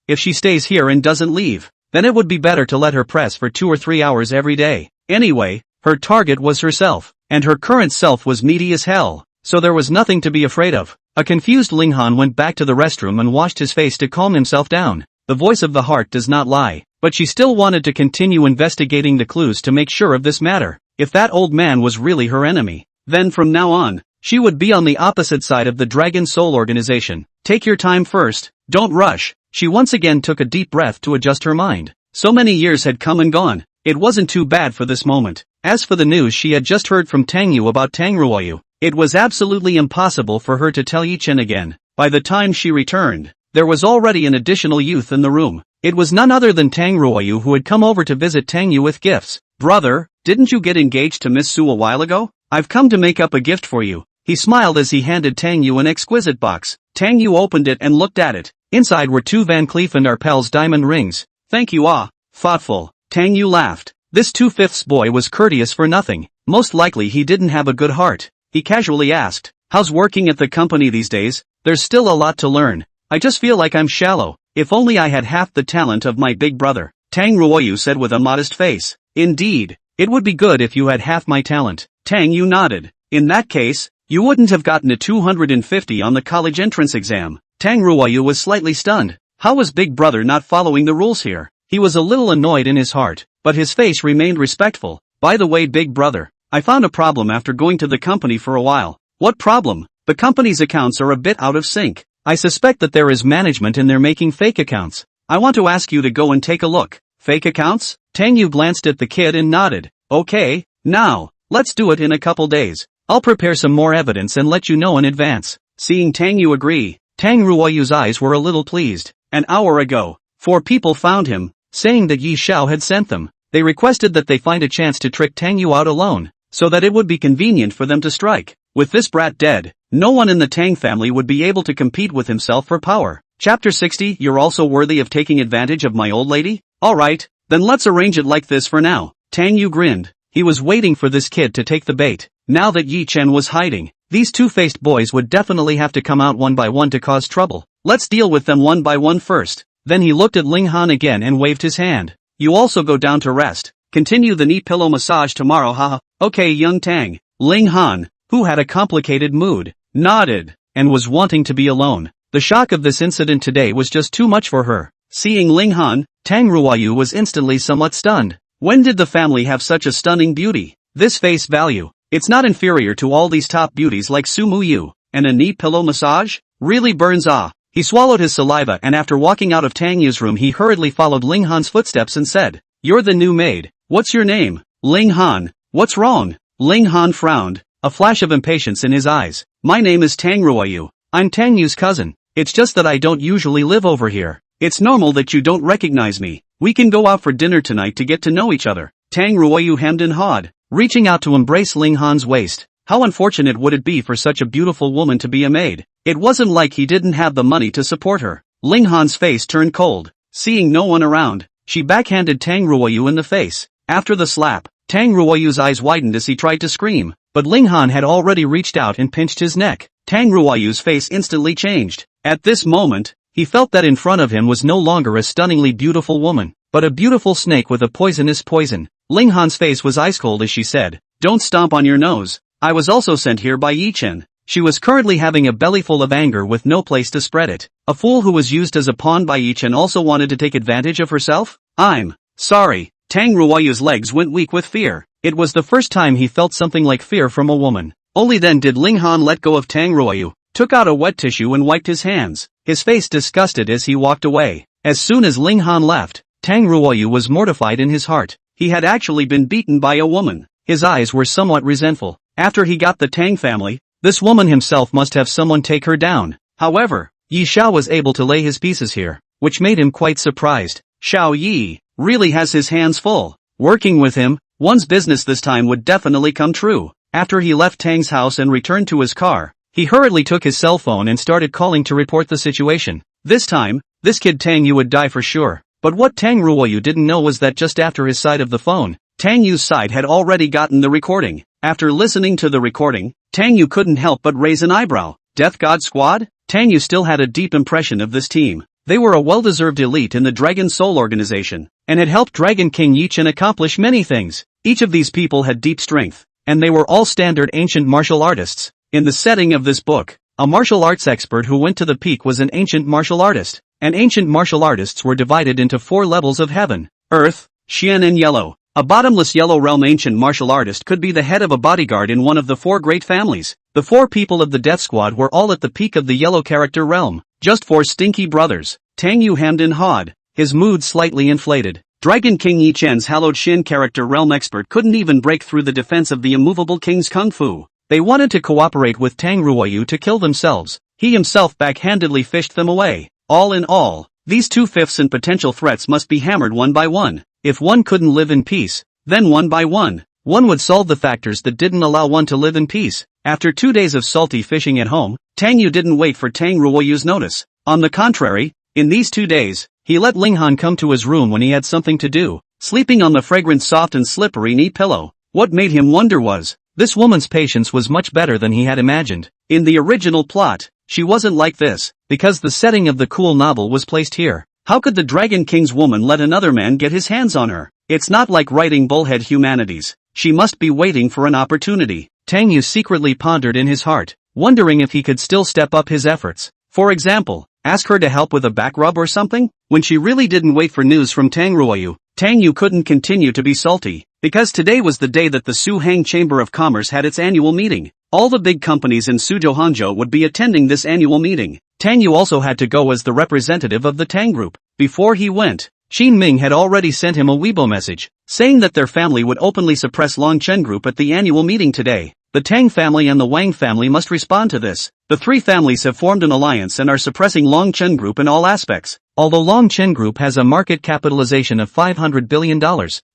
If she stays here and doesn't leave, then it would be better to let her press for 2 or 3 hours every day. Anyway, her target was herself, and her current self was needy as hell, so there was nothing to be afraid of. A confused Ling Han went back to the restroom and washed his face to calm himself down. The voice of the heart does not lie, but she still wanted to continue investigating the clues to make sure of this matter. If that old man was really her enemy, then from now on, she would be on the opposite side of the Dragon Soul organization. Take your time first, don't rush. She once again took a deep breath to adjust her mind. So many years had come and gone, it wasn't too bad for this moment. As for the news she had just heard from Tang Yu about Tang Ruoyu, it was absolutely impossible for her to tell Ye Chen again. By the time she returned, there was already an additional youth in the room. It was none other than Tang Ruoyu who had come over to visit Tang Yu with gifts. Brother, didn't you get engaged to Miss Su a while ago? I've come to make up a gift for you. He smiled as he handed Tang Yu an exquisite box. Tang Yu opened it and looked at it. Inside were 2 Van Cleef & Arpels diamond rings. Thank you, thoughtful. Tang Yu laughed. This 2/5 boy was courteous for nothing. Most likely he didn't have a good heart. He casually asked, how's working at the company these days? There's still a lot to learn. I just feel like I'm shallow. If only I had half the talent of my big brother. Tang Ruoyu said with a modest face. Indeed, it would be good if you had half my talent. Tang Yu nodded. In that case, you wouldn't have gotten a 250 on the college entrance exam. Tang Ruoyu was slightly stunned. How was big brother not following the rules here? He was a little annoyed in his heart, but his face remained respectful. By the way, big brother, I found a problem after going to the company for a while. What problem? The company's accounts are a bit out of sync. I suspect that there is management and they're making fake accounts. I want to ask you to go and take a look. Fake accounts? Tang Yu glanced at the kid and nodded. Okay, now, let's do it in a couple days. I'll prepare some more evidence and let you know in advance. Seeing Tang Yu agree, Tang Ruoyu's eyes were a little pleased. An hour ago, 4 people found him, saying that Yi Xiao had sent them. They requested that they find a chance to trick Tang Yu out alone, so that it would be convenient for them to strike. With this brat dead, no one in the Tang family would be able to compete with himself for power. Chapter 60. You're also worthy of taking advantage of my old lady? Alright, then let's arrange it like this for now. Tang Yu grinned. He was waiting for this kid to take the bait. Now that Ye Chen was hiding, These two-faced boys would definitely have to come out one by one to cause trouble. Let's deal with them one by one first. Then he looked at Ling Han again and waved his hand. You also go down to rest. Continue the knee pillow massage tomorrow, haha. Okay, young Tang. Ling Han, who had a complicated mood, nodded, and was wanting to be alone. The shock of this incident today was just too much for her. Seeing Ling Han, Tang Yu was instantly somewhat stunned. When did the family have such a stunning beauty? This face value. It's not inferior to all these top beauties like Su Mu Yu, and a knee pillow massage? Really burns ah. He swallowed his saliva and after walking out of Tang Yu's room he hurriedly followed Ling Han's footsteps and said, You're the new maid. What's your name? Ling Han. What's wrong? Ling Han frowned, a flash of impatience in his eyes. My name is Tang Yu. I'm Tang Yu's cousin. It's just that I don't usually live over here. It's normal that you don't recognize me. We can go out for dinner tonight to get to know each other. Tang Yu hemmed and hawed, reaching out to embrace Ling Han's waist. How unfortunate would it be for such a beautiful woman to be a maid? It wasn't like he didn't have the money to support her. Ling Han's face turned cold. Seeing no one around, she backhanded Tang Yu in the face. After the slap, Tang Yu's eyes widened as he tried to scream, but Ling Han had already reached out and pinched his neck. Tang Yu's face instantly changed. At this moment, he felt that in front of him was no longer a stunningly beautiful woman, but a beautiful snake with a poisonous poison. Ling Han's face was ice cold as she said, Don't stomp on your nose. I was also sent here by Ye Chen. She was currently having a bellyful of anger with no place to spread it. A fool who was used as a pawn by Ye Chen also wanted to take advantage of herself? I'm sorry. Tang Yu's legs went weak with fear. It was the first time he felt something like fear from a woman. Only then did Ling Han let go of Tang Yu, took out a wet tissue and wiped his hands, his face disgusted as he walked away. As soon as Ling Han left, Tang Yu was mortified in his heart. He had actually been beaten by a woman. His eyes were somewhat resentful. After he got the Tang family, this woman himself must have someone take her down. However, Yi Xiao was able to lay his pieces here, which made him quite surprised. Xiao Yi really has his hands full. Working with him, one's business this time would definitely come true. After he left Tang's house and returned to his car, he hurriedly took his cell phone and started calling to report the situation. This time, this kid Tang Yu would die for sure. But what Tang Yu didn't know was that just after his side of the phone, Tang Yu's side had already gotten the recording. After listening to the recording, Tang Yu couldn't help but raise an eyebrow. Death God Squad? Tang Yu still had a deep impression of this team. They were a well-deserved elite in the Dragon Soul organization, and had helped Dragon King Ye Chen accomplish many things. Each of these people had deep strength, and they were all standard ancient martial artists. In the setting of this book, a martial arts expert who went to the peak was an ancient martial artist, and ancient martial artists were divided into 4 levels of heaven, earth, Xian and yellow. A bottomless yellow realm ancient martial artist could be the head of a bodyguard in one of the 4 great families. The 4 people of the Death Squad were all at the peak of the yellow character realm. Just 4 stinky brothers. Tang Yu hemmed and hawed, his mood slightly inflated. Dragon King Ye Chen's hallowed Shin character realm expert couldn't even break through the defense of the immovable king's kung fu. They wanted to cooperate with Tang Yu to kill themselves. He himself backhandedly fished them away. All in all, these 2/5 and potential threats must be hammered one by one. If one couldn't live in peace, then one by one would solve the factors that didn't allow one to live in peace. After 2 days of salty fishing at home, Tang Yu didn't wait for Tang Yu's notice. On the contrary, in these 2 days, he let Ling Han come to his room when he had something to do, sleeping on the fragrant soft and slippery knee pillow. What made him wonder was, this woman's patience was much better than he had imagined. In the original plot, she wasn't like this, because the setting of the cool novel was placed here. How could the Dragon King's woman let another man get his hands on her? It's not like writing Bullhead Humanities. She must be waiting for an opportunity. Tang Yu secretly pondered in his heart, wondering if he could still step up his efforts. For example, ask her to help with a back rub or something? When she really didn't wait for news from Tang Yu couldn't continue to be salty, because today was the day that the Su Hang Chamber of Commerce had its annual meeting. All the big companies in Suzhou Hangzhou would be attending this annual meeting. Tang Yu also had to go as the representative of the Tang Group. Before he went, Qin Ming had already sent him a Weibo message, saying that their family would openly suppress Long Chen Group at the annual meeting today. The Tang family and the Wang family must respond to this. The 3 families have formed an alliance and are suppressing Long Chen Group in all aspects. Although Long Chen Group has a market capitalization of $500 billion,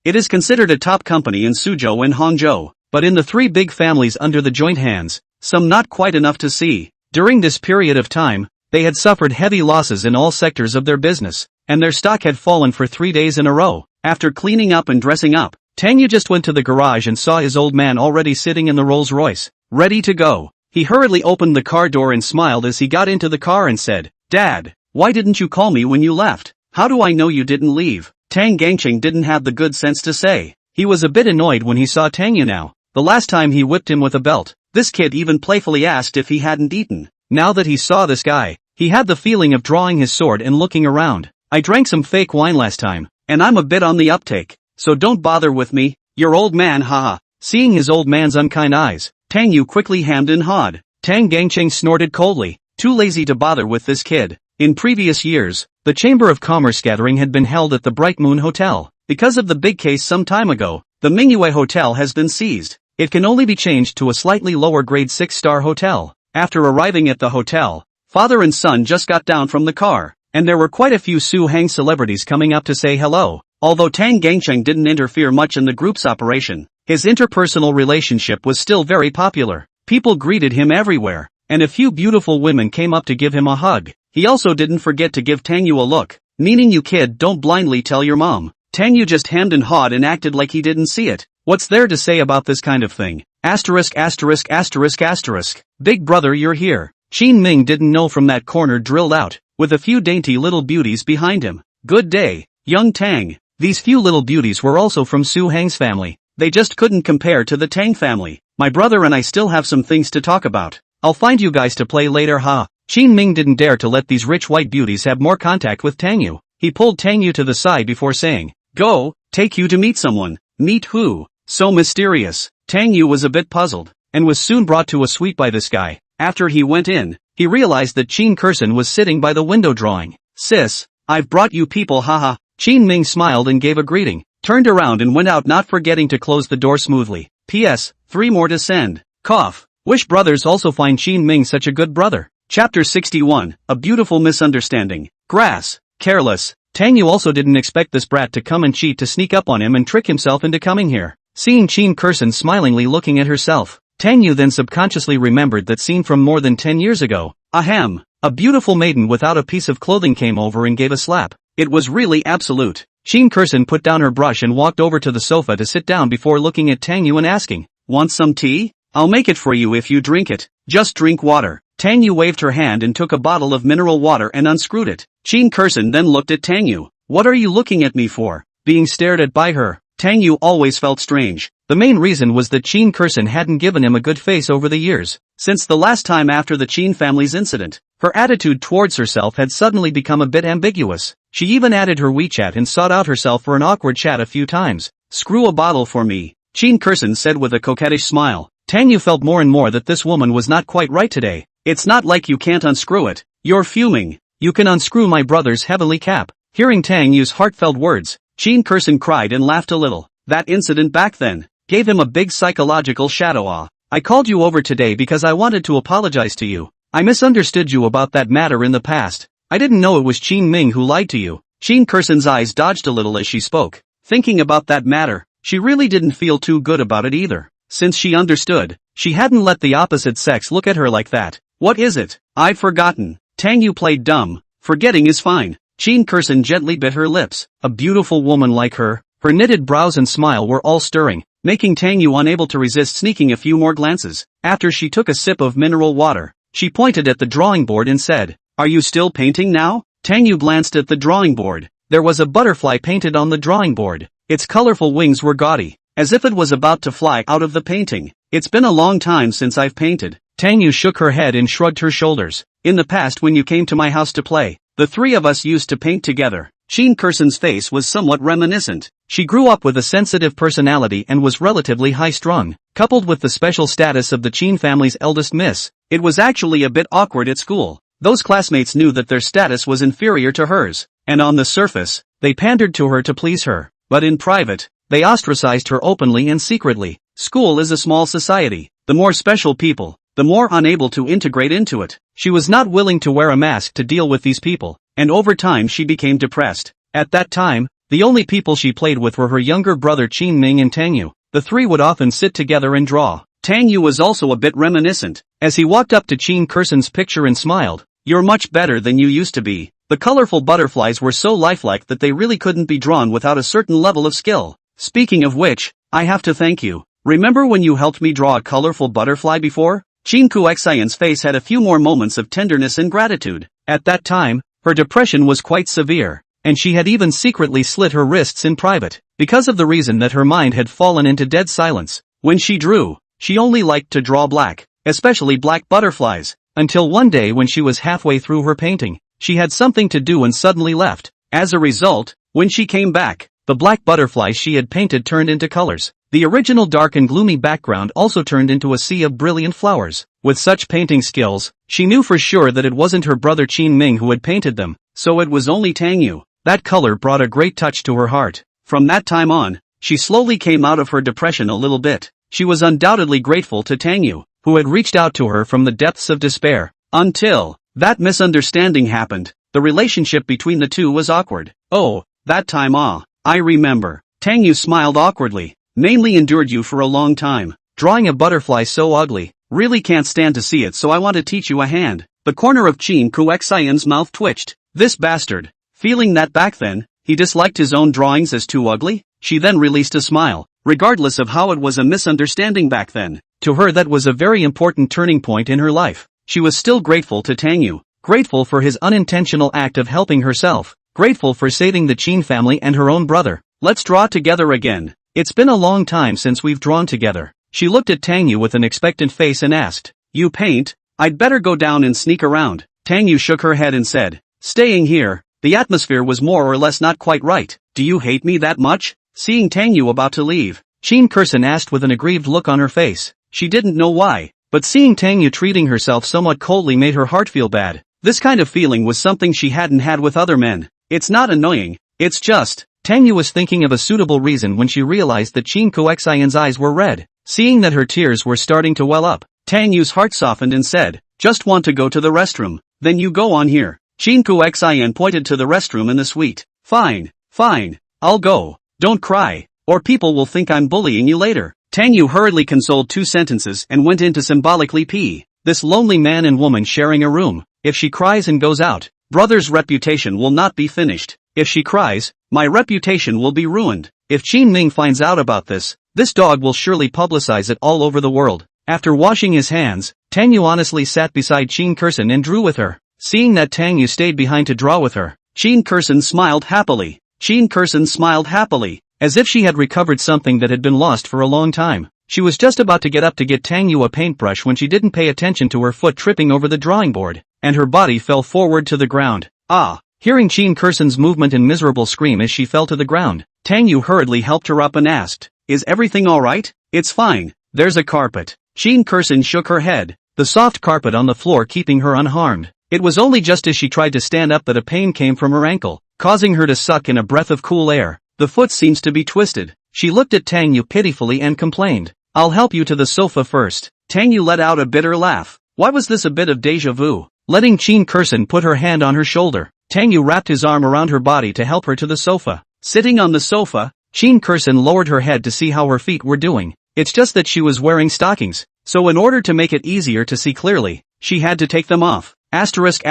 it is considered a top company in Suzhou and Hangzhou. But in the 3 big families under the joint hands, some not quite enough to see. During this period of time, they had suffered heavy losses in all sectors of their business, and their stock had fallen for 3 days in a row. After cleaning up and dressing up, Tang Yu just went to the garage and saw his old man already sitting in the Rolls Royce, ready to go. He hurriedly opened the car door and smiled as he got into the car and said, "Dad, why didn't you call me when you left? How do I know you didn't leave?" Tang Gangcheng didn't have the good sense to say. He was a bit annoyed when he saw Tang Yu now. The last time he whipped him with a belt, this kid even playfully asked if he hadn't eaten. Now that he saw this guy, he had the feeling of drawing his sword and looking around. "I drank some fake wine last time, and I'm a bit on the uptake, so don't bother with me, your old man, haha." Seeing his old man's unkind eyes, Tang Yu quickly hammed and hawed. Tang Gangcheng snorted coldly, too lazy to bother with this kid. In previous years, the Chamber of Commerce gathering had been held at the Bright Moon Hotel. Because of the big case some time ago, the Manhwa Hotel has been seized. It can only be changed to a slightly lower grade 6-star hotel. After arriving at the hotel, father and son just got down from the car, and there were quite a few Su Hang celebrities coming up to say hello. Although Tang Gangcheng didn't interfere much in the group's operation, his interpersonal relationship was still very popular. People greeted him everywhere, and a few beautiful women came up to give him a hug. He also didn't forget to give Tang Yu a look, meaning, "You kid, don't blindly tell your mom." Tang Yu just hemmed and hawed and acted like he didn't see it. What's there to say about this kind of thing? Asterisk asterisk asterisk asterisk. Big brother, you're here. Qin Ming didn't know from that corner drilled out, with a few dainty little beauties behind him. "Good day, young Tang." These few little beauties were also from Su Hang's family. They just couldn't compare to the Tang family. "My brother and I still have some things to talk about. I'll find you guys to play later, ha." Qin Ming didn't dare to let these rich white beauties have more contact with Tang Yu. He pulled Tang Yu to the side before saying, "Go, take you to meet someone." "Meet who? So mysterious." Tang Yu was a bit puzzled, and was soon brought to a suite by this guy. After he went in, he realized that Qin Kurson was sitting by the window drawing. "Sis, I've brought you people, haha." Qin Ming smiled and gave a greeting, turned around and went out, not forgetting to close the door smoothly. P.S. 3 more to send. Cough. Wish brothers also find Qin Ming such a good brother. Chapter 61, A Beautiful Misunderstanding. Grass. Careless. Tang Yu also didn't expect this brat to come and cheat, to sneak up on him and trick himself into coming here. Seeing Qin Kurson smilingly looking at herself, Tang Yu then subconsciously remembered that scene from more than 10 years ago. Ahem. A beautiful maiden without a piece of clothing came over and gave a slap. It was really absolute. Qin Kurson put down her brush and walked over to the sofa to sit down before looking at Tang Yu and asking, "Want some tea? I'll make it for you if you drink it. Just drink water." Tang Yu waved her hand and took a bottle of mineral water and unscrewed it. Qin Kurson then looked at Tang Yu. "What are you looking at me for?" Being stared at by her, Tang Yu always felt strange. The main reason was that Qin Kurson hadn't given him a good face over the years. Since the last time after the Qin family's incident, her attitude towards herself had suddenly become a bit ambiguous. She even added her WeChat and sought out herself for an awkward chat a few times. "Screw a bottle for me," Qin Kurson said with a coquettish smile. Tang Yu felt more and more that this woman was not quite right today. "It's not like you can't unscrew it. You're fuming. You can unscrew my brother's heavenly cap." Hearing Tang Yu's heartfelt words, Qin Kurson cried and laughed a little. That incident back then gave him a big psychological shadow awe. "I called you over today because I wanted to apologize to you. I misunderstood you about that matter in the past. I didn't know it was Qin Ming who lied to you." Qin Kurson's eyes dodged a little as she spoke. Thinking about that matter, she really didn't feel too good about it either. Since she understood, she hadn't let the opposite sex look at her like that. "What is it?" "I've forgotten." Tang Yu played dumb. "Forgetting is fine." Qin Kurson gently bit her lips. A beautiful woman like her, her knitted brows and smile were all stirring, making Tang Yu unable to resist sneaking a few more glances. After she took a sip of mineral water, she pointed at the drawing board and said, "Are you still painting now?" Tang Yu glanced at the drawing board. There was a butterfly painted on the drawing board. Its colorful wings were gaudy, as if it was about to fly out of the painting. "It's been a long time since I've painted." Tang Yu shook her head and shrugged her shoulders. "In the past, when you came to my house to play, the three of us used to paint together." Qin Kurson's face was somewhat reminiscent. She grew up with a sensitive personality and was relatively high-strung. Coupled with the special status of the Qin family's eldest miss, it was actually a bit awkward at school. Those classmates knew that their status was inferior to hers, and on the surface, they pandered to her to please her. But in private, they ostracized her openly and secretly. School is a small society. The more special people, the more unable to integrate into it. She was not willing to wear a mask to deal with these people, and over time she became depressed. At that time, the only people she played with were her younger brother Qin Ming and Tang Yu. The three would often sit together and draw. Tang Yu was also a bit reminiscent, as he walked up to Qin Kurson's picture and smiled. "You're much better than you used to be." The colorful butterflies were so lifelike that they really couldn't be drawn without a certain level of skill. "Speaking of which, I have to thank you. Remember when you helped me draw a colorful butterfly before?" Chin Kuxian's face had a few more moments of tenderness and gratitude. At that time, her depression was quite severe, and she had even secretly slit her wrists in private, because of the reason that her mind had fallen into dead silence. When she drew, she only liked to draw black, especially black butterflies, until one day when she was halfway through her painting, she had something to do and suddenly left. As a result, when she came back, the black butterflies she had painted turned into colors. The original dark and gloomy background also turned into a sea of brilliant flowers. With such painting skills, she knew for sure that it wasn't her brother Qin Ming who had painted them, so it was only Tang Yu. That color brought a great touch to her heart. From that time on, she slowly came out of her depression a little bit. She was undoubtedly grateful to Tang Yu, who had reached out to her from the depths of despair. Until that misunderstanding happened. The relationship between the two was awkward. Oh, that time I remember. Tang Yu smiled awkwardly. Mainly endured you for a long time. Drawing a butterfly so ugly. Really can't stand to see it, so I want to teach you a hand. The corner of Chin Kuxian's mouth twitched. This bastard. Feeling that back then, he disliked his own drawings as too ugly? She then released a smile. Regardless of how it was a misunderstanding back then, to her that was a very important turning point in her life. She was still grateful to Tang Yu. Grateful for his unintentional act of helping herself. Grateful for saving the Qin family and her own brother. Let's draw together again. It's been a long time since we've drawn together. She looked at Tang Yu with an expectant face and asked, "You paint? I'd better go down and sneak around." Tang Yu shook her head and said, "Staying here." The atmosphere was more or less not quite right. "Do you hate me that much?" Seeing Tang Yu about to leave, Qin Kurson asked with an aggrieved look on her face. She didn't know why, but seeing Tang Yu treating herself somewhat coldly made her heart feel bad. This kind of feeling was something she hadn't had with other men. It's not annoying, it's just... Tang Yu was thinking of a suitable reason when she realized that Chin Kuxian's eyes were red. Seeing that her tears were starting to well up, Tang Yu's heart softened and said, "Just want to go to the restroom." "Then you go on here." Chin Kuxian pointed to the restroom in the suite. Fine, I'll go. Don't cry, or people will think I'm bullying you later." Tang Yu hurriedly consoled 2 sentences and went in to symbolically pee. This lonely man and woman sharing a room. If she cries and goes out, brother's reputation will not be finished. If she cries, my reputation will be ruined. If Qin Ming finds out about this dog will surely publicize it all over the world. After washing his hands, Tang Yu honestly sat beside Qin Kurson and drew with her. Seeing that Tang Yu stayed behind to draw with her, Qin Kurson smiled happily. As if she had recovered something that had been lost for a long time. She was just about to get up to get Tang Yu a paintbrush when she didn't pay attention to her foot tripping over the drawing board, and her body fell forward to the ground. Hearing Qin Kurson's movement and miserable scream as she fell to the ground, Tang Yu hurriedly helped her up and asked, "Is everything alright?" "It's fine, there's a carpet." Qin Kurson shook her head, the soft carpet on the floor keeping her unharmed. It was only just as she tried to stand up that a pain came from her ankle, causing her to suck in a breath of cool air. "The foot seems to be twisted." She looked at Tang Yu pitifully and complained, "I'll help you to the sofa first." Tang Yu let out a bitter laugh. Why was this a bit of déjà vu? Letting Qin Kurson put her hand on her shoulder, Tang Yu wrapped his arm around her body to help her to the sofa. Sitting on the sofa, Qin Kurson lowered her head to see how her feet were doing. It's just that she was wearing stockings, so in order to make it easier to see clearly, she had to take them off. Asterisk.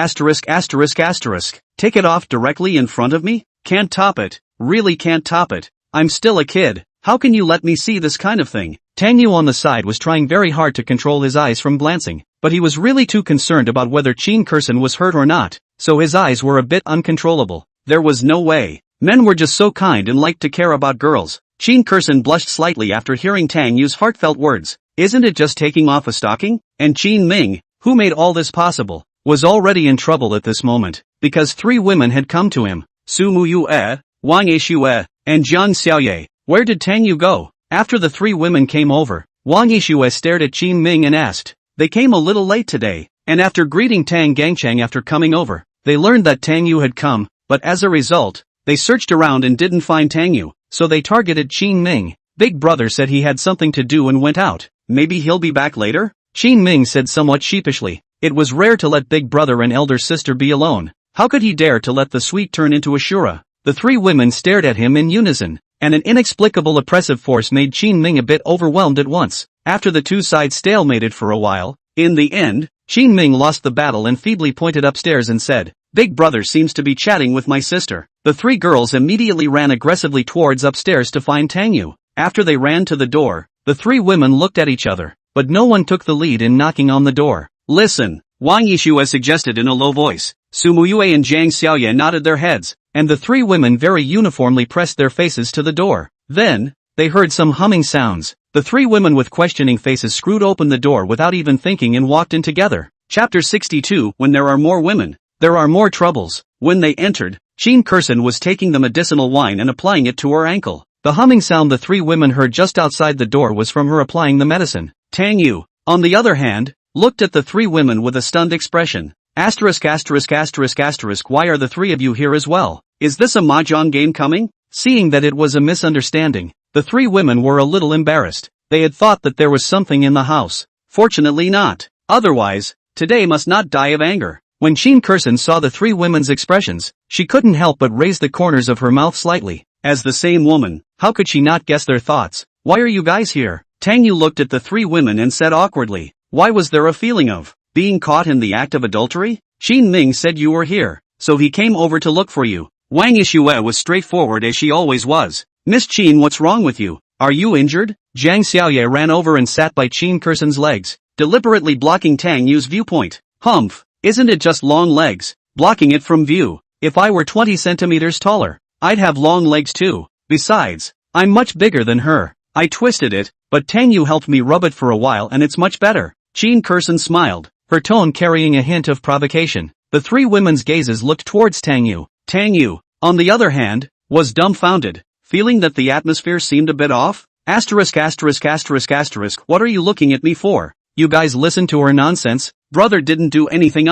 Take it off directly in front of me? Can't top it. Really can't top it. I'm still a kid. How can you let me see this kind of thing? Tang Yu on the side was trying very hard to control his eyes from glancing, but he was really too concerned about whether Qin Kurson was hurt or not, so his eyes were a bit uncontrollable. There was no way. Men were just so kind and liked to care about girls. Qin Kurson blushed slightly after hearing Tang Yu's heartfelt words. Isn't it just taking off a stocking? And Qin Ming, who made all this possible, was already in trouble at this moment, because 3 women had come to him. Su Muyue, Wang Yixue, and Jiang Xiaoye. Where did Tang Yu go? After the 3 women came over, Wang Yixue stared at Qin Ming and asked, "They came a little late today," and after greeting Tang Gangchang after coming over, they learned that Tang Yu had come, but as a result, they searched around and didn't find Tang Yu, so they targeted Qin Ming. Big brother said he had something to do and went out. Maybe he'll be back later? Qin Ming said somewhat sheepishly. It was rare to let big brother and elder sister be alone. How could he dare to let the sweet turn into a Shura? The 3 women stared at him in unison, and an inexplicable oppressive force made Qin Ming a bit overwhelmed at once. After the 2 sides stalemated for a while, in the end, Qin Ming lost the battle and feebly pointed upstairs and said, "Big brother seems to be chatting with my sister." The 3 girls immediately ran aggressively towards upstairs to find Tang Yu. After they ran to the door, the 3 women looked at each other. but no one took the lead in knocking on the door. Listen, Wang Yishue suggested in a low voice. Su Muyue and Zhang Xiaoye nodded their heads, and the three women very uniformly pressed their faces to the door. Then, they heard some humming sounds. The three women with questioning faces screwed open the door without even thinking and walked in together. Chapter 62. When there are more women, there are more troubles. When they entered, Qin Kursen was taking the medicinal wine and applying it to her ankle. The humming sound the three women heard just outside the door was from her applying the medicine. Tang Yu, on the other hand, looked at the three women with a stunned expression. Asterisk asterisk asterisk asterisk, why are the three of you here as well? Is this a mahjong game coming? Seeing that it was a misunderstanding, the three women were a little embarrassed. They had thought that there was something in the house. Fortunately not. Otherwise, today must not die of anger. When Qin Kursen saw the three women's expressions, she couldn't help but raise the corners of her mouth slightly. As the same woman, how could she not guess their thoughts? Why are you guys here? Tang Yu looked at the three women and said awkwardly, why was there a feeling of being caught in the act of adultery? Qin Ming said you were here, so he came over to look for you. Wang Yishue was straightforward as she always was. Miss Qin, what's wrong with you? Are you injured? Zhang Xiaoye ran over and sat by Qin Kursen's legs, deliberately blocking Tang Yu's viewpoint. Humph, isn't it just long legs, blocking it from view? If I were 20 centimeters taller, I'd have long legs too. Besides, I'm much bigger than her. I twisted it, but Tang Yu helped me rub it for a while and it's much better. Qin Kursen smiled, her tone carrying a hint of provocation. The three women's gazes looked towards Tang Yu. Tang Yu, on the other hand, was dumbfounded, feeling that the atmosphere seemed a bit off. Asterisk asterisk asterisk asterisk, what are you looking at me for? You guys listen to her nonsense? Brother didn't do anything.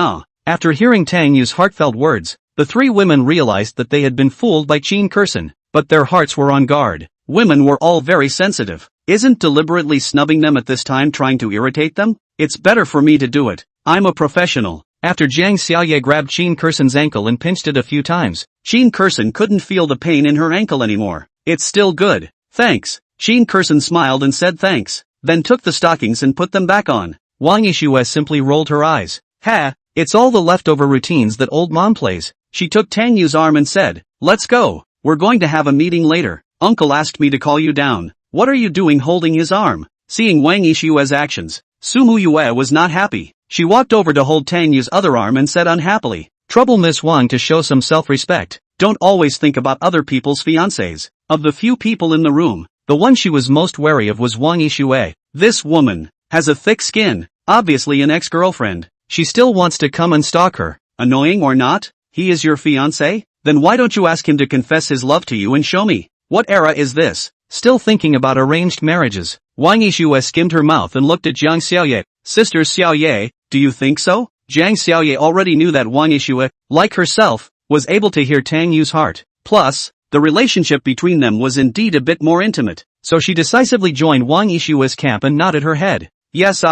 After hearing Tang Yu's heartfelt words, the three women realized that they had been fooled by Qin Kursen, but their hearts were on guard. Women were all very sensitive. Isn't deliberately snubbing them at this time trying to irritate them? It's better for me to do it. I'm a professional. After Zhang Xiaoye grabbed Qin Kursen's ankle and pinched it a few times, Qin Kursen couldn't feel the pain in her ankle anymore. It's still good. Thanks. Qin Kursen smiled and said thanks, then took the stockings and put them back on. Wang Yishue simply rolled her eyes. Ha, it's all the leftover routines that old mom plays. She took Tang Yu's arm and said, let's go. We're going to have a meeting later. Uncle asked me to call you down. What are you doing holding his arm? Seeing Wang Yishue's actions, Su Muyue was not happy. She walked over to hold Tang Yu's other arm and said unhappily, trouble Miss Wang to show some self-respect. Don't always think about other people's fiancés. Of the few people in the room, the one she was most wary of was Wang Yishue. This woman has a thick skin, obviously an ex-girlfriend. She still wants to come and stalk her. Annoying or not, he is your fiancé? Then why don't you ask him to confess his love to you and show me? What era is this? Still thinking about arranged marriages? Wang Yishue skimmed her mouth and looked at Zhang Xiaoye. Sister Xiaoye, do you think so? Zhang Xiaoye already knew that Wang Yishue, like herself, was able to hear Tang Yu's heart. Plus, the relationship between them was indeed a bit more intimate, so she decisively joined Wang Yishue's camp and nodded her head. Yes,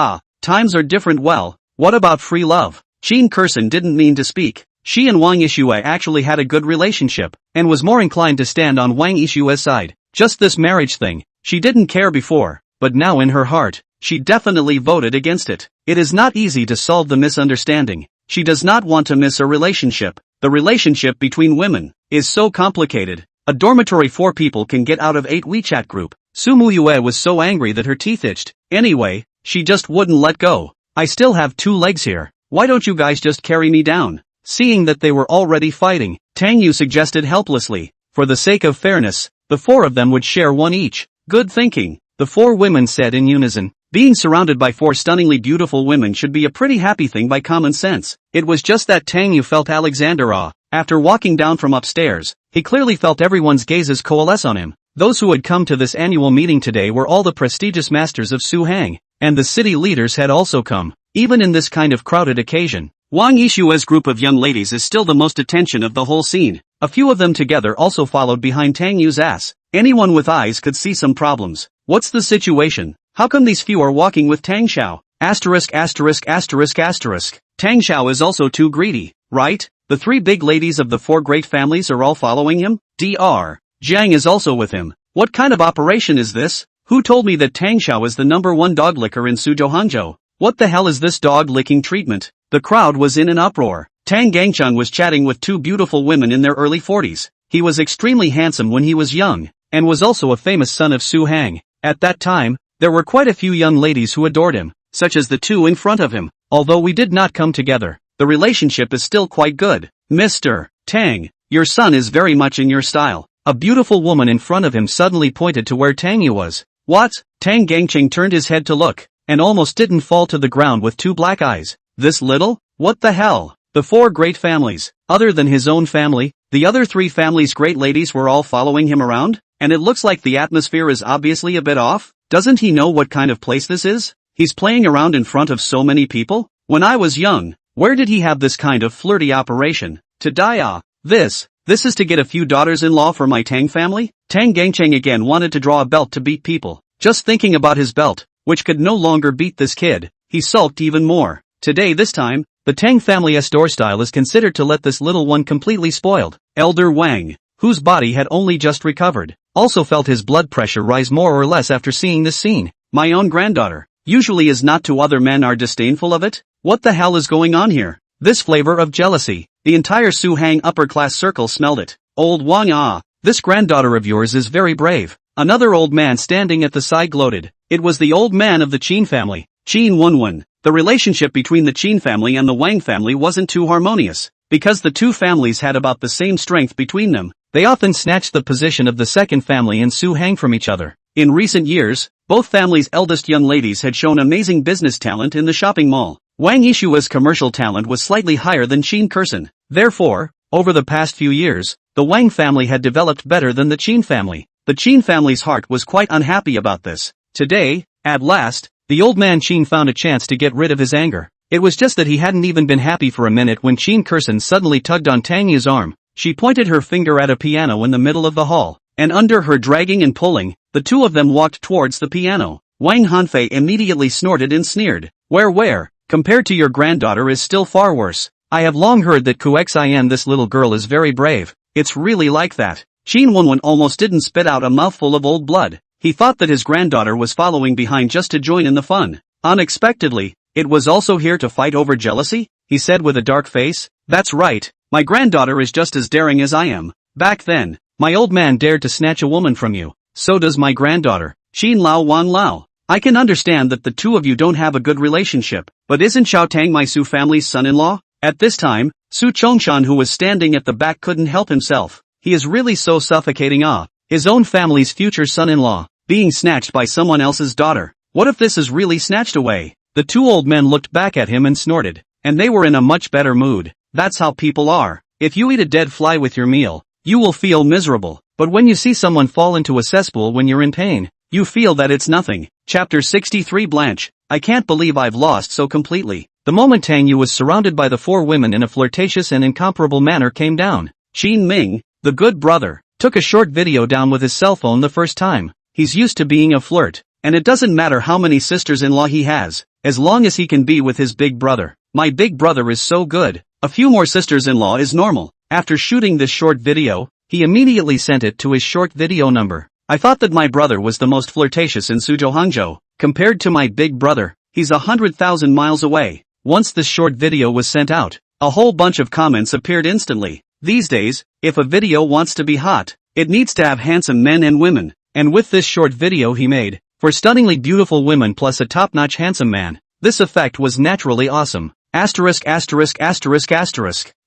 times are different. Well, what about free love? Qin Kursen didn't mean to speak. She and Wang Yishue actually had a good relationship, and was more inclined to stand on Wang Yishue's side. Just this marriage thing, she didn't care before, but now in her heart, she definitely voted against it. It is not easy to solve the misunderstanding. She does not want to miss a relationship. The relationship between women is so complicated. A dormitory 4 people can get out of 8 WeChat group. Su Muyue was so angry that her teeth itched. Anyway, she just wouldn't let go. I still have 2 legs here. Why don't you guys just carry me down? Seeing that they were already fighting, Tang Yu suggested helplessly, for the sake of fairness, the 4 of them would share one each. Good thinking, the 4 women said in unison. Being surrounded by 4 stunningly beautiful women should be a pretty happy thing by common sense. It was just that Tang Yu felt Alexander awe. After walking down from upstairs, he clearly felt everyone's gazes coalesce on him. Those who had come to this annual meeting today were all the prestigious masters of Su Hang, and the city leaders had also come. Even in this kind of crowded occasion, Wang Yishue's group of young ladies is still the most attention of the whole scene. A few of them together also followed behind Tang Yu's ass. Anyone with eyes could see some problems. What's the situation? How come these few are walking with Tang Xiao? Asterisk asterisk asterisk asterisk. Tang Xiao is also too greedy, right? The 3 big ladies of the 4 great families are all following him? Dr. Jiang is also with him. What kind of operation is this? Who told me that Tang Xiao is the #1 dog licker in Suzhou Hangzhou? What the hell is this dog licking treatment? The crowd was in an uproar. Tang Gangchun was chatting with 2 beautiful women in their early 40s. He was extremely handsome when he was young, and was also a famous son of Su Hang. At that time, There were quite a few young ladies who adored him, such as the two in front of him. Although we did not come together, the relationship is still quite good. Mr. Tang, your son is very much in your style. A beautiful woman in front of him suddenly pointed to where Tang Yu was. What? Tang Gangcheng turned his head to look, and almost didn't fall to the ground with two black eyes. This little? What the hell? The four great families, other than his own family, the other three families' great ladies were all following him around? And it looks like the atmosphere is obviously a bit off? Doesn't he know what kind of place this is? He's playing around in front of so many people? When I was young, where did he have this kind of flirty operation? To die ah. This is to get a few daughters-in-law for my Tang family? Tang Gangcheng again wanted to draw a belt to beat people. Just thinking about his belt, which could no longer beat this kid, he sulked even more. Today this time, the Tang family's door style is considered to let this little one completely spoiled. Elder Wang, whose body had only just recovered, also felt his blood pressure rise more or less after seeing this scene. My own granddaughter, usually is not to other men are disdainful of it? What the hell is going on here? This flavor of jealousy, the entire Su Hang upper-class circle smelled it. Old Wang ah, this granddaughter of yours is very brave. Another old man standing at the side gloated. It was the old man of the Qin family, Qin Wenwen. The relationship between the Qin family and the Wang family wasn't too harmonious. Because the two families had about the same strength between them, they often snatched the position of the second family and Su Hang from each other. In recent years, both families' eldest young ladies had shown amazing business talent in the shopping mall. Wang Yishua's commercial talent was slightly higher than Qin Kursen. Therefore, over the past few years, the Wang family had developed better than the Qin family. The Qin family's heart was quite unhappy about this. Today, at last, the old man Qin found a chance to get rid of his anger. It was just that he hadn't even been happy for a minute when Qin Kursen suddenly tugged on Tang Yu's arm. She pointed her finger at a piano in the middle of the hall, and under her dragging and pulling, the two of them walked towards the piano. Wang Hanfei immediately snorted and sneered. Where, compared to your granddaughter is still far worse. I have long heard that Xin this little girl is very brave. It's really like that. Qin Wenwen almost didn't spit out a mouthful of old blood. He thought that his granddaughter was following behind just to join in the fun. Unexpectedly, it was also here to fight over jealousy? He said with a dark face. That's right, my granddaughter is just as daring as I am. Back then, my old man dared to snatch a woman from you. So does my granddaughter, Qin Lao Wan Lao. I can understand that the two of you don't have a good relationship, but isn't Xiao Tang my Su family's son-in-law? At this time, Su Chongshan who was standing at the back couldn't help himself. He is really so suffocating his own family's future son-in-law, being snatched by someone else's daughter. What if this is really snatched away? The two old men looked back at him and snorted, and they were in a much better mood. That's how people are. If you eat a dead fly with your meal, you will feel miserable, but when you see someone fall into a cesspool when you're in pain, you feel that it's nothing. Chapter 63 Blanche, I can't believe I've lost so completely. The moment Tang Yu was surrounded by the four women in a flirtatious and incomparable manner came down. Qin Ming, the good brother, took a short video down with his cell phone the first time. He's used to being a flirt, and it doesn't matter how many sisters-in-law he has, as long as he can be with his big brother. My big brother is so good. A few more sisters-in-law is normal. After shooting this short video, he immediately sent it to his short video number. I thought that my brother was the most flirtatious in Suzhou Hangzhou. Compared to my big brother, he's 100,000 miles away. Once this short video was sent out, a whole bunch of comments appeared instantly. These days, if a video wants to be hot, it needs to have handsome men and women, and with this short video he made, for stunningly beautiful women plus a top-notch handsome man, this effect was naturally awesome.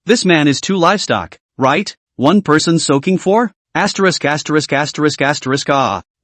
This man is too livestock, right? One person soaking for?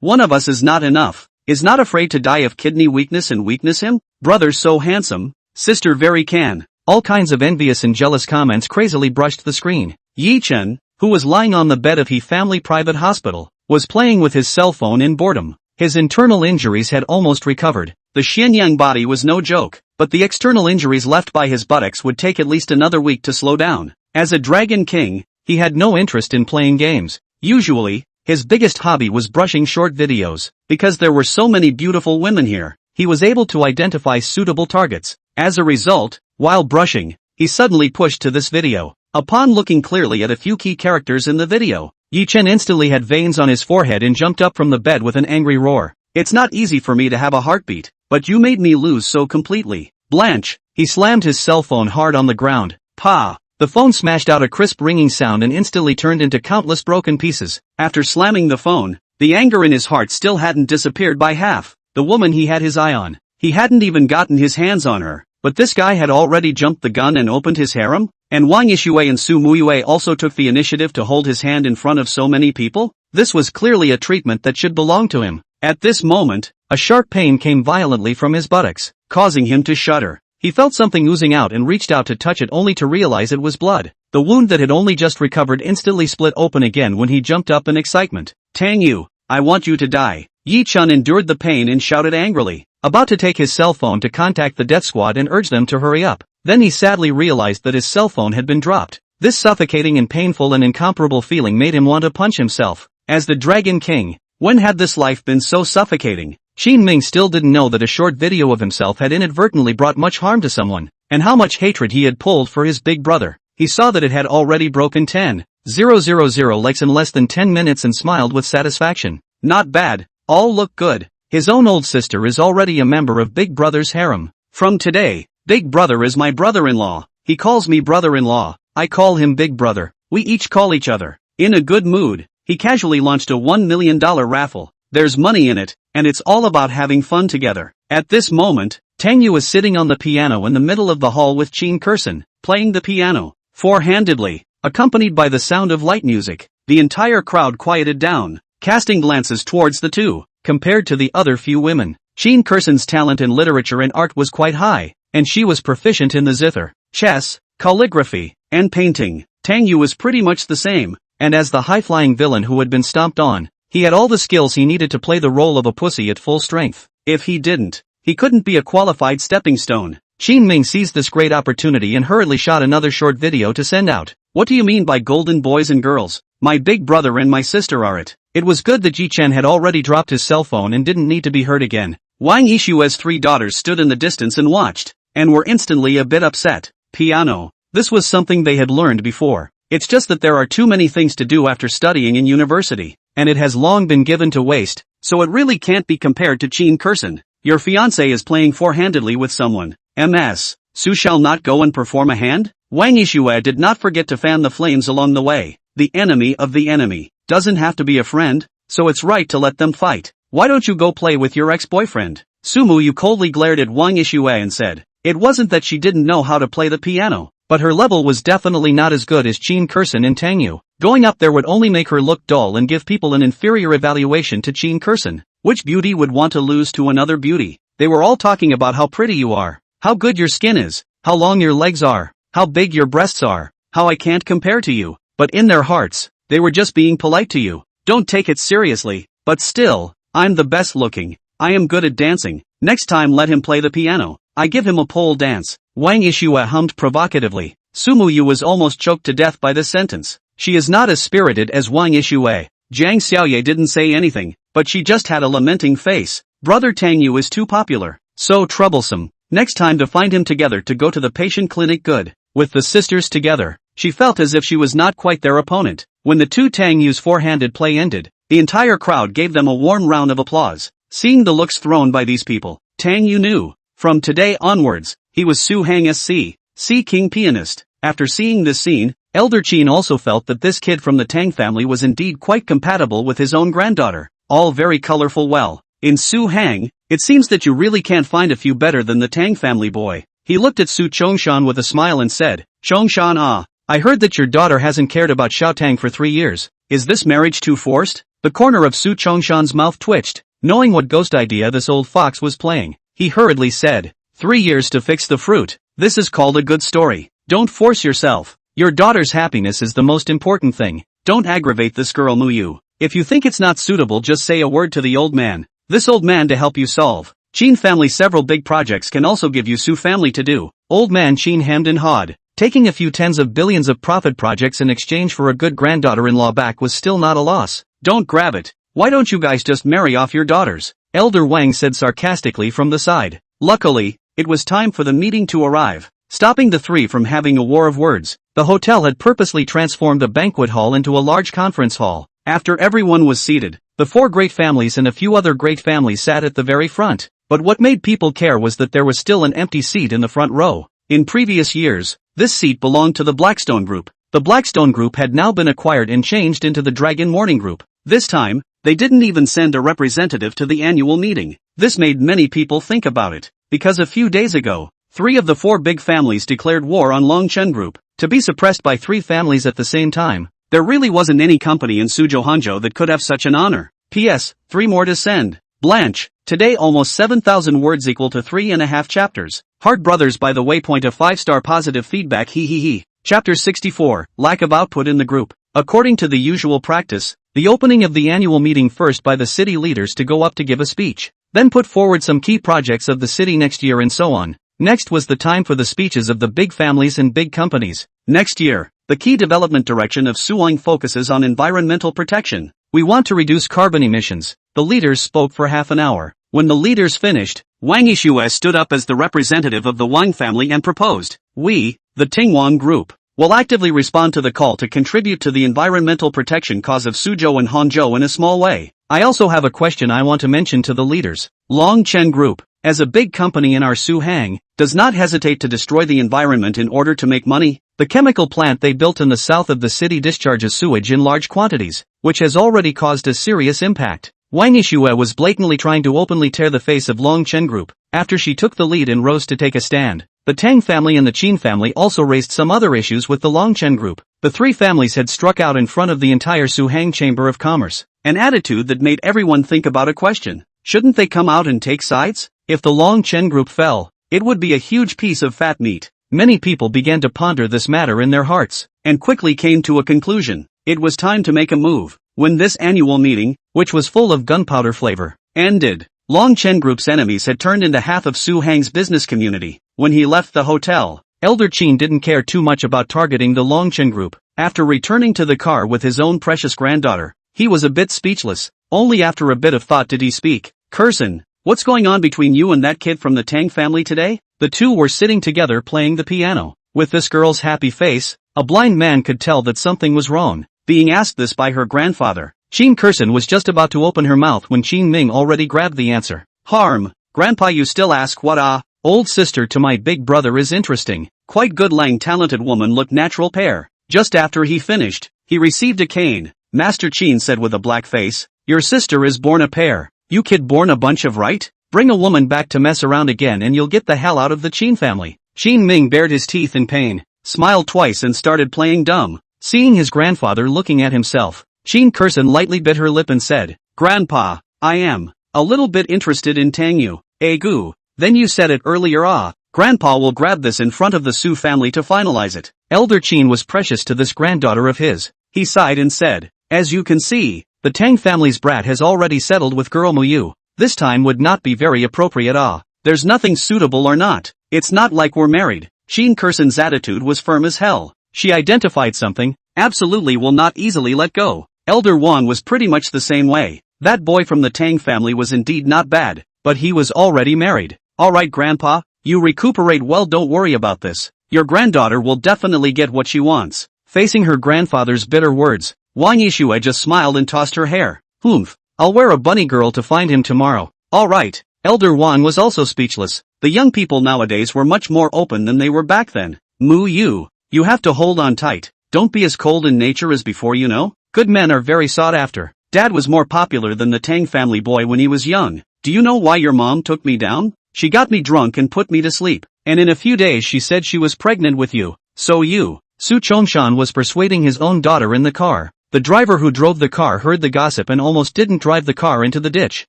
One of us is not enough. Is not afraid to die of kidney weakness and weakness him? Brother so handsome. Sister very can. All kinds of envious and jealous comments crazily brushed the screen. Ye Chen, who was lying on the bed of He Family Private Hospital, was playing with his cell phone in boredom. His internal injuries had almost recovered. The Xianyang body was no joke, but the external injuries left by his buttocks would take at least another week to slow down. As a Dragon King, he had no interest in playing games. Usually, his biggest hobby was brushing short videos. Because there were so many beautiful women here, he was able to identify suitable targets. As a result, while brushing, he suddenly pushed to this video. Upon looking clearly at a few key characters in the video, Ye Chen instantly had veins on his forehead and jumped up from the bed with an angry roar. It's not easy for me to have a heartbeat, but you made me lose so completely. Blanche, he slammed his cell phone hard on the ground. Pa! The phone smashed out a crisp ringing sound and instantly turned into countless broken pieces. After slamming the phone, the anger in his heart still hadn't disappeared by half. the woman he had his eye on. He hadn't even gotten his hands on her, but this guy had already jumped the gun and opened his harem? And Wang Yixue and Su Muyue also took the initiative to hold his hand in front of so many people? This was clearly a treatment that should belong to him. At this moment, a sharp pain came violently from his buttocks, causing him to shudder. He felt something oozing out and reached out to touch it only to realize it was blood. The wound that had only just recovered instantly split open again when he jumped up in excitement. Tang Yu, I want you to die. Ye Chen endured the pain and shouted angrily, about to take his cell phone to contact the death squad and urge them to hurry up. Then he sadly realized that his cell phone had been dropped. This suffocating and painful and incomparable feeling made him want to punch himself. As the Dragon King, when had this life been so suffocating? Qin Ming still didn't know that a short video of himself had inadvertently brought much harm to someone, and how much hatred he had pulled for his big brother. He saw that it had already broken 10,000 likes in less than 10 minutes and smiled with satisfaction. Not bad, all look good. His own old sister is already a member of Big Brother's harem. From today, Big Brother is my brother-in-law. He calls me brother-in-law. I call him Big Brother. We each call each other. In a good mood, he casually launched a $1 million raffle. There's money in it, and it's all about having fun together. At this moment, Tang Yu was sitting on the piano in the middle of the hall with Qin Kurson, playing the piano, four-handedly, accompanied by the sound of light music. The entire crowd quieted down, casting glances towards the two. Compared to the other few women, Qin Kurson's talent in literature and art was quite high, and she was proficient in the zither, chess, calligraphy, and painting. Tang Yu was pretty much the same, and as the high-flying villain who had been stomped on, he had all the skills he needed to play the role of a pussy at full strength. If he didn't, he couldn't be a qualified stepping stone. Qin Ming seized this great opportunity and hurriedly shot another short video to send out. What do you mean by golden boys and girls? My big brother and my sister are it. It was good that Ye Chen had already dropped his cell phone and didn't need to be hurt again. Wang Yixue's 3 daughters stood in the distance and watched, and were instantly a bit upset. Piano. This was something they had learned before. It's just that there are too many things to do after studying in university, and it has long been given to waste, so it really can't be compared to Qin Kurson. Your fiancé is playing four-handedly with someone. MS. Su shall not go and perform a hand? Wang Yixue did not forget to fan the flames along the way. The enemy of the enemy doesn't have to be a friend, so it's right to let them fight. Why don't you go play with your ex-boyfriend? Su Muyu coldly glared at Wang Yixue and said, it wasn't that she didn't know how to play the piano, but her level was definitely not as good as Qin Kurson and Tang Yu. Going up there would only make her look dull and give people an inferior evaluation to Qin Kurson. Which beauty would want to lose to another beauty? They were all talking about how pretty you are, how good your skin is, how long your legs are, how big your breasts are, how I can't compare to you, but in their hearts, they were just being polite to you. Don't take it seriously, but still, I'm the best looking, I am good at dancing, next time let him play the piano, I give him a pole dance. Wang Yixue hummed provocatively. Su Muyu was almost choked to death by this sentence. She is not as spirited as Wang Yixue. Jiang Xiaoye didn't say anything, but she just had a lamenting face. Brother Tang Yu is too popular, so troublesome. Next time to find him together to go to the patient clinic good. With the sisters together, she felt as if she was not quite their opponent. When the two Tang Yu's four-handed play ended, the entire crowd gave them a warm round of applause. Seeing the looks thrown by these people, Tang Yu knew, from today onwards, he was Su Hang Sea King pianist. After seeing this scene, Elder Qin also felt that this kid from the Tang family was indeed quite compatible with his own granddaughter. All very colorful. Well, in Su Hang, it seems that you really can't find a few better than the Tang family boy. He looked at Su Chongshan with a smile and said, Chongshan, I heard that your daughter hasn't cared about Xiaotang for 3 years. Is this marriage too forced? The corner of Su Chongshan's mouth twitched, knowing what ghost idea this old fox was playing. He hurriedly said, 3 years to fix the fruit. This is called a good story. Don't force yourself. Your daughter's happiness is the most important thing. Don't aggravate this girl Muyu. If you think it's not suitable, just say a word to the old man. This old man to help you solve. Qin family several big projects can also give you Su family to do. Old man Qin hemmed and hawed. Taking a few tens of billions of profit projects in exchange for a good granddaughter-in-law back was still not a loss. Don't grab it. Why don't you guys just marry off your daughters? Elder Wang said sarcastically from the side. Luckily, it was time for the meeting to arrive. Stopping the three from having a war of words, the hotel had purposely transformed the banquet hall into a large conference hall. After everyone was seated, the 4 great families and a few other great families sat at the very front. But what made people care was that there was still an empty seat in the front row. In previous years, this seat belonged to the Blackstone Group. The Blackstone Group had now been acquired and changed into the Dragon Morning Group. This time, they didn't even send a representative to the annual meeting. This made many people think about it, because a few days ago, 3 of the 4 big families declared war on Long Chen Group, to be suppressed by 3 families at the same time. There really wasn't any company in Suzhou Hanzhou that could have such an honor. P.S. 3 more to send. Blanche, today almost 7,000 words equal to 3.5 chapters. Heart Brothers by the way point a 5-star positive feedback he. Chapter 64, Lack of output in the group. According to the usual practice, the opening of the annual meeting first by the city leaders to go up to give a speech, then put forward some key projects of the city next year and so on. Next was the time for the speeches of the big families and big companies. Next year, the key development direction of Suwang focuses on environmental protection. We want to reduce carbon emissions. The leaders spoke for half an hour. When the leaders finished, Wang Yishue stood up as the representative of the Wang family and proposed, "We, the Tingwang Group, will actively respond to the call to contribute to the environmental protection cause of Suzhou and Hanzhou in a small way. I also have a question I want to mention to the leaders. Long Chen Group, as a big company in our Suhang, does not hesitate to destroy the environment in order to make money. The chemical plant they built in the south of the city discharges sewage in large quantities, which has already caused a serious impact." Wang Yishue was blatantly trying to openly tear the face of Long Chen Group, after she took the lead and rose to take a stand. The Tang family and the Qin family also raised some other issues with the Long Chen Group. The 3 families had struck out in front of the entire Suhang Chamber of Commerce, an attitude that made everyone think about a question. Shouldn't they come out and take sides? If the Long Chen Group fell, it would be a huge piece of fat meat. Many people began to ponder this matter in their hearts, and quickly came to a conclusion. It was time to make a move. When this annual meeting, which was full of gunpowder flavor, ended, Long Chen Group's enemies had turned into half of Su Hang's business community. When he left the hotel, Elder Qin didn't care too much about targeting the Long Chen Group. After returning to the car with his own precious granddaughter, he was a bit speechless. Only after a bit of thought did he speak. "Curson, what's going on between you and that kid from the Tang family today?" The two were sitting together playing the piano. With this girl's happy face, a blind man could tell that something was wrong. Being asked this by her grandfather, Qin Curson was just about to open her mouth when Qin Ming already grabbed the answer. "Harm, Grandpa, you still ask what old sister to my big brother is interesting. Quite good lang talented woman look natural pair." Just after he finished, he received a cane. Master Qin said with a black face, "Your sister is born a pair. You kid born a bunch of right? Bring a woman back to mess around again and you'll get the hell out of the Qin family." Qin Ming bared his teeth in pain, smiled twice and started playing dumb. Seeing his grandfather looking at himself, Qin Curson lightly bit her lip and said, "Grandpa, I am a little bit interested in Tang Yu." "Goo, then you said it earlier. Grandpa will grab this in front of the Su family to finalize it." Elder Qin was precious to this granddaughter of his. He sighed and said, "As you can see, the Tang family's brat has already settled with girl Mu Yu. This time would not be very appropriate. There's nothing suitable or not. It's not like we're married." Qin Curson's attitude was firm as hell. She identified something, absolutely will not easily let go. Elder Wang was pretty much the same way. That boy from the Tang family was indeed not bad, but he was already married. "Alright Grandpa, you recuperate well, don't worry about this. Your granddaughter will definitely get what she wants." Facing her grandfather's bitter words, Wang Yishue just smiled and tossed her hair. "Humph, I'll wear a bunny girl to find him tomorrow." "Alright." Elder Wang was also speechless. The young people nowadays were much more open than they were back then. "Mu Yu, you have to hold on tight. Don't be as cold in nature as before, you know. Good men are very sought after. Dad was more popular than the Tang family boy when he was young. Do you know why your mom took me down? She got me drunk and put me to sleep. And in a few days she said she was pregnant with you. So you." Su Chongshan was persuading his own daughter in the car. The driver who drove the car heard the gossip and almost didn't drive the car into the ditch.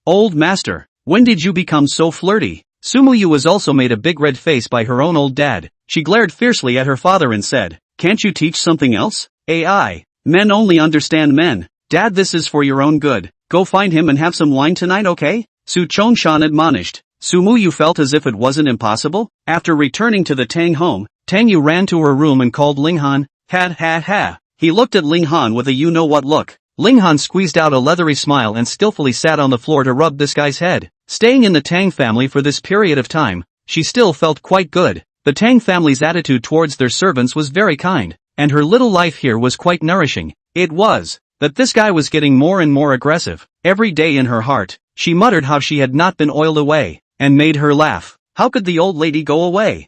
"Old master, when did you become so flirty?" Sumu Yu was also made a big red face by her own old dad. She glared fiercely at her father and said, "Can't you teach something else? AI. Men only understand men. Dad, this is for your own good. Go find him and have some wine tonight, okay?" Su Chongshan admonished. Sumu Yu felt as if it wasn't impossible. After returning to the Tang home, Tang Yu ran to her room and called Ling Han. Ha. He looked at Ling Han with a you-know-what look. Ling Han squeezed out a leathery smile and skillfully sat on the floor to rub this guy's head. Staying in the Tang family for this period of time, she still felt quite good. The Tang family's attitude towards their servants was very kind, and her little life here was quite nourishing. It was that this guy was getting more and more aggressive. Every day in her heart, she muttered how she had not been oiled away, and made her laugh. How could the old lady go away?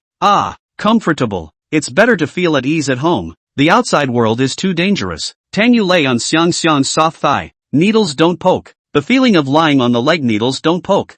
Comfortable. It's better to feel at ease at home. The outside world is too dangerous. Tang Yu lay on Xiang's soft thigh. Needles don't poke. The feeling of lying on the leg, needles don't poke.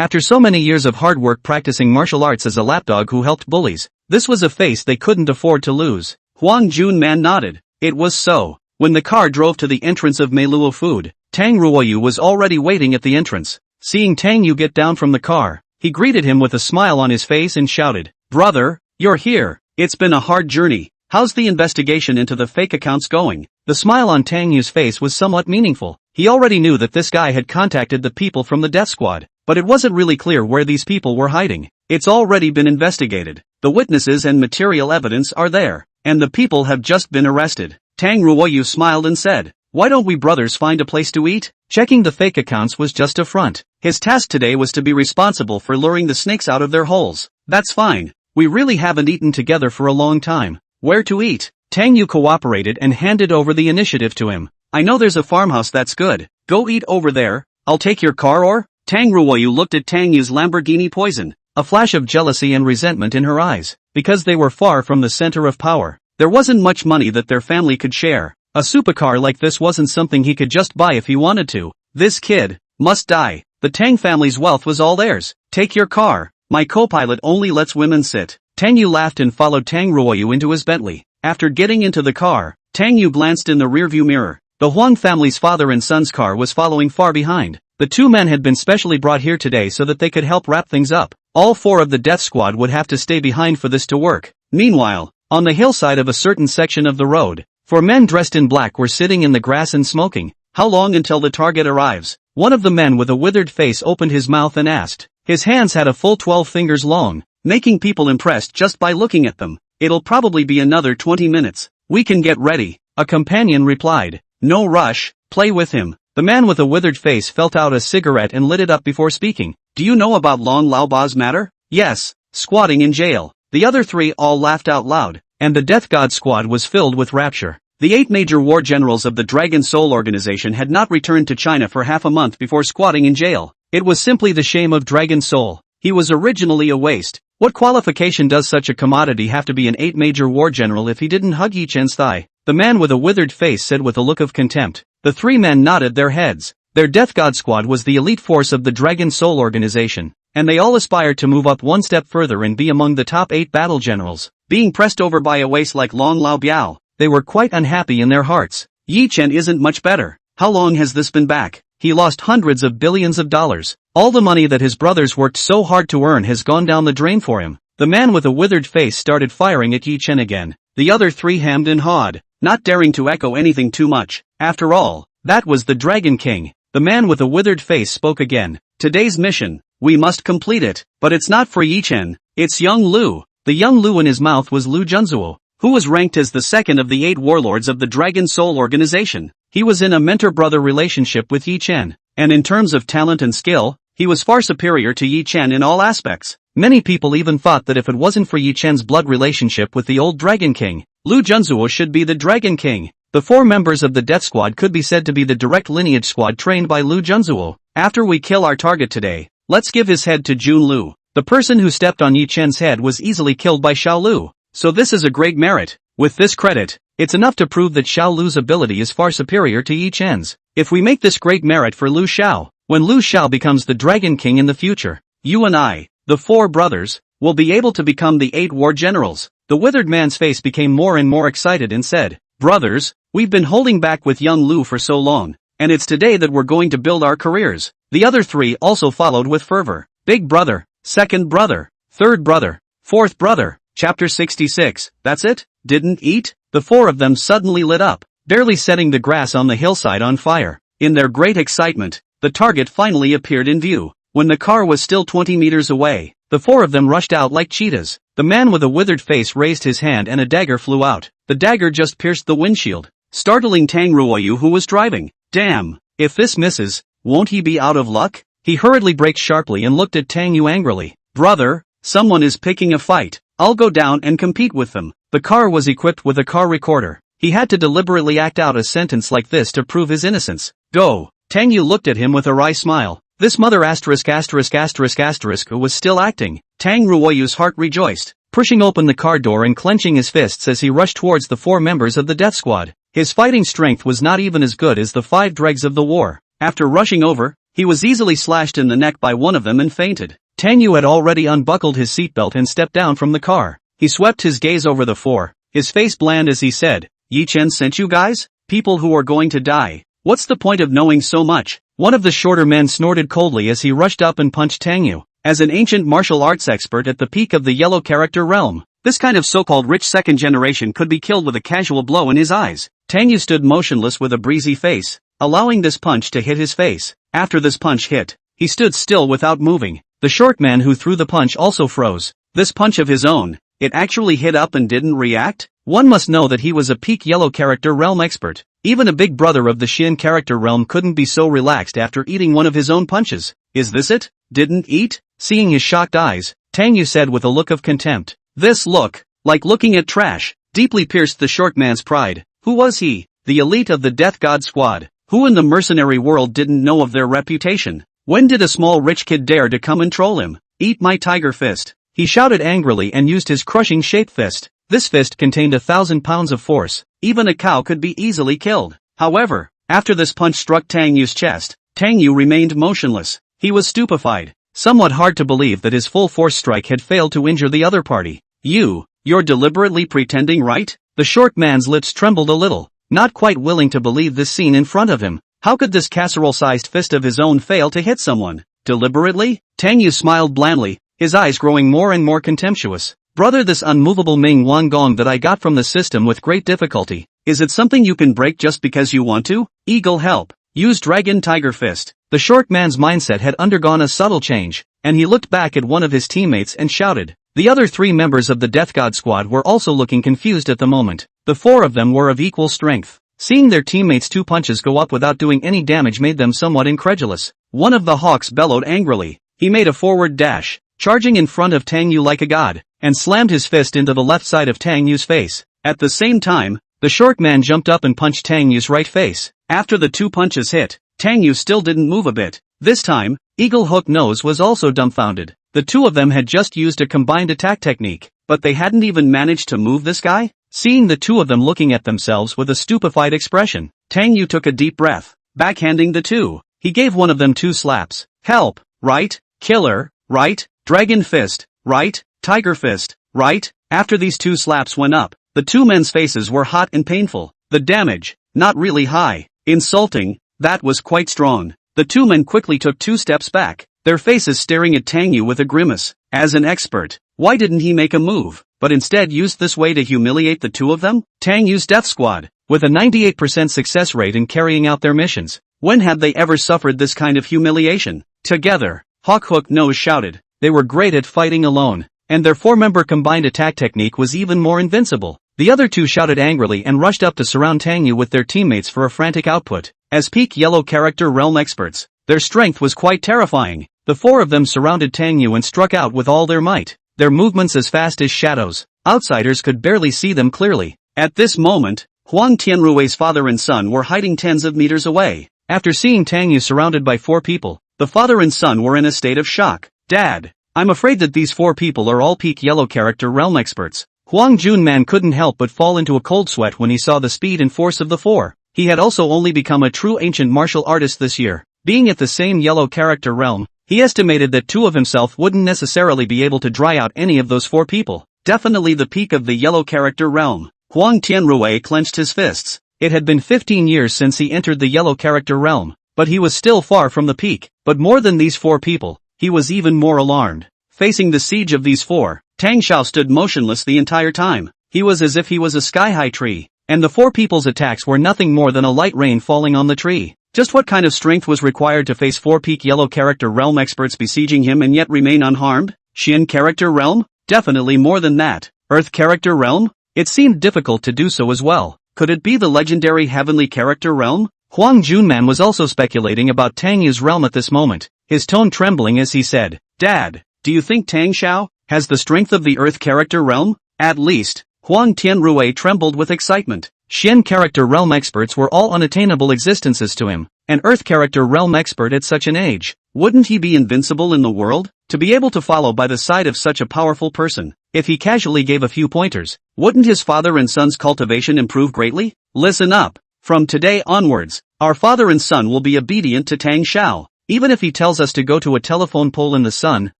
After so many years of hard work practicing martial arts as a lapdog who helped bullies, this was a face they couldn't afford to lose. Huang Junman nodded. It was so. When the car drove to the entrance of Meiluo Food, Tang Ruoyu was already waiting at the entrance. Seeing Tang Yu get down from the car, he greeted him with a smile on his face and shouted, "Brother, you're here. It's been a hard journey. How's the investigation into the fake accounts going?" The smile on Tang Yu's face was somewhat meaningful. He already knew that this guy had contacted the people from the death squad, but it wasn't really clear where these people were hiding. It's already been investigated. The witnesses and material evidence are there, and the people have just been arrested. Tang Ruoyu smiled and said, "Why don't we brothers find a place to eat?" Checking the fake accounts was just a front. His task today was to be responsible for luring the snakes out of their holes. "That's fine. We really haven't eaten together for a long time. Where to eat?" Tang Yu cooperated and handed over the initiative to him. "I know there's a farmhouse that's good. Go eat over there. I'll take your car or?" Tang Ruoyu looked at Tang Yu's Lamborghini Poison, a flash of jealousy and resentment in her eyes. Because they were far from the center of power, there wasn't much money that their family could share. A supercar like this wasn't something he could just buy if he wanted to. This kid must die. The Tang family's wealth was all theirs. "Take your car. My co-pilot only lets women sit." Tang Yu laughed and followed Tang Ruoyu into his Bentley. After getting into the car, Tang Yu glanced in the rearview mirror. The Huang family's father and son's car was following far behind. The two men had been specially brought here today so that they could help wrap things up. All four of the death squad would have to stay behind for this to work. Meanwhile, on the hillside of a certain section of the road, four men dressed in black were sitting in the grass and smoking. "How long until the target arrives?" One of the men with a withered face opened his mouth and asked. His hands had a full 12 fingers long, making people impressed just by looking at them. "It'll probably be another 20 minutes. We can get ready," a companion replied. "No rush, play with him." The man with a withered face felt out a cigarette and lit it up before speaking. "Do you know about Long Laoba's matter?" "Yes, squatting in jail." The other three all laughed out loud, and the Death God squad was filled with rapture. The 8 major war generals of the Dragon Soul organization had not returned to China for half a month before squatting in jail. It was simply the shame of Dragon Soul. He was originally a waste. What qualification does such a commodity have to be an 8 major war general if he didn't hug Ye Chen's thigh? The man with a withered face said with a look of contempt. The three men nodded their heads. Their Death God squad was the elite force of the Dragon Soul organization, and they all aspired to move up one step further and be among the top 8 battle generals. Being pressed over by a waste like Long Lao Biao, they were quite unhappy in their hearts. Ye Chen isn't much better. How long has this been back? He lost hundreds of billions of dollars. All the money that his brothers worked so hard to earn has gone down the drain for him. The man with a withered face started firing at Ye Chen again. The other three hemmed and hawed, not daring to echo anything too much. After all, that was the Dragon King. The man with a withered face spoke again. "Today's mission, we must complete it, but it's not for Ye Chen, it's young Lu." The young Lu in his mouth was Lu Junzuo, who was ranked as the second of the 8 warlords of the Dragon Soul organization. He was in a mentor-brother relationship with Ye Chen, and in terms of talent and skill, he was far superior to Ye Chen in all aspects. Many people even thought that if it wasn't for Ye Chen's blood relationship with the old Dragon King, Lu Junzuo should be the Dragon King. The 4 members of the Death Squad could be said to be the direct lineage squad trained by Lu Junzuo. "After we kill our target today, let's give his head to Jun Lu." The person who stepped on Ye Chen's head was easily killed by Xiao Lu, so this is a great merit. With this credit, it's enough to prove that Xiao Lu's ability is far superior to Ye Chen's. If we make this great merit for Lu Xiao, when Lu Xiao becomes the Dragon King in the future, you and I, the 4 brothers, will be able to become the 8 war generals. The withered man's face became more and more excited and said, "Brothers, we've been holding back with young Lu for so long, and it's today that we're going to build our careers." The other 3 also followed with fervor. Big brother, second brother, third brother, fourth brother. Chapter 66, that's it? Didn't eat? The 4 of them suddenly lit up, barely setting the grass on the hillside on fire. In their great excitement, the target finally appeared in view. When the car was still 20 meters away, the 4 of them rushed out like cheetahs. The man with a withered face raised his hand and a dagger flew out. The dagger just pierced the windshield, startling Tang Ruoyu who was driving. Damn, if this misses, won't he be out of luck? He hurriedly braked sharply and looked at Tang Yu angrily. "Brother, someone is picking a fight. I'll go down and compete with them." The car was equipped with a car recorder. He had to deliberately act out a sentence like this to prove his innocence. "Go." Tang Yu looked at him with a wry smile. This mother who was still acting. Tang Ruoyu's heart rejoiced, pushing open the car door and clenching his fists as he rushed towards the 4 members of the death squad. His fighting strength was not even as good as the 5 dregs of the war. After rushing over, He was easily slashed in the neck by one of them and fainted. Tang Yu had already unbuckled his seatbelt and stepped down from the car. He swept his gaze over the four, his face bland as he said, "Ye Chen sent you guys? People who are going to die. What's the point of knowing so much?" One of the shorter men snorted coldly as he rushed up and punched Tang Yu. As an ancient martial arts expert at the peak of the yellow character realm, this kind of so-called rich second generation could be killed with a casual blow in his eyes. Tang Yu stood motionless with a breezy face, allowing this punch to hit his face. After this punch hit, he stood still without moving. The short man who threw the punch also froze. This punch of his own, it actually hit up and didn't react? One must know that he was a peak yellow character realm expert. Even a big brother of the Xian character realm couldn't be so relaxed after eating one of his own punches. Is this it? Didn't eat? Seeing his shocked eyes, Tang Yu said with a look of contempt. This look, like looking at trash, deeply pierced the short man's pride. Who was he? The elite of the Death God Squad. Who in the mercenary world didn't know of their reputation? When did a small rich kid dare to come and troll him? Eat my tiger fist. He shouted angrily and used his crushing shape fist. This fist contained 1,000 pounds of force. Even a cow could be easily killed. However, after this punch struck Tang Yu's chest, Tang Yu remained motionless. He was stupefied. Somewhat hard to believe that his full force strike had failed to injure the other party. You're deliberately pretending, right? The short man's lips trembled a little, not quite willing to believe this scene in front of him. How could this casserole-sized fist of his own fail to hit someone? Deliberately? Tang Yu smiled blandly, his eyes growing more and more contemptuous. Brother, this unmovable Ming Wan Gong that I got from the system with great difficulty, is it something you can break just because you want to? Eagle help. Use Dragon Tiger Fist. The short man's mindset had undergone a subtle change, and he looked back at one of his teammates and shouted. The other three members of the Death God Squad were also looking confused at the moment. The four of them were of equal strength. Seeing their teammates' two punches go up without doing any damage made them somewhat incredulous. One of the hawks bellowed angrily. He made a forward dash, charging in front of Tang Yu like a god, and slammed his fist into the left side of Tang Yu's face. At the same time, the short man jumped up and punched Tang Yu's right face. After the two punches hit, Tang Yu still didn't move a bit. This time, Eagle Hook Nose was also dumbfounded. The two of them had just used a combined attack technique, but they hadn't even managed to move this guy? Seeing the two of them looking at themselves with a stupefied expression, Tang Yu took a deep breath, backhanding the two. He gave one of them 2 slaps. Help, right? Killer, right? Dragon Fist, right? Tiger Fist, right? After these 2 slaps went up, the two men's faces were hot and painful. The damage, not really high. Insulting, that was quite strong. The two men quickly took 2 steps back, their faces staring at Tang Yu with a grimace. As an expert, why didn't he make a move, but instead used this way to humiliate the two of them? Tang Yu's death squad, with a 98% success rate in carrying out their missions. When had they ever suffered this kind of humiliation? Together, Hawk Hook Nose shouted. They were great at fighting alone, and their 4-member combined attack technique was even more invincible. The other two shouted angrily and rushed up to surround Tang Yu with their teammates for a frantic output. As peak yellow character realm experts, their strength was quite terrifying. The 4 of them surrounded Tang Yu and struck out with all their might, their movements as fast as shadows. Outsiders could barely see them clearly. At this moment, Huang Tianrui's father and son were hiding tens of meters away. After seeing Tang Yu surrounded by 4 people, the father and son were in a state of shock. Dad, I'm afraid that these 4 people are all peak yellow character realm experts. Huang Junman couldn't help but fall into a cold sweat when he saw the speed and force of the 4. He had also only become a true ancient martial artist this year. Being at the same yellow character realm, he estimated that 2 of himself wouldn't necessarily be able to dry out any of those 4 people. Definitely the peak of the yellow character realm. Huang Tianrui clenched his fists. It had been 15 years since he entered the yellow character realm, but he was still far from the peak. But more than these 4 people, he was even more alarmed. Facing the siege of these 4, Tang Xiao stood motionless the entire time. He was as if he was a sky-high tree, and the 4 people's attacks were nothing more than a light rain falling on the tree. Just what kind of strength was required to face 4 peak yellow character realm experts besieging him and yet remain unharmed? Xian character realm? Definitely more than that. Earth character realm? It seemed difficult to do so as well. Could it be the legendary heavenly character realm? Huang Junman was also speculating about Tang Yu's realm at this moment, his tone trembling as he said, Dad, do you think Tang Xiao has the strength of the Earth character realm? At least, Huang Tianrui trembled with excitement. Xian character realm experts were all unattainable existences to him. An Earth character realm expert at such an age. Wouldn't he be invincible in the world? To be able to follow by the side of such a powerful person, if he casually gave a few pointers, wouldn't his father and son's cultivation improve greatly? Listen up. From today onwards, our father and son will be obedient to Tang Xiao. Even if he tells us to go to a telephone pole in the sun,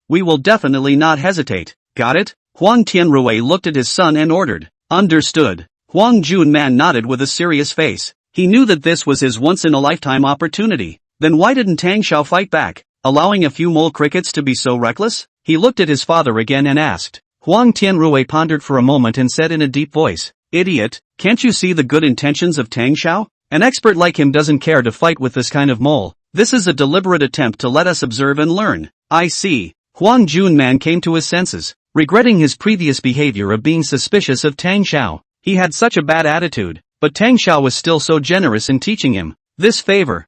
we will definitely not hesitate. Got it? Huang Tianrui looked at his son and ordered. Understood. Huang Junman nodded with a serious face. He knew that this was his once-in-a-lifetime opportunity. Then why didn't Tang Xiao fight back, allowing a few mole crickets to be so reckless? He looked at his father again and asked. Huang Tianrui pondered for a moment and said in a deep voice, "Idiot, can't you see the good intentions of Tang Xiao? An expert like him doesn't care to fight with this kind of mole. This is a deliberate attempt to let us observe and learn." I see. Huang Junman came to his senses, regretting his previous behavior of being suspicious of Tang Xiao. He had such a bad attitude, but Tang Xiao was still so generous in teaching him. This favor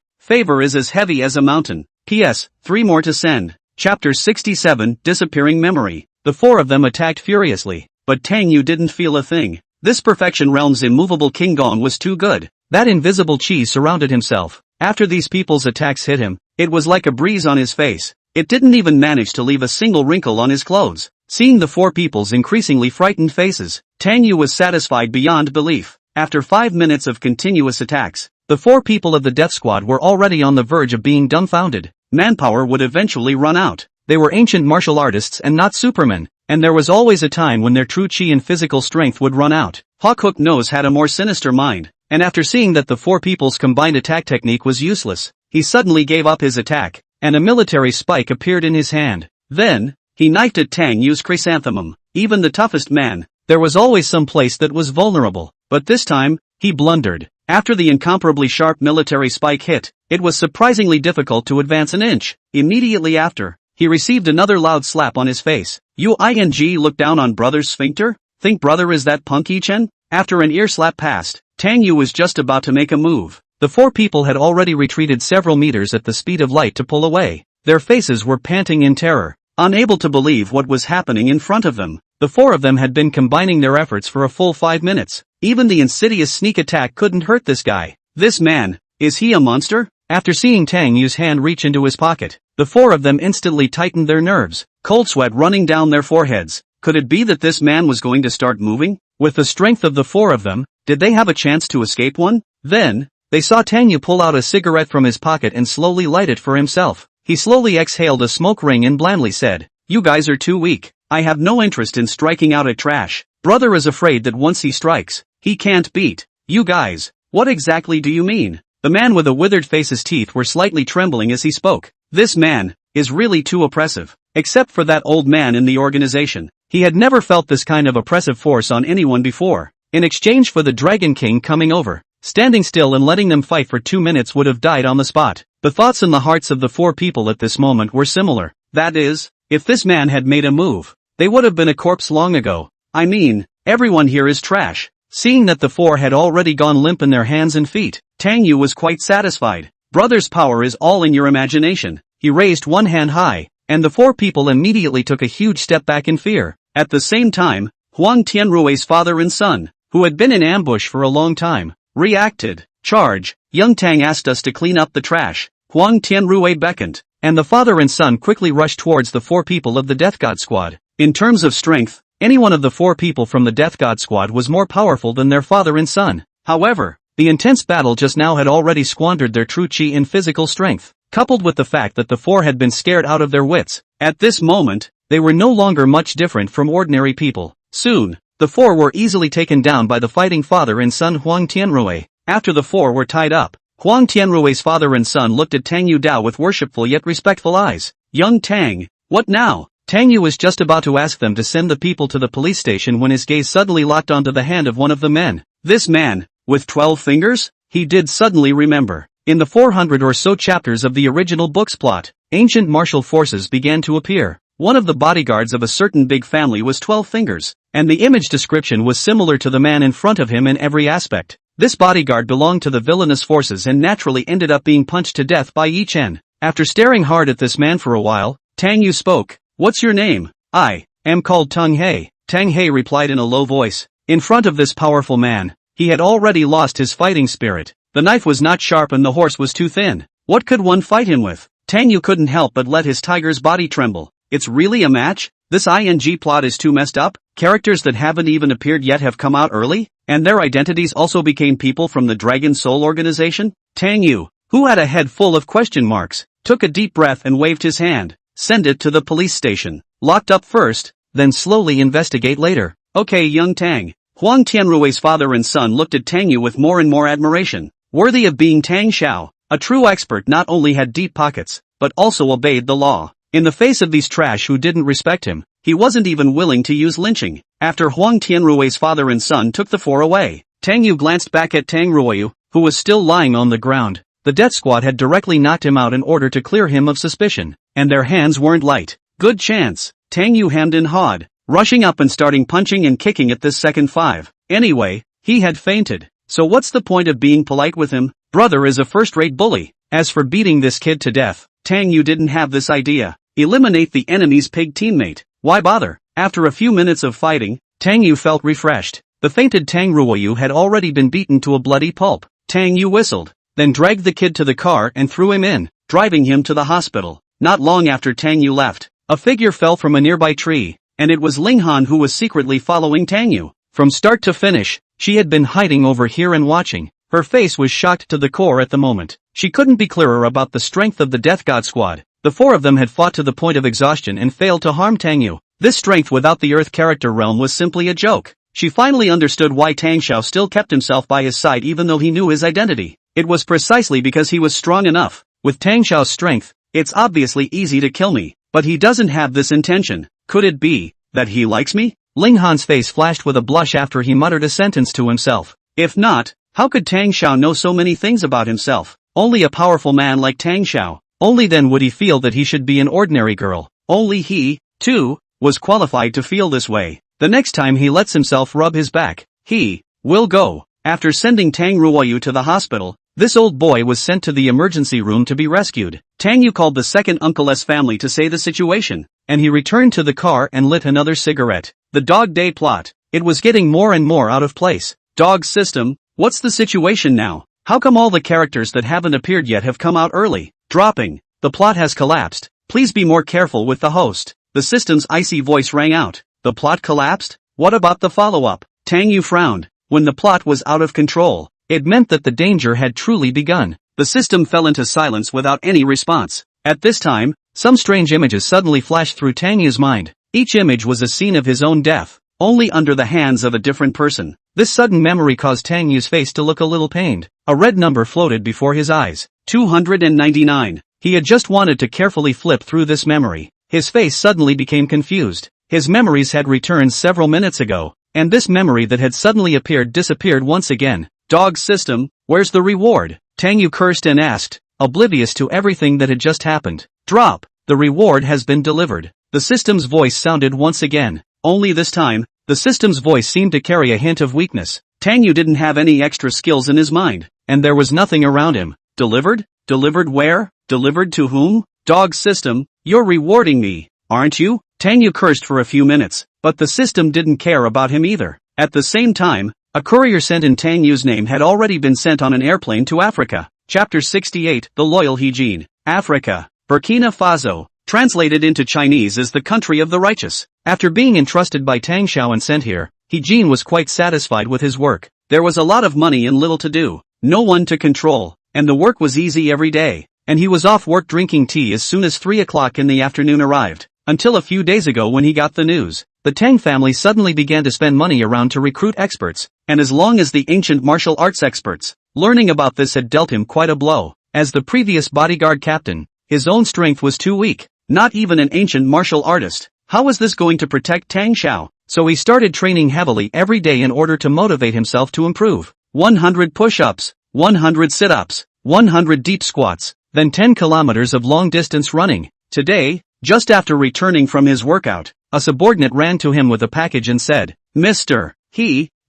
is as heavy as a mountain. P.S. 3 more to send. Chapter 67, Disappearing Memory. The four of them attacked furiously, but Tang Yu didn't feel a thing. This Perfection Realm's immovable King Gong was too good. That invisible chi surrounded himself. After these people's attacks hit him, it was like a breeze on his face. It didn't even manage to leave a single wrinkle on his clothes. Seeing the four people's increasingly frightened faces, Tang Yu was satisfied beyond belief. After 5 minutes of continuous attacks, the four people of the death squad were already on the verge of being dumbfounded. Manpower would eventually run out. They were ancient martial artists and not supermen, and there was always a time when their true chi and physical strength would run out. Hawk Hook Nose had a more sinister mind, and after seeing that the four people's combined attack technique was useless, he suddenly gave up his attack, and a military spike appeared in his hand. Then, he knifed at Tang Yu's chrysanthemum. Even the toughest man, there was always some place that was vulnerable, but this time, he blundered. After the incomparably sharp military spike hit, it was surprisingly difficult to advance an inch. Immediately after, he received another loud slap on his face. You looked down on brother's sphincter? Think brother is that punk Ye Chen? After an ear slap passed, Tang Yu was just about to make a move. The four people had already retreated several meters at the speed of light to pull away. Their faces were panting in terror, unable to believe what was happening in front of them. The four of them had been combining their efforts for a full 5 minutes. Even the insidious sneak attack couldn't hurt this guy. This man, is he a monster? After seeing Tang Yu's hand reach into his pocket, the four of them instantly tightened their nerves, cold sweat running down their foreheads. Could it be that this man was going to start moving? With the strength of the four of them, did they have a chance to escape one? Then, they saw Tang Yu pull out a cigarette from his pocket and slowly light it for himself. He slowly exhaled a smoke ring and blandly said, "You guys are too weak. I have no interest in striking out at trash. Brother is afraid that once he strikes, he can't beat. You guys, what exactly do you mean?" The man with a withered face's teeth were slightly trembling as he spoke. This man is really too oppressive. Except for that old man in the organization, he had never felt this kind of oppressive force on anyone before. In exchange for the Dragon King coming over, standing still and letting them fight for 2 minutes would have died on the spot. The thoughts in the hearts of the four people at this moment were similar. That is, if this man had made a move, they would have been a corpse long ago. I mean, everyone here is trash. Seeing that the four had already gone limp in their hands and feet, Tang Yu was quite satisfied. Brother's power is all in your imagination. He raised one hand high, and the four people immediately took a huge step back in fear. At the same time, Huang Tianrui's father and son, who had been in ambush for a long time, reacted. Charge, young Tang asked us to clean up the trash. Huang Tianrui beckoned, and the father and son quickly rushed towards the four people of the Death God Squad. In terms of strength, any one of the four people from the Death God Squad was more powerful than their father and son. However, the intense battle just now had already squandered their true chi and physical strength, coupled with the fact that the four had been scared out of their wits. At this moment, they were no longer much different from ordinary people. Soon, the four were easily taken down by the fighting father and son Huang Tianrui. After the four were tied up, Huang Tianrui's father and son looked at Tang Yu Dao with worshipful yet respectful eyes. Young Tang, what now? Tang Yu was just about to ask them to send the people to the police station when his gaze suddenly locked onto the hand of one of the men. This man, with 12 fingers? He did suddenly remember. In the 400 or so chapters of the original book's plot, ancient martial forces began to appear. One of the bodyguards of a certain big family was 12 fingers, and the image description was similar to the man in front of him in every aspect. This bodyguard belonged to the villainous forces and naturally ended up being punched to death by Ye Chen. After staring hard at this man for a while, Tang Yu spoke. "What's your name?" "I am called Tang He." Tang He replied in a low voice. In front of this powerful man, he had already lost his fighting spirit. The knife was not sharp and the horse was too thin. What could one fight him with? Tang Yu couldn't help but let his tiger's body tremble. It's really a match? This ING plot is too messed up. Characters that haven't even appeared yet have come out early, and their identities also became people from the Dragon Soul organization? Tang Yu, who had a head full of question marks, took a deep breath and waved his hand. Send it to the police station. Locked up first, then slowly investigate later. Okay, young Tang. Huang Tianrui's father and son looked at Tang Yu with more and more admiration. Worthy of being Tang Xiao, a true expert not only had deep pockets, but also obeyed the law. In the face of these trash who didn't respect him, he wasn't even willing to use lynching. After Huang Tianrui's father and son took the four away, Tang Yu glanced back at Tang Ruoyu, who was still lying on the ground. The death squad had directly knocked him out in order to clear him of suspicion, and their hands weren't light. Good chance, Tang Yu hemmed and hawed, rushing up and starting punching and kicking at this second five. Anyway, he had fainted, so what's the point of being polite with him? Brother is a first-rate bully. As for beating this kid to death, Tang Yu didn't have this idea. Eliminate the enemy's pig teammate. Why bother? After a few minutes of fighting, Tang Yu felt refreshed. The fainted Tang Ruoyu had already been beaten to a bloody pulp. Tang Yu whistled, then dragged the kid to the car and threw him in, driving him to the hospital. Not long after Tang Yu left, a figure fell from a nearby tree, and it was Ling Han who was secretly following Tang Yu. From start to finish, she had been hiding over here and watching. Her face was shocked to the core at the moment. She couldn't be clearer about the strength of the Death God Squad. The four of them had fought to the point of exhaustion and failed to harm Tang Yu. This strength without the Earth character realm was simply a joke. She finally understood why Tang Xiao still kept himself by his side even though he knew his identity. It was precisely because he was strong enough. With Tang Xiao's strength, it's obviously easy to kill me, but he doesn't have this intention. Could it be that he likes me? Ling Han's face flashed with a blush after he muttered a sentence to himself. If not, how could Tang Xiao know so many things about himself? Only a powerful man like Tang Xiao. Only then would he feel that he should be an ordinary girl. Only he, too, was qualified to feel this way. The next time he lets himself rub his back, he will go. After sending Tang Ruoyu to the hospital, this old boy was sent to the emergency room to be rescued. Tang Yu called the second uncle's family to say the situation, and he returned to the car and lit another cigarette. The Dog Day plot. It was getting more and more out of place. Dog system, what's the situation now? How come all the characters that haven't appeared yet have come out early? Dropping. The plot has collapsed. Please be more careful with the host. The system's icy voice rang out. The plot collapsed? What about the follow-up? Tang Yu frowned. When the plot was out of control, it meant that the danger had truly begun. The system fell into silence without any response. At this time, some strange images suddenly flashed through Tang Yu's mind. Each image was a scene of his own death, only under the hands of a different person. This sudden memory caused Tang Yu's face to look a little pained. A red number floated before his eyes. 299. He had just wanted to carefully flip through this memory. His face suddenly became confused. His memories had returned several minutes ago, and this memory that had suddenly appeared disappeared once again. Dog system, where's the reward? Tang Yu cursed and asked, oblivious to everything that had just happened. Drop. The reward has been delivered. The system's voice sounded once again. Only this time, the system's voice seemed to carry a hint of weakness. Tang Yu didn't have any extra skills in his mind, and there was nothing around him. Delivered? Delivered where? Delivered to whom? Dog system, you're rewarding me, aren't you? Tang Yu cursed for a few minutes, but the system didn't care about him either. At the same time, a courier sent in Tang Yu's name had already been sent on an airplane to Africa. Chapter 68, The Loyal He Chen. Africa. Burkina Faso. Translated into Chinese as the country of the righteous. After being entrusted by Tang Xiao and sent here, He Chen was quite satisfied with his work. There was a lot of money and little to do, no one to control, and the work was easy every day, and he was off work drinking tea as soon as 3 o'clock in the afternoon arrived. Until a few days ago when he got the news. The Tang family suddenly began to spend money around to recruit experts, and as long as the ancient martial arts experts. Learning about this had dealt him quite a blow. As the previous bodyguard captain, his own strength was too weak. Not even an ancient martial artist. How was this going to protect Tang Xiao? So he started training heavily every day in order to motivate himself to improve. 100 push-ups, 100 sit-ups, 100 deep squats, then 10 kilometers of long-distance running. Today, just after returning from his workout, a subordinate ran to him with a package and said, Mr.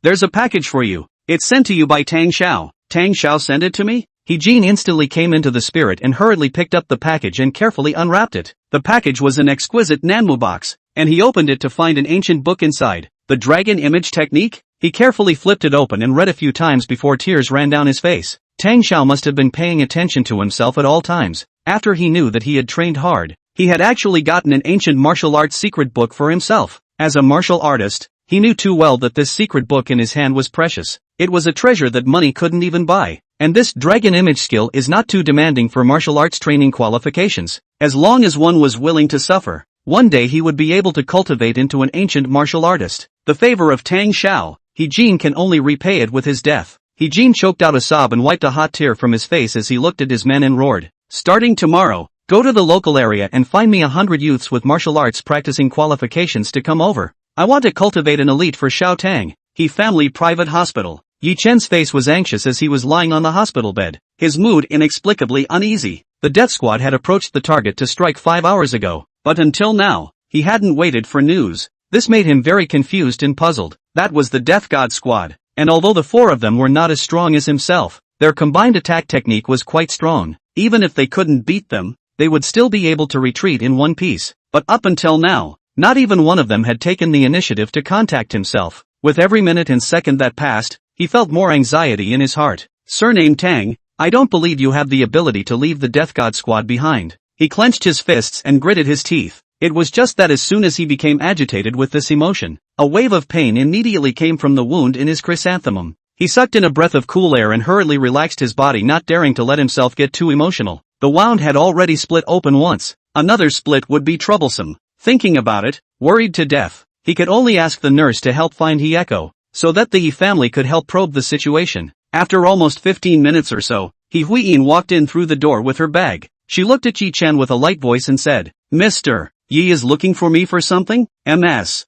There's a package for you. It's sent to you by Tang Xiao. Tang Xiao sent it to me? He Chen instantly came into the spirit and hurriedly picked up the package and carefully unwrapped it. The package was an exquisite Nanmu box, and he opened it to find an ancient book inside. The dragon image technique? He carefully flipped it open and read a few times before tears ran down his face. Tang Xiao must have been paying attention to himself at all times. After he knew that he had trained hard, he had actually gotten an ancient martial arts secret book for himself. As a martial artist, he knew too well that this secret book in his hand was precious. It was a treasure that money couldn't even buy. And this dragon image skill is not too demanding for martial arts training qualifications. As long as one was willing to suffer, one day he would be able to cultivate into an ancient martial artist. The favor of Tang Xiao, Ye Chen can only repay it with his death. Ye Chen choked out a sob and wiped a hot tear from his face as he looked at his men and roared. Starting tomorrow, go to the local area and find me 100 youths with martial arts practicing qualifications to come over. I want to cultivate an elite for Xiao Tang, He Family Private Hospital. Ye Chen's face was anxious as he was lying on the hospital bed, his mood inexplicably uneasy. The death squad had approached the target to strike 5 hours ago, but until now, he hadn't waited for news. This made him very confused and puzzled. That was the Death God squad, and although the 4 of them were not as strong as himself, their combined attack technique was quite strong. Even if they couldn't beat them, they would still be able to retreat in one piece. But up until now, not even one of them had taken the initiative to contact himself. With every minute and second that passed, he felt more anxiety in his heart. Surname Tang, I don't believe you have the ability to leave the Death God squad behind. He clenched his fists and gritted his teeth. It was just that as soon as he became agitated with this emotion, a wave of pain immediately came from the wound in his chrysanthemum. He sucked in a breath of cool air and hurriedly relaxed his body, not daring to let himself get too emotional. The wound had already split open once. Another split would be troublesome. Thinking about it, worried to death, he could only ask the nurse to help find Hiyeko, so that the Yi family could help probe the situation. After almost 15 minutes or so, He Huiyin walked in through the door with her bag. She looked at Ye Chen with a light voice and said, Mr. Yi is looking for me for something? MS.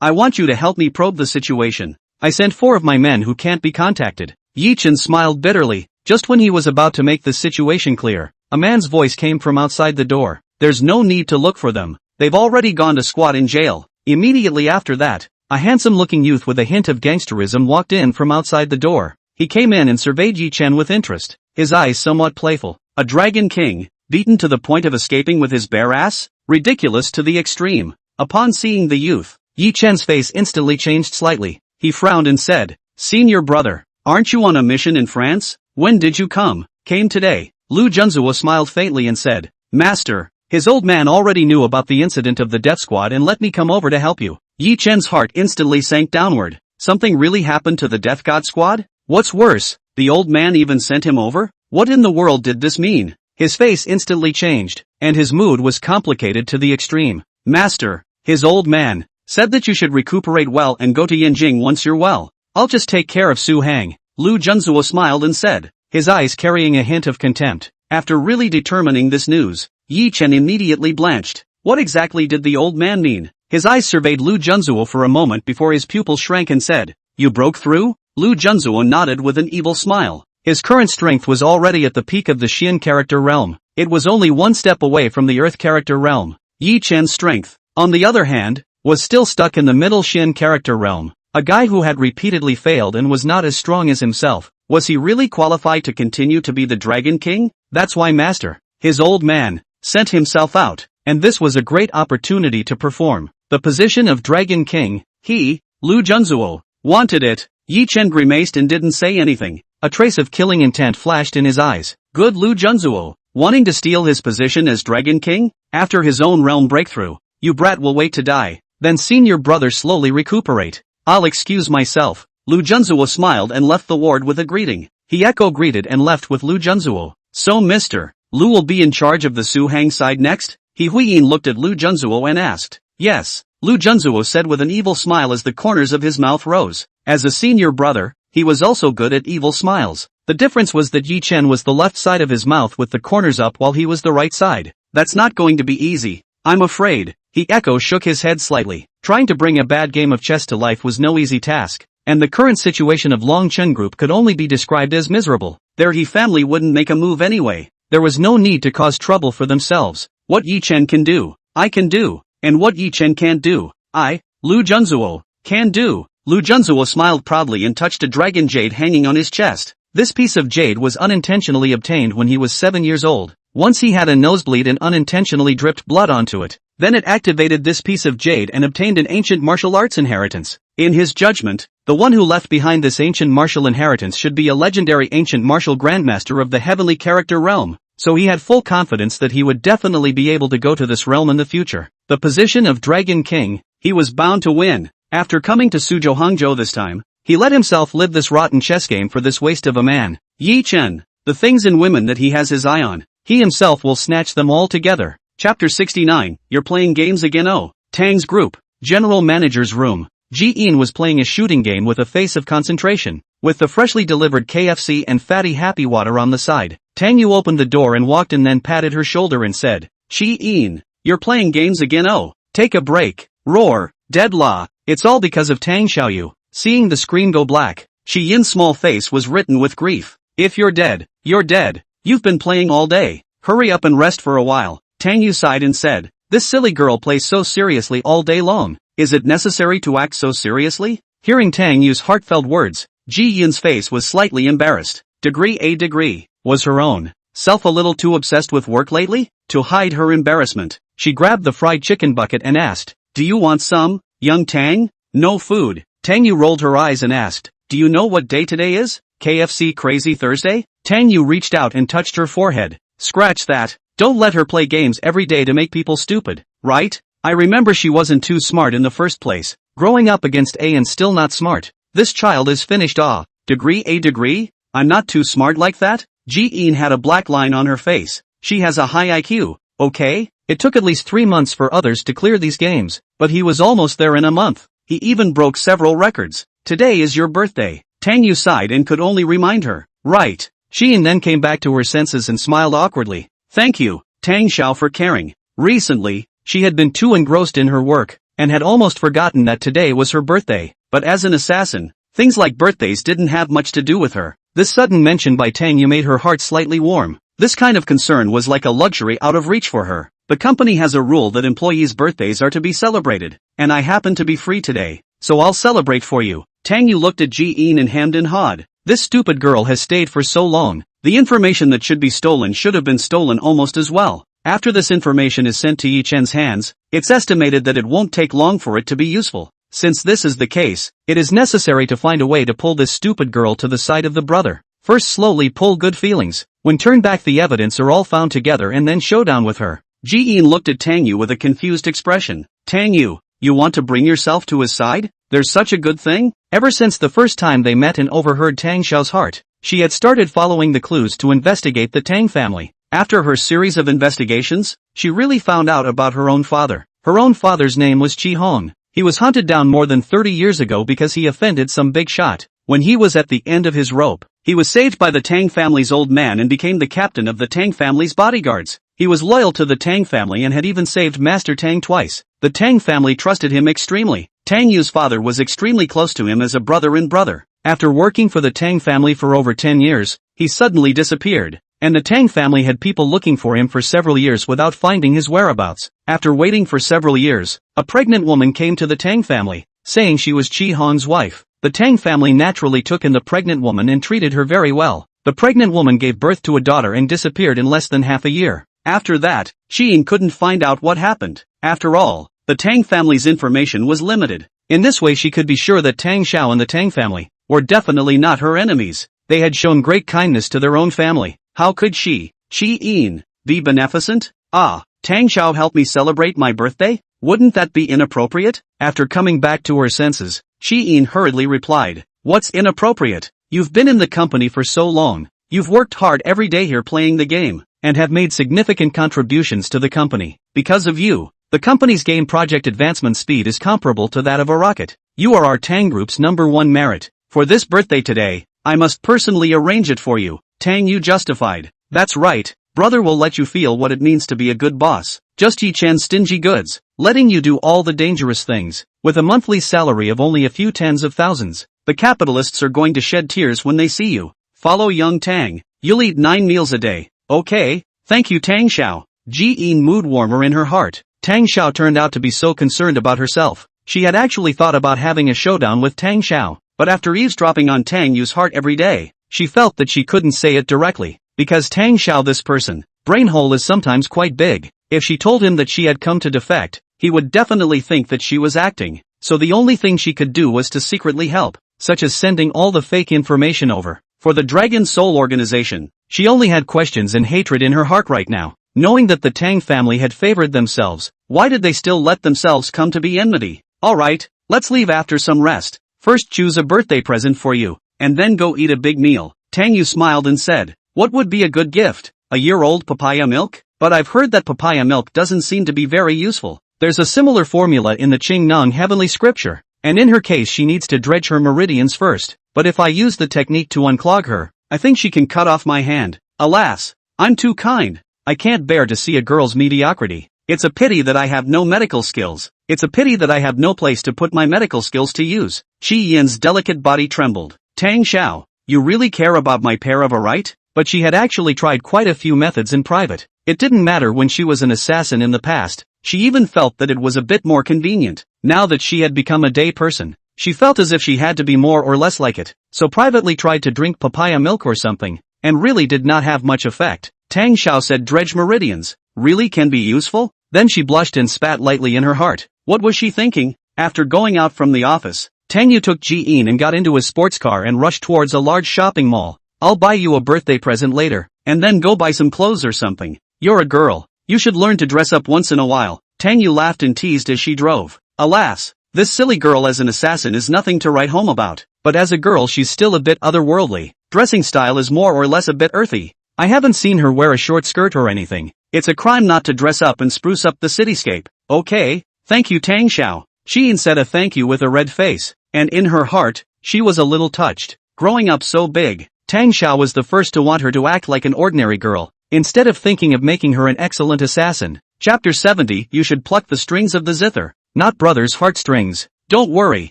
I want you to help me probe the situation. I sent 4 of my men who can't be contacted. Ye Chen smiled bitterly. Just when he was about to make the situation clear, a man's voice came from outside the door. There's no need to look for them. They've already gone to squat in jail. Immediately after that, a handsome-looking youth with a hint of gangsterism walked in from outside the door. He came in and surveyed Ye Chen with interest, his eyes somewhat playful. A dragon king, beaten to the point of escaping with his bare ass? Ridiculous to the extreme. Upon seeing the youth, Ye Chen's face instantly changed slightly. He frowned and said, Senior brother, aren't you on a mission in France? When did you come? Came today. Lu Junzuo smiled faintly and said, Master, his old man already knew about the incident of the death squad and let me come over to help you. Ye Chen's heart instantly sank downward. Something really happened to the Death God squad? What's worse, the old man even sent him over? What in the world did this mean? His face instantly changed, and his mood was complicated to the extreme. Master, his old man, said that you should recuperate well and go to Yanjing once you're well. I'll just take care of Su Hang. Lu Junzuo smiled and said, his eyes carrying a hint of contempt. After really determining this news, Ye Chen immediately blanched. What exactly did the old man mean? His eyes surveyed Lu Junzuo for a moment before his pupils shrank and said, You broke through? Lu Junzuo nodded with an evil smile. His current strength was already at the peak of the Xian character realm. It was only one step away from the Earth character realm. Ye Chen's strength, on the other hand, was still stuck in the middle Xian character realm. A guy who had repeatedly failed and was not as strong as himself. Was he really qualified to continue to be the Dragon King? That's why Master, his old man, sent himself out, and this was a great opportunity to perform the position of Dragon King. He, Lu Junzuo, wanted it. Ye Chen grimaced and didn't say anything. A trace of killing intent flashed in his eyes. Good Lu Junzuo, wanting to steal his position as Dragon King? After his own realm breakthrough, you brat will wait to die, then senior brother slowly recuperate. I'll excuse myself. Lu Junzuo smiled and left the ward with a greeting. Hiyeko greeted and left with Lu Junzuo. So Mr. Lu will be in charge of the Su Hang side next? He Huiyin looked at Lu Junzuo and asked. Yes, Lu Junzuo said with an evil smile as the corners of his mouth rose. As a senior brother, he was also good at evil smiles. The difference was that Ye Chen was the left side of his mouth with the corners up while he was the right side. That's not going to be easy, I'm afraid. Hiyeko shook his head slightly. Trying to bring a bad game of chess to life was no easy task, and the current situation of Long Chen Group could only be described as miserable. Their He family wouldn't make a move anyway. There was no need to cause trouble for themselves. What Ye Chen can do, I can do, and what Ye Chen can't do, I, Lu Junzuo, can do. Lu Junzuo smiled proudly and touched a dragon jade hanging on his chest. This piece of jade was unintentionally obtained when he was 7 years old. Once he had a nosebleed and unintentionally dripped blood onto it. Then it activated this piece of jade and obtained an ancient martial arts inheritance. In his judgment, the one who left behind this ancient martial inheritance should be a legendary ancient martial grandmaster of the heavenly character realm, so he had full confidence that he would definitely be able to go to this realm in the future. The position of Dragon King, he was bound to win. After coming to Suzhou Hangzhou this time, he let himself live this rotten chess game for this waste of a man. Ye Chen. The things in women that he has his eye on, he himself will snatch them all together. Chapter 69, You're playing games again. Oh. Tang's group. General manager's room. Ji In was playing a shooting game with a face of concentration. With the freshly delivered KFC and fatty happy water on the side, Tang Yu opened the door and walked in, then patted her shoulder and said, Ji In, you're playing games again. Oh. Take a break. Roar. Dead law. It's all because of Tang Xiaoyu. Seeing the screen go black, Shi Yin's small face was written with grief. If you're dead, you're dead. You've been playing all day. Hurry up and rest for a while. Tang Yu sighed and said, This silly girl plays so seriously all day long. Is it necessary to act so seriously? Hearing Tang Yu's heartfelt words, Ji Yin's face was slightly embarrassed. Degree. Was her own self a little too obsessed with work lately? To hide her embarrassment, she grabbed the fried chicken bucket and asked, Do you want some, young Tang? No food. Tang Yu rolled her eyes and asked, Do you know what day today is? KFC Crazy Thursday? Tang Yu reached out and touched her forehead. Scratch that. Don't let her play games every day to make people stupid, right? I remember she wasn't too smart in the first place. Growing up against A and still not smart. This child is finished. Degree? I'm not too smart like that? Ji In had a black line on her face. She has a high IQ, okay? It took at least 3 months for others to clear these games, but he was almost there in a month. He even broke several records. Today is your birthday. Tang Yu sighed and could only remind her. Right. Xian then came back to her senses and smiled awkwardly. Thank you, Tang Xiao, for caring. Recently, she had been too engrossed in her work, and had almost forgotten that today was her birthday. But as an assassin, things like birthdays didn't have much to do with her. This sudden mention by Tang Yu made her heart slightly warm. This kind of concern was like a luxury out of reach for her. The company has a rule that employees' birthdays are to be celebrated, and I happen to be free today, so I'll celebrate for you. Tang Yu looked at Ji In and hemmed and hawed. This stupid girl has stayed for so long. The information that should be stolen should have been stolen almost as well. After this information is sent to Ye Chen's hands, it's estimated that it won't take long for it to be useful. Since this is the case, it is necessary to find a way to pull this stupid girl to the side of the brother. First slowly pull good feelings, when turn back the evidence are all found together, and then showdown with her. Ji In looked at Tang Yu with a confused expression. Tang Yu, you want to bring yourself to his side? There's such a good thing? Ever since the first time they met and overheard Tang Xiao's heart, she had started following the clues to investigate the Tang family. After her series of investigations, she really found out about her own father. Her own father's name was Qi Hong. He was hunted down more than 30 years ago because he offended some big shot. When he was at the end of his rope, he was saved by the Tang family's old man and became the captain of the Tang family's bodyguards. He was loyal to the Tang family and had even saved Master Tang twice. The Tang family trusted him extremely. Tang Yu's father was extremely close to him as a brother and brother. After working for the Tang family for over 10 years, he suddenly disappeared, and the Tang family had people looking for him for several years without finding his whereabouts. After waiting for several years, a pregnant woman came to the Tang family, saying she was Qi Hong's wife. The Tang family naturally took in the pregnant woman and treated her very well. The pregnant woman gave birth to a daughter and disappeared in less than half a year. After that, Xian couldn't find out what happened. After all, the Tang family's information was limited. In this way she could be sure that Tang Xiao and the Tang family were definitely not her enemies. They had shown great kindness to their own family. How could Xian, be beneficent? Tang Xiao helped me celebrate my birthday? Wouldn't that be inappropriate? After coming back to her senses, Xian hurriedly replied, What's inappropriate? You've been in the company for so long. You've worked hard every day here playing the game, and have made significant contributions to the company. Because of you, the company's game project advancement speed is comparable to that of a rocket. You are our Tang Group's #1 merit. For this birthday today, I must personally arrange it for you. Tang Yu justified. That's right, brother will let you feel what it means to be a good boss. Just Ye Chen's stingy goods, letting you do all the dangerous things. With a monthly salary of only a few tens of thousands, the capitalists are going to shed tears when they see you. Follow young Tang. You'll eat 9 meals a day. Okay, thank you Tang Xiao. Ji-in mood warmer in her heart. Tang Xiao turned out to be so concerned about herself. She had actually thought about having a showdown with Tang Xiao, but after eavesdropping on Tang Yu's heart every day, she felt that she couldn't say it directly, because Tang Xiao, this person, brain hole is sometimes quite big. If she told him that she had come to defect, he would definitely think that she was acting, so the only thing she could do was to secretly help, such as sending all the fake information over. For the Dragon Soul organization, she only had questions and hatred in her heart right now. Knowing that the Tang family had favored themselves, why did they still let themselves come to be enmity? Alright, let's leave after some rest. First choose a birthday present for you, and then go eat a big meal. Tang Yu smiled and said, "What would be a good gift? A year-old papaya milk? But I've heard that papaya milk doesn't seem to be very useful. There's a similar formula in the Qing Nung heavenly scripture, and in her case she needs to dredge her meridians first. But if I use the technique to unclog her, I think she can cut off my hand. Alas, I'm too kind. I can't bear to see a girl's mediocrity. It's a pity that I have no medical skills. It's a pity that I have no place to put my medical skills to use." Qi Yin's delicate body trembled. "Tang Xiao, you really care about my pair of a right?" But she had actually tried quite a few methods in private. It didn't matter when she was an assassin in the past. She even felt that it was a bit more convenient. Now that she had become a day person, she felt as if she had to be more or less like it, so privately tried to drink papaya milk or something, and really did not have much effect. Tang Xiao said dredge meridians, really can be useful? Then she blushed and spat lightly in her heart. What was she thinking? After going out from the office, Tang Yu took Ji Yin and got into his sports car and rushed towards a large shopping mall. "I'll buy you a birthday present later, and then go buy some clothes or something. You're a girl. You should learn to dress up once in a while." Tang Yu laughed and teased as she drove. Alas, this silly girl as an assassin is nothing to write home about, but as a girl she's still a bit otherworldly. Dressing style is more or less a bit earthy. I haven't seen her wear a short skirt or anything. It's a crime not to dress up and spruce up the cityscape. "Okay, thank you Tang Xiao." Xian said a thank you with a red face, and in her heart, she was a little touched. Growing up so big, Tang Xiao was the first to want her to act like an ordinary girl, instead of thinking of making her an excellent assassin. Chapter 70. You should pluck the strings of the zither, not brother's heartstrings. Don't worry,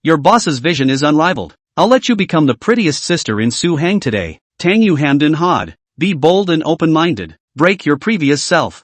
your boss's vision is unrivaled. I'll let you become the prettiest sister in Su Hang today. Tang Yu hammed and hawed. Be bold and open-minded. Break your previous self.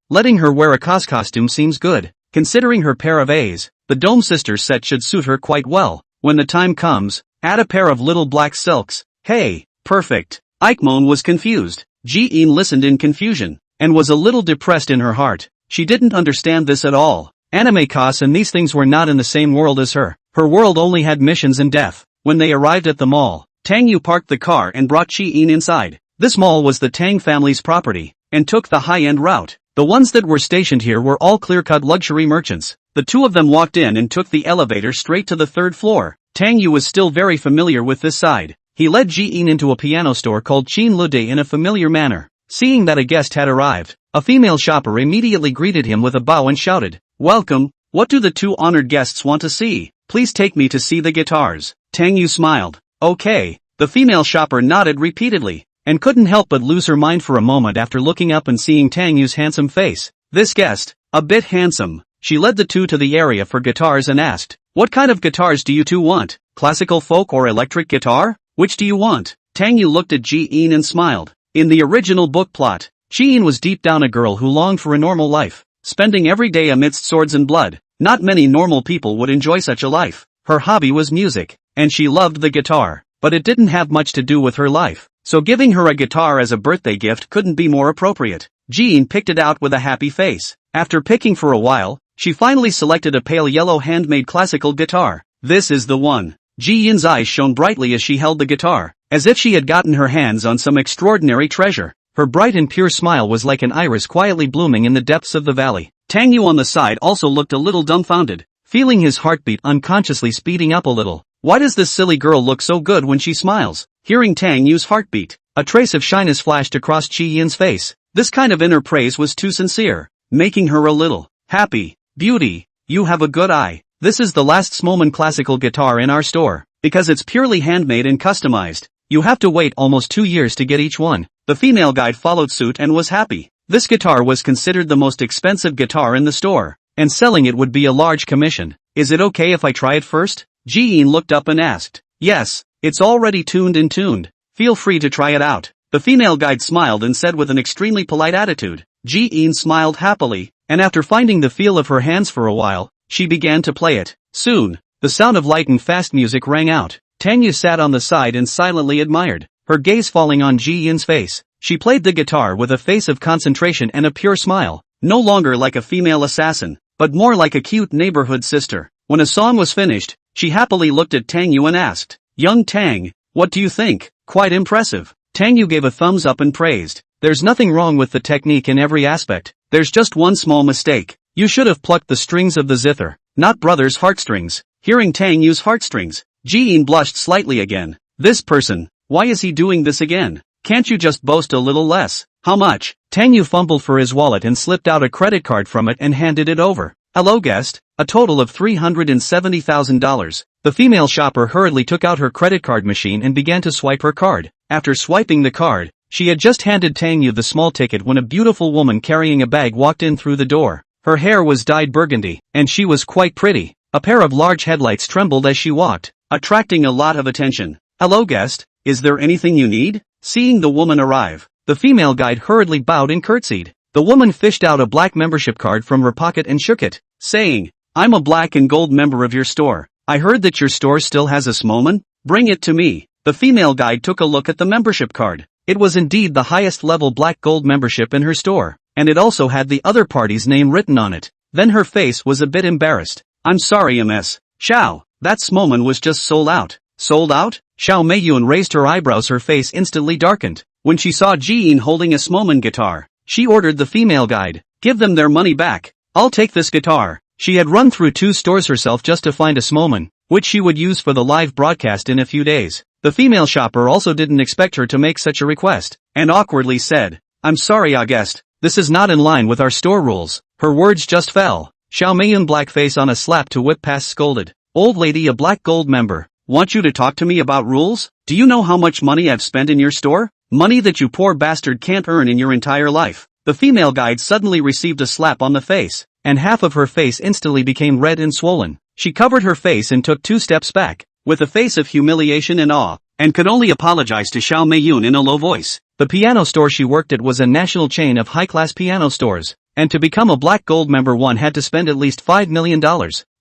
Letting her wear a costume seems good. Considering her pair of A's, the Dome Sisters set should suit her quite well. When the time comes, add a pair of little black silks. Hey, perfect. Aikmon was confused. Ji Yin listened in confusion, and was a little depressed in her heart. She didn't understand this at all. Animecas and these things were not in the same world as her. Her world only had missions and death. When they arrived at the mall, Tang Yu parked the car and brought Ji Yin inside. This mall was the Tang family's property, and took the high-end route. The ones that were stationed here were all clear-cut luxury merchants. The two of them walked in and took the elevator straight to the third floor. Tang Yu was still very familiar with this side. He led Ji Yin into a piano store called Qin Lude in a familiar manner. Seeing that a guest had arrived, a female shopper immediately greeted him with a bow and shouted, "Welcome, what do the two honored guests want to see? Please take me to see the guitars." Tang Yu smiled. Okay. The female shopper nodded repeatedly, and couldn't help but lose her mind for a moment after looking up and seeing Tang Yu's handsome face. This guest, a bit handsome. She led the two to the area for guitars and asked, "What kind of guitars do you two want? Classical folk or electric guitar? Which do you want?" Tang Yu looked at Ji Yin and smiled. In the original book plot, Ji Yin was deep down a girl who longed for a normal life, spending every day amidst swords and blood. Not many normal people would enjoy such a life. Her hobby was music, and she loved the guitar, but it didn't have much to do with her life. So giving her a guitar as a birthday gift couldn't be more appropriate. Ji Yin picked it out with a happy face. After picking for a while, she finally selected a pale yellow handmade classical guitar. This is the one. Ji Yin's eyes shone brightly as she held the guitar, as if she had gotten her hands on some extraordinary treasure. Her bright and pure smile was like an iris quietly blooming in the depths of the valley. Tang Yu on the side also looked a little dumbfounded, feeling his heartbeat unconsciously speeding up a little. Why does this silly girl look so good when she smiles? Hearing Tang Yu's heartbeat, a trace of shyness flashed across Ji Yin's face. This kind of inner praise was too sincere, making her a little happy. Beauty, you have a good eye. This is the last Smolman classical guitar in our store. Because it's purely handmade and customized, you have to wait almost 2 years to get each one. The female guide followed suit and was happy. This guitar was considered the most expensive guitar in the store, and selling it would be a large commission. Is it okay if I try it first? Ji Yin looked up and asked. Yes, it's already tuned and tuned. Feel free to try it out. The female guide smiled and said with an extremely polite attitude. Ji Yin smiled happily, and after finding the feel of her hands for a while, she began to play it. Soon, the sound of light and fast music rang out. Tang Yu sat on the side and silently admired, her gaze falling on Ji Yin's face. She played the guitar with a face of concentration and a pure smile, no longer like a female assassin, but more like a cute neighborhood sister. When a song was finished, she happily looked at Tang Yu and asked, "Young Tang, what do you think?" Quite impressive. Tang Yu gave a thumbs up and praised. There's nothing wrong with the technique in every aspect. There's just one small mistake. You should have plucked the strings of the zither, not brother's heartstrings. Hearing Tang Yu's heartstrings, Ji Yin blushed slightly again. This person, Why is he doing this again? Can't you just boast a little less? How much? Tang Yu fumbled for his wallet and slipped out a credit card from it and handed it over. Hello guest, a total of $370,000. The female shopper hurriedly took out her credit card machine and began to swipe her card. After swiping the card, she had just handed Tang Yu the small ticket when a beautiful woman carrying a bag walked in through the door. Her hair was dyed burgundy, and she was quite pretty. A pair of large headlights trembled as she walked, attracting a lot of attention. Hello guest, is there anything you need? Seeing the woman arrive, the female guide hurriedly bowed and curtsied. The woman fished out a black membership card from her pocket and shook it, saying, I'm a black and gold member of your store. I heard that your store still has a Smoman? Bring it to me. The female guide took a look at the membership card. It was indeed the highest level black gold membership in her store, and it also had the other party's name written on it. Then her face was a bit embarrassed. I'm sorry Ms. Xiao, that Smoman was just sold out. Sold out? Xiao Meiyun raised her eyebrows, her face instantly darkened. When she saw Jiyin holding a Smoman guitar, she ordered the female guide, give them their money back. I'll take this guitar. She had run through 2 stores herself just to find a Smoman, which she would use for the live broadcast in a few days. The female shopper also didn't expect her to make such a request, and awkwardly said, I'm sorry guest, this is not in line with our store rules. Her words just fell. Xiao Meiyun blackface on a slap to whip past scolded. Old lady, a black gold member. Want you to talk to me about rules? Do you know how much money I've spent in your store? Money that you poor bastard can't earn in your entire life. The female guide suddenly received a slap on the face, and half of her face instantly became red and swollen. She covered her face and took 2 steps back, with a face of humiliation and awe, and could only apologize to Xiao Meiyun in a low voice. The piano store she worked at was a national chain of high-class piano stores, and to become a black gold member one had to spend at least $5 million.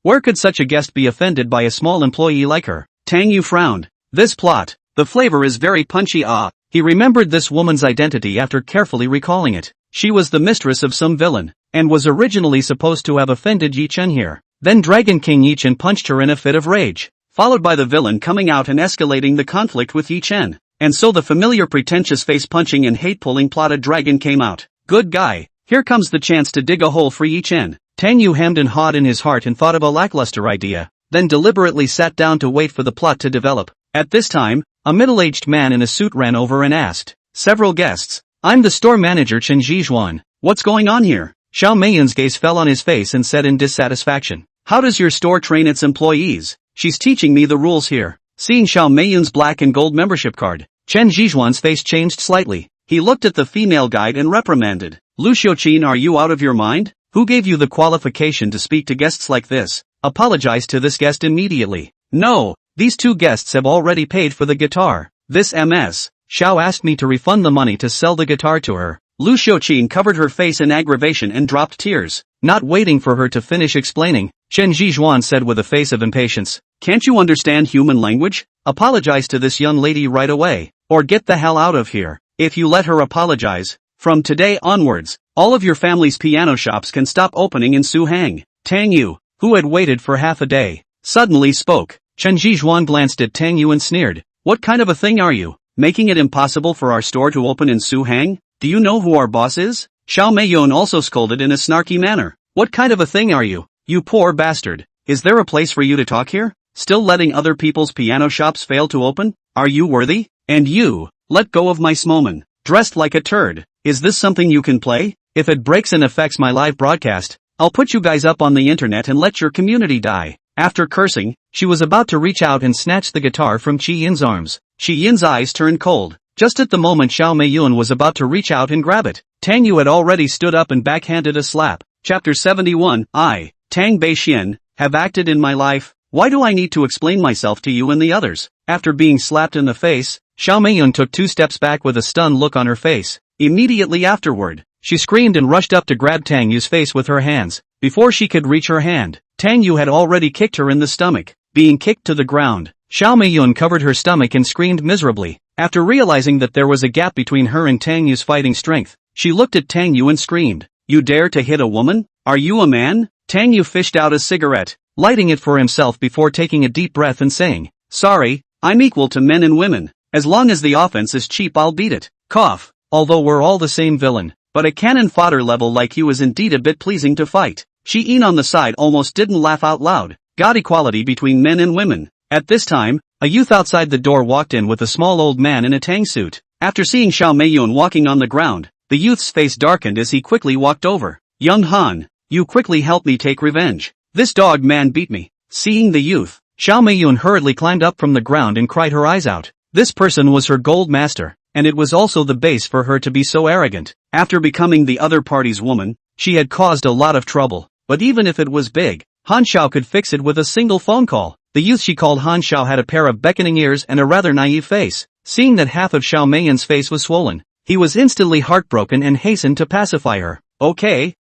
Where could such a guest be offended by a small employee like her? Tang Yu frowned. This plot, the flavor is very punchy. He remembered this woman's identity after carefully recalling it. She was the mistress of some villain, and was originally supposed to have offended Ye Chen here. Then Dragon King Ye Chen punched her in a fit of rage, followed by the villain coming out and escalating the conflict with Ye Chen. And so the familiar pretentious face-punching and hate-pulling plotted dragon came out. Good guy, here comes the chance to dig a hole for Ye Chen. Tang Yu hemmed and hawed in his heart and thought of a lackluster idea, then deliberately sat down to wait for the plot to develop. At this time, a middle-aged man in a suit ran over and asked several guests, I'm the store manager Chen Zhizhuan. What's going on here? Xiao Meiyun's gaze fell on his face and said in dissatisfaction, how does your store train its employees? She's teaching me the rules here. Seeing Xiao Meiyun's black and gold membership card, Chen Zhizhuan's face changed slightly. He looked at the female guide and reprimanded. Lu Xiuqin, are you out of your mind? Who gave you the qualification to speak to guests like this? Apologize to this guest immediately. No, these 2 guests have already paid for the guitar. This Ms. Xiao asked me to refund the money to sell the guitar to her. Lu Xiuqin covered her face in aggravation and dropped tears. Not waiting for her to finish explaining, Chen Zhizhuan said with a face of impatience, can't you understand human language? Apologize to this young lady right away, or get the hell out of here. If you let her apologize, from today onwards, all of your family's piano shops can stop opening in Suhang. Tang Yu, who had waited for half a day, suddenly spoke. Chen Zhizhuan glanced at Tang Yu and sneered. What kind of a thing are you? Making it impossible for our store to open in Suhang? Do you know who our boss is? Xiao Meiyun also scolded in a snarky manner. What kind of a thing are you? You poor bastard. Is there a place for you to talk here? Still letting other people's piano shops fail to open? Are you worthy? And you, let go of my Smoman. Dressed like a turd. Is this something you can play? If it breaks and affects my live broadcast, I'll put you guys up on the internet and let your community die. After cursing, she was about to reach out and snatch the guitar from Qi Yin's arms. Qi Yin's eyes turned cold. Just at the moment Xiao Meiyun was about to reach out and grab it, Tang Yu had already stood up and backhanded a slap. Chapter 71. I, Tang Beixian, have acted in my life. Why do I need to explain myself to you and the others? After being slapped in the face, Xiao Meiyun took 2 steps back with a stunned look on her face. Immediately afterward, she screamed and rushed up to grab Tang Yu's face with her hands. Before she could reach her hand, Tang Yu had already kicked her in the stomach. Being kicked to the ground, Xiao Meiyun covered her stomach and screamed miserably. After realizing that there was a gap between her and Tang Yu's fighting strength, she looked at Tang Yu and screamed, You dare to hit a woman? Are you a man? Tang Yu fished out a cigarette, lighting it for himself before taking a deep breath and saying, Sorry, I'm equal to men and women. As long as the offense is cheap I'll beat it. Cough. Although we're all the same villain, but a cannon fodder level like you is indeed a bit pleasing to fight. Shi-in on the side almost didn't laugh out loud. God, equality between men and women. At this time, a youth outside the door walked in with a small old man in a Tang suit. After seeing Xiao Meiyun walking on the ground, the youth's face darkened as he quickly walked over. Young Han, you quickly help me take revenge. This dog man beat me. Seeing the youth, Xiao Meiyun hurriedly climbed up from the ground and cried her eyes out. This person was her gold master, and it was also the base for her to be so arrogant. After becoming the other party's woman, she had caused a lot of trouble. But even if it was big, Han Xiao could fix it with a single phone call. The youth she called Han Xiao had a pair of beckoning ears and a rather naive face. Seeing that half of Xiao Meiyun's face was swollen, he was instantly heartbroken and hastened to pacify her. Okay,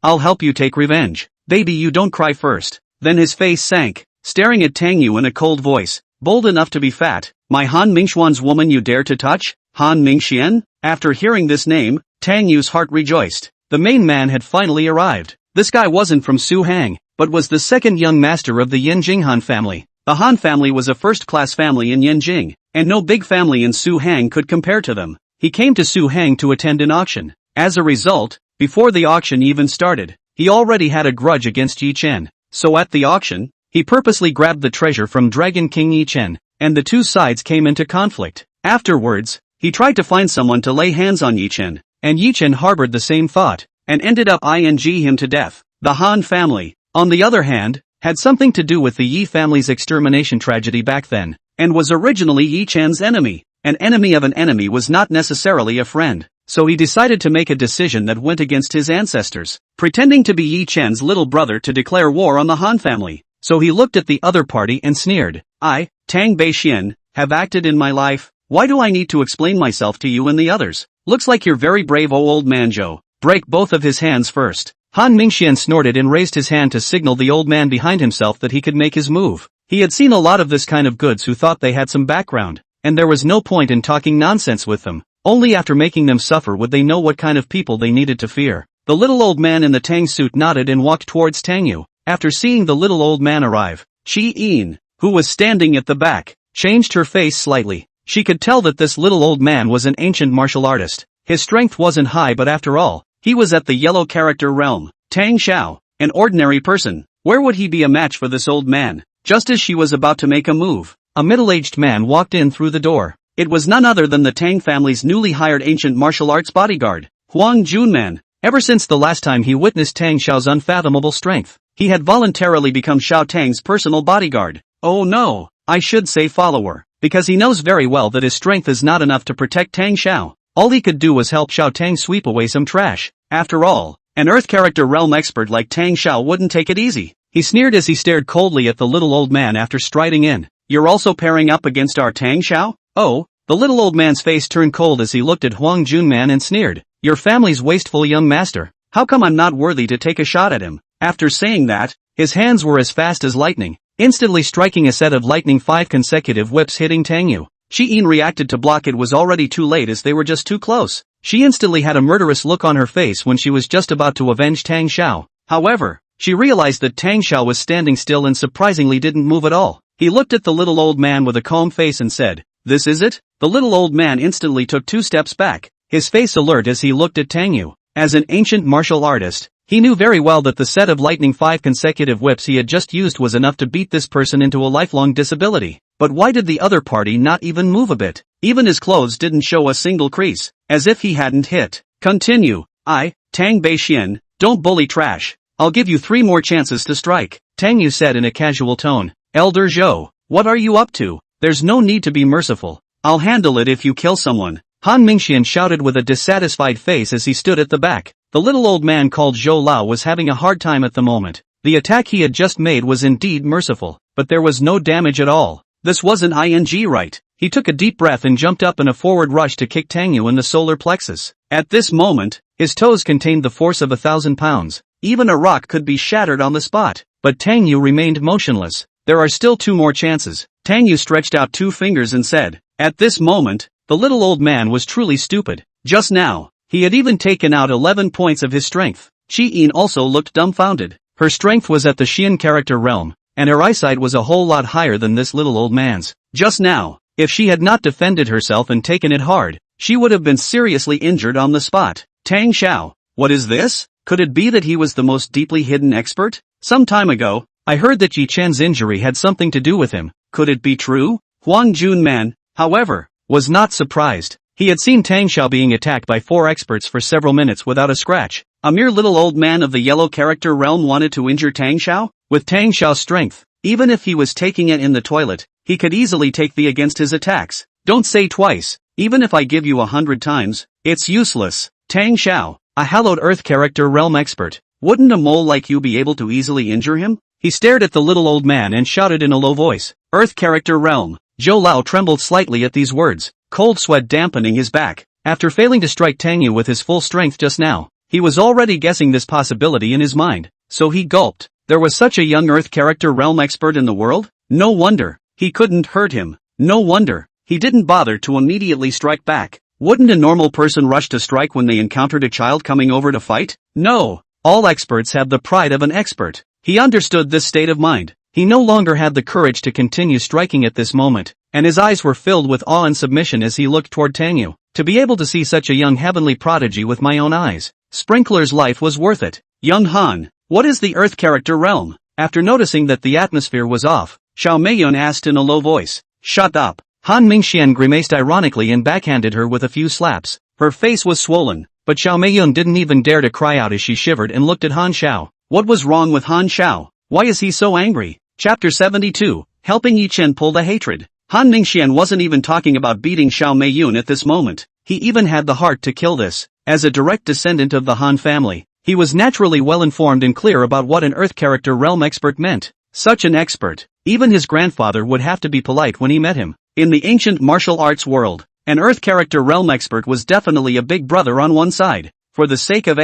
I'll help you take revenge. Baby, you don't cry first. Then his face sank, staring at Tang Yu in a cold voice. Bold enough to be fat, my Han Mingxuan's woman you dare to touch? Han Mingxian? After hearing this name, Tang Yu's heart rejoiced. The main man had finally arrived. This guy wasn't from Su Hang, but was the second young master of the Yanjing Han family. The Han family was a first-class family in Yanjing, and no big family in Su Hang could compare to them. He came to Su Hang to attend an auction. As a result, before the auction even started, he already had a grudge against Ye Chen. So at the auction, he purposely grabbed the treasure from Dragon King Ye Chen, and the two sides came into conflict. Afterwards, he tried to find someone to lay hands on Ye Chen, and Ye Chen harbored the same thought, and ended up ing him to death. The Han family, on the other hand, had something to do with the Yi family's extermination tragedy back then, and was originally Ye Chen's enemy. An enemy of an enemy was not necessarily a friend, so he decided to make a decision that went against his ancestors, pretending to be Ye Chen's little brother to declare war on the Han family. So he looked at the other party and sneered. I, Tang Beixian, have acted in my life. Why do I need to explain myself to you and the others? Looks like you're very brave, oh old man Zhou. Break both of his hands first. Han Mingxian snorted and raised his hand to signal the old man behind himself that he could make his move. He had seen a lot of this kind of goods who thought they had some background, and there was no point in talking nonsense with them. Only after making them suffer would they know what kind of people they needed to fear. The little old man in the Tang suit nodded and walked towards Tang Yu. After seeing the little old man arrive, Shi Yin, who was standing at the back, changed her face slightly. She could tell that this little old man was an ancient martial artist. His strength wasn't high, but after all, he was at the yellow character realm. Tang Xiao, an ordinary person. Where would he be a match for this old man? Just as she was about to make a move, a middle-aged man walked in through the door. It was none other than the Tang family's newly hired ancient martial arts bodyguard, Huang Junman. Ever since the last time he witnessed Tang Xiao's unfathomable strength, he had voluntarily become Xiao Tang's personal bodyguard. Oh no, I should say follower, because he knows very well that his strength is not enough to protect Tang Xiao. All he could do was help Xiao Tang sweep away some trash. After all, an Earth character realm expert like Tang Xiao wouldn't take it easy. He sneered as he stared coldly at the little old man after striding in. You're also pairing up against our Tang Xiao? Oh, the little old man's face turned cold as he looked at Huang Junman and sneered. Your family's wasteful young master. How come I'm not worthy to take a shot at him? After saying that, his hands were as fast as lightning, instantly striking a set of lightning 5 consecutive whips hitting Tang Yu. Shi Yin reacted to block. It was already too late as they were just too close. She instantly had a murderous look on her face when she was just about to avenge Tang Xiao. However, she realized that Tang Xiao was standing still and surprisingly didn't move at all. He looked at the little old man with a calm face and said, "This is it?" The little old man instantly took 2 steps back, his face alert as he looked at Tang Yu. As an ancient martial artist, he knew very well that the set of lightning 5 consecutive whips he had just used was enough to beat this person into a lifelong disability. But why did the other party not even move a bit? Even his clothes didn't show a single crease, as if he hadn't hit. Continue. I, Tang Beixian, don't bully trash. I'll give you 3 more chances to strike, Tang Yu said in a casual tone. Elder Zhou, what are you up to? There's no need to be merciful. I'll handle it if you kill someone. Han Mingxian shouted with a dissatisfied face as he stood at the back. The little old man called Zhou Lao was having a hard time at the moment. The attack he had just made was indeed merciful, but there was no damage at all. This wasn't right. He took a deep breath and jumped up in a forward rush to kick Tang Yu in the solar plexus. At this moment, his toes contained the force of 1,000 pounds. Even a rock could be shattered on the spot. But Tang Yu remained motionless. There are still 2 more chances. Tang Yu stretched out 2 fingers and said. At this moment, the little old man was truly stupid. Just now, he had even taken out 11 points of his strength. Shi Yin also looked dumbfounded. Her strength was at the Xian character realm, and her eyesight was a whole lot higher than this little old man's. Just now, if she had not defended herself and taken it hard, she would have been seriously injured on the spot. Tang Xiao, what is this? Could it be that he was the most deeply hidden expert? Some time ago, I heard that Ye Chen's injury had something to do with him. Could it be true? Huang Junman, however, was not surprised. He had seen Tang Xiao being attacked by 4 experts for several minutes without a scratch. A mere little old man of the yellow character realm wanted to injure Tang Xiao? With Tang Xiao's strength, even if he was taking it in the toilet, he could easily take the against his attacks. Don't say twice. Even if I give you 100 times, it's useless. Tang Xiao, a hallowed earth character realm expert. Wouldn't a mole like you be able to easily injure him? He stared at the little old man and shouted in a low voice. Earth character realm. Zhou Lao trembled slightly at these words, cold sweat dampening his back. After failing to strike Tang Yu with his full strength just now, he was already guessing this possibility in his mind, so he gulped. There was such a young earth character realm expert in the world? No wonder he couldn't hurt him. No wonder he didn't bother to immediately strike back. Wouldn't a normal person rush to strike when they encountered a child coming over to fight? No. All experts have the pride of an expert. He understood this state of mind. He no longer had the courage to continue striking at this moment, and his eyes were filled with awe and submission as he looked toward Tang Yu. To be able to see such a young heavenly prodigy with my own eyes, Sprinkler's life was worth it. Young Han, what is the earth character realm? After noticing that the atmosphere was off, Xiao Meiyun asked in a low voice. Shut up. Han Mingxian grimaced ironically and backhanded her with a few slaps. Her face was swollen, but Xiao Meiyun didn't even dare to cry out as she shivered and looked at Han Xiao. What was wrong with Han Xiao? Why is he so angry? Chapter 72, Helping Ye Chen Pull the Hatred. Han Mingxian wasn't even talking about beating Xiao Meiyun at this moment. He even had the heart to kill this. As a direct descendant of the Han family, he was naturally well informed and clear about what an earth character realm expert meant. Such an expert, even his grandfather would have to be polite when he met him. In the ancient martial arts world, an earth character realm expert was definitely a big brother on one side. For the sake of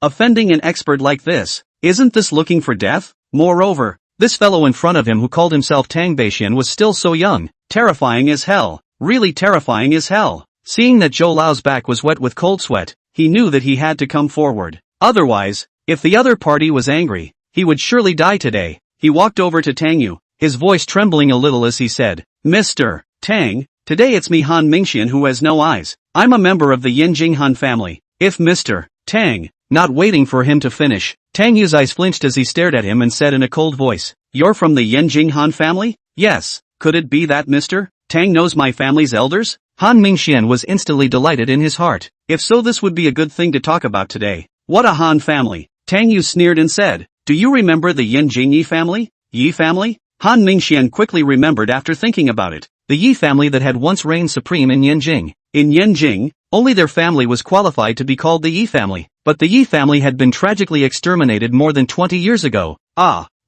offending an expert like this, isn't this looking for death? Moreover, this fellow in front of him who called himself Tang Beixian was still so young, terrifying as hell, really terrifying as hell. Seeing that Zhou Lao's back was wet with cold sweat, he knew that he had to come forward. Otherwise, if the other party was angry, he would surely die today. He walked over to Tang Yu, his voice trembling a little as he said, Mr. Tang, today it's me Han Mingxian who has no eyes. I'm a member of the Yanjing Han family. If Mr. Tang, not waiting for him to finish, Tang Yu's eyes flinched as he stared at him and said in a cold voice, You're from the Yanjing Han family? Yes. Could it be that Mr. Tang knows my family's elders? Han Mingxian was instantly delighted in his heart. If so, this would be a good thing to talk about today. What a Han family. Tang Yu sneered and said, Do you remember the Yanjing Yi family? Yi family? Han Mingxian quickly remembered after thinking about it. The Yi family that had once reigned supreme in Yanjing. In Yanjing, only their family was qualified to be called the Yi family. But the Yi family had been tragically exterminated more than 20 years ago.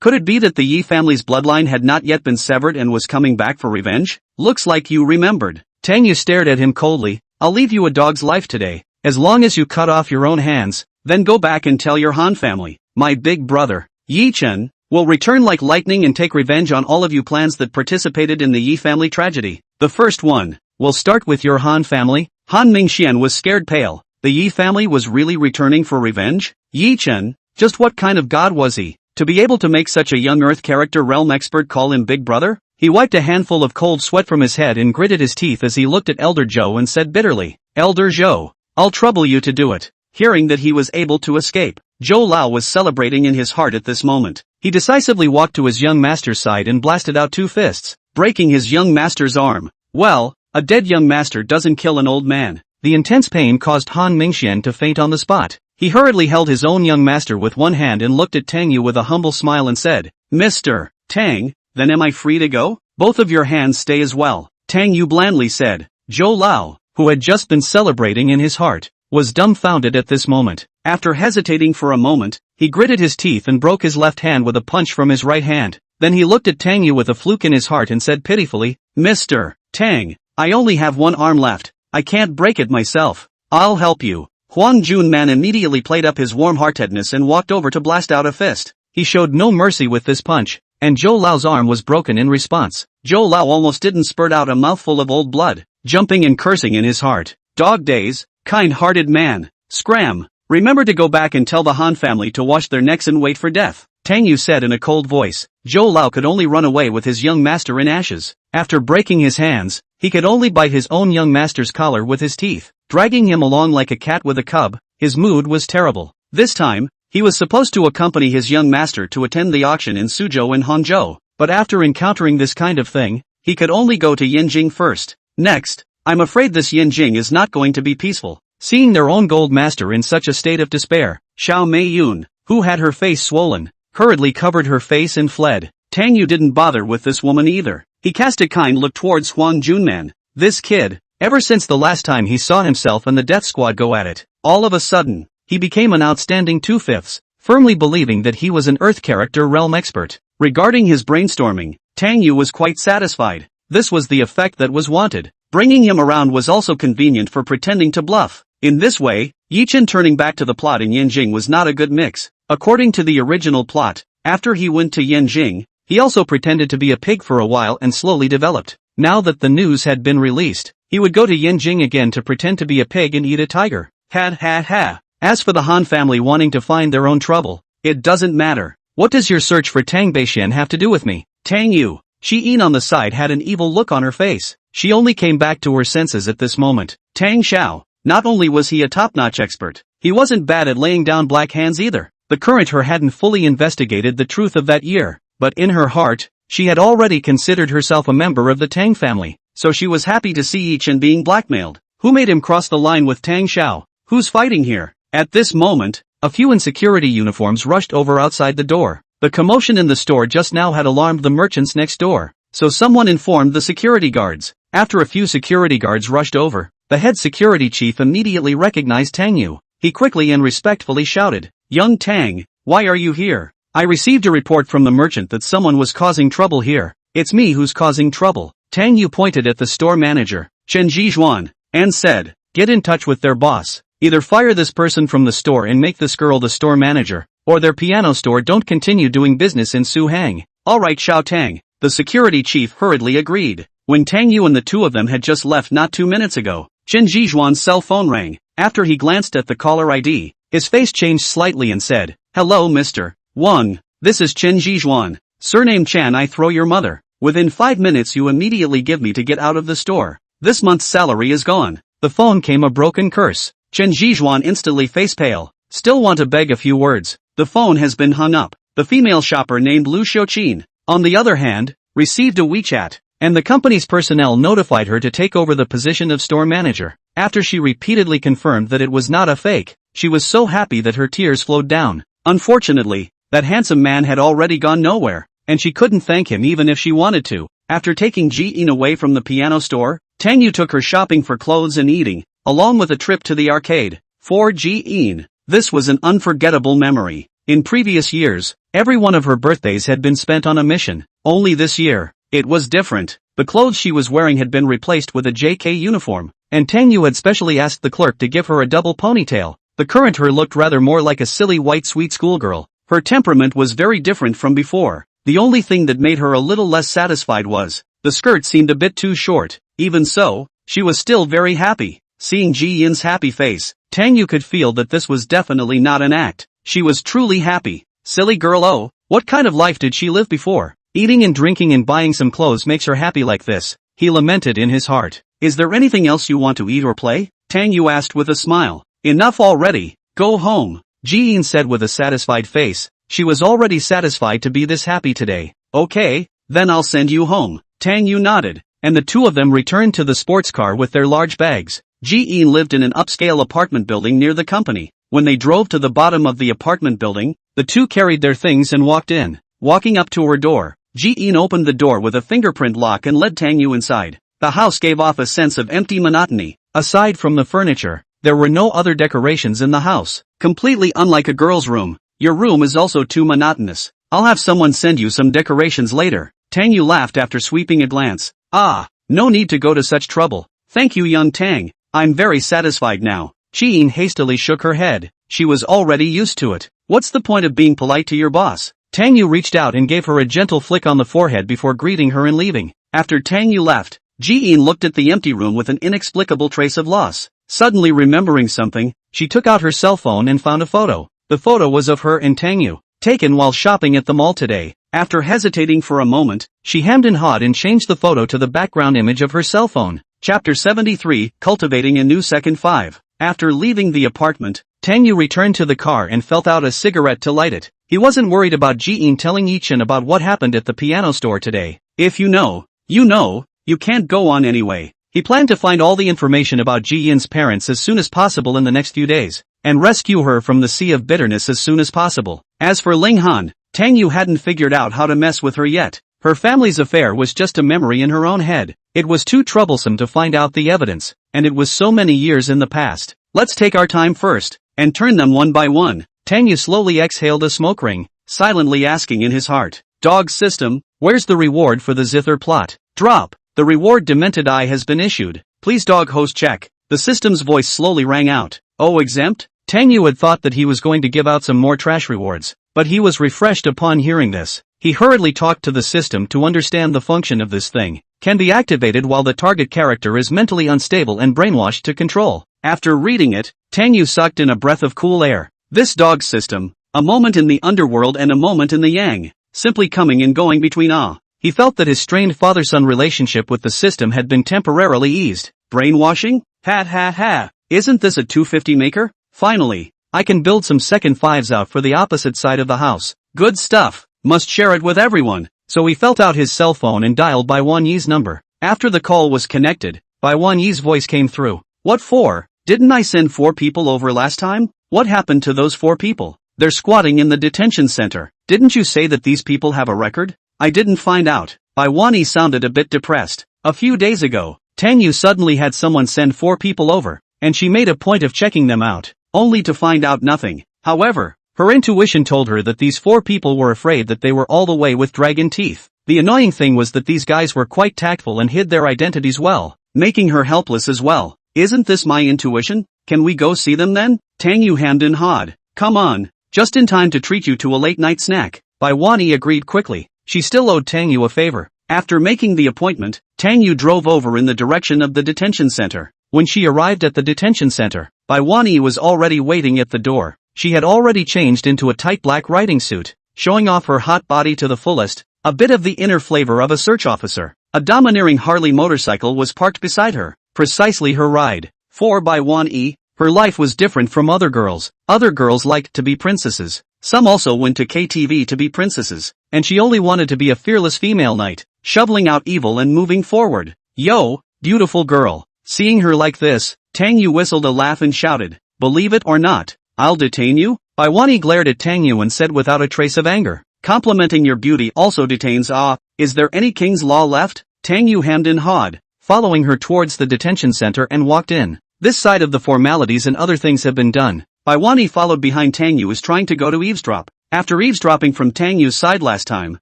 Could it be that the Yi family's bloodline had not yet been severed and was coming back for revenge? Looks like you remembered. Tang Yu stared at him coldly. I'll leave you a dog's life today, as long as you cut off your own hands, then go back and tell your Han family, my big brother, Ye Chen, will return like lightning and take revenge on all of you clans that participated in the Yi family tragedy. The first one, will start with your Han family. Han Mingxian was scared pale. The Yi family was really returning for revenge? Ye Chen, just what kind of god was he, to be able to make such a young earth character realm expert call him big brother? He wiped a handful of cold sweat from his head and gritted his teeth as he looked at Elder Zhou and said bitterly, Elder Zhou, I'll trouble you to do it. Hearing that he was able to escape, Zhou Lao was celebrating in his heart at this moment. He decisively walked to his young master's side and blasted out 2 fists, breaking his young master's arm. Well, a dead young master doesn't kill an old man. The intense pain caused Han Mingxian to faint on the spot. He hurriedly held his own young master with one hand and looked at Tang Yu with a humble smile and said, Mr. Tang, then am I free to go? Both of your hands stay as well. Tang Yu blandly said. Zhou Lao, who had just been celebrating in his heart, was dumbfounded at this moment. After hesitating for a moment, he gritted his teeth and broke his left hand with a punch from his right hand. Then he looked at Tang Yu with a fluke in his heart and said pitifully, Mr. Tang, I only have one arm left. I can't break it myself. I'll help you. Huang Junman immediately played up his warm-heartedness and walked over to blast out a fist. He showed no mercy with this punch, and Zhou Lao's arm was broken in response. Zhou Lao almost didn't spurt out a mouthful of old blood, jumping and cursing in his heart. Dog days, kind-hearted man. Scram. Remember to go back and tell the Han family to wash their necks and wait for death. Tang Yu said in a cold voice. Zhou Lao could only run away with his young master in ashes. After breaking his hands, he could only bite his own young master's collar with his teeth, dragging him along like a cat with a cub. His mood was terrible. This time, He was supposed to accompany his young master to attend the auction in Suzhou and Hangzhou, but after encountering this kind of thing, he could only go to Yanjing first. Next, I'm afraid this Yanjing is not going to be peaceful. Seeing their own gold master in such a state of despair, Xiao Meiyun, who had her face swollen, hurriedly covered her face and fled. Tang Yu didn't bother with this woman either. He cast a kind look towards Huang Junman. This kid, ever since the last time he saw himself and the death squad go at it, all of a sudden, he became an outstanding 2/5, firmly believing that he was an Earth character realm expert. Regarding his brainstorming, Tang Yu was quite satisfied. This was the effect that was wanted. Bringing him around was also convenient for pretending to bluff. In this way, Ye Chen turning back to the plot in Yanjing was not a good mix. According to the original plot, after he went to Yanjing, he also pretended to be a pig for a while and slowly developed. Now that the news had been released, he would go to Yanjing again to pretend to be a pig and eat a tiger. Ha. As for the Han family wanting to find their own trouble, it doesn't matter. What does your search for Tang Beixian have to do with me? Tang Yu. Shi-in on the side had an evil look on her face. She only came back to her senses at this moment. Tang Xiao. Not only was he a top-notch expert, he wasn't bad at laying down black hands either. The current her hadn't fully investigated the truth of that year, but in her heart, she had already considered herself a member of the Tang family, so she was happy to see Ye Chen being blackmailed. Who made him cross the line with Tang Xiao? Who's fighting here? At this moment, a few in security uniforms rushed over outside the door. The commotion in the store just now had alarmed the merchants next door, so someone informed the security guards. After a few security guards rushed over, the head security chief immediately recognized Tang Yu. He quickly and respectfully shouted, "Young Tang, why are you here? I received a report from the merchant that someone was causing trouble here. It's me who's causing trouble." Tang Yu pointed at the store manager, Chen Zhizhuan, and said, "Get in touch with their boss. Either fire this person from the store and make this girl the store manager, or their piano store don't continue doing business in Suhang." "Alright Xiao Tang," the security chief hurriedly agreed. When Tang Yu and the two of them had just left not 2 minutes ago, Chen Zhizhuan's cell phone rang. After he glanced at the caller ID, his face changed slightly and said, "Hello Mr. Wang, this is Chen Zhizhuan. Surname Chan, I throw your mother. Within 5 minutes you immediately give me to get out of the store. This month's salary is gone." The phone came a broken curse. Chen Zhizhuan instantly face pale. "Still want to beg a few words. The phone has been hung up." The female shopper named Lu Xiuqin, on the other hand, received a WeChat, and the company's personnel notified her to take over the position of store manager. After she repeatedly confirmed that it was not a fake, she was so happy that her tears flowed down. Unfortunately, that handsome man had already gone nowhere, and she couldn't thank him even if she wanted to. After taking Ji-in away from the piano store, Tang Yu took her shopping for clothes and eating, along with a trip to the arcade. For Ji-in, this was an unforgettable memory. In previous years, every one of her birthdays had been spent on a mission. Only this year, it was different. The clothes she was wearing had been replaced with a JK uniform, and Tang Yu had specially asked the clerk to give her a double ponytail. The current her looked rather more like a silly white sweet schoolgirl. Her temperament was very different from before. The only thing that made her a little less satisfied was, the skirt seemed a bit too short. Even so, she was still very happy. Seeing Ji Yin's happy face, Tang Yu could feel that this was definitely not an act. She was truly happy. Silly girl, oh, what kind of life did she live before? Eating and drinking and buying some clothes makes her happy like this, he lamented in his heart. Is there anything else you want to eat or play? Tang Yu asked with a smile. Enough already, go home, Ji Yin said with a satisfied face. She was already satisfied to be this happy today. Okay, then I'll send you home. Tang Yu nodded, and the two of them returned to the sports car with their large bags. Ji Yin lived in an upscale apartment building near the company. When they drove to the bottom of the apartment building, the two carried their things and walked in. Walking up to her door, Ji Yin opened the door with a fingerprint lock and led Tang Yu inside. The house gave off a sense of empty monotony. Aside from the furniture, there were no other decorations in the house. Completely unlike a girl's room, your room is also too monotonous. I'll have someone send you some decorations later. Tang Yu laughed after sweeping a glance. Ah, no need to go to such trouble. Thank you, young Tang. I'm very satisfied now. Ji Yin hastily shook her head. She was already used to it. What's the point of being polite to your boss? Tang Yu reached out and gave her a gentle flick on the forehead before greeting her and leaving. After Tang Yu left, Ji Yin looked at the empty room with an inexplicable trace of loss. Suddenly remembering something, she took out her cell phone and found a photo. The photo was of her and Tang Yu, taken while shopping at the mall today. After hesitating for a moment, she hemmed and hawed and changed the photo to the background image of her cell phone. Chapter 73, Cultivating a New Second 5. After leaving the apartment, Tang Yu returned to the car and felt out a cigarette to light it. He wasn't worried about Ji-in telling Ye Chen about what happened at the piano store today. If you know, you can't go on anyway. He planned to find all the information about Ji-in's parents as soon as possible in the next few days, and rescue her from the sea of bitterness as soon as possible. As for Ling Han, Tang Yu hadn't figured out how to mess with her yet. Her family's affair was just a memory in her own head. It was too troublesome to find out the evidence, and it was so many years in the past. Let's take our time first, and turn them one by one. Tang Yu slowly exhaled a smoke ring, silently asking in his heart, Dog system, where's the reward for the Zither plot? Drop. The reward Demented Eye has been issued. Please dog host check. The system's voice slowly rang out. Oh, exempt? Tang Yu had thought that he was going to give out some more trash rewards, but he was refreshed upon hearing this. He hurriedly talked to the system to understand the function of this thing. Can be activated while the target character is mentally unstable and brainwashed to control. After reading it, Tang Yu sucked in a breath of cool air. This dog system, a moment in the underworld and a moment in the yang, simply coming and going between He felt that his strained father-son relationship with the system had been temporarily eased. Brainwashing? Ha. Isn't this a 250 maker? Finally, I can build some second fives out for the opposite side of the house. Good stuff. Must share it with everyone. So he felt out his cell phone and dialed Bai Wanyi's number. After the call was connected, Bai Wanyi's voice came through. What for? Didn't I send 4 people over last time? What happened to those 4 people? They're squatting in the detention center. Didn't you say that these people have a record? I didn't find out. Bai Wanyi sounded a bit depressed. A few days ago, Tang Yu suddenly had someone send 4 people over, and she made a point of checking them out, only to find out nothing. However, her intuition told her that these 4 people were afraid that they were all the way with dragon teeth. The annoying thing was that these guys were quite tactful and hid their identities well, making her helpless as well. Isn't this my intuition? Can we go see them then? Tang Yu hemmed and hawed. Come on, just in time to treat you to a late night snack. Bai Wanyi agreed quickly. She still owed Tang Yu a favor. After making the appointment, Tang Yu drove over in the direction of the detention center. When she arrived at the detention center, Bai Wanyi was already waiting at the door. She had already changed into a tight black riding suit, showing off her hot body to the fullest, a bit of the inner flavor of a search officer. A domineering Harley motorcycle was parked beside her, precisely her ride. For Bai Wanyi, her life was different from other girls. Other girls liked to be princesses. Some also went to KTV to be princesses, and she only wanted to be a fearless female knight, shoveling out evil and moving forward. Yo, beautiful girl. Seeing her like this, Tang Yu whistled a laugh and shouted, Believe it or not, I'll detain you? Bai Wanyi glared at Tang Yu and said without a trace of anger, Complimenting your beauty also detains is there any king's law left? Tang Yu hemmed and hawed, following her towards the detention center and walked in. This side of the formalities and other things have been done. Bai Wanyi followed behind Tang Yu as trying to go to eavesdrop. After eavesdropping from Tang Yu's side last time,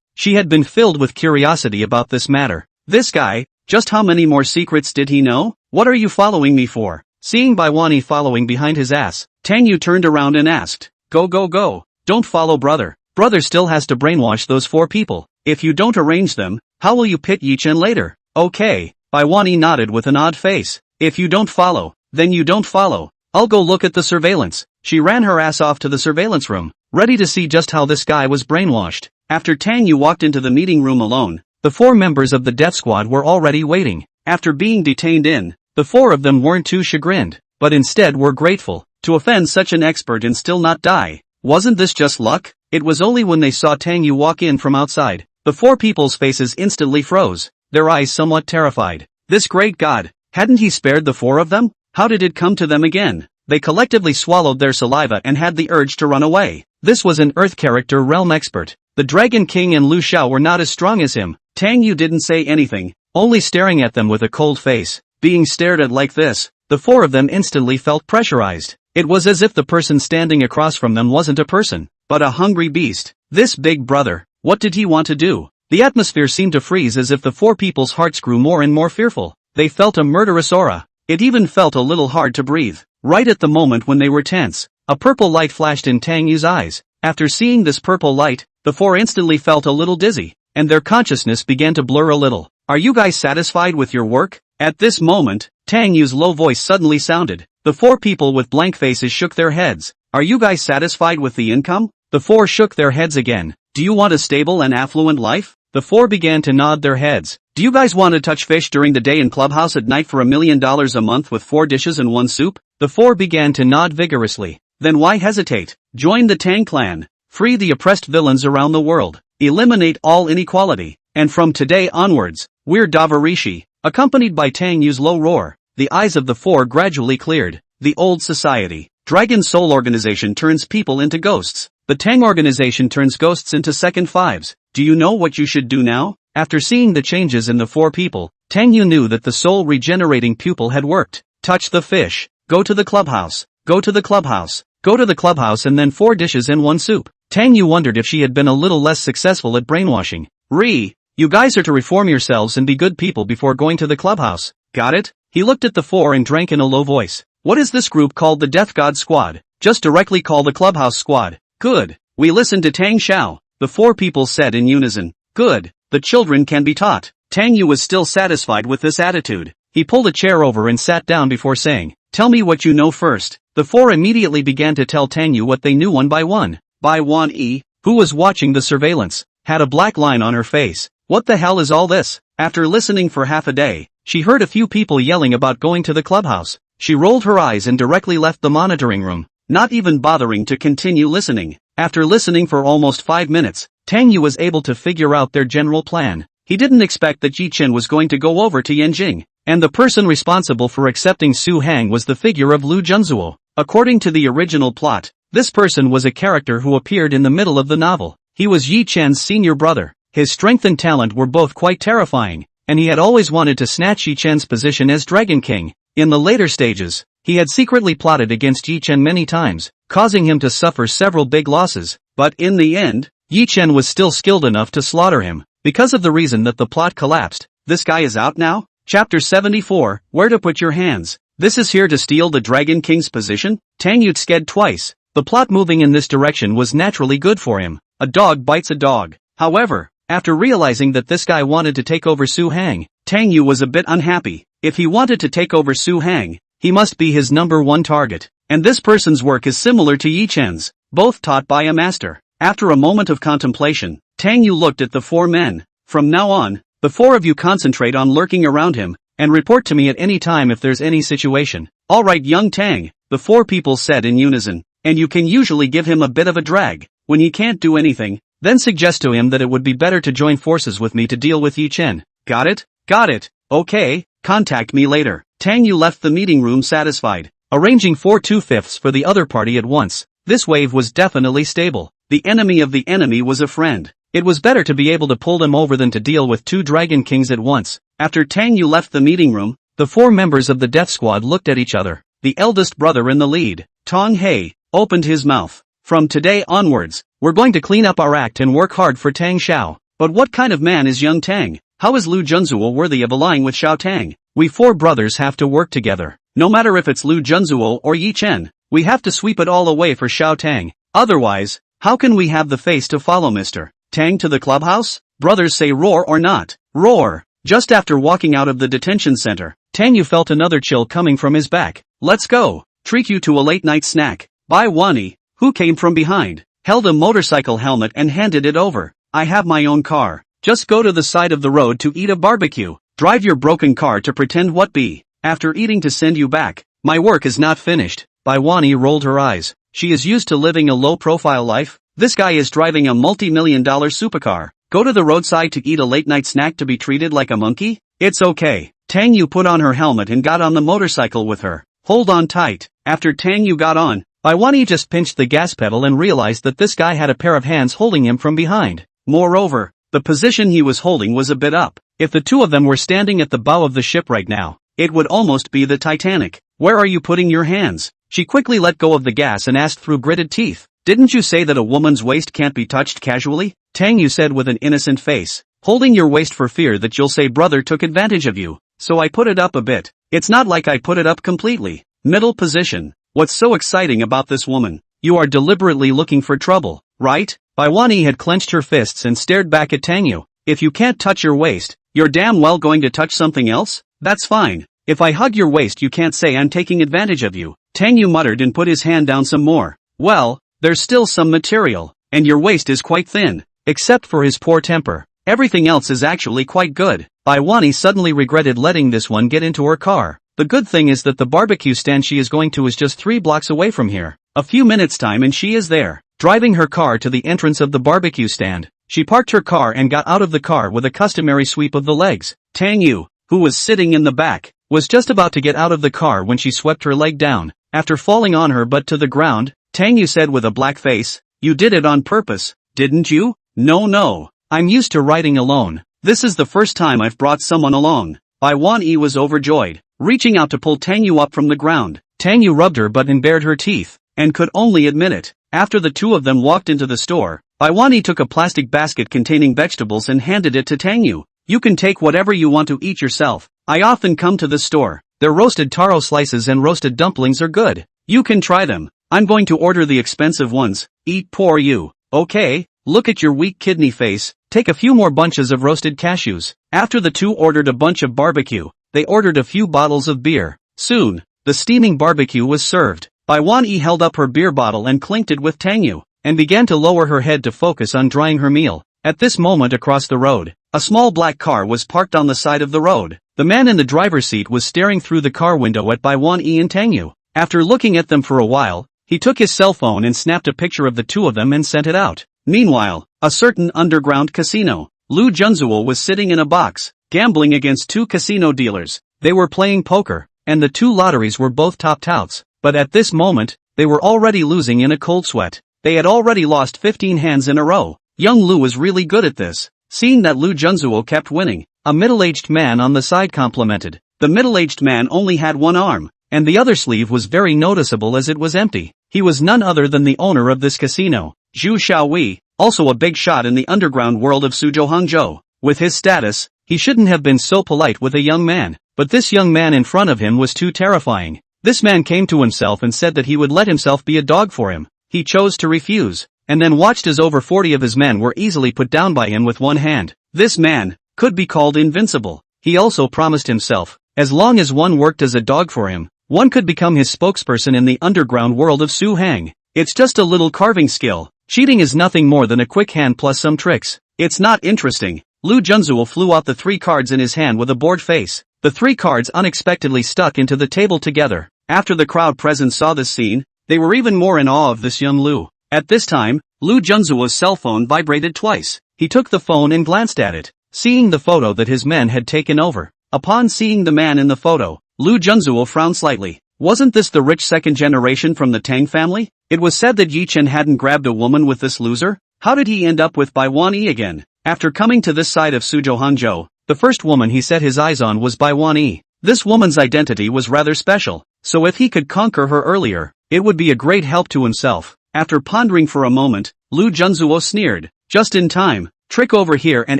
she had been filled with curiosity about this matter. This guy, just how many more secrets did he know? What are you following me for? Seeing Bai Wanyi following behind his ass, Tang Yu turned around and asked, Go. Don't follow brother. Brother still has to brainwash those 4 people. If you don't arrange them, how will you pit Ye Chen later? Okay. Bai Wanyi nodded with an odd face. If you don't follow, then you don't follow. I'll go look at the surveillance. She ran her ass off to the surveillance room, ready to see just how this guy was brainwashed. After Tang Yu walked into the meeting room alone, the 4 members of the death squad were already waiting. After being detained in, the 4 of them weren't too chagrined, but instead were grateful. To offend such an expert and still not die. Wasn't this just luck? It was only when they saw Tang Yu walk in from outside. The 4 people's faces instantly froze, their eyes somewhat terrified. This great God, hadn't he spared the 4 of them? How did it come to them again? They collectively swallowed their saliva and had the urge to run away. This was an Earth character realm expert. The Dragon King and Lu Xiao were not as strong as him. Tang Yu didn't say anything, only staring at them with a cold face. Being stared at like this, the 4 of them instantly felt pressurized. It was as if the person standing across from them wasn't a person, but a hungry beast. This big brother, what did he want to do? The atmosphere seemed to freeze as if the 4 people's hearts grew more and more fearful. They felt a murderous aura. It even felt a little hard to breathe. Right at the moment when they were tense, a purple light flashed in Tang Yu's eyes. After seeing this purple light, the 4 instantly felt a little dizzy, and their consciousness began to blur a little. Are you guys satisfied with your work? At this moment, Tang Yu's low voice suddenly sounded. The 4 people with blank faces shook their heads. Are you guys satisfied with the income? The 4 shook their heads again. Do you want a stable and affluent life? The 4 began to nod their heads. Do you guys want to touch fish during the day and clubhouse at night for $1 million a month with 4 dishes and 1 soup? The 4 began to nod vigorously. Then why hesitate? Join the Tang clan. Free the oppressed villains around the world. Eliminate all inequality. And from today onwards, we're Davarishi. Accompanied by Tang Yu's low roar, the eyes of the four gradually cleared. The old society. Dragon Soul Organization turns people into ghosts. The Tang Organization turns ghosts into second fives. Do you know what you should do now? After seeing the changes in the four people, Tang Yu knew that the soul regenerating pupil had worked. Touch the fish. Go to the clubhouse. Go to the clubhouse. Go to the clubhouse and then 4 dishes and 1 soup. Tang Yu wondered if she had been a little less successful at brainwashing. You guys are to reform yourselves and be good people before going to the clubhouse. Got it? He looked at the four and drank in a low voice. What is this group called the Death God Squad? Just directly call the clubhouse squad. Good. We listen to Tang Xiao. The 4 people said in unison. Good. The children can be taught. Tang Yu was still satisfied with this attitude. He pulled a chair over and sat down before saying, tell me what you know first. The 4 immediately began to tell Tang Yu what they knew one by one. Bai Wan Yi, who was watching the surveillance, had a black line on her face. What the hell is all this? After listening for half a day, she heard a few people yelling about going to the clubhouse. She rolled her eyes and directly left the monitoring room, not even bothering to continue listening. After listening for almost 5 minutes, Tang Yu was able to figure out their general plan. He didn't expect that Ye Chen was going to go over to Yanjing, and the person responsible for accepting Su Hang was the figure of Lu Junzuo. According to the original plot, this person was a character who appeared in the middle of the novel. He was Ye Chen's senior brother. His strength and talent were both quite terrifying, and he had always wanted to snatch Ye Chen's position as Dragon King. In the later stages, he had secretly plotted against Ye Chen many times, causing him to suffer several big losses, but in the end, Ye Chen was still skilled enough to slaughter him. Because of the reason that the plot collapsed, this guy is out now? Chapter 74, Where to Put Your Hands. This is here to steal the Dragon King's position? Tang Yu sked twice. The plot moving in this direction was naturally good for him. A dog bites a dog. However, after realizing that this guy wanted to take over Su Hang, Tang Yu was a bit unhappy. If he wanted to take over Su Hang, he must be his #1 target. And this person's work is similar to Ye Chen's, both taught by a master. After a moment of contemplation, Tang Yu looked at the 4 men. From now on, the 4 of you concentrate on lurking around him, and report to me at any time if there's any situation. Alright young Tang, the 4 people said in unison, and you can usually give him a bit of a drag. When he can't do anything, then suggest to him that it would be better to join forces with me to deal with Ye Chen. Got it? Got it. Okay, contact me later. Tang Yu left the meeting room satisfied, arranging 4 2/5 for the other party at once. This wave was definitely stable. The enemy of the enemy was a friend. It was better to be able to pull them over than to deal with 2 Dragon Kings at once. After Tang Yu left the meeting room, the 4 members of the Death Squad looked at each other. The eldest brother in the lead, Tong Hei, opened his mouth. From today onwards, we're going to clean up our act and work hard for Tang Xiao. But what kind of man is young Tang? How is Lu Junzuo worthy of allying with Xiao Tang? We 4 brothers have to work together. No matter if it's Lu Junzuo or Ye Chen, we have to sweep it all away for Xiao Tang. Otherwise, how can we have the face to follow Mr. Tang to the clubhouse? Brothers say roar or not. Roar. Just after walking out of the detention center, Tang Yu felt another chill coming from his back. Let's go. Treat you to a late night snack. Bai Wani, who came from behind, held a motorcycle helmet and handed it over. I have my own car. Just go to the side of the road to eat a barbecue. Drive your broken car to pretend what be. After eating to send you back. My work is not finished. Bai Wani rolled her eyes. She is used to living a low-profile life. This guy is driving a multi-million-dollar supercar. Go to the roadside to eat a late-night snack to be treated like a monkey? It's okay. Tang Yu put on her helmet and got on the motorcycle with her. Hold on tight. After Tang Yu got on, Bai Wani just pinched the gas pedal and realized that this guy had a pair of hands holding him from behind. Moreover, the position he was holding was a bit up. If the 2 of them were standing at the bow of the ship right now, it would almost be the Titanic. Where are you putting your hands? She quickly let go of the gas and asked through gritted teeth. Didn't you say that a woman's waist can't be touched casually? Tang Yu said with an innocent face. Holding your waist for fear that you'll say brother took advantage of you. So I put it up a bit. It's not like I put it up completely. Middle position. What's so exciting about this woman? You are deliberately looking for trouble, right? Bai Wani had clenched her fists and stared back at Tang Yu. If you can't touch your waist, you're damn well going to touch something else? That's fine. If I hug your waist you can't say I'm taking advantage of you. Tang Yu muttered and put his hand down some more. Well, there's still some material, and your waist is quite thin. Except for his poor temper. Everything else is actually quite good. Bai Wani suddenly regretted letting this one get into her car. The good thing is that the barbecue stand she is going to is just 3 blocks away from here. A few minutes time and she is there, driving her car to the entrance of the barbecue stand. She parked her car and got out of the car with a customary sweep of the legs. Tang Yu, who was sitting in the back, was just about to get out of the car when she swept her leg down. After falling on her butt to the ground, Tang Yu said with a black face, "You did it on purpose, didn't you?" No. I'm used to riding alone. This is the first time I've brought someone along." Bai Wan-yi was overjoyed, reaching out to pull Tang Yu up from the ground. Tang Yu rubbed her butt and bared her teeth, and could only admit it. After the two of them walked into the store, Bai Wan-yi took a plastic basket containing vegetables and handed it to Tang Yu. "You can take whatever you want to eat yourself. I often come to this store. Their roasted taro slices and roasted dumplings are good. You can try them. I'm going to order the expensive ones. Eat poor you, okay? Look at your weak kidney face. Take a few more bunches of roasted cashews." After the two ordered a bunch of barbecue, they ordered a few bottles of beer. Soon, the steaming barbecue was served. Bai Wan-yi held up her beer bottle and clinked it with Tang Yu, and began to lower her head to focus on drying her meal. At this moment across the road, a small black car was parked on the side of the road. The man in the driver's seat was staring through the car window at Bai Wan-yi and Tang Yu. After looking at them for a while, he took his cell phone and snapped a picture of the two of them and sent it out. Meanwhile, a certain underground casino, Lu Junzuo was sitting in a box, gambling against two casino dealers. They were playing poker, and the two lotteries were both topped outs, but at this moment, they were already losing in a cold sweat. They had already lost 15 hands in a row. Young Lu was really good at this. Seeing that Lu Junzuo kept winning, a middle-aged man on the side complimented. The middle-aged man only had one arm, and the other sleeve was very noticeable as it was empty. He was none other than the owner of this casino, Zhu Xiaowei, also a big shot in the underground world of Suzhou Hangzhou. With his status, he shouldn't have been so polite with a young man, but this young man in front of him was too terrifying. This man came to himself and said that he would let himself be a dog for him. He chose to refuse, and then watched as over 40 of his men were easily put down by him with one hand. This man could be called invincible. He also promised himself, as long as one worked as a dog for him, one could become his spokesperson in the underground world of Su Hang. It's just a little carving skill. Cheating is nothing more than a quick hand plus some tricks. It's not interesting. Lu Junzuo flew out the 3 cards in his hand with a bored face. The 3 cards unexpectedly stuck into the table together. After the crowd present saw this scene, they were even more in awe of this young Lu. At this time, Lu Junzuo's cell phone vibrated twice. He took the phone and glanced at it, seeing the photo that his men had taken over. Upon seeing the man in the photo, Lu Junzuo frowned slightly. Wasn't this the rich second generation from the Tang family? It was said that Ye Chen hadn't grabbed a woman with this loser. How did he end up with Bai Wan-yi again? After coming to this side of Suzhou Hangzhou, the first woman he set his eyes on was Bai Wan-yi. This woman's identity was rather special, so if he could conquer her earlier, it would be a great help to himself. After pondering for a moment, Lu Junzuo sneered. Just in time. Trick over here and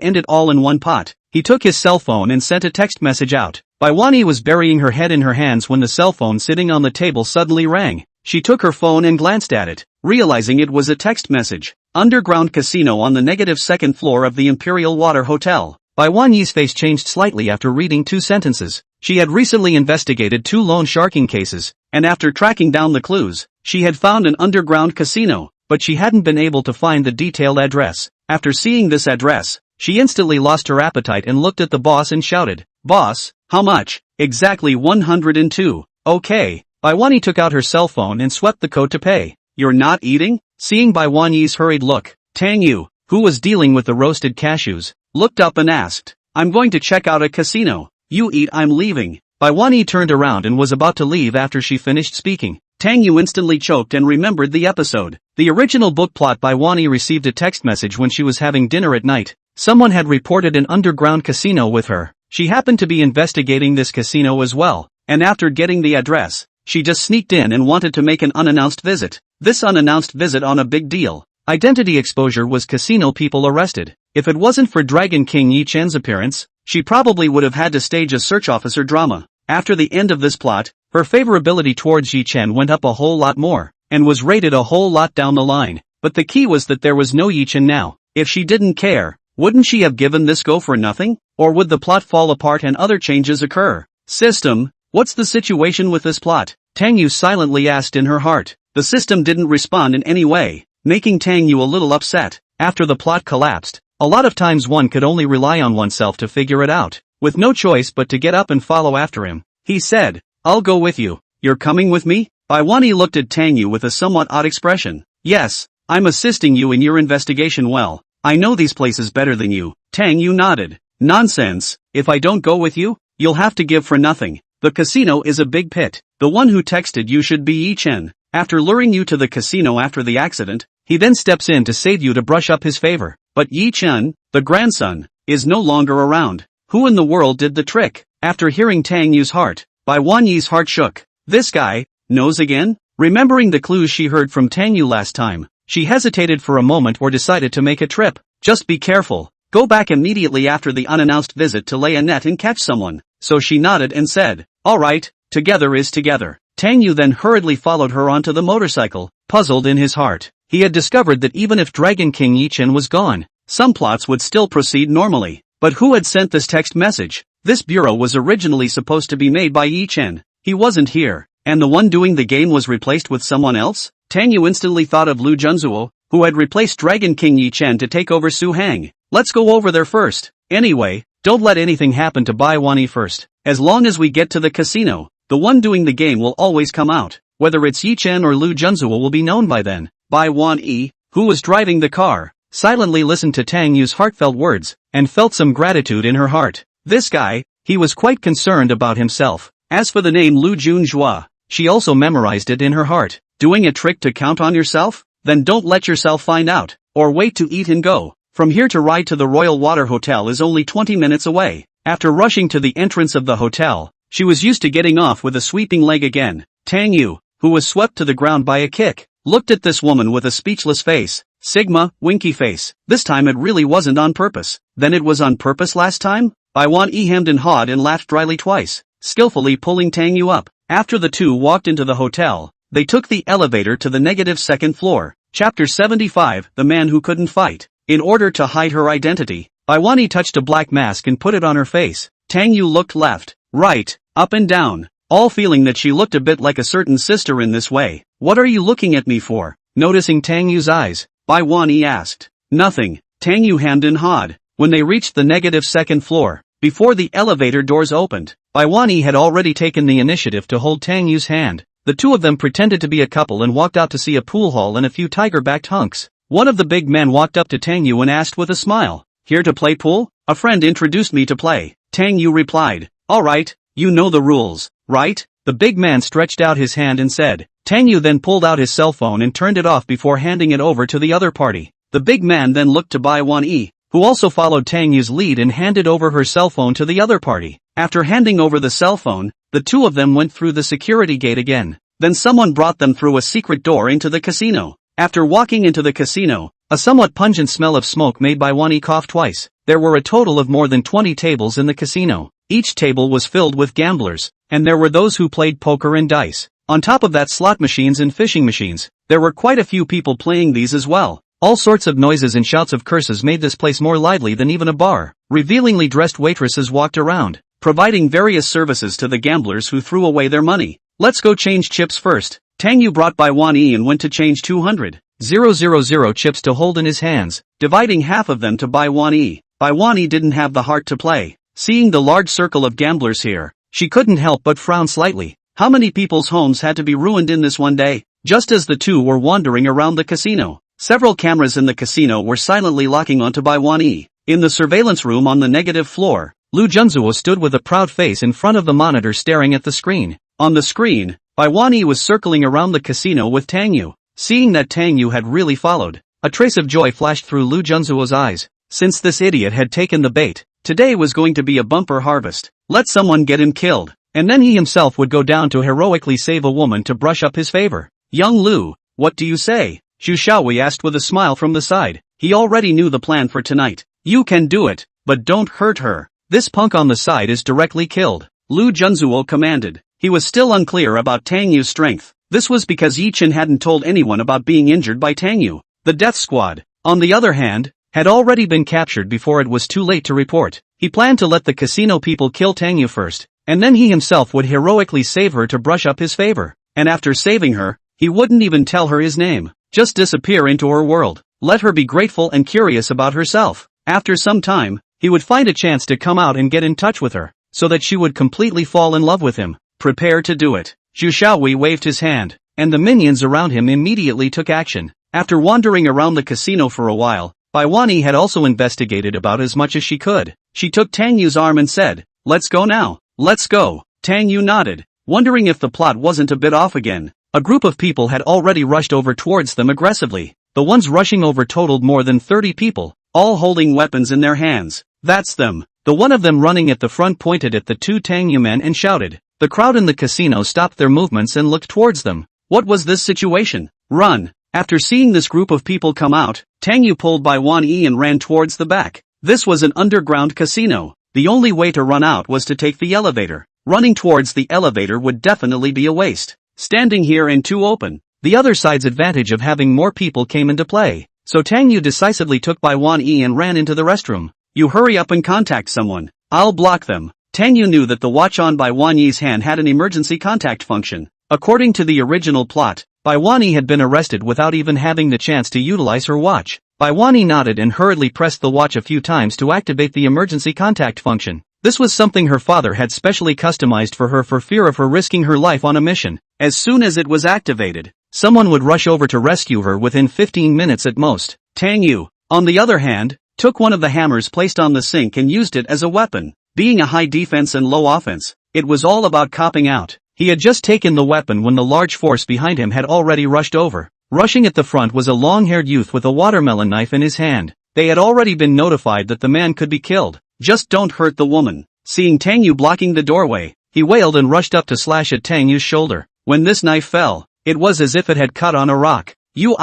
end it all in one pot. He took his cell phone and sent a text message out. Bai Wan-yi was burying her head in her hands when the cell phone sitting on the table suddenly rang. She took her phone and glanced at it, realizing it was a text message. Underground casino on the -2nd floor of the Imperial Water Hotel. Bai Wan-yi's face changed slightly after reading 2 sentences. She had recently investigated 2 loan sharking cases, and after tracking down the clues, she had found an underground casino, but she hadn't been able to find the detailed address. After seeing this address, she instantly lost her appetite and looked at the boss and shouted, "Boss, how much?" "Exactly 102. Okay." Bai Wan-yi took out her cell phone and swept the code to pay. "You're not eating?" Seeing Bai Wan-yi's hurried look, Tang Yu, who was dealing with the roasted cashews, looked up and asked, "I'm going to check out a casino. You eat, I'm leaving." Bai Wan-yi turned around and was about to leave after she finished speaking. Tang Yu instantly choked and remembered the episode. The original book plot. Bai Wan-yi received a text message when she was having dinner at night. Someone had reported an underground casino with her. She happened to be investigating this casino as well, and after getting the address, she just sneaked in and wanted to make an unannounced visit. This unannounced visit on a big deal. Identity exposure was casino people arrested. If it wasn't for Dragon King Ye Chen's appearance, she probably would have had to stage a search officer drama. After the end of this plot, her favorability towards Ye Chen went up a whole lot more, and was rated a whole lot down the line. But the key was that there was no Ye Chen now. If she didn't care, wouldn't she have given this go for nothing? Or would the plot fall apart and other changes occur? System, what's the situation with this plot? Tang Yu silently asked in her heart. The system didn't respond in any way, making Tang Yu a little upset. After the plot collapsed, a lot of times one could only rely on oneself to figure it out, with no choice but to get up and follow after him. He said, "I'll go with you." "You're coming with me?" Baiwani looked at Tang Yu with a somewhat odd expression. Yes, I'm assisting you in your investigation. Well, I know these places better than you. Tang Yu nodded. Nonsense, if I don't go with you, you'll have to give for nothing. The casino is a big pit. The one who texted you should be Ye Chen. After luring you to the casino after the accident, he then steps in to save you to brush up his favor. But Ye Chen, the grandson, is no longer around. Who in the world did the trick? After hearing Tang Yu's heart, Baiwani's heart shook. This guy knows again? Remembering the clues she heard from Tang Yu last time, she hesitated for a moment or decided to make a trip. Just be careful. Go back immediately after the unannounced visit to lay a net and catch someone. So she nodded and said, alright, together is together. Tang Yu then hurriedly followed her onto the motorcycle, puzzled in his heart. He had discovered that even if Dragon King Ye Chen was gone, some plots would still proceed normally. But who had sent this text message? This bureau was originally supposed to be made by Ye Chen. He wasn't here, and the one doing the game was replaced with someone else? Tang Yu instantly thought of Lu Junzuo, who had replaced Dragon King Ye Chen to take over Su Hang. Let's go over there first. Anyway, don't let anything happen to Baiwani first. As long as we get to the casino, the one doing the game will always come out. Whether it's Ye Chen or Lu Junzuo will be known by then. Baiwani, who was driving the car, silently listened to Tang Yu's heartfelt words, and felt some gratitude in her heart. This guy, he was quite concerned about himself. As for the name Lu Junzhua, she also memorized it in her heart. Doing a trick to count on yourself? Then don't let yourself find out, or wait to eat and go. From here to ride to the Royal Water Hotel is only 20 minutes away. After rushing to the entrance of the hotel, she was used to getting off with a sweeping leg again. Tang Yu, who was swept to the ground by a kick, looked at this woman with a speechless face. Sigma, winky face. This time it really wasn't on purpose. Then it was on purpose last time? Baiwan hemmed and hawed and laughed dryly twice, skillfully pulling Tang Yu up. After the two walked into the hotel, they took the elevator to the -2nd floor. Chapter 75, The Man Who Couldn't Fight. In order to hide her identity, Baiwani touched a black mask and put it on her face. Tang Yu looked left, right, up and down, all feeling that she looked a bit like a certain sister in this way. What are you looking at me for? Noticing Tang Yu's eyes, Baiwani asked. Nothing, Tang Yu hemmed and hawed. When they reached the -2nd floor, before the elevator doors opened, Baiwani had already taken the initiative to hold Tang Yu's hand. The two of them pretended to be a couple and walked out to see a pool hall and a few tiger-backed hunks. One of the big men walked up to Tang Yu and asked with a smile, "Here to play pool? A friend introduced me to play." Tang Yu replied, "Alright, you know the rules, right?" The big man stretched out his hand and said. Tang Yu then pulled out his cell phone and turned it off before handing it over to the other party. The big man then looked to Baiwan, who also followed Tang Yu's lead and handed over her cell phone to the other party. After handing over the cell phone, the two of them went through the security gate again. Then someone brought them through a secret door into the casino. After walking into the casino, a somewhat pungent smell of smoke made Baiwani cough twice. There were a total of more than 20 tables in the casino. Each table was filled with gamblers, and there were those who played poker and dice. On top of that, slot machines and fishing machines. There were quite a few people playing these as well. All sorts of noises and shouts of curses made this place more lively than even a bar. Revealingly dressed waitresses walked around, providing various services to the gamblers who threw away their money. "Let's go change chips first." Tang Yu brought Baiwan and went to change 200,000 chips to hold in his hands, dividing half of them to Baiwan. Baiwan didn't have the heart to play. Seeing the large circle of gamblers here, she couldn't help but frown slightly. How many people's homes had to be ruined in this one day? Just as the two were wandering around the casino, several cameras in the casino were silently locking onto Baiwan. In the surveillance room on the negative floor, Lu Junzuo stood with a proud face in front of the monitor staring at the screen. On the screen, Baiwan was circling around the casino with Tang Yu. Seeing that Tang Yu had really followed, a trace of joy flashed through Lu Junzuo's eyes. Since this idiot had taken the bait, today was going to be a bumper harvest. Let someone get him killed, and then he himself would go down to heroically save a woman to brush up his favor. "Young Lu, what do you say?" Xu Xiaowei asked with a smile from the side. He already knew the plan for tonight. "You can do it, but don't hurt her. This punk on the side is directly killed," Lu Junzuo commanded. He was still unclear about Tang Yu's strength. This was because Ye Chen hadn't told anyone about being injured by Tang Yu. The death squad, on the other hand, had already been captured before it was too late to report. He planned to let the casino people kill Tang Yu first, and then he himself would heroically save her to brush up his favor. And after saving her, he wouldn't even tell her his name. Just disappear into her world. Let her be grateful and curious about herself. After some time, he would find a chance to come out and get in touch with her, so that she would completely fall in love with him. Prepare to do it. Xu Xiaowei waved his hand. and the minions around him immediately took action. After wandering around the casino for a while, Baiwani had also investigated about as much as she could. She took Tang Yu's arm and said, "Let's go now." "Let's go." Tang Yu nodded, wondering if the plot wasn't a bit off again. A group of people had already rushed over towards them aggressively. The ones rushing over totaled more than 30 people, all holding weapons in their hands. "That's them." The one of them running at the front pointed at the two Tang Yu men and shouted. The crowd in the casino stopped their movements and looked towards them. What was this situation? Run! After seeing this group of people come out, Tang Yu pulled Baiwani and ran towards the back. This was an underground casino. The only way to run out was to take the elevator. Running towards the elevator would definitely be a waste. Standing here and too open. The other side's advantage of having more people came into play. So Tang Yu decisively took Baiwani and ran into the restroom. "You hurry up and contact someone. I'll block them." Tang Yu knew that the watch on Baiwani's hand had an emergency contact function. According to the original plot, Baiwani had been arrested without even having the chance to utilize her watch. Baiwani nodded and hurriedly pressed the watch a few times to activate the emergency contact function. This was something her father had specially customized for her for fear of her risking her life on a mission. As soon as it was activated, someone would rush over to rescue her within 15 minutes at most. Tang Yu, on the other hand, took one of the hammers placed on the sink and used it as a weapon. Being a high defense and low offense, it was all about copping out. He had just taken the weapon when the large force behind him had already rushed over. Rushing at the front was a long-haired youth with a watermelon knife in his hand. They had already been notified that the man could be killed. "Just don't hurt the woman." Seeing Tang Yu blocking the doorway, he wailed and rushed up to slash at Tang Yu's shoulder. When this knife fell, it was as if it had cut on a rock. "You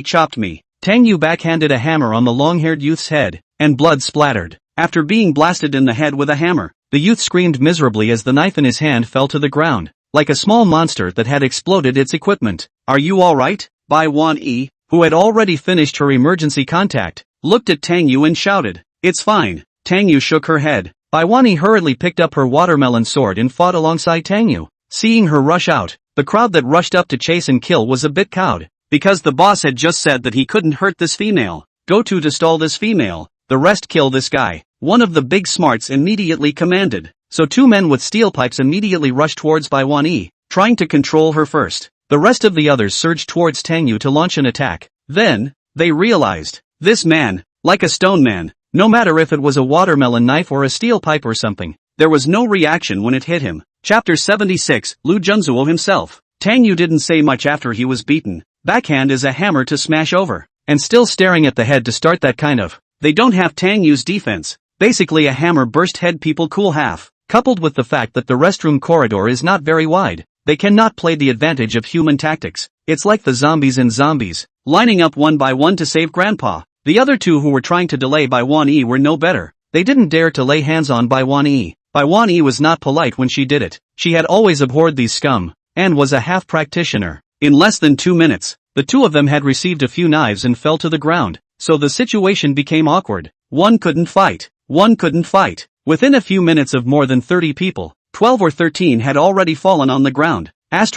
chopped me." Tang Yu backhanded a hammer on the long-haired youth's head, and blood splattered. After being blasted in the head with a hammer, the youth screamed miserably as the knife in his hand fell to the ground, like a small monster that had exploded its equipment. "Are you alright?" Baiwani, who had already finished her emergency contact, looked at Tang Yu and shouted. "It's fine." Tang Yu shook her head. Baiwani hurriedly picked up her watermelon sword and fought alongside Tang Yu. Seeing her rush out, the crowd that rushed up to chase and kill was a bit cowed, because the boss had just said that he couldn't hurt this female. "Go to stall this female, the rest kill this guy," one of the big smarts immediately commanded. So two men with steel pipes immediately rushed towards Baiwani, trying to control her first. The rest of the others surged towards Tang Yu to launch an attack. Then, they realized, this man, like a stone man, no matter if it was a watermelon knife or a steel pipe or something, there was no reaction when it hit him. Chapter 76, Lu Junzuo himself. Tang Yu didn't say much after he was beaten. Backhand is a hammer to smash over. And still staring at the head to start that kind of. They don't have Tang Yu's defense. Basically a hammer burst head people cool half. Coupled with the fact that the restroom corridor is not very wide, they cannot play the advantage of human tactics. It's like the zombies in Zombies, lining up one by one to save Grandpa. The other two who were trying to delay Baiwani were no better. They didn't dare to lay hands on Baiwani. Baiwani was not polite when she did it. She had always abhorred these scum, and was a half practitioner. In less than 2 minutes, the two of them had received a few knives and fell to the ground, so the situation became awkward. One couldn't fight. Within a few minutes of more than 30 people, 12 or 13 had already fallen on the ground. What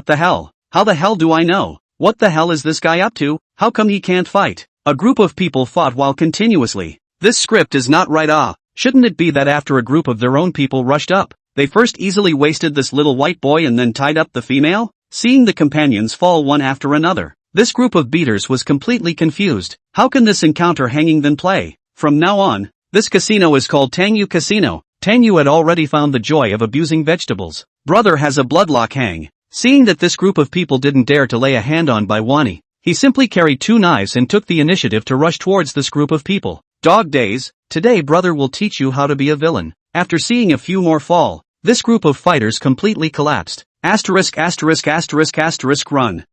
the hell? How the hell do I know? What the hell is this guy up to? How come he can't fight? A group of people fought while continuously. This script is not right. Shouldn't it be that after a group of their own people rushed up, they first easily wasted this little white boy and then tied up the female? Seeing the companions fall one after another, this group of beaters was completely confused. How can this encounter hanging then play? From now on, this casino is called Tang Yu Casino. Tang Yu had already found the joy of abusing vegetables. Brother has a bloodlock hang. Seeing that this group of people didn't dare to lay a hand on Baiwani, he simply carried 2 knives and took the initiative to rush towards this group of people. Dog days, today brother will teach you how to be a villain. After seeing a few more fall, this group of fighters completely collapsed. Run.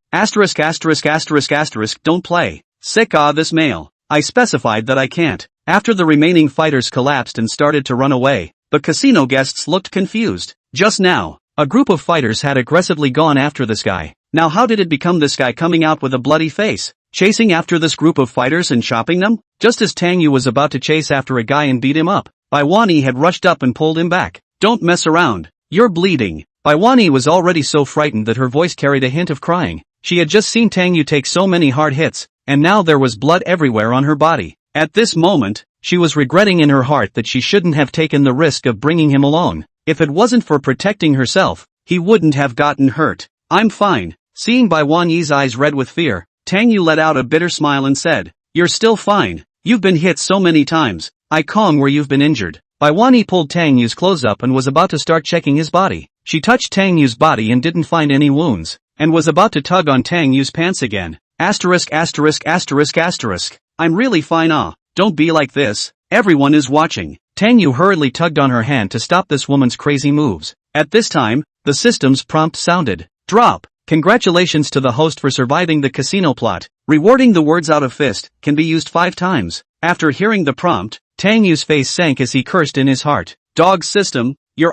Don't play. Sick this male. I specified that I can't. After the remaining fighters collapsed and started to run away, the casino guests looked confused. Just now, a group of fighters had aggressively gone after this guy. Now how did it become this guy coming out with a bloody face, chasing after this group of fighters and chopping them? Just as Tang Yu was about to chase after a guy and beat him up, Baiwani had rushed up and pulled him back. Don't mess around. You're bleeding. Baiwani was already so frightened that her voice carried a hint of crying. She had just seen Tang Yu take so many hard hits, and now there was blood everywhere on her body. At this moment, she was regretting in her heart that she shouldn't have taken the risk of bringing him along. If it wasn't for protecting herself, he wouldn't have gotten hurt. I'm fine. Seeing Bai Wanyi's eyes red with fear, Tang Yu let out a bitter smile and said, "You're still fine. You've been hit so many times. I Kong where you've been injured." Bai Wanyi pulled Tang Yu's clothes up and was about to start checking his body. She touched Tang Yu's body and didn't find any wounds, and was about to tug on Tang Yu's pants again. Asterisk asterisk asterisk asterisk. I'm really fine. Don't be like this. Everyone is watching. Tang Yu hurriedly tugged on her hand to stop this woman's crazy moves. At this time, the system's prompt sounded. Drop. Congratulations to the host for surviving the casino plot. Rewarding the words out of fist can be used 5 times. After hearing the prompt, Tang Yu's face sank as he cursed in his heart. Dog system, you're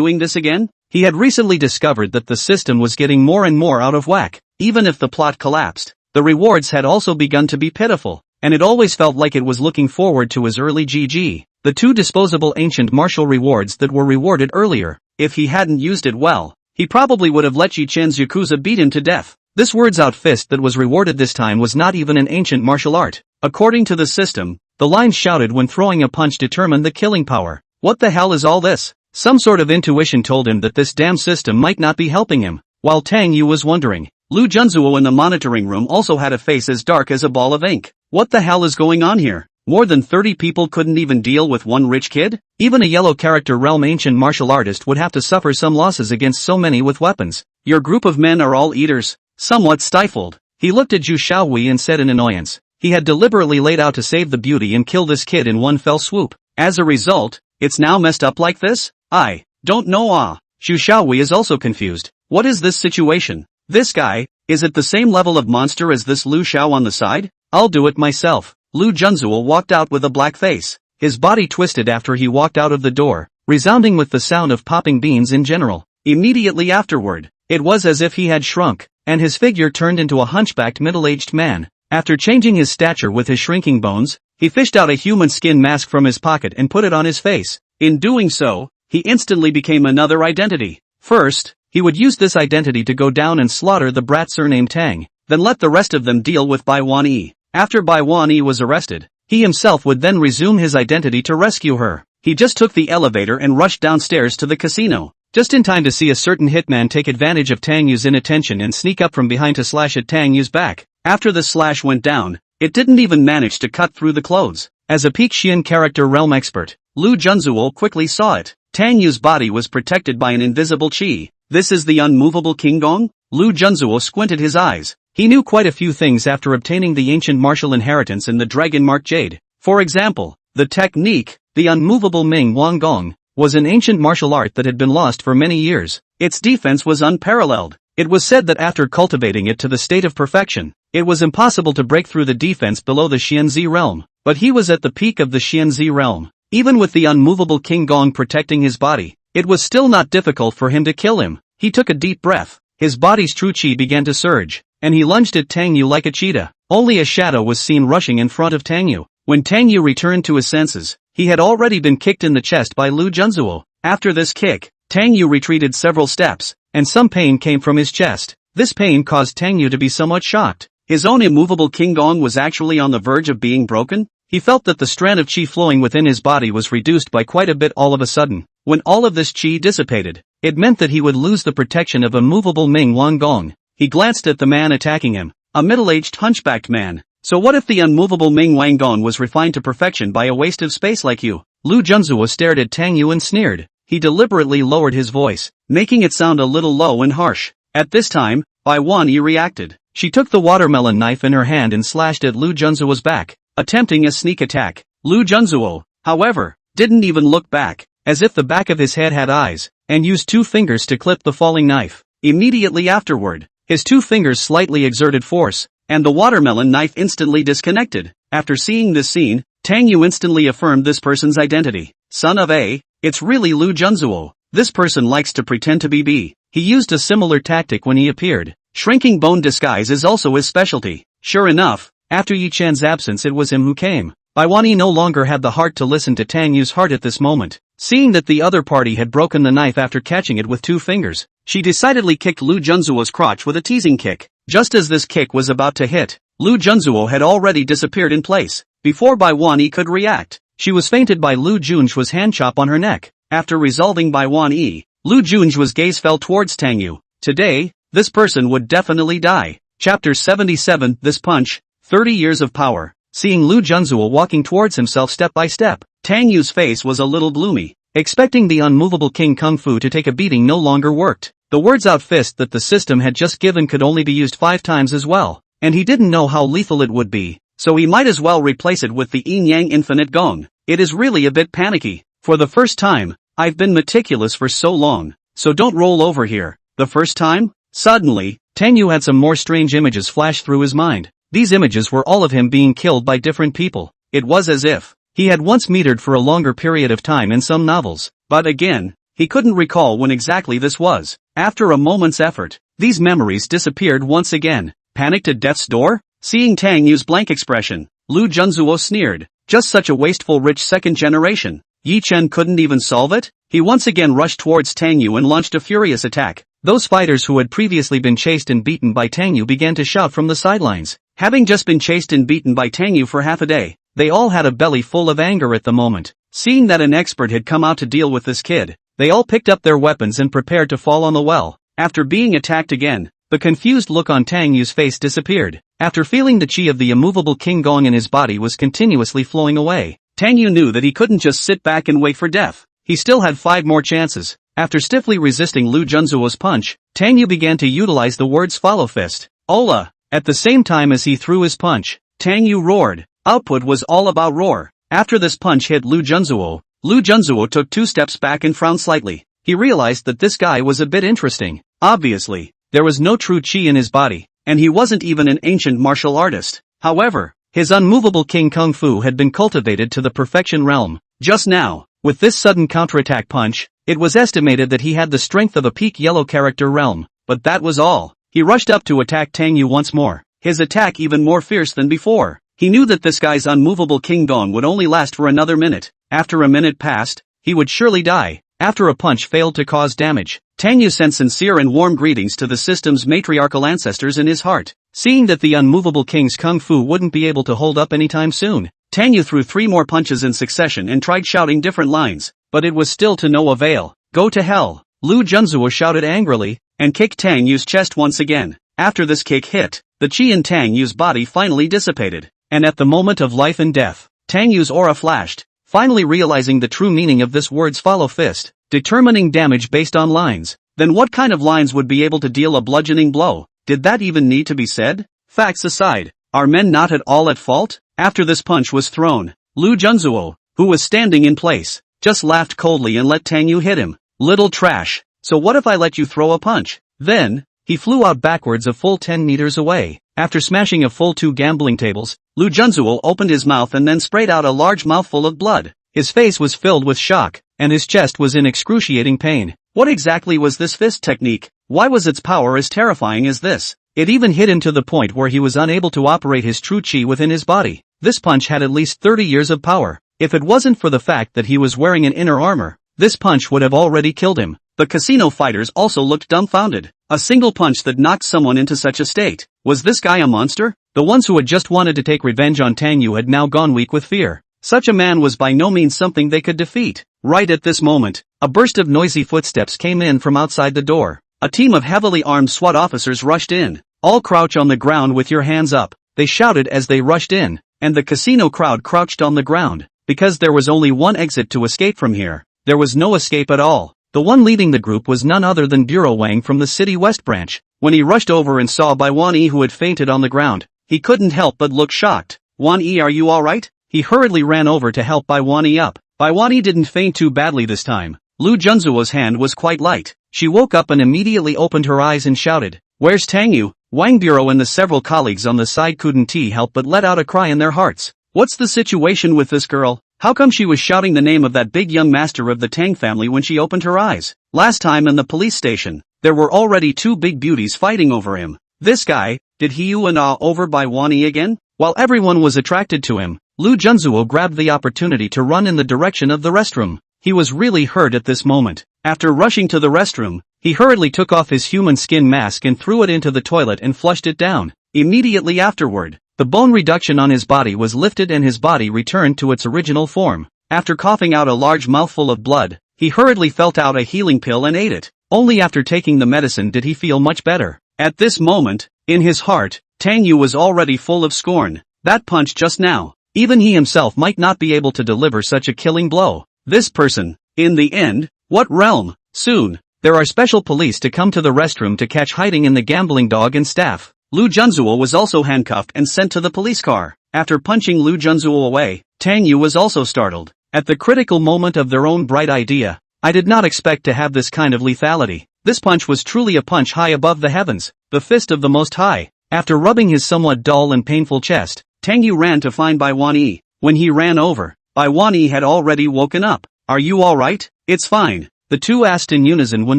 doing this again? He had recently discovered that the system was getting more and more out of whack. Even if the plot collapsed, the rewards had also begun to be pitiful, and it always felt like it was looking forward to his early GG. The 2 disposable ancient martial rewards that were rewarded earlier. If he hadn't used it well, he probably would have let Ye Chen's Yakuza beat him to death. This words out fist that was rewarded this time was not even an ancient martial art. According to the system, the lines shouted when throwing a punch determined the killing power. What the hell is all this? Some sort of intuition told him that this damn system might not be helping him. While Tang Yu was wondering, Lu Junzuo in the monitoring room also had a face as dark as a ball of ink. What the hell is going on here? More than 30 people couldn't even deal with one rich kid? Even a yellow character realm ancient martial artist would have to suffer some losses against so many with weapons. Your group of men are all eaters. Somewhat stifled, he looked at Zhu Xiaowei and said in annoyance. He had deliberately laid out to save the beauty and kill this kid in one fell swoop. As a result, it's now messed up like this? I don't know. Zhu Xiaowei is also confused. What is this situation? This guy, is it the same level of monster as this Lu Xiao on the side? I'll do it myself. Lu Junzuo walked out with a black face. His body twisted after he walked out of the door, resounding with the sound of popping beans in general. Immediately afterward, it was as if he had shrunk, and his figure turned into a hunchbacked middle-aged man. After changing his stature with his shrinking bones, he fished out a human skin mask from his pocket and put it on his face. In doing so, he instantly became another identity. First, he would use this identity to go down and slaughter the brat surnamed Tang, then let the rest of them deal with Bai Wanyi. After Bai Wanyi was arrested, he himself would then resume his identity to rescue her. He just took the elevator and rushed downstairs to the casino, just in time to see a certain hitman take advantage of Tang Yu's inattention and sneak up from behind to slash at Tang Yu's back. After the slash went down, it didn't even manage to cut through the clothes. As a peak Xian character realm expert, Lu Junzuo quickly saw it. Tang Yu's body was protected by an invisible chi. This is the unmovable King Gong? Lu Junzuo squinted his eyes. He knew quite a few things after obtaining the ancient martial inheritance in the dragon mark jade. For example, the technique, the unmovable Ming Wang Gong, was an ancient martial art that had been lost for many years. Its defense was unparalleled. It was said that after cultivating it to the state of perfection, it was impossible to break through the defense below the Xianzi realm. But he was at the peak of the Xianzi realm. Even with the unmovable King Gong protecting his body, it was still not difficult for him to kill him. He took a deep breath. His body's true chi began to surge, and he lunged at Tang Yu like a cheetah. Only a shadow was seen rushing in front of Tang Yu. When Tang Yu returned to his senses, he had already been kicked in the chest by Lu Junzuo. After this kick, Tang Yu retreated several steps, and some pain came from his chest. This pain caused Tang Yu to be somewhat shocked. His own immovable King Gong was actually on the verge of being broken. He felt that the strand of chi flowing within his body was reduced by quite a bit all of a sudden. When all of this chi dissipated, it meant that he would lose the protection of immovable Ming Wang Gong. He glanced at the man attacking him, a middle-aged hunchbacked man. So what if the unmovable Ming Wang Gong was refined to perfection by a waste of space like you? Lu Junzuo stared at Tang Yu and sneered. He deliberately lowered his voice, making it sound a little low and harsh. At this time, Bai Wanyi reacted. She took the watermelon knife in her hand and slashed at Lu Junzuo's back, attempting a sneak attack. Lu Junzuo, however, didn't even look back, as if the back of his head had eyes, and used 2 fingers to clip the falling knife. Immediately afterward, his 2 fingers slightly exerted force, and the watermelon knife instantly disconnected. After seeing this scene, Tang Yu instantly affirmed this person's identity. Son of A, it's really Lu Junzuo. This person likes to pretend to be B. He used a similar tactic when he appeared. Shrinking bone disguise is also his specialty. Sure enough, after Ye Chan's absence it was him who came. Bai Wanyi no longer had the heart to listen to Tang Yu's heart at this moment. Seeing that the other party had broken the knife after catching it with 2 fingers, she decidedly kicked Lu Junzuo's crotch with a teasing kick. Just as this kick was about to hit, Lu Junzuo had already disappeared in place. Before Bai Wanyi could react, she was fainted by Lu Junzhuo's hand chop on her neck. After resolving Bai Wanyi, Lu Junju's gaze fell towards Tang Yu. Today, this person would definitely die. Chapter 77 This punch, 30 years of power. Seeing Lu Junzuo walking towards himself step by step, Tang Yu's face was a little gloomy. Expecting the unmovable King Kung Fu to take a beating no longer worked. The words out fist that the system had just given could only be used 5 times as well, and he didn't know how lethal it would be, so he might as well replace it with the Yin Yang Infinite Gong. It is really a bit panicky. For the first time, I've been meticulous for so long, so don't roll over here. The first time? Suddenly, Tang Yu had some more strange images flash through his mind. These images were all of him being killed by different people. It was as if he had once metered for a longer period of time in some novels, but again, he couldn't recall when exactly this was. After a moment's effort, these memories disappeared once again. Panicked at death's door? Seeing Tang Yu's blank expression, Lu Junzuo sneered. Just such a wasteful rich second generation. Ye Chen couldn't even solve it? He once again rushed towards Tang Yu and launched a furious attack. Those fighters who had previously been chased and beaten by Tang Yu began to shout from the sidelines. Having just been chased and beaten by Tang Yu for half a day, they all had a belly full of anger at the moment. Seeing that an expert had come out to deal with this kid, they all picked up their weapons and prepared to fall on the well. After being attacked again, the confused look on Tang Yu's face disappeared. After feeling the chi of the immovable King Gong in his body was continuously flowing away, Tang Yu knew that he couldn't just sit back and wait for death. He still had 5 more chances. After stiffly resisting Lu Junzuo's punch, Tang Yu began to utilize the words follow fist. Ola! At the same time as he threw his punch, Tang Yu roared. Output was all about roar. After this punch hit Lu Junzuo took 2 steps back and frowned slightly. He realized that this guy was a bit interesting. Obviously, there was no true chi in his body, and he wasn't even an ancient martial artist. However, his unmovable King Kung Fu had been cultivated to the perfection realm. Just now, with this sudden counterattack punch, it was estimated that he had the strength of a peak yellow character realm, but that was all. He rushed up to attack Tang Yu once more, his attack even more fierce than before. He knew that this guy's unmovable King Gong would only last for another minute. After a minute passed, he would surely die. After a punch failed to cause damage, Tang Yu sent sincere and warm greetings to the system's matriarchal ancestors in his heart. Seeing that the unmovable King's Kung Fu wouldn't be able to hold up anytime soon, Tang Yu threw 3 more punches in succession and tried shouting different lines, but it was still to no avail. Go to hell! Lu Junzuo shouted angrily, and kicked Tang Yu's chest once again. After this kick hit, the chi in Tang Yu's body finally dissipated, and at the moment of life and death, Tang Yu's aura flashed, finally realizing the true meaning of this word's follow fist, determining damage based on lines. Then what kind of lines would be able to deal a bludgeoning blow? Did that even need to be said? Facts aside, are men not at all at fault? After this punch was thrown, Lu Junzuo, who was standing in place, just laughed coldly and let Tang Yu hit him. Little trash, so what if I let you throw a punch? Then, he flew out backwards a full 10 meters away. After smashing a full 2 gambling tables, Lu Junzuo opened his mouth and then sprayed out a large mouthful of blood. His face was filled with shock, and his chest was in excruciating pain. What exactly was this fist technique? Why was its power as terrifying as this? It even hit him to the point where he was unable to operate his true chi within his body. This punch had at least 30 years of power. If it wasn't for the fact that he was wearing an inner armor, this punch would have already killed him. The casino fighters also looked dumbfounded. A single punch that knocked someone into such a state. Was this guy a monster? The ones who had just wanted to take revenge on Tang Yu had now gone weak with fear. Such a man was by no means something they could defeat. Right at this moment, a burst of noisy footsteps came in from outside the door. A team of heavily armed SWAT officers rushed in. All crouch on the ground with your hands up, they shouted as they rushed in, and the casino crowd crouched on the ground. Because there was only one exit to escape from here, there was no escape at all. The one leading the group was none other than Bureau Wang from the City West branch. When he rushed over and saw Bai Wan-yi who had fainted on the ground, he couldn't help but look shocked. Wan-yi, are you alright? He hurriedly ran over to help Bai Wan-yi up. Bai Wan-yi didn't faint too badly this time. Lu Junzuo's hand was quite light. She woke up and immediately opened her eyes and shouted, "Where's Tang Yu?" Wang Bureau and the several colleagues on the side couldn't help but let out a cry in their hearts. What's the situation with this girl? How come she was shouting the name of that big young master of the Tang family when she opened her eyes? Last time in the police station, there were already 2 big beauties fighting over him. This guy, did he and over by Wan-yi again? While everyone was attracted to him, Lu Junzuo grabbed the opportunity to run in the direction of the restroom. He was really hurt at this moment. After rushing to the restroom, he hurriedly took off his human skin mask and threw it into the toilet and flushed it down. Immediately afterward, the bone reduction on his body was lifted and his body returned to its original form. After coughing out a large mouthful of blood, He hurriedly felt out a healing pill and ate it. Only after taking the medicine did he feel much better. At this moment, in his heart, Tang Yu was already full of scorn. That punch just now. Even he himself might not be able to deliver such a killing blow. This person, in the end, what realm? Soon, there are special police to come to the restroom to catch hiding in the gambling dog and staff. Lu Junzuo was also handcuffed and sent to the police car. After punching Lu Junzuo away, Tang Yu was also startled. At the critical moment of their own bright idea, I did not expect to have this kind of lethality. This punch was truly a punch high above the heavens, the fist of the Most High. After rubbing his somewhat dull and painful chest, Tang Yu ran to find Bai Wanyi. When he ran over, Bai Wanyi had already woken up. Are you alright? It's fine. The two asked in unison when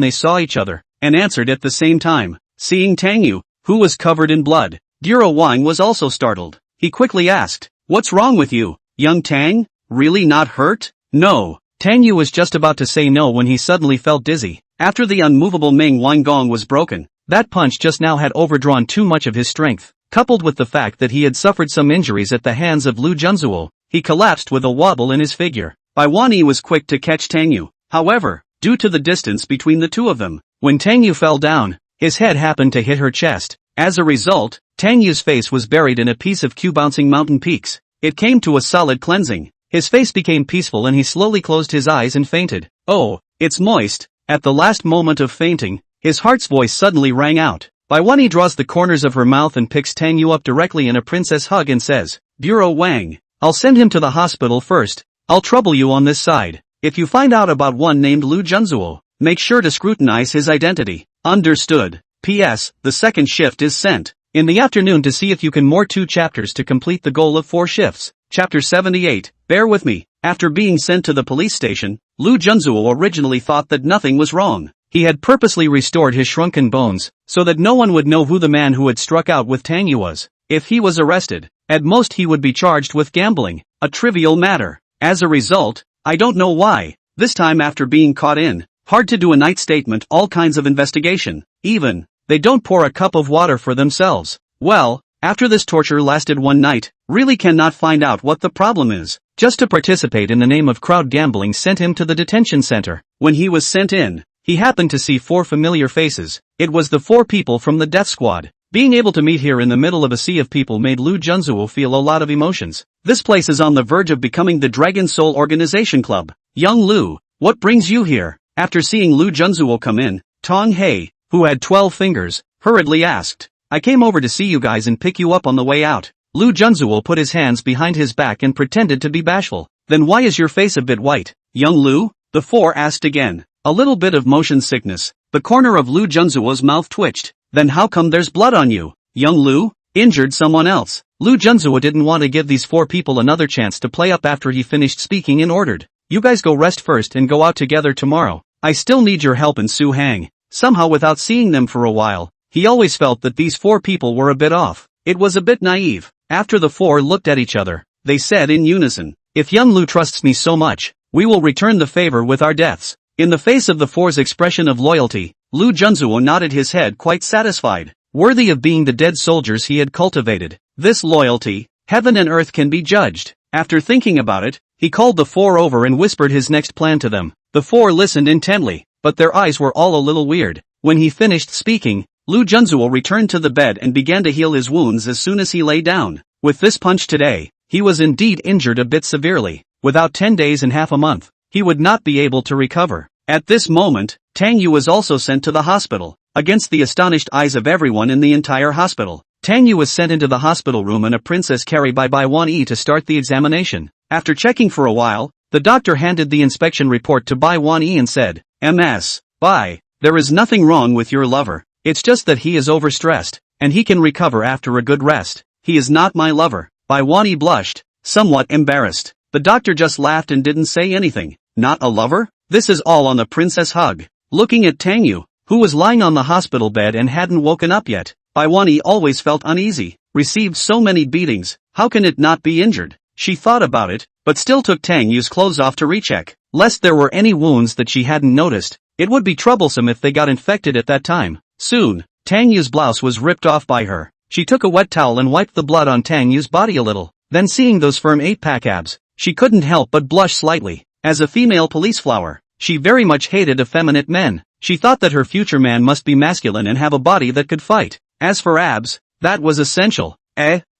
they saw each other, and answered at the same time. Seeing Tang Yu, who was covered in blood, Duro Wang was also startled. He quickly asked, "What's wrong with you, young Tang? Really not hurt?" "No." Tang Yu was just about to say no when he suddenly felt dizzy. After the unmovable Ming Wan Gong was broken, that punch just now had overdrawn too much of his strength. Coupled with the fact that he had suffered some injuries at the hands of Lu Junzuo, he collapsed with a wobble in his figure. Bai Wanyi was quick to catch Tang Yu. However, due to the distance between the two of them, when Tang Yu fell down, his head happened to hit her chest. As a result, Tang Yu's face was buried in a piece of Q-bouncing mountain peaks. It came to a solid cleansing. His face became peaceful and he slowly closed his eyes and fainted. "Oh, it's moist." At the last moment of fainting, his heart's voice suddenly rang out. Bai Wanyi draws the corners of her mouth and picks Tang Yu up directly in a princess hug and says, "Duro Wang, I'll send him to the hospital first. I'll trouble you on this side. If you find out about one named Lu Junzuo, make sure to scrutinize his identity." Understood. P.S. The second shift is sent in the afternoon to see if you can more 2 chapters to complete the goal of 4 shifts. Chapter 78. Bear with me. After being sent to the police station, Lu Junzuo originally thought that nothing was wrong. He had purposely restored his shrunken bones, so that no one would know who the man who had struck out with Tang Yu was. If he was arrested, at most he would be charged with gambling, a trivial matter. As a result, I don't know why, this time after being caught in, hard to do a night statement, all kinds of investigation, even, they don't pour a cup of water for themselves. Well, after this torture lasted one night, really cannot find out what the problem is. Just to participate in the name of crowd gambling sent him to the detention center. When he was sent in, he happened to see 4 familiar faces. It was the 4 people from the death squad. Being able to meet here in the middle of a sea of people made Lu Junzuo feel a lot of emotions. This place is on the verge of becoming the Dragon Soul Organization Club. Young Lu, what brings you here? After seeing Lu Junzuo come in, Tong Hei, who had 12 fingers, hurriedly asked, "I came over to see you guys and pick you up on the way out." Lu Junzuo put his hands behind his back and pretended to be bashful. "Then why is your face a bit white, young Lu?" the 4 asked again. A little bit of motion sickness. The corner of Lu Junzuo's mouth twitched. "Then how come there's blood on you, young Lu? Injured someone else?" Lu Junzuo didn't want to give these 4 people another chance to play up after he finished speaking and ordered, "You guys go rest first and go out together tomorrow. I still need your help in Su Hang." Somehow without seeing them for a while, he always felt that these 4 people were a bit off. It was a bit naive. After the 4 looked at each other, they said in unison, "If young Lu trusts me so much, we will return the favor with our deaths." In the face of the 4's expression of loyalty, Lu Junzuo nodded his head quite satisfied, worthy of being the dead soldiers he had cultivated. This loyalty, heaven and earth can be judged. After thinking about it, he called the 4 over and whispered his next plan to them. The 4 listened intently, but their eyes were all a little weird. When he finished speaking, Lu Junzuo returned to the bed and began to heal his wounds as soon as he lay down. With this punch today, he was indeed injured a bit severely. Without 10 days and half a month, he would not be able to recover. At this moment, Tang Yu was also sent to the hospital. Against the astonished eyes of everyone in the entire hospital, Tang Yu was sent into the hospital room and a princess carried by Bai Wanyi to start the examination. After checking for a while, the doctor handed the inspection report to Bai Wanyi and said, "Ms. Bai, there is nothing wrong with your lover. It's just that he is overstressed, and he can recover after a good rest." "He is not my lover." Bai Wanyi blushed, somewhat embarrassed. The doctor just laughed and didn't say anything. "Not a lover? This is all on the princess hug." Looking at Tang Yu, who was lying on the hospital bed and hadn't woken up yet, Bai Wanyi always felt uneasy. Received so many beatings, how can it not be injured? She thought about it, but still took Tang Yu's clothes off to recheck, lest there were any wounds that she hadn't noticed. It would be troublesome if they got infected at that time. Soon, Tang Yu's blouse was ripped off by her. She took a wet towel and wiped the blood on Tang Yu's body a little. Then seeing those firm 8-pack abs, she couldn't help but blush slightly. As a female police flower, She very much hated effeminate men. She thought that her future man must be masculine and have a body that could fight. As for abs, that was essential.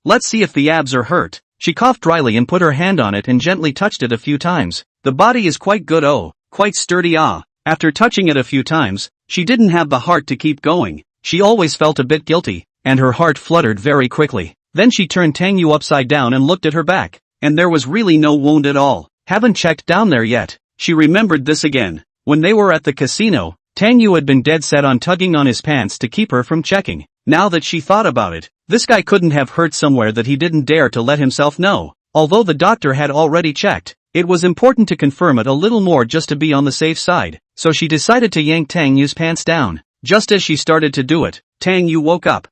Let's see if the abs are hurt. She coughed dryly and put her hand on it and gently touched it a few times. The body is quite good, quite sturdy. After touching it a few times, she didn't have the heart to keep going. She always felt a bit guilty, and her heart fluttered very quickly. Then she turned Tang Yu upside down and looked at her back, and there was really no wound at all. Haven't checked down there yet. She remembered this again. When they were at the casino, Tang Yu had been dead set on tugging on his pants to keep her from checking. Now that she thought about it, this guy couldn't have hurt somewhere that he didn't dare to let himself know. Although the doctor had already checked, it was important to confirm it a little more just to be on the safe side, so she decided to yank Tang Yu's pants down. Just as she started to do it, Tang Yu woke up.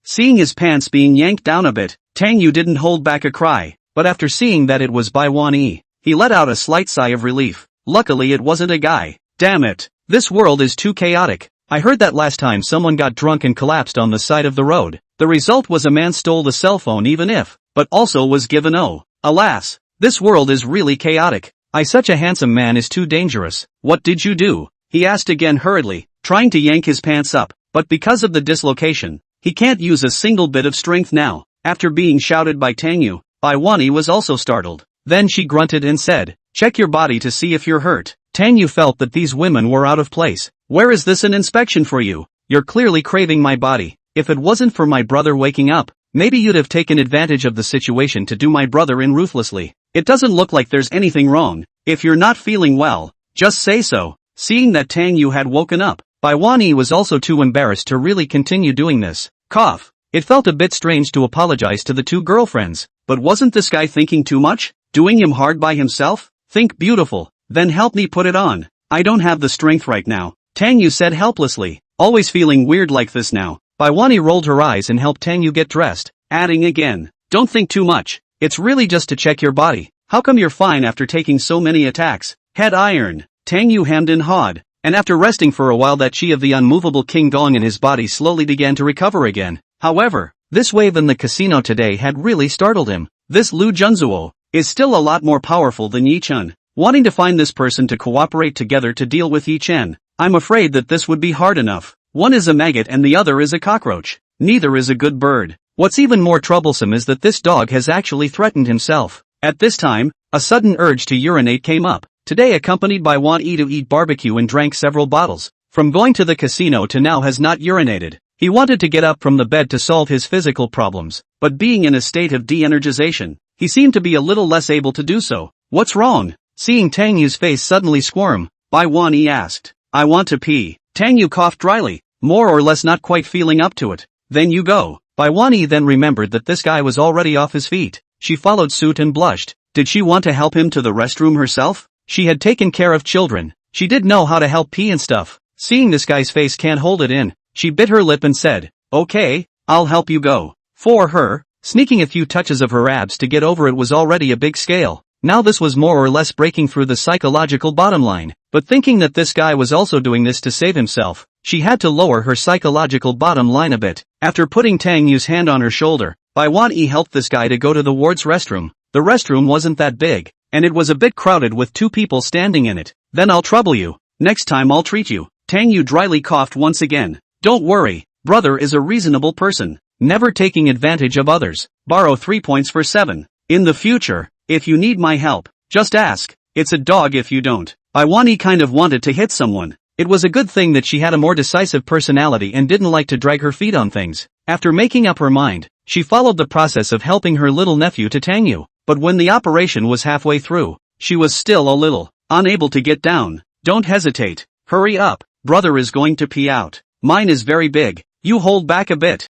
Seeing his pants being yanked down a bit, Tang Yu didn't hold back a cry, but after seeing that it was Bai Wan-yi, he let out a slight sigh of relief. Luckily it wasn't a guy. Damn it. This world is too chaotic. I heard that last time someone got drunk and collapsed on the side of the road. The result was a man stole the cell phone but also was given alas. This world is really chaotic. Such a handsome man is too dangerous. What did you do? He asked again hurriedly, trying to yank his pants up, but because of the dislocation, he can't use a single bit of strength now. After being shouted by Tang Yu, Bai Wan-yi was also startled. Then she grunted and said, check your body to see if you're hurt. Tang Yu felt that these women were out of place. Where is this an inspection for you? You're clearly craving my body. If it wasn't for my brother waking up, maybe you'd have taken advantage of the situation to do my brother in ruthlessly. It doesn't look like there's anything wrong. If you're not feeling well, just say so. Seeing that Tang Yu had woken up, Bai Wan-yi was also too embarrassed to really continue doing this. Cough. It felt a bit strange to apologize to the two girlfriends, but wasn't this guy thinking too much? Doing him hard by himself? Think beautiful, then help me put it on. I don't have the strength right now, Tang Yu said helplessly. Always feeling weird like this now. Bai Wan-yi rolled her eyes and helped Tang Yu get dressed, adding again, don't think too much. It's really just to check your body. How come you're fine after taking so many attacks? Head iron. Tang Yu hemmed and hawed, and after resting for a while that chi of the unmovable King Gong in his body slowly began to recover again. However, this wave in the casino today had really startled him. This Lu Junzuo is still a lot more powerful than Ye Chen. Wanting to find this person to cooperate together to deal with Ye Chen, I'm afraid that this would be hard enough. One is a maggot and the other is a cockroach. Neither is a good bird. What's even more troublesome is that this dog has actually threatened himself. At this time, a sudden urge to urinate came up. Today accompanied by want-e to eat barbecue and drank several bottles. From going to the casino to now has not urinated. He wanted to get up from the bed to solve his physical problems, but being in a state of de-energization, he seemed to be a little less able to do so. What's wrong? Seeing Tang Yu's face suddenly squirm, Bai Wan-yi asked. I want to pee. Tang Yu coughed dryly, more or less not quite feeling up to it. Then you go. Bai Wan-yi then remembered that this guy was already off his feet. She followed suit and blushed. Did she want to help him to the restroom herself? She had taken care of children. She did know how to help pee and stuff. Seeing this guy's face can't hold it in, she bit her lip and said, okay, I'll help you go. For her, sneaking a few touches of her abs to get over it was already a big scale. Now this was more or less breaking through the psychological bottom line. But thinking that this guy was also doing this to save himself, she had to lower her psychological bottom line a bit. After putting Tang Yu's hand on her shoulder, Bai Wan-yi helped this guy to go to the ward's restroom. The restroom wasn't that big, and it was a bit crowded with two people standing in it. Then I'll trouble you. Next time I'll treat you. Tang Yu dryly coughed once again. Don't worry, brother is a reasonable person, never taking advantage of others. Borrow 3 points for 7. In the future, if you need my help, just ask. It's a dog if you don't. Bai Wan-yi kind of wanted to hit someone. It was a good thing that she had a more decisive personality and didn't like to drag her feet on things. After making up her mind, she followed the process of helping her little nephew to Tang Yu. But when the operation was halfway through, she was still a little unable to get down. Don't hesitate. Hurry up. Brother is going to pee out. Mine is very big. You hold back a bit.